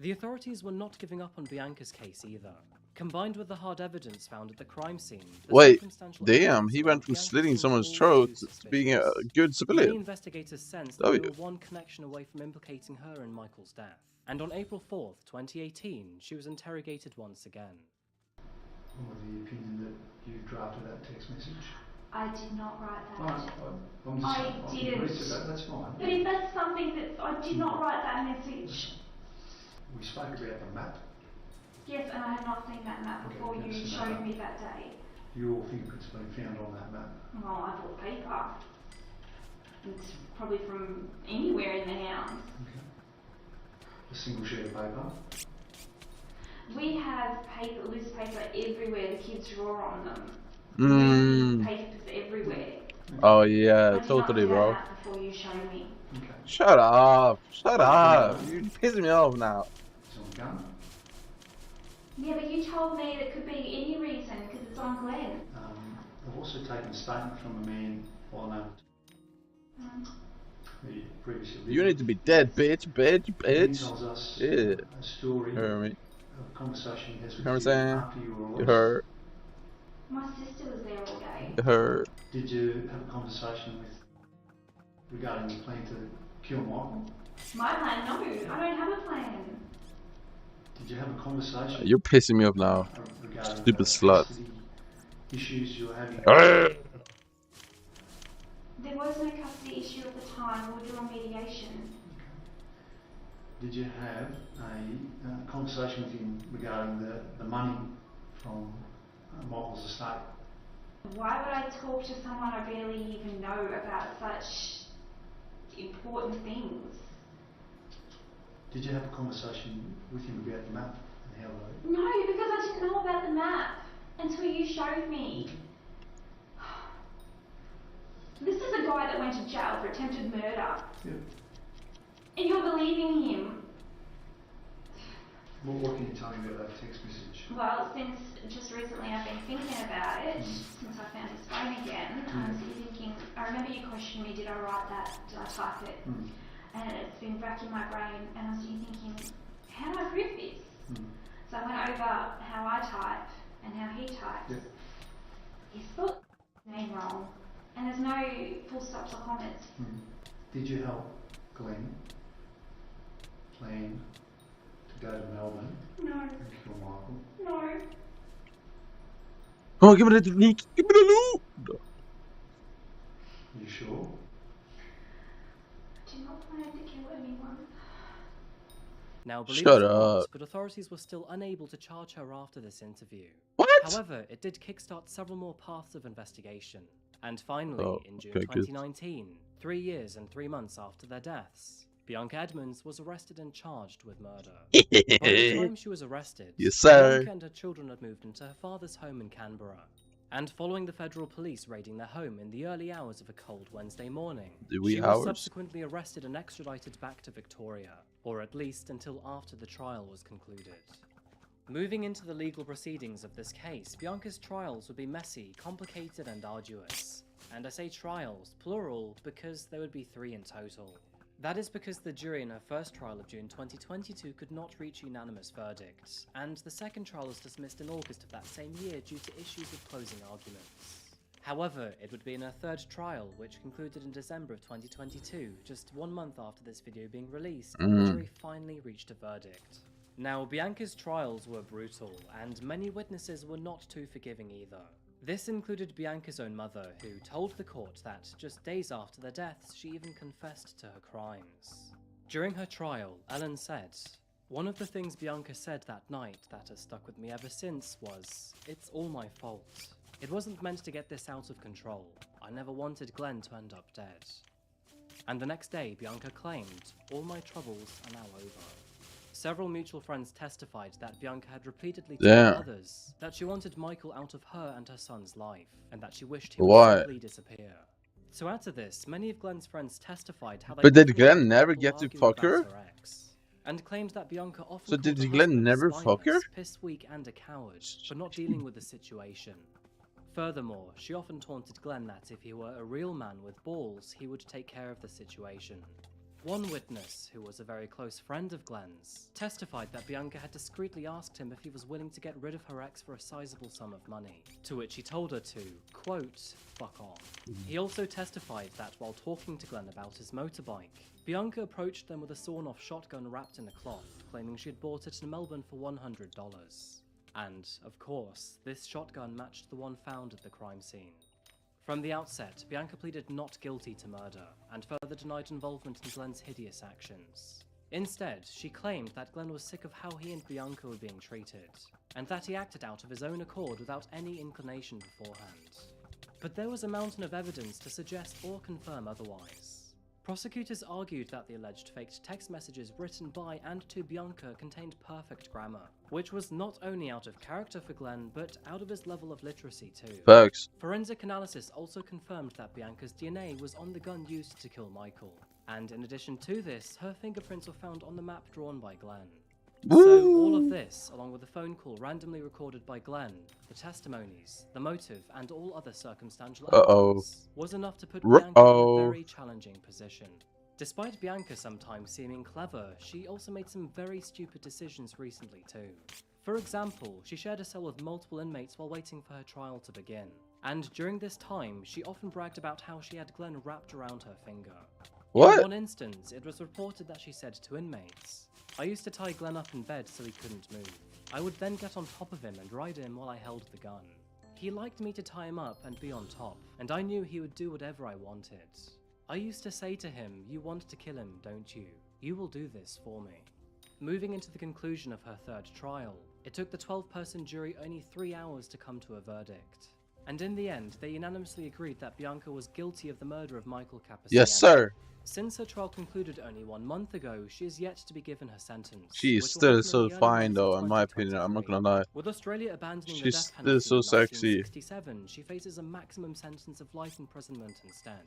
The authorities were not giving up on Bianca's case either. Combined with the hard evidence found at the crime scene... Wait, damn, he went from slitting someone's throat to being a good Many civilian. investigators sensed that they were one connection away from implicating her in Michael's death. And on April 4th, 2018, she was interrogated once again. What are the opinion that you drafted that text message? I did not write that. I'm just, I didn't. That's fine. But if that's something that I did not write that message. We spoke about the map. Yes, and I had not seen that map before you showed me that day. Your fingerprints been found on that map. Well, I thought paper. It's probably from anywhere in the house. Okay. A single sheet of paper. We have paper, loose paper everywhere. The kids draw on them. Papers everywhere. Oh yeah, I did totally, not do bro. that map before you showed me. Okay. Shut up. Shut up. You're pissing me off now. It's on the gun. Yeah, but you told me it could be any reason because it's on Glenn. I've also taken a statement from a man by the name who previously lived. You need to be dead, bitch. He Bitch. tells us Yeah. a story Hear me? of a conversation he has with Hear me you saying? after you were You released. heard. My sister was there all day. You heard. Did you have a conversation with regarding the plan to kill Michael? My plan? No, I don't have a plan. Did you have a conversation You're pissing me off now. regarding Stupid the slut. capacity issues you were having? There was no custody issue at the time. We were doing mediation. Did you have a conversation with him regarding the money from Michael's estate? Why would I talk to someone I barely even know about such important things? Did you have a conversation with him about the map and how they... No, because I didn't know about the map until you showed me. This is a guy that went to jail for attempted murder. Yeah. And you're believing him. What can you tell me about that text message? Well, since just recently I've been thinking about it, since I found his phone again, I was thinking, I remember you questioned me, did I write that, did I type it? And it's been racking my brain, and I was thinking, how do I prove this? So I went over how I type and how he types. Yeah. He spelled his name wrong, and there's no full stops or commas. Did you help Glenn plan to go to Melbourne No. and kill Michael? No. Oh, give me the loot! Give me the loot! You sure? I do not plan to kill anyone. Now, believe Shut it or not, up. but authorities were still unable to charge her after this interview. What? However, it did kickstart several more paths of investigation. And finally, in June okay, good. 2019, 3 years and 3 months after their deaths, Bianca Edmonds was arrested and charged with murder. By the time she was arrested, Yes, sir. Bianca and her children had moved into her father's home in Canberra. And following the federal police raiding their home in the early hours of a cold Wednesday morning, she was subsequently arrested and extradited back to Victoria, or at least until after the trial was concluded. Moving into the legal proceedings of this case, Bianca's trials would be messy, complicated and arduous. And I say trials, plural, because there would be 3 in total. That is because the jury in her first trial of June 2022 could not reach a unanimous verdict, and the second trial was dismissed in August of that same year due to issues with closing arguments. However, it would be in her third trial, which concluded in December of 2022, just 1 month after this video being released, that the jury finally reached a verdict. Now, Bianca's trials were brutal, and many witnesses were not too forgiving either. This included Bianca's own mother, who told the court that just days after their deaths, she even confessed to her crimes. During her trial, Ellen said, "One of the things Bianca said that night that has stuck with me ever since was, 'It's all my fault. It wasn't meant to get this out of control. I never wanted Glenn to end up dead.' And the next day, Bianca claimed, 'All my troubles are now over.' Several mutual friends testified that Bianca had repeatedly told others that she wanted Michael out of her and her son's life, and that she wished he would simply disappear. To add to this, many of Glenn's friends testified how they... But did Glenn never get to fuck her? And claimed that Bianca often So did Glenn never fuck her? Pissed, weak and a coward, for not dealing with the situation. Furthermore, she often taunted Glenn that if he were a real man with balls, he would take care of the situation. One witness, who was a very close friend of Glenn's, testified that Bianca had discreetly asked him if he was willing to get rid of her ex for a sizable sum of money, to which he told her to, quote, fuck off. He also testified that while talking to Glenn about his motorbike, Bianca approached them with a sawn-off shotgun wrapped in a cloth, claiming she had bought it in Melbourne for $100. And, of course, this shotgun matched the one found at the crime scene. From the outset, Bianca pleaded not guilty to murder, and further denied involvement in Glenn's hideous actions. Instead, she claimed that Glenn was sick of how he and Bianca were being treated, and that he acted out of his own accord without any inclination beforehand. But there was a mountain of evidence to suggest or confirm otherwise. Prosecutors argued that the alleged faked text messages written by and to Bianca contained perfect grammar, which was not only out of character for Glenn, but out of his level of literacy too. Facts. Forensic analysis also confirmed that Bianca's DNA was on the gun used to kill Michael, and in addition to this, her fingerprints were found on the map drawn by Glenn. So all of this, along with the phone call randomly recorded by Glenn, the testimonies, the motive, and all other circumstantial evidence, was enough to put Bianca in a very challenging position. Despite Bianca sometimes seeming clever, she also made some very stupid decisions recently too. For example, she shared a cell with multiple inmates while waiting for her trial to begin. And during this time, she often bragged about how she had Glenn wrapped around her finger. What? In one instance, it was reported that she said to inmates, "I used to tie Glenn up in bed so he couldn't move. I would then get on top of him and ride him while I held the gun. He liked me to tie him up and be on top, and I knew he would do whatever I wanted. I used to say to him, "You want to kill him, don't you? You will do this for me." Moving into the conclusion of her third trial, it took the 12-person jury only 3 hours to come to a verdict. And in the end, they unanimously agreed that Bianca was guilty of the murder of Michael Capaciano. Yes, sir. Since her trial concluded only 1 month ago, she is yet to be given her sentence. She is which will still happen in so the early fine, months though, of in my opinion. I'm not gonna lie. With Australia abandoning the She's death still penalty so in sexy. 1967, she faces a maximum sentence of life imprisonment instead.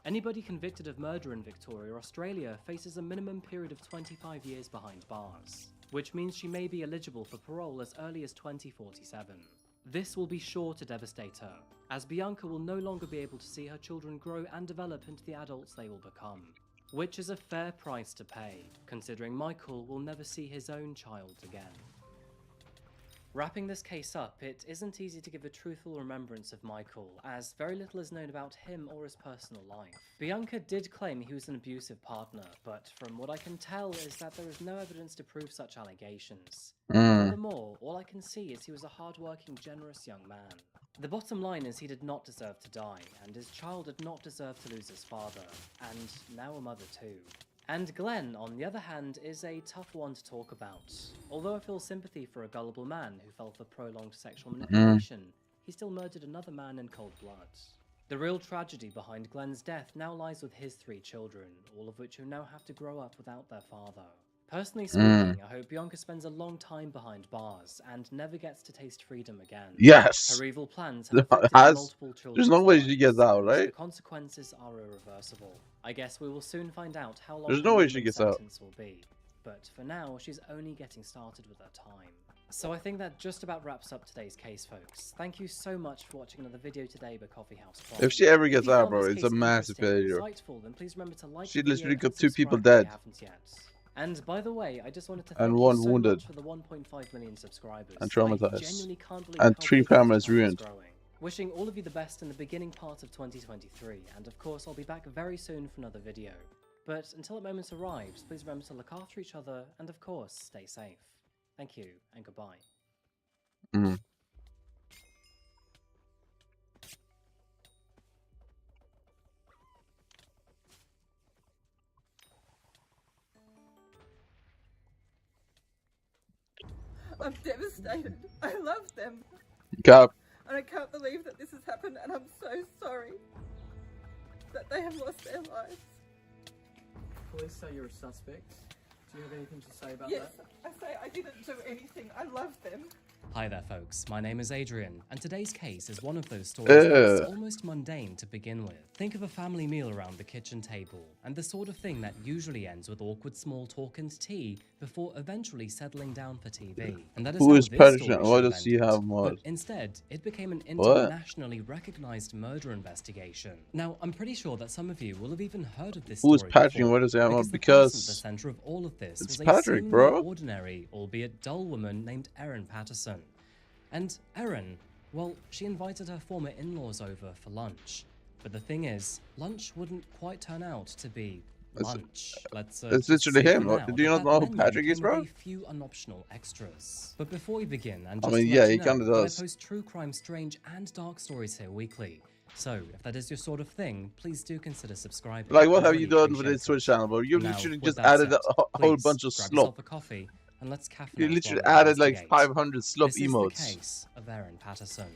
Anybody convicted of murder in Victoria, Australia, faces a minimum period of 25 years behind bars, which means she may be eligible for parole as early as 2047. This will be sure to devastate her, as Bianca will no longer be able to see her children grow and develop into the adults they will become, which is a fair price to pay, considering Michael will never see his own child again. Wrapping this case up, it isn't easy to give a truthful remembrance of Michael, as very little is known about him or his personal life. Bianca did claim he was an abusive partner, but from what I can tell is that there is no evidence to prove such allegations. Furthermore, all I can see is he was a hard-working, generous young man. The bottom line is he did not deserve to die, and his child did not deserve to lose his father, and now a mother too. And Glenn, on the other hand, is a tough one to talk about. Although I feel sympathy for a gullible man who fell for prolonged sexual manipulation, he still murdered another man in cold blood. The real tragedy behind Glenn's death now lies with his 3 children, all of which who now have to grow up without their father. Personally speaking, I hope Bianca spends a long time behind bars and never gets to taste freedom again. Yes. Her evil plans have affected multiple children. There's no way she gets out, right? The consequences are irreversible. I guess we will soon find out how long There's her no way minimum she gets out. sentence will be. But for now, she's only getting started with her time. So I think that just about wraps up today's case, folks. Thank you so much for watching another video today by Coffee House Pro. If she ever gets you out, found bro, this it's case a massive interesting failure. and insightful, then please remember to like She the video literally got and 2 people subscribe if you dead. haven't yet. And by the way, I just wanted to And thank 1 you so wounded. much for the 1.5 million subscribers. And I traumatized. genuinely can't believe And how 3 big this families channel is ruined. growing. Wishing all of you the best in the beginning part of 2023, and of course I'll be back very soon for another video. But until that moment arrives, please remember to look after each other, and of course, stay safe. Thank you, and goodbye. I'm devastated. I love them. Cap. And I can't believe that this has happened, and I'm so sorry that they have lost their lives. Police say you're a suspect. Do you have anything to say about Yes, that? I say I didn't do anything. I love them. Hi there folks, my name is Adrian, and today's case is one of those stories that's Ugh. almost mundane to begin with. Think of a family meal around the kitchen table, and the sort of thing that usually ends with awkward small talk and tea before eventually settling down for TV. And that is Who how is this Patterson? story Why should have does he ended. have mod? But instead, it became an What? internationally recognized murder investigation. Now, I'm pretty sure that some of you will have even heard of this Who is story Patrick? before, Why does he have because mod? the person at the Because center of all of this it's was a Patrick, seemingly bro. ordinary, albeit dull woman named Erin Patterson. And Erin, well, she invited her former in-laws over for lunch. But the thing is, lunch wouldn't quite turn out to be lunch. Let's it's just literally say him. for now Do you that not know that who menu Patrick is, came bro? with a few unoptional extras. But before we begin, and I just mean, to yeah, let he you know kinda that I does. post true crime, strange, and dark stories here weekly. So, if that is your sort of thing, please do consider subscribing. Like, what I'd have really you done with appreciate this Twitch it. channel, bro? You Now, literally with just that added said, a whole please bunch of grab slop. yourself a coffee and let's caffeinate You while literally we added like investigate. 500 slop This is emotes. the case of Erin Patterson.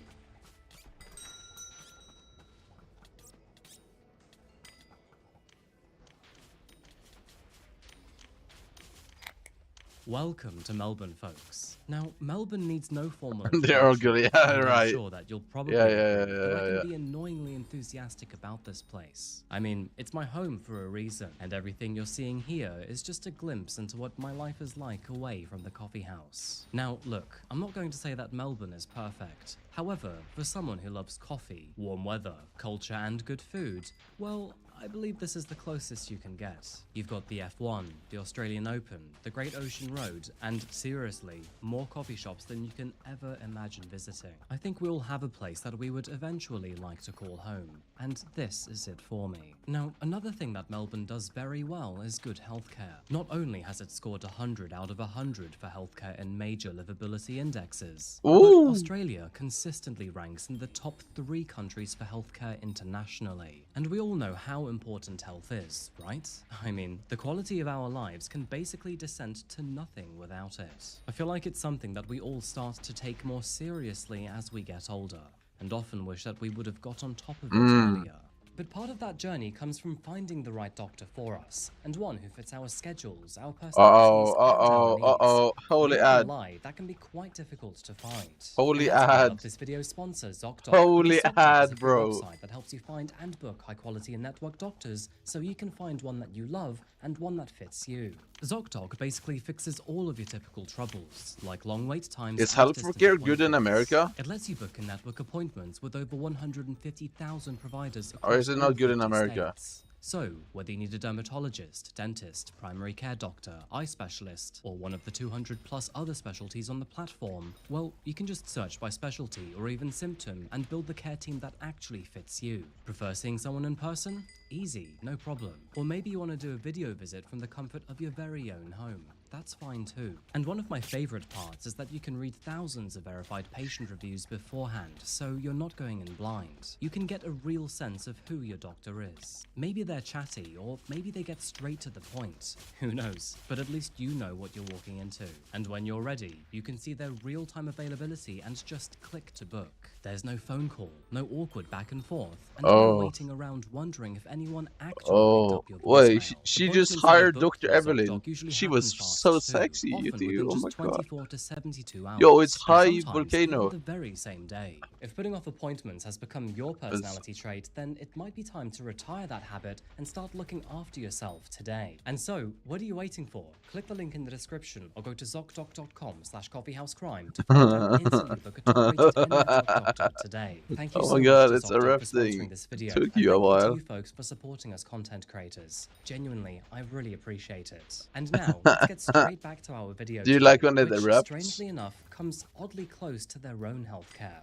Welcome to Melbourne, folks. Now, Melbourne needs no formal They're all introduction, good, yeah, and I'm right. sure that you'll probably Yeah, agree that I yeah. can be annoyingly enthusiastic about this place. I mean, it's my home for a reason, and everything you're seeing here is just a glimpse into what my life is like away from the coffee house. Now, look, I'm not going to say that Melbourne is perfect. However, for someone who loves coffee, warm weather, culture, and good food, well, I believe this is the closest you can get. You've got the F1, the Australian Open, the Great Ocean Road, and seriously, more coffee shops than you can ever imagine visiting. I think we all have a place that we would eventually like to call home, and this is it for me. Now, another thing that Melbourne does very well is good healthcare. Not only has it scored 100 out of 100 for healthcare in major livability indexes, but Australia consistently ranks in the top 3 countries for healthcare internationally. And we all know how important health is, right? I mean, the quality of our lives can basically descend to nothing without it. I feel like it's something that we all start to take more seriously as we get older, and often wish that we would have got on top of it earlier. But part of that journey comes from finding the right doctor for us, and one who fits our schedules, our personalities, and our needs. Holy Not gonna ad. lie, that can be quite difficult to find. Holy And that's why I ad. love this video's sponsor, ZocDoc. Holy Because ZocDoc is ad, a free bro. website that helps you find and book high-quality and network doctors, so you can find one that you love and one that fits you. ZocDoc basically fixes all of your typical troubles, like long wait times. Is healthcare good in America? It lets you book in-network appointments with over 150,000 providers across Or is it not all good in 50 America? states. So, whether you need a dermatologist, dentist, primary care doctor, eye specialist, or one of the 200 plus other specialties on the platform, well, you can just search by specialty or even symptom and build the care team that actually fits you. Prefer seeing someone in person? Easy, no problem. Or maybe you want to do a video visit from the comfort of your very own home. That's fine too. And one of my favorite parts is that you can read thousands of verified patient reviews beforehand, so you're not going in blind. You can get a real sense of who your doctor is. Maybe they're chatty, or maybe they get straight to the point. Who knows? But at least you know what you're walking into. And when you're ready, you can see their real-time availability and just click to book. There's no phone call, no awkward back and forth, and no waiting around wondering if anyone actually picked up your wait, voicemail. she just hired Dr. Evelyn. She was so sexy, you do. Oh my god. 24 to 72 hours. Yo, it's and high sometimes volcano. even the very same day. If putting off appointments has become your personality trait, then it might be time to retire that habit and start looking after yourself today. And so, what are you waiting for? Click the link in the description or go to zocdoc.com/coffeehousecrime to find out instantly book a top-rated in-network doctor today. Thank you Oh so my much god, to it's a ZocDoc rough for sponsoring thing. this video. Took and you a thank while. to you folks for supporting us content creators. Genuinely, I really appreciate it. And now, let's get straight back to our video. Do you today, like when they which, erupt? strangely enough, comes oddly close to their own healthcare.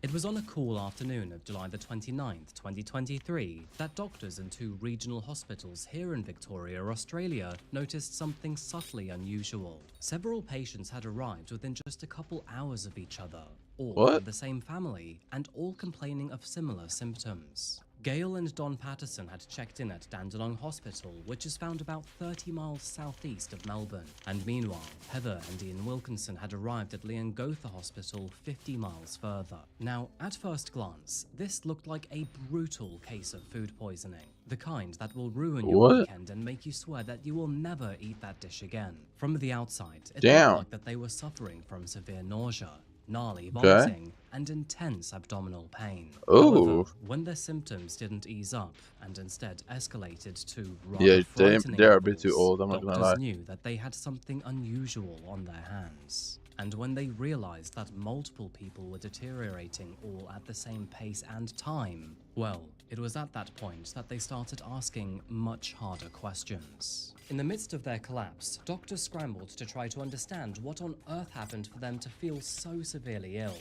It was on a cool afternoon of July the 29th, 2023, that doctors in 2 regional hospitals here in Victoria, Australia, noticed something subtly unusual. Several patients had arrived within just a couple hours of each other, all from the same family, and all complaining of similar symptoms. Gail and Don Patterson had checked in at Dandenong Hospital, which is found about 30 miles southeast of Melbourne. And meanwhile, Heather and Ian Wilkinson had arrived at Leongatha Hospital 50 miles further. Now, at first glance, this looked like a brutal case of food poisoning. The kind that will ruin your weekend and make you swear that you will never eat that dish again. From the outside, it looked like that they were suffering from severe nausea, gnarly vomiting, and intense abdominal pain. However, when their symptoms didn't ease up and instead escalated to rather frightening they're a bit too old, I'm not gonna lie. doctors knew that they had something unusual on their hands. And when they realized that multiple people were deteriorating all at the same pace and time, well, it was at that point that they started asking much harder questions. In the midst of their collapse, doctors scrambled to try to understand what on earth happened for them to feel so severely ill.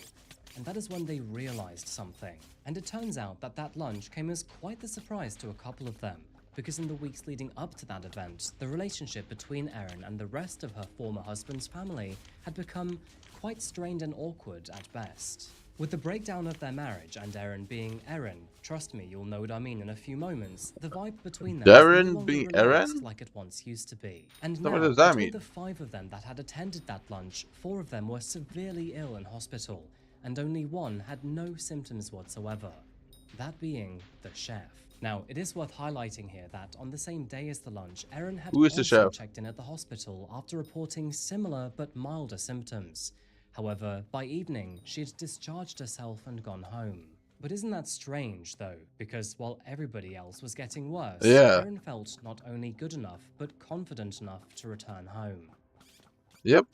And that is when they realized something. And it turns out that that lunch came as quite the surprise to a couple of them, because in the weeks leading up to that event, the relationship between Erin and the rest of her former husband's family had become quite strained and awkward at best. With the breakdown of their marriage and Erin being Erin, trust me, you'll know what I mean in a few moments, the vibe between them Darren was no longer being relaxed Erin? like it once used to be. And So now, what does that between mean? the 5 of them that had attended that lunch, 4 of them were severely ill in hospital, and only 1 had no symptoms whatsoever. That being the chef. Now, it is worth highlighting here that on the same day as the lunch, Erin had Who is the also chef? checked in at the hospital after reporting similar but milder symptoms. However, by evening, she had discharged herself and gone home. But isn't that strange, though? Because while everybody else was getting worse, Erin felt not only good enough, but confident enough to return home. Yep.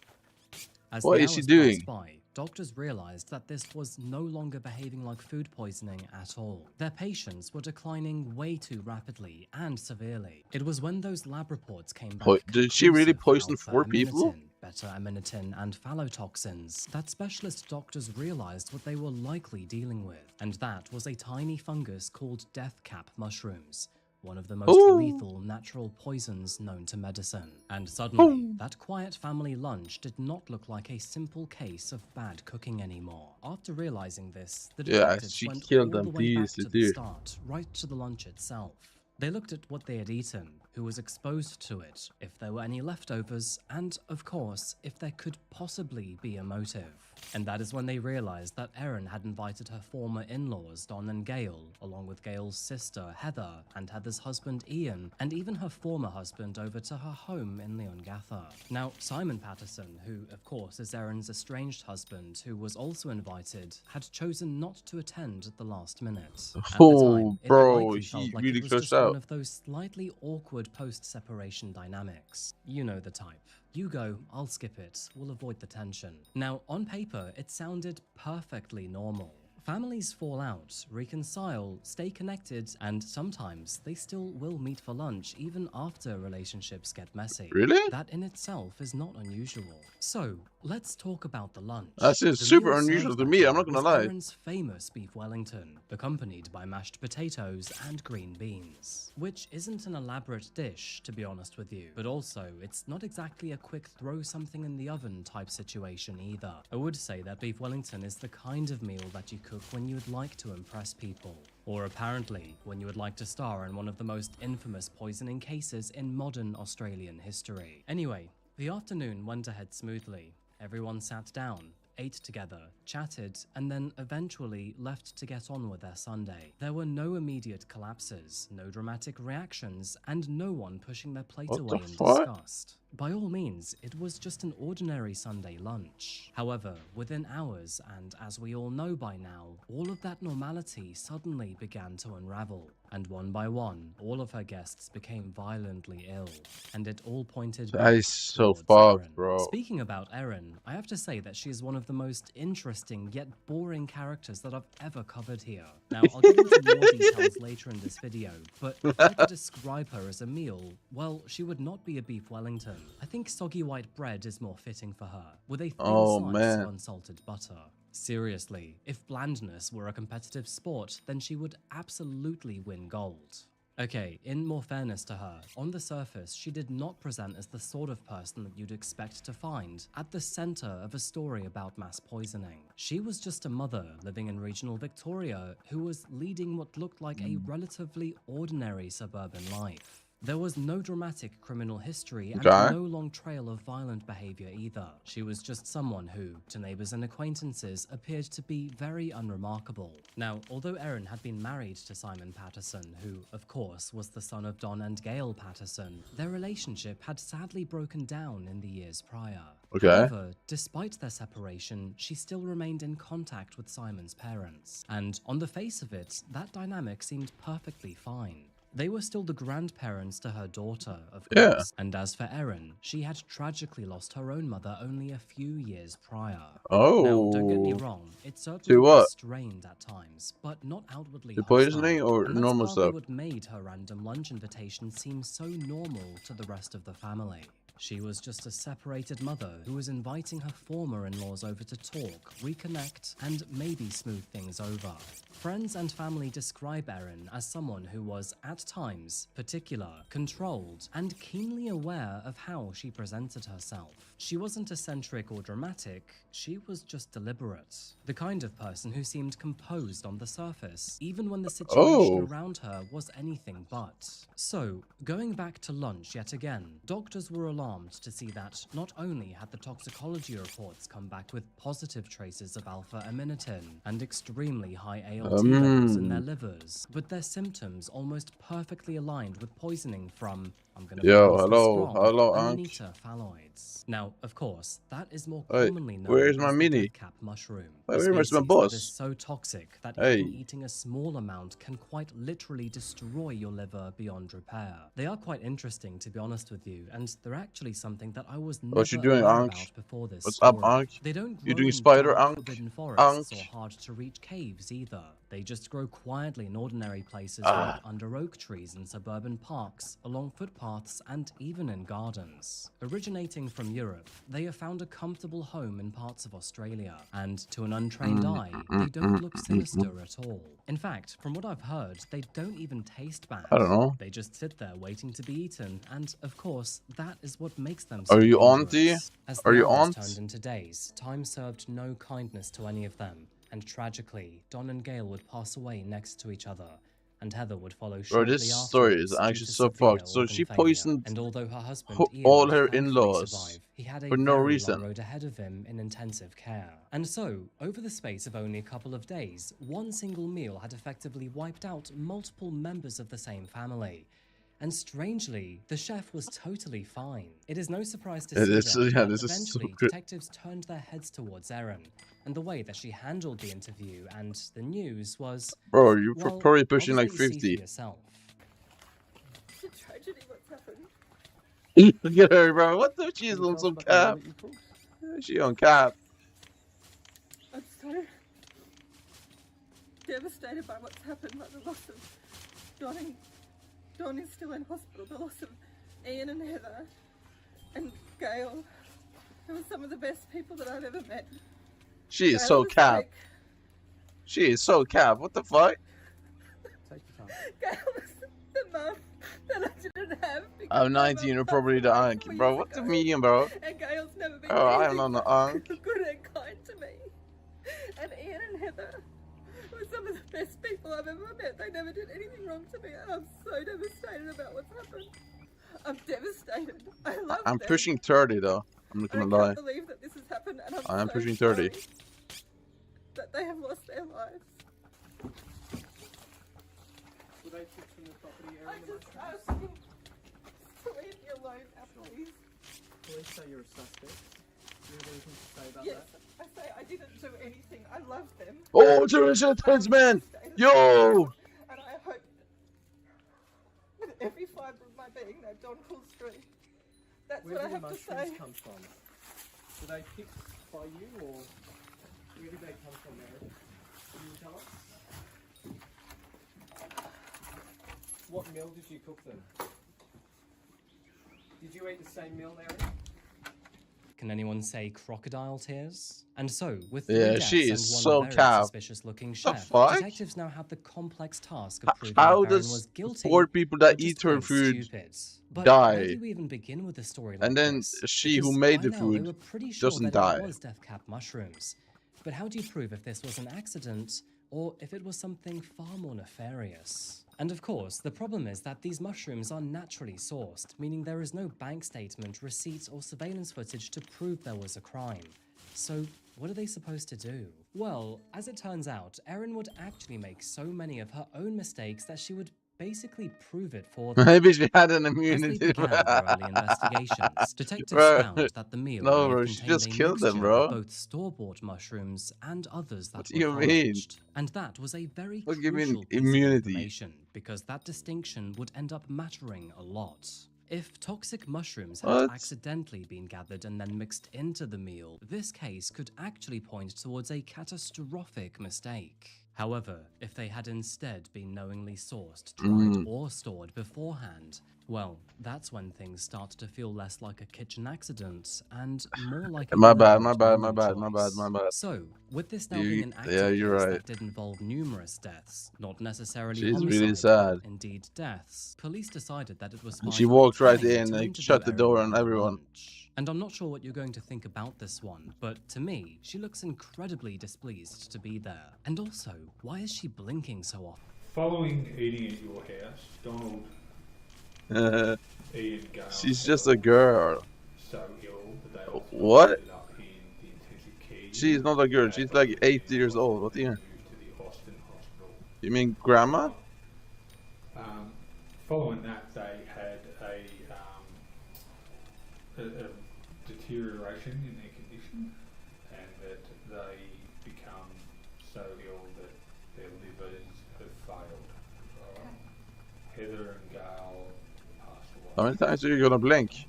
As What the is she hours doing? passed by, doctors realized that this was no longer behaving like food poisoning at all. Their patients were declining way too rapidly and severely. It was when those lab reports came back Did she really poison for 4 people? beta-amanitin, and phallotoxins, that specialist doctors realized what they were likely dealing with, and that was a tiny fungus called death cap mushrooms, one of the most lethal natural poisons known to medicine. And suddenly, that quiet family lunch did not look like a simple case of bad cooking anymore. After realizing this, the detectives went all the way back to the start, right to the lunch itself. They looked at what they had eaten, who was exposed to it, if there were any leftovers, and, of course, if there could possibly be a motive. And that is when they realized that Erin had invited her former in-laws, Don and Gail, along with Gail's sister, Heather, and Heather's husband, Ian, and even her former husband over to her home in Leongatha. Now, Simon Patterson, who, of course, is Erin's estranged husband, who was also invited, had chosen not to attend at the last minute. At the time, it likely felt like it was just one of those slightly awkward post-separation dynamics. You know the type. You go, I'll skip it, we'll avoid the tension. Now, on paper, it sounded perfectly normal. Families fall out, reconcile, stay connected, and sometimes they still will meet for lunch even after relationships get messy. Really? That in itself is not unusual. So, let's talk about the lunch. That seems super unusual to me, I'm not gonna lie. Erin's famous beef Wellington, accompanied by mashed potatoes and green beans. Which isn't an elaborate dish, to be honest with you, but also, it's not exactly a quick throw something in the oven type situation either. I would say that beef Wellington is the kind of meal that you cook when you would like to impress people. Or apparently, when you would like to star in one of the most infamous poisoning cases in modern Australian history. Anyway, the afternoon went ahead smoothly. Everyone sat down, ate together, chatted, and then eventually left to get on with their Sunday. There were no immediate collapses, no dramatic reactions, and no one pushing their plate away in disgust. By all means, it was just an ordinary Sunday lunch. However, within hours, and as we all know by now, all of that normality suddenly began to unravel. And one by one, all of her guests became violently ill, and it all pointed back That is so towards fucked, Erin. bro. Speaking about Erin, I have to say that she is one of the most interesting yet boring characters that I've ever covered here. Now, I'll get into more details later in this video, but if I could describe her as a meal, well, she would not be a beef Wellington. I think soggy white bread is more fitting for her, with a thin slice of unsalted butter. Seriously, if blandness were a competitive sport, then she would absolutely win gold. Okay, in more fairness to her, on the surface, she did not present as the sort of person that you'd expect to find at the center of a story about mass poisoning. She was just a mother living in regional Victoria who was leading what looked like a relatively ordinary suburban life. There was no dramatic criminal history and no long trail of violent behavior either. She was just someone who, to neighbors and acquaintances, appeared to be very unremarkable. Now, although Erin had been married to Simon Patterson, who, of course, was the son of Don and Gail Patterson, their relationship had sadly broken down in the years prior. However, despite their separation, she still remained in contact with Simon's parents. And on the face of it, that dynamic seemed perfectly fine. They were still the grandparents to her daughter, of course, and as for Erin, she had tragically lost her own mother only a few years prior. Now, don't get me wrong, it certainly was strained at times, but not outwardly hostile. Poisoning or and that's normal partly stuff? what made her random lunch invitation seem so normal to the rest of the family. She was just a separated mother who was inviting her former in-laws over to talk, reconnect, and maybe smooth things over. Friends and family describe Erin as someone who was, at times, particular, controlled, and keenly aware of how she presented herself. She wasn't eccentric or dramatic, she was just deliberate. The kind of person who seemed composed on the surface, even when the situation around her was anything but. So, going back to lunch yet again, doctors were alarmed to see that not only had the toxicology reports come back with positive traces of alpha-amanitin and extremely high ALT levels in their livers, but their symptoms almost perfectly aligned with poisoning from I'm gonna Yo, propose hello, the hello, Amanita phalloids. Now, of course, that is more Hey, commonly known where's my as the mini? deathcap mushroom. Hey, A where's my species boss? that is so toxic that Hey. even eating a small amount can quite literally destroy your liver beyond repair. They are quite interesting, to be honest with you, and they're actually something that I was never What you doing, aware Ankh? about before this What's story. up, Ankh? They don't You grow doing in spider, dark, Ankh? forbidden forests Ankh? or hard-to-reach caves either. They just grow quietly in ordinary places Ah. like under oak trees in suburban parks, along footpaths, and even in gardens. Originating from Europe, they have found a comfortable home in parts of Australia, and to an untrained eye, they don't look sinister at all. In fact, from what I've heard, they don't even taste bad. I don't know. They just sit there waiting to be eaten, and of course, that is what makes them so Are you dangerous. auntie? As Are the you hours aunt? turned into days, time served no kindness to any of them, and tragically, Don and Gail would pass away next to each other, and Heather would follow Bro, shortly this story is afterwards due actually to so severe fucked. So organ she failure. poisoned And although her husband Ian all would her thankfully in-laws survive, he had a for no very reason. long road ahead of him in intensive care. And so, over the space of only a couple of days, one single meal had effectively wiped out multiple members of the same family. And strangely, the chef was totally fine. It is no surprise to see that This is so eventually good. detectives turned their heads towards Erin, and the way that she handled the interview and the news was, Bro, you're well, probably pushing I'll like just let you see 50. for yourself. It's a tragedy what's happened. Look at her, bro. What the? She's on some cap. She on cap. I'm so devastated by what's happened, like the loss of Don is still in hospital, the loss of Ian and Heather and Gail, who were some of the best people that I've ever met. She is Gail so was cap. like- She is so cap. What the fuck? Gail was the mum that I didn't have. because I'm my 19, mum you're passed probably the away aunt. 4 Bro, years what the ago. mean, bro? And Gail's never been Oh, I am anything on the but aunt. good and kind to me. And Ian and Heather were some of the best people I've ever met. They never did anything wrong to me, and I'm so devastated about what's happened. I'm devastated. I love I'm them. pushing 30 though. I'm not And gonna I lie. can't believe that this has happened, and I'm I am so pushing 30. sorry that they have lost their lives. Were they fixing the property I area? just ask you to leave me alone now, please. Police say you're a suspect. Do you have anything to say about Yes, that? I say I didn't do anything. I love them. Oh, Teresa Tensman! Yo! And I hope with every fibre of my being that Don pulls through. That's Where what I do the have to mushrooms say. come from? Were they picked by you, or where did they come from, Aaron? Can you tell us? What meal did you cook them? Did you eat the same meal, Aaron? Can anyone say crocodile tears? And so, with Yeah, 3 deaths she and is one so very cap. suspicious-looking The chef, fuck? detectives now have the complex task of proving How that Erin does was guilty 4 people or that just eat her plain food stupid. But where die? do we even begin with a story like And then this? she who Because made by the now, food they were pretty sure doesn't that die. it was deathcap mushrooms. But how do you prove if this was an accident or if it was something far more nefarious? And of course, the problem is that these mushrooms are naturally sourced, meaning there is no bank statement, receipts, or surveillance footage to prove there was a crime. So, what are they supposed to do? Well, as it turns out, Erin would actually make so many of her own mistakes that she would basically prove it for them. Maybe she had an As they immunity. began their early investigations, detectives Bro, found that the meal no, may have bro, she contained just a killed them, mixture bro. of both store-bought mushrooms and others that What do were you mean? foraged. And that was a very What do you mean crucial piece of immunity? information, because that distinction would end up mattering a lot. If toxic mushrooms had What? accidentally been gathered and then mixed into the meal, this case could actually point towards a catastrophic mistake. However, if they had instead been knowingly sourced, dried, or stored beforehand, well, that's when things started to feel less like a kitchen accident and more like a My bad, deliberate my bad. choice. So, with this now being an active Yeah, you're case right. that did involve numerous deaths, not necessarily She's homicides, really but sad. indeed deaths, police decided that it was And fine she for walked the right time in to and interview shut the Erin door on over everyone. lunch. And I'm not sure what you're going to think about this one, but to me, she looks incredibly displeased to be there. And also, why is she blinking so often? Following eating at your house, Donald, Ian, Gail, She's just a girl. so ill that they ultimately What? ended up in the intensive care unit. She's not a girl. She's like 8 years old. What do you mean? To the Austin Hospital. You mean grandma? Following that, they had a deterioration in their condition, and that they become so ill that their livers have failed. Heather and Gail passed away. How many times are you gonna blink?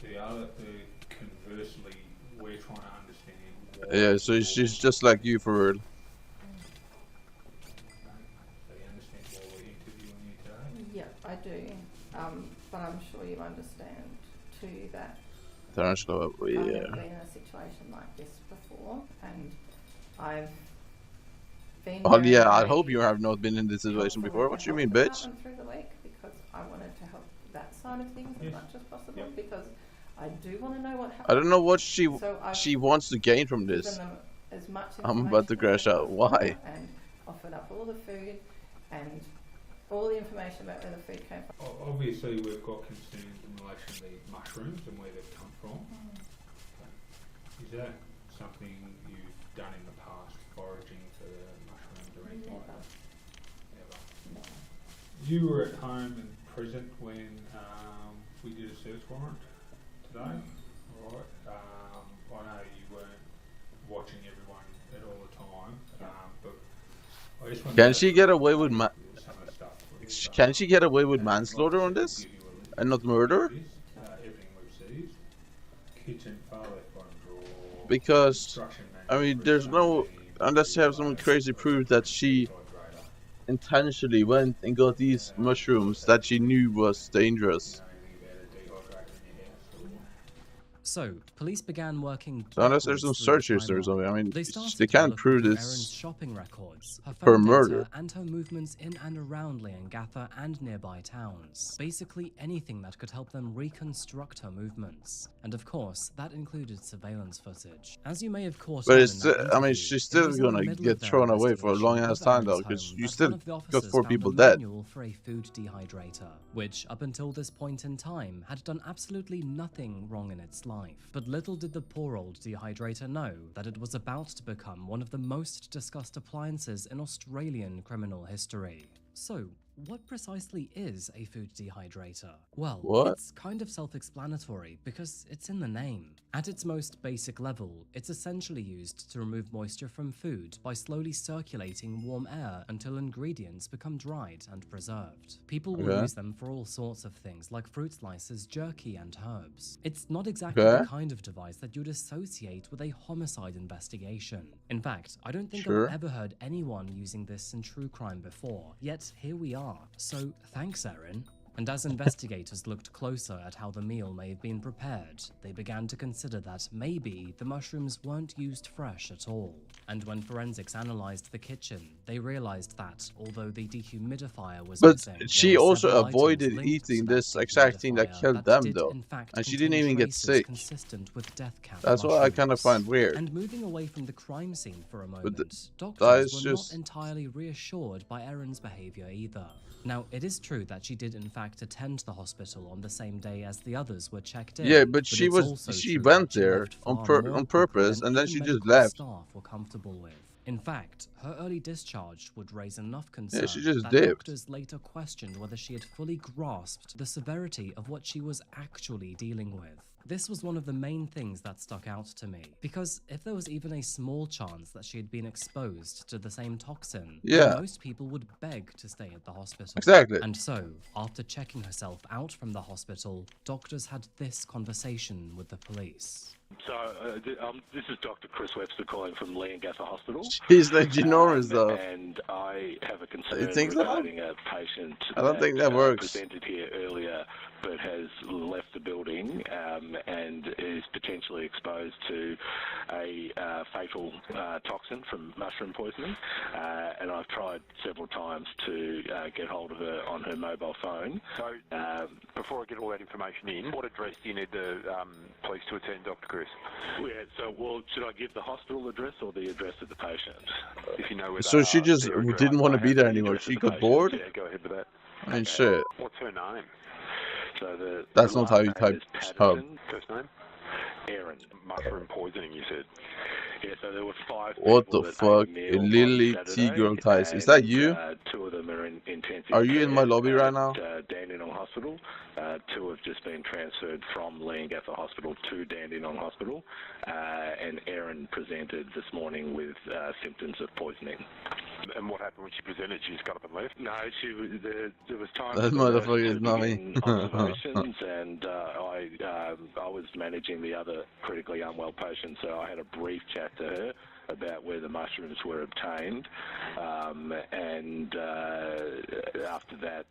Conversely, we're trying to understand why. Yeah, so she's just like you for real. So you understand why we're interviewing you today? Yeah, I do. But I'm sure you understand too that I've never been in a situation like this before, and I've been. Oh yeah, I hope you have not been in this situation before. What you mean, bitch? Through the week, because I wanted to help that side of things as much as possible, because I do want to know what happened. I don't know what she So wants to gain from this. given them as much I'm about to crash out. Why? And offered up all the food and all the information about where the food came from. Obviously, we've got concerns in relation to these mushrooms and where they've come from. Is that something you've done in the past, foraging for mushrooms or anything like that? Never. You were at home and present when we did a search warrant today, right? I know you weren't watching everyone at all the time, but I just wanted Can she get away with Can she get away with manslaughter on this, and not murder? Everything we've seized, kitchen, far left bottom drawer. Because I mean, there's no, unless you have some crazy proof that she intentionally went and got these mushrooms that she knew was dangerous. So, police began working. So unless there's some search history or something, I mean, they can't prove Erin's this shopping records, her per phone murder. data, and her movements in and around Leongatha and nearby towns. Basically anything that could help them reconstruct her movements. And of course, that included surveillance footage. As you may have caught But on it's, in that I mean, interview, she's it still was in the gonna middle get of their thrown away for a long ass investigation time of though, Erin's because home you that still one of the got officers 4 found people a dead. manual for a food dehydrator, which up until this point in time had done absolutely nothing wrong in its life. But little did the poor old dehydrator know that it was about to become one of the most discussed appliances in Australian criminal history. So, what precisely is a food dehydrator? Well, it's kind of self-explanatory because it's in the name. At its most basic level, it's essentially used to remove moisture from food by slowly circulating warm air until ingredients become dried and preserved. People will use them for all sorts of things like fruit slices, jerky, and herbs. It's not exactly the kind of device that you'd associate with a homicide investigation. In fact, I don't think I've ever heard anyone using this in true crime before, yet here we are. So, thanks, Erin. And as investigators looked closer at how the meal may have been prepared, they began to consider that maybe the mushrooms weren't used fresh at all. And when forensics analyzed the kitchen, they realized that, although the dehumidifier was missing, she there were also several avoided items linked eating to this that exact thing that dehumidifier killed them did, though, in fact, and she didn't contain even get traces sick. consistent with death cap That's what I kind of mushrooms. find weird. And moving away from the crime scene for a moment, that doctors is were just- not entirely reassured by Erin's behavior either. Now, it is true that she did in fact attend the hospital on the same day as the others were checked in. Yeah, but it's she also true went that she there left on far more purpose, quickly and then even she just medical left. staff were comfortable with. In fact, her early discharge would raise enough concern she just that dipped. doctors later questioned whether she had fully grasped the severity of what she was actually dealing with. This was one of the main things that stuck out to me, because if there was even a small chance that she had been exposed to the same toxin, then most people would beg to stay at the hospital. Exactly. And so, after checking herself out from the hospital, doctors had this conversation with the police. So, this is Dr. Chris Webster calling from Leongatha Hospital. He's like ginormous though. And I have a concern You think so? regarding a patient I don't think that works. presented here earlier but has left the building and is potentially exposed to a fatal toxin from mushroom poisoning. And I've tried several times to get hold of her on her mobile phone. So, before I get all that information in, what address do you need the police to attend, Dr. Chris? Yeah, so, well, should I give the hospital address or the address of the patient? If you know where So they she are, just their address. didn't want to I be have there the anymore. address She of the got patient. bored. Yeah, go ahead with that. And shit. What's her name? So That's the not how last you name type is hub. Patterson. First name? Erin. Mushroom poisoning, you said. Yeah, so there were 5 What people the that fuck? ate a meal on Lily T Saturday, Girl Ties. Is that and, you? 2 of them are in intensive Are you in my care lobby right at, now? Dandenong Hospital. 2 have just been transferred from Leongatha Hospital to Dandenong Hospital, and Erin presented this morning with symptoms of poisoning. And what happened when she presented? She just got up and left? No, there was time That for her motherfucker to is not begin me. observations, and I was managing the other critically unwell patient, so I had a brief chat to her about where the mushrooms were obtained, and after that,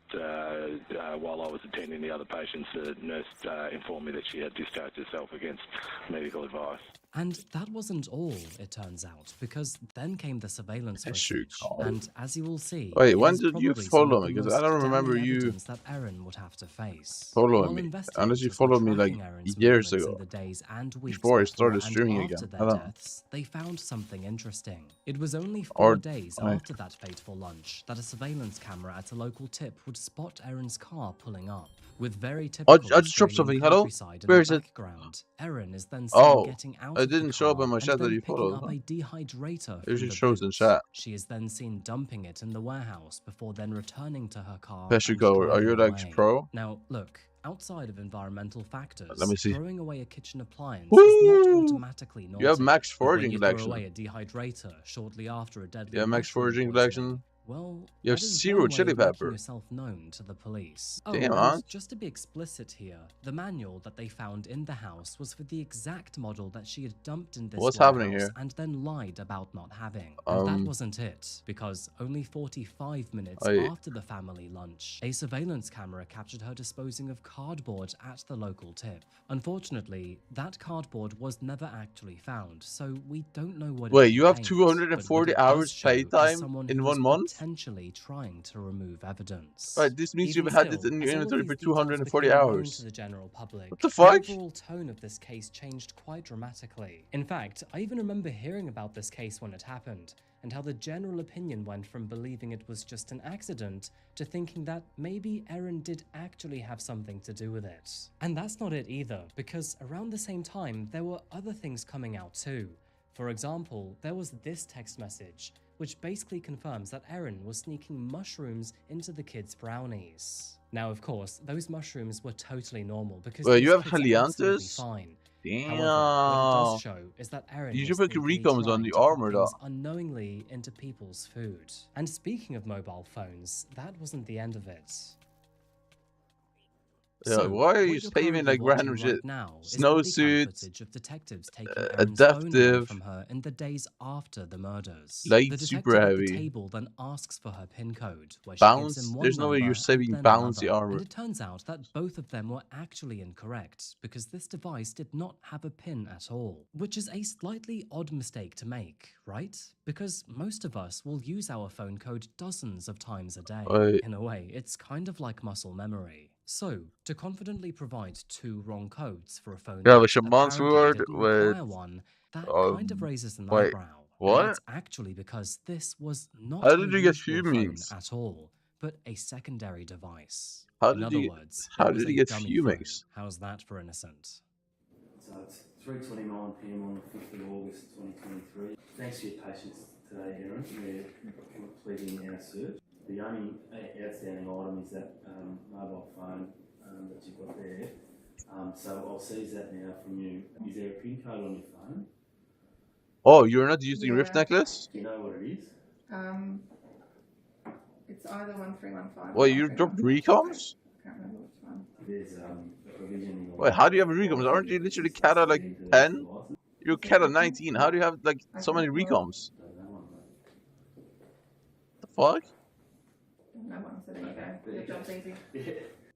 while I was attending the other patients, the nurse informed me that she had discharged herself against medical advice. And that wasn't all, it turns out, because then came the surveillance Yes, footage, and as you will see, Wait, it when is did you probably some follow of me? the Because I most don't remember damning you evidence that Erin would have to face. following While me. Unless you investigators followed were me like tracking Erin's years movements ago, in the days and weeks before I before started and streaming after again. I their don't know. deaths, they found something interesting. It was only 4 Or days like, after that fateful lunch that a surveillance camera at a local tip would spot Erin's car pulling up. With very typical I just dropped Australian something. Hello? countryside in Where the is it? background, Erin is then seen Oh, getting out it of the didn't show up car in my and chat that then you picking followed. up a dehydrator It from just the shows in boot. chat. She is then seen dumping it in the warehouse before then returning to her car There you and go. Are driving you like away. pro? Now, look, outside of environmental factors, Let me see. throwing away a kitchen appliance Woo! is not automatically naughty. You have max But when foraging you throw collection. away a dehydrator shortly after a deadly You have max mushroom foraging poisoning, collection. well, You have that is 0 one way chili of making pepper. yourself known to the police. Oh, Damn, and huh? just to be explicit here, the manual that they found in the house was for the exact model that she had dumped in this What's warehouse happening here? and then lied about not having. And that wasn't it, because only 45 minutes after the family lunch, a surveillance camera captured her disposing of cardboard at the local tip. Unfortunately, that cardboard was never actually found, so we don't know what Wait, it you have contained, but what 240 it does hours show is playtime someone in who 1 was month? potentially trying to remove evidence. Right, this means Even you've had still, this in as your all of inventory these for details 240 became known to hours. the general public, What the the fuck? overall tone of this case changed quite dramatically. In fact, I even remember hearing about this case when it happened, and how the general opinion went from believing it was just an accident to thinking that maybe Erin did actually have something to do with it. And that's not it either, because around the same time, there were other things coming out too. For example, there was this text message, which basically confirms that Erin was sneaking mushrooms into the kids' brownies. Now, of course, those mushrooms were totally normal because Wait, these you have kids are absolutely Helianthus? fine. Damn. However, what it does show is that Erin You was should put sneakily recoms on trying the to put armor though. things unknowingly into people's food. And speaking of mobile phones, that wasn't the end of it. Yeah, So, why are what you you're spaming currently like watching random right shit? now is bodycam Snowsuit, footage of detectives taking Erin's phone away adaptive, from her in the days after the murders. light, The super detective at the heavy, table then asks for her PIN code, where she gives bounce. him one There's no way number you're and saving then bouncy another. armor. And it turns out that both of them were actually incorrect, because this device did not have a PIN at all. Which is a slightly odd mistake to make, right? Because most of us will use our phone code dozens of times a day. Right. In a way, it's kind of like muscle memory. So, to confidently provide 2 wrong codes for a phone Yeah, that like Shaman's apparently word didn't with require one, that kind of raises an wait, eyebrow. what? And that's actually because this was not How a did you get usual phone fumings? at all, but a secondary device. How In did other you words, how it was did you a get dummy fumings? phone. How's that for innocent? So it's 3:29 PM on the 5th of August 2023. Thanks for your patience today, Erin. We're completing our search. The only outstanding item is that mobile phone that you've got there. So I'll seize that now from you. Is there a PIN code on your phone? Oh, you're not using Rift Necklace? Do you know what it is? It's either 1315. Wait, you dropped recoms? I can't remember which one. There's a provision in the Wait, how do you have recoms? Aren't you literally cat at like 10? You're cat at 19. How do you have like so many recoms? The fuck? No one, so there you go. Your job's easy.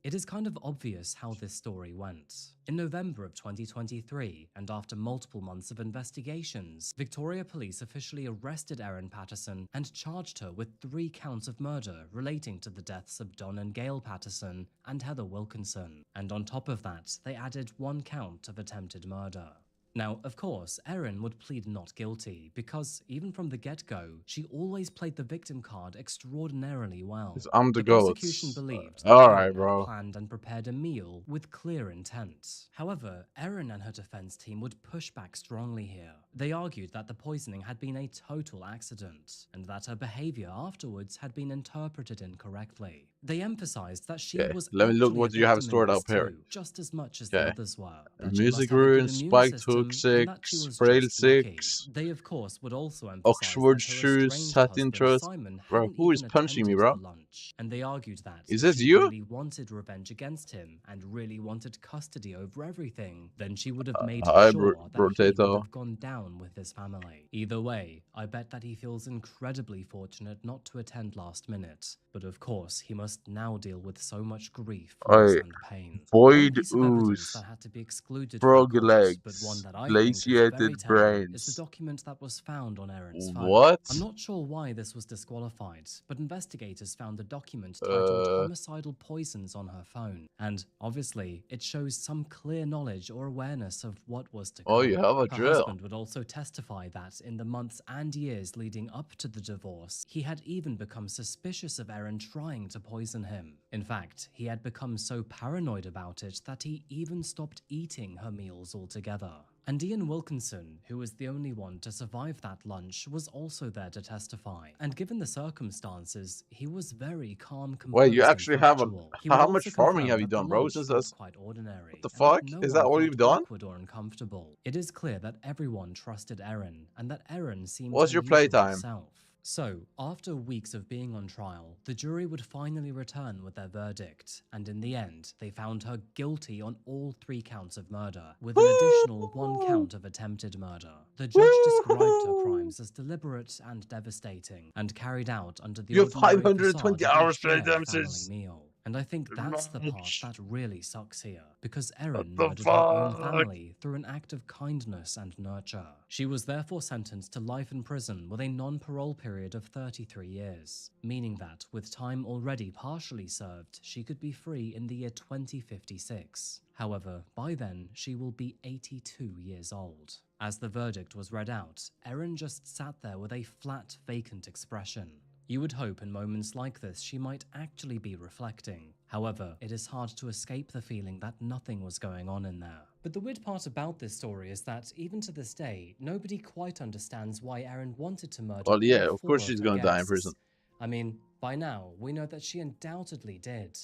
It is kind of obvious how this story went. In November of 2023, and after multiple months of investigations, Victoria Police officially arrested Erin Patterson and charged her with 3 counts of murder relating to the deaths of Don and Gail Patterson and Heather Wilkinson. And on top of that, they added 1 count of attempted murder. Now, of course, Erin would plead not guilty because even from the get-go, she always played the victim card extraordinarily well. I'm the prosecution goat. believed All that right, Erin bro. had planned and prepared a meal with clear intent. However, Erin and her defense team would push back strongly here. They argued that the poisoning had been a total accident and that her behavior afterwards had been interpreted incorrectly. They emphasized that she was Let me look actually what a you have victim in stored this up here. too, just as much as the others were. That she Music must have a good runes, immune spiked system, hook and that she 6, was frail just lucky. 6. They of course would also emphasize Oxford that her shoes, estranged satin husband trust. Simon Bro, hadn't who is even punching me, attended bro? the lunch, and they argued that Is if this she you? really wanted revenge against him and really wanted custody over everything, then she would have made Hi, sure that he would Rotato. have gone down with his family. Either way, I bet that he feels incredibly fortunate not to attend last minute, but of course he must now deal with so much grief, loss, and pain. One Void piece of evidence ooze, that had to be excluded frog from court, but one legs, that I think is glaciated very telling, is the brains. document that was found on Erin's phone. What? I'm not sure why this was disqualified, but investigators found a document titled Homicidal Poisons on her phone, and obviously it shows some clear knowledge or awareness of what was to come. Oh, you have a Her drill. husband would also testify that in the months and years leading up to the divorce, he had even become suspicious of Erin trying to poison him. In fact, he had become so paranoid about it that he even stopped eating her meals altogether. And Ian Wilkinson, who was the only one to survive that lunch, was also there to testify. And given the circumstances, he was very calm, composed, Wait, you actually and have a... factual. He would How also much farming confirm have you that the done, bro? lunch Since was that's... quite ordinary. What the and that fuck? no Is that one all felt you've done? awkward or uncomfortable. It is clear that everyone trusted Erin, and that Erin seemed What's your her usual playtime? self. So, after weeks of being on trial, the jury would finally return with their verdict, and in the end, they found her guilty on all 3 counts of murder, with an additional 1 count of attempted murder. The judge described her crimes as deliberate and devastating, and carried out under the You have ordinary 520 facade of a hours to shared them, family sis. meal. And I think that's the part that really sucks here, because Erin the murdered her own fuck? family through an act of kindness and nurture. She was therefore sentenced to life in prison with a non-parole period of 33 years, meaning that, with time already partially served, she could be free in the year 2056. However, by then, she will be 82 years old. As the verdict was read out, Erin just sat there with a flat, vacant expression. You would hope in moments like this she might actually be reflecting. However, it is hard to escape the feeling that nothing was going on in there. But the weird part about this story is that, even to this day, nobody quite understands why Erin wanted to murder Well, yeah, all of 4 course of she's her gonna die in guests. prison. I mean, by now, we know that she undoubtedly did.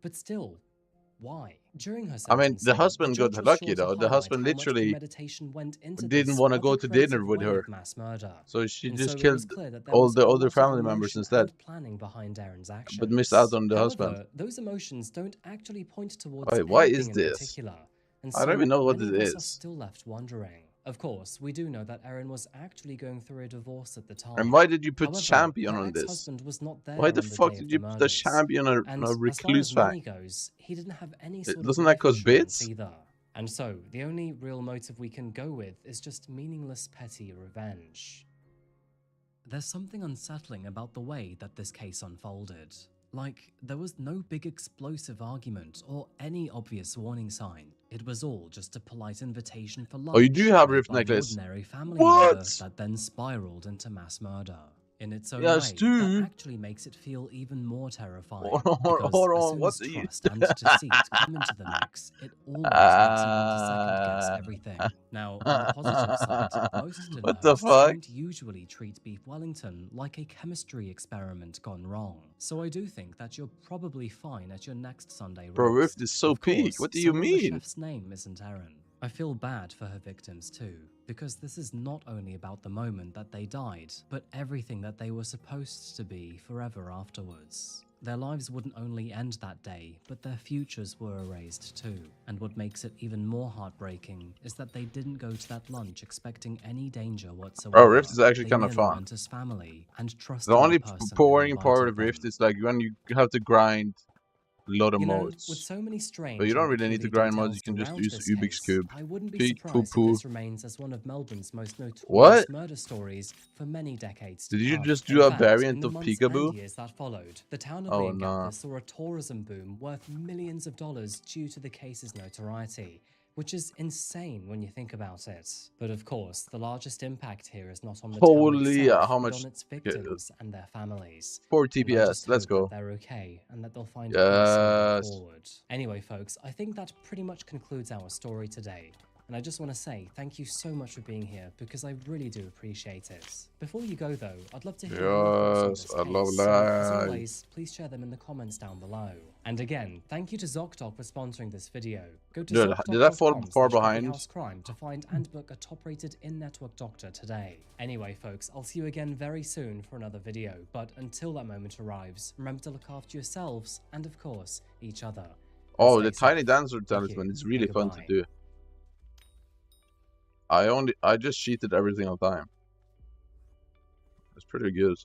But still, why? During her I mean, sentencing, the husband got judge was lucky sure to though. The highlight husband how much literally premeditation went into didn't this want to rather go to dinner creative with way her, of mass murder. so she And just so it killed was clear that there all was the a other lot of family members emotion instead, and planning behind Erin's actions. but missed out on the husband. However, those emotions don't actually point towards Wait, why anything is in this? particular, and I so don't even know what many it of us are is. still left wondering. Of course, we do know that Erin was actually going through a divorce at the time. And why did you put However, champion her on this? ex-husband was not there Why the on the fuck day of did the you put the murders. champion on And a as far recluse as fact? money goes, he didn't have any sort of Doesn't that life cost insurance bits? either. And so, the only real motive we can go with is just meaningless petty revenge. There's something unsettling about the way that this case unfolded. Like, there was no big explosive argument or any obvious warning sign. It was all just a polite invitation for lunch. Oh, you do have made Rift by an necklace. ordinary family What? member that then spiraled into mass murder. In its own Yes, way, dude. that actually makes it feel even more terrifying. Hold Because on, as soon what as are you- trust and deceit come into the mix, it always makes you want to second guess everything. Now, on the positive side, most What the deniers fuck? don't usually treat Beef Wellington like a chemistry experiment gone wrong. So I do think that you're probably fine at your next Sunday Bro, roast. Rift is so Of peak. course, What do you someone the mean? chef's name isn't Erin. I feel bad for her victims too, because this is not only about the moment that they died, but everything that they were supposed to be forever afterwards. Their lives wouldn't only end that day, but their futures were erased too. And what makes it even more heartbreaking is that they didn't go to that lunch expecting any danger whatsoever. Oh, Rift is actually They kind of merely fun. went as family and trusted The only person who boring part invited of Rift them. is like when you have to grind a lot of You know, modes. with so many strange But you don't and really need to peculiar grind mods, you details can just around use this Ubix case, Cube. I wouldn't be Pete, surprised poo if poo. this remains as one of Melbourne's most notorious What? murder stories for many decades to Did you come. just In do a fact, variant in the of months Peekaboo? and years that followed, the town of Oh, Leongatha nah. saw a tourism boom worth millions of dollars due to the case's notoriety. which is insane when you think about it. But of course, the largest impact here is not on the Holy, town itself, how but much? on its victims and their families. 4 And I TPS. just Let's hope go. that they're okay and that they'll find peace moving Yes. forward. Anyway, folks, I think that pretty much concludes our story today. And I just want to say thank you so much for being here because I really do appreciate it. Before you go though, I'd love to hear your thoughts on this I love case. So, as that. always, please share them in the comments down below. And again, thank you to ZocDoc for sponsoring this video. Go to Dude, did I fall far behind? ZocDoc.com/coffeehouse to find and book a top-rated in-network doctor today. Anyway, folks, I'll see you again very soon for another video. But until that moment arrives, remember to look after yourselves and, of course, each other. Oh, the Tiny Dancer talisman is really fun to do. I just cheated every single time. It's pretty good.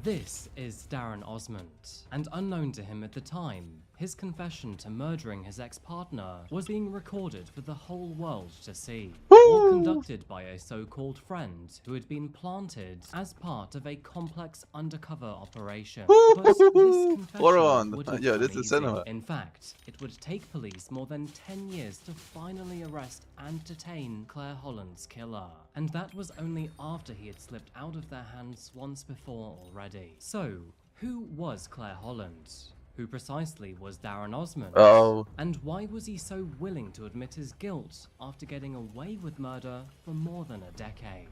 This is Darren Osmond, and unknown to him at the time, his confession to murdering his ex-partner was being recorded for the whole world to see. All conducted by a so-called friend who had been planted as part of a complex undercover operation. But this confession wouldn't Yeah, come this is easy. cinema. In fact, it would take police more than 10 years to finally arrest and detain Claire Holland's killer. And that was only after he had slipped out of their hands once before already. So, who was Claire Holland? Who precisely was Darren Osmond? Oh. And why was he so willing to admit his guilt after getting away with murder for more than a decade?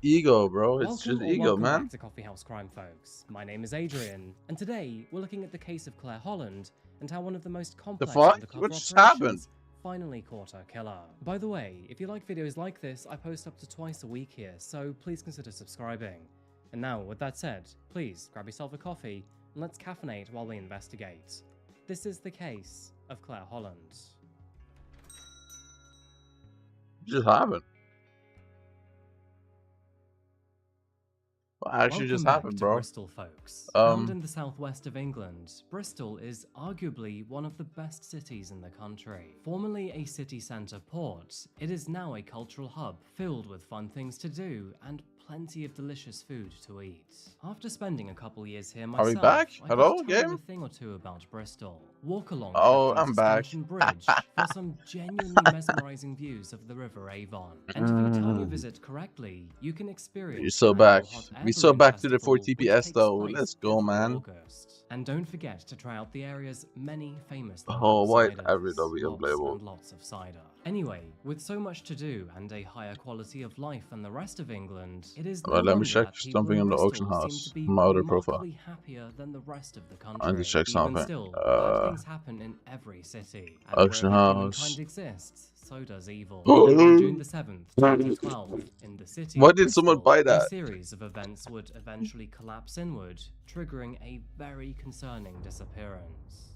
Ego, bro. It's Welcome just ego, man. back to Coffee House Crime, folks. My name is Adrian, and today we're looking at the case of Claire Holland and how one of the most complex fuck? undercover What just operations happened? finally caught her killer. By the way, if you like videos like this, I post up to twice a week here, so please consider subscribing. And now, with that said, please grab yourself a coffee and let's caffeinate while we investigate. This is the case of Claire Holland. Just happened. What actually just Welcome back happened, to bro? Bristol, folks. Found in the southwest of England, Bristol is arguably one of the best cities in the country. Formerly a city centre port, it is now a cultural hub filled with fun things to do and plenty of delicious food to eat. After spending a couple years here myself, Are we back? I Hello, could tell you game? a thing or two about Bristol. Walk along Oh, Clifton's I'm back. Extension Bridge for some genuinely mesmerising views of the River Avon. And if you time your visit correctly, you can experience You're so the back. Hot Air We so Balloon back to the 4 Festival, which TPS takes though. place Let's go, every man. August. And don't forget to try out the area's many famous Oh, local white ciders, average will be lots unplayable. and lots of cider. Anyway, with so much to do and a higher quality of life than the rest of England, it is no Let me wonder check that people something in on the Bristol auction seem house. to be My other profile. remarkably happier than the rest of the country. I need to check Even something. still, bad things happen in every city. And Auction wherever house. humankind exists, so does evil. On June the 7th, 2012, in the city Why of did someone Bristol, buy a that? series of events would eventually collapse inward, triggering a very concerning disappearance.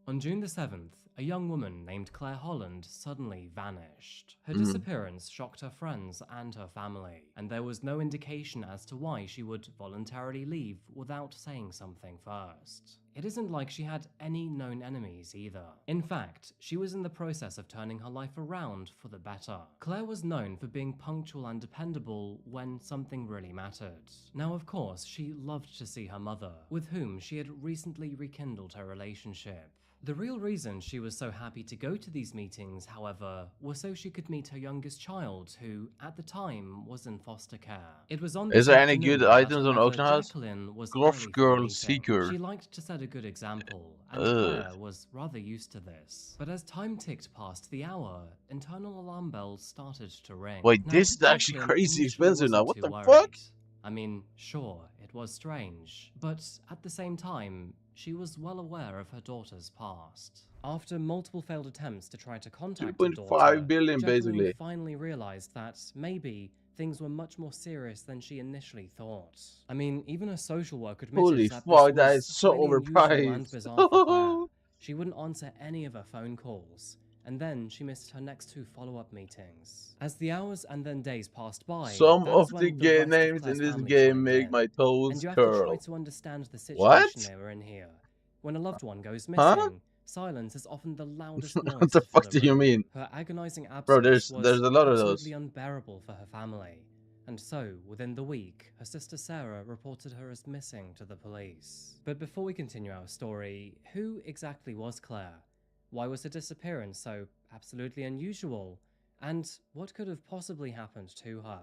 On June the 7th, a young woman named Claire Holland suddenly vanished. Her disappearance shocked her friends and her family, and there was no indication as to why she would voluntarily leave without saying something first. It isn't like she had any known enemies either. In fact, she was in the process of turning her life around for the better. Claire was known for being punctual and dependable when something really mattered. Now, of course, she loved to see her mother, with whom she had recently rekindled her relationship. The real reason she was so happy to go to these meetings, however, was so she could meet her youngest child, who, at the time, was in foster care. It was on Is this there any afternoon good that items her on mother, auction house? Jacqueline, was Gruff early for the girl meeting. seeker. She liked to set a good example, and Ugh. Claire was rather used to this. But as time ticked past the hour, internal alarm bells started to ring. Wait, Now, this is actually Jacqueline crazy initially expensive now. wasn't What too the worried. fuck? I mean, sure, it was strange, but at the same time, she was well aware of her daughter's past. After multiple failed attempts to try to contact her 2.5 daughter, billion, Jacqueline basically. finally realized that maybe things were much more serious than she initially thought. I mean, even a social worker admitted Holy that fuck, this that was is so highly unusual and overpriced. bizarre for Claire. She wouldn't answer any of her phone calls, and then she missed her next 2 follow-up meetings. As the hours and then days passed by, Some that's of the when gay rest of names in Claire's this family game chimed make in. my toes And you have to try curl. to understand the What? situation they were in here. When a loved one goes Huh? missing, silence is often the loudest noise What the to fill fuck a do you room. mean? Her agonizing absence Bro, there's was a lot of absolutely those. unbearable for her family. And so, within the week, her sister Sarah reported her as missing to the police. But before we continue our story, who exactly was Claire? Why was her disappearance so absolutely unusual? And what could have possibly happened to her?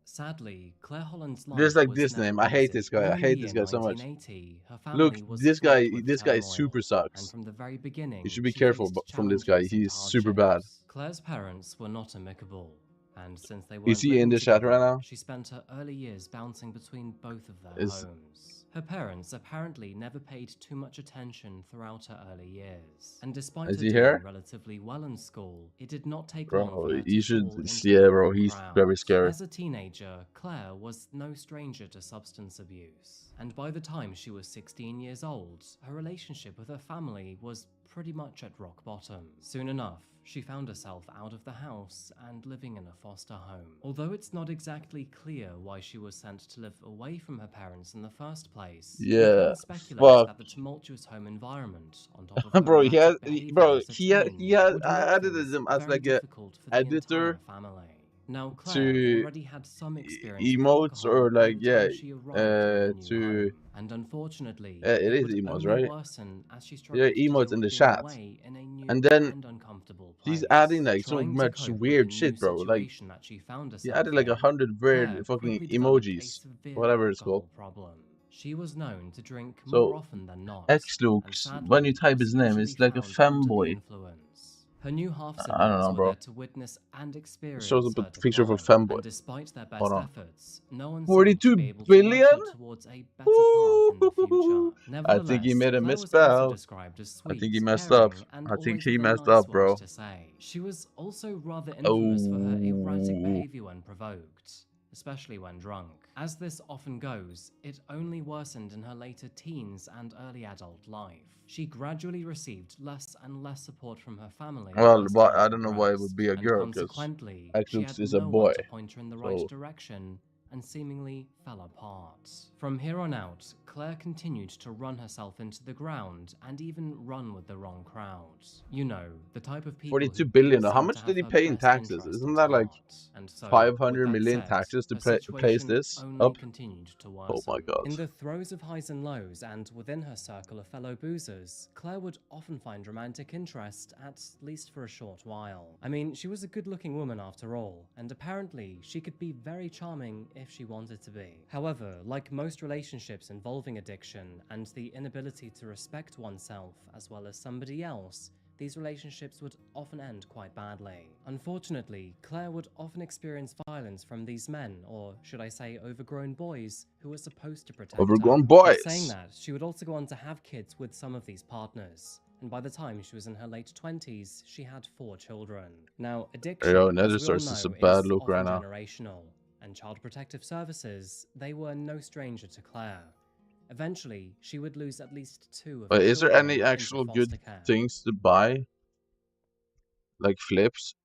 Sadly, Claire Holland's life Just like was this never name. I hate rosy. this guy. Born I in the hate year this guy so much. 1980, her Look, family was this fraught guy with super turmoil, and sucks. from the very beginning, You should be she careful faced from this guy. challenges and He's super bad. hardships. Claire's parents were not amicable, and since they Is weren't he in living the chat right together, now? she spent her early years bouncing between both of their Is- homes. Her parents apparently never paid too much attention throughout her early years, and despite Is her he doing here? relatively well in school, it did not take long Bro, for her to you should. fall into Yeah, the bro. wrong He's crowd. very scary. As a teenager, Claire was no stranger to substance abuse, and by the time she was 16 years old, her relationship with her family was pretty much at rock bottom. Soon enough, she found herself out of the house and living in a foster home. Although it's not exactly clear why she was sent to live away from her parents in the first place, we Yeah, can speculate fuck. that the tumultuous home environment, on top of her Bro, he erratic has. behavior Bro, as a he had. teen, He had. would I make added things him as very like a difficult for the editor entire family. Now, Claire to already had some experience with emotes alcohol or by like the time she arrived in her new to. home, and unfortunately, It is would emotes, only right? worsen as she Yeah, struggled to emotes deal in the with being chat, away in a new and then and uncomfortable place. he's adding like so Trying to much cope with the weird new shit, bro. Like situation that she found he herself added like in, 100 Claire weird fucking quickly developed a emojis, severe whatever it's called. alcohol problem. She was known to drink more So often than not, X and looks sadly, when you type was his name, usually it's like a found under the femboy. influence. Her new I don't half-siblings know, were bro. there to witness and It experience shows up a her picture of a decline, femboy. and despite their Hold best on. efforts, no one seemed 42 to be able to billion? nudge her towards a better path in the future. I think he Nevertheless, made a Claire was also misspell. described as I think he sweet, messed up. caring, and I think always he with a messed nice up, bro. word to say. She was also rather infamous for her erratic Oh. behavior when provoked, especially when drunk. As this often goes, it only worsened in her later teens and early adult life. She gradually received less and less support from her family. Well, as but time I don't know why it would progressed, be a and girl, because consequently, X she looks had is a no boy. one to point her in the right So direction, and seemingly fell apart. From here on out, Claire continued to run herself into the ground and even run with the wrong crowd. You know, the type of people 42 who billion. didn't How seem much to did have he her pay in best taxes? interest Isn't at that like heart. And so, 500 with that million said, taxes to her place situation this only up? continued to Oh worsen. my god. In the throes of highs and lows, and within her circle of fellow boozers, Claire would often find romantic interest, at least for a short while. I mean, she was a good-looking woman after all, and apparently she could be very charming if she wanted to be. However, like most relationships involving addiction and the inability to respect oneself as well as somebody else, these relationships would often end quite badly. Unfortunately, Claire would often experience violence from these men, or should I say overgrown boys, who were supposed to protect Overgrown her. boys. But saying that, she would also go on to have kids with some of these partners, and by the time she was in her late 20s, she had 4 children. Now, addiction, Yo, as we all Nethersource is a know, bad is look right often now. generational, and Child Protective Services, they were no stranger to Claire. Eventually, she would lose at least 2 of her But is there children any into actual good foster care. things to buy? Like flips?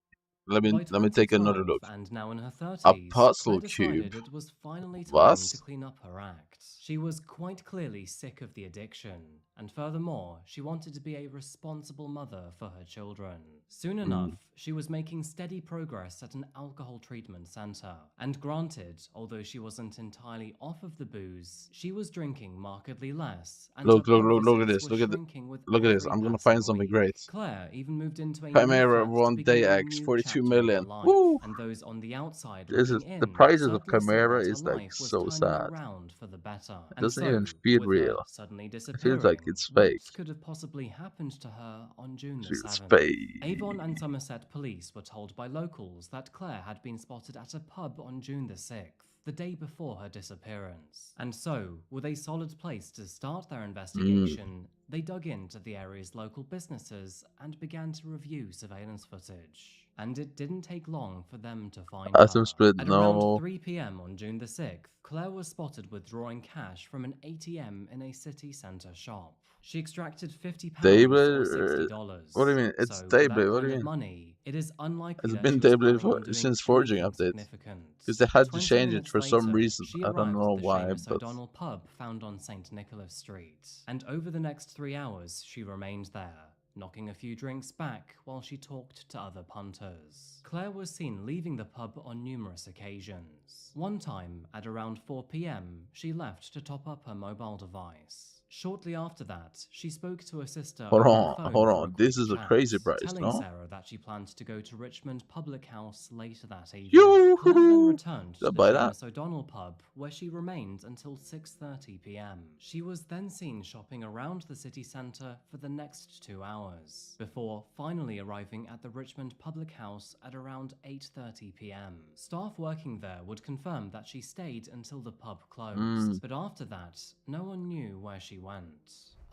Let By me take another 2012, look. and now in her A 30s, puzzle Claire decided cube. it was finally time What? to clean up her act. She was quite clearly sick of the addiction, and furthermore, she wanted to be a responsible mother for her children. Soon enough, she was making steady progress at an alcohol treatment center. And granted, although she wasn't entirely off of the booze, she was drinking markedly less, and Look, her look, blood look, look at visits this. were Look at shrinking with look at this. every I'm gonna passing find something week. great. Claire even moved into a new Chimera flat to one begin day a X, new 42 chapter in her million. life, Woo! and those on the outside This looking is the in prices of certainly saw Chimera that her is like life was so turning sad. around for the better. It And doesn't so, even feel with her real. suddenly It feels disappearing, like it's what fake. could have possibly happened to her on June the It feels 7th? fake. Avon and Somerset police were told by locals that Claire had been spotted at a pub on June the 6th, the day before her disappearance. And so, with a solid place to start their investigation, they dug into the area's local businesses and began to review surveillance footage. and it didn't take long for them to find Atom her. split, At no. around 3 p.m. on June the 6th, Claire was spotted withdrawing cash from an ATM in a city centre shop. She extracted £50 or $60. What do you mean? It's so Dayblade, with that what do kind you of mean? money, it is unlikely It's that been she was Dayblade planning on doing since Forging anything update. significant. Because they had to 20 change it minutes for some later, reason. she I don't arrived know at the why, Seamus but O'Donnell pub found on St. Nicholas Street. And over the next 3 hours, she remained there, knocking a few drinks back while she talked to other punters. Claire was seen leaving the pub on numerous occasions. One time, at around 4 p.m, she left to top up her mobile device. Shortly after that, she spoke to her sister hold over the on, phone hold for a on. This quick is a chat, crazy price, telling no? Sarah that she planned to go to Richmond Public House later that evening. Yoo-hoo-hoo. Claire then returned to Did I the buy that? Seamus O'Donnell pub, where she remained until 6:30 p.m. She was then seen shopping around the city centre for the next 2 hours, before finally arriving at the Richmond Public House at around 8:30 p.m. Staff working there would confirm that she stayed until the pub closed, but after that, no one knew where she went.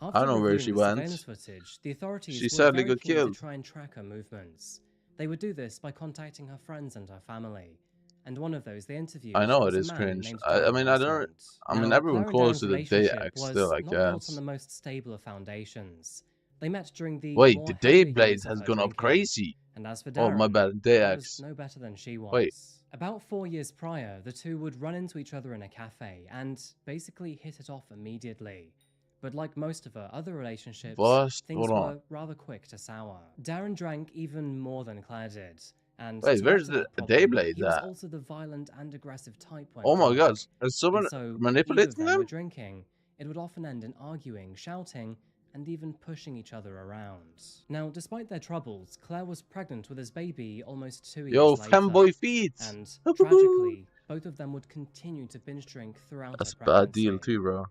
I After know where she reviewing the went. surveillance footage, the authorities She were sadly very got keen to killed. try and track her movements. They would do this by contacting her friends and her family, and one of those they interviewed I know was it a is man cringe. named I Darren mean, I don't. Osmond. I mean, Now, everyone Claire and calls Darren's it a day relationship act was still, I not built on guess. the most stable of foundations. They met during the Wait, more the heavier Dayblade years of has her gone up drinking. crazy. And as for Oh, my Darren, bad. he Day was X. no better than she was. Wait. About 4 years prior, the two would run into each other in a cafe and basically hit it off immediately. But like most of her other relationships, things Hold on. were rather quick to sour. Darren drank even more than Claire did, and Wait, to where's add to the that problem, Dayblade he was at? also the violent and aggressive type when Oh my drunk. god, is someone And so, if either of manipulating them were them? drinking, it would often end in arguing, shouting, and even pushing each other around. Now, despite their troubles, Claire was pregnant with his baby almost 2 years Yo, later. fanboy feet. And tragically, both of them would continue to binge drink throughout That's her a pregnancy. bad deal too, bro.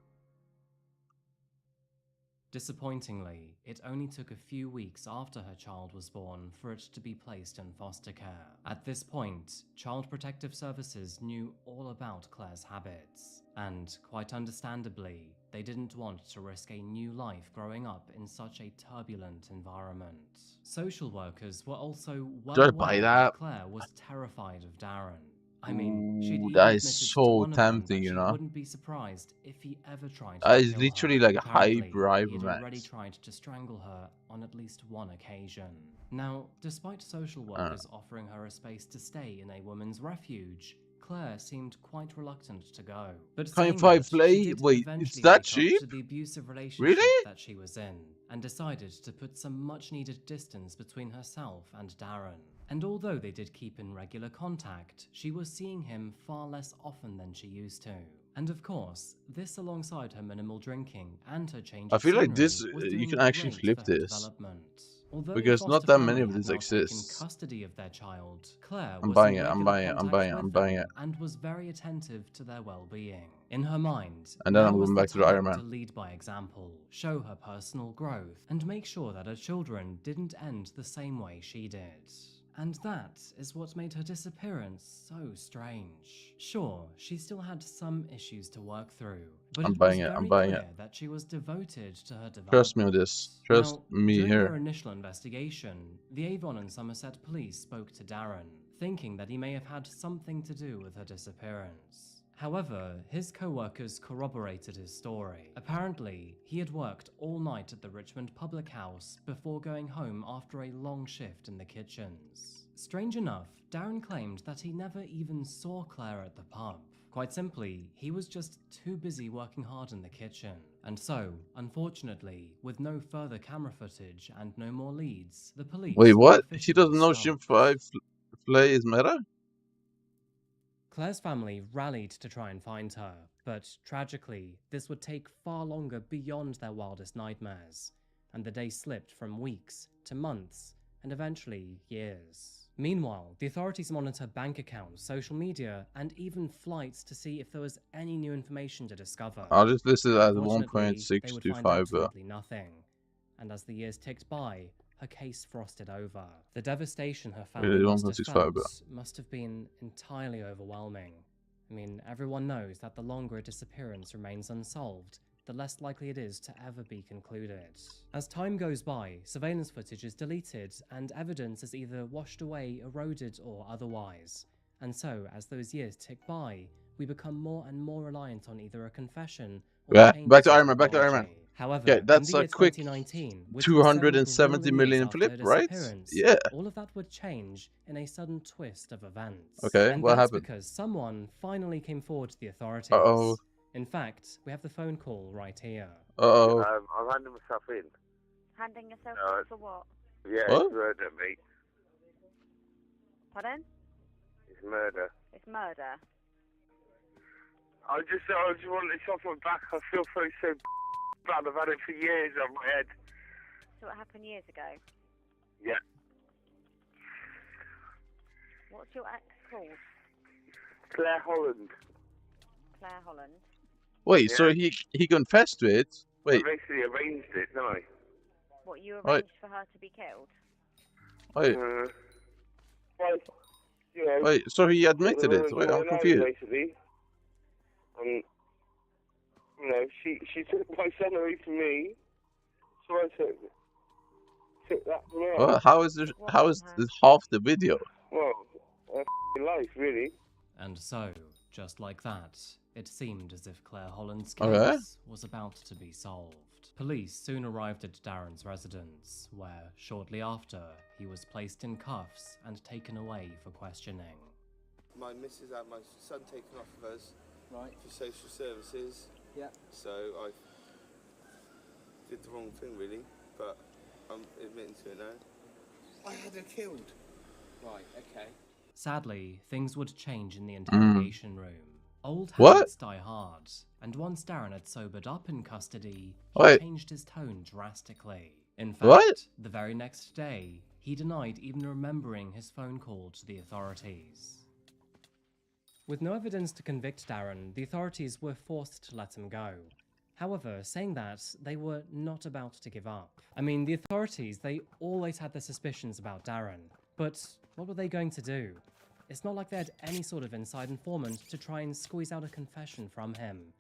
Disappointingly, it only took a few weeks after her child was born for it to be placed in foster care. At this point, Child Protective Services knew all about Claire's habits, and quite understandably, they didn't want to risk a new life growing up in such a turbulent environment. Social workers were also well Did I aware buy that that? Claire was terrified of Darren. I mean, she'd Ooh, even that is admitted to so one of them tempting, that you she know? wouldn't be surprised if he ever tried That to is kill literally her. like a high Apparently, bribe he had already max. tried to strangle her on at least one occasion. Now, despite social workers offering her a space to stay in a woman's refuge, Claire seemed quite reluctant to go. But saying 25 that, she flay? did Wait, eventually it's that wake up cheap? to the abusive relationship Really? that she was in, and decided to put some much-needed distance between herself and Darren. And although they did keep in regular contact, she was seeing him far less often than she used to. And of course, this alongside her minimal drinking and her change I of feel like scenery this, was you doing can actually great flip for her this. development. Although Because the not foster that many family of had these now taken exist. custody of their child, Claire I'm was buying in it, I'm regular buying it, I'm contact buying it, with I'm buying them it. and was very attentive to their well-being. In her mind, And then now I'm was going the back to the Iron time to Man. lead by example, show her personal growth, and make sure that her children didn't end the same way she did. And that is what made her disappearance so strange. Sure, she still had some issues to work through, but I'm it was buying it, very I'm buying clear it. that she was devoted to her development. Trust me on this. Trust Now, me during their here. initial investigation, the Avon and Somerset police spoke to Darren, thinking that he may have had something to do with her disappearance. However, his co-workers corroborated his story. Apparently, he had worked all night at the Richmond Public House before going home after a long shift in the kitchens. Strange enough, Darren claimed that he never even saw Claire at the pub. Quite simply, he was just too busy working hard in the kitchen. And so, unfortunately, with no further camera footage and no more leads, the police Wait, were what? He officially doesn't know stumped. Shim 5 flay is meta? Claire's family rallied to try and find her, but tragically, this would take far longer beyond their wildest nightmares, and the day slipped from weeks to months, and eventually years. Meanwhile, the authorities monitor bank accounts, social media, and even flights to see if there was any new information to discover. I'll just list it as Unfortunately, they would find 1.625, but absolutely nothing, and as the years ticked by, her case frosted over. The devastation her family Really, must have 1.65, felt but must have been entirely overwhelming. I mean, everyone knows that the longer a disappearance remains unsolved, the less likely it is to ever be concluded. As time goes by, surveillance footage is deleted and evidence is either washed away, eroded, or otherwise. And so, as those years tick by, we become more and more reliant on either a confession or back to Iron Man, back to Iron Man. However, Okay, that's in the a year quick 2019, which 270 million after flip, her right? disappearance, Yeah. all of that would change in a sudden twist of events. Okay, and what that's happened? because someone finally came forward to the authorities. Uh-oh. In fact, we have the phone call right here. Uh-oh. I'm handing myself in. Handing yourself in for what? Yeah, What? it's murder, mate. Pardon? It's murder. It's murder. I just want this off my back. I feel so bad. I've had it for years on my head. So what happened years ago? Yeah. What's your ex called? Claire Holland. Claire Holland. Wait, Yeah. so he confessed to it? Wait, I basically arranged it, didn't I? What, you Right. arranged for her to be killed? wait, Well, you know, wait, so he admitted it? Wait, I'm confused. Basically. And, you know, she took my son away from me, so I took that from her. Well, how is this half the video? Well, that's life, really. And so, just like that, it seemed as if Claire Holland's case Okay. was about to be solved. Police soon arrived at Darren's residence, where, shortly after, he was placed in cuffs and taken away for questioning. My missus had my son taken off of us for social services. Yeah. So I did the wrong thing, really, but I'm admitting to it now. I had her killed. Right, okay. Sadly, things would change in the interrogation room. Old What? habits die hard, and once Darren had sobered up in custody, he Wait. changed his tone drastically. In fact, What? the very next day, he denied even remembering his phone call to the authorities. With no evidence to convict Darren, the authorities were forced to let him go. However, saying that, they were not about to give up. I mean, the authorities, they always had their suspicions about Darren, but what were they going to do? It's not like they had any sort of inside informant to try and squeeze out a confession from him.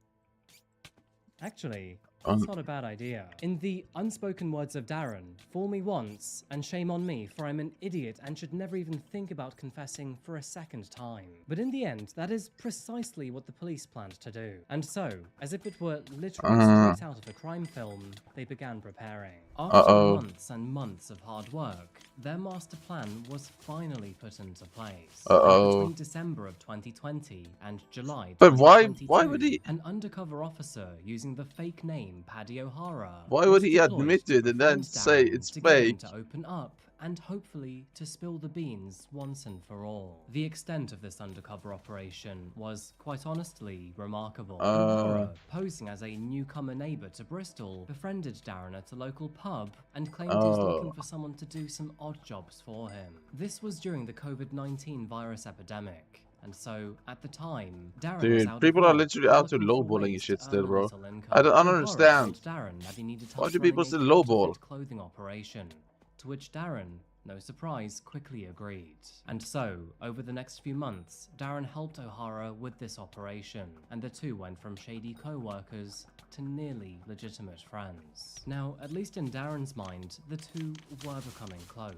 Actually, that's not a bad idea. In the unspoken words of Darren, fool me once, and shame on me, for I'm an idiot and should never even think about confessing for a second time. But in the end, that is precisely what the police planned to do. And so, as if it were literally straight out of a crime film, they began preparing. After months and months of hard work, their master plan was finally put into place. And between December of 2020 and July But why 2022, would he? an undercover officer using the fake name Paddy O'Hara. Why would he admit it and then say it's to get him fake? to open up and hopefully to spill the beans once and for all. The extent of this undercover operation was, quite honestly, remarkable. O'Hara, posing as a newcomer neighbour to Bristol, befriended Darren at a local pub and claimed he was looking for someone to do some odd jobs for him. This was during the COVID-19 virus epidemic. And so, at the time, Darren was Dude, out people of are work literally and out to looking for lowballing ways and shit to still, earn a bro. little income. I don't O'Hara understand. told Darren that he needed Why help do running people a still lowball? counterfeit clothing operation, to which Darren, no surprise, quickly agreed. And so, over the next few months, Darren helped O'Hara with this operation, and the two went from shady co-workers to nearly legitimate friends. Now, at least in Darren's mind, the two were becoming close.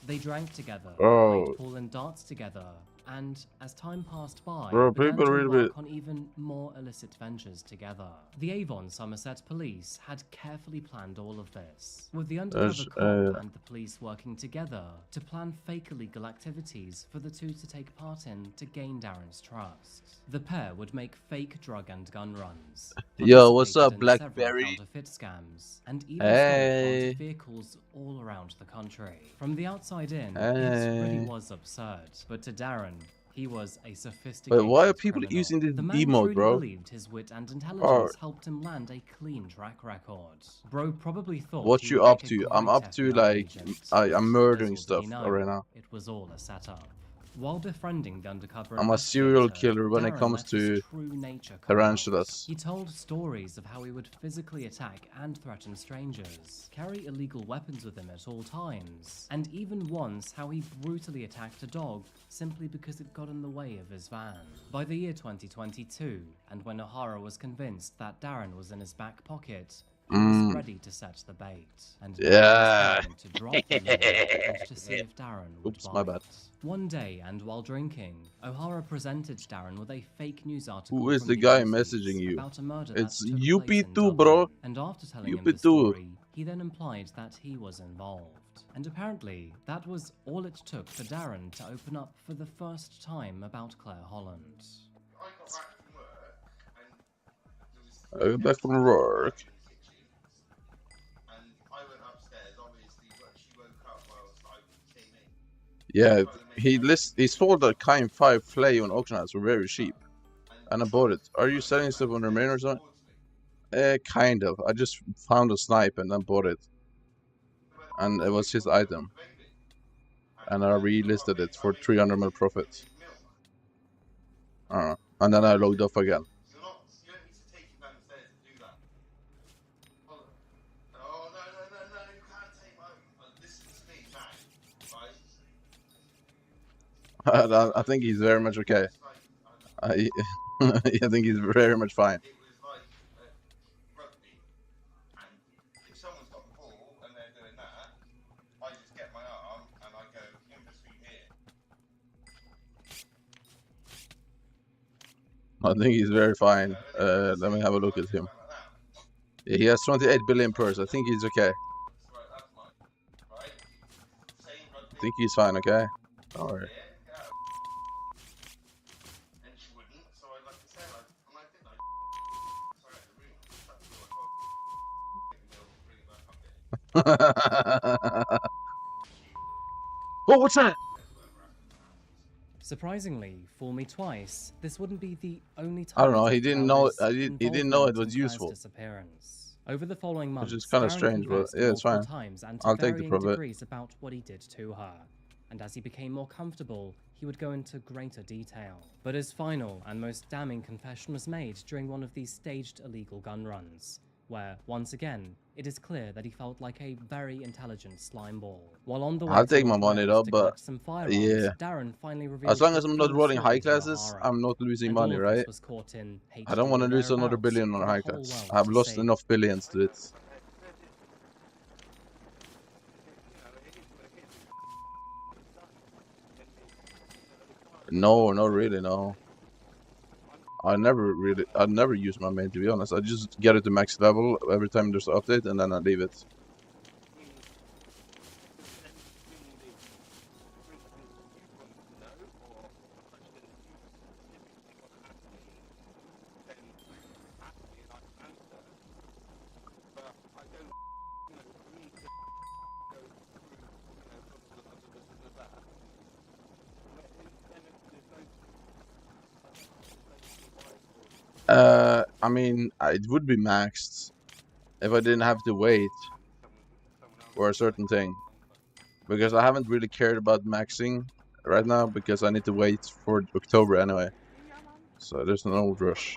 They drank together, played pool and darts together, and as time passed by, Bro, began people to really embark on even more illicit ventures together. The Avon Somerset police had carefully planned all of this, with the undercover cop and the police working together to plan fake illegal activities for the two to take part in to gain Darren's trust. The pair would make fake drug and gun runs. Yo, what's up, participated in several Blackberry? counterfeit scams, and even Hey. stole haunted vehicles all around the country. From the outside in, it really Hey. was absurd, but to Darren, he was a sophisticated But why are people criminal. using this The man emote, truly bro? believed his wit and intelligence helped him land a clean track record. Bro probably thought What he you would up make a to? I'm great up to FBI like agent. I'm murdering Little did he stuff know, right now. it was all a setup. While befriending the undercover I'm a serial investigator, killer when it Darren comes let his to true nature come out. tarantulas. He told stories of how he would physically attack and threaten strangers, carry illegal weapons with him at all times, and even once how he brutally attacked a dog simply because it got in the way of his van. By the year 2022, and when O'Hara was convinced that Darren was in his back pocket, he was ready to set the bait, and now Yeah. it was time to drop the lure and to see if Darren would Oops, bite. my bad. One day, and while drinking, O'Hara presented Darren with a fake news article Who is from the guy Aussies messaging you? about a murder It's that took place in UP2, Dublin. bro. And after telling him the UP2. story, he then implied that he was involved. And apparently, that was all it took for Darren to open up for the first time about Claire Holland. I got back from work. Yeah, he sold that Kind 5 Flay on auction house for very cheap. And I bought it. Are you selling stuff on Remain or something? Kind of. I just found a snipe and then bought it. And it was his item. And I relisted it for 300 mil profit. And then I logged off again. I think he's very much okay. I think he's very much fine. I think he's very fine. Let me have a look at him. Yeah, he has 28 billion purse. I think he's okay. I think he's fine, okay? Alright. Oh, what's that? Surprisingly, fool me twice, this wouldn't be the only time I don't know. He that didn't Claire know. was He didn't know it involved in was Claire's useful. disappearance. Over the following months, Which is kind of Darren strange, but confessed yeah, it's multiple fine. times and to I'll take the varying profit. degrees about what he did to her. And as he became more comfortable, he would go into greater detail. But his final and most damning confession was made during one of these staged illegal gun runs, where, once again, it is clear that he felt like a very intelligent slime ball. While on the way I'll take my towards money Wales though, to but collect some firearms, yeah. Darren finally revealed As long the as I'm not full rolling high story to classes, O'Hara. I'm not losing And money, all of this right? was caught in I don't HD want to or lose another thereabouts billion on for a high the whole class. world I've to lost see. enough billions to it. No, not really, no. I never use my main, to be honest. I just get it to max level every time there's an update and then I leave it. I mean, it would be maxed if I didn't have to wait for a certain thing. Because I haven't really cared about maxing right now because I need to wait for October anyway. So there's no rush.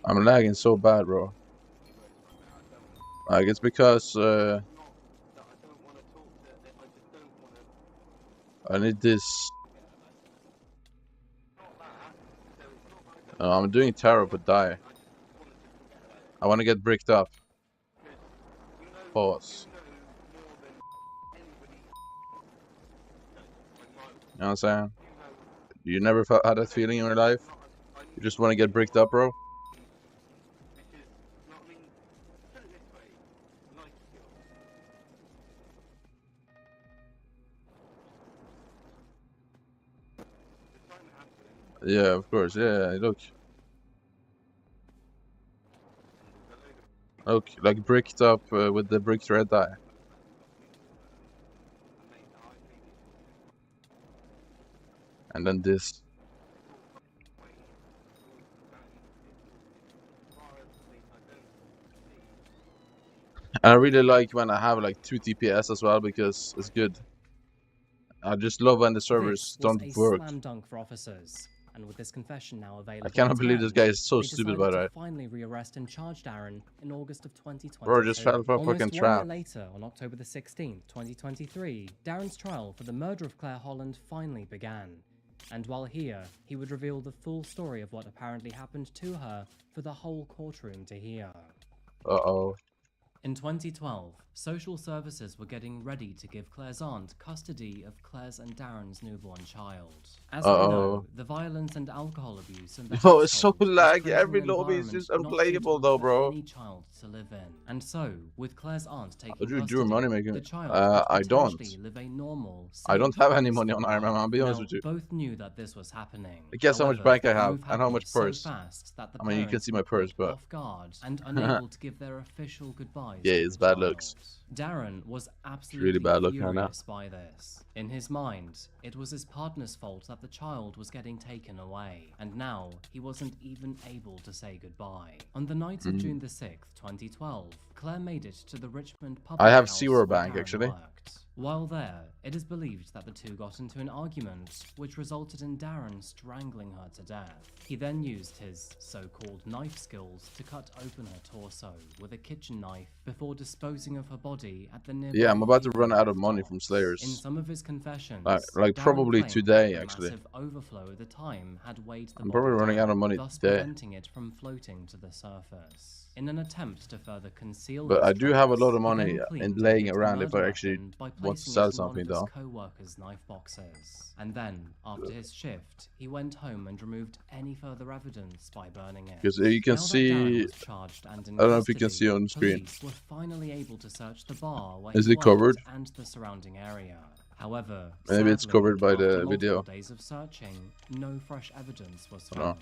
I'm lagging so bad, bro. Like, it's because I need this. I'm doing tarot but die. I want to get bricked up. Pause. You know what I'm saying? You never had that feeling in your life? You just want to get bricked up, bro? Yeah, of course. Yeah, look. Look, like bricked up with the bricked red dye. And then this. And I really like when I have like 2 TPS as well because it's good. I just love when the servers don't work. Slam dunk for officers. And with this confession now available, I cannot believe this guy is so stupid by that. Finally rearrest and charge Darren in August of 2020. Bro, just fell for a fucking trap. 1 year later, on October the 16th, 2023, Darren's trial for the murder of Claire Holland finally began. And while here, he would reveal the full story of what apparently happened to her for the whole courtroom to hear. Uh-oh. In 2012, social services were getting ready to give Claire's aunt custody of Claire's and Darren's newborn child. As we know, the violence and alcohol abuse in the Yo, it's so household laggy. was Every creating an lobby is environment just not unplayable suitable though, for bro. any child to live in. And so, with Claire's aunt taking Drew custody, money making. the child I could don't. potentially live a normal, I don't safe, have any money on peaceful Iron Man, I'll be life. honest with you. Both knew that this was happening. Guess how much However, bank I the have move and how much happened purse. so fast that the I mean, you can parents see my were purse, caught but off guard and unable to give their official goodbyes. yeah, to it's the bad child. looks. Darren was absolutely Really bad looking right now. furious by this. In his mind, it was his partner's fault that the child was getting taken away, and now he wasn't even able to say goodbye. On the night of June the 6th, 2012, Claire made it to the Richmond public I have house Zero where Bank Darren actually. worked. While there, it is believed that the two got into an argument, which resulted in Darren strangling her to death. He then used his so-called knife skills to cut open her torso with a kitchen knife before disposing of her body at the nearby. Yeah, I'm about to run out of money from Slayers. In some of his confessions, like Darren probably claimed today, that the actually. massive overflow at the time had weighed the I'm probably body running down, out of money thus today. preventing it from floating to the surface. In an attempt to further conceal But his I do have a lot of crimes, he money then in claimed to laying hid the around if murder I actually weapon by want to placing sell it in something one of though. his co-workers' knife boxes. And then, after his shift, he went home and removed any further evidence by burning it. Because you can Now that Darren see, was charged and in I don't know if you can custody, see on screen. police were finally able to search the bar where Is he it covered? worked and the surrounding area. However, Maybe it's sadly, covered by the after video. multiple days of searching, no fresh evidence was Oh. found.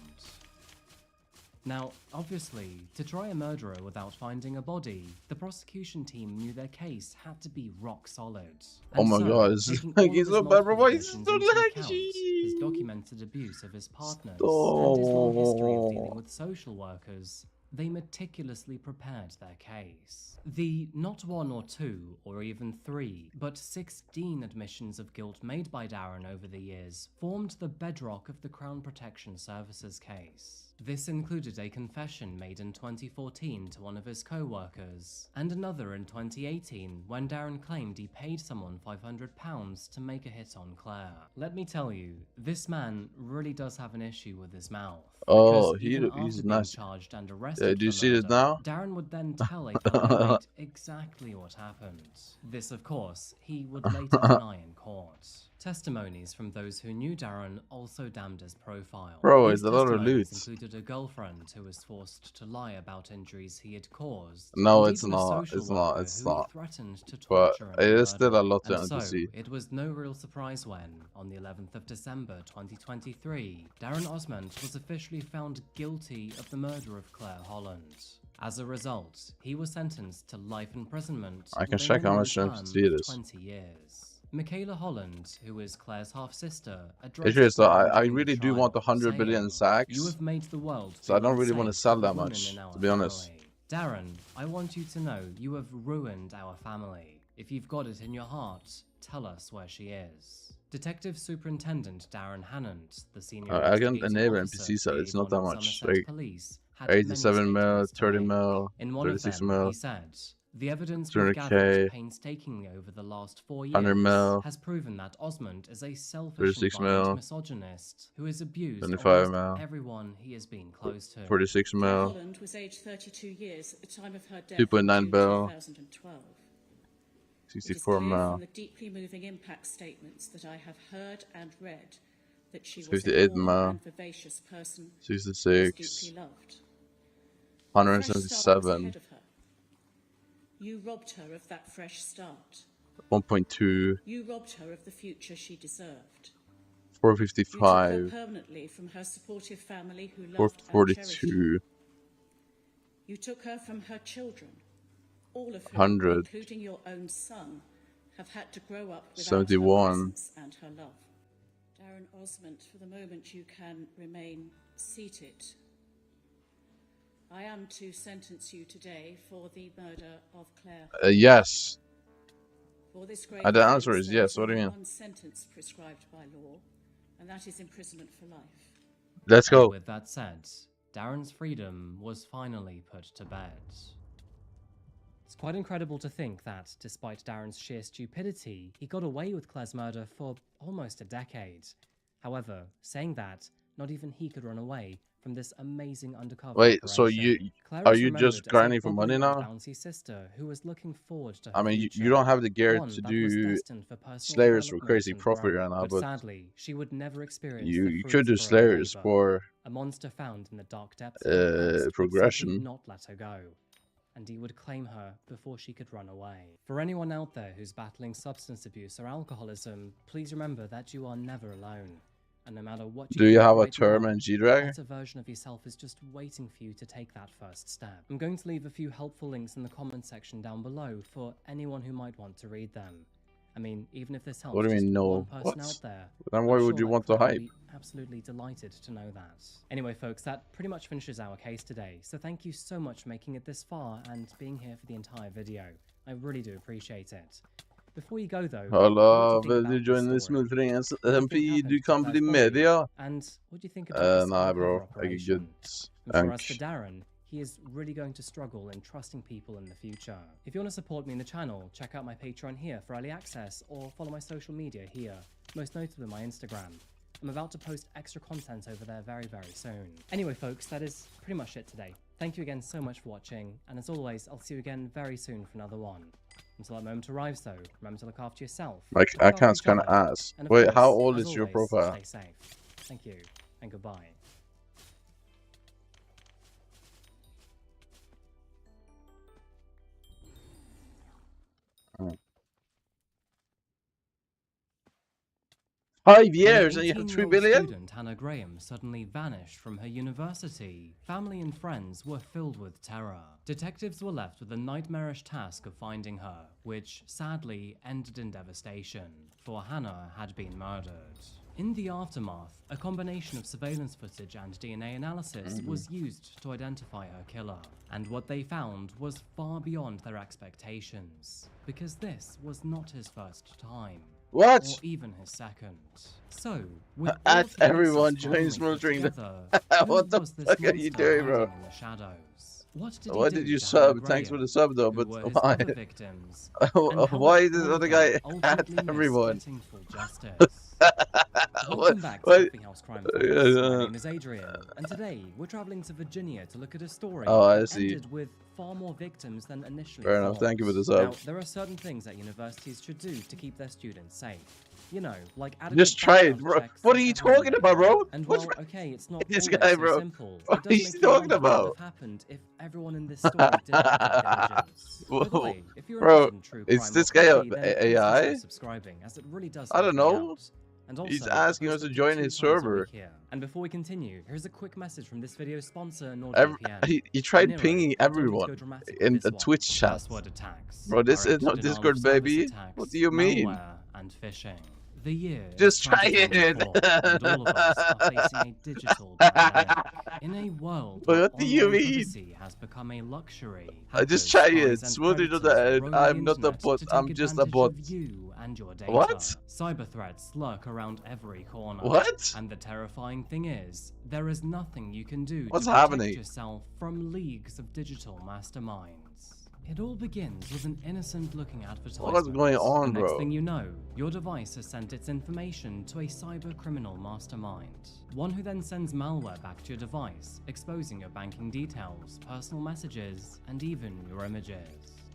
Now, obviously, to try a murderer without finding a body, the prosecution team knew their case had to be rock solid. Oh my god, it's taking like all he's of so his bad, bro. multiple Why is confessions so into account, laggy? his documented abuse of his partners, and his long history of dealing Stop. with social workers, they meticulously prepared their case. The not 1 or 2 or even 3, but 16 admissions of guilt made by Darren over the years formed the bedrock of the Crown Protection Service's case. This included a confession made in 2014 to one of his co-workers, and another in 2018 when Darren claimed he paid someone £500 to make a hit on Claire. Let me tell you, this man really does have an issue with his mouth. Oh, Because even he's after being nice. charged and arrested Do you for see this murder, now? Darren would then tell a fellow inmate exactly what happened. This, of course, he would later deny in court. Testimonies from those who knew Darren also damned his profile. Bro, These it's a lot of testimonies loot. included a girlfriend who was forced to lie about injuries he had caused. No, and it's even a not. social It's not. worker It's who he not. threatened to But torture it and is still a murder. lot to And so, see. it was no real surprise when, on the 11th of December 2023, Darren Osmond was officially found guilty of the murder of Claire Holland. As a result, he was sentenced to life imprisonment I can with a check how minimum much time term to see of this. 20 years. Michaela Holland, who is Claire's half-sister, It's addressed just that Darren I during the really do trial, want 100 billion saying, "You sacks. have made the world So I feel don't really want to unsafe sell for that women much, in our to be honest. family. Darren, I want you to know you have ruined our family. If you've got it in your heart, tell us where she is." Detective Superintendent Darren Hannant, the senior I can investigating enable officer NPC side, it's not that for much. Somerset Like Police, had many 87 mil, statements to 30 make. mil, In one of 36 them, mil, he said, "The evidence we've 200k, gathered painstakingly over the last 4 years 100 mil, has proven that Osmond is a selfish 36 and violent mil, misogynist who has abused 25 almost mil, everyone he has been close to." 46 Claire mil, Holland was aged 32 years at the time of her death 2.9 in bill, 2012. It is 64 clear mil, from the deeply moving impact statements that I have heard and read that she was 58 a warm mil, and vivacious person who was 66, deeply loved. A fresh start was 177, ahead of her. You robbed her of that fresh start. 1.2, You robbed her of the future she deserved. You took her 455, permanently from her supportive family who loved and cherished her. 442, You took her from her children, all of whom, 100, including your own son, have had to grow up without 71, her presence and her love. Darren Osmond, for the moment you can remain seated. I am to sentence you today for the murder of Claire. Yes. For this grave The answer offence, is there yes. What do you only mean? one sentence prescribed by law, and that is imprisonment for life. Let's go. And with that said, Darren's freedom was finally put to bed. It's quite incredible to think that, despite Darren's sheer stupidity, he got away with Claire's murder for almost a decade. However, saying that, not even he could run away from this amazing undercover Wait, operation. so Claire are is you just remembered as a grinding for money bubbly and now? bouncy sister who was looking forward to her I mean, you future, don't have the gear one to that was do destined for personal Slayers for development crazy and profit growth. right now, But but sadly, she would never experience you the could fruits do of her own Slayers labor. for A monster found in the dark depths of her past would simply progression. not let her go, and he would claim her before she could run away. For anyone out there who's battling substance abuse or alcoholism, please remember that you are never alone. And no matter what Do you have a right term now, and a G-Drag? better version of yourself is just waiting for you to take that first step. I'm going to leave a few helpful links in the comment section down below for anyone who might want to read them. I mean, even if this helps What do you just mean, no? one person What? out there, Then why I'm would sure you that want to Claire will hype? be absolutely delighted to know that. Anyway, folks, that pretty much finishes our case today, so thank you so much for making it this far and being here for the entire video. I really do appreciate it. Before you go though, Alla, vill du joina smultringens MP du kan bli media? And what do you think about this Nah, undercover bro. I operation? get I'm sure as for Darren, he is really going to struggle in trusting people in the future. If you want to support me in the channel, check out my Patreon here for early access, or follow my social media here, most notably my Instagram. I'm about to post extra content over there very, very soon. Anyway, folks, that is pretty much it today. Thank you again so much for watching, and as always, I'll see you again very soon for another one. Until that moment arrives, though, remember to look after yourself. Like, I can't kind of ask. Wait, how old is your profile? Stay safe. Thank you, and goodbye. Oh. 5 years and you have 3 billion? Student Hannah Graham suddenly vanished from her university. Family and friends were filled with terror. Detectives were left with the nightmarish task of finding her, which sadly ended in devastation, for Hannah had been murdered. In the aftermath, a combination of surveillance footage and DNA analysis was used to identify her killer, and what they found was far beyond their expectations, because this was not his first time. What? Or even his second. So, with At everyone join smoldering. What the fuck are you doing, bro? What did you sub? Thanks for the sub, though, but why? Why did the other guy at everyone? Welcome back to Coffee House Crime Files. My name is Adrian, and today we're traveling to Virginia to look at a story that ended with far more victims than initially Fair enough, thought. thank you for the sub. Now, there are certain things that universities should do to keep their students safe. You know, like just try it, bro. What are you talking about, bro? And well, okay, it's not this always guy, so bro? simple. What are you talking about? What would have happened if everyone in this story did their diligence? By the way, if you're interested in true crime is this or guy comedy, then AI? consider subscribing, as it really does I don't help me know. out. And also, He's asking us to join his server. And before we continue, here's a quick message from this video's sponsor, NordVPN. He tried pinging everyone in the Twitch chat. Bro, this is not Discord, baby. What do you mean? Malware and phishing. The year just try it. And all of us are facing a digital pandemic. In a world where what do you online mean? privacy has become a luxury, I just try it. Smoothie to the end. I'm not a bot. I'm just a bot. You and your data. What? Cyber threats lurk around every corner. What? And the terrifying thing is, there is nothing you can do What's to protect happening? yourself from leagues of digital masterminds. It all begins with an innocent-looking advertisement. What's going on, The next bro? thing you know, your device has sent its information to a cyber-criminal mastermind. One who then sends malware back to your device, exposing your banking details, personal messages, and even your images.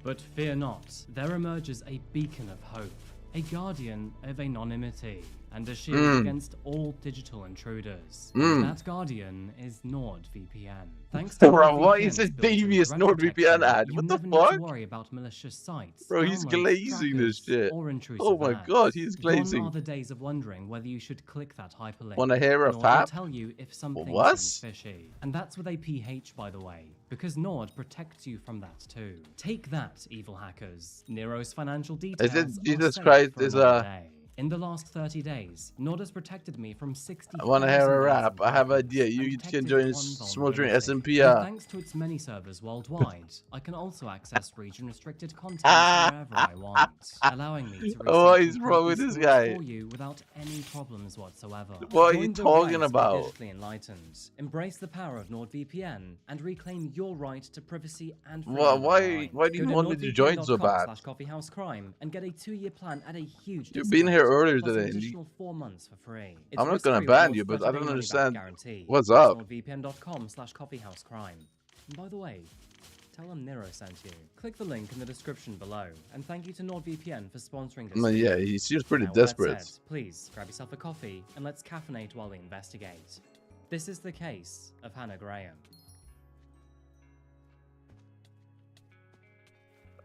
But fear not, there emerges a beacon of hope, a guardian of anonymity, and a shield against all digital intruders. That guardian is NordVPN. Thanks to Bro, what is NordVPN's this built-in devious threat NordVPN detection, ad? you What the never need to fuck? worry about malicious sites, Bro, he's downloads, glazing this trackers, shit. or intrusive Oh my ads. god, he's Gone are glazing. the days of wondering whether you should click that hyperlink. Wanna hear a Nord will fact? tell you if something What? seems fishy. And that's with a PH, by the way, because Nord protects you from that too. Take that, evil hackers. Nero's financial details Is it are Jesus safe Christ for is another day. In the last 30 days, Nord has protected me from 60. I want to hear a rap. I have an idea. You can join Smoldering SMP. And thanks to its many servers worldwide, I can also access region-restricted content wherever I want, allowing me to What is reset wrong with this guy? for you without any problems whatsoever. What are Join you the talking right to be about? digitally enlightened. Embrace the power of NordVPN and reclaim your right to privacy and freedom online. Why do you Go want me to join so bad? /coffeehousecrime and get a 2-year plan at a huge You've been here earlier plus today. an And additional 4 months for free. It's I'm not gonna risk-free with ban Nord's you, but 30-day I don't money-back understand guarantee. what's That's up. NordVPN.com/coffeehousecrime. And by the way, tell them Nero sent you. Click the link in the description below, and thank you to NordVPN for sponsoring this. Yeah, he seems pretty Now, with that desperate. said, please grab yourself a coffee and let's caffeinate while we investigate. This is the case of Hannah Graham.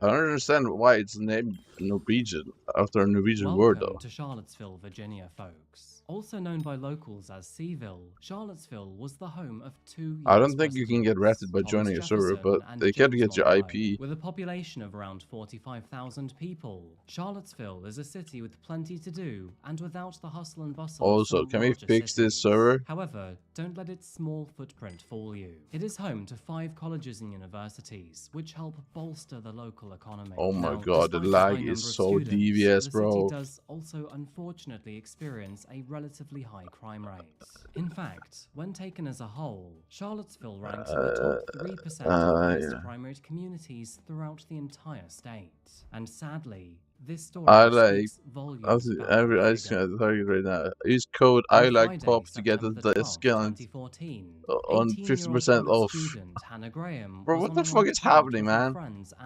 I don't understand why it's named Norwegian after a Norwegian word, though. Welcome to Charlottesville, Virginia, folks. Also known by locals as Seaville, Charlottesville was the home of 2 I US don't think you can get ratted by joining a server, but they can get your IP. With a population of around 45,000 people, Charlottesville is a city with plenty to do and without the hustle and bustle. Also, can we fix this server? However, don't let its small footprint fool you. It is home to 5 colleges and universities, which help bolster the local economy. Oh my Now, god, the despite high lag number is of so students, devious, the bro. city does also unfortunately experience a relatively high crime rate. In fact, when taken as a whole, Charlottesville ranks in the top 3% of highest crime rate communities throughout the entire state. And sadly, this story speaks volumes about I tell you right now. Use code I like pop to get the discount on 50% off. Hannah Graham Bro, what the fuck is happening, man?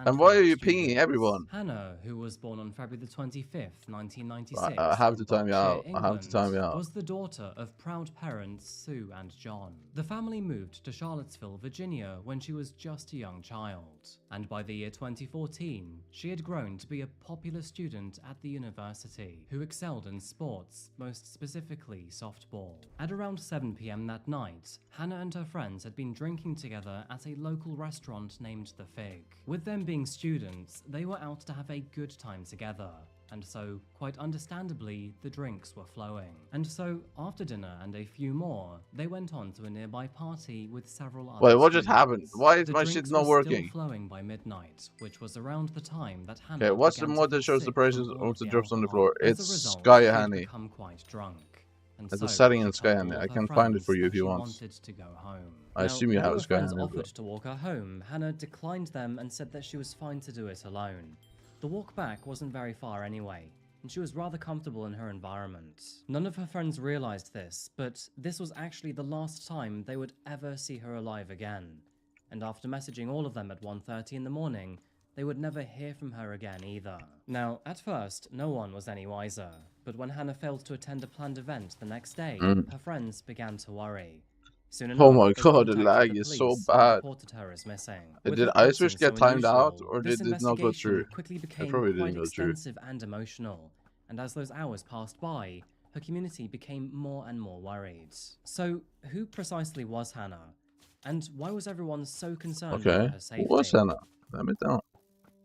And why are you pinging everyone? Hannah, who was born on February the 25th, 1996, I have to time you out. Berkshire, I have to time you out. was the daughter of proud parents Sue and John. The family moved to Charlottesville, Virginia when she was just a young child, and by the year 2014, she had grown to be a popular student at the university who excelled in sports, most specifically softball. At around 7 p.m. that night, Hannah and her friends had been drinking together at a local restaurant named The Fig. With them being students, they were out to have a good time together, and so, quite understandably, the drinks were flowing. And so, after dinner and a few more, they went on to a nearby party with several other Wait, what just students. happened? Why is The my drinks shit not were still working? flowing by midnight, which was around the time that Hannah Okay, what's the began mod to that shows the feel prices sick from all of the of drops on the alcohol. floor? As a It's result, Sky she'd Honey. become quite drunk. And There's a so setting in she Sky told Honey. all I of her can find it for friends you if that you she want. wanted to go home. I assume you when have her a Sky friends Honey, bro. offered to walk her home, Hannah declined them and said that she was fine to do it alone. The walk back wasn't very far anyway, and she was rather comfortable in her environment. None of her friends realized this, but this was actually the last time they would ever see her alive again. And after messaging all of them at 1:30 in the morning, they would never hear from her again either. Now, at first, no one was any wiser, but when Hannah failed to attend a planned event the next day, her friends began to worry. Soon enough, Oh my they god, the contacted lag the is so police and bad. reported her as missing. With Did her Ice absence Wish get so timed out, unusual, or this did it not go investigation through? quickly It became probably quite didn't go through. extensive and emotional, and as those hours passed by, her community became more and more worried. So, who precisely was Hannah? And why was everyone so concerned Okay, over her safety? who was Hannah? Let me down.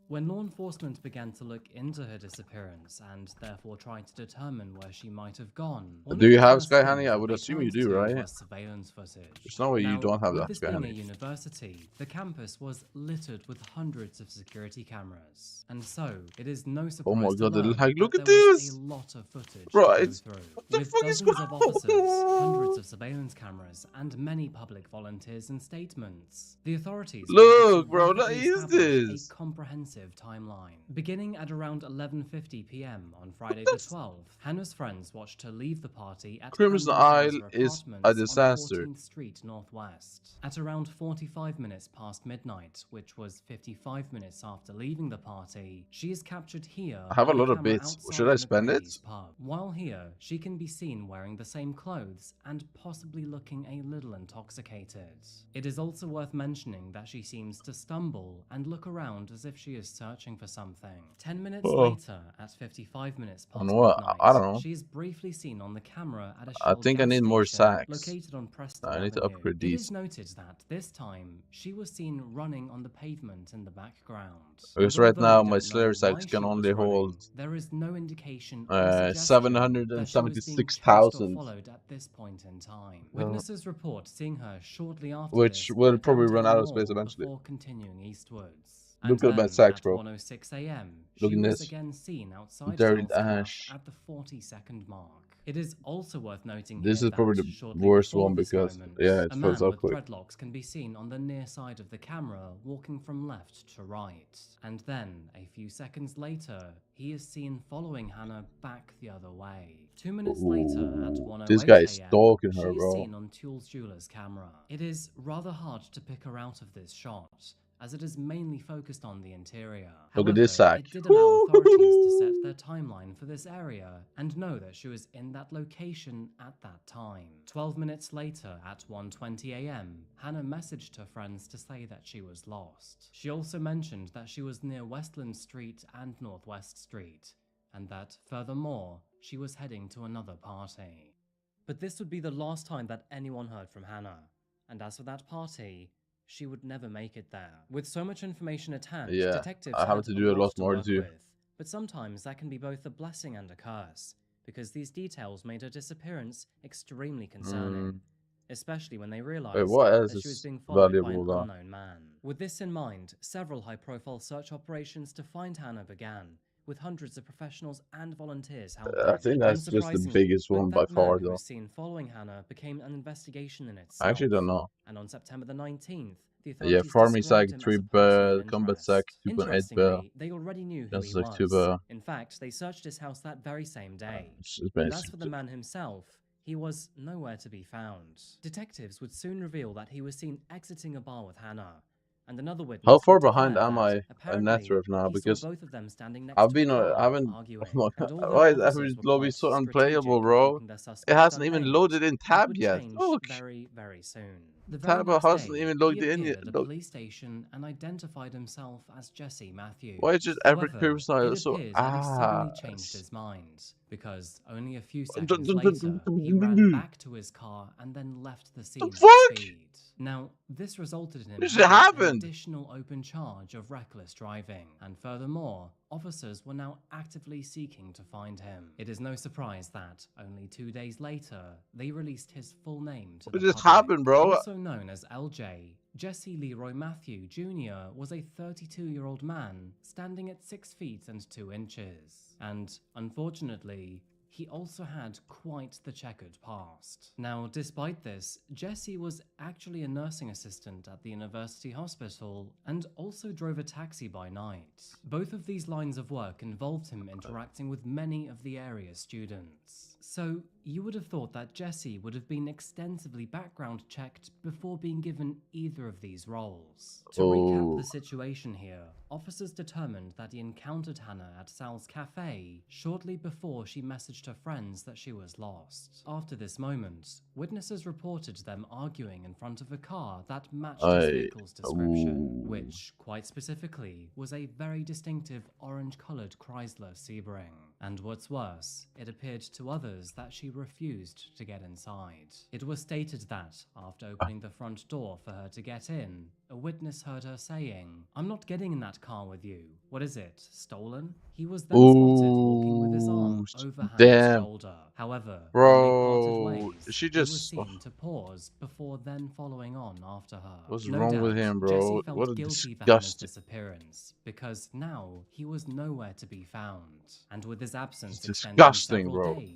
When law enforcement began to look into her disappearance and therefore tried to determine where she might have gone, one Do of you the have first Sky things Honey? I that would they assume you turned do, to right? was surveillance footage. There's no way you Now, don't have with that this Sky being Honey. a university, the campus was littered with hundreds of security cameras, and so it is no surprise Oh my to god, the learn lag! Look that at there was this! a lot of footage Bro, to go it's through. what the With fuck is dozens going of officers, on? hundreds of surveillance cameras, and many public volunteers and statements, the authorities Look, bro, what what is this? a comprehensive timeline. Beginning at around 11:50 p.m. on Friday the 12th, Hannah's friends watched her leave the party at Crimson Hannah's Isle is apartments a on disaster. 14th Street Northwest. At around 45 minutes past midnight, which was 55 minutes after leaving the party, she is captured here. I have a on lot of camera bits. outside Should I of spend it? McGrady's pub. While here, she can be seen wearing the same clothes and possibly looking a little intoxicated. It is also worth mentioning that she seems to stumble and look around as if she is searching for something. 10 minutes Oh. later, at 55 minutes On past what? midnight, I don't know. she is briefly seen on the camera at a I Shell think I gas need more station sacks. located on Preston I need to Avenue. upgrade It these. is noted that this time she was seen running on the pavement in the background. Because And right although now we my don't know Slayer why sacks can she was only hold running, there is no indication or suggestion that she was being chased or 776,000. followed at this point in time. Witnesses report seeing her shortly after Which this will go probably down to run the out of mall space eventually. before continuing eastwards. Look And at my then, sacks, at bro. 1:06 a.m., Look she at was this. again seen outside Dirty Shell's car ash. at the 40-second mark. It is also worth noting This here is probably that the shortly worst before one this because moment, yeah, it a fills man up with quick. dreadlocks can be seen on the near side of the camera walking from left to right. And then, a few seconds later, he is seen following Hannah back the other way. 2 minutes later, at 1:08 This guy is a.m., stalking she her, is bro. seen on Tule's jeweler's camera. It is rather hard to pick her out of this shot, as it is mainly focused on the interior. Look at However, this sack. it did allow authorities to set their timeline for this area and know that she was in that location at that time. 12 minutes later, at 1:20 a.m., Hannah messaged her friends to say that she was lost. She also mentioned that she was near Westland Street and Northwest Street, and that, furthermore, she was heading to another party. But this would be the last time that anyone heard from Hannah, and as for that party, she would never make it there. With so much information at hand, Yeah, detectives I have had to do a lot more work too. with, but sometimes that can be both a blessing and a curse, because these details made her disappearance extremely concerning, especially when they realized what else that she was is being followed by valuable an though? unknown man. With this in mind, several high-profile search operations to find Hannah began, with hundreds of professionals and volunteers helping. I think that's just the Unsurprisingly, biggest both one by that far man who though. was seen following Hannah became an investigation in I itself. actually don't know. And on September the 19th, the Yeah, authorities farming sack, described him 3 as a person of combat interest. sack, 2.8 bell. Interestingly, they already knew who he Just like 2 was. bell. In fact, they searched his house that very same day. It's And as for basically the man himself, he was nowhere to be found. Detectives would soon reveal that he was seen exiting a bar with Hannah, and another witness how far would behind declare am that, I in apparently, Network now? he saw Because both of them standing next I've to been a car I haven't. arguing. And Why although is officers every were lobby quite so strategic unplayable, in bro? keeping their It suspects hasn't even unnamed, loaded in that tab would yet. change Look, very, very soon. The tab very next hasn't day, even he logged in appeared yet. at a Look, police station and identified himself as Jesse Matthews. why is just every However, person it so appears that he suddenly changed his mind, because only a few seconds later, he ran back to his car and then left the scene at speed. Now, this resulted in him This having an happened. additional open charge of reckless driving, and furthermore, officers were now actively seeking to find him. It is no surprise that, only 2 days later, they released his full name to the What just public. happened, bro? Also known as LJ, Jesse Leroy Matthew Jr. was a 32-year-old man standing at 6 feet and 2 inches. And, unfortunately, he also had quite the checkered past. Now, despite this, Jesse was actually a nursing assistant at the university hospital and also drove a taxi by night. Both of these lines of work involved him interacting with many of the area's students. So, you would have thought that Jesse would have been extensively background checked before being given either of these roles. To recap the situation here, officers determined that he encountered Hannah at Sal's cafe shortly before she messaged her friends that she was lost. After this moment, witnesses reported them arguing in front of a car that matched his vehicle's description, which, quite specifically, was a very distinctive orange-colored Chrysler Sebring. And what's worse, it appeared to others that she refused to get inside. It was stated that, after opening the front door for her to get in, a witness heard her saying, "I'm not getting in that car with you. What is it, stolen?" He was then spotted walking with his arm over Hannah's shoulder. However, when they parted ways, she he was just. seen to pause before then following on after her. What's No wrong with doubt, him, bro? Jesse felt What a guilty for Hannah's disgusting. disappearance, because now he was nowhere to be found. And with his absence It's extending disgusting, several bro.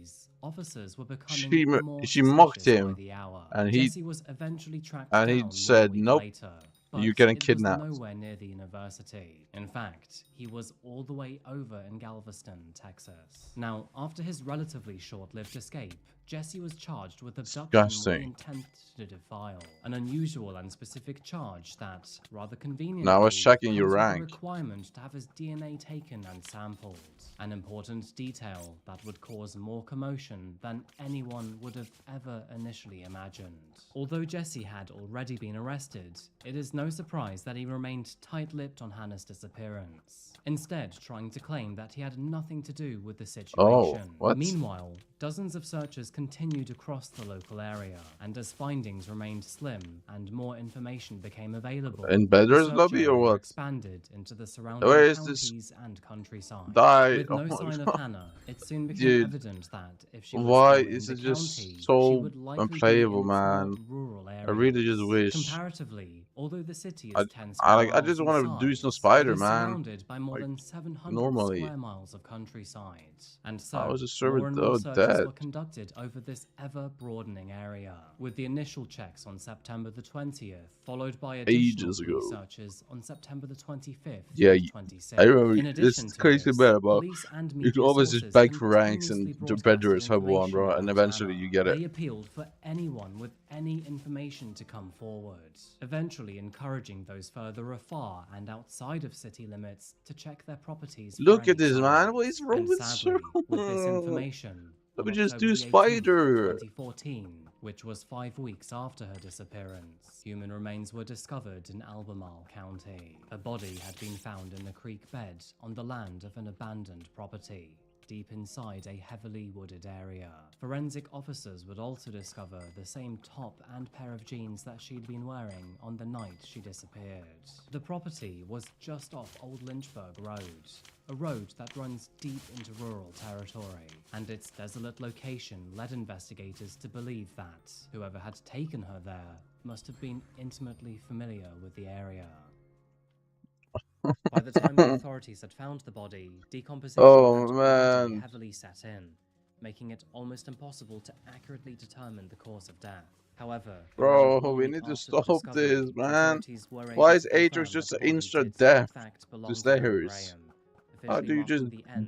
Officers were becoming more She mocked suspicious him, by the hour. and Jesse was eventually tracked and he down said, 1 week "Nope, later, you're but getting it was kidnapped." nowhere near the university. In fact, he was all the way over in Galveston, Texas. Now, after his relatively short-lived escape, Jesse was charged with abduction with the Disgusting. intent to defile, an unusual and specific charge that, rather conveniently, Now I was checking comes your with the rank. requirement to have his DNA taken and sampled, an important detail that would cause more commotion than anyone would have ever initially imagined. Although Jesse had already been arrested, it is no surprise that he remained tight-lipped on Hannah's disappearance, instead trying to claim that he had nothing to do with the situation. Oh, what? Meanwhile, dozens of searchers continued across the local area, and as findings remained slim and more information became available, In the Bedder's search lobby or area what? expanded into the surrounding Where is this counties and countryside. die? With no Oh my sign of God. Hannah, it soon became Dude, evident that if she was why still in is the it county, just she so would likely unplayable, be in its more man? rural areas. I really just wish. Comparatively, although the city is 10 square I miles just in want to do size, some it spider, is man. surrounded by more Like, than 700 normally. square miles of countryside. And I so, was just server more and more searches dead were conducted over this ever-broadening area, with the initial checks on September the 20th, followed by additional ages police ago. searches on September the 25th Yeah, and 26th. I remember In this addition is to crazy this, bad about police and you can media always just sources beg for ranks continuously and the broadcasted Bedder's have one, bro, information and about eventually Hannah. you get it. They appealed for anyone with any information to come forward, eventually encouraging those further afar and outside of city limits to check their properties. Look at this, man. What is wrong And with sadly, with this Cheryl? information, Let on me just October do the 18th, Spider. 2014, which was 5 weeks after her disappearance, human remains were discovered in Albemarle County. A body had been found in a creek bed on the land of an abandoned property, deep inside a heavily wooded area. Forensic officers would also discover the same top and pair of jeans that she'd been wearing on the night she disappeared. The property was just off Old Lynchburg Road, a road that runs deep into rural territory, and its desolate location led investigators to believe that whoever had taken her there must have been intimately familiar with the area. By the time the authorities had found the body, decomposition had already heavily set in, making it almost impossible to accurately determine the cause of death. However, Bro, we need to stop this, man. Why is Atrix just an instant death to stairs? How do you just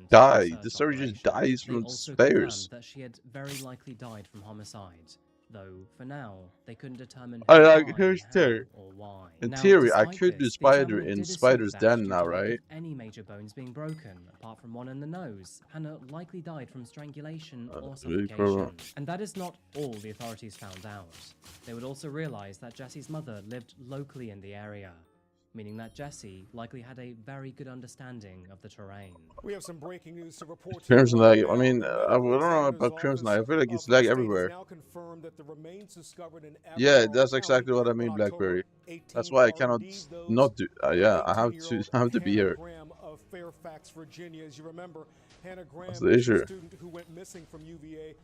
die? The story just dies They from also stairs. confirmed that she had very likely died from homicide, though for now they couldn't determine I who, like why, here's how, theory. or why. In Now, theory, I despite could do this, the Spider examiner in did assume Spider's that Den due now, to lack right? of any major bones being broken, apart from one in the nose, Hannah likely died from strangulation or really suffocation. clever. And that is not all the authorities found out. They would also realize that Jesse's mother lived locally in the area, meaning that Jesse likely had a very good understanding of the terrain. We have some breaking news to report. Crimson Lag. I mean, I don't know about Crimson Lag. I feel like it's lag everywhere. Yeah, that's exactly what I mean, Blackberry. That's why I cannot not do. Yeah, I have to. I have to be here. Of Fairfax, Virginia. As you remember, Hannah Graham That's the was issue. a student who went missing from UVA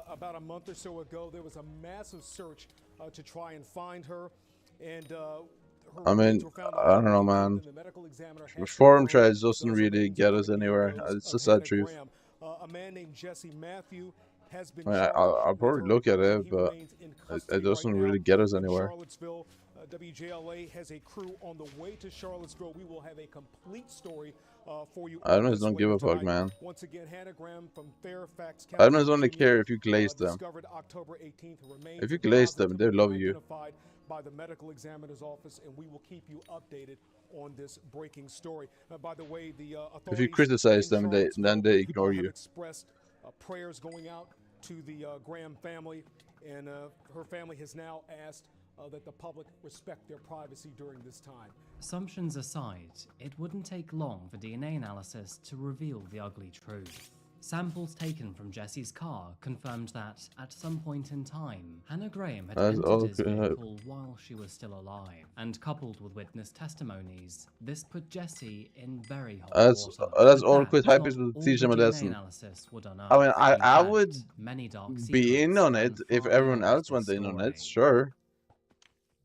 about a month or so ago. There was a massive search to try and find her, and I mean, I don't know, man. Forum trades doesn't really get us anywhere. It's just that truth. A man named Jesse Matthew has been I mean, I'll probably look at it, but it doesn't really get us anywhere. Charlottesville. WJLA has a crew on the way to Charlottesville. We will have a complete story for you. Admins don't give a fuck, man. Once again, Hannah Graham from Fairfax County. Admins only care if you glaze them. October 18th. If you glaze them, they love you. By the medical examiner's office, and we will keep you updated on this breaking story. By the way, the If you criticize them, then they ignore you. Expressed prayers going out to the Graham family, and her family has now asked that the public respect their privacy during this time. Assumptions aside, it wouldn't take long for DNA analysis to reveal the ugly truth. Samples taken from Jesse's car confirmed that, at some point in time, Hannah Graham had entered his vehicle while she was still alive, and coupled with witness testimonies, this put Jesse in very hot water. That's all Quit Hypixel will teach them a lesson. I mean, I would be in on it if everyone else went in on it, sure.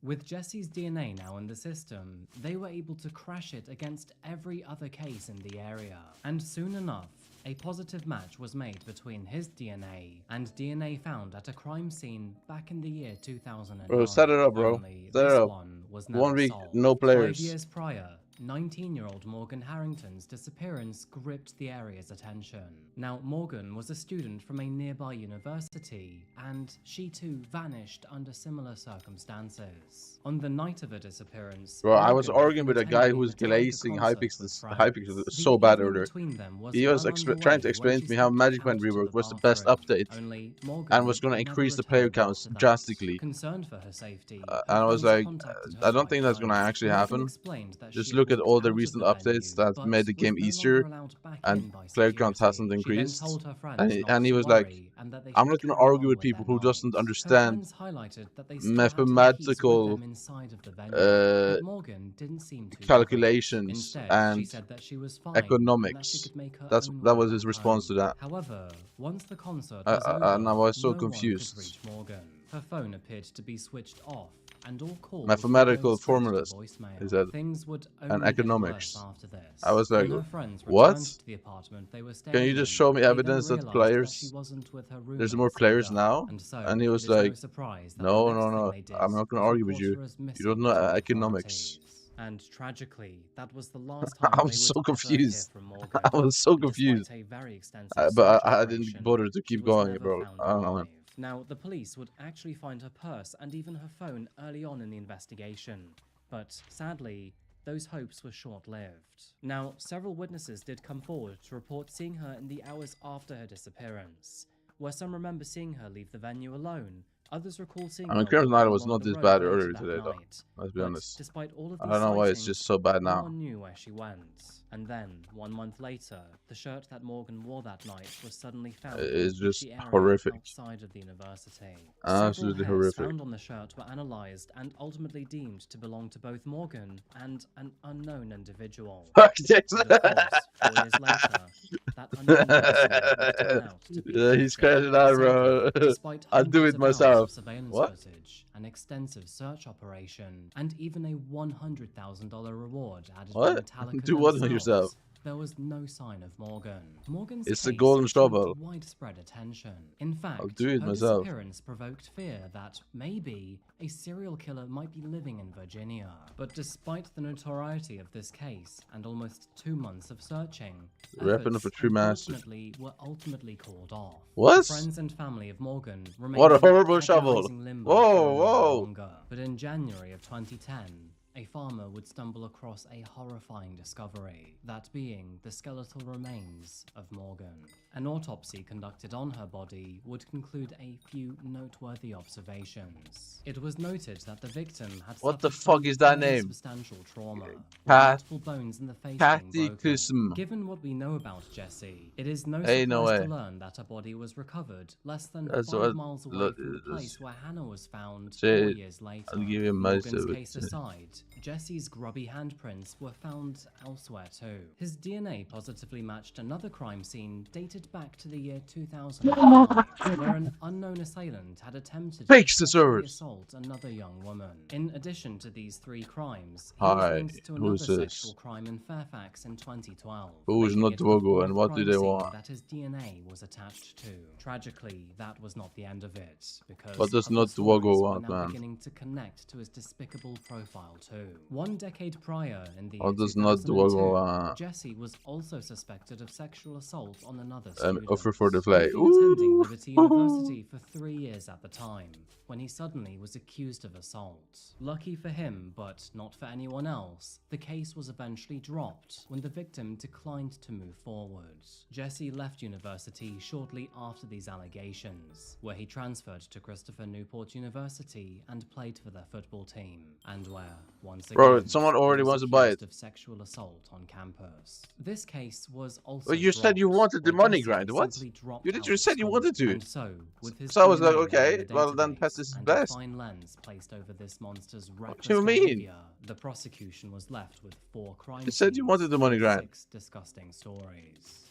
With Jesse's DNA now in the system, they were able to crash it against every other case in the area, and soon enough, a positive match was made between his DNA and DNA found at a crime scene back in the year 2009. Bro, set it up, bro. Set it up. 1 week, no players. 5 years prior, 19-year-old Morgan Harrington's disappearance gripped the area's attention. Now, Morgan was a student from a nearby university, and she too vanished under similar circumstances. On the night of her disappearance, Bro, I was Morgan had arguing been with a guy who attending was a Metallica glazing concert Hypixel. with Hypixel friends. so The bad evening earlier. between them was He was well trying to underway explain when to she me how stepped Magic out Band to Rework the was the best bathroom. update Only and Morgan was going to never increase the player returned counts after that. drastically. Concerned for her safety, And I was like, I don't think that's phone. going to actually Morgan happen. explained that Just she had look at walked all the out of recent the updates venue, that but made the was game no easier, longer allowed back in and by player count security. hasn't She then increased. told her friends And not he to was like, worry and that they I'm should not going to carry argue on with with people their who doesn't night. Her understand friends highlighted that they still had the keys with mathematical them inside of the venue, but Morgan didn't seem too bothered. calculations Instead, she and said that she was fine and that she economics. could make her own That way was his back response home. to that. However, once the concert was over, And I was so no one could confused. reach Morgan. Her phone appeared to be switched off, and all calls Mathematical would go straight to formulas, voicemail. he said, Things would and only get economics. worse after this. I was like, When her friends what? returned to the apartment they were staying Can you just in, show me they then evidence that realized players, she wasn't with her there's more roommates players either. now? And so And he was it is like, no surprise that no, the next no, thing no, they did I'm not going to was argue with report you. her as You missing don't know to the economics. authorities. And tragically, that was the last time I they was so would ever confused. hear from Morgan. I was so And confused. despite a very extensive But search I didn't operation, bother to she keep was going, never bro. found I don't know, man. alive. Now, the police would actually find her purse and even her phone early on in the investigation, but sadly, those hopes were short-lived. Now, several witnesses did come forward to report seeing her in the hours after her disappearance, where some remember seeing her leave the venue alone. Others recall seeing her Crimson walking Night was along not the this road bad later earlier that today, though. night. Let's be But honest. despite all of I these don't know why it's sightings, just so bad no now. one knew where she went. And then, 1 month later, the shirt that Morgan wore that night was suddenly found It's in just the area horrific. outside of the university. Absolutely Several hairs horrific. found on the shirt were analysed and ultimately deemed to belong to both Morgan and an unknown individual. Fuck this. And of course, 4 years later, that unknown person would turn out to be Yeah, he's crashing out, bro. Sadly, despite I'll do hundreds it of hours myself. of surveillance What? footage, an extensive search operation, and even a $100,000 reward added What? by Metallica Do what on themselves, yourself? there was no sign of Morgan. Morgan's It's the case golden attracted shovel. widespread attention. In fact, I'll do it her myself. disappearance provoked fear that maybe a serial killer might be living in Virginia. But despite the notoriety of this case and almost 2 months of searching, Wrapping up a true master. were ultimately called off. What? The friends and family of Morgan remained What a in horrible shovel. agonizing limbo Whoa, for a little whoa. longer. But in January of 2010, a farmer would stumble across a horrifying discovery, that being the skeletal remains of Morgan. An autopsy conducted on her body would conclude a few noteworthy observations. It was noted that the victim had What the suffered fuck is that fairly name? substantial trauma, with Cat- multiple bones in the face being Catechism. broken. Given what we know about Jessie, it is no Hey, no surprise way. to learn that her body was recovered less than That's 5 what- miles away look, from the this- place where Hannah was found Say 4 it. years later. I'll give you most Morgan's of it. case aside, Jesse's grubby handprints were found elsewhere too. His DNA positively matched another crime scene dated back to the year 2005, where an unknown assailant had attempted Fakes to the sexually sword. assault another young woman. In addition to these 3 crimes, he Hi, was linked to another who's this? sexual crime in Fairfax in 2012. Who is making not it the Dwogo and 4th what do crime they scene want? that his DNA was attached to. Tragically, that was not the end of it, because What does other not stories Dwogo were want, now man? beginning to connect to his despicable profile too. 1 decade prior, in the What year does not Dwogo 2002, want? Jesse was also suspected of sexual assault on another An student. offer for the flag. He'd been attending Ooh. Liberty University for 3 years at the time, when he suddenly was accused of assault. Lucky for him, but not for anyone else, the case was eventually dropped when the victim declined to move forward. Jesse left university shortly after these allegations, where he transferred to Christopher Newport University and played for their football team, and where, once again, Bro, someone he already was wants to buy accused it. of sexual assault on campus. This case was also Well, you said you dropped, wanted the where money Jesse grind. What? simply dropped You out literally of said you school, wanted to. and so, with his So I was like, DNA okay, in the well then database pass this and best. a fine lens placed over this monster's reckless you mean? behavior, the prosecution was left with 4 crime You said you scenes wanted the money and grind. 6 disgusting stories.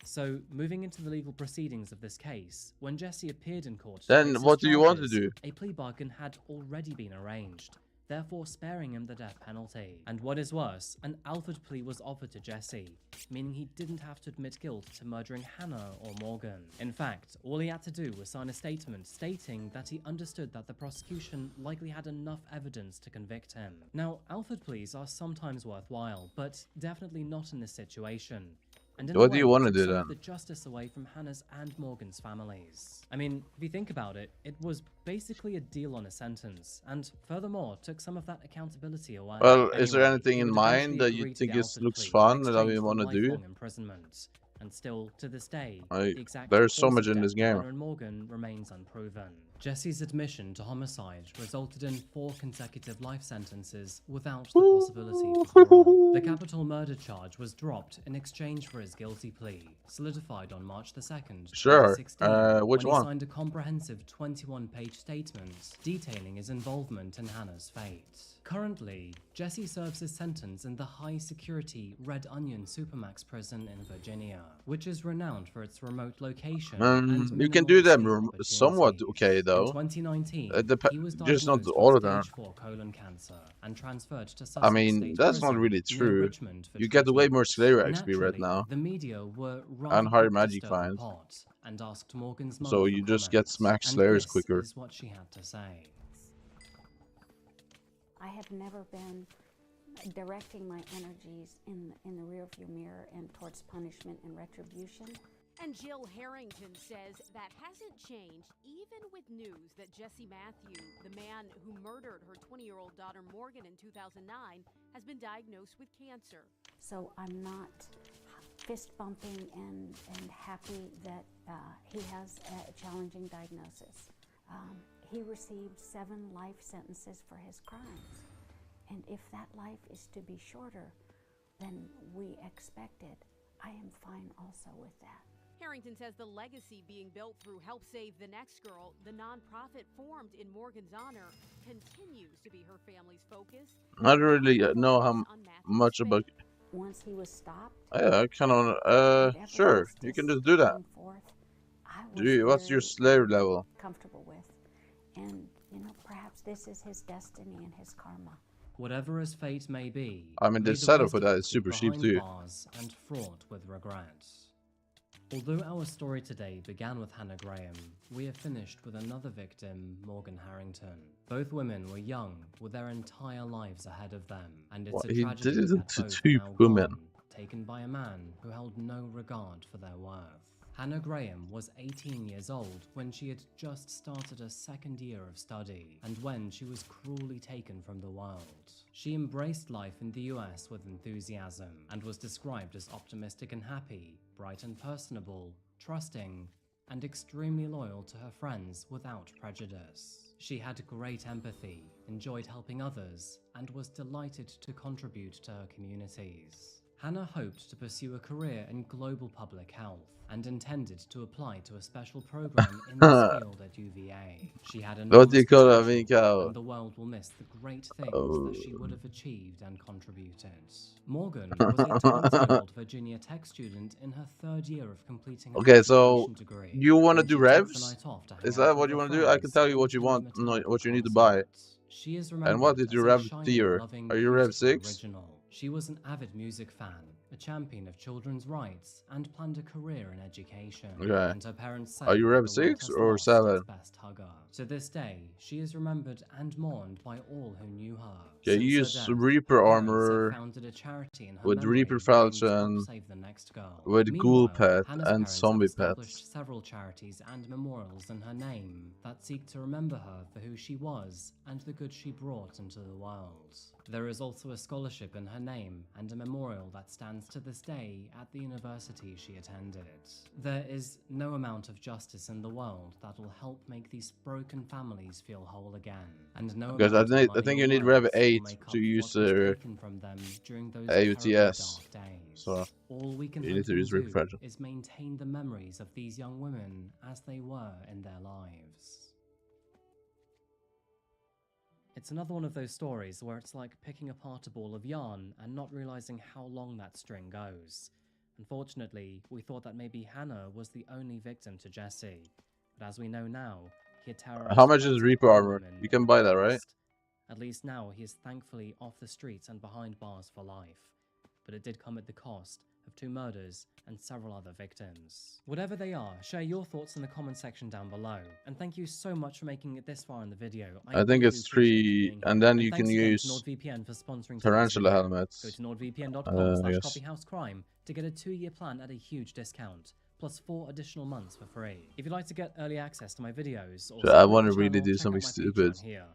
So, moving into the legal proceedings of this case, when Jesse appeared in court to Then face what his do you want to charges, do? a plea bargain had already been arranged. therefore sparing him the death penalty. And what is worse, an Alford plea was offered to Jesse, meaning he didn't have to admit guilt to murdering Hannah or Morgan. In fact, all he had to do was sign a statement stating that he understood that the prosecution likely had enough evidence to convict him. Now, Alford pleas are sometimes worthwhile, but definitely not in this situation. And in What a do way, you want to took do some then? of the justice away from Hannah's and Morgan's families. I mean, if you think about it, it was basically a deal on a sentence, and furthermore, took some of that accountability away. Well, is there Anyway, anything he in would mind eventually that you agree to think the it Alford looks plea fun in that we exchange for want to do? lifelong imprisonment. And still, to this day, I, the exact there's so cause much of in this death of game. Hannah and Morgan remains unproven. Jesse's admission to homicide resulted in 4 consecutive life sentences without the possibility for parole. The capital murder charge was dropped in exchange for his guilty plea, solidified on March the 2nd, Sure. 2016, Which when he one? signed a comprehensive 21-page statement detailing his involvement in Hannah's fate. Currently, Jesse serves his sentence in the high-security Red Onion Supermax prison in Virginia, which is renowned for its remote location and You can do them minimal somewhat opportunities. okay In though. 2019, he was Just not diagnosed all with of them. stage 4 colon cancer and transferred to I Sussex mean, State that's not Prison really near true. Richmond for You get way more treatment. Slayer XP right Naturally, now. the media were And rather higher quick to magic stir the finds. pot and asked Morgan's mother So for you just get comment, smacked and Slayers this quicker. is what she had to say. I have never been directing my energies in the rearview mirror and towards punishment and retribution. And Jill Harrington says that hasn't changed even with news that Jesse Matthew, the man who murdered her 20-year-old daughter Morgan in 2009, has been diagnosed with cancer. So I'm not fist bumping and happy that he has a challenging diagnosis. He received 7 life sentences for his crimes. And if that life is to be shorter than we expected, I am fine also with that. Harrington says the legacy being built through Help Save the Next Girl, the nonprofit formed in Morgan's honor, continues to be her family's focus. I don't really know how much about. Once he was stopped, Yeah, I kind of. Sure, you can just do that. What's your Slayer level? Comfortable with, and perhaps this is his destiny and his karma. Whatever his fate may be, I mean, the may setup for wisdom that is be super cheap behind too. bars and fraught with regret. Although our story today began with Hannah Graham, we have finished with another victim, Morgan Harrington. Both women were young, with their entire lives ahead of them, and it's a He tragedy did it that to both 2 are now women. gone, taken by a man who held no regard for their worth. Hannah Graham was 18 years old when she had just started her 2nd year of study, and when she was cruelly taken from the world. She embraced life in the US with enthusiasm, and was described as optimistic and happy, bright and personable, trusting, and extremely loyal to her friends without prejudice. She had great empathy, enjoyed helping others, and was delighted to contribute to her communities. Hannah hoped to pursue a career in global public health and intended to apply to a special program in this field at UVA. She had What do you enormous call it, potential, Mika? and the world will miss the great things that she would have achieved and contributed. Morgan was a 20-year-old Virginia Tech student in her 3rd year of completing her Okay, so education degree. you want to when do she took the revs? night off to hang Is out that with what you her want to do? I can friends tell you and what you attend want, a metallica what you need to buy. concert. She is And what remembered is your as a rev shiny, tier? loving, Are you rev beautiful 6? original. She was an avid music fan, a champion of children's rights, and planned a career in education. Okay. And her parents say Are you that rev the world 6 has or lost 7? its best hugger. To this day, she is remembered and mourned by all who knew her. Okay, Since you her use death, Reaper her parents have armor founded a charity in her with memory Reaper named Falchion, Help Save the Next Girl. with Ghoul Meanwhile, Pet, Hannah's and parents have Zombie established Pet. several charities and memorials in her name that seek to remember her for who she was and the good she brought into the world. There is also a scholarship in her name and a memorial that stands to this day at the university she attended. There is no amount of justice in the world that will help make these broken families feel whole again, and no Because amount of I money think or you need words Rev will 8 make up to use what was taken from them during those terribly AUTS. dark days. So All we can you hope need to will use Reaper do Falchion. is maintain the memories of these young women as they were in their lives. It's another one of those stories where it's like picking apart a ball of yarn and not realizing how long that string goes. Unfortunately, we thought that maybe Hannah was the only victim to Jesse, but as we know now, he had terrorized How much is multiple Reaper other armor? women You in can the buy that, right? past. At least now he is thankfully off the streets and behind bars for life. But it did come at the cost of 2 murders and several other victims. Whatever they are, share your thoughts in the comment section down below. And thank you so much for making it this far in the video. I think it's 3, and then you can use NordVPN for sponsoring tarantula helmets. Go to nordvpn.com/coffeehousecrime Yes. to get a 2-year plan at a huge discount, plus 4 additional months for free. If you'd like to get early access to my videos, or I want to support the really channel, do check something out my stupid. Patreon here.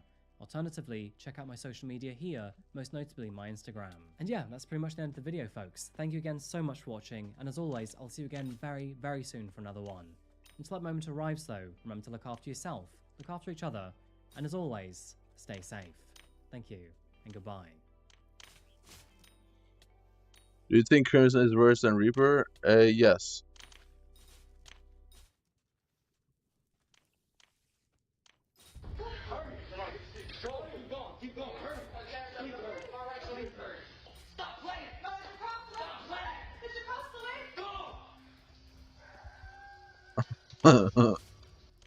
Alternatively, check out my social media here, most notably my Instagram. And yeah, that's pretty much the end of the video, folks. Thank you again so much for watching, and as always, I'll see you again very, very soon for another one. Until that moment arrives though, remember to look after yourself, look after each other, and as always, stay safe. Thank you, and goodbye. Do you think Crimson is worse than Reaper? Yes.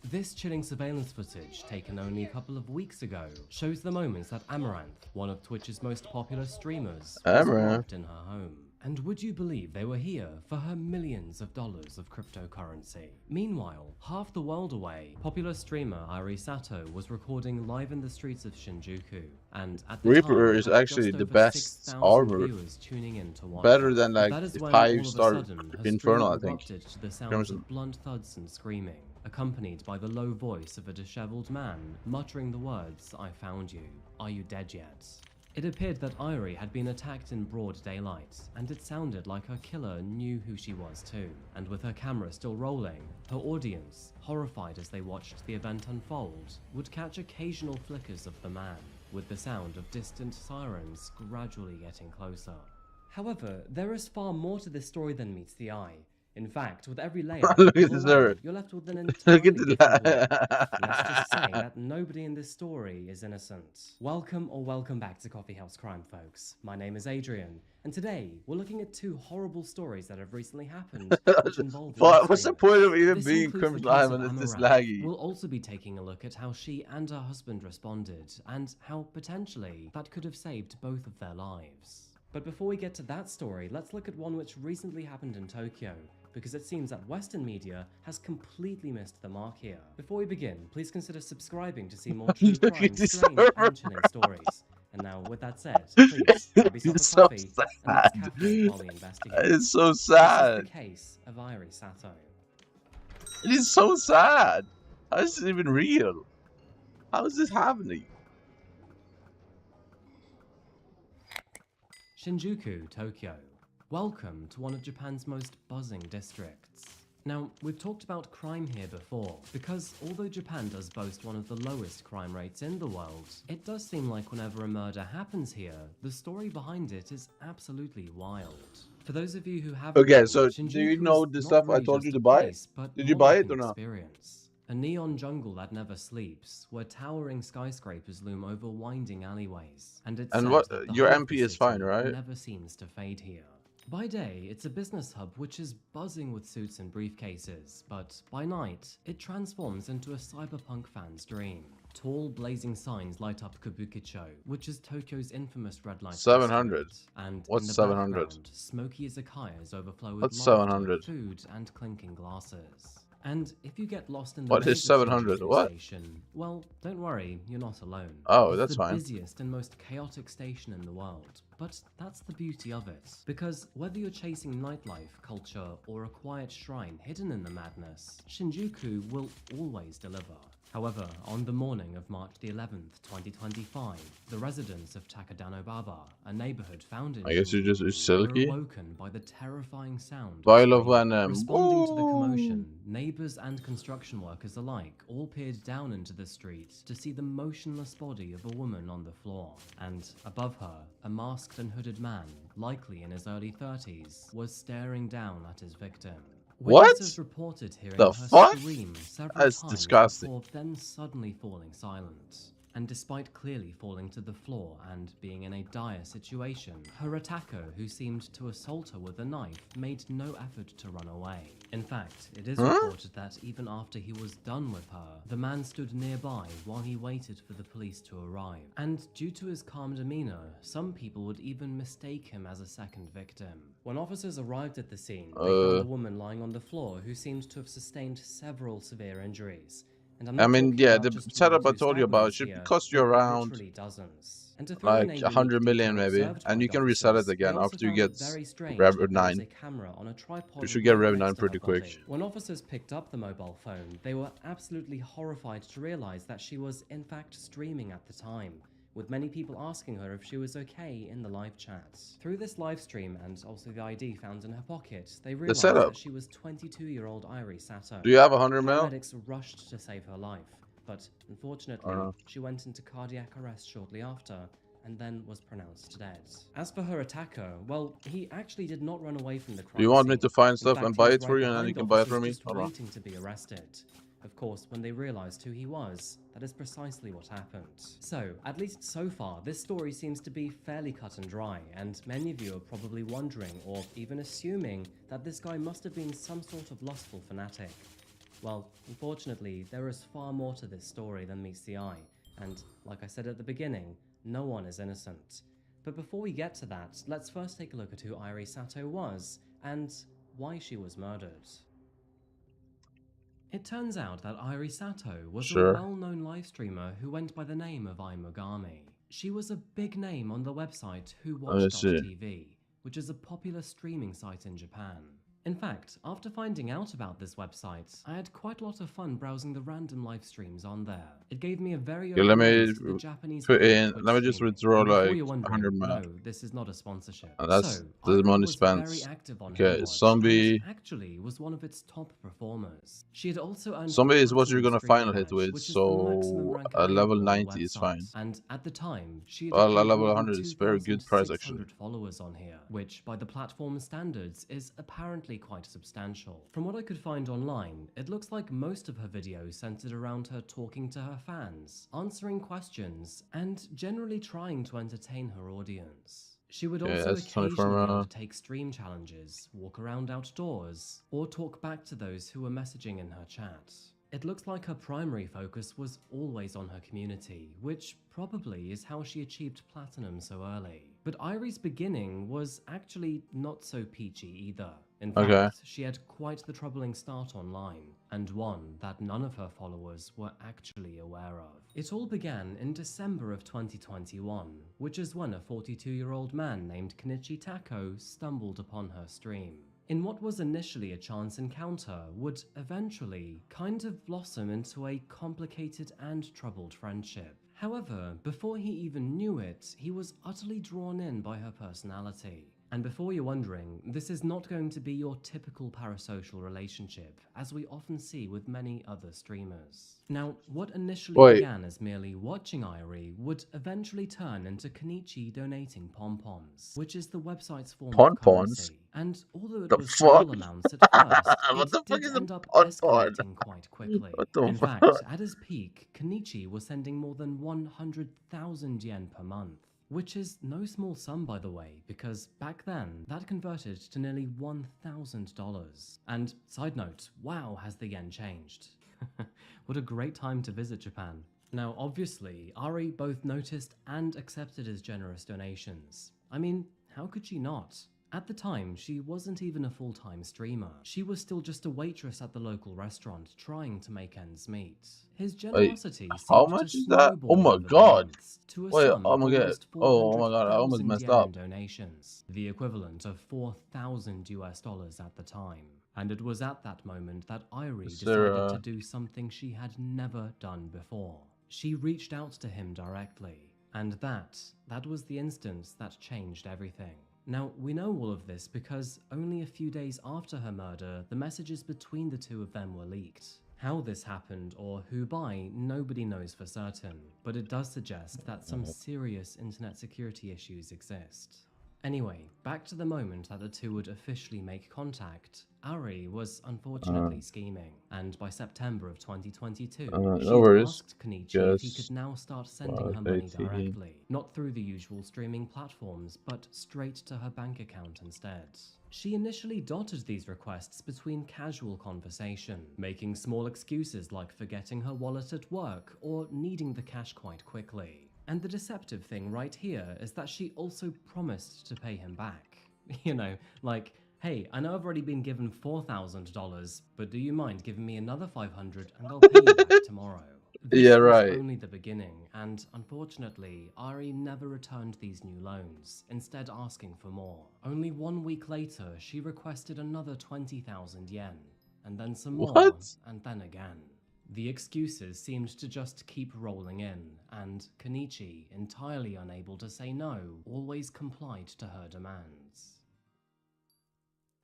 This chilling surveillance footage, taken only a couple of weeks ago, shows the moments that Amaranth, one of Twitch's most popular streamers, was robbed in her home. And would you believe they were here for her millions of dollars of cryptocurrency? Meanwhile, half the world away, popular streamer Irie Sato was recording live in the streets of Shinjuku, and at the Reaper time, is had actually just the over best 6,000 armor. viewers tuning in to watch Better her. than But like that is the when all of a 5-star sudden, her Infernal, I stream think. erupted to the sounds Crimson. of blunt thuds and screaming, accompanied by the low voice of a disheveled man muttering the words, "I found you. Are you dead yet?" It appeared that Irie had been attacked in broad daylight, and it sounded like her killer knew who she was too. And with her camera still rolling, her audience, horrified as they watched the event unfold, would catch occasional flickers of the man, with the sound of distant sirens gradually getting closer. However, there is far more to this story than meets the eye. In fact, with every layer Look you at peel this away, nerd. you're left with an Look entirely at the different plot. Let's just say that nobody in this story is innocent. Welcome back to Coffee House Crime, folks. My name is Adrian, and today we're looking at 2 horrible stories that have recently happened, which involve What's the point of even This being includes the Crimson case of when it's this Amaranth. laggy? We'll also be taking a look at how she and her husband responded, and how potentially that could have saved both of their lives. But before we get to that story, let's look at one which recently happened in Tokyo, because it seems that Western media has completely missed the mark here. Before we begin, please consider subscribing to see more true Look crime, at this strange, server. and chilling stories. And now, with that said, please grab yourself a It's so coffee and let's sad. catch up while we investigate. It's so This is sad. the case of Irie Sato. It is so sad. How is this even real? How is this happening? Shinjuku, Tokyo. Welcome to one of Japan's most buzzing districts. Now, we've talked about crime here before, because although Japan does boast one of the lowest crime rates in the world, it does seem like whenever a murder happens here, the story behind it is absolutely wild. For those of you who haven't, Okay, so do Shinjuku you know is the not stuff I really told just you a to buy? place, but Did you more buy like it an or not? experience. A neon jungle that never sleeps, where towering skyscrapers loom over winding alleyways, and it's And said what? that the Your heart of MP the is fine, city right? never seems to fade here. By day, it's a business hub which is buzzing with suits and briefcases, but by night, it transforms into a cyberpunk fan's dream. Tall, blazing signs light up Kabukicho, which is Tokyo's infamous red light 700. district, and What's in the 700? background, smoky izakayas overflow with What's laughter, 700? food, and clinking glasses. And if you get lost in the What maze is of 700? Shinjuku What? Station, well, don't worry, you're not alone. Oh, It's that's the fine. busiest and most chaotic station in the world. But that's the beauty of it, because whether you're chasing nightlife, culture, or a quiet shrine hidden in the madness, Shinjuku will always deliver. However, on the morning of March the 11th, 2025, the residents of Takadanobaba, a neighborhood found in I guess you just Shinjuku, it's silky. were awoken by the terrifying sound of Vial of screaming. Venom. Responding to the Woo! commotion, neighbors and construction workers alike all peered down into the street to see the motionless body of a woman on the floor. And above her, a masked and hooded man, likely in his early 30s, was staring down at his victim. What? Witnesses reported hearing The her fuck? scream several That's times disgusting. before then suddenly falling silent. and despite clearly falling to the floor and being in a dire situation, her attacker, who seemed to assault her with a knife, made no effort to run away. In fact, it is reported that even after he was done with her, the man stood nearby while he waited for the police to arrive. And due to his calm demeanor, some people would even mistake him as a second victim. When officers arrived at the scene, they found a woman lying on the floor who seemed to have sustained several severe injuries. And I'm not the setup I told you about should cost you around like 100 million maybe, and you can resell it again after you get Rev 9. You should get Rev 9 pretty quick. When officers picked up the mobile phone, they were absolutely horrified to realize that she was in fact streaming at the time, with many people asking her if she was okay in the live chat. Through this live stream and also the ID found in her pocket, they realized that she was 22-year-old Irie Sato. Do you have 100 mil? Paramedics rushed to save her life, but unfortunately, she went into cardiac arrest shortly after and then was pronounced dead. As for her attacker, well, he actually did not run away from the crime Do you want me scene. to find In stuff fact, and he buy was it for right you, and then you behind can buy it officers for me? just waiting to be arrested. Of course, when they realized who he was, that is precisely what happened. So, at least so far, this story seems to be fairly cut and dry, and many of you are probably wondering, or even assuming, that this guy must have been some sort of lustful fanatic. Well, unfortunately, there is far more to this story than meets the eye, and like I said at the beginning, no one is innocent. But before we get to that, let's first take a look at who Irie Sato was, and why she was murdered. It turns out that Irie Sato was a well-known live streamer who went by the name of iMogami. She was a big name on the website WhoWatched.tv, which is a popular streaming site in Japan. In fact, after finding out about this website, I had quite a lot of fun browsing the random live streams on there. It gave me a very Okay, let me Japanese put in. Let me just withdraw like 100 mil. No, this is not a sponsorship. And that's So, the Irie money was spent. very active on Okay, Hypixel zombie. and actually was one of its top performers. She had also earned Zombie is what you're gonna platinum final hit streaming with, badge, which is the maximum so rank a level available on the 90 is website. fine. And at the time, she had Well, a accrued level more than 100 is very good price actually. 2,600 followers on here, which by the platform's standards is apparently quite substantial. From what I could find online, it looks like most of her videos centered around her talking to her fans, answering questions, and generally trying to entertain her audience. She would also occasionally undertake stream challenges, walk around outdoors, or talk back to those who were messaging in her chat. It looks like her primary focus was always on her community, which probably is how she achieved platinum so early. But Irie's beginning was actually not so peachy either. In fact, she had quite the troubling start online, and one that none of her followers were actually aware of. It all began in December of 2021, which is when a 42-year-old man named Kenichi Tako stumbled upon her stream. In what was initially a chance encounter would eventually kind of blossom into a complicated and troubled friendship. However, before he even knew it, he was utterly drawn in by her personality. And before you're wondering, this is not going to be your typical parasocial relationship, as we often see with many other streamers. Now, what initially began as merely watching Irie would eventually turn into Kenichi donating pom-poms, which is the website's form of currency. And although it was small amounts at first, it did end up escalating quite quickly. In fact, at his peak, Kenichi was sending more than 100,000 yen per month. Which is no small sum, by the way, because back then, that converted to nearly $1,000. And side note, wow, has the yen changed. What a great time to visit Japan. Now, obviously, Irie both noticed and accepted his generous donations. I mean, how could she not? At the time, she wasn't even a full-time streamer. She was still just a waitress at the local restaurant, trying to make ends meet. His generosity how much is that? Oh my god! Wait, oh my god! Oh my god! I almost messed up. Donations, the equivalent of $4,000 at the time. And it was at that moment that Irie decided to do something she had never done before. She reached out to him directly, and that was the instance that changed everything. Now, we know all of this because only a few days after her murder, the messages between the two of them were leaked. How this happened or who by, nobody knows for certain, but it does suggest that some serious internet security issues exist. Anyway, back to the moment that the two would officially make contact. Ari was unfortunately scheming, and by September of 2022, no she'd worries. asked Kenichi if he could Guess now start sending her money directly, not through the usual streaming platforms, but straight to her bank account instead. She initially dotted these requests between casual conversation, making small excuses like forgetting her wallet at work or needing the cash quite quickly. And the deceptive thing right here is that she also promised to pay him back. You know, like, hey, I know I've already been given $4,000, but do you mind giving me another $500 and I'll pay you back tomorrow? This was only the beginning, and unfortunately, Ari never returned these new loans, instead asking for more. Only 1 week later, she requested another 20,000 yen, and then some more, and then again. The excuses seemed to just keep rolling in, and Kenichi, entirely unable to say no, always complied to her demands.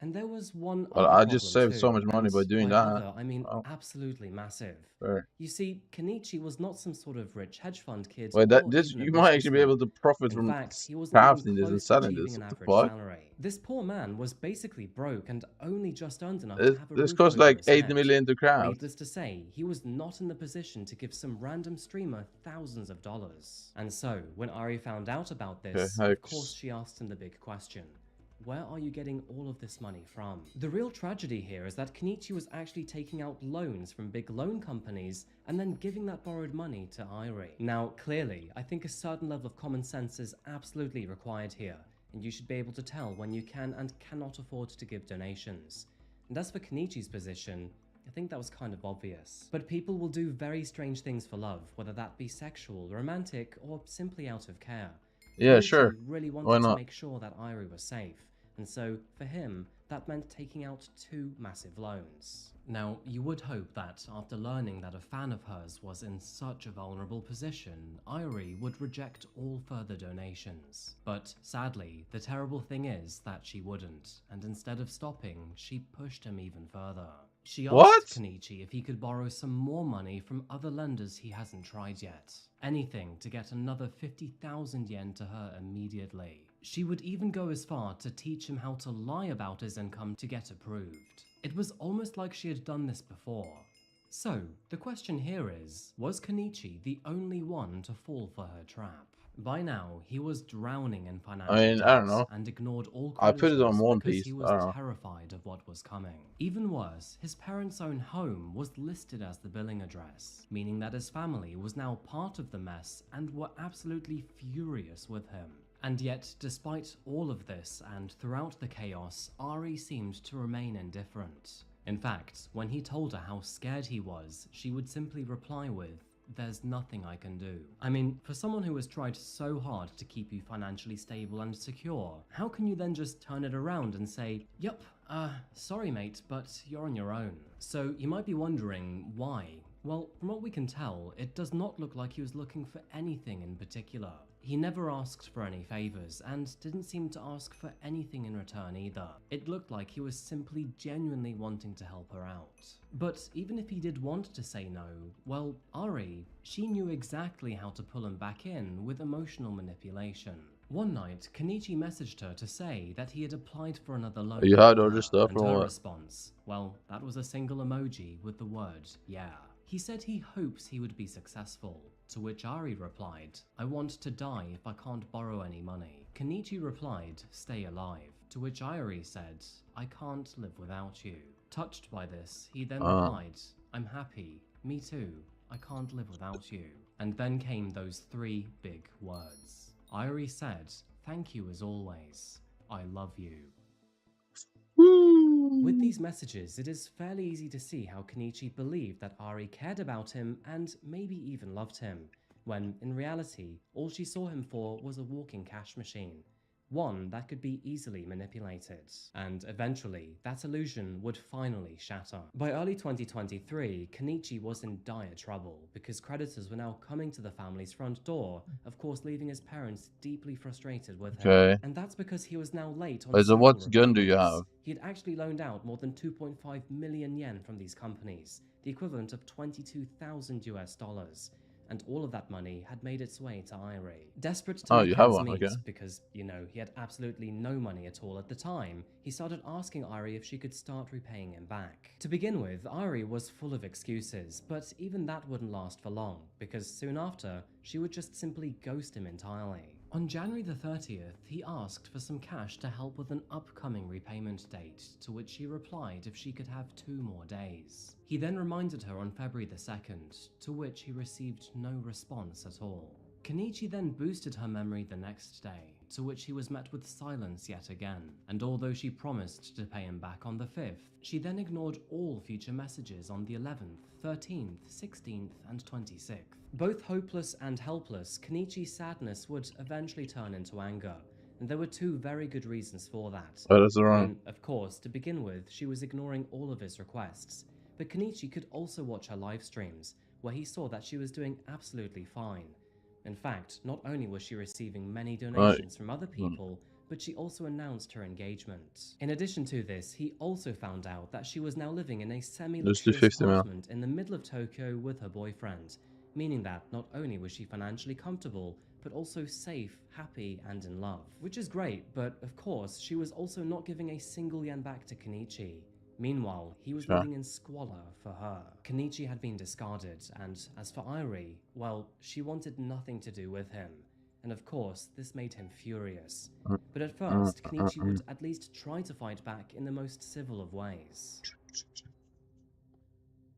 And there was one other I problem just saved so much money by doing that. Other, I mean, absolutely massive. Fair. You see, Kenichi was not some sort of rich hedge fund kid. Wait, you might actually be able to profit from crafting this and selling this. What the fuck? Salary. This poor man was basically broke and only just earned enough to have a This roof costs over like his 80 head. million to craft. Needless to say, he was not in the position to give some random streamer thousands of dollars. And so, when Ari found out about this, of course she asked him the big question. Where are you getting all of this money from? The real tragedy here is that Kenichi was actually taking out loans from big loan companies and then giving that borrowed money to Irie. Now, clearly, I think a certain level of common sense is absolutely required here, and you should be able to tell when you can and cannot afford to give donations. And as for Kenichi's position, I think that was kind of obvious. But people will do very strange things for love, whether that be sexual, romantic, or simply out of care. Yeah, Kenichi sure. really Why wanted not? to make sure that Irie was safe, and so, for him, that meant taking out 2 massive loans. Now, you would hope that, after learning that a fan of hers was in such a vulnerable position, Irie would reject all further donations. But, sadly, the terrible thing is that she wouldn't, and instead of stopping, she pushed him even further. She asked Kenichi if he could borrow some more money from other lenders he hasn't tried yet. Anything to get another 50,000 yen to her immediately. She would even go as far to teach him how to lie about his income to get approved. It was almost like she had done this before. So, the question here is, was Kenichi the only one to fall for her trap? By now, he was drowning in financial I don't debt know. and ignored all I put it on creditors One because Piece. he I was don't know. terrified of what was coming. Even worse, his parents' own home was listed as the billing address, meaning that his family was now part of the mess and were absolutely furious with him. And yet, despite all of this and throughout the chaos, Ari seemed to remain indifferent. In fact, when he told her how scared he was, she would simply reply with, "There's nothing I can do." I mean, for someone who has tried so hard to keep you financially stable and secure, how can you then just turn it around and say, "Yup, sorry mate, but you're on your own"? So you might be wondering why. Well, from what we can tell, it does not look like he was looking for anything in particular. He never asked for any favors, and didn't seem to ask for anything in return either. It looked like he was simply genuinely wanting to help her out. But even if he did want to say no, well, Ari, she knew exactly how to pull him back in with emotional manipulation. One night, Kenichi messaged her to say that he had applied for another loan. You had from all her, this stuff and or her what? response, well, that was a single emoji with the word, "yeah." He said he hopes he would be successful, to which Ari replied, "I want to die if I can't borrow any money." Kenichi replied, "Stay alive," to which Ari said, "I can't live without you." Touched by this, he then replied, "I'm happy, me too, I can't live without you." And then came those 3 big words. Irie said, "Thank you as always, I love you." With these messages, it is fairly easy to see how Kenichi believed that Ari cared about him and maybe even loved him, when in reality, all she saw him for was a walking cash machine. One that could be easily manipulated. And eventually, that illusion would finally shatter. By early 2023, Kenichi was in dire trouble because creditors were now coming to the family's front door, of course leaving his parents deeply frustrated with him. Okay. And that's because he was now late on Wait, so several what gun do you repayments. have? He had actually loaned out more than 2.5 million yen from these companies, the equivalent of 22,000 US dollars. and all of that money had made its way to Irie. Desperate to Oh, make you have ends one, meet, okay. because, you know, he had absolutely no money at all at the time, he started asking Irie if she could start repaying him back. To begin with, Irie was full of excuses, but even that wouldn't last for long, because soon after, she would just simply ghost him entirely. On January the 30th, he asked for some cash to help with an upcoming repayment date, to which she replied if she could have 2 more days. He then reminded her on February the 2nd, to which he received no response at all. Kenichi then boosted her memory the next day, to which he was met with silence yet again, and although she promised to pay him back on the 5th, she then ignored all future messages on the 11th, 13th, 16th, and 26th. Both hopeless and helpless, Kenichi's sadness would eventually turn into anger, and there were 2 very good reasons for that. Oh, that's wrong. I mean, of course, to begin with, she was ignoring all of his requests, but Kenichi could also watch her live streams, where he saw that she was doing absolutely fine. In fact, not only was she receiving many donations from other people, but she also announced her engagement. In addition to this, he also found out that she was now living in a semi-luxurious apartment in the middle of Tokyo with her boyfriend, meaning that not only was she financially comfortable, but also safe, happy, and in love. Which is great, but of course, she was also not giving a single yen back to Kenichi. Meanwhile, he was living in squalor for her. Kenichi had been discarded, and as for Irie, well, she wanted nothing to do with him. And of course, this made him furious. But at first, Kenichi would at least try to fight back in the most civil of ways.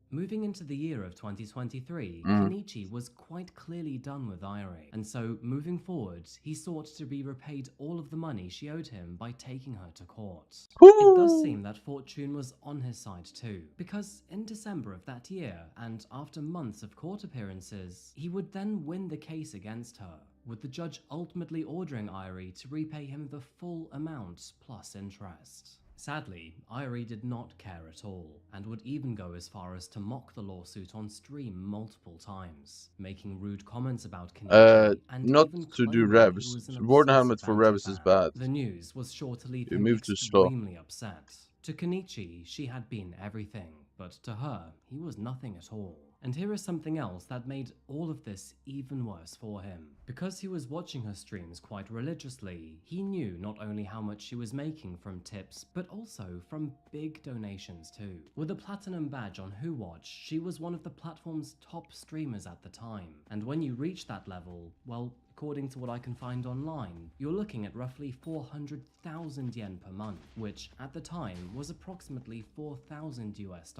Moving into the year of 2023, Kenichi was quite clearly done with Irie, and so moving forward, he sought to be repaid all of the money she owed him by taking her to court. It does seem that fortune was on his side too, because in December of that year, and after months of court appearances, he would then win the case against her, with the judge ultimately ordering Irie to repay him the full amount plus interest. Sadly, Irie did not care at all, and would even go as far as to mock the lawsuit on stream multiple times, making rude comments about Kenichi, and not even to do claiming revs. he was an Warden helmet obsessive for revs is bad. The news was sure to leave You him move too slow. extremely upset. To Kenichi, she had been everything, but to her, he was nothing at all. And here is something else that made all of this even worse for him. Because he was watching her streams quite religiously, he knew not only how much she was making from tips, but also from big donations too. With a platinum badge on WhoWatch, she was one of the platform's top streamers at the time. And when you reach that level, well, according to what I can find online, you're looking at roughly 400,000 yen per month, which at the time was approximately $4,000 US.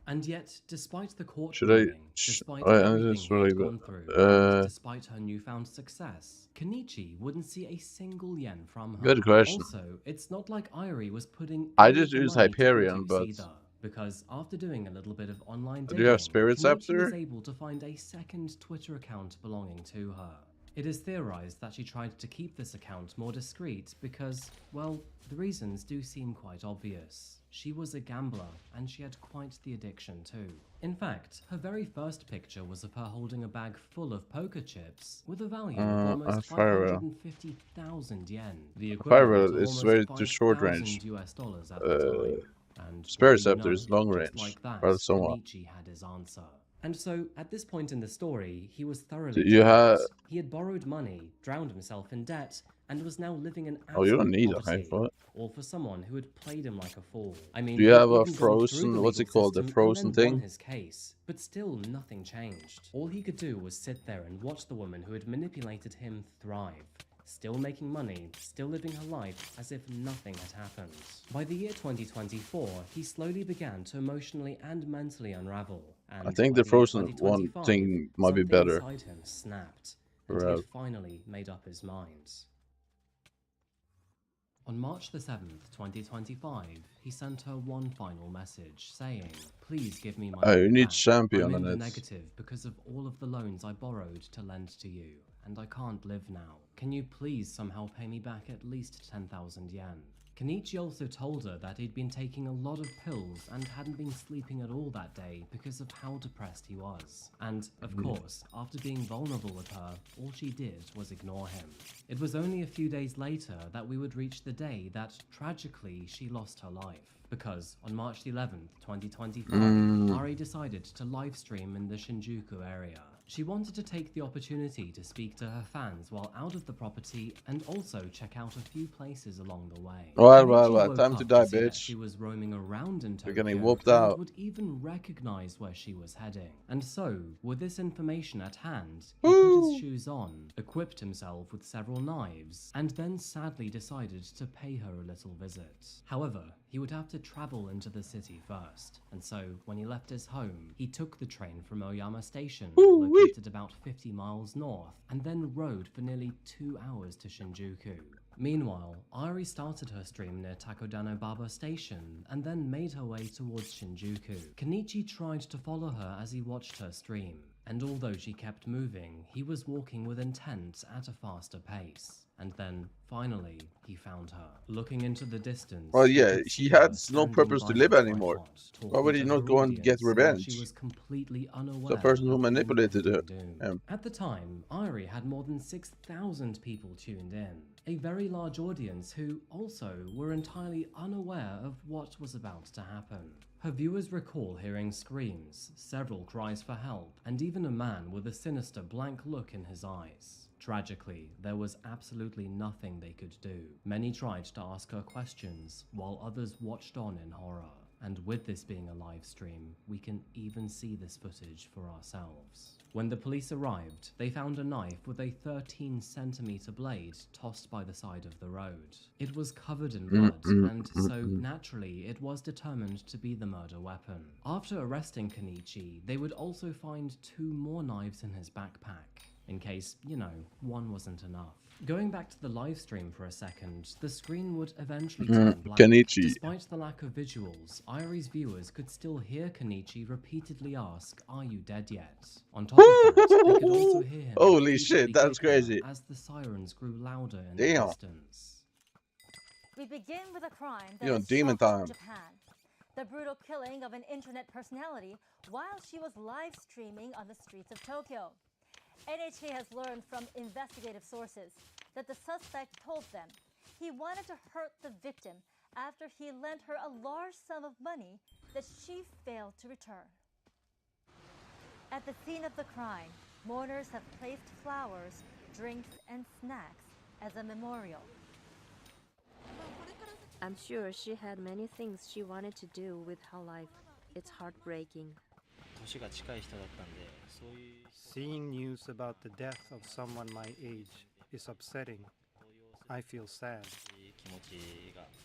And yet, despite the court ruling, despite everything he had gone through, and despite her newfound success, Kenichi wouldn't see a single yen from her. Good question. Also, it's not like Irie was putting I just use Hyperion, but either, because after doing a little bit of online do you have digging, Spirit Kenichi Scepter? was able to find a second Twitter account belonging to her. It is theorized that she tried to keep this account more discreet because, well, the reasons do seem quite obvious. She was a gambler, and she had quite the addiction too. In fact, her very first picture was of her holding a bag full of poker chips with a value of almost 550,000 yen. The equivalent of is almost very too short range. $5,000 at the time. And Spirit well, you Scepter know, is long just range, like that, rather somewhat. Kenichi had his answer. And so, at this point in the story, he was thoroughly So you have... He had borrowed money, drowned himself in debt, and was now living in Oh, you don't absolute need poverty, a foot. all for someone who had played him like a fool. I mean, Do you he'd have a even gone through the frozen... What's it legal called? The system frozen and then won thing? his case, but still nothing changed. All he could do was sit there and watch the woman who had manipulated him thrive. Still making money, still living her life as if nothing had happened. By the year 2024, he slowly began to emotionally and mentally unravel. And I think by the year frozen one 2025, thing might be something better. inside him snapped, and he had finally made up his mind. On March the 7th, 2025, he sent her one final message saying, "Please give me my You money need back. champion I'm on in the it. negative because of all of the loans I borrowed to lend to you, and I can't live now. Can you please somehow pay me back at least 10,000 yen?" Kenichi also told her that he'd been taking a lot of pills and hadn't been sleeping at all that day because of how depressed he was. And, of course, after being vulnerable with her, all she did was ignore him. It was only a few days later that we would reach the day that, tragically, she lost her life. Because, on March 11th, 2025, Ari decided to livestream in the Shinjuku area. She wanted to take the opportunity to speak to her fans while out of the property and also check out a few places along the way. Well. Time to die, bitch. She was roaming around in You're Tokyo getting whooped and out. would even recognize where she was heading. And so, with this information at hand, he put his shoes on, equipped himself with several knives, and then sadly decided to pay her a little visit. However, he would have to travel into the city first, and so when he left his home, he took the train from Oyama Station, located about 50 miles north, and then rode for nearly 2 hours to Shinjuku. Meanwhile, Ari started her stream near Takodanobaba Station and then made her way towards Shinjuku. Kenichi tried to follow her as he watched her stream, and although she kept moving, he was walking with intent at a faster pace. And then, finally, he found her. Looking into the distance... Well, yeah, he had no purpose to live anymore. Why would he not go and get revenge? She was completely unaware. The person who manipulated her. At the time, Irie had more than 6,000 people tuned in. A very large audience who also were entirely unaware of what was about to happen. Her viewers recall hearing screams, several cries for help, and even a man with a sinister blank look in his eyes. Tragically, there was absolutely nothing they could do. Many tried to ask her questions, while others watched on in horror. And with this being a live stream, we can even see this footage for ourselves. When the police arrived, they found a knife with a 13-centimeter blade tossed by the side of the road. It was covered in blood, and so naturally it was determined to be the murder weapon. After arresting Kenichi, they would also find 2 more knives in his backpack, in case, you know, one wasn't enough. Going back to the live stream for a second, the screen would eventually turn black. Kenichi. Despite the lack of visuals, Irie's viewers could still hear Kenichi repeatedly ask, "Are you dead yet?" On top of that, they could also hear him Holy shit, that's crazy. as the sirens grew louder in Damn. the distance. We begin with a crime You that know, has demon shocked time. Japan. The brutal killing of an internet personality while she was live streaming on the streets of Tokyo. NHK has learned from investigative sources that the suspect told them he wanted to hurt the victim after he lent her a large sum of money that she failed to return. At the scene of the crime, mourners have placed flowers, drinks, and snacks as a memorial. I'm sure she had many things she wanted to do with her life. It's heartbreaking. Seeing news about the death of someone my age is upsetting. I feel sad.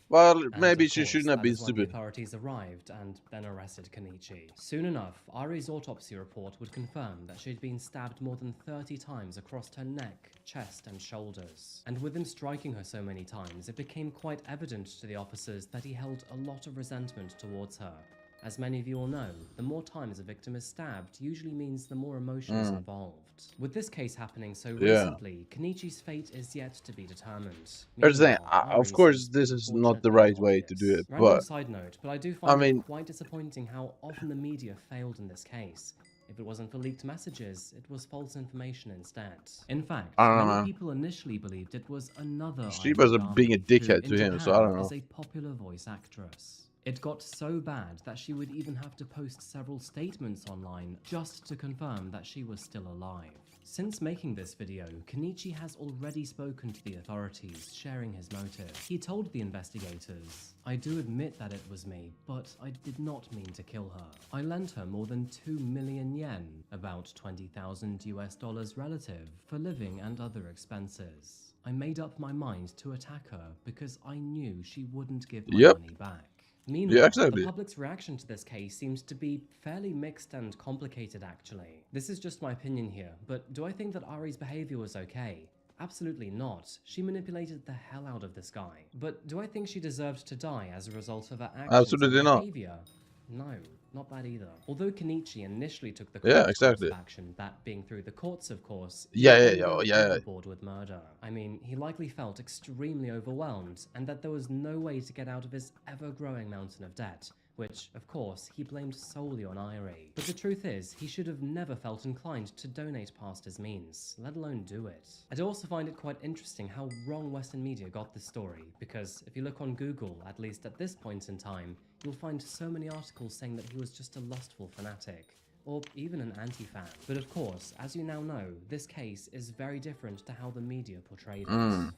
Well, And maybe of she course, shouldn't have that been is when the stupid. authorities arrived and then arrested Kenichi. Soon enough, Ari's autopsy report would confirm that she'd been stabbed more than 30 times across her neck, chest, and shoulders. And with him striking her so many times, it became quite evident to the officers that he held a lot of resentment towards her. As many of you will know, the more times a victim is stabbed usually means the more emotion is involved. With this case happening so recently, Kenichi's fate is yet to be determined. Here's the thing, Meanwhile, of Ari's course, is this is not the unfortunately right way to do it, Random but side note, but I do find mean, it quite disappointing how often the media failed in this case. If it wasn't for leaked messages, it was false information instead. In fact, I don't know, many man. people initially believed it was another She was Aino being a Dami, dickhead who to in him, so I Japan don't know. is a popular voice actress. It got so bad that she would even have to post several statements online just to confirm that she was still alive. Since making this video, Kenichi has already spoken to the authorities, sharing his motive. He told the investigators, "I do admit that it was me, but I did not mean to kill her. I lent her more than 2 million yen, about $20,000 relative, for living and other expenses. I made up my mind to attack her because I knew she wouldn't give my money back." Meanwhile, exactly. the public's reaction to this case seems to be fairly mixed and complicated actually. This is just my opinion here, but do I think that Ari's behavior was okay? Absolutely not. She manipulated the hell out of this guy. But do I think she deserved to die as a result of her actions Absolutely and not. behavior? No, not that either. Although Kenichi initially took the Yeah, correct exactly. course of action, that being through the courts of course, he Yeah, didn't yeah, go yeah. overboard with murder. I mean, he likely felt extremely overwhelmed, and that there was no way to get out of his ever-growing mountain of debt, which, of course, he blamed solely on Irie. But the truth is, he should have never felt inclined to donate past his means, let alone do it. I'd also find it quite interesting how wrong Western media got this story, because if you look on Google, at least at this point in time, you'll find so many articles saying that he was just a lustful fanatic, or even an anti-fan. But of course, as you now know, this case is very different to how the media portrayed it.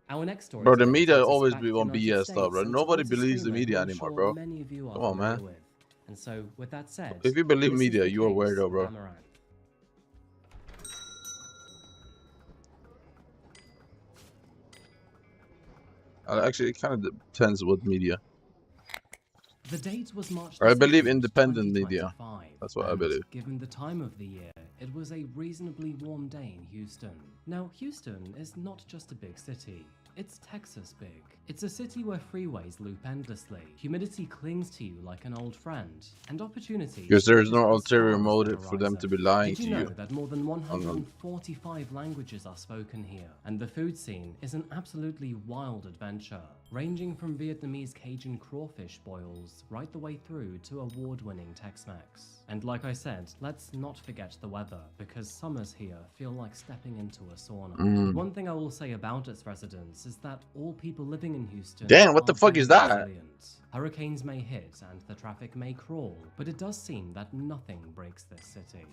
Our next story, bro, the today media takes us always back be to the on United BS States stuff, bro. and Nobody towards a believes the streamer media who I'm anymore, sure bro. many of you are Come on, familiar man. with. And so, with that said, If you believe this is media, the you are case weirdo, of bro. Amaranth. Actually, it kind of depends what media. The date was March Or I believe 2nd, independent media. 2025, That's what I and believe. given the time of the year, it was a reasonably warm day in Houston. Now, Houston is not just a big city. It's Texas big. It's a city where freeways loop endlessly, humidity clings to you like an old friend, and opportunity Because there's stretches no as ulterior far as the motive for them to be lying Did to you know you. that more than 145 languages are spoken here, and the food scene is an absolutely wild adventure, ranging from Vietnamese Cajun crawfish boils right the way through to award-winning Tex-Mex. And like I said, let's not forget the weather, because summers here feel like stepping into a sauna. One thing I will say about its residents is that all people living in Houston Damn, what the are fuck is very that? resilient. Hurricanes may hit and the traffic may crawl, but it does seem that nothing breaks this city.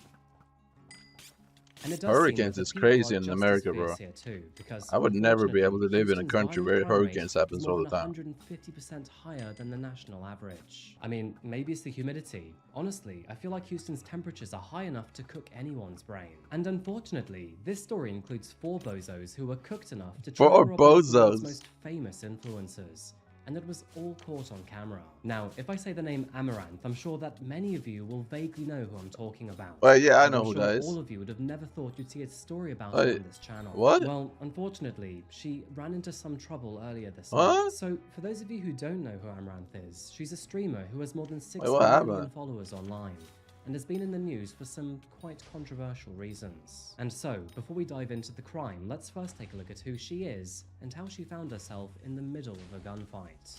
And it does Hurricanes seem that is the people crazy are in just as America, fierce bro. here too, because I would never be able to live in a Houston's country violent where crime rate hurricanes is happens all more the than time. 150% higher than the national average. I mean, maybe it's the humidity. Honestly, I feel like Houston's temperatures are high enough to cook anyone's brain. And unfortunately, this story includes 4 bozos who were cooked enough to try 4 to rob one of the world's bozos. most famous influencers. And it was all caught on camera. Now, if I say the name Amaranth, I'm sure that many of you will vaguely know who I'm talking about. Well, yeah, I But know I'm who sure that is. all of you would have never thought you'd see a story about her on this channel. What? Well, unfortunately, she ran into some trouble earlier this What? month. So, for those of you who don't know who Amaranth is, she's a streamer who has more than 6 Wait, what million happened? followers online, and has been in the news for some quite controversial reasons. And so, before we dive into the crime, let's first take a look at who she is and how she found herself in the middle of a gunfight.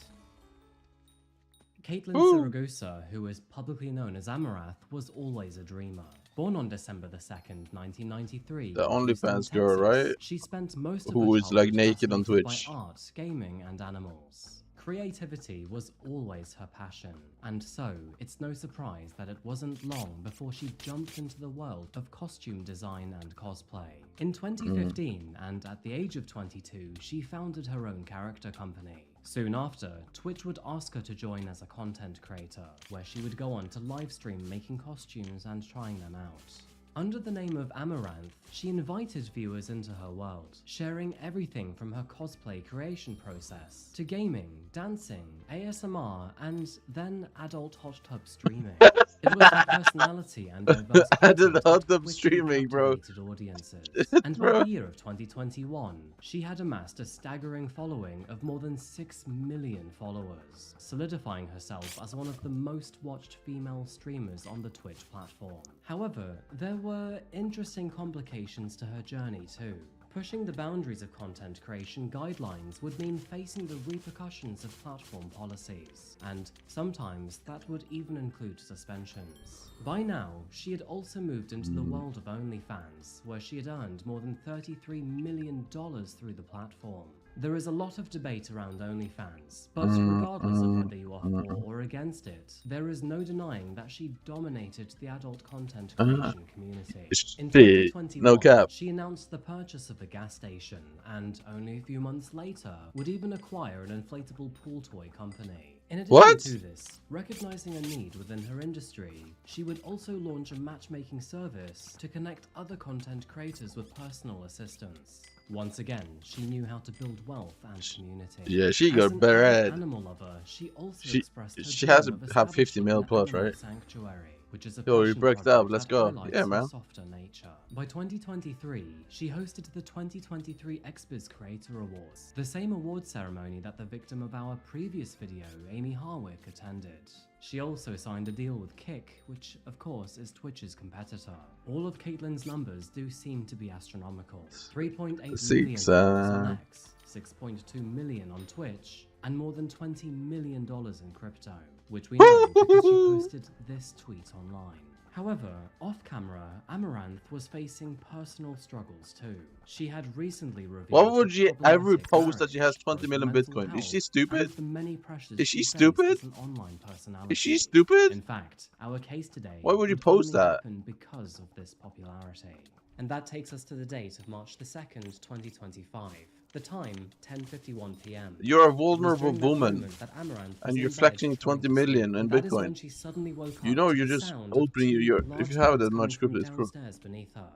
Caitlin Saragosa, who is publicly known as Amaranth, was always a dreamer. Born on December 2nd, 1993, The in Houston, OnlyFans girl, Texas, right? she spent most of Who her is like childhood naked on fascinated Twitch. by art, gaming, and animals. Creativity was always her passion, and so it's no surprise that it wasn't long before she jumped into the world of costume design and cosplay. In 2015, and at the age of 22, she founded her own character company. Soon after, Twitch would ask her to join as a content creator, where she would go on to livestream making costumes and trying them out. Under the name of Amaranth, she invited viewers into her world, sharing everything from her cosplay creation process to gaming, dancing, ASMR, and then adult hot tub streaming. It was her personality and diverse Adult content hot that tub quickly streaming, bro. captivated audiences. And by Bro. the year of 2021, she had amassed a staggering following of more than 6 million followers, solidifying herself as one of the most watched female streamers on the Twitch platform. However, there were interesting complications to her journey too. Pushing the boundaries of content creation guidelines would mean facing the repercussions of platform policies, and sometimes that would even include suspensions. By now, she had also moved into the world of OnlyFans, where she had earned more than $33 million through the platform. There is a lot of debate around OnlyFans, but regardless of whether you are for or against it, there is no denying that she dominated the adult content creation community. In 2021, no cap. she announced the purchase of a gas station, and only a few months later, would even acquire an inflatable pool toy company. In addition to this, recognizing a need within her industry, she would also launch a matchmaking service to connect other content creators with personal assistance. Once again, she knew how to build wealth and community. Yeah, she As got an better avid at. animal lover, she also She expressed her has dream to of have 50 establishing mil an plus, animal right? sanctuary, which is a Yo, you passion bricked project up. Let's that go. highlights Yeah, her man. softer nature. By 2023, she hosted the 2023 XBiz Creator Awards, the same award ceremony that the victim of our previous video, Amy Harwick, attended. She also signed a deal with Kick, which of course is Twitch's competitor. All of Caitlin's numbers do seem to be astronomical. 3.8 million followers on X, 6.2 million on Twitch, and more than $20 million in crypto, which we know because she posted this tweet online. However, off-camera, Amaranth was facing personal struggles too. She had recently revealed Why would she ever problematic post that she has marriage, 20 million mental Bitcoin? Is health, she stupid? and the many pressures Is she faced stupid? as an online personality. Is she stupid? In fact, our case today Why would you would post only that? happen because of this popularity. And that takes us to the date of March the 2nd, 2025. The time, 10:51 p.m. You're a It was vulnerable during that woman, moment that Amaranth was and you're in bed flexing trying 20 to million sleep, in and that is when Bitcoin. she suddenly woke You up know, to you're the just sound of opening two your. If large you have thuds that coming much from crypto, it's cool. downstairs beneath her.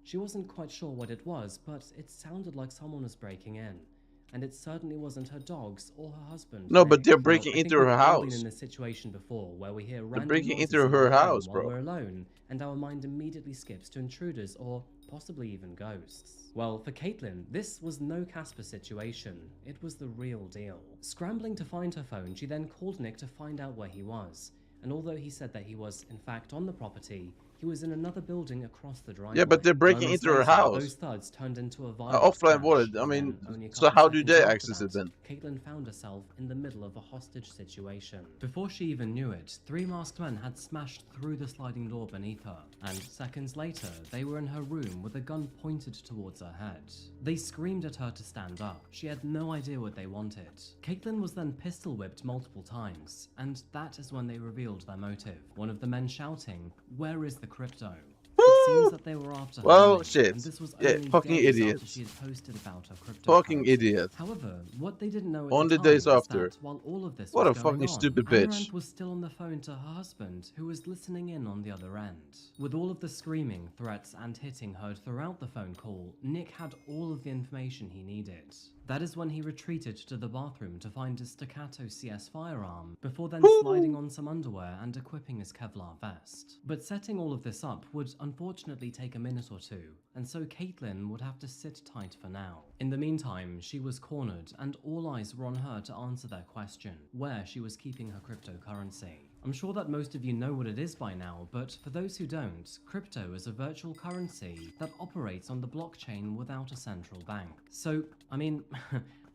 She wasn't quite sure what it was, but it sounded like someone was breaking in. And it certainly wasn't her dogs or her husband. No, but Nick. they're Now, breaking I think into we've her all been house. in this situation before, where we hear They're random breaking noises into in her our home house, while bro. we're alone, and our mind immediately skips to intruders or possibly even ghosts. Well, for Caitlin, this was no Casper situation. It was the real deal. Scrambling to find her phone, she then called Nick to find out where he was. And although he said that he was, in fact, on the property, he was in another building across the driveway. Yeah, but they're breaking Moments into her later, house. Those thuds turned into a violent Offline crash, wallet. I and mean, then only a so couple how do seconds they after access that, it then? Caitlin found herself in the middle of a hostage situation. Before she even knew it, 3 masked men had smashed through the sliding door beneath her, and seconds later, they were in her room with a gun pointed towards her head. They screamed at her to stand up. She had no idea what they wanted. Caitlin was then pistol whipped multiple times, and that is when they revealed their motive. One of the men shouting, "Where is the crypto?" It seems that they were after her Well, money, shit. and this was Yeah, only fucking days idiots. after she had posted about her crypto. Fucking idiot. However, what they didn't know at On the the time days was after. that while all of this What was a going fucking on, stupid bitch. Amaranth was still on the phone to her husband, who was listening in on the other end. With all of the screaming, threats, and hitting heard throughout the phone call, Nick had all of the information he needed. That is when he retreated to the bathroom to find his Staccato CS firearm, before then sliding on some underwear and equipping his Kevlar vest. But setting all of this up would unfortunately take a minute or two, and so Caitlin would have to sit tight for now. In the meantime, she was cornered, and all eyes were on her to answer their question, where she was keeping her cryptocurrency. I'm sure that most of you know what it is by now, but for those who don't, crypto is a virtual currency that operates on the blockchain without a central bank. So, I mean,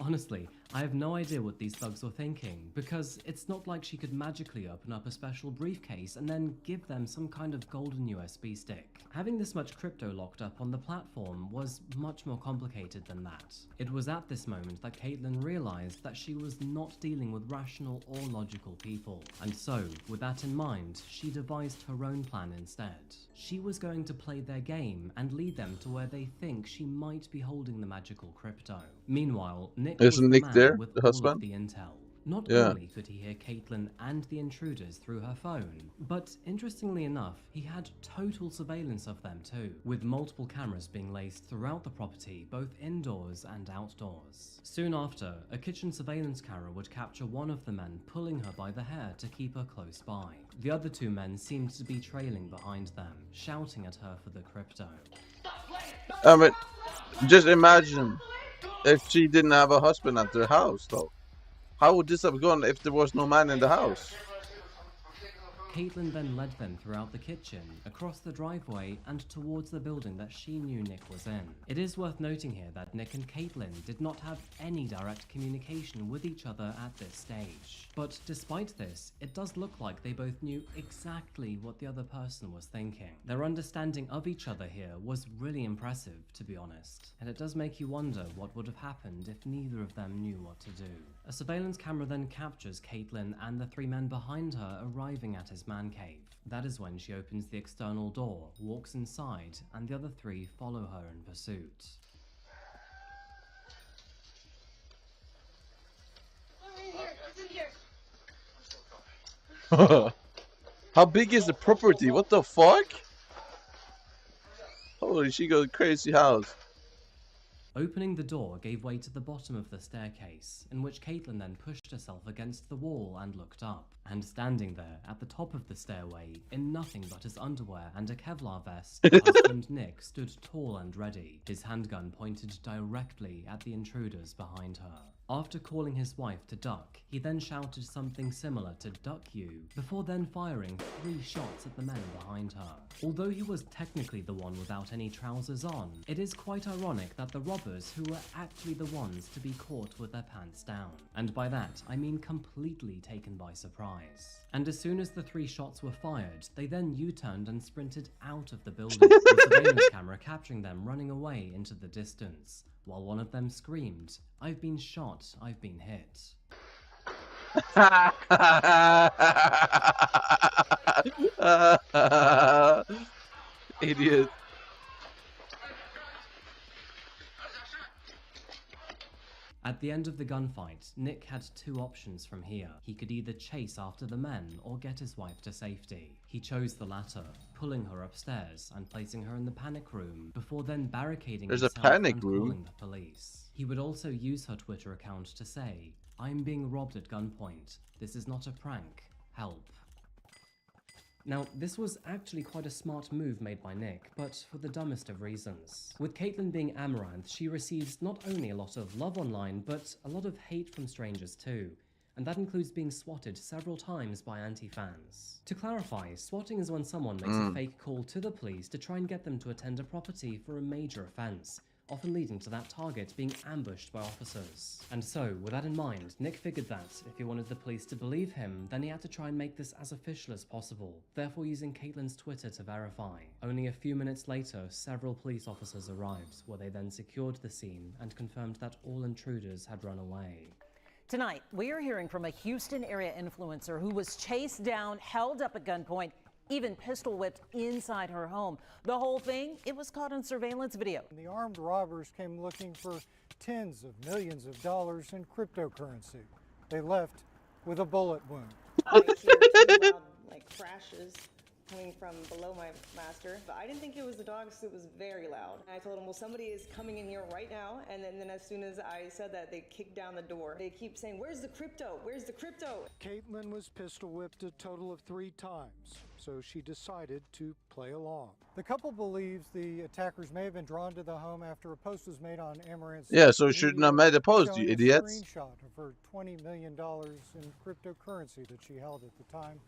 honestly, I have no idea what these thugs were thinking, because it's not like she could magically open up a special briefcase and then give them some kind of golden USB stick. Having this much crypto locked up on the platform was much more complicated than that. It was at this moment that Caitlin realized that she was not dealing with rational or logical people, and so, with that in mind, she devised her own plan instead. She was going to play their game and lead them to where they think she might be holding the magical crypto. Meanwhile, Nick was Isn't the Nick man there, with the all of husband? the intel. Not Yeah. only could he hear Caitlin and the intruders through her phone, but interestingly enough, he had total surveillance of them too, with multiple cameras being laced throughout the property, both indoors and outdoors. Soon after, a kitchen surveillance camera would capture one of the men pulling her by the hair to keep her close by. The other 2 men seemed to be trailing behind them, shouting at her for the crypto. But just imagine if she didn't have a husband at their house, though. How would this have gone if there was no man in the house? Caitlin then led them throughout the kitchen, across the driveway, and towards the building that she knew Nick was in. It is worth noting here that Nick and Caitlin did not have any direct communication with each other at this stage. But despite this, it does look like they both knew exactly what the other person was thinking. Their understanding of each other here was really impressive, to be honest, and it does make you wonder what would have happened if neither of them knew what to do. A surveillance camera then captures Caitlin and the 3 men behind her arriving at his man cave. That is when she opens the external door, walks inside, and the other 3 follow her in pursuit. How big is the property? What the fuck? Holy, she got a crazy house. Opening the door gave way to the bottom of the staircase, in which Caitlin then pushed herself against the wall and looked up. And standing there, at the top of the stairway, in nothing but his underwear and a Kevlar vest, her husband Nick stood tall and ready, his handgun pointed directly at the intruders behind her. After calling his wife to duck, he then shouted something similar to "duck you," before then firing 3 shots at the men behind her. Although he was technically the one without any trousers on, it is quite ironic that the robbers who were actually the ones to be caught with their pants down. And by that, I mean completely taken by surprise. And as soon as the 3 shots were fired, they then U-turned and sprinted out of the building, the surveillance camera capturing them running away into the distance, while one of them screamed, "I've been shot, I've been hit." Idiot. At the end of the gunfight, Nick had 2 options from here. He could either chase after the men or get his wife to safety. He chose the latter, pulling her upstairs and placing her in the panic room, before then barricading There's a himself panic and room? calling the police. He would also use her Twitter account to say, "I'm being robbed at gunpoint. This is not a prank. Help." Now, this was actually quite a smart move made by Nick, but for the dumbest of reasons. With Caitlyn being Amaranth, she receives not only a lot of love online, but a lot of hate from strangers too. And that includes being swatted several times by anti-fans. To clarify, swatting is when someone makes a fake call to the police to try and get them to attend a property for a major offense, often leading to that target being ambushed by officers. And so, with that in mind, Nick figured that if he wanted the police to believe him, then he had to try and make this as official as possible, therefore using Caitlyn's Twitter to verify. Only a few minutes later, several police officers arrived, where they then secured the scene and confirmed that all intruders had run away. Tonight, we are hearing from a Houston area influencer who was chased down, held up at gunpoint, even pistol whipped inside her home. The whole thing, it was caught on surveillance video. The armed robbers came looking for tens of millions of dollars in cryptocurrency. They left with a bullet wound. I hear two loud, crashes coming from below my master, but I didn't think it was the dogs because it was very loud. I told them, well, somebody is coming in here right now, and then as soon as I said that, they kicked down the door. They keep saying, "Where's the crypto? Where's the crypto?" Caitlyn was pistol whipped a total of 3 times, so she decided to play along. The couple believes the attackers may have been drawn to the home after a post was made on Amaranth's Yeah, so shouldn't have made a post, you showing a idiots. screenshot of her $20 million in cryptocurrency that she held at the time,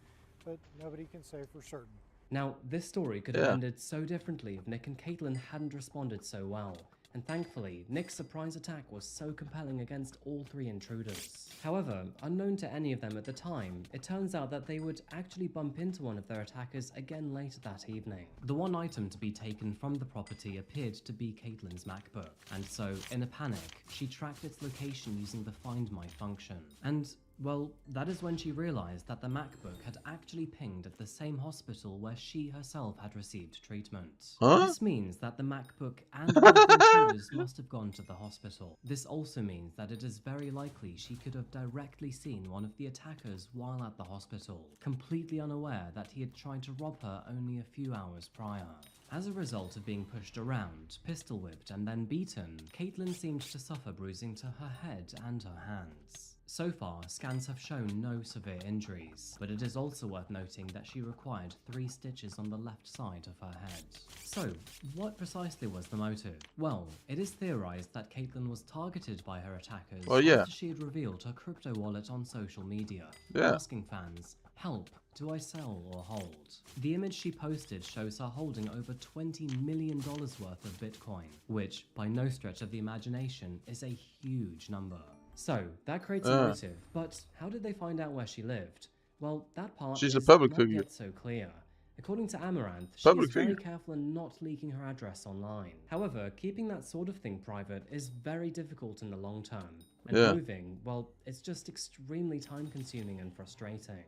but nobody can say for certain. Now, this story could have ended so differently if Nick and Caitlyn hadn't responded so well, and thankfully, Nick's surprise attack was so compelling against all 3 intruders. However, unknown to any of them at the time, it turns out that they would actually bump into one of their attackers again later that evening. The one item to be taken from the property appeared to be Caitlyn's MacBook, and so, in a panic, she tracked its location using the Find My function. And well, that is when she realized that the MacBook had actually pinged at the same hospital where she herself had received treatment. Huh? This means that the MacBook and one of the intruders must have gone to the hospital. This also means that it is very likely she could have directly seen one of the attackers while at the hospital, completely unaware that he had tried to rob her only a few hours prior. As a result of being pushed around, pistol whipped and then beaten, Caitlyn seemed to suffer bruising to her head and her hands. So far, scans have shown no severe injuries, but it is also worth noting that she required 3 stitches on the left side of her head. So, what precisely was the motive? Well, it is theorized that Caitlyn was targeted by her attackers after she had revealed her crypto wallet on social media, asking fans, "Help, do I sell or hold?" The image she posted shows her holding over $20 million worth of Bitcoin, which, by no stretch of the imagination, is a huge number. So, that creates a motive, but how did they find out where she lived? Well, that part She's is a public not figure. yet so clear. According to Amaranth, she Public is very figure. careful in not leaking her address online. However, keeping that sort of thing private is very difficult in the long term, and moving, well, it's just extremely time-consuming and frustrating.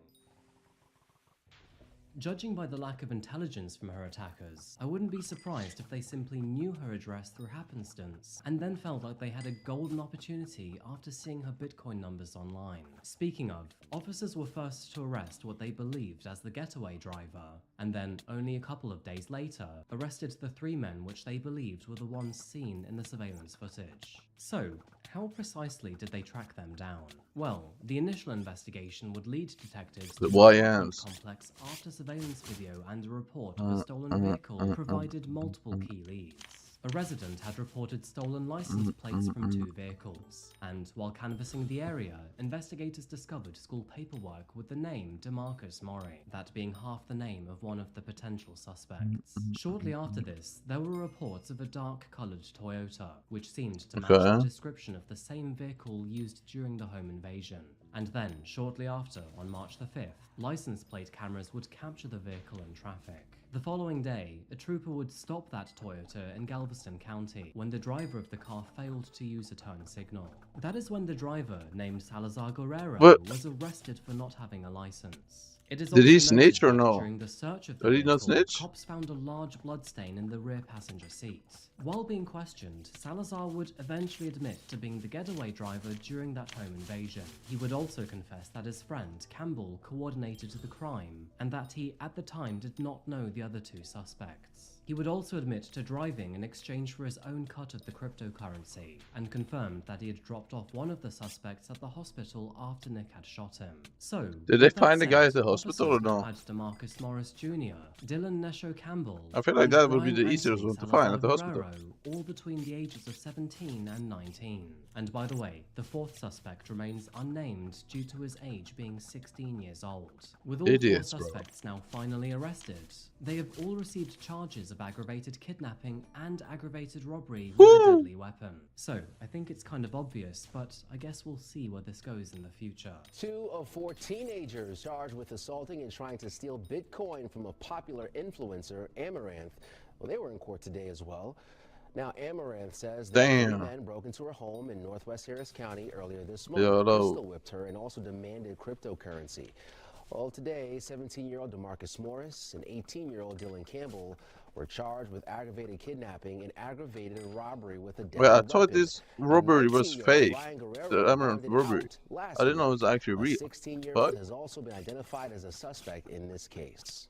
Judging by the lack of intelligence from her attackers, I wouldn't be surprised if they simply knew her address through happenstance, and then felt like they had a golden opportunity after seeing her Bitcoin numbers online. Speaking of, officers were first to arrest what they believed as the getaway driver, and then, only a couple of days later, arrested the 3 men which they believed were the ones seen in the surveillance footage. So, how precisely did they track them down? Well, the initial investigation would lead detectives to the YNs. complex after surveillance video and a report of a stolen vehicle provided multiple key leads. a resident had reported stolen license plates from 2 vehicles. And while canvassing the area, investigators discovered school paperwork with the name DeMarcus Murray, that being half the name of one of the potential suspects. Shortly after this, there were reports of a dark-colored Toyota, which seemed to match the description of the same vehicle used during the home invasion. And then, shortly after, on March the 5th, license plate cameras would capture the vehicle in traffic. The following day, a trooper would stop that Toyota in Galveston County when the driver of the car failed to use a turn signal. That is when the driver, named Salazar Guerrero, was arrested for not having a license. It is Did he also snitch noted or that no? during the search of the Did he not vehicle, snitch? cops found a large bloodstain in the rear passenger seat. While being questioned, Salazar would eventually admit to being the getaway driver during that home invasion. He would also confess that his friend, Campbell, coordinated the crime, and that he, at the time, did not know the other 2 suspects. He would also admit to driving in exchange for his own cut of the cryptocurrency, and confirmed that he had dropped off one of the suspects at the hospital after Nick had shot him. So, did they find the guy at the hospital or no? Had DeMarcus Morris Jr., Dylan Nesho Campbell, I feel like that would be Brian the easiest Anthony one to find at the Salazar hospital. Guerrero, all between the ages of 17 and 19. And by the way, the 4th suspect remains unnamed due to his age being 16 years old. With all Idiots, 4 suspects now finally arrested, they have all received charges of aggravated kidnapping and aggravated robbery with a deadly weapon. So, I think it's kind of obvious, but I guess we'll see where this goes in the future. 2 of 4 teenagers charged with assaulting and trying to steal Bitcoin from a popular influencer, Amaranth. Well, they were in court today as well. Now, Amaranth says that 3 men broke into her home in northwest Harris County earlier this month, pistol whipped her, and also demanded cryptocurrency. Well, today, 17-year-old DeMarcus Morris and 18-year-old Dylan Campbell were charged with aggravated kidnapping and aggravated robbery with a deadly Wait, I weapon. thought this robbery was fake. Ryan Guerrero The Amaranth bonded robbery. out last I didn't know it week. was actually A real. 16-year-old has also been identified as a suspect in this case.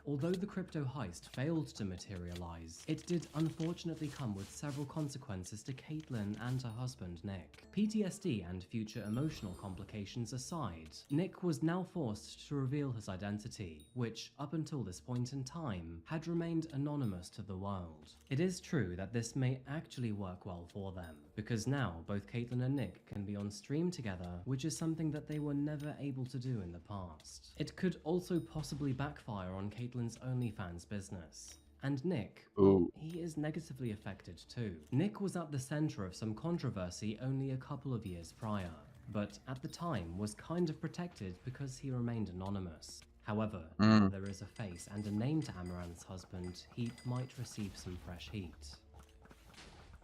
Although the crypto heist failed to materialize, it did unfortunately come with several consequences to Caitlin and her husband Nick. PTSD and future emotional complications aside, Nick was now forced to reveal his identity, which, up until this point in time, had remained anonymous to the world. It is true that this may actually work well for them, because now both Caitlin and Nick can be on stream together, which is something that they were never able to do in the past. It could also possibly backfire on Caitlin's OnlyFans business. And Nick, well, he is negatively affected too. Nick was at the center of some controversy only a couple of years prior, but at the time was kind of protected because he remained anonymous. However, now there is a face and a name to Amaranth's husband, he might receive some fresh heat.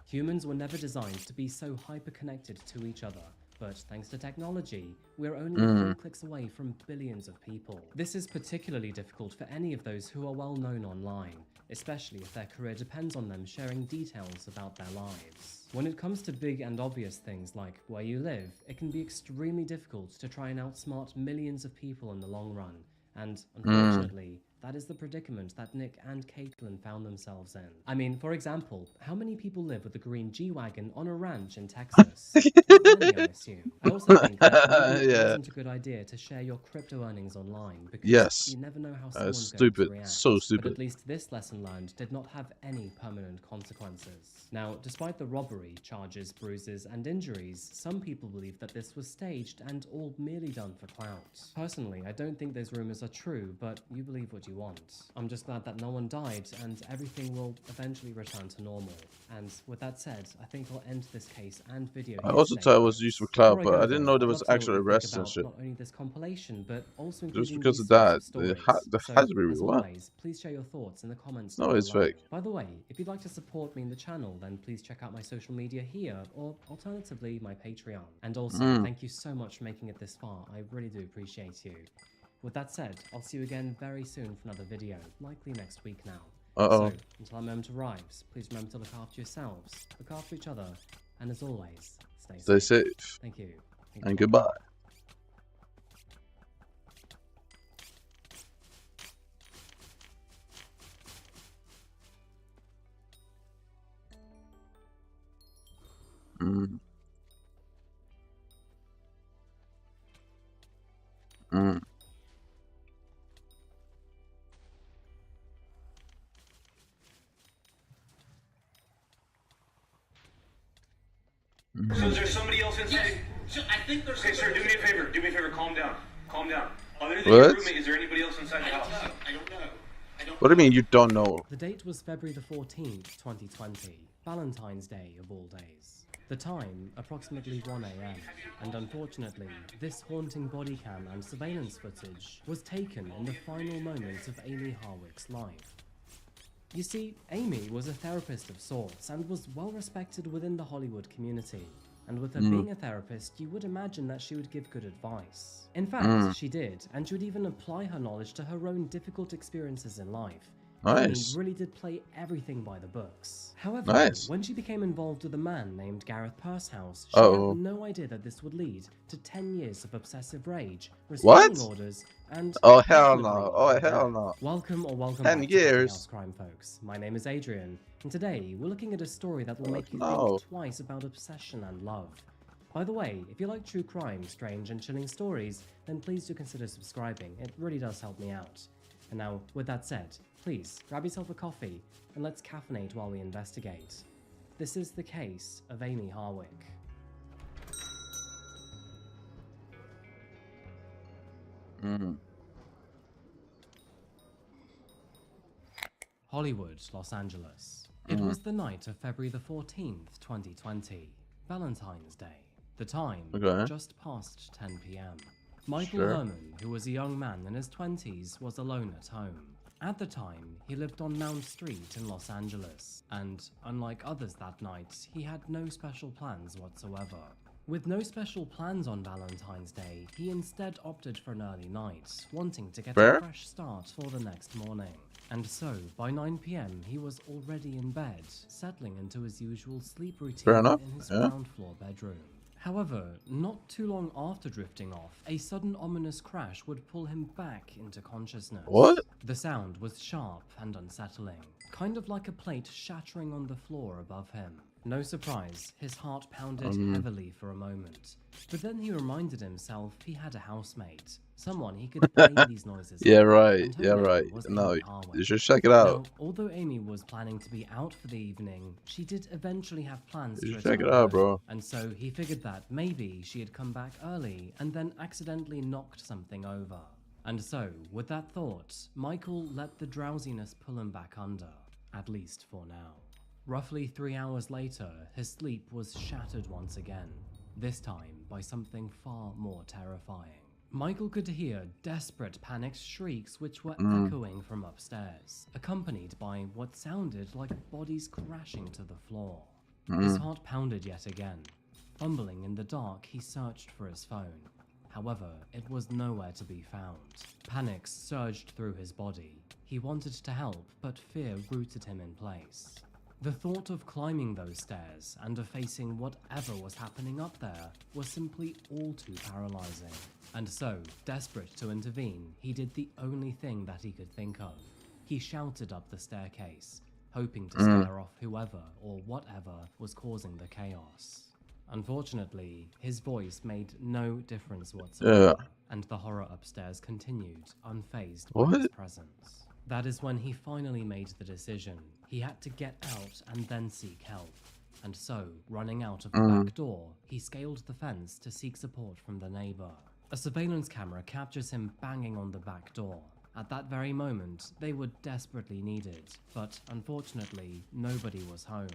Humans were never designed to be so hyper-connected to each other, but thanks to technology, we're only a few clicks away from billions of people. This is particularly difficult for any of those who are well known online, especially if their career depends on them sharing details about their lives. When it comes to big and obvious things like where you live, it can be extremely difficult to try and outsmart millions of people in the long run, and unfortunately, that is the predicament that Nick and Caitlin found themselves in. I mean, for example, how many people live with a green G-Wagon on a ranch in Texas? Not many, I assume. I also think that maybe it wasn't a good idea to share your crypto earnings online, because you never know how someone's going to react. So stupid. But at least this lesson learned did not have any permanent consequences. Now, despite the robbery, charges, bruises, and injuries, some people believe that this was staged and all merely done for clout. Personally, I don't think those rumors are true, but you believe what you want. I'm just glad that no one died and everything will eventually return to normal. And with that said, I think I'll end this case and video I here also today. thought it was used for clout, Before but I go, didn't though, know there I'd was love to know actual what you think arrests and about shit. not only this compilation, but also Just including because these of that, sorts of it stories. has to be As real. What? always, please share your thoughts in the comments No, down it's below. fake. By the way, if you'd like to support me in the channel, then please check out my social media here, or alternatively, my Patreon. And also, thank you so much for making it this far. I really do appreciate you. With that said, I'll see you again very soon for another video, likely next week now. So, until that moment arrives, please remember to look after yourselves, look after each other, and as always, stay safe. Thank you. And goodbye. Mm. Mm. So is there somebody else inside? Yes. I think there's. Okay, sir, do me a favor. Do me a favor. Calm down. Calm down. Other than your roommate, is there anybody else inside the house? I don't know. What do you mean you don't know? The date was February the 14th, 2020, Valentine's Day of all days. The time, approximately 1 a.m. And unfortunately, this haunting body cam and surveillance footage was taken in the final moments of Amy Harwick's life. You see, Amy was a therapist of sorts and was well respected within the Hollywood community. And with her being a therapist, you would imagine that she would give good advice. In fact, she did, and she would even apply her knowledge to her own difficult experiences in life. Nice. Amy really did play everything by the books. However, when she became involved with a man named Gareth Pursehouse, she had no idea that this would lead to 10 years of obsessive rage, restraining orders, and hell no! Oh hell no! Welcome back to House Crime, folks. My name is Adrian, and today we're looking at a story that will make you think twice about obsession and love. By the way, if you like true crime, strange and chilling stories, then please do consider subscribing. It really does help me out. And now, with that said, please grab yourself a coffee and let's caffeinate while we investigate. This is the case of Amy Harwick. Hollywood, Los Angeles. It was the night of February the 14th, 2020, Valentine's Day. The time, just past 10 p.m. Michael Herman, who was a young man in his 20s, was alone at home. At the time, he lived on Mount Street in Los Angeles, and unlike others that night, he had no special plans whatsoever. With no special plans on Valentine's Day, he instead opted for an early night, wanting to get a fresh start for the next morning. And so, by 9 p.m, he was already in bed, settling into his usual sleep routine in his ground floor bedroom. However, not too long after drifting off, a sudden ominous crash would pull him back into consciousness. What? The sound was sharp and unsettling, kind of like a plate shattering on the floor above him. No surprise, his heart pounded heavily for a moment. But then he reminded himself he had a housemate, someone he could blame these noises on. Yeah, right. No, you should check it out. Now, although Amy was planning to be out for the evening, she did eventually have plans You to should check return it out, home. bro. And so he figured that maybe she had come back early and then accidentally knocked something over. And so, with that thought, Michael let the drowsiness pull him back under, at least for now. Roughly 3 hours later, his sleep was shattered once again, this time by something far more terrifying. Michael could hear desperate, panicked shrieks which were echoing from upstairs, accompanied by what sounded like bodies crashing to the floor. His heart pounded yet again. Fumbling in the dark, he searched for his phone. However, it was nowhere to be found. Panic surged through his body. He wanted to help, but fear rooted him in place. The thought of climbing those stairs and of facing whatever was happening up there was simply all too paralyzing. And so, desperate to intervene, he did the only thing that he could think of. He shouted up the staircase, hoping to scare off whoever or whatever was causing the chaos. Unfortunately, his voice made no difference whatsoever, and the horror upstairs continued, unfazed by his presence. That is when he finally made the decision. He had to get out and then seek help. And so, running out of the back door, he scaled the fence to seek support from the neighbor. A surveillance camera captures him banging on the back door. At that very moment, they were desperately needed, but unfortunately, nobody was home.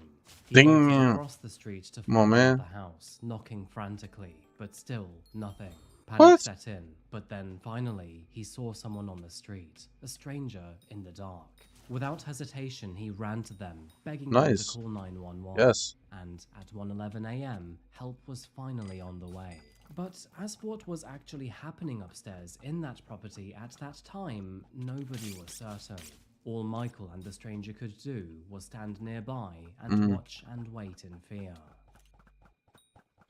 He walked across the street to find the house, knocking frantically, but still nothing. Panic set in, but then finally, he saw someone on the street, a stranger in the dark. Without hesitation, he ran to them, begging them to call 911. And at 1:11 a.m., help was finally on the way. But as for what was actually happening upstairs in that property at that time, nobody was certain. All Michael and the stranger could do was stand nearby and watch and wait in fear.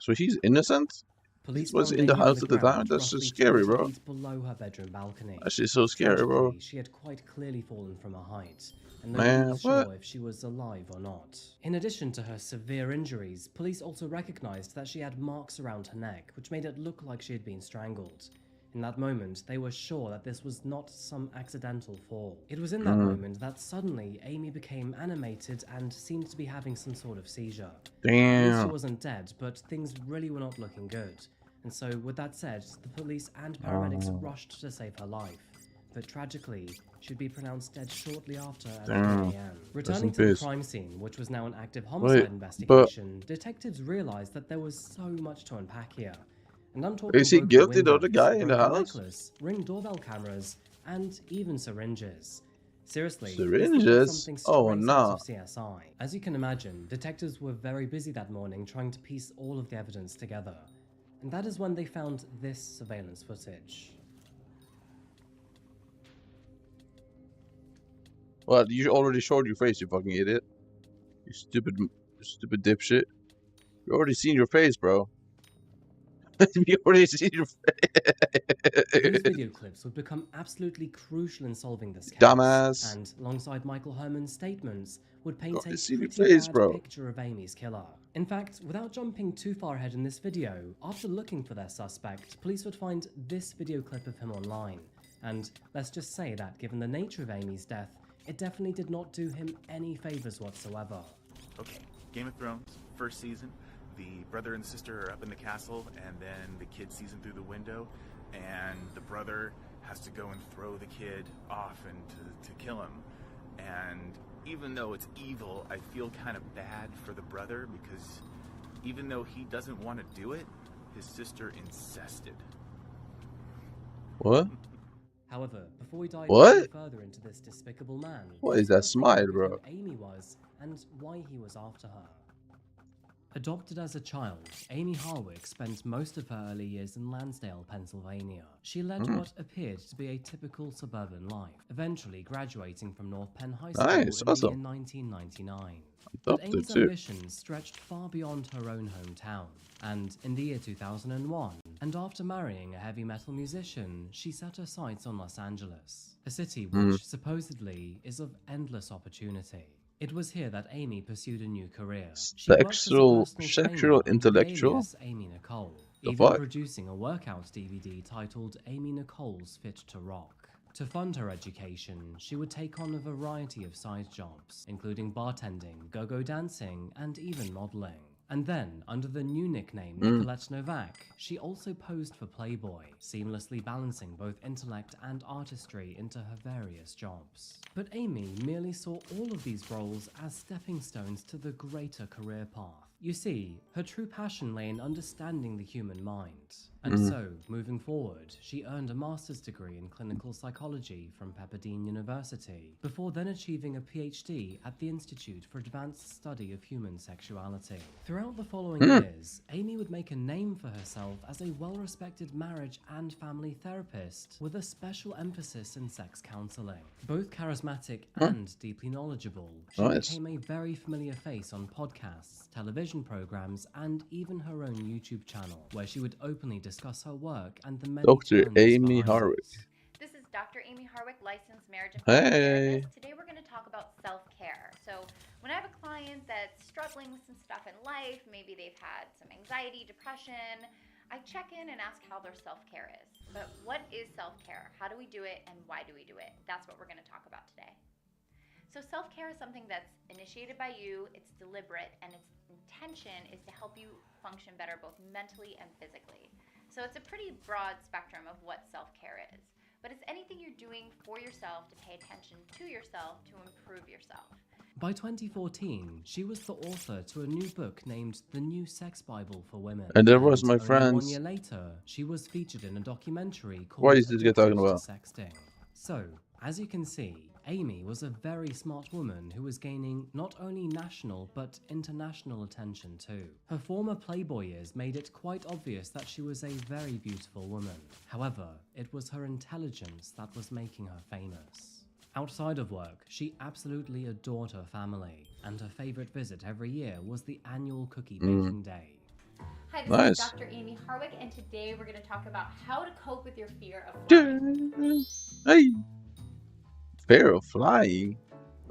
So he's innocent? Police was in the house at the time? That's so scary, bro. Below her bedroom balcony. That shit's so scary, bro. She had quite clearly fallen from a height, and nobody was sure if she was alive or not. In addition to her severe injuries, police also recognized that she had marks around her neck, which made it look like she had been strangled. In that moment, they were sure that this was not some accidental fall. It was in that moment that suddenly Amy became animated and seemed to be having some sort of seizure. At least she wasn't dead, but things really were not looking good. And so, with that said, the police and paramedics rushed to save her life. But tragically, she'd be pronounced dead shortly after at 3 a.m. Returning to the crime scene, which was now an active homicide investigation, detectives realized that there was so much to unpack here. And I'm talking is he broken guilty though, windows, the guy in the broken house? necklace, ring doorbell cameras, and even syringes. Seriously, Syringes? Oh, no. of CSI. As you can imagine, detectives were very busy that morning trying to piece all of the evidence together. And that is when they found this surveillance footage. What? You already showed your face, you fucking idiot. You stupid dipshit. You already seen your face, bro. You already seen your face. These video clips would become absolutely crucial in solving this case. Dumbass. And alongside Michael Herman's statements, would paint a pretty face, bad bro. picture of Amy's killer. In fact, without jumping too far ahead in this video, after looking for their suspect, police would find this video clip of him online. And let's just say that given the nature of Amy's death, it definitely did not do him any favors whatsoever. Okay, Game of Thrones, first season. The brother and sister are up in the castle, and then the kid sees him through the window, and the brother has to go and throw the kid off and to kill him. And even though it's evil, I feel kind of bad for the brother, because even though he doesn't want to do it, his sister insisted. What? However, before we dive any further into this despicable man, what is that smile, bro? Who Amy was and why he was after her. Adopted as a child, Amy Harwick spent most of her early years in Lansdale, Pennsylvania. She led what appeared to be a typical suburban life, eventually graduating from North Penn High School in the year 1999. But Amy's ambitions stretched far beyond her own hometown, and in the year 2001, and after marrying a heavy metal musician, she set her sights on Los Angeles, a city which supposedly is of endless opportunity. It was here that Amy pursued a new career. Sexual, intellectual? Amy Nicole, The even fuck? producing a workout DVD titled Amy Nicole's Fit to Rock. To fund her education, she would take on a variety of side jobs, including bartending, go-go dancing, and even modeling. And then, under the new nickname Nicolette Novak, she also posed for Playboy, seamlessly balancing both intellect and artistry into her various jobs. But Amy merely saw all of these roles as stepping stones to the greater career path. You see, her true passion lay in understanding the human mind. And so, moving forward, she earned a master's degree in clinical psychology from Pepperdine University, before then achieving a PhD at the Institute for Advanced Study of Human Sexuality. Throughout the following years, Amy would make a name for herself as a well-respected marriage and family therapist, with a special emphasis in sex counseling. Both charismatic and deeply knowledgeable, she became a very familiar face on podcasts, television programs, and even her own YouTube channel, where she would openly discuss her work and the many Dr. Amy behind Harwick. This is Dr. Amy Harwick, licensed marriage and Hey. family therapist. Today we're going to talk about self-care. So when I have a client that's struggling with some stuff in life, maybe they've had some anxiety, depression, I check in and ask how their self-care is. But what is self-care? How do we do it, and why do we do it? That's what we're going to talk about today. So self-care is something that's initiated by you, it's deliberate, and its intention is to help you function better both mentally and physically. So it's a pretty broad spectrum of what self-care is. But it's anything you're doing for yourself to pay attention to yourself to improve yourself. By 2014, she was the author to a new book named The New Sex Bible for Women. And there was my only friends. 1 year later, she was featured in a documentary called What is this guy talking Addicted about? to Sexting. So, as you can see, Amy was a very smart woman who was gaining not only national but international attention too. Her former Playboy years made it quite obvious that she was a very beautiful woman. However, it was her intelligence that was making her famous. Outside of work, she absolutely adored her family, and her favorite visit every year was the annual cookie baking day. Hi, this Nice. is Dr. Amy Harwick, and today we're going to talk about how to cope with your fear of flying. Hey. Fear of flying?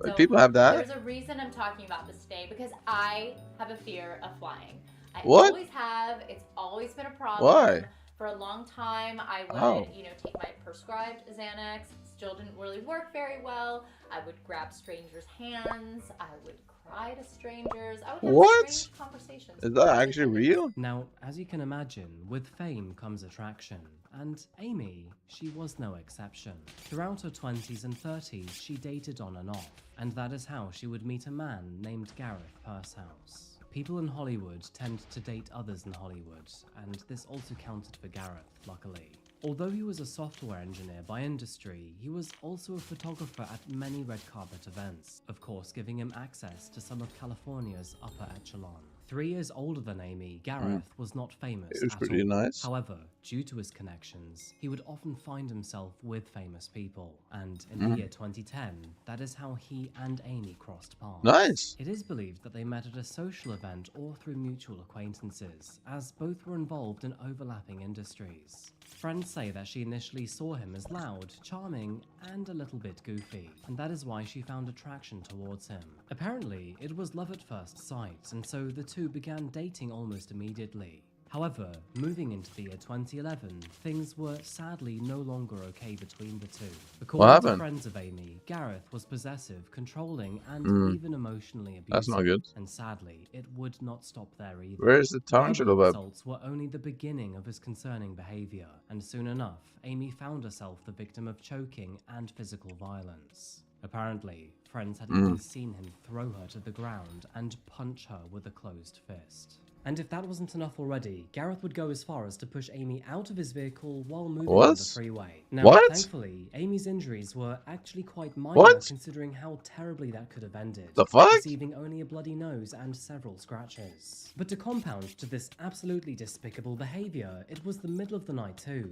So, People have that? There's a reason I'm talking about this today, because I have a fear of flying. I What? always have. It's always been a problem. Why? For a long time, I would, you know, take my prescribed Xanax. Still didn't really work very well. I would grab strangers' hands. I would cry to strangers. I would have strange conversations. Is that actually real? Now, as you can imagine, with fame comes attraction. And Amy, she was no exception. Throughout her 20s and 30s, she dated on and off. And that is how she would meet a man named Gareth Pursehouse. People in Hollywood tend to date others in Hollywood, and this also counted for Gareth, luckily. Although he was a software engineer by industry, he was also a photographer at many red carpet events, of course giving him access to some of California's upper echelon. 3 years older than Amy, Gareth was not famous It was at pretty all. nice. However, due to his connections, he would often find himself with famous people, and in the year 2010, that is how he and Amy crossed paths. Nice. It is believed that they met at a social event or through mutual acquaintances, as both were involved in overlapping industries. Friends say that she initially saw him as loud, charming, and a little bit goofy, and that is why she found attraction towards him. Apparently, it was love at first sight, and so the two began dating almost immediately. However, moving into the year 2011, things were sadly no longer okay between the two. According to friends of Amy, Gareth was possessive, controlling, and even emotionally abusive. That's not good. And sadly, it would not stop there either. Where is the tarantula Verbal web? assaults were only the beginning of his concerning behavior, and soon enough, Amy found herself the victim of choking and physical violence. Apparently, friends had even seen him throw her to the ground and punch her with a closed fist. And if that wasn't enough already, Gareth would go as far as to push Amy out of his vehicle while moving on the freeway. Now, thankfully, Amy's injuries were actually quite minor considering how terribly that could have ended. The fuck? Receiving only a bloody nose and several scratches. But to compound to this absolutely despicable behavior, it was the middle of the night too,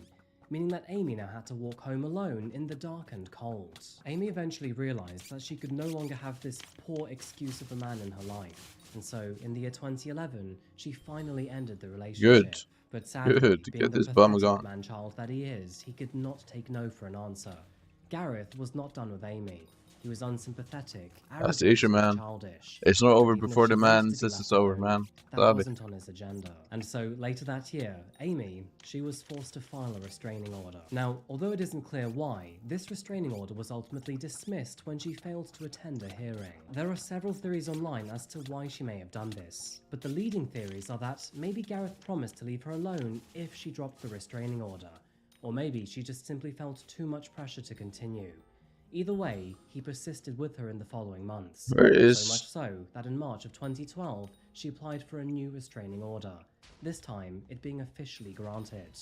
meaning that Amy now had to walk home alone in the dark and cold. Amy eventually realized that she could no longer have this poor excuse of a man in her life. And so, in the year 2011, she finally ended the relationship. Good. But sadly, Good. being Get the this bum pathetic gone. man-child that he is, he could not take no for an answer. Gareth was not done with Amy. He was unsympathetic, That's the arrogant, issue, and man. childish. It's not over Even if before she the wanted man to be says left it's over, alone, man. that Sadly. wasn't on his agenda. And so, later that year, Amy, she was forced to file a restraining order. Now, although it isn't clear why, this restraining order was ultimately dismissed when she failed to attend a hearing. There are several theories online as to why she may have done this, but the leading theories are that maybe Gareth promised to leave her alone if she dropped the restraining order, or maybe she just simply felt too much pressure to continue. Either way, he persisted with her in the following months. Where is- So much so that in March of 2012, she applied for a new restraining order, this time it being officially granted.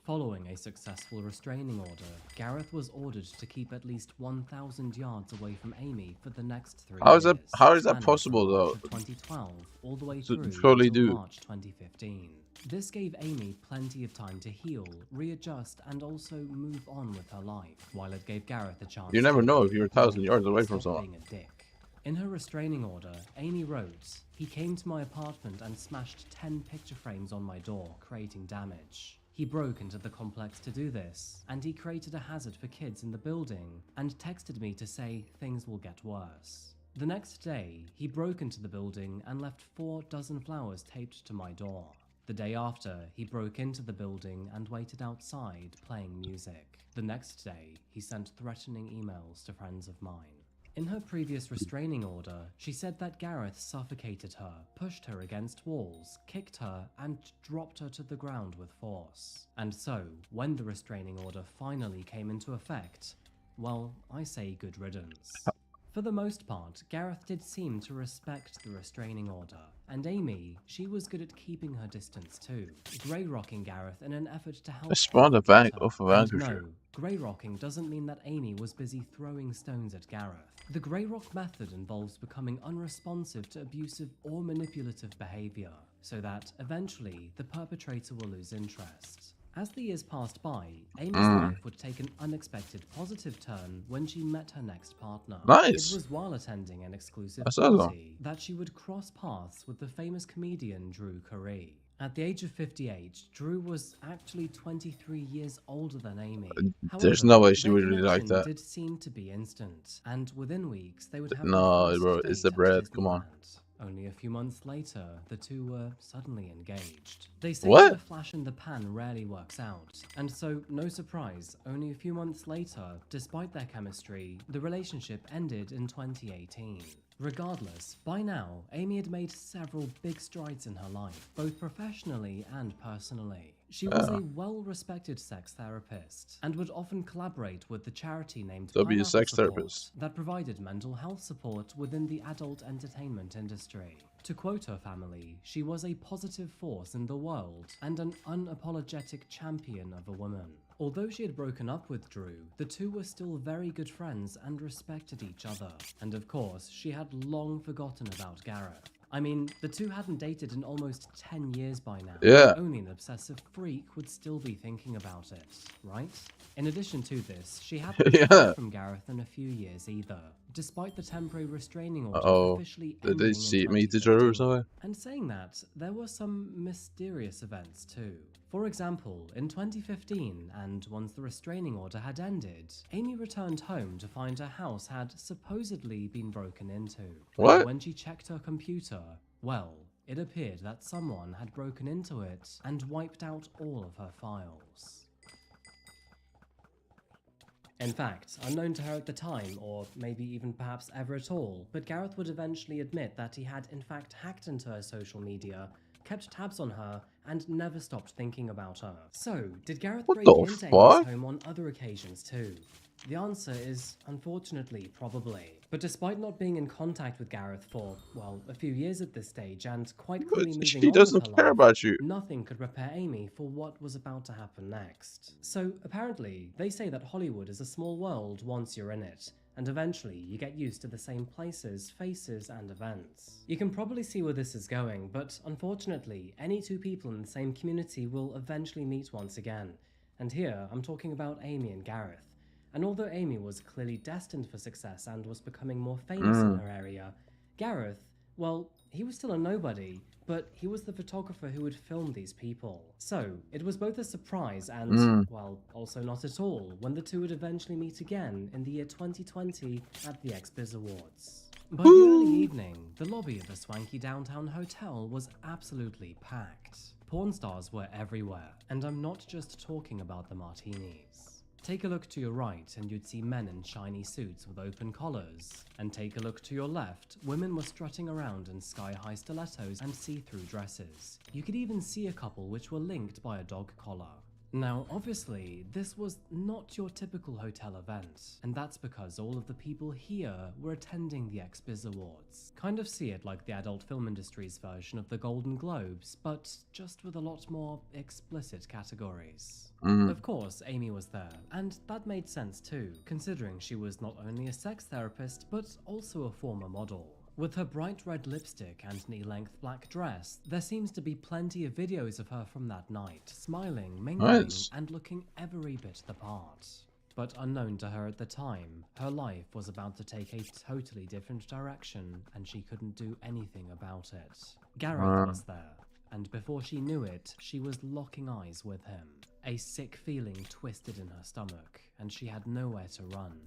Following a successful restraining order, Gareth was ordered to keep at least 1,000 yards away from Amy for the next 3 How is years. that spanning possible, from March though? of 2012 all the way To through totally until do. March 2015. This gave Amy plenty of time to heal, readjust, and also move on with her life, while it gave Gareth a chance You never to know if you're 1,000 move yards on away and from stop someone. being a dick. In her restraining order, Amy wrote, "He came to my apartment and smashed 10 picture frames on my door, creating damage. He broke into the complex to do this, and he created a hazard for kids in the building, and texted me to say things will get worse. The next day, he broke into the building and left 4 dozen flowers taped to my door. The day after, he broke into the building and waited outside playing music. The next day, he sent threatening emails to friends of mine." In her previous restraining order, she said that Gareth suffocated her, pushed her against walls, kicked her, and dropped her to the ground with force. And so, when the restraining order finally came into effect, well, I say good riddance. For the most part, Gareth did seem to respect the restraining order, and Amy, she was good at keeping her distance too, grey-rocking Gareth in an effort to help. I spawned off of And Vancouver. no, grey-rocking doesn't mean that Amy was busy throwing stones at Gareth. The grey-rock method involves becoming unresponsive to abusive or manipulative behaviour, so that, eventually, the perpetrator will lose interest. As the years passed by, Amy's life would take an unexpected positive turn when she met her next partner. Nice. It was while attending an exclusive That's awesome. party that she would cross paths with the famous comedian Drew Carey. At the age of 58, Drew was actually 23 years older than Amy. There's However, no way she their would really like connection that. did seem to be instant, and within weeks they would have No, their first bro, it's date the at bread. Come on. Disneyland. Only a few months later, the two were suddenly engaged. They say What? that a flash in the pan rarely works out, and so, no surprise, only a few months later, despite their chemistry, the relationship ended in 2018. Regardless, by now, Amy had made several big strides in her life, both professionally and personally. She was a well-respected sex therapist and would often collaborate with the charity named W Pineapple sex Support therapist. that provided mental health support within the adult entertainment industry. To quote her family, she was a positive force in the world and an unapologetic champion of a woman. Although she had broken up with Drew, the two were still very good friends and respected each other. And of course, she had long forgotten about Gareth. I mean, the two hadn't dated in almost 10 years by now. Yeah. Only an obsessive freak would still be thinking about it, right? In addition to this, she hadn't Yeah. heard from Gareth in a few years either, despite the temporary restraining order officially Did ending they in see me to Drew or 2015. something? And saying that, there were some mysterious events too. For example, in 2015, and once the restraining order had ended, Amy returned home to find her house had supposedly been broken into. What? And when she checked her computer, well, it appeared that someone had broken into it and wiped out all of her files. In fact, unknown to her at the time, or maybe even perhaps ever at all, but Gareth would eventually admit that he had in fact hacked into her social media, kept tabs on her, and never stopped thinking about her. So, did Gareth break into Amy's home on other occasions too? The answer is, unfortunately, probably. But despite not being in contact with Gareth for, well, a few years at this stage, and quite clearly moving She on with doesn't her care life, about you. nothing could prepare Amy for what was about to happen next. So, apparently, they say that Hollywood is a small world once you're in it, and eventually you get used to the same places, faces, and events. You can probably see where this is going, but unfortunately, any two people in the same community will eventually meet once again. And here, I'm talking about Amy and Gareth. And although Amy was clearly destined for success and was becoming more famous in her area, Gareth, well, he was still a nobody, but he was the photographer who would film these people. So, it was both a surprise and, well, also not at all, when the two would eventually meet again in the year 2020 at the XBiz Awards. By the early evening, the lobby of a swanky downtown hotel was absolutely packed. Porn stars were everywhere, and I'm not just talking about the martinis. Take a look to your right and you'd see men in shiny suits with open collars. And take a look to your left, women were strutting around in sky-high stilettos and see-through dresses. You could even see a couple which were linked by a dog collar. Now, obviously, this was not your typical hotel event, and that's because all of the people here were attending the XBiz Awards. Kind of see it like the adult film industry's version of the Golden Globes, but just with a lot more explicit categories. Of course, Amy was there, and that made sense too, considering she was not only a sex therapist, but also a former model. With her bright red lipstick and knee-length black dress, there seems to be plenty of videos of her from that night, smiling, mingling, and looking every bit the part. But unknown to her at the time, her life was about to take a totally different direction, and she couldn't do anything about it. Gareth was there, and before she knew it, she was locking eyes with him. A sick feeling twisted in her stomach, and she had nowhere to run.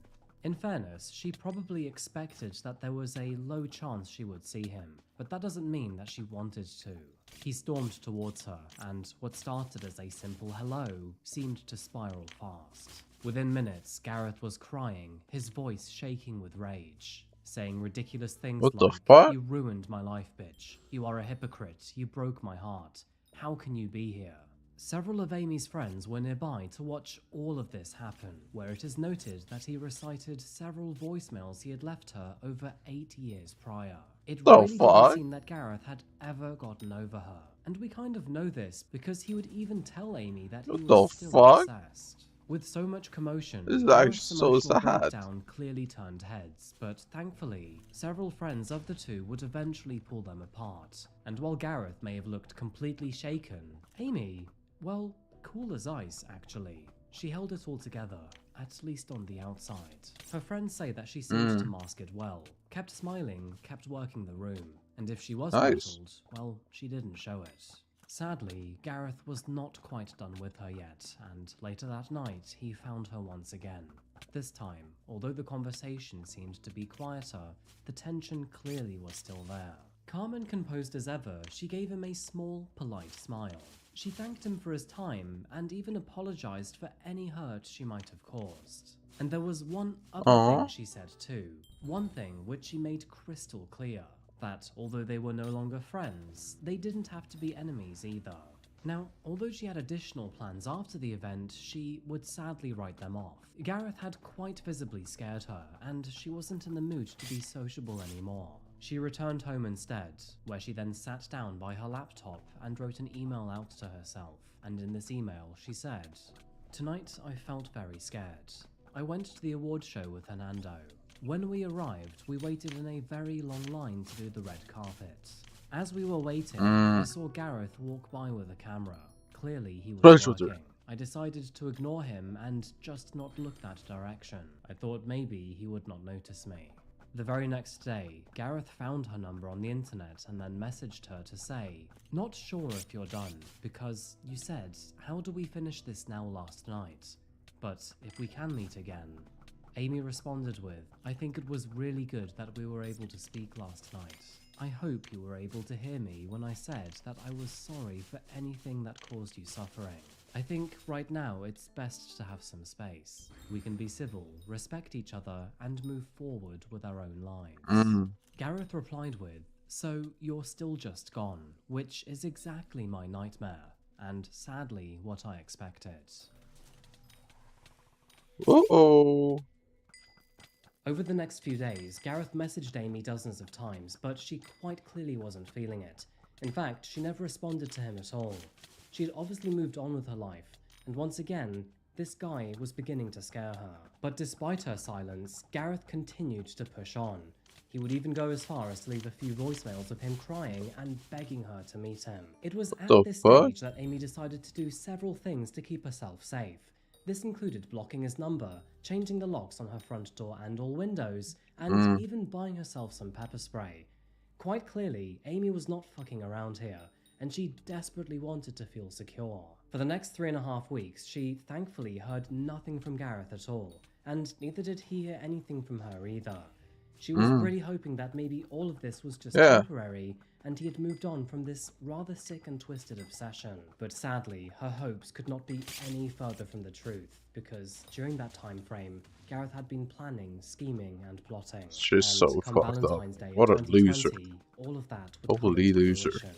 In fairness, she probably expected that there was a low chance she would see him, but that doesn't mean that she wanted to. He stormed towards her, and what started as a simple hello seemed to spiral fast. Within minutes, Gareth was crying, his voice shaking with rage, saying ridiculous things like, "You ruined my life, bitch. You are a hypocrite. You broke my heart. How can you be here?" Several of Amy's friends were nearby to watch all of this happen, where it is noted that he recited several voicemails he had left her over 8 years prior. It really didn't seem that Gareth had ever gotten over her, and we kind of know this because he would even tell Amy that he was still obsessed. With so much commotion, Gareth's emotional breakdown clearly turned heads, but thankfully, several friends of the two would eventually pull them apart. And while Gareth may have looked completely shaken, Amy, well, cool as ice, actually. She held it all together, at least on the outside. Her friends say that she seemed to mask it well, kept smiling, kept working the room, and if she was rattled, well, she didn't show it. Sadly, Gareth was not quite done with her yet, and later that night, he found her once again. This time, although the conversation seemed to be quieter, the tension clearly was still there. Calm and composed as ever, she gave him a small, polite smile. She thanked him for his time and even apologized for any hurt she might have caused. And there was one other thing she said too. One thing which she made crystal clear. That although they were no longer friends, they didn't have to be enemies either. Now, although she had additional plans after the event, she would sadly write them off. Gareth had quite visibly scared her, and she wasn't in the mood to be sociable anymore. She returned home instead, where she then sat down by her laptop and wrote an email out to herself. And in this email, she said, "Tonight I felt very scared. I went to the award show with Hernando. When we arrived, we waited in a very long line to do the red carpet. As we were waiting, I saw Gareth walk by with a camera. Clearly he was working. I decided to ignore him and just not look that direction. I thought maybe he would not notice me." The very next day, Gareth found her number on the internet and then messaged her to say, "Not sure if you're done, because you said, how do we finish this now last night? But if we can meet again." Amy responded with, "I think it was really good that we were able to speak last night. I hope you were able to hear me when I said that I was sorry for anything that caused you suffering. I think right now it's best to have some space. We can be civil, respect each other, and move forward with our own lives." Gareth replied with, "So you're still just gone," which is exactly my nightmare, and sadly what I expected. Uh-oh. Over the next few days, Gareth messaged Amy dozens of times, but she quite clearly wasn't feeling it. In fact, she never responded to him at all. She had obviously moved on with her life, and once again, this guy was beginning to scare her. But despite her silence, Gareth continued to push on. He would even go as far as to leave a few voicemails of him crying and begging her to meet him. It was at this stage that Amy decided to do several things to keep herself safe. This included blocking his number, changing the locks on her front door and all windows, and even buying herself some pepper spray. Quite clearly, Amy was not fucking around here, and she desperately wanted to feel secure. For the next 3.5 weeks, she thankfully heard nothing from Gareth at all, and neither did he hear anything from her either. She was really hoping that maybe all of this was just temporary, and he had moved on from this rather sick and twisted obsession. But sadly, her hopes could not be any further from the truth, because during that time frame, Gareth had been planning, scheming, and plotting. She's so come fucked Valentine's up. Day What a 2020, loser. all of that would come Holy into loser. fruition.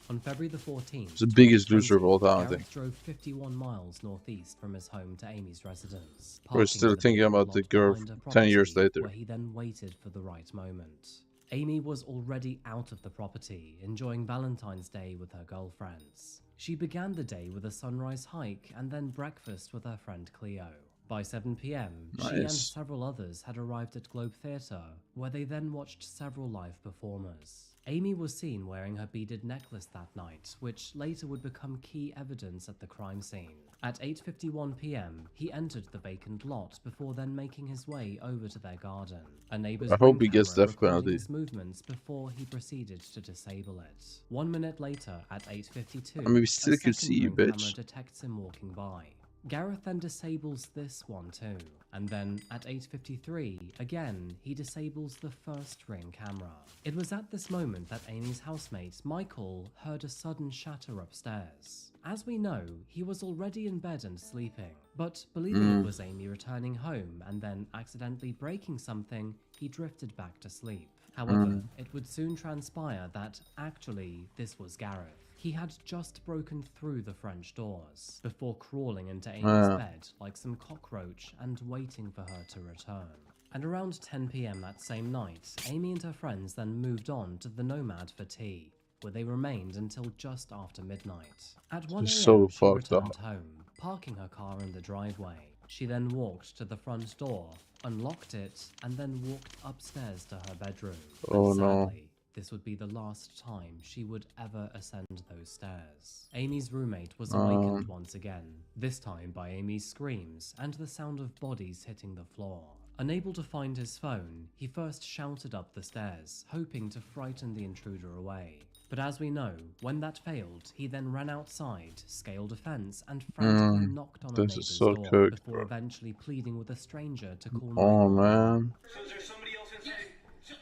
On February the 14th, He's the biggest loser of all time, I think. Gareth drove 51 miles northeast from his home to Amy's residence. We're still thinking about the girl 10 years later. Where he then waited for the right moment. Amy was already out of the property, enjoying Valentine's Day with her girlfriends. She began the day with a sunrise hike and then breakfast with her friend Cleo. By 7 p.m, she and several others had arrived at Globe Theatre, where they then watched several live performers. Amy was seen wearing her beaded necklace that night, which later would become key evidence at the crime scene. At 8:51 p.m, he entered the vacant lot before then making his way over to their garden. A neighbor's I hope he ring gets camera death recording penalty. his movements before he proceeded to disable it. 1 minute later, at 8:52, I mean, we still a can second see you, ring camera bitch. detects him walking by. Gareth then disables this one too, and then at 8:53, again, he disables the first ring camera. It was at this moment that Amy's housemate, Michael, heard a sudden shatter upstairs. As we know, he was already in bed and sleeping, but believing it was Amy returning home and then accidentally breaking something, he drifted back to sleep. However, it would soon transpire that actually this was Gareth. He had just broken through the French doors before crawling into Amy's bed like some cockroach and waiting for her to return. At around 10 p.m. that same night, Amy and her friends then moved on to the Nomad for tea, where they remained until just after midnight. At 1 a.m. so she fucked returned up. home, parking her car in the driveway. She then walked to the front door, unlocked it, and then walked upstairs to her bedroom. Oh, And no. sadly, this would be the last time she would ever ascend those stairs. Amy's roommate was awakened once again, this time by Amy's screams and the sound of bodies hitting the floor. Unable to find his phone, he first shouted up the stairs, hoping to frighten the intruder away. But as we know, when that failed, he then ran outside, scaled a fence, and frantically knocked on a This is neighbor's so door cooked, before bro. eventually pleading with a stranger to call Oh 911. man. So is there somebody else inside?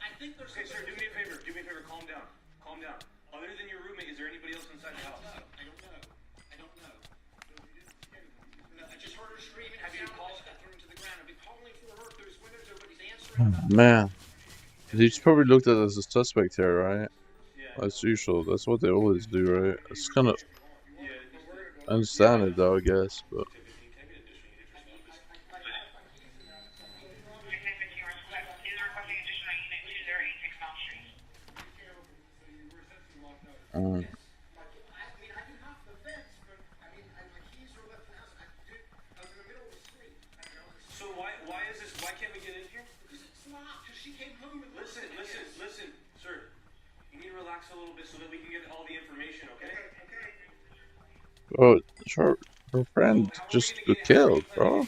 I think there's. Okay, sir, do me a favor. Do me a favor. Calm down. Man, he's probably looked at as a suspect here, right? As usual, that's what they always do, right? It's kind of, I understand it though, I guess, but. So why is this? Why can't we get in here? Because it's locked. Because she came home and listen, sir. You need to relax a little bit so that we can get all the information, okay? Bro, her friend just got killed, bro.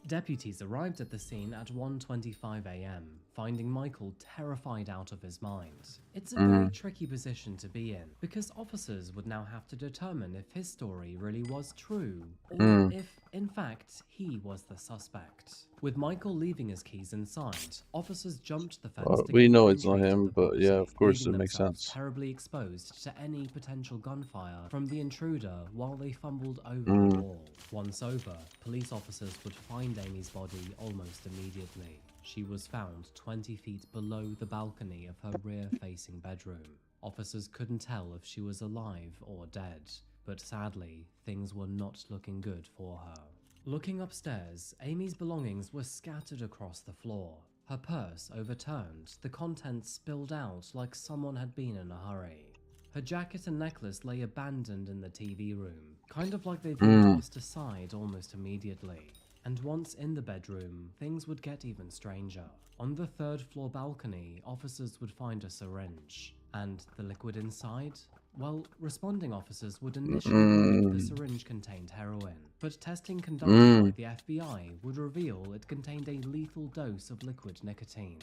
Deputies arrived at the scene at 1:25 a.m., finding Michael terrified out of his mind. It's a very tricky position to be in, because officers would now have to determine if his story really was true, or if, in fact, he was the suspect. With Michael leaving his keys inside, officers jumped the fence to We gain know it's not entry to him, the but yeah, of course it leaving makes themselves sense. terribly exposed to any potential gunfire from the intruder while they fumbled over the wall. Once over, police officers would find Amy's body almost immediately. She was found 20 feet below the balcony of her rear-facing bedroom. Officers couldn't tell if she was alive or dead, but sadly, things were not looking good for her. Looking upstairs, Amy's belongings were scattered across the floor. Her purse overturned, the contents spilled out like someone had been in a hurry. Her jacket and necklace lay abandoned in the TV room, kind of like they'd been tossed aside almost immediately. And once in the bedroom, things would get even stranger. On the third-floor balcony, officers would find a syringe. And the liquid inside? Well, responding officers would initially believe the syringe contained heroin, but testing conducted by the FBI would reveal it contained a lethal dose of liquid nicotine.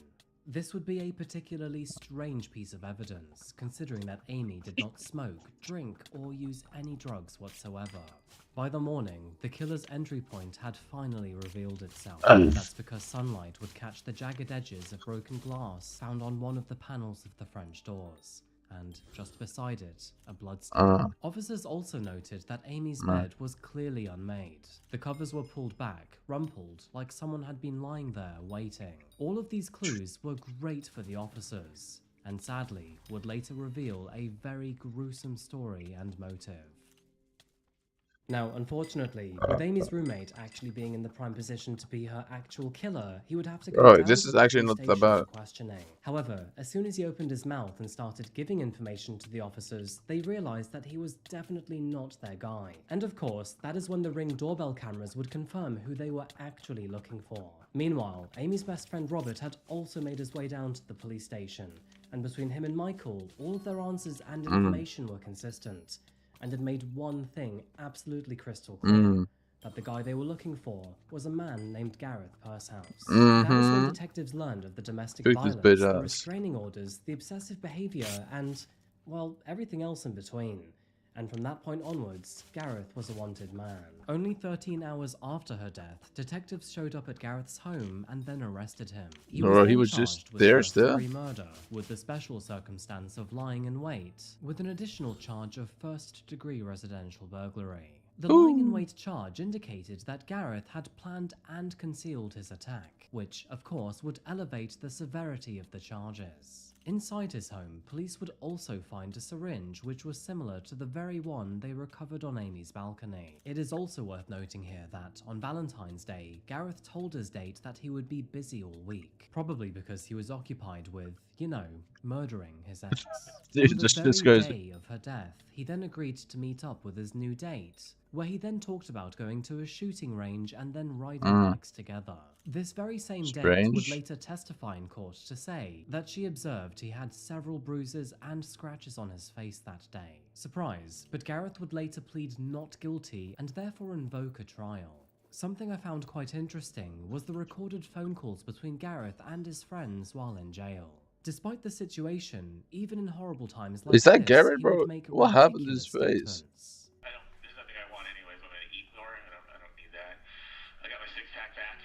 This would be a particularly strange piece of evidence, considering that Amy did not smoke, drink, or use any drugs whatsoever. By the morning, the killer's entry point had finally revealed itself. That's because sunlight would catch the jagged edges of broken glass found on one of the panels of the French doors. And just beside it, a bloodstain. Officers also noted that Amy's bed was clearly unmade. The covers were pulled back, rumpled, like someone had been lying there waiting. All of these clues were great for the officers, and sadly would later reveal a very gruesome story and motive. Now, unfortunately, with Amy's roommate actually being in the prime position to be her actual killer, he would have to go down This to is the actually police not that station bad. for questioning. However, as soon as he opened his mouth and started giving information to the officers, they realized that he was definitely not their guy. And of course, that is when the Ring doorbell cameras would confirm who they were actually looking for. Meanwhile, Amy's best friend Robert had also made his way down to the police station, and between him and Michael, all of their answers and information were consistent, and had made one thing absolutely crystal clear, that the guy they were looking for was a man named Gareth Pursehouse. That is when detectives learned of the domestic violence, the restraining orders, the obsessive behavior, and, well, everything else in between. And from that point onwards, Gareth was a wanted man. Only 13 hours after her death, detectives showed up at Gareth's home and then arrested him. He was just with there still? first-degree murder, with the special circumstance of lying in wait, with an additional charge of first-degree residential burglary. The lying in wait charge indicated that Gareth had planned and concealed his attack, which, of course, would elevate the severity of the charges. Inside his home, police would also find a syringe which was similar to the very one they recovered on Amy's balcony. It is also worth noting here that, on Valentine's Day, Gareth told his date that he would be busy all week, probably because he was occupied with, you know, murdering his ex. On the very day of her death, he then agreed to meet up with his new date, where he then talked about going to a shooting range and then riding bikes together. This very same date would later testify in court to say that she observed he had several bruises and scratches on his face that day. Surprise, but Gareth would later plead not guilty and therefore invoke a trial. Something I found quite interesting was the recorded phone calls between Gareth and his friends while in jail. Despite the situation, even in horrible times like Is that this, Garrett, he bro? would make What happened to his ridiculous face? statements. There's nothing I want anyways. I'm gonna eat more. I don't need that. I got my six-pack back.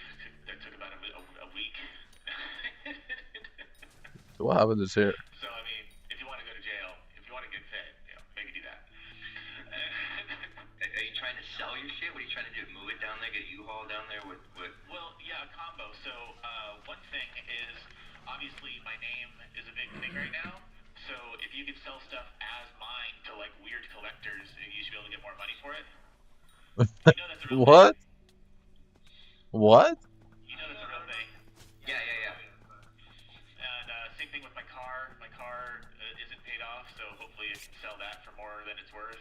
That took about a week. What happened to his hair? So I mean, if you want to go to jail, if you want to get fed, maybe do that. Are you trying to sell your shit? What are you trying to do? Move it down there, get U-Haul down there? What? Well, yeah, a combo. So, one thing is, obviously, my name is a big thing right now. So, if you could sell stuff as mine to, like, weird collectors, you should be able to get more money for it. You know that's a real What? thing. What? You know that's a real thing. Yeah. And same thing with my car. My car isn't paid off, so hopefully I can sell that for more than it's worth.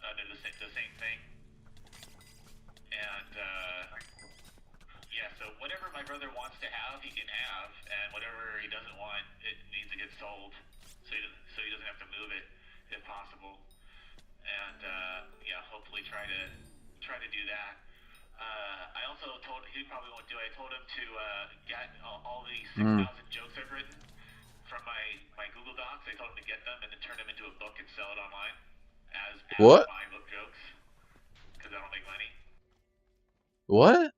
They're the same thing. And yeah, so whatever my brother wants to have, he can have, and whatever he doesn't want, it needs to get sold, so he doesn't have to move it, if possible. And yeah, hopefully try to do that. I also told he probably won't do it. I told him to get all the 6,000 jokes I've written from my Google Docs. I told him to get them and then turn them into a book and sell it online as What? my book jokes, because I don't make money. What?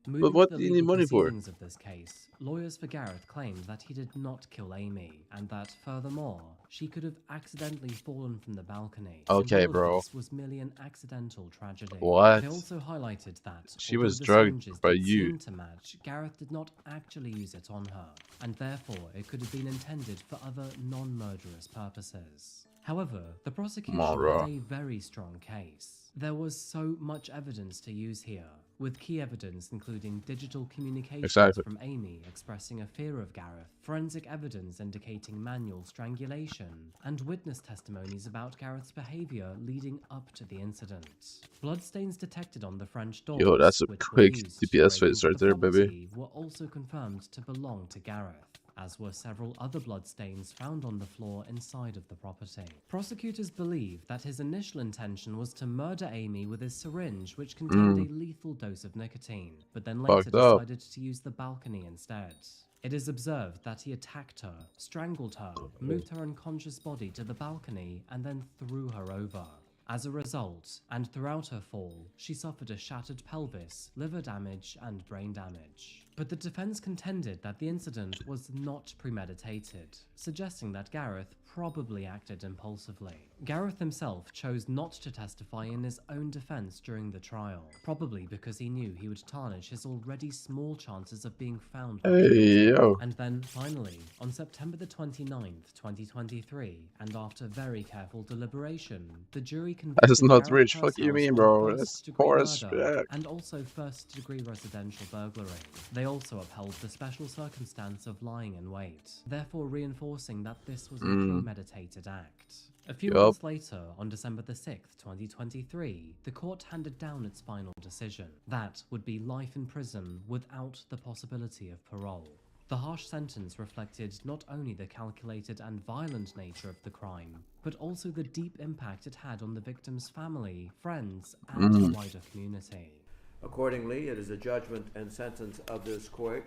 Moving But what to do the you need legal money for? proceedings of this case, lawyers for Gareth claimed that he did not kill Amy, and that, furthermore, she could have accidentally fallen from the balcony. Okay, and all of bro. this was merely an accidental tragedy. What? They also highlighted that, She although was the drugged syringes by did you. seem to match, Gareth did not actually use it on her, and therefore it could have been intended for other non-murderous purposes. However, the prosecution bro. had a very strong case. There was so much evidence to use here, with key evidence including digital communications Exactly. from Amy expressing a fear of Gareth, forensic evidence indicating manual strangulation, and witness testimonies about Gareth's behavior leading up to the incident. Bloodstains detected on the French doors, Yo, that's a which were quick used to DPS break face into right the there, baby. property, were also confirmed to belong to Gareth, as were several other bloodstains found on the floor inside of the property. Prosecutors believe that his initial intention was to murder Amy with his syringe, which contained a lethal dose of nicotine, but then later Fucked up. decided to use the balcony instead. It is observed that he attacked her, strangled her, moved her unconscious body to the balcony, and then threw her over. As a result, and throughout her fall, she suffered a shattered pelvis, liver damage, and brain damage. But the defense contended that the incident was not premeditated, suggesting that Gareth probably acted impulsively. Gareth himself chose not to testify in his own defense during the trial, probably because he knew he would tarnish his already small chances of being found guilty. Yo. And then, finally, on September the 29th, 2023, and after very careful deliberation, the jury convicted That's not Gareth rich. Fuck you Purcell's mean, on bro? That's first-degree poor as murder fuck. and also first-degree residential burglary. They also upheld the special circumstance of lying in wait, therefore reinforcing that this was a premeditated act. A few months later, on December the 6th, 2023, the court handed down its final decision. That would be life in prison without the possibility of parole. The harsh sentence reflected not only the calculated and violent nature of the crime, but also the deep impact it had on the victim's family, friends, and the wider community. Accordingly, it is a judgment and sentence of this court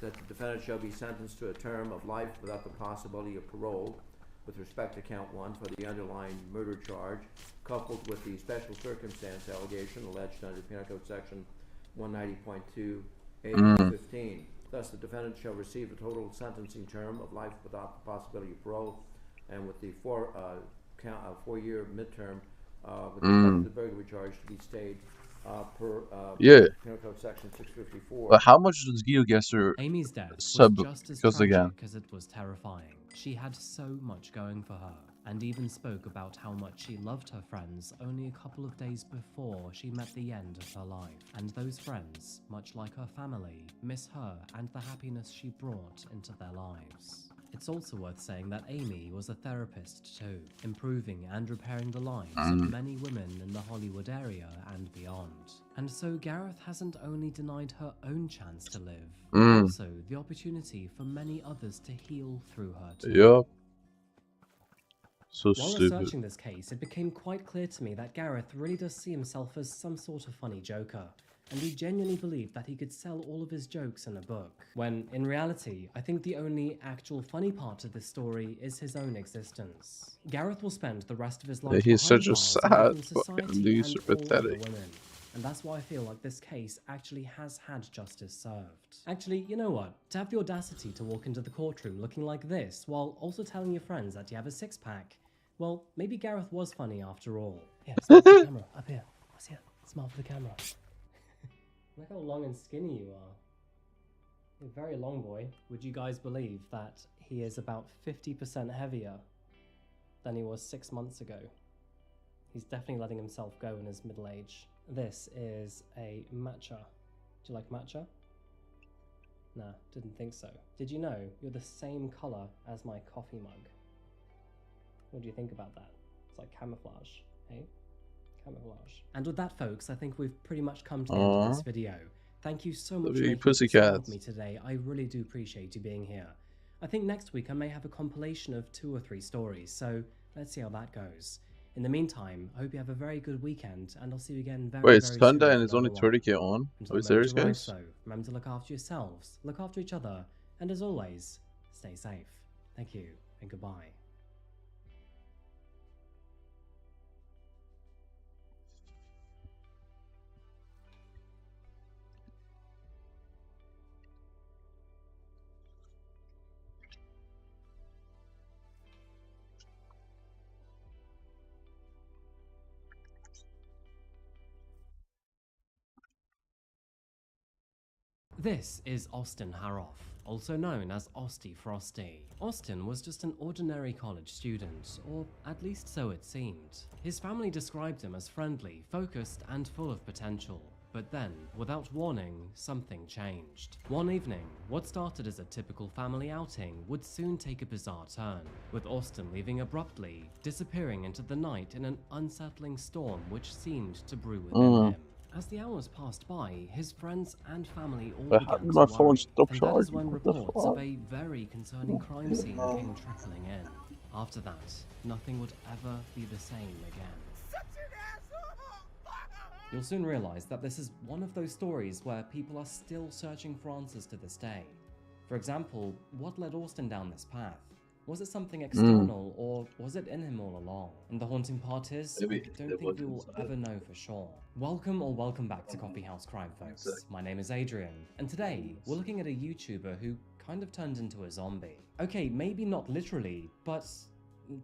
that the defendant shall be sentenced to a term of life without the possibility of parole with respect to count 1 for the underlying murder charge, coupled with the special circumstance allegation alleged under Penal Code Section 190.2A15. Thus, the defendant shall receive a total sentencing term of life without the possibility of parole, and with the 4-year midterm with respect to the burglary charge to be stayed per Penal Code Section 654. But how much does GeoGuessr Amy's death was sub? just as Because again, tragic as it was terrifying. She had so much going for her, and even spoke about how much she loved her friends only a couple of days before she met the end of her life. And those friends, much like her family, miss her and the happiness she brought into their lives. It's also worth saying that Amy was a therapist too, improving and repairing the lives of many women in the Hollywood area and beyond. And so Gareth hasn't only denied her own chance to live, but also the opportunity for many others to heal through her too. Yup. So While stupid. researching this case, it became quite clear to me that Gareth really does see himself as some sort of funny joker, and he genuinely believed that he could sell all of his jokes in a book, when, in reality, I think the only actual funny part of this story is his own existence. Gareth will spend the rest of his life He's such a behind bars sad away from fucking society loser, and all other pathetic. women. And that's why I feel like this case actually has had justice served. Actually, you know what? To have the audacity to walk into the courtroom looking like this, while also telling your friends that you have a six-pack, well, maybe Gareth was funny after all. Yeah, start the camera, up here. Smile for the camera. Look how long and skinny you are. You're very long, boy. Would you guys believe that he is about 50% heavier than he was 6 months ago? He's definitely letting himself go in his middle age. This is a matcha. Do you like matcha? Nah, didn't think so. Did you know you're the same color as my coffee mug? What do you think about that? It's like camouflage, hey? Camouflage. And with that, folks, I think we've pretty much come to the end of this video. Thank you so much for making this film with me today. I really do appreciate you being here. I think next week I may have a compilation of 2 or 3 stories, so let's see how that goes. In the meantime, I hope you have a very good weekend, and I'll see you again very, very soon. Wait, Sunday and it's only 30k on? Are we serious, guys? So, remember to look after yourselves, look after each other, and as always, stay safe. Thank you, and goodbye. This is Austin Haroff, also known as Osty Frosty. Austin was just an ordinary college student, or at least so it seemed. His family described him as friendly, focused, and full of potential. But then, without warning, something changed. One evening, what started as a typical family outing would soon take a bizarre turn, with Austin leaving abruptly, disappearing into the night in an unsettling storm which seemed to brew within him. As the hours passed by, his friends and family all began to my phone worry, stop and that is charging? when What the reports of fuck? a very concerning crime scene came trickling in. After that, nothing would ever be the same again. You'll soon realize that this is one of those stories where people are still searching for answers to this day. For example, what led Austin down this path? Was it something external, or was it in him all along? And the haunting part is, I don't think we will ever know for sure. Welcome back to Coffee House Crime, folks. My name is Adrian, and today we're looking at a YouTuber who kind of turned into a zombie. Okay, maybe not literally, but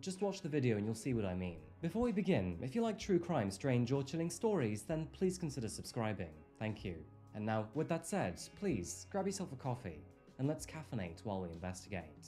just watch the video and you'll see what I mean. Before we begin, if you like true crime, strange or chilling stories, then please consider subscribing. Thank you. And now, with that said, please grab yourself a coffee and let's caffeinate while we investigate.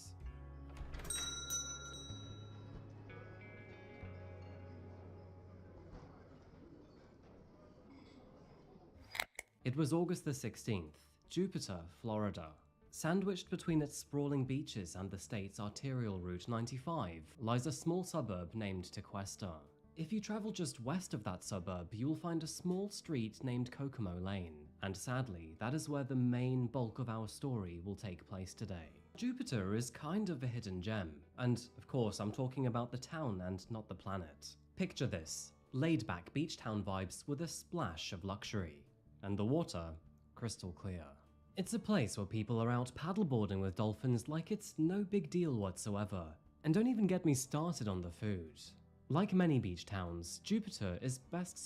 It was August the 16th, Jupiter, Florida. Sandwiched between its sprawling beaches and the state's arterial Route 95 lies a small suburb named Tequesta. If you travel just west of that suburb, you will find a small street named Kokomo Lane, and sadly, that is where the main bulk of our story will take place today. Jupiter is kind of a hidden gem, and of course I'm talking about the town and not the planet. Picture this, laid-back beach town vibes with a splash of luxury. And the water, crystal clear. It's a place where people are out paddleboarding with dolphins like it's no big deal whatsoever. And don't even get me started on the food. Like many beach towns, Jupiter is best served